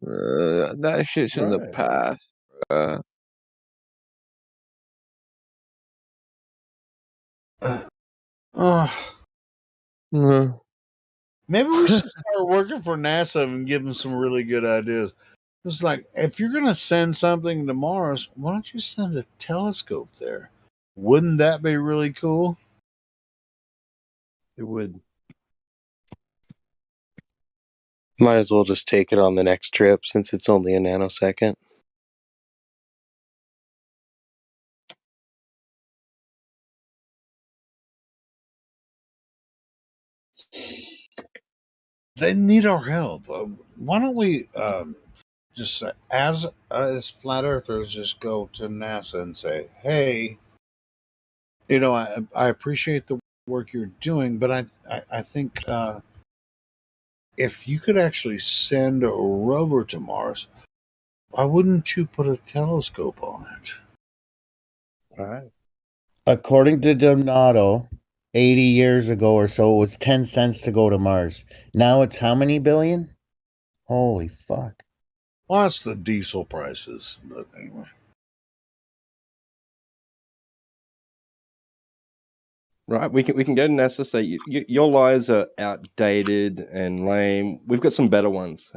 That shit's in the past. Maybe we should start working for NASA and give them some really good ideas. It's like, if you're going to send something to Mars, why don't you send a telescope there? Wouldn't that be really cool? It would. Might as well just take it on the next trip since it's only a nanosecond. They need our help. Why don't we just, as flat earthers, just go to NASA and say, hey, I appreciate the work you're doing, but I think if you could actually send a rover to Mars, why wouldn't you put a telescope on it? All right. According to Donato, 80 years ago or so, it was 10 cents to go to Mars. Now it's how many billion? Holy fuck. Well, that's the diesel prices, but anyway. Right, we can go to NASA. Say your lies are outdated and lame. We've got some better ones.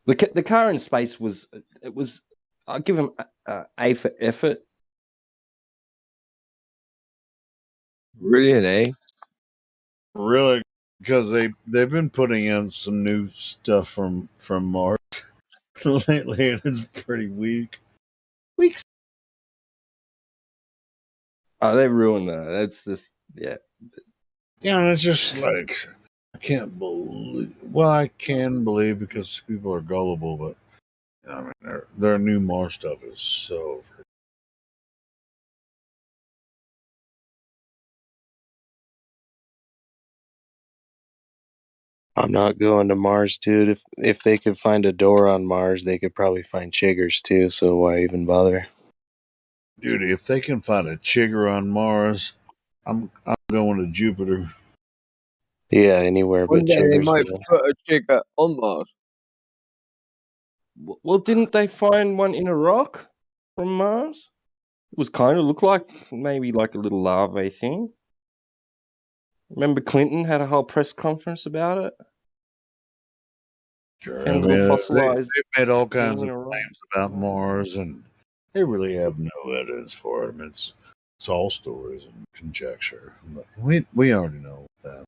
The car in space was I'll give him A for effort. Really an A? Really, because they've been putting in some new stuff from Mars lately, and it's pretty weak. Oh, they ruined that. That's just yeah. Yeah, it's just like I can't believe. Well, I can believe because people are gullible, but I mean, their new Mars stuff is so. I'm not going to Mars, dude. If they could find a door on Mars, they could probably find chiggers too, so why even bother? Dude, if they can find a chigger on Mars, I'm going to Jupiter. Yeah, anywhere One but day they chiggers. might Man. put a chigger on Mars. Well, didn't they find one in a rock from Mars? It was kind of looked like maybe like a little larvae thing. Remember Clinton had a whole press conference about it? Sure, Found a little fossilized they've made all kinds thing of in a rock. claims about Mars, and they really have no evidence for it. I mean, it's all stories and conjecture. But we already know that.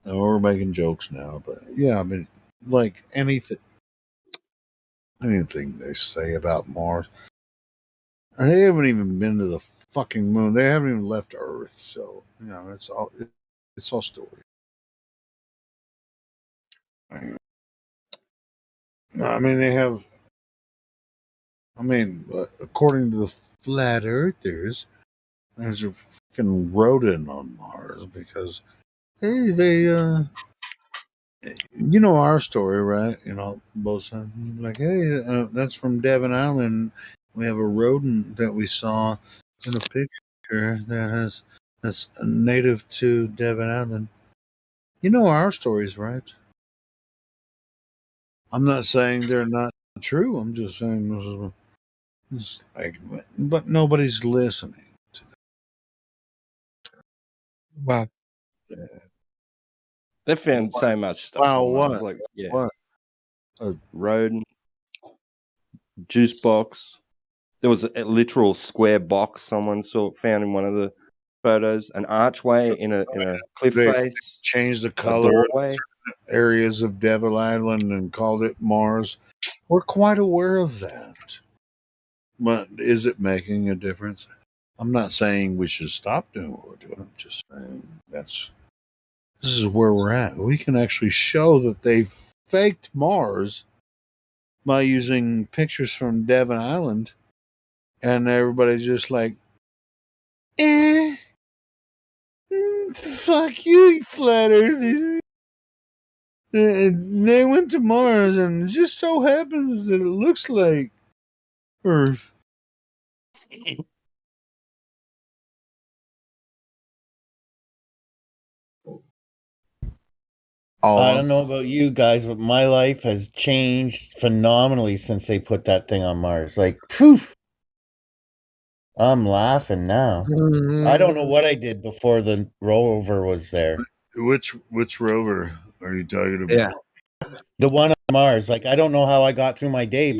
And we're making jokes now, but yeah, I mean, like anything they say about Mars, and they haven't even been to the fucking moon. They haven't even left Earth, so it's all story. I mean, they have. I mean, according to the flat earthers, there's a fucking rodent on Mars because hey, they our story, right? Both sides. Like, hey, that's from Devon Island. We have a rodent that we saw in a picture that's native to Devon Island. You know our stories, right? I'm not saying they're not true. I'm just saying this is it's like, but nobody's listening. Wow. Yeah. They found so much stuff Wow, on Mars. what? Like, yeah. What? Rodent, juice box. There was a literal square box someone found in one of the photos, an archway in a cliff They face, changed the a color of doorway. areas of Devil Island and called it Mars. We're quite aware of that. But is it making a difference? I'm not saying we should stop doing what we're doing. I'm just saying this is where we're at. We can actually show that they've faked Mars by using pictures from Devon Island, and everybody's just like, fuck you, flat earth. They went to Mars, and it just so happens that it looks like Earth. I don't know about you guys, but my life has changed phenomenally since they put that thing on Mars. Like, poof! I'm laughing now. I don't know what I did before the rover was there. Which rover are you talking about? Yeah. The one on Mars. Like, I don't know how I got through my day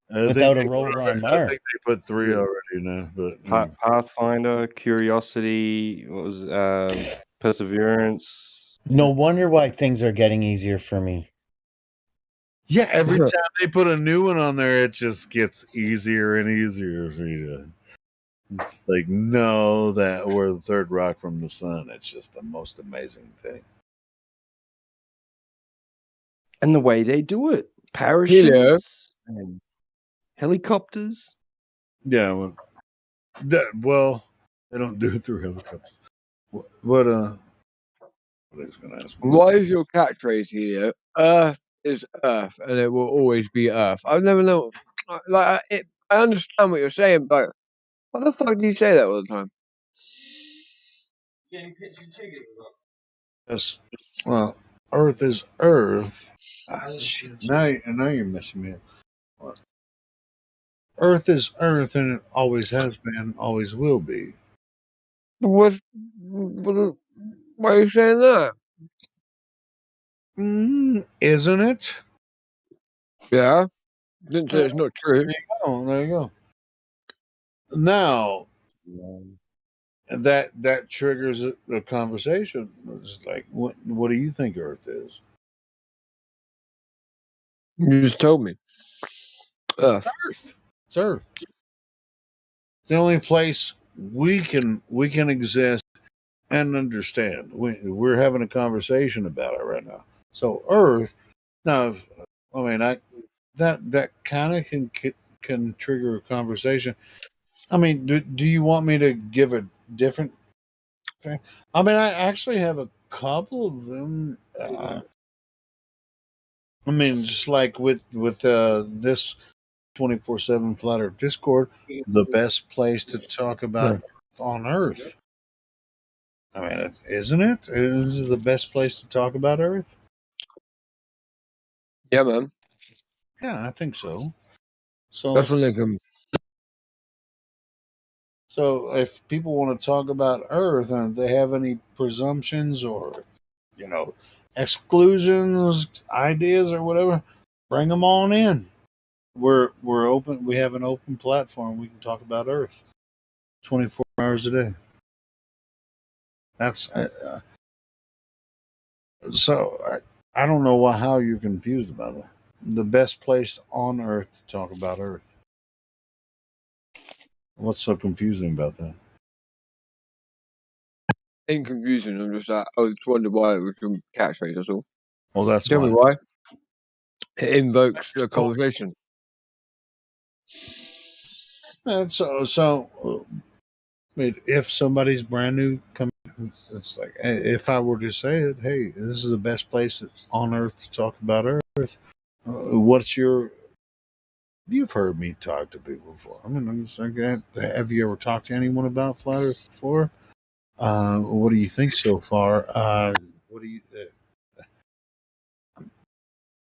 without a rover on I Mars. think they put 3 already now, but Pathfinder, Curiosity, what was Perseverance. No wonder why things are getting easier for me. Yeah, every time they put a new one on there, it just gets easier and easier for you to. It's like, know that we're the third rock from the sun. It's just the most amazing thing. And the way they do it. Parachutes and helicopters. Yeah, well, they don't do it through helicopters. What I was going to ask? Why is your catchphrase here? Earth is Earth, and it will always be Earth. I've never known. I understand what you're saying, but why the fuck do you say that all the time? Getting picture chicken. Yes. Well, Earth is Earth. Shit. Now you're messing me up. Earth is Earth, and it always has been, always will be. Why are you saying that? Isn't it? Yeah. Didn't say it's not true. There you go. Now, that triggers a conversation. It's like, what do you think Earth is? You just told me. Earth. It's Earth. It's the only place we can exist and understand. We're having a conversation about it right now. So Earth. Now, I mean, that kind of can trigger a conversation. I mean, do you want me to give a different? I mean, I actually have a couple of them. I mean, just like with this 24/7 Flat Earth Discord, the best place to talk about on Earth. I mean, isn't it? Is it the best place to talk about Earth? Yeah, man. Yeah, I think so. So That's when they come. So if people want to talk about Earth and if they have any presumptions or, exclusions, ideas or whatever, bring them on in. We're open. We have an open platform. We can talk about Earth 24 hours a day. That's so. I don't know how you're confused about that. The best place on Earth to talk about Earth. What's so confusing about that? Ain't confusing. I'm just I was wondering why it was a catchphrase. That's all. Well, that's Tell me why. It invokes the conversation. And so I mean, if somebody's brand new coming, it's like if I were to say it, hey, this is the best place on Earth to talk about Earth. What's your? You've heard me talk to people before. I mean, I'm just like, have you ever talked to anyone about Flat Earth before? What do you think so far? What do you?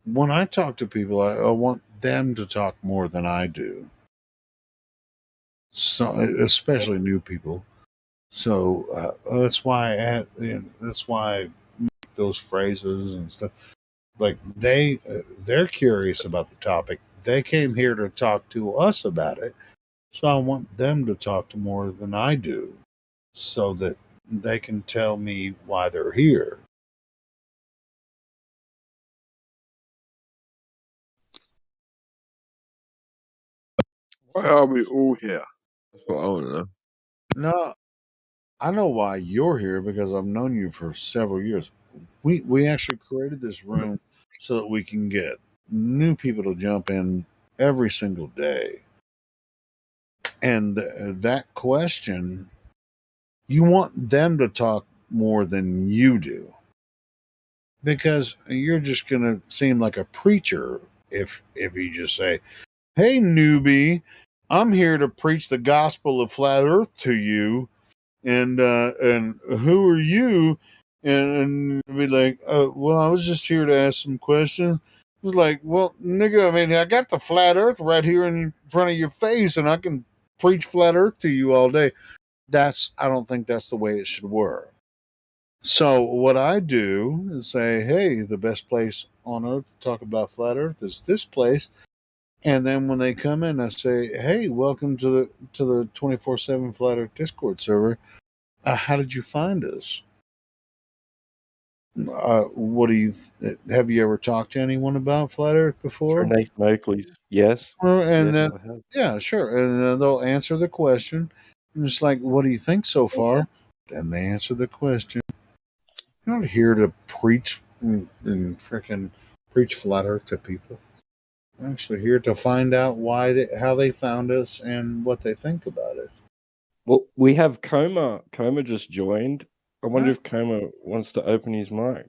When I talk to people, I want them to talk more than I do. So, especially new people. So that's why that's why I make those phrases and stuff. Like they're curious about the topic. They came here to talk to us about it, so I want them to talk to more than I do, so that they can tell me why they're here. Why are we all here? That's what I want to know. No, I know why you're here because I've known you for several years. We actually created this room so that we can get new people to jump in every single day. And that question, you want them to talk more than you do. Because you're just going to seem like a preacher if you just say, "Hey newbie, I'm here to preach the gospel of flat earth to you. And who are you?" And be like, "Well, I was just here to ask some questions." It was like, "Well, nigga, I mean, I got the flat earth right here in front of your face, and I can preach flat earth to you all day." I don't think that's the way it should work. So what I do is say, "Hey, the best place on earth to talk about flat earth is this place." And then when they come in, I say, "Hey, welcome to the 24/7 Flat Earth Discord server. How did you find us? What do you have you ever talked to anyone about flat Earth before?" Nathan Oakley's, yes. And Yes, then, I have. yeah, sure. And then they'll answer the question. And it's like, "What do you think so far?" Then they answer the question. You're not here to preach and freaking preach flat Earth to people. I'm actually here to find out how they found us and what they think about it. Well, we have Coma. Coma just joined. I wonder if Coma wants to open his mic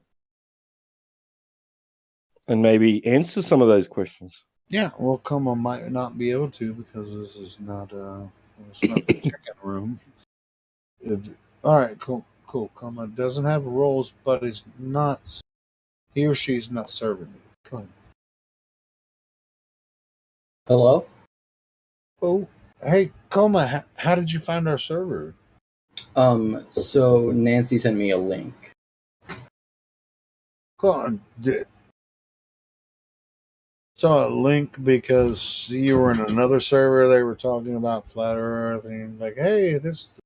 and maybe answer some of those questions. Yeah, well, Coma might not be able to because this is not it's not the chicken room. All right, cool. Coma doesn't have roles, but he or she's not serving me. Come on. Hello? Oh, hey, Coma, how did you find our server? So Nancy sent me a link. Come on. Saw a link because you were in another server. They were talking about flat Earth, and you're like, "Hey, this."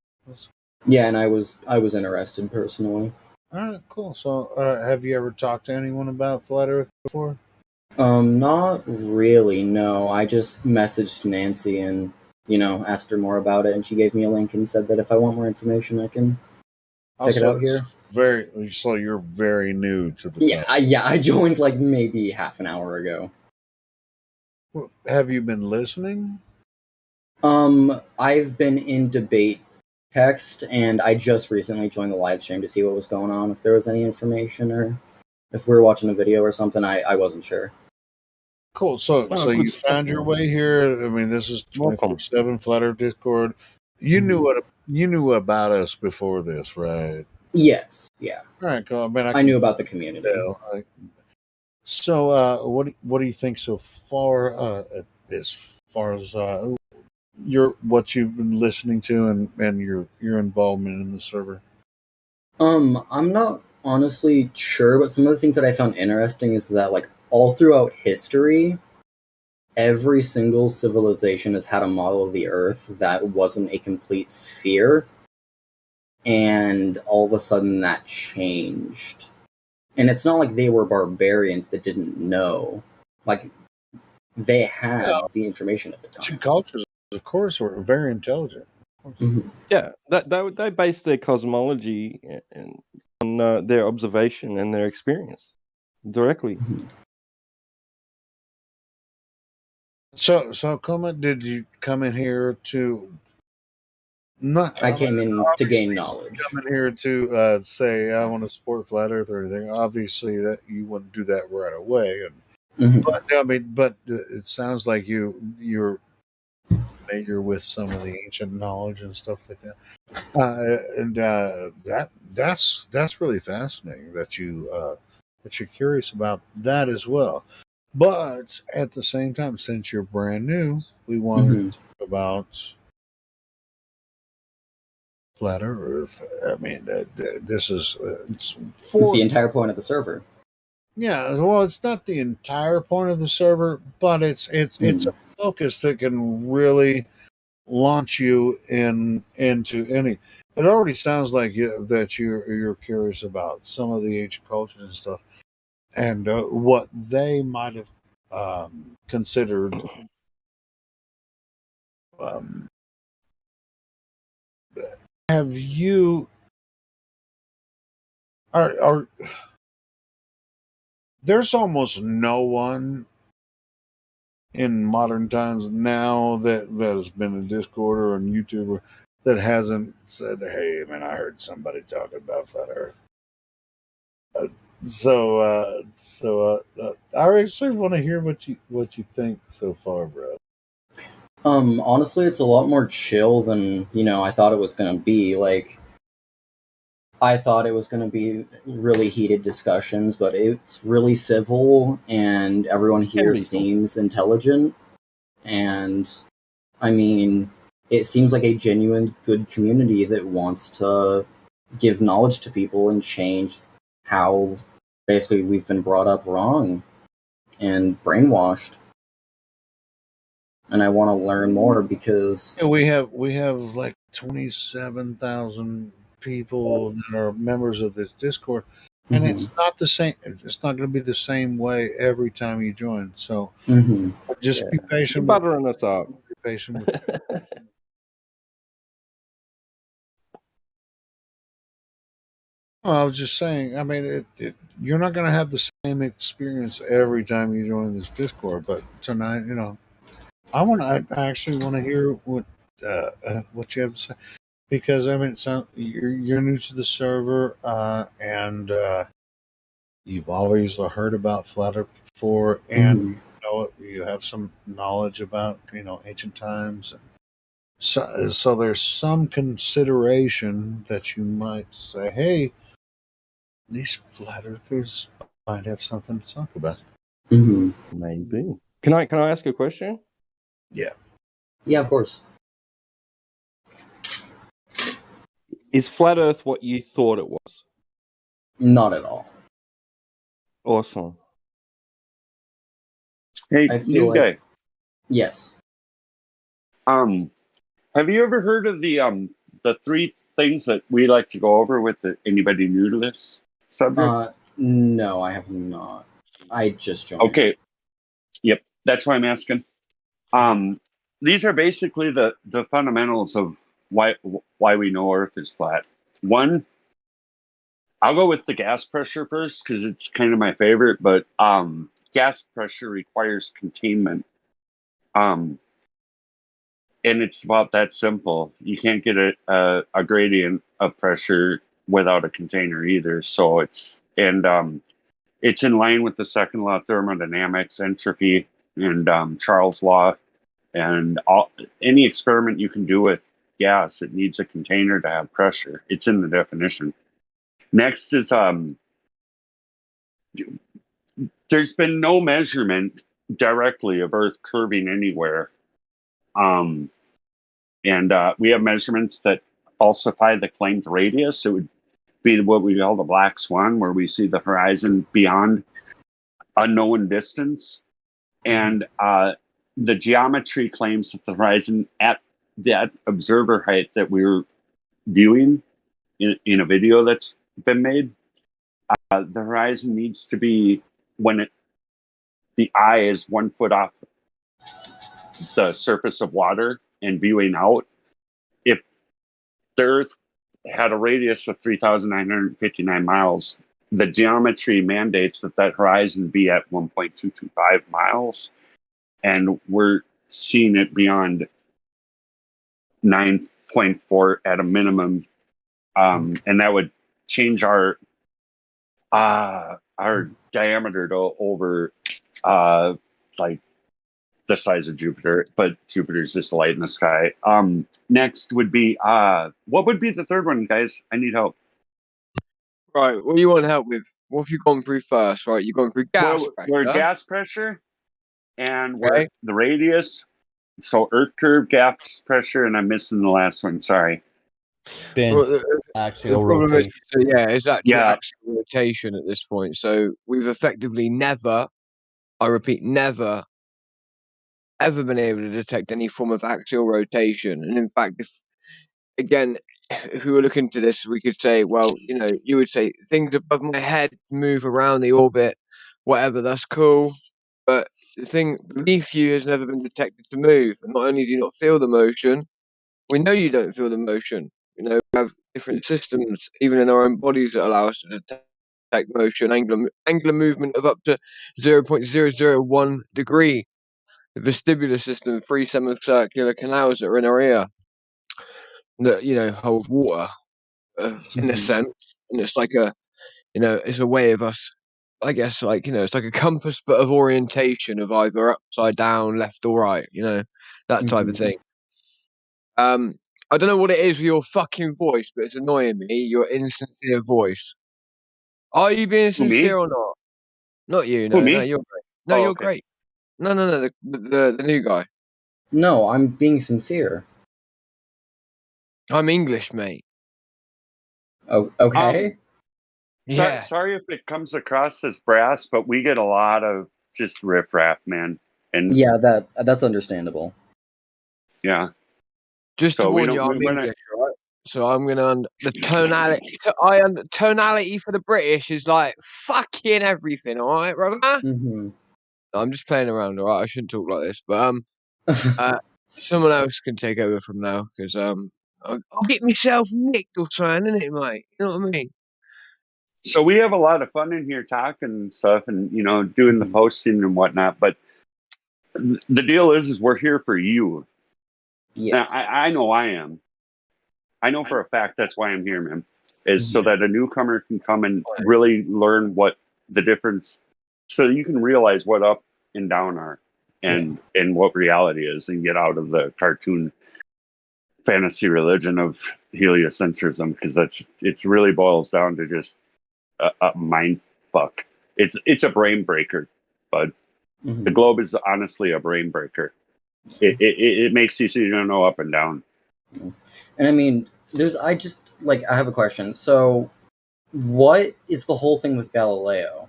Yeah, and I was interested personally. All right, cool. So, have you ever talked to anyone about flat Earth before? Not really. No, I just messaged Nancy and asked her more about it, and she gave me a link and said that if I want more information, I can check it out here. So you're very new to the Yeah, I joined like maybe half an hour ago. Well, have you been listening? I've been in debate text, and I just recently joined the live stream to see what was going on, if there was any information, or if we were watching a video or something. I wasn't sure. Cool. So you found your way here. I mean, this is 24/7 Flat Earth Discord. You knew about us before this, right? Yes. Yeah. All right, cool. I mean, I knew about the community. So, what do you think so far? As far as what you've been listening to and your involvement in the server. I'm not honestly sure, but some of the things that I found interesting is that like all throughout history, every single civilization has had a model of the Earth that wasn't a complete sphere, and all of a sudden that changed. And it's not like they were barbarians that didn't know. Like, they had the information at the time. Ancient cultures, of course, were very intelligent. Yeah, they base their cosmology on their observation and their experience directly. So, Coma, did you come in here to? I came in to gain knowledge. Come in here to say I want to support flat Earth or anything. Obviously, that you wouldn't do that right away. But I mean, it sounds like you're familiar with some of the ancient knowledge and stuff like that. That's really fascinating that you're curious about that as well. But at the same time, since you're brand new, we want to talk about flat Earth. I mean, this is It's the entire point of the server. Yeah, well, it's not the entire point of the server, but it's a focus that can really launch you into any. It already sounds like that you're curious about some of the ancient cultures and stuff, and what they might have considered. Um, have you are there's almost no one in modern times now that has been in Discord or on YouTube that hasn't said, "Hey, man, I heard somebody talking about flat Earth." I actually want to hear what you think so far, bro. Honestly, it's a lot more chill than I thought it was gonna be. Like, I thought it was gonna be really heated discussions, but it's really civil, and everyone here seems intelligent. And I mean, it seems like a genuine good community that wants to give knowledge to people and change how basically we've been brought up wrong and brainwashed. And I want to learn more because we have like 27,000 people that are members of this Discord, and it's not the same. It's not going to be the same way every time you join. So just be patient. You're buttering us up. Be patient with I was just saying. I mean, you're not going to have the same experience every time you join this Discord. But tonight, I actually want to hear what you have to say, because I mean, you're new to the server, and you've always heard about Flat Earth before, and you have some knowledge about ancient times. So there's some consideration that you might say, hey, these flat earthers might have something to talk about. Maybe. Can I ask a question? Yeah. Yeah, of course. Is flat Earth what you thought it was? Not at all. Awesome. Hey, new guy. Yes. Have you ever heard of the 3 things that we like to go over with anybody new to this subject? No, I have not. I just joined. Okay. Yep. That's why I'm asking. These are basically the fundamentals of why we know Earth is flat. One, I'll go with the gas pressure first because it's kind of my favorite, but gas pressure requires containment. And it's about that simple. You can't get a gradient of pressure without a container either. So it's in line with the second law of thermodynamics, entropy, and Charles' law. And any experiment you can do with gas, it needs a container to have pressure. It's in the definition. Next is there's been no measurement directly of Earth curving anywhere. And we have measurements that falsify the claimed radius. It would be what we call the black swan, where we see the horizon beyond a known distance. And the geometry claims that the horizon at that observer height that we're viewing in a video that's been made, the horizon needs to be when the eye is 1 foot off the surface of water and viewing out. If the Earth had a radius of 3,959 miles, the geometry mandates that horizon be at 1.225 miles, and we're seeing it beyond 9.4 at a minimum, and that would change our diameter to over like the size of Jupiter, but Jupiter's just a light in the sky. Next would be what would be the third one, guys? I need help. Right, what do you want help with? What have you gone through first? Right, you've gone through gas pressure. We're gas pressure, and we're the radius. So Earth curve, gas pressure, and I'm missing the last one. Sorry. Axial the problem rotation. It's actually axial rotation at this point. So we've effectively never, I repeat, never, ever been able to detect any form of axial rotation. And in fact, if again, if we were looking into this, we could say, well, you would say things above my head move around the orbit, whatever. That's cool. But the thing beneath you has never been detected to move. And not only do you not feel the motion, we know you don't feel the motion. We have different systems, even in our own bodies, that allow us to detect motion, angular movement of up to 0.001 degree. The vestibular system, 3 semicircular canals that are in our ear that hold water in a sense, and it's like it's a way of us, I guess, it's like a compass but of orientation of either upside down, left or right, that type of thing. I don't know what it is with your fucking voice, but it's annoying me. Your insincere voice. Are you being Who, me? sincere or not? Not you. Who, No, me? you're great. No, Oh, you're okay. great. No. The new guy. No, I'm being sincere. I'm English, mate. Oh, okay. Yeah. Sorry if it comes across as brass, but we get a lot of just riffraff, man. And Yeah, that's understandable. yeah. Just to warn you, I'm English, right? So I'm gonna the tonality. Tonality for the British is like fucking everything. All right, brother. Mm-hmm. I'm just playing around. All right, I shouldn't talk like this, but someone else can take over from now because I'll get myself nicked or something, innit, mate? You know what I mean? So we have a lot of fun in here talking and stuff, and doing the posting and whatnot. But the deal is we're here for you. Yeah. Now, I know I am. I know for a fact that's why I'm here, man. Is so that a newcomer can come and really learn what the difference, so you can realize what up and down are, and what reality is, and get out of the cartoon fantasy religion of heliocentrism, because it's really boils down to just a mind fuck. It's a brain breaker, bud. The globe is honestly a brain breaker. It makes you see up and down. And I mean, I have a question. So, what is the whole thing with Galileo?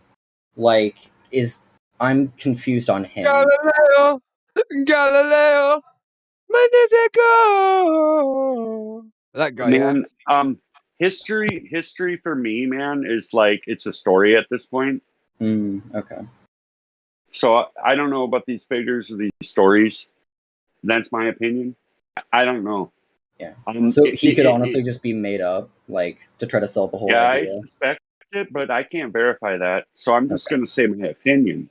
I'm confused on him. Galileo, Magnifico. That guy, man. History for me, man, is like it's a story at this point. Okay. So I don't know about these figures or these stories. That's my opinion. I don't know. Yeah. So he could honestly just be made up, to try to sell the whole idea. I suspect it, but I can't verify that. So I'm just going to say my opinion.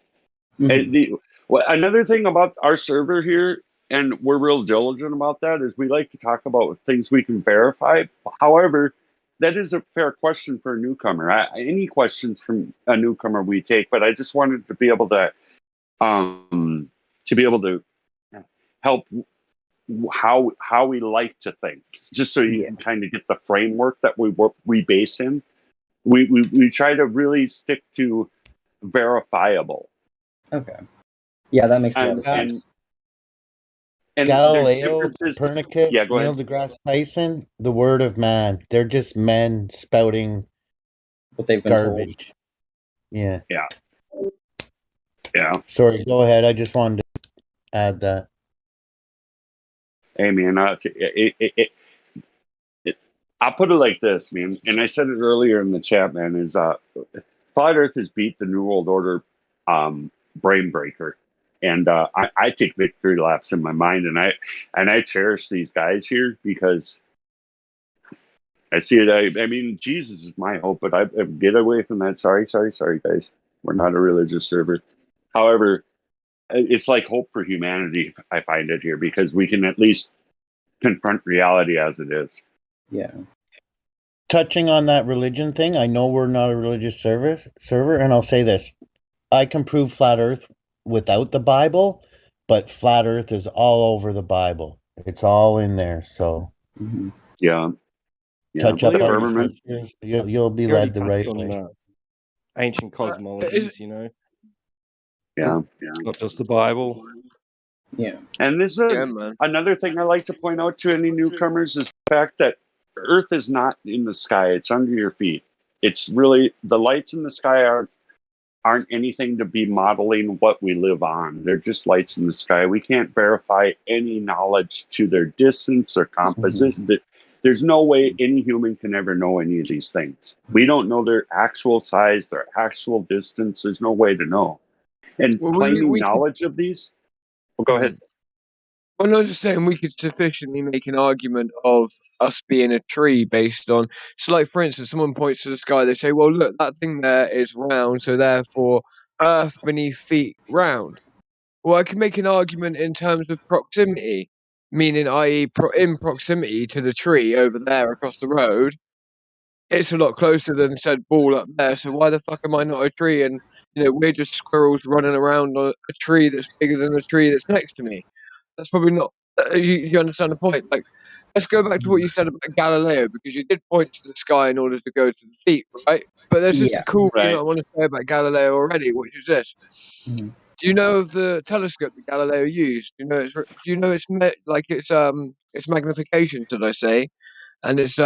Another thing about our server here, and we're real diligent about that, is we like to talk about things we can verify. However, that is a fair question for a newcomer. Any questions from a newcomer we take, but I just wanted to be able to help how we like to think, just so you can kind of get the framework that we base in. We try to really stick to verifiable. Okay. Yeah, that makes a lot of sense. And Galileo, Copernicus, go Neil ahead. deGrasse Tyson, the word of man. They're just men spouting what they've been garbage. Told. Yeah. Yeah. Sorry, go ahead. I just wanted to add that. Hey, man, I'll put it like this, man. And I said it earlier in the chat, man, is Flat Earth has beat the New World Order brain breaker. And I take victory laps in my mind, and I cherish these guys here because I see it. I mean, Jesus is my hope, but I get away from that. Sorry, guys. We're not a religious server. However, it's like hope for humanity. I find it here because we can at least confront reality as it is. Yeah. Touching on that religion thing, I know we're not a religious server, and I'll say this. I can prove flat Earth without the Bible, but flat Earth is all over the Bible. It's all in there, so yeah. Touch up on the scriptures, you'll be led the right way. Ancient cosmologies, Yeah. Not just the Bible. Yeah. And this is another thing I like to point out to any newcomers is the fact that Earth is not in the sky. It's under your feet. It's really, the lights in the sky aren't anything to be modeling what we live on. They're just lights in the sky. We can't verify any knowledge to their distance or composition. There's no way any human can ever know any of these things. We don't know their actual size, their actual distance. There's no way to know. And Well, claiming we could, knowledge of these, well, go ahead. well, not just saying we could sufficiently make an argument of us being a tree based on. So, like for instance, someone points to the sky. They say, "Well, look, that thing there is round, so therefore, Earth beneath feet round." Well, I can make an argument in terms of proximity, meaning, i.e., in proximity to the tree over there across the road, it's a lot closer than said ball up there. So why the fuck am I not a tree? And we're just squirrels running around on a tree that's bigger than the tree that's next to me. That's probably not. You understand the point? Like, let's go back to what you said about Galileo, because you did point to the sky in order to go to the feet, right? But there's just Yeah. a cool thing Right. I want to say about Galileo already, which is this. Do you know of the telescope that Galileo used? Do you know its its magnification, should I say, and its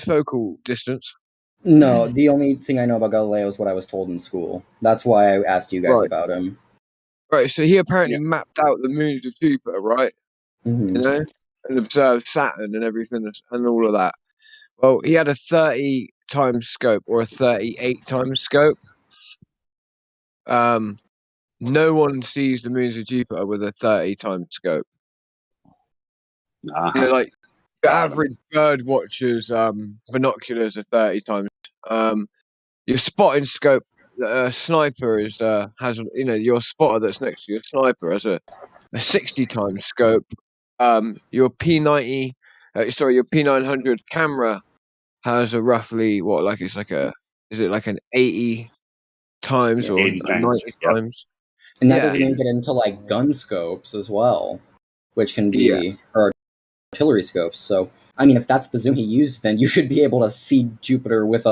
focal distance? No, the only thing I know about Galileo is what I was told in school. That's why I asked you guys Right. about him. Right, so he apparently mapped out the moons of Jupiter, right? Mhm. And observed Saturn and everything and all of that. Well, he had a 30 times scope or a 38 times scope. No one sees the moons of Jupiter with a 30 times scope. Like your average bird watcher's binoculars are 30 times. Your spotting scope, sniper has your spotter that's next to your sniper has a 60 times scope. Your P90, your P900 camera has a roughly is it like an 80 times or 80 a 90 times. Yep. times? And that Yeah. doesn't even get into like gun scopes as well, which can Yeah. be or artillery scopes. So I mean, if that's the zoom he used, then you should be able to see Jupiter with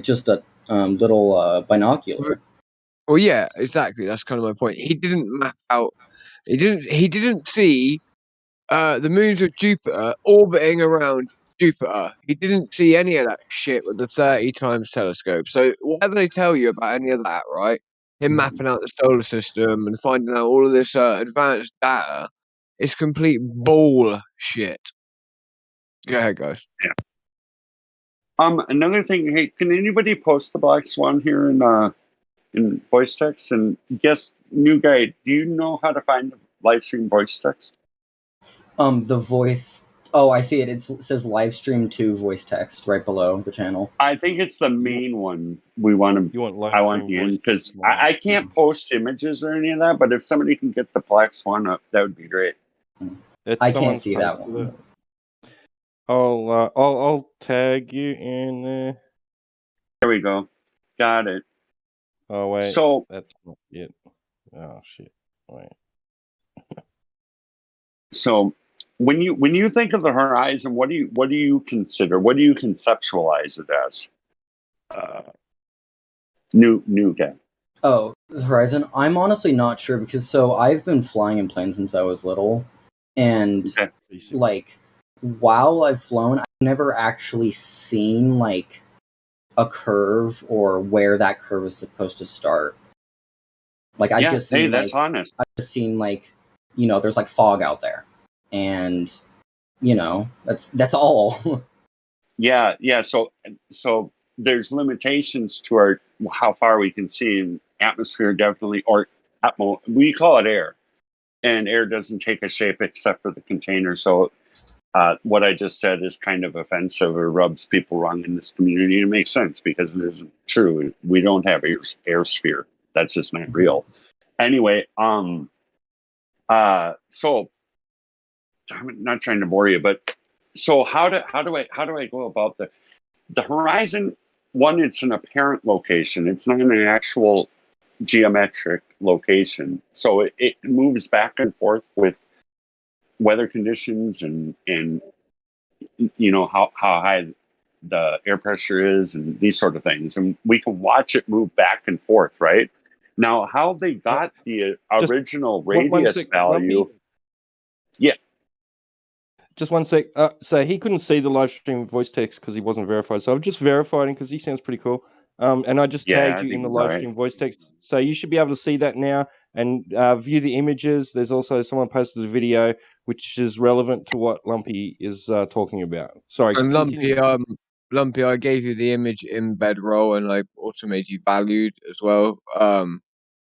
just a little binocular. Well, yeah, exactly. That's kind of my point. He didn't map out. He didn't see the moons of Jupiter orbiting around Jupiter. He didn't see any of that shit with the 30 times telescope. So whatever they tell you about any of that, right? Him mapping out the solar system and finding out all of this advanced data, it's complete bullshit. Go ahead, guys. Yeah. Another thing. Hey, can anybody post the Black Swan here in voice text? And guess, new guy, do you know how to find the live stream voice text? The voice. Oh, I see it. It says live stream to voice text right below the channel. I think it's the main one we want to. I want you in because I can't post images or any of that. But if somebody can get the Black Swan up, that would be great. I can't see that one. I'll tag you in there. There we go. Got it. Oh wait. So that's not it. Oh shit. Wait. So when you think of the horizon, what do you consider? What do you conceptualize it as? New guy. Oh, the horizon. I'm honestly not sure because I've been flying in planes since I was little, and while I've flown, I've never actually seen like a curve or where that curve is supposed to start. Like I just seen that's honest. I've just seen there's like fog out there, and that's all. Yeah. So there's limitations to how far we can see in atmosphere, definitely, or we call it air, and air doesn't take a shape except for the container. So what I just said is kind of offensive or rubs people wrong in this community. It makes sense because it isn't true. We don't have air sphere. That's just not real. Anyway, so I'm not trying to bore you, but so how do I go about the horizon? One, it's an apparent location. It's not an actual geometric location. So it moves back and forth with weather conditions and how high the air pressure is and these sort of things. And we can watch it move back and forth, right? Now, how they got the original radius value. Yeah. Just one sec. So he couldn't see the live stream voice text because he wasn't verified. So I've just verified him because he sounds pretty cool. And I just tagged you in the live stream voice text. So you should be able to see that now. and view the images. There's also someone posted a video which is relevant to what Lumpy is talking about. Sorry, and continue. Lumpy, I gave you the image in Bedroll, and I also made you valued as well.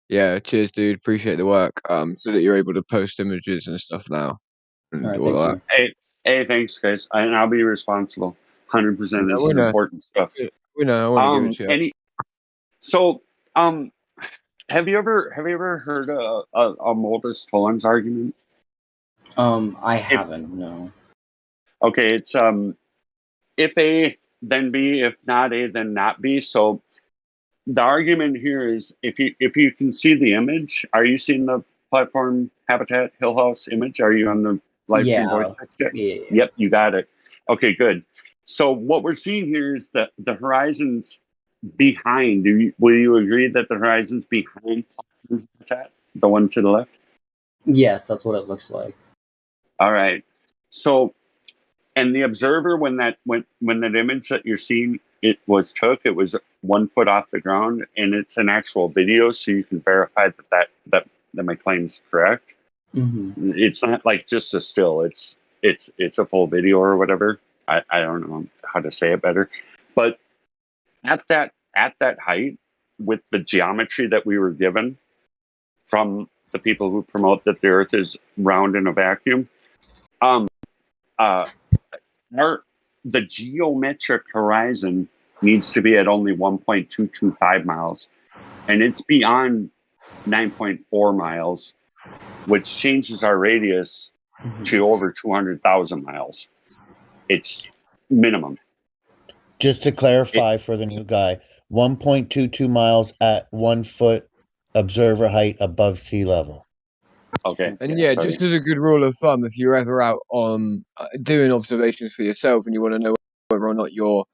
Yeah, cheers, dude. Appreciate the work. So that you're able to post images and stuff now, and All right, all thank that. you. Hey, thanks, guys. And I'll be responsible. 100%. This is we know. important stuff. We know. I want to give it to you. So, have you ever heard a modus tollens argument? I haven't. No. Okay, it's if A, then B, if not A, then not B. So the argument here is if you can see the image, are you seeing the platform habitat Hill House image? Are you on the live stream voice text yet? Yeah. Yep, you got it. Okay, good. So what we're seeing here is that the horizon's behind. Will you agree that the horizon's behind platform habitat, the one to the left? Yes, that's what it looks like. All right. So, and the observer, when that image that you're seeing it was 1 foot off the ground, and it's an actual video, so you can verify that my claim's correct. Mm-hmm. It's not like just a still. It's a full video or whatever. I don't know how to say it better, but at that height, with the geometry that we were given from the people who promote that the Earth is round in a vacuum, the geometric horizon needs to be at only 1.225 miles, and it's beyond 9.4 miles, which changes our radius to over 200,000 miles. It's minimum. Just to clarify for the new guy, 1.22 miles at 1 foot observer height above sea level. Okay. And just as a good rule of thumb, if you're ever out on doing observations for yourself and you want to know whether or not you're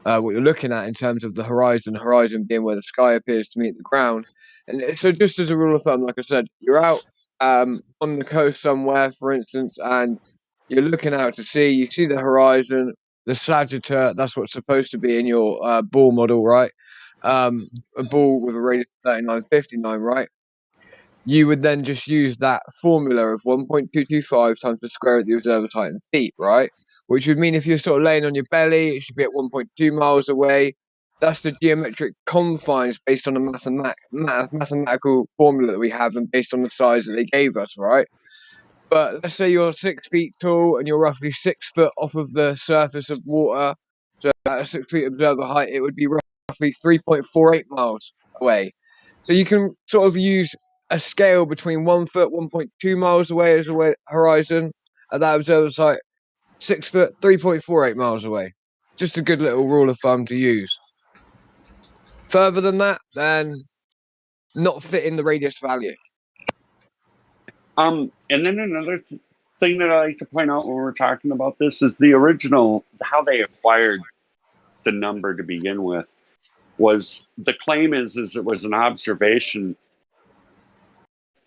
what you're looking at in terms of the horizon being where the sky appears to meet the ground, and so just as a rule of thumb, like I said, you're out on the coast somewhere, for instance, and you're looking out to sea. You see the horizon, the sagittar. That's what's supposed to be in your ball model, right? A ball with a radius of 3959, right? You would then just use that formula of 1.225 times the square of the observer's height in feet, right? Which would mean if you're sort of laying on your belly, it should be at 1.2 miles away. That's the geometric confines based on the mathematical formula that we have and based on the size that they gave us, right? But let's say you're 6 feet tall and you're roughly 6 foot off of the surface of water. So at a 6 feet observer height, it would be roughly 3.48 miles away. So you can sort of use a scale between 1 foot, 1.2 miles away as a horizon at that observer site, 6 foot, 3.48 miles away. Just a good little rule of thumb to use. Further than that, then not fitting the radius value. And then another thing that I like to point out when we're talking about this is the original, how they acquired the number to begin with. Was the claim is it was an observation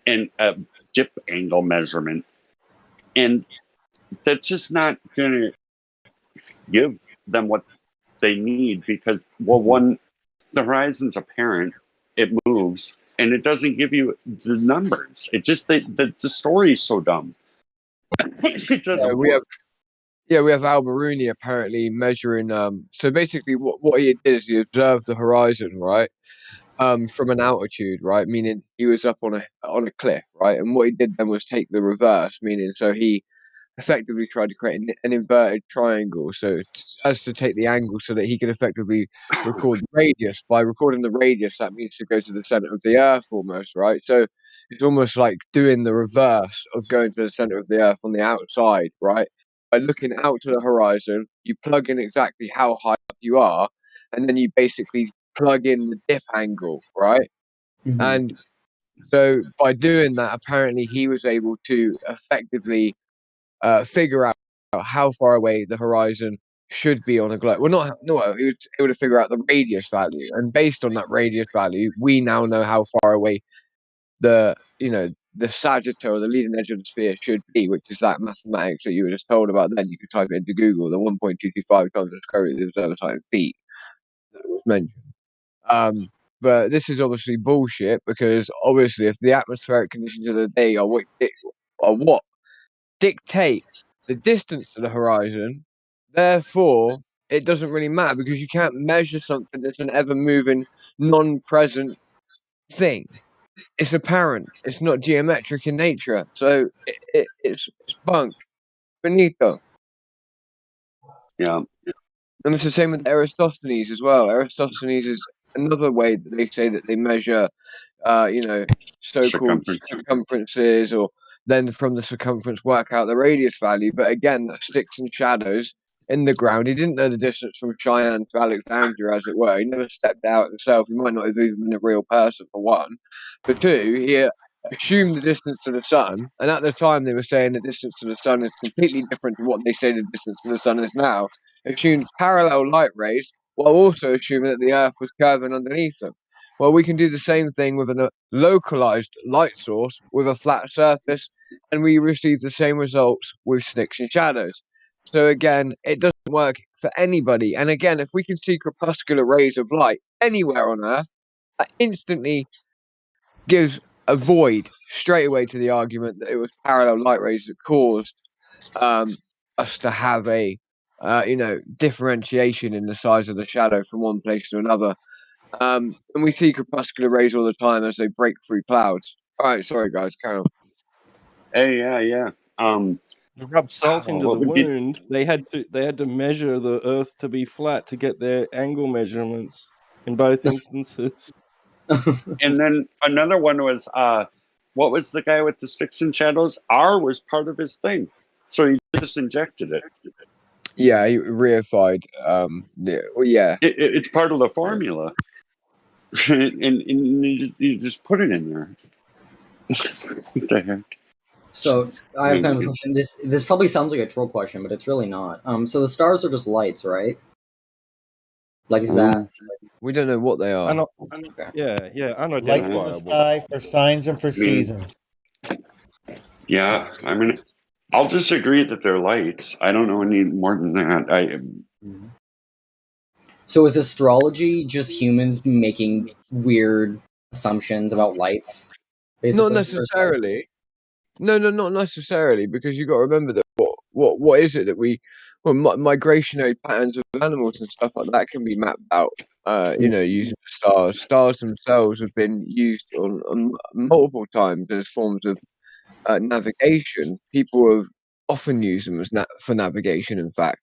and a dip angle measurement, and that's just not going to give them what they need because one, the horizon's apparent, it moves, and it doesn't give you the numbers. It just the story is so dumb. It doesn't work. We have Al Maruni apparently measuring. So basically, what he did is he observed the horizon, right, from an altitude, right, meaning he was up on a cliff, right, and what he did then was take the reverse, meaning so he effectively tried to create an inverted triangle, so as to take the angle so that he could effectively record the radius. By recording the radius, that means to go to the center of the Earth almost, right? So it's almost like doing the reverse of going to the center of the Earth on the outside, right? By looking out to the horizon, you plug in exactly how high up you are, and then you basically plug in the dip angle, right? Mm-hmm. And so by doing that, apparently he was able to effectively figure out how far away the horizon should be on a globe. Well, he was able to figure out the radius value, and based on that radius value, we now know how far away the sagittar or the leading edge of the sphere should be, which is that mathematics that you were just told about. Then you could type it into Google, the 1.225 times the square root of the observer height in feet that was mentioned. But this is obviously bullshit because obviously, if the atmospheric conditions of the day are what dictate the distance to the horizon, therefore it doesn't really matter because you can't measure something that's an ever-moving, non-present thing. It's apparent. It's not geometric in nature, so it's bunk. Finito. Yeah. And it's the same with Eratosthenes as well. Eratosthenes is another way that they say that they measure, so-called circumferences, or then from the circumference work out the radius value. But again, that sticks and shadows in the ground. He didn't know the distance from Cheyenne to Alexandria, as it were. He never stepped out himself. He might not have even been a real person, for one. For two, he assumed the distance to the sun, and at the time they were saying the distance to the sun is completely different to what they say the distance to the sun is now. Assumed parallel light rays, while also assuming that the Earth was curving underneath them. Well, we can do the same thing with a localized light source with a flat surface, and we receive the same results with sticks and shadows. So again, it doesn't work for anybody. And again, if we can see crepuscular rays of light anywhere on Earth, that instantly gives a void straight away to the argument that it was parallel light rays that caused us to have a differentiation in the size of the shadow from one place to another. And we see crepuscular rays all the time as they break through clouds. All right, sorry guys, carry on. Hey, yeah. To rub salt into the wound, they had to measure the Earth to be flat to get their angle measurements in both instances. And then another one was what was the guy with the sticks and shadows? R was part of his thing, so he just injected it. Yeah, he reified. It's part of the formula, and you just put it in there. What the heck? So I have kind of a question. This probably sounds like a troll question, but it's really not. So the stars are just lights, right? Like, is that? We don't know what they are. Unidentifiable. Light in the sky for signs and for seasons. Yeah, I mean, I'll just agree that they're lights. I don't know any more than that. So is astrology just humans making weird assumptions about lights? Basically? Not necessarily. No, not necessarily, because you've got to remember that what is it that migrationary patterns of animals and stuff like that can be mapped out. Using the stars. Stars themselves have been used on multiple times as forms of navigation. People have often used them as for navigation. In fact,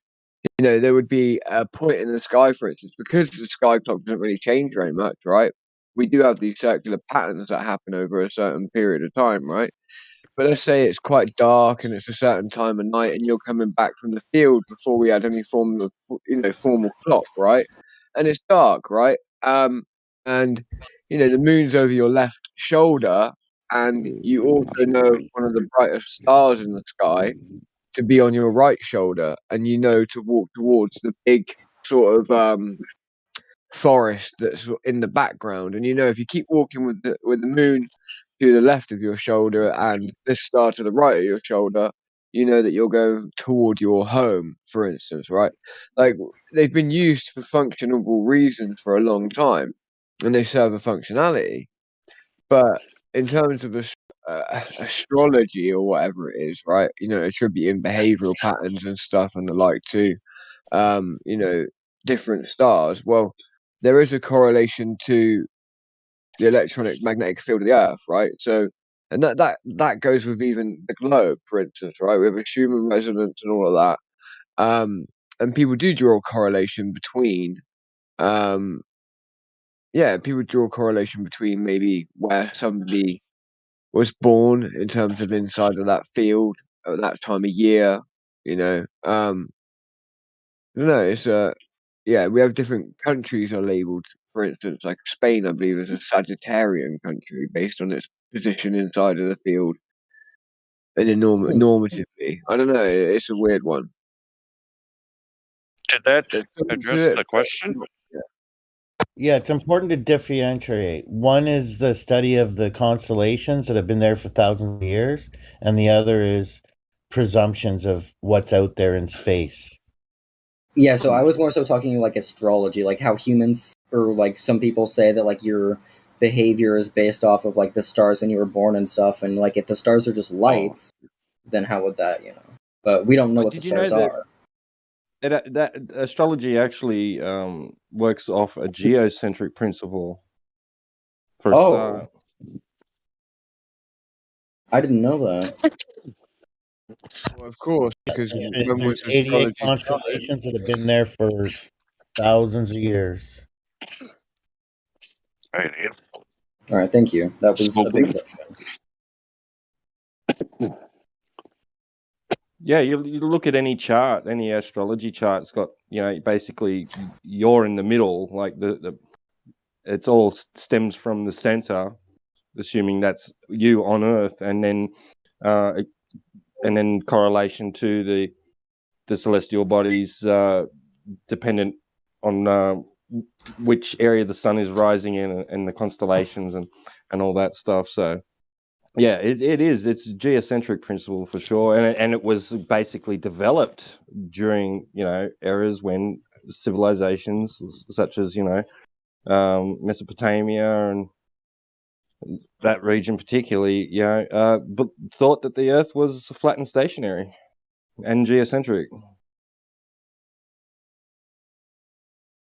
there would be a point in the sky, for instance, because the sky clock doesn't really change very much, right? We do have these circular patterns that happen over a certain period of time, right? But let's say it's quite dark and it's a certain time of night, and you're coming back from the field before we had any form of formal clock, right? And it's dark, right? And the moon's over your left shoulder, and you also know one of the brightest stars in the sky to be on your right shoulder, and to walk towards the big sort of forest that's in the background. And if you keep walking with the moon to the left of your shoulder and this star to the right of your shoulder, you know that you're going toward your home, for instance, right? Like, they've been used for functional reasons for a long time, and they serve a functionality. But in terms of astrology or whatever it is, right? Attributing behavioral patterns and stuff and the like to, different stars. Well, there is a correlation to the electronic magnetic field of the Earth, right? So, and that goes with even the globe, for instance, right? We have a Schumann resonance and all of that. And people do draw a correlation between, people draw a correlation between maybe where somebody was born in terms of inside of that field at that time of year. I don't know. It's we have different countries are labelled. For instance, like Spain, I believe, is a Sagittarian country based on its position inside of the field, and then normatively. I don't know. It's a weird one. Did that address the question? Yeah, it's important to differentiate. One is the study of the constellations that have been there for thousands of years, and the other is presumptions of what's out there in space. Yeah, so I was more so talking like astrology, like how humans, or like some people say that like your behavior is based off of like the stars when you were born and stuff, and like if the stars are just lights, then how would that, But we don't know what the Did you know stars are. that astrology actually works off a geocentric principle for a start? I didn't know that. Well, of course, because when was There's 88 astrology constellations that have been there for thousands of years. All right, thank you. That was a big question. Yeah, you look at any chart, any astrology chart, it's got, basically you're in the middle, like the it's all stems from the center, assuming that's you on Earth, and then correlation to the celestial bodies dependent on which area the sun is rising in and the constellations and all that stuff. So yeah, it's a geocentric principle for sure, and it was basically developed during eras when civilizations such as Mesopotamia and that region particularly but thought that the Earth was flat and stationary and geocentric.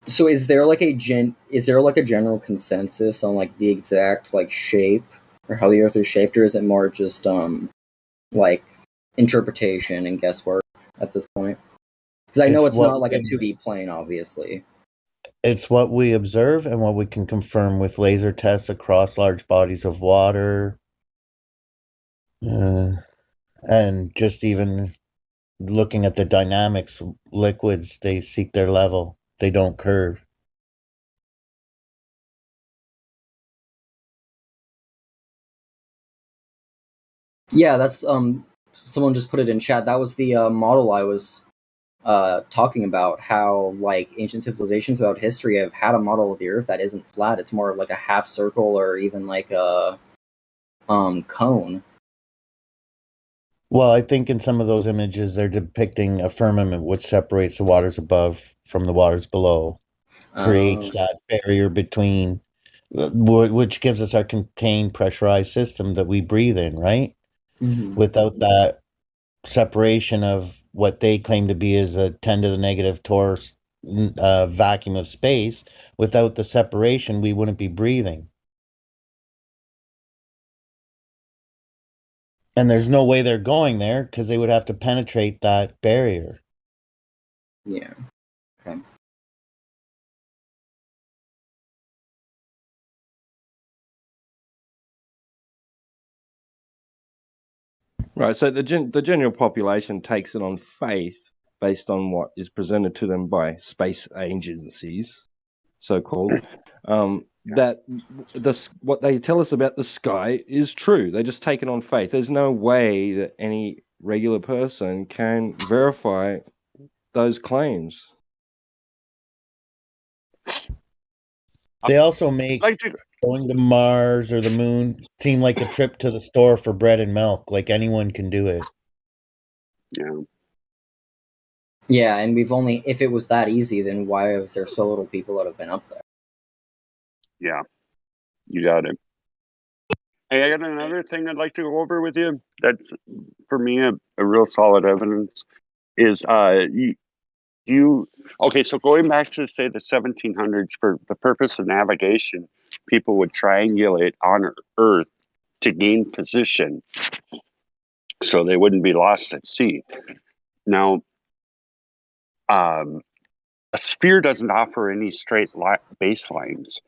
So is there like a general consensus on like the exact like shape or how the Earth is shaped, or is it more just like interpretation and guesswork at this point? Because I know it's not like a 2D plane, obviously. It's what we observe and what we can confirm with laser tests across large bodies of water, and just even looking at the dynamics. Liquids, they seek their level; they don't curve. Yeah, that's someone just put it in chat. That was the model I was talking about, how like ancient civilizations throughout history have had a model of the Earth that isn't flat. It's more like a half circle or even like a cone. Well, I think in some of those images they're depicting a firmament which separates the waters above from the waters below, creates that barrier between, which gives us our contained pressurized system that we breathe in, right? Mm-hmm. Without that separation of what they claim to be as a 10 to the negative torus vacuum of space, without the separation, we wouldn't be breathing. And there's no way they're going there because they would have to penetrate that barrier. Yeah. Okay. Right, so the general population takes it on faith based on what is presented to them by space agencies, so-called, that what they tell us about the sky is true. They just take it on faith. There's no way that any regular person can verify those claims. They also make going to Mars or the moon seem like a trip to the store for bread and milk, like anyone can do it. Yeah. Yeah, and if it was that easy, then why was there so little people that have been up there? Yeah, you got it. Hey, I got another thing I'd like to go over with you. That's for me a real solid evidence is okay, so going back to say the 1700s, for the purpose of navigation, people would triangulate on Earth to gain position so they wouldn't be lost at sea. Now, a sphere doesn't offer any straight baselines,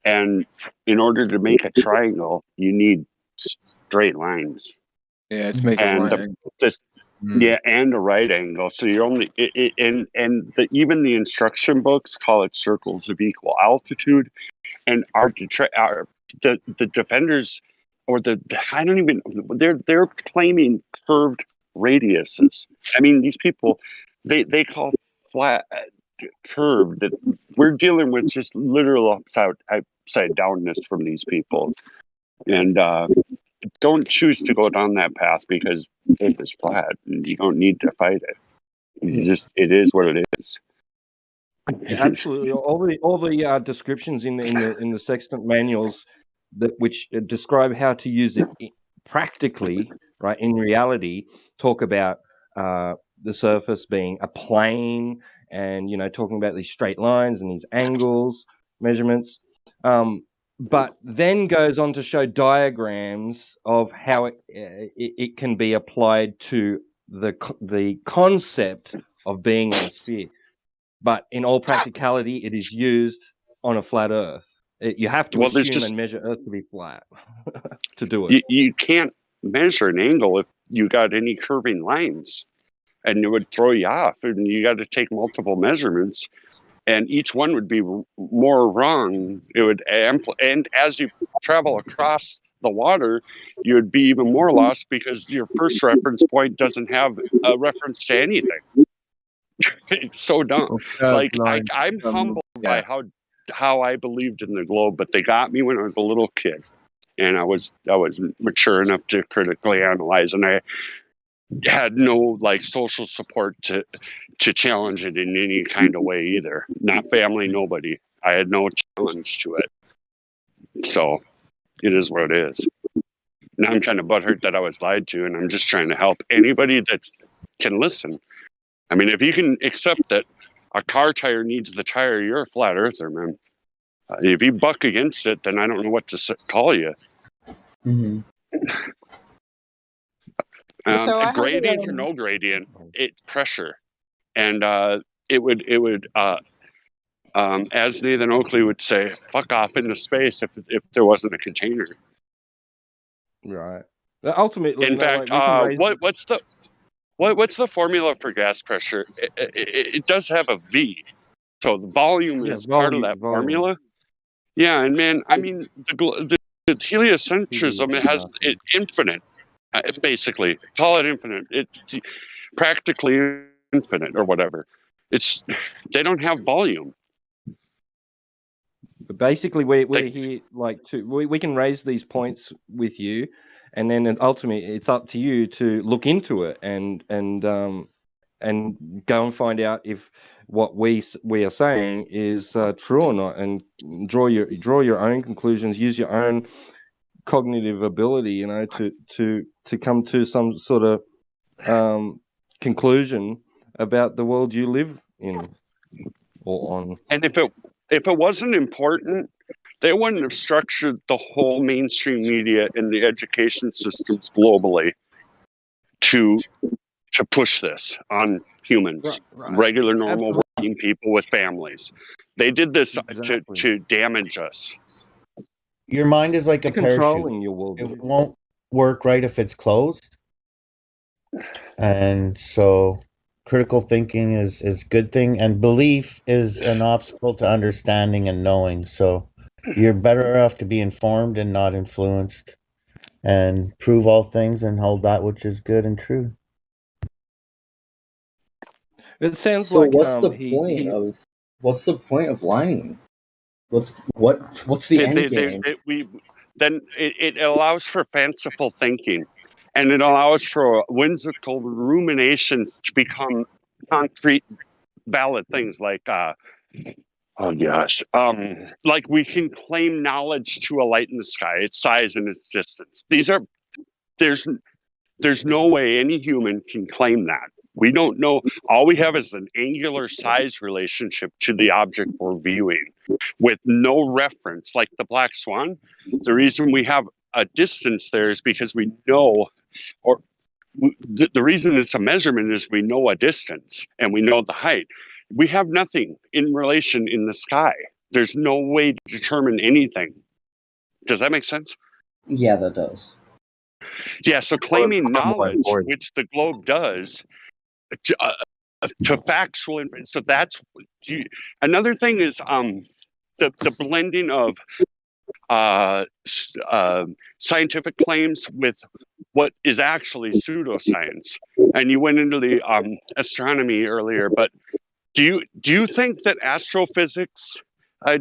and in order to make a triangle, you need straight lines. Yeah, to make a right angle. Yeah, and a right angle. So you're only even the instruction books call it circles of equal altitude, and the defenders or I don't even they're claiming curved radiuses. I mean, these people they call flat curved. That we're dealing with just literal upside downness from these people, and don't choose to go down that path because it is flat and you don't need to fight it. It is what it is. Absolutely, all the descriptions in the sextant manuals which describe how to use it practically, right, in reality, talk about the surface being a plane, and talking about these straight lines and these angles measurements, but then goes on to show diagrams of how it can be applied to the concept of being on a sphere. But in all practicality, it is used on a flat Earth. You have to assume and measure Earth to be flat to do it. You can't measure an angle if you got any curving lines, and it would throw you off. And you got to take multiple measurements, and each one would be more wrong. It would and as you travel across the water, you would be even more lost because your first reference point doesn't have a reference to anything. It's so dumb. Like I'm humbled by how I believed in the globe, but they got me when I was a little kid, and I was mature enough to critically analyze, and I had no social support to challenge it in any kind of way either. Not family, nobody. I had no challenge to it. So it is what it is. Now I'm kind of butthurt that I was lied to, and I'm just trying to help anybody that can listen. I mean, if you can accept that a car tire needs the tire, you're a flat earther, man. If you buck against it, then I don't know what to call you. Mm-hmm. Gradient or no gradient, it's pressure, and it would as Nathan Oakley would say, fuck off into space if there wasn't a container. Right. Ultimately, in fact, what's the formula for gas pressure? It does have a V, so the volume is part of that formula. Yeah, and man, I mean the heliocentrism, it has it infinite. Basically, call it infinite. It's practically infinite or whatever. They don't have volume. But basically, we're here we can raise these points with you, and then ultimately it's up to you to look into it and go and find out if what we are saying is true or not, and draw your own conclusions, use your own cognitive ability, to come to some sort of conclusion about the world you live in or on. And if it wasn't important, they wouldn't have structured the whole mainstream media and the education systems globally to push this on humans, regular, normal, working people with families. They did this to damage us. Your mind is like a parachute. It won't work right if it's closed. And so critical thinking is a good thing, and belief is an obstacle to understanding and knowing. So you're better off to be informed and not influenced, and prove all things and hold that which is good and true. It sounds so like what's the point of lying? What's the end game? It allows for fanciful thinking, and it allows for whimsical rumination to become concrete, valid things like oh gosh, like we can claim knowledge to a light in the sky, its size and its distance. There's no way any human can claim that. We don't know. All we have is an angular size relationship to the object we're viewing with no reference, like the black swan. The reason we have a distance there is because we know, or the reason it's a measurement is we know a distance and we know the height. We have nothing in relation in the sky. There's no way to determine anything. Does that make sense? Yeah, that does. Yeah, so claiming knowledge, which the globe does, to factual, so that's another thing is the blending of scientific claims with what is actually pseudoscience. And you went into the astronomy earlier, but do you think that astrophysics,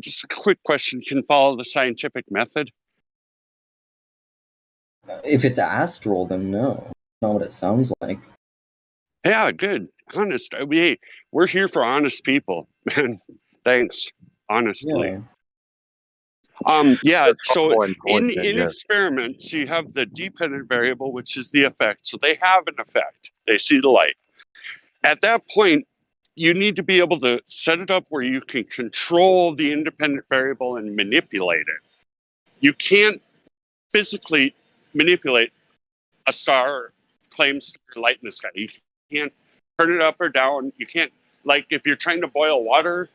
just a quick question, can follow the scientific method? If it's astral, then no. That's not what it sounds like. Yeah, good. Honest. We're here for honest people, man. Thanks. Honestly. Yeah. So in experiments, you have the dependent variable, which is the effect. So they have an effect. They see the light. At that point, you need to be able to set it up where you can control the independent variable and manipulate it. You can't physically manipulate a star claims light in the sky. You can't turn it up or down. You can't, like, if you're trying to boil water,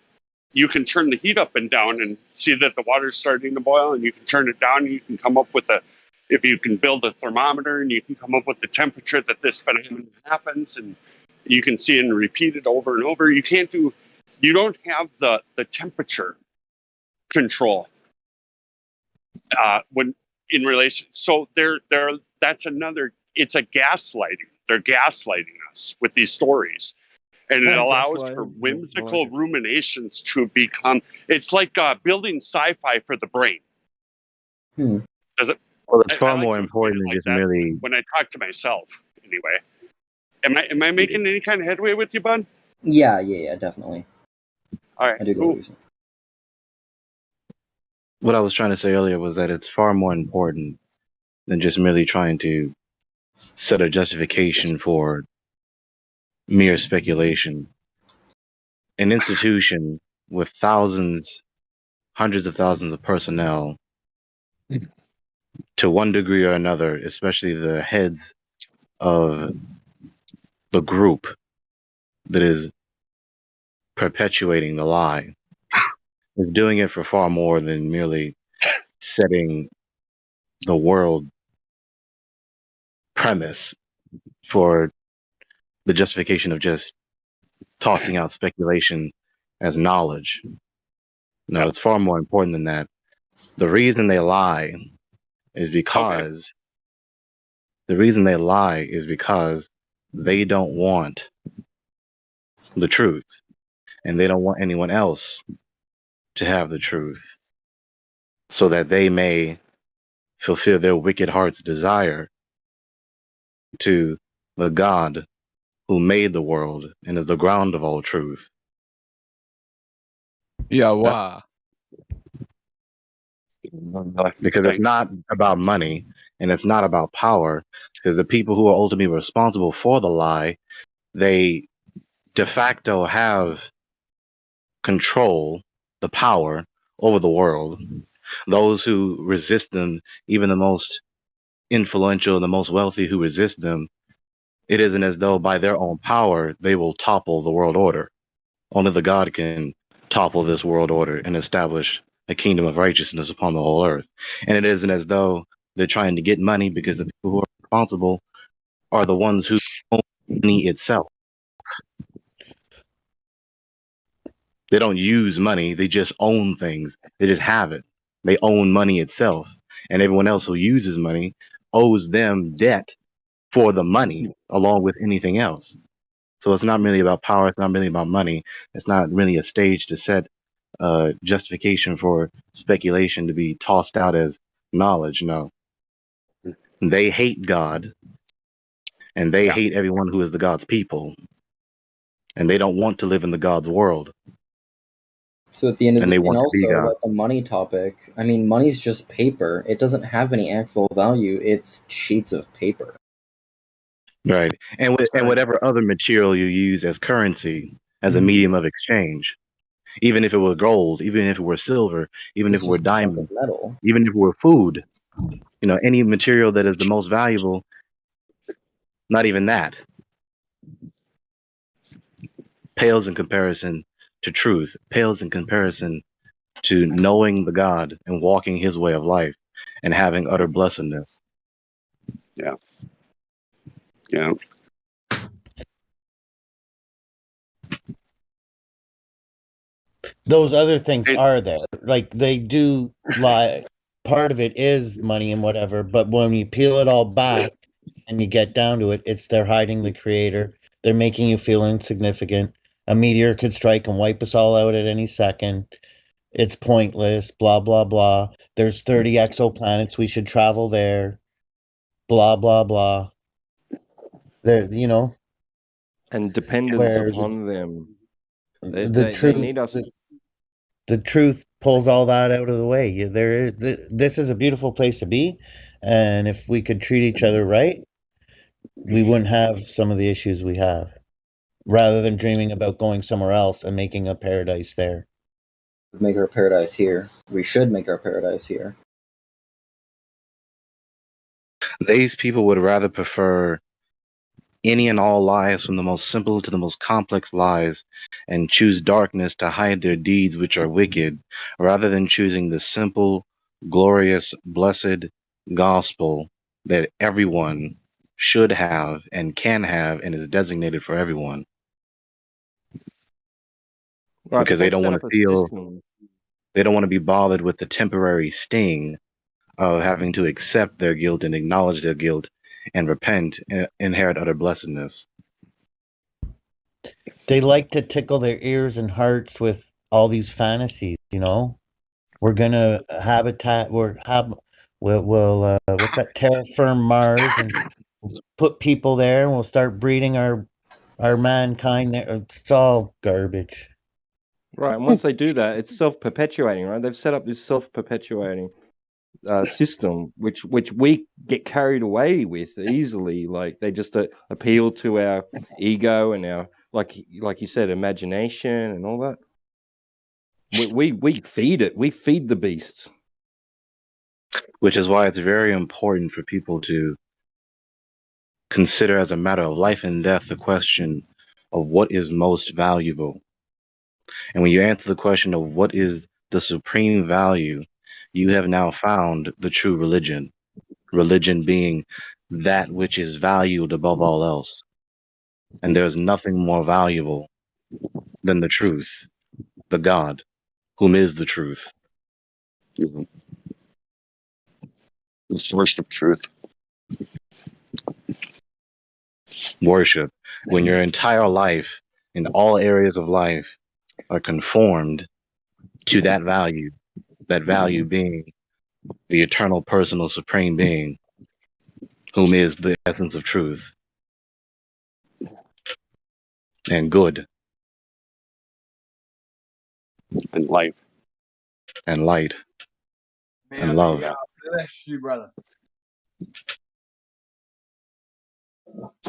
you can turn the heat up and down and see that the water's starting to boil, and you can turn it down. And you can come up with if you can build a thermometer, and you can come up with the temperature that this phenomenon happens, and you can see and repeat it over and over. You don't have the temperature control when in relation. So that's another. It's a gaslighting. They're gaslighting us with these stories, and it allows for whimsical ruminations to become. It's like building sci-fi for the brain. Does it? Well, it's far I like more to important than like just that merely. when I talk to myself. Anyway, am I making any kind of headway with you, bud? Yeah, definitely. All right, I do get what you're saying. What I was trying to say earlier was that it's far more important than just merely trying to set a justification for mere speculation. An institution with thousands, hundreds of thousands of personnel, to one degree or another, especially the heads of the group that is perpetuating the lie, is doing it for far more than merely setting the world premise for the justification of just tossing out speculation as knowledge. No, it's far more important than that. The reason they lie is because they don't want the truth, and they don't want anyone else to have the truth, so that they may fulfill their wicked heart's desire to the God who made the world and is the ground of all truth. Yeah, wow. Because it's not about money and it's not about power, because the people who are ultimately responsible for the lie, they de facto have control, the power over the world. Those who resist them, even the most influential, the most wealthy who resist them, it isn't as though by their own power they will topple the world order. Only the God can topple this world order and establish a kingdom of righteousness upon the whole earth. And it isn't as though they're trying to get money, because the people who are responsible are the ones who own money itself. They don't use money, they just own things. They just have it. They own money itself. And everyone else who uses money owes them debt for the money along with anything else. So it's not really about power. It's not really about money. It's not really a stage to set justification for speculation to be tossed out as knowledge. No. They hate God, and they hate everyone who is the God's people. And they don't want to live in the God's world. So at the end of And they want to be also God. about the money topic, I mean, money's just paper. It doesn't have any actual value. It's sheets of paper. Right. And whatever other material you use as currency, as a medium of exchange, even if it were gold, even if it were silver, even if It's it were just a chunk diamond, of metal. even if it were food, any material that is the most valuable, not even that pales in comparison to truth, pales in comparison to knowing the God and walking his way of life and having utter blessedness. Yeah. Yeah. Those other things are there. Like, they do lie. Part of it is money and whatever, but when you peel it all back and you get down to it, it's they're hiding the creator. They're making you feel insignificant. A meteor could strike and wipe us all out at any second. It's pointless, blah, blah, blah. There's 30 exoplanets. We should travel there. Blah, blah, blah. There, and dependence Where upon them. the They truth, need us. the truth pulls all that out of the way. This is a beautiful place to be, and if we could treat each other right, we wouldn't have some of the issues we have. Rather than dreaming about going somewhere else and making a paradise there. Make our paradise here. We should make our paradise here. These people would rather prefer any and all lies, from the most simple to the most complex lies, and choose darkness to hide their deeds which are wicked, rather than choosing the simple, glorious, blessed gospel that everyone should have and can have and is designated for everyone. Right, because they don't want to feel, system. they don't want to be bothered with the temporary sting of having to accept their guilt and acknowledge their guilt and repent and inherit utter blessedness. They like to tickle their ears and hearts with all these fantasies, you know. We're gonna habitat. We'll what's that? Terraform Mars and put people there, and we'll start breeding our mankind there. It's all garbage. Right, and once they do that, it's self-perpetuating, right? They've set up this self-perpetuating system, which we get carried away with easily. Like they just appeal to our ego and our like you said, imagination and all that. We feed it. We feed the beast. Which is why it's very important for people to consider as a matter of life and death the question of what is most valuable. And when you answer the question of what is the supreme value, you have now found the true religion. Religion being that which is valued above all else. And there's nothing more valuable than the truth, the God, whom is the truth. Mm-hmm. The source of truth. Worship. When your entire life, in all areas of life, are conformed to that value being the eternal personal supreme being, whom is the essence of truth and good and life and light and love. Bless you, brother.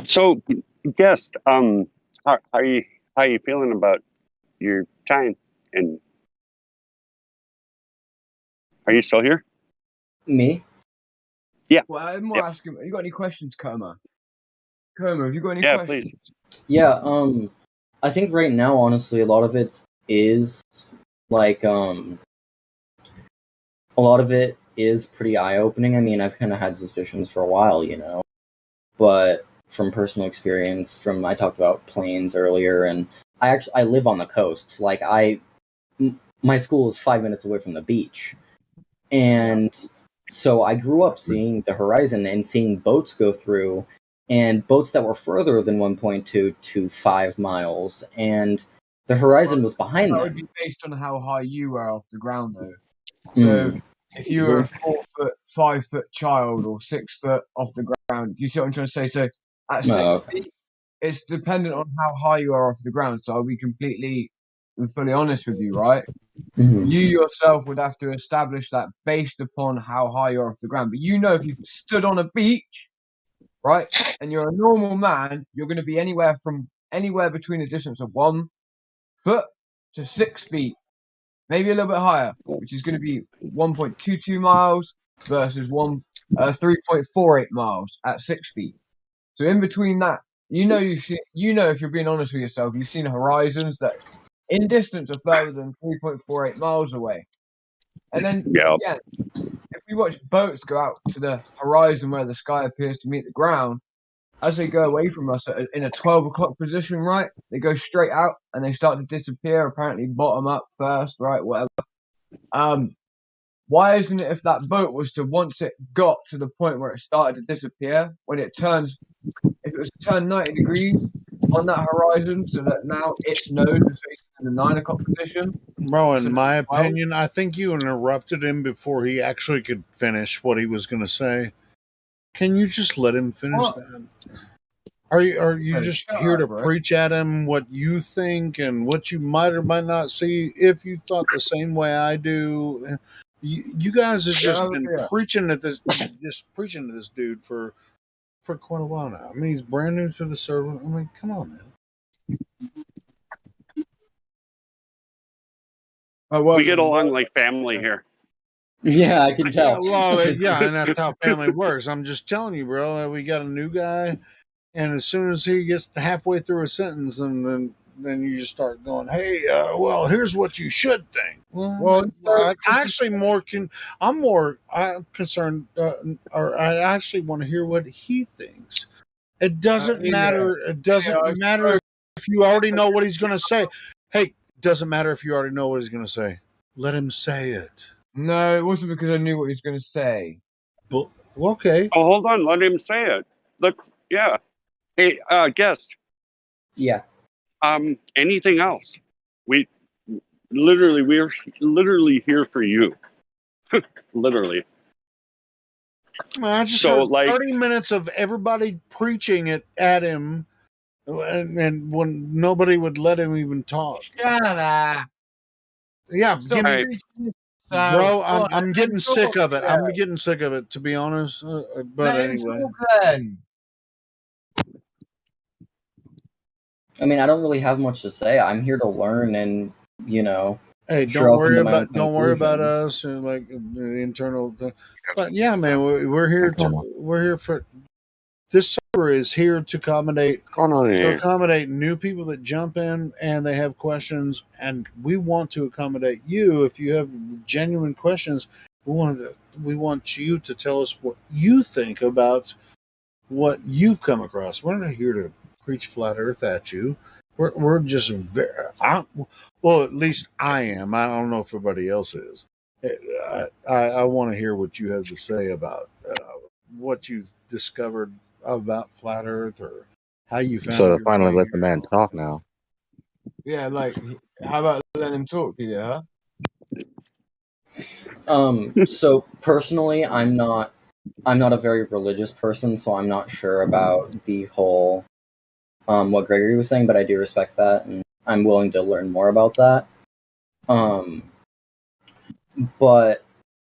So, guest, how are you feeling about your time? And are you still here? Me? Yeah. Well, I'm more asking. Have you got any questions, Coma? Coma, have you got any questions? Please. Yeah. I think right now, honestly, a lot of it is like a lot of it is pretty eye-opening. I mean, I've kind of had suspicions for a while, you know, but from personal experience, I talked about planes earlier, and I live on the coast. Like my school is 5 minutes away from the beach, and so I grew up seeing the horizon and seeing boats go through, and boats that were further than 1.2 to 5 miles, and the horizon was behind That them. would be based on how high you were off the ground, though. So if you were a 4 foot, 5 foot child or 6 foot off the ground, you see what I'm trying to say? So at 6 feet, it's dependent on how high you are off the ground. So I'll be completely and fully honest with you, right? You yourself would have to establish that based upon how high you're off the ground. But you know, if you've stood on a beach, right, and you're a normal man, you're going to be anywhere between a distance of 1 foot to 6 feet, maybe a little bit higher, which is going to be 1.22 miles versus 3.48 miles at 6 feet. So in between that, you know if you're being honest with yourself, you've seen horizons that in distance are further than 3.48 miles away. And then again, if we watch boats go out to the horizon where the sky appears to meet the ground, as they go away from us in a 12 o'clock position, right, they go straight out and they start to disappear, apparently bottom up first, right, whatever. Why isn't it if that boat was to, once it got to the point where it started to disappear, when it turns, if it was to turn 90 degrees on that horizon so that now its nose is facing in the 9 o'clock position? Bro, in my opinion, I think you interrupted him before he actually could finish what he was going to say. Can you just let him finish that? Are you Hey, just shut here up, to bro. preach at him what you think and what you might or might not see? If you thought the same way I do, you guys have just been preaching at this, just preaching to this dude for quite a while now. I mean, he's brand new to the server. I mean, come on, man. We get along like family here. Yeah, I can tell. Yeah, well, yeah, and that's how family works. I'm just telling you, bro. We got a new guy, and as soon as he gets halfway through a sentence, and then you just start going, "Hey, well, here's what you should think." Well, I'm actually I'm concerned, or I actually want to hear what he thinks. It doesn't matter. It doesn't matter if you already know what he's going to say. Hey, doesn't matter if you already know what he's going to say. Let him say it. No, it wasn't because I knew what he was going to say. But okay. Oh, hold on. Let him say it. Let's. Yeah. Hey, guest. Yeah. Anything else? We're literally here for you. Literally. I just heard 30 minutes of everybody preaching it at him, and when nobody would let him even talk. Shut up. Yeah, Stop preaching yourself. bro. Come I'm on, getting sick of it. yeah. I'm getting sick of it, to be honest. But Let him anyway, talk then. I mean, I don't really have much to say. I'm here to learn and, hey, sure, don't worry about us and like the internal thing. But yeah, man, we're here for this server is here to accommodate new people that jump in and they have questions, and we want to accommodate you. If you have genuine questions, we want you to tell us what you think about what you've come across. We're not here to preach flat Earth at you. We're just well, at least I am. I don't know if everybody else is. I want to hear what you have to say about what you've discovered about flat Earth, or how you found. So to finally let the man talk now. Yeah, like, how about letting him talk? Yeah. So personally, I'm not a very religious person, so I'm not sure about the whole what Gregory was saying, but I do respect that, and I'm willing to learn more about that. But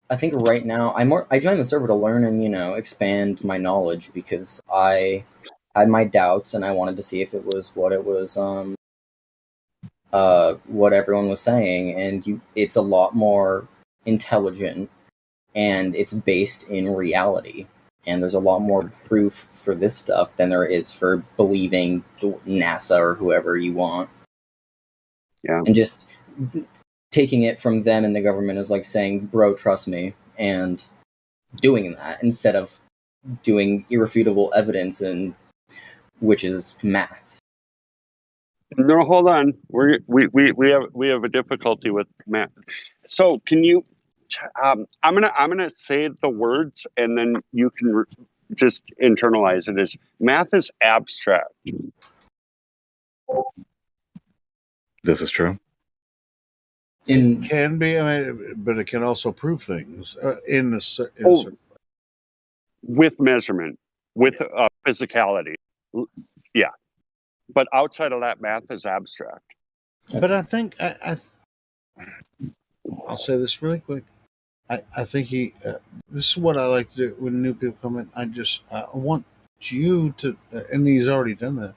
I think right now I joined the server to learn and expand my knowledge, because I had my doubts and I wanted to see if it was what it was what everyone was saying, and it's a lot more intelligent and it's based in reality. And there's a lot more proof for this stuff than there is for believing NASA or whoever you want. Yeah. And just taking it from them and the government is like saying, bro, trust me, and doing that instead of doing irrefutable evidence, and which is math. No, hold on. We have a difficulty with math. So can you? I'm gonna say the words, and then you can just internalize it. As math is abstract. This is true. It can be, but it can also prove things with measurement, with physicality. Yeah, but outside of that, math is abstract. But I think I'll say this really quick. I think this is what I like to do when new people come in. I want you to, and he's already done that.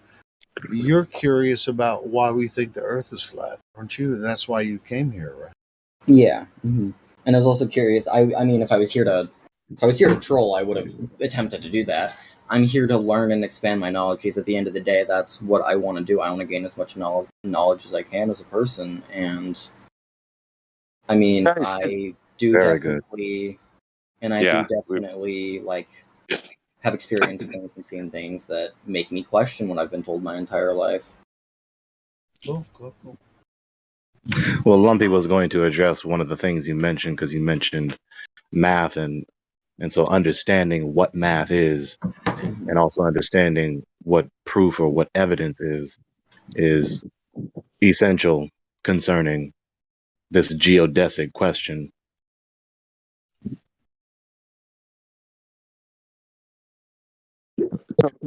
You're curious about why we think the Earth is flat, aren't you? That's why you came here, right? Yeah, and I was also curious. I mean, if I was here to troll, I would have attempted to do that. I'm here to learn and expand my knowledge, because at the end of the day, that's what I want to do. I want to gain as much knowledge as I can as a person, and I mean, I do definitely like have experienced things and seen things that make me question what I've been told my entire life. Cool. Well, Lumpy was going to address one of the things you mentioned, because you mentioned math, and so understanding what math is, and also understanding what proof or what evidence is essential concerning this geodesic question.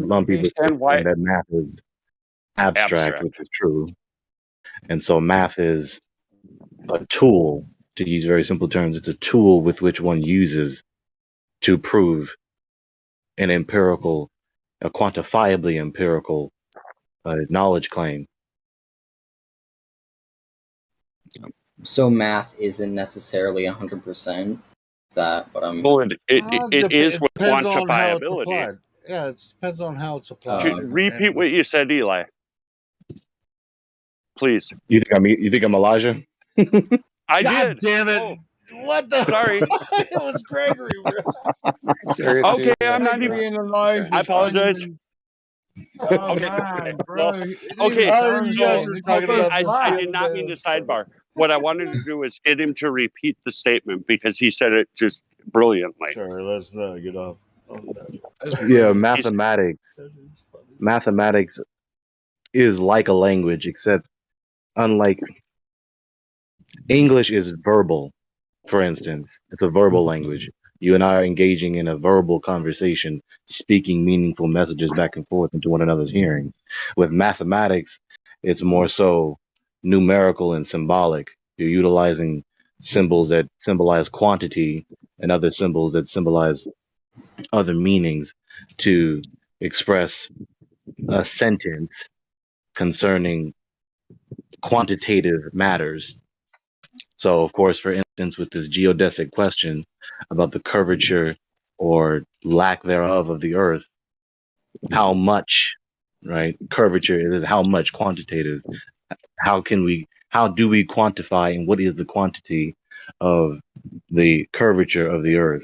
Some people And why saying that math is abstract, which is true. And so math is a tool, to use very simple terms, it's a tool with which one uses to prove an empirical, a quantifiably empirical knowledge claim. So math isn't necessarily 100%. Is that what I'm? Well, it is with depends on how it's quantifiability. applied. Yeah, it depends on how it's applied. Repeat what you said, Eli. Please. You think I'm Elijah? I God did. damn it! Oh, what the? sorry. It was Gregory. Okay, I'm not even. Gregory and Elijah. I apologize. Oh Okay. man, bro. Well, It didn't okay. even Oh, sound you guys good. were They talking both about I laughed. did not mean to sidebar. What I wanted to do was get him to repeat the statement because he said it just brilliantly. Sorry, let's not get off on that. Yeah, mathematics is like a language, except unlike English is verbal. For instance, it's a verbal language. You and I are engaging in a verbal conversation, speaking meaningful messages back and forth into one another's hearing. With mathematics, it's more so numerical and symbolic. You're utilizing symbols that symbolize quantity and other symbols that symbolize other meanings to express a sentence concerning quantitative matters. So, of course, for instance, with this geodesic question about the curvature or lack thereof of the Earth, how much, right? Curvature is how much quantitative. How do we quantify and what is the quantity of the curvature of the Earth?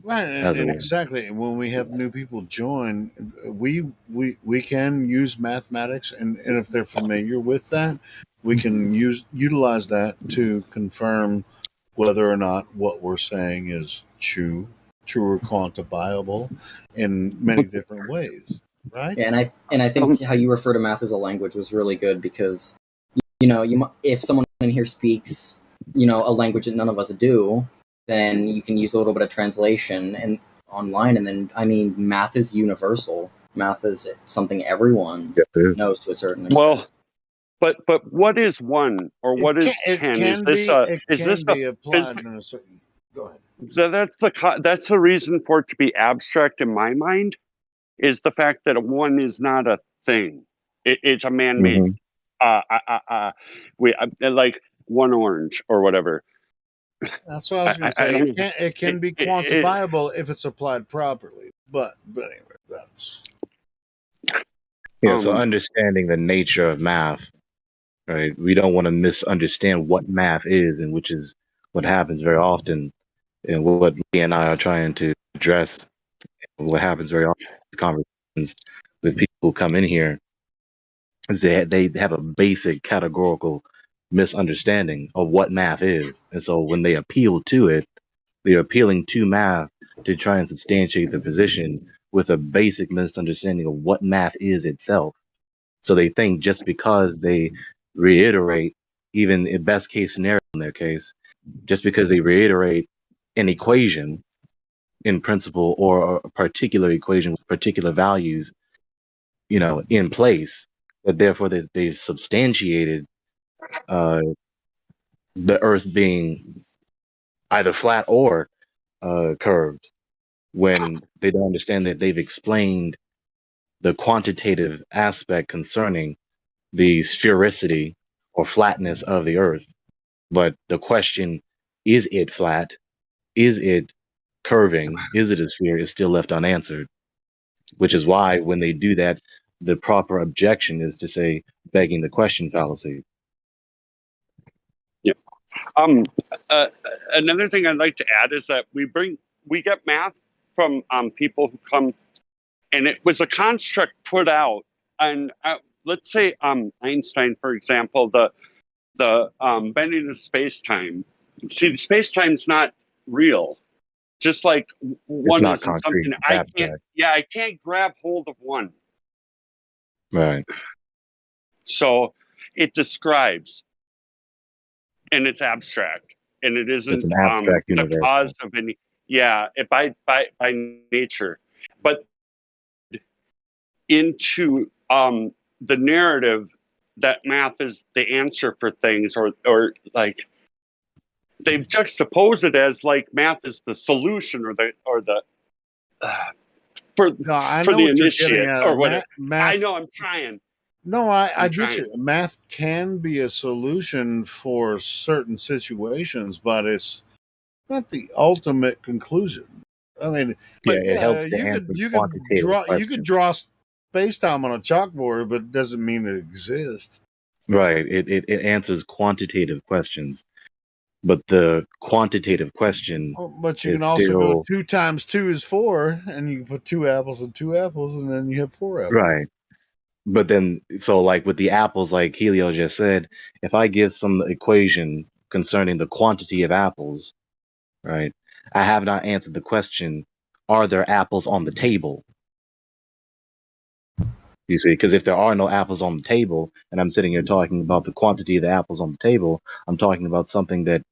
Right, and exactly. When we have new people join, we can use mathematics, and if they're familiar with that, we can utilize that to confirm whether or not what we're saying is true or quantifiable in many different ways. Right? Yeah, and I think how you refer to math as a language was really good because if someone in here speaks a language that none of us do, then you can use a little bit of translation and online, and then math is universal. Math is something everyone knows to a certain extent. Well, but what is one or what is 10? Is this be applied in a certain? Go ahead. So that's the reason for it to be abstract in my mind, is the fact that one is not a thing. It's a man-made. Like one orange or whatever. That's what I was going to say. It can be quantifiable if it's applied properly. But anyway, that's so understanding the nature of math, right? We don't want to misunderstand what math is, and which is what happens very often, and what Lee and I are trying to address. What happens very often in conversations with people who come in here is they have a basic categorical misunderstanding of what math is, and so when they appeal to it, they're appealing to math to try and substantiate the position with a basic misunderstanding of what math is itself. So they think just because they reiterate, even in best case scenario in their case, just because they reiterate an equation in principle or a particular equation with particular values, in place, that therefore they've substantiated the Earth being either flat or curved, when they don't understand that they've explained the quantitative aspect concerning the sphericity or flatness of the Earth. But the question, is it flat? Is it curving? Is it a sphere? Is still left unanswered. Which is why when they do that, the proper objection is to say begging the question fallacy. Yeah. Another thing I'd like to add is that we get math from people who come, and it was a construct put out. And let's say Einstein, for example, the bending of space-time. See, space-time's not real. Just like one not isn't concrete, something I can't grab hold of one. Right. So it describes, and it's abstract, and it isn't It's an abstract the universe. cause of any. Yeah, by nature, but into the narrative that math is the answer for things, or like they've juxtaposed it as like math is the solution or the for I for know the what you're getting initiate at. or whatever. Math, I know I'm trying. No, I I'm get trying. you. Math can be a solution for certain situations, but it's not the ultimate conclusion. I mean, Yeah, it helps to you answer could quantitative questions. draw space time on a chalkboard, but it doesn't mean it exists. Right. It answers quantitative questions, but the quantitative question But you is can also go still 2 times 2 is 4, and you can put 2 apples and 2 apples, and then you have 4 apples. right. But then, so like with the apples, like Helio just said, if I give some equation concerning the quantity of apples, right, I have not answered the question, are there apples on the table? You see, because if there are no apples on the table, and I'm sitting here talking about the quantity of the apples on the table, I'm talking about something that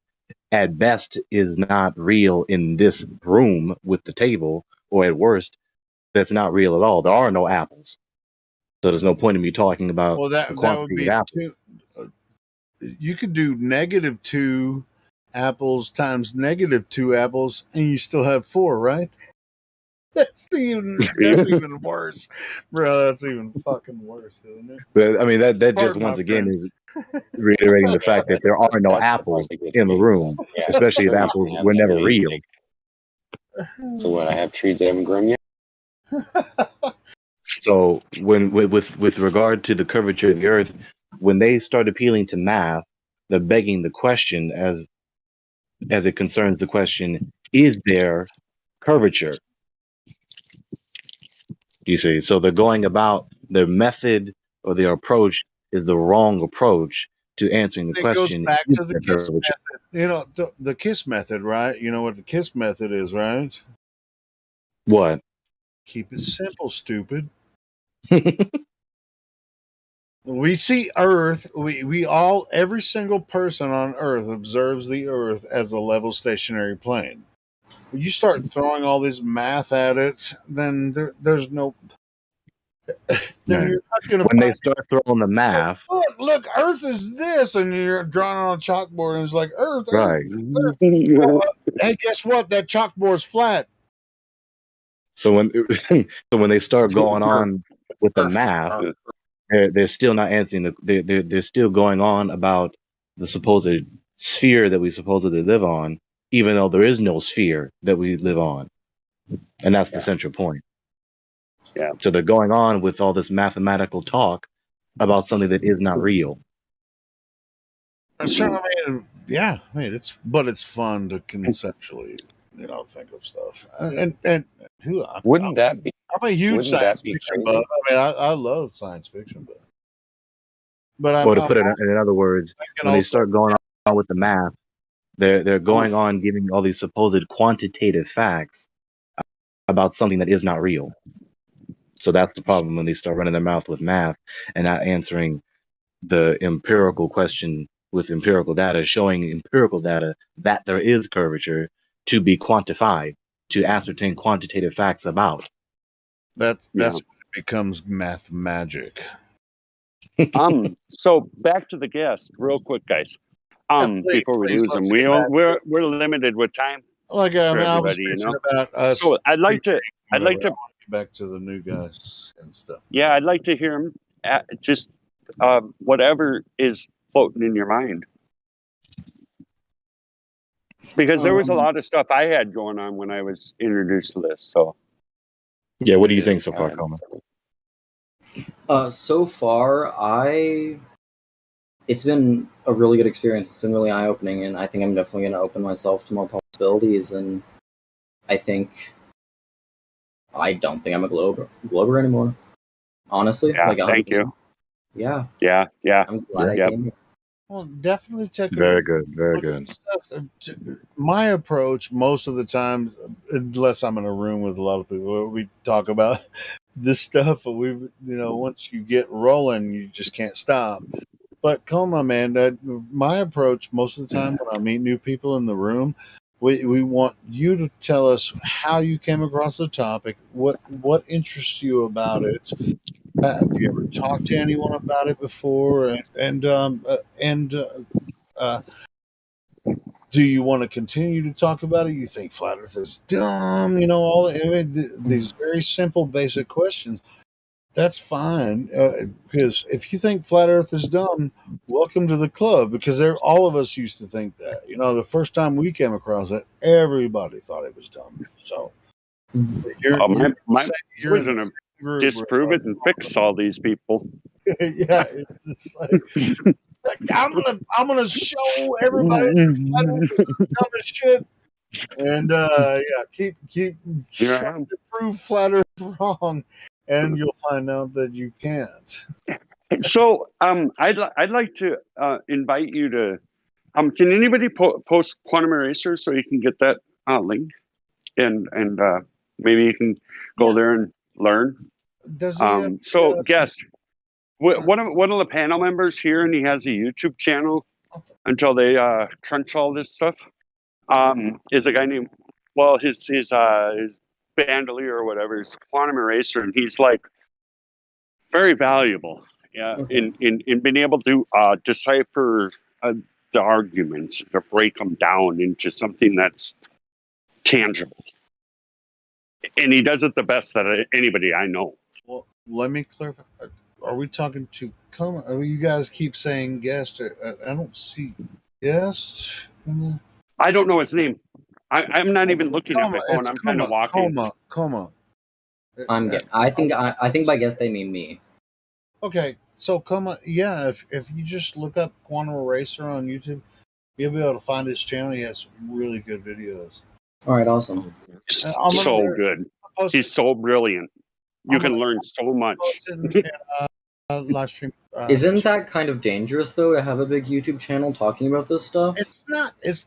at best is not real in this room with the table, or at worst, that's not real at all. There are no apples. So there's no point in me talking about Well, the that would quantity of be apples. you could do -2 apples times -2 apples, and you still have 4, right? That's even worse, bro. That's even fucking worse, isn't it? But I mean, that just Pardon once my again French. is reiterating the fact that there are no apples in the room, especially if apples were never real. So what? I have trees that haven't grown yet. So when with regard to the curvature of the Earth, when they start appealing to math, they're begging the question as it concerns the question: is there curvature? You see, so they're going about their method or their approach is the wrong approach to answering the It goes question: back is to the there KISS curvature? method. You know, the KISS method, right? You know what the KISS method is, right? What? Keep it simple, stupid. We see Earth. We all, every single person on Earth observes the Earth as a level stationary plane. When you start throwing all this math at it, then there's no. Then Right. you're not going to When they find. start throwing the math, Look, Earth is this, and you're drawing on a chalkboard, and it's like Earth, Earth, right? Earth. Hey, guess what? That chalkboard's flat. So when so when they start going on with the math, they're still not answering they're still going on about the supposed sphere that we supposedly live on, even though there is no sphere that we live on, and that's the central point. Yeah. So they're going on with all this mathematical talk about something that is not real. Sure, I mean, yeah, I mean it's fun to conceptually, think of stuff. And who Wouldn't that be? I'm a huge Wouldn't science that be fiction crazy? buff. I mean, I love science fiction, but Or to I'm put it in other words, when they start going on with the math, they're going on giving all these supposed quantitative facts about something that is not real. So that's the problem when they start running their mouth with math and not answering the empirical question with empirical data, showing empirical data that there is curvature to be quantified, to ascertain quantitative facts about. that's when it becomes math magic. So back to the guest, real quick, guys. Before we lose them, we're limited with time. Like for I was everybody, mentioning about us. So I'd like to get back to the new guys and stuff. Yeah, I'd like to hear them. Just whatever is floating in your mind, because there was a lot of stuff I had going on when I was introduced to this. So, yeah, what do you think so far, Coleman? So far, it's been a really good experience. It's been really eye-opening, and I think I'm definitely going to open myself to more possibilities. And I don't think I'm a glober anymore. Honestly, yeah, thank 100%. you. Yeah. I'm glad I came here. Well, definitely check it out. Very good, very good. My approach most of the time, unless I'm in a room with a lot of people, we talk about this stuff. Once you get rolling, you just can't stop. But Coma, man, my approach most of the time when I meet new people in the room, We want you to tell us how you came across the topic, what interests you about it. Have you ever talked to anyone about it before? Do you want to continue to talk about it? You think flat Earth is dumb? You know, these very simple, basic questions. That's fine, because if you think flat Earth is dumb, welcome to the club. Because all of us used to think that. You know, the first time we came across it, everybody thought it was dumb. So you're my you're in was going the to group. disprove it and fix all these people. Yeah, it's just like I'm gonna show everybody that flat Earth is the dumbest shit. And keep trying to prove flat Earth wrong, and you'll find out that you can't. So I'd like to invite you to can anybody post Quantum Eraser so you can get that link and maybe you can go there and learn. Does he guest, one of the panel members here, and he has a YouTube channel until they crunch all this stuff. Is a guy named his bandolier or whatever is Quantum Eraser, and he's like very valuable. Yeah, in being able to decipher the arguments, to break them down into something that's tangible. And he does it the best that anybody I know. Well, let me clarify. Are we talking to Coma? You guys keep saying guest. I don't see guest. I don't know his name. I'm not even looking at my phone. I'm kind of walking. Coma. I think by guest they mean me. Okay, so Coma. Yeah, if you just look up Quantum Eraser on YouTube, you'll be able to find his channel. He has some really good videos. All right, awesome. So good. He's so brilliant. You can learn so much. Live stream. Isn't that kind of dangerous though to have a big YouTube channel talking about this stuff? It's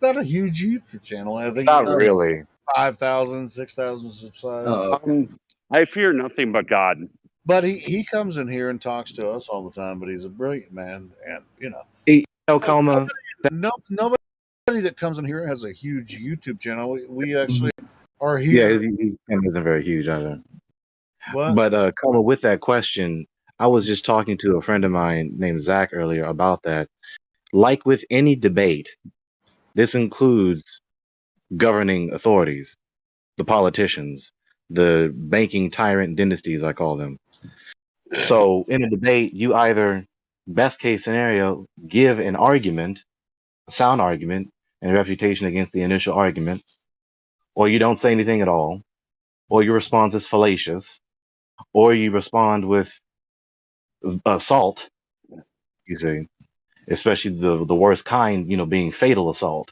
not a huge YouTube channel. I think not really. 5,000, 6,000 subscribers. Oh, okay. I fear nothing but God. But he comes in here and talks to us all the time. But he's a brilliant man, and Coma. Nobody that comes in here has a huge YouTube channel. We actually are here. Yeah, his channel isn't very huge either. What? But Coma, with that question, I was just talking to a friend of mine named Zach earlier about that. Like with any debate, this includes governing authorities, the politicians, the banking tyrant dynasties, I call them. So in a debate, you either, best case scenario, give an argument, a sound argument, and a refutation against the initial argument, or you don't say anything at all, or your response is fallacious, or you respond with assault, you see, especially the worst kind, being fatal assault,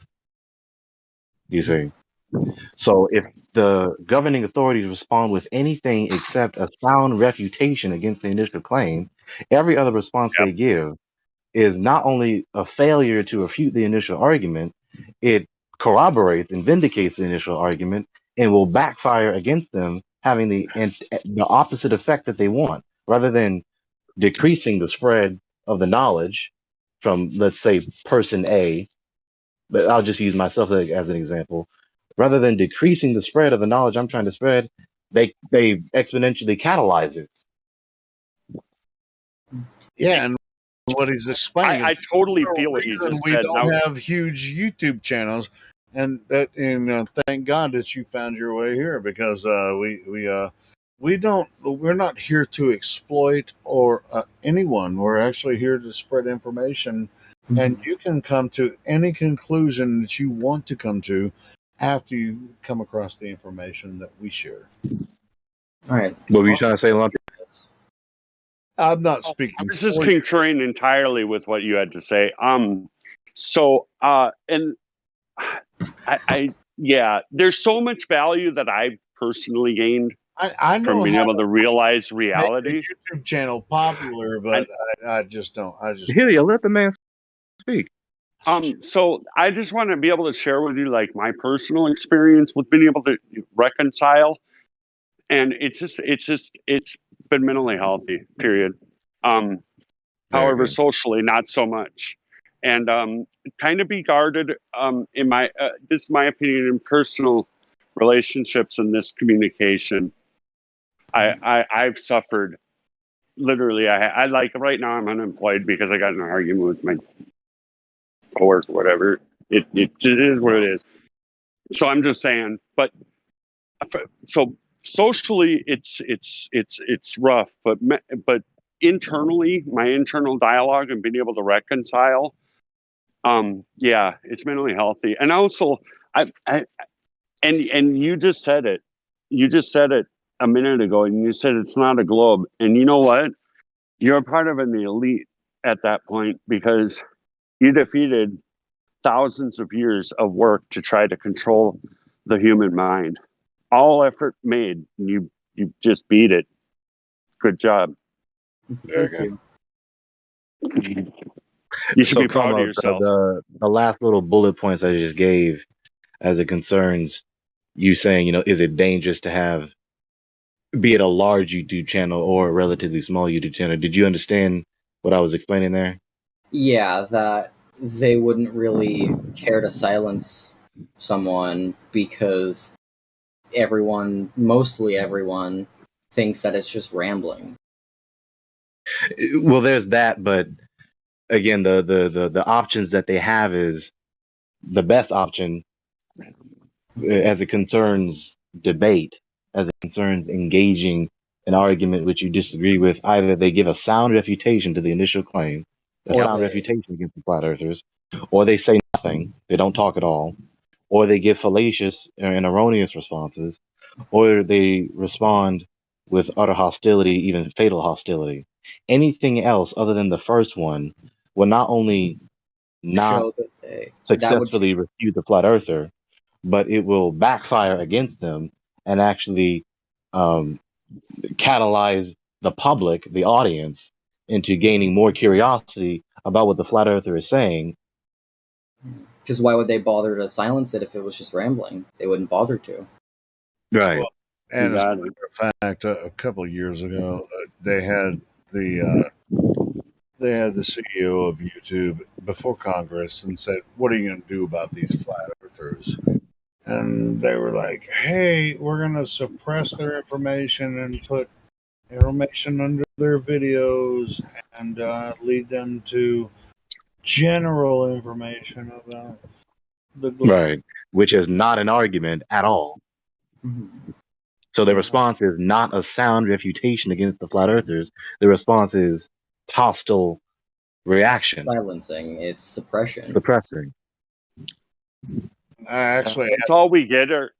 you see. So if the governing authorities respond with anything except a sound refutation against the initial claim, every other response they give is not only a failure to refute the initial argument, it corroborates and vindicates the initial argument and will backfire against them, having the opposite effect that they want. Rather than decreasing the spread of the knowledge from, let's say, person A, but I'll just use myself as an example. Rather than decreasing the spread of the knowledge I'm trying to spread, they exponentially catalyze it. Yeah, and what he's explaining. I totally feel what you just we said. don't have huge YouTube channels, and thank God that you found your way here, because we're not here to exploit or anyone. We're actually here to spread information, and you can come to any conclusion that you want to come to after you come across the information that we share. All right. What were you trying to say, Lumpy? I'm not speaking. I was just concurring entirely with what you had to say. There's so much value that I've personally gained I know from being able to realize reality. Make the YouTube channel popular, but I just don't. Here, you let the man speak. So I just want to be able to share with you like my personal experience with being able to reconcile, and it's been mentally healthy. Period. However, socially not so much. and kind of be guarded in my this is my opinion in personal relationships in this communication. I've suffered literally. I like right now I'm unemployed because I got in an argument with my coworker, whatever. It is what it is. So I'm just saying, but so socially it's rough, but internally, my internal dialogue and being able to reconcile, yeah, it's mentally healthy. And also, and you just said it. You just said it a minute ago, and you said it's not a globe. And you know what? You're a part of an elite at that point because you defeated thousands of years of work to try to control the human mind. All effort made, you just beat it. Good job. Thank you. You should So be proud of Como, yourself. the last little bullet points I just gave as it concerns you saying, is it dangerous to have, be it a large YouTube channel or a relatively small YouTube channel? Did you understand what I was explaining there? Yeah, that they wouldn't really care to silence someone because mostly everyone, thinks that it's just rambling. Well, there's that, but again, the options that they have is the best option as it concerns debate, as it concerns engaging an argument which you disagree with. Either they give a sound refutation to the initial claim, a sound refutation against the flat earthers, or they say nothing, they don't talk at all, or they give fallacious and erroneous responses, or they respond with utter hostility, even fatal hostility. Anything else other than the first one will not only not Show that they successfully refute the flat earther, but it will backfire against them and actually catalyze the public, the audience, into gaining more curiosity about what the flat earther is saying. Because why would they bother to silence it if it was just rambling? They wouldn't bother to. Right. Well, and as a matter of fact, a couple of years ago, they had the CEO of YouTube before Congress and said, "What are you going to do about these flat earthers?" And they were like, "Hey, we're going to suppress their information and put information under their videos and lead them to general information about the globe." Right. Which is not an argument at all. So the response is not a sound refutation against the flat earthers. The response is hostile reaction. Silencing. It's suppression. Suppressing. That's all we get our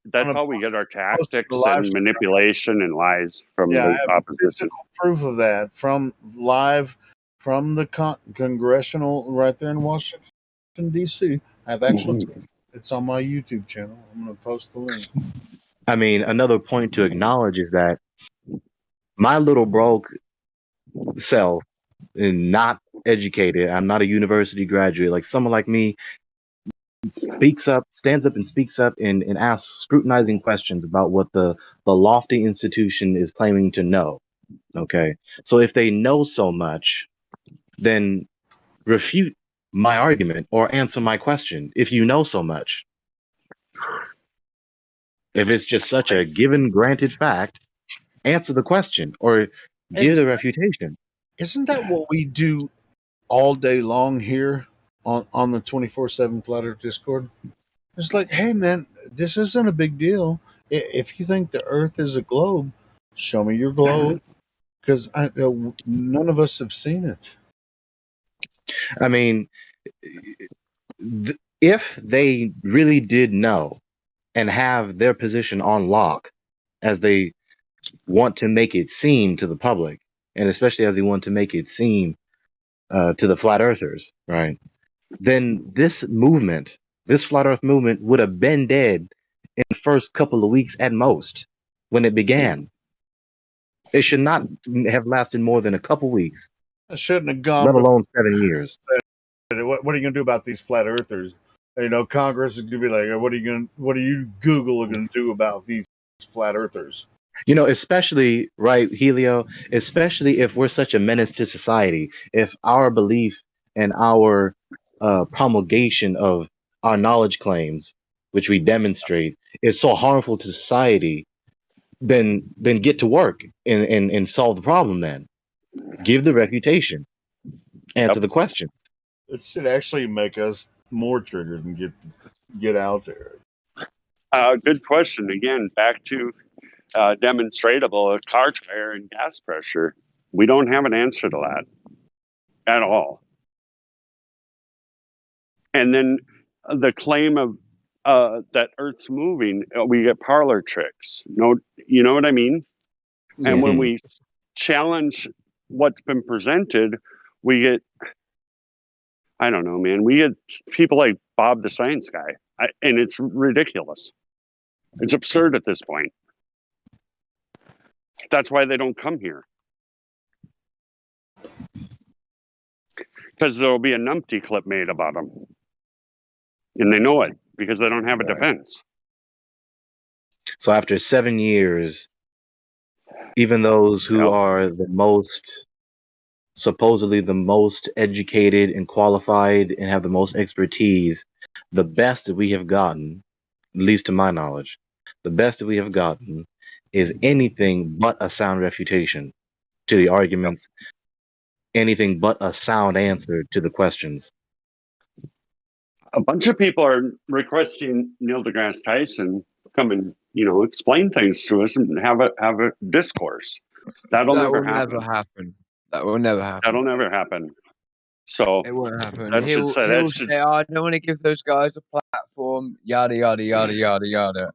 tactics and manipulation and lies from I the have opposition. physical proof of that from the congressional right there in Washington D.C. I've actually it's on my YouTube channel. I'm going to post the link. I mean, another point to acknowledge is that my little broke self and not educated, I'm not a university graduate, like someone like me stands up and speaks up and asks scrutinizing questions about what the lofty institution is claiming to know. Okay. So if they know so much, then refute my argument or answer my question if you know so much. If it's just such a given granted fact, answer the question or give the refutation. Isn't that what we do all day long here on the 24/7 Flat Earth Discord? It's like, hey man, this isn't a big deal. If you think the Earth is a globe, show me your globe, because none of us have seen it. I mean, if they really did know and have their position on lock, as they want to make it seem to the public, and especially as they want to make it seem to the flat earthers, right? Then this movement, this flat earth movement, would have been dead in the first couple of weeks at most when it began. It should not have lasted more than a couple weeks. I shouldn't have gone. Let alone 7 years. What are you going to do about these flat earthers? Congress is going to be like, what are you Google going to do about these flat earthers? Especially, right, Helio, especially if we're such a menace to society, if our belief and our promulgation of our knowledge claims, which we demonstrate, is so harmful to society, then get to work and solve the problem. Then give the refutation, answer the question. It should actually make us more triggered and get out there. Good question. Again, back to demonstratable car tire and gas pressure. We don't have an answer to that at all. And then the claim of that Earth's moving, we get parlor tricks. No, you know what I mean? And when we challenge what's been presented, we get, I don't know, man, we get people like Bob the Science Guy, and it's ridiculous. It's absurd at this point. That's why they don't come here. Because there'll be a numpty clip made about them. And they know it because they don't have a defense. So after 7 years, even those who are the most, supposedly the most educated and qualified and have the most expertise, the best that we have gotten, at least to my knowledge, the best that we have gotten is anything but a sound refutation to the arguments, anything but a sound answer to the questions. A bunch of people are requesting Neil deGrasse Tyson come and, you know, explain things to us and have a discourse. That'll never happen. That will never happen. That'll never happen. So it won't happen. That He'll should say, "Oh, I don't want to give those guys a platform." Yada yada yada yada yada.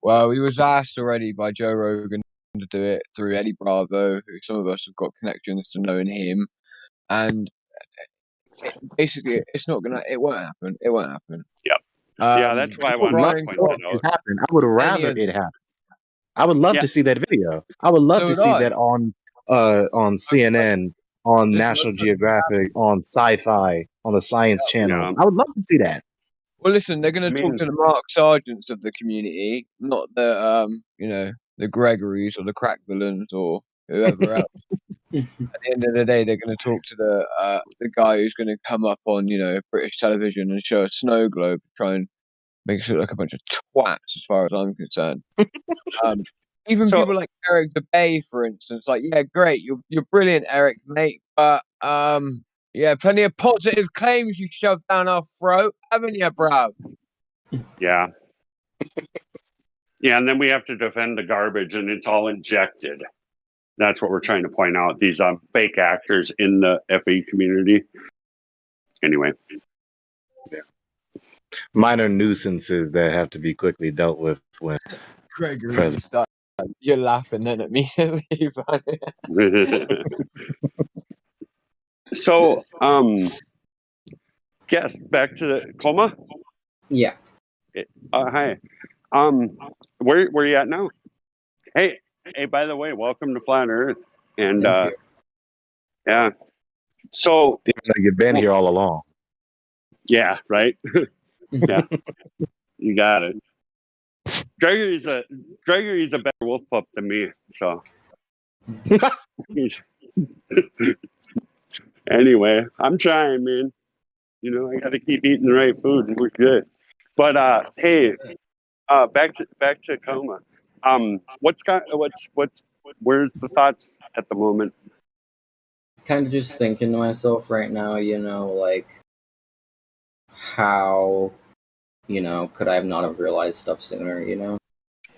Well, he was asked already by Joe Rogan to do it through Eddie Bravo, who some of us have got connections to knowing him, and basically, it's not gonna. It won't happen. It won't happen. Yep. Yeah, that's why I want to point it out. I would rather it happen. I would love to see that video. I would love to see that on CNN, on National Geographic, on Sci-Fi, on the Science Channel. I would love to see that. Well, listen, they're going to talk to the Mark Sargents of the community, not the you know, the Gregorys or the crack villains or whoever else. At the end of the day, they're going to talk to the guy who's going to come up on, you know, British television and show a snow globe, try and make us look like a bunch of twats, as far as I'm concerned. Even people like Eric the Bay, for instance, like, yeah, great, you're brilliant, Eric, mate, but yeah, plenty of positive claims you shoved down our throat, haven't you, bro? Yeah. Yeah, and then we have to defend the garbage, and it's all injected. That's what we're trying to point out. These fake actors in the FE community. Anyway. Yeah. Minor nuisances that have to be quickly dealt with when Gregory, you're laughing then at me. So, yes, back to the coma. Yeah. Hi. Where you at now? Hey, by the way, welcome to Flat Earth. And yeah. So you've been here all along. Yeah, right. Yeah. You got it. Gregory's a better wolf pup than me, so anyway, I'm trying, man. You know, I gotta keep eating the right food and we're good. But hey, back to coma. Where's the thoughts at the moment? Kind of just thinking to myself right now, you know, like how, you know, could I have not have realized stuff sooner, you know?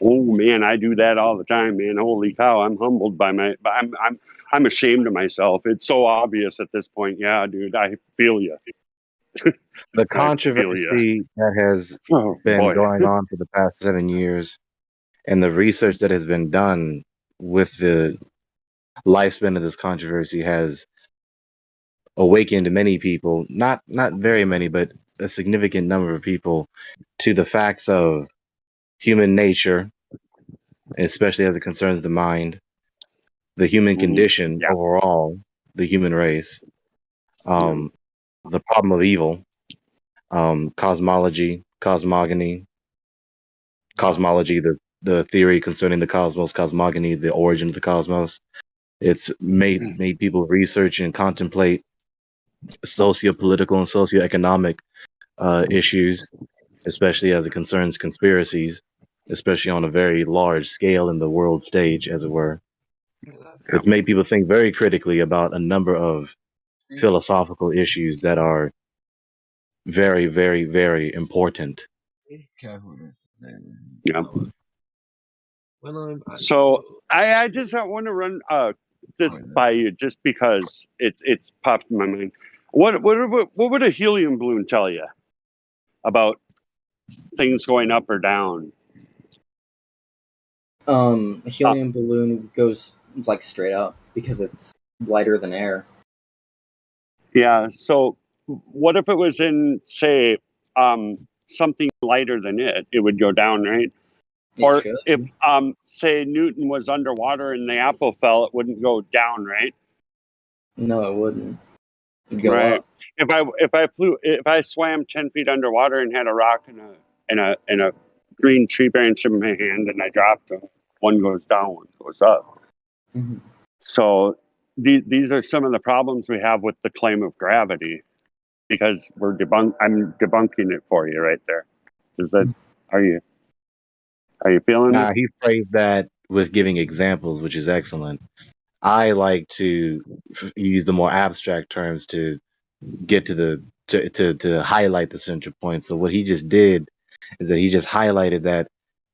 Oh man, I do that all the time, man. Holy cow, I'm humbled by I'm ashamed of myself. It's so obvious at this point. Yeah, dude, I feel you. The controversy that has been going on for the past 7 years, and the research that has been done with the lifespan of this controversy has awakened many people, not very many, but a significant number of people, to the facts of human nature, especially as it concerns the mind, the human condition overall, the human race, the problem of evil, cosmology, cosmogony, the theory concerning the cosmos, cosmogony, the origin of the cosmos. It's made people research and contemplate socio-political and socioeconomic issues, especially as it concerns conspiracies, especially on a very large scale in the world stage, as it were. It's made people think very critically about a number of philosophical issues that are very, very, very important. Yeah. So I just want to run this by you just because it's popped in my mind. What would a helium balloon tell you about things going up or down? A helium balloon goes like straight up because it's lighter than air. Yeah. So what if it was in, say, something lighter than it? It would go down, right? Or if, say, Newton was underwater and the apple fell, it wouldn't go down, right? No, it wouldn't. It'd go Right. up. If I swam 10 feet underwater and had a rock and a green tree branch in my hand and I dropped them, one goes down, one goes up. Mm-hmm. So these are some of the problems we have with the claim of gravity, because I'm debunking it for you right there. Is that are you feeling it? He phrased that with giving examples, which is excellent. I like to use the more abstract terms to get to to highlight the central point. So what he just did is that he just highlighted that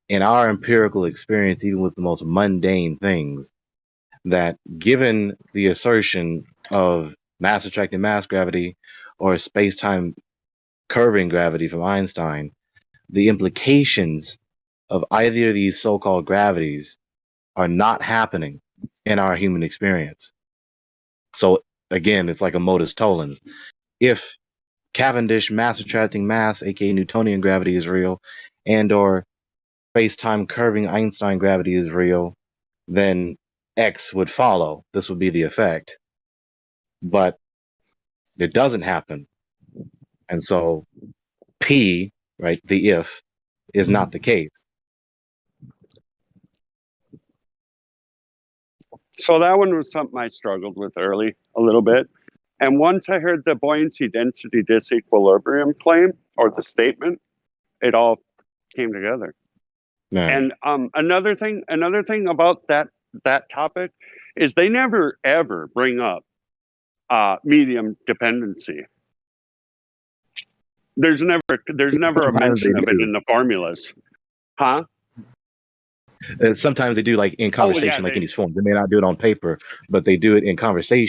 in our empirical experience, even with the most mundane things, that given the assertion of mass attracting mass gravity or space-time curving gravity from Einstein, the implications of either of these so-called gravities are not happening in our human experience. So again, it's like a modus tollens. If Cavendish mass attracting mass, aka Newtonian gravity, is real, and or space-time curving Einstein gravity is real, then X would follow. This would be the effect. But it doesn't happen. And so P, right, the if, is not the case. So that one was something I struggled with early a little bit. And once I heard the buoyancy density disequilibrium claim or the statement, it all came together. And another thing about that topic is they never ever bring up medium dependency. There's never a mention of it in the formulas, huh? Sometimes they do, like in conversation, like in these forums. They may not do it on paper, but they do it in conversation.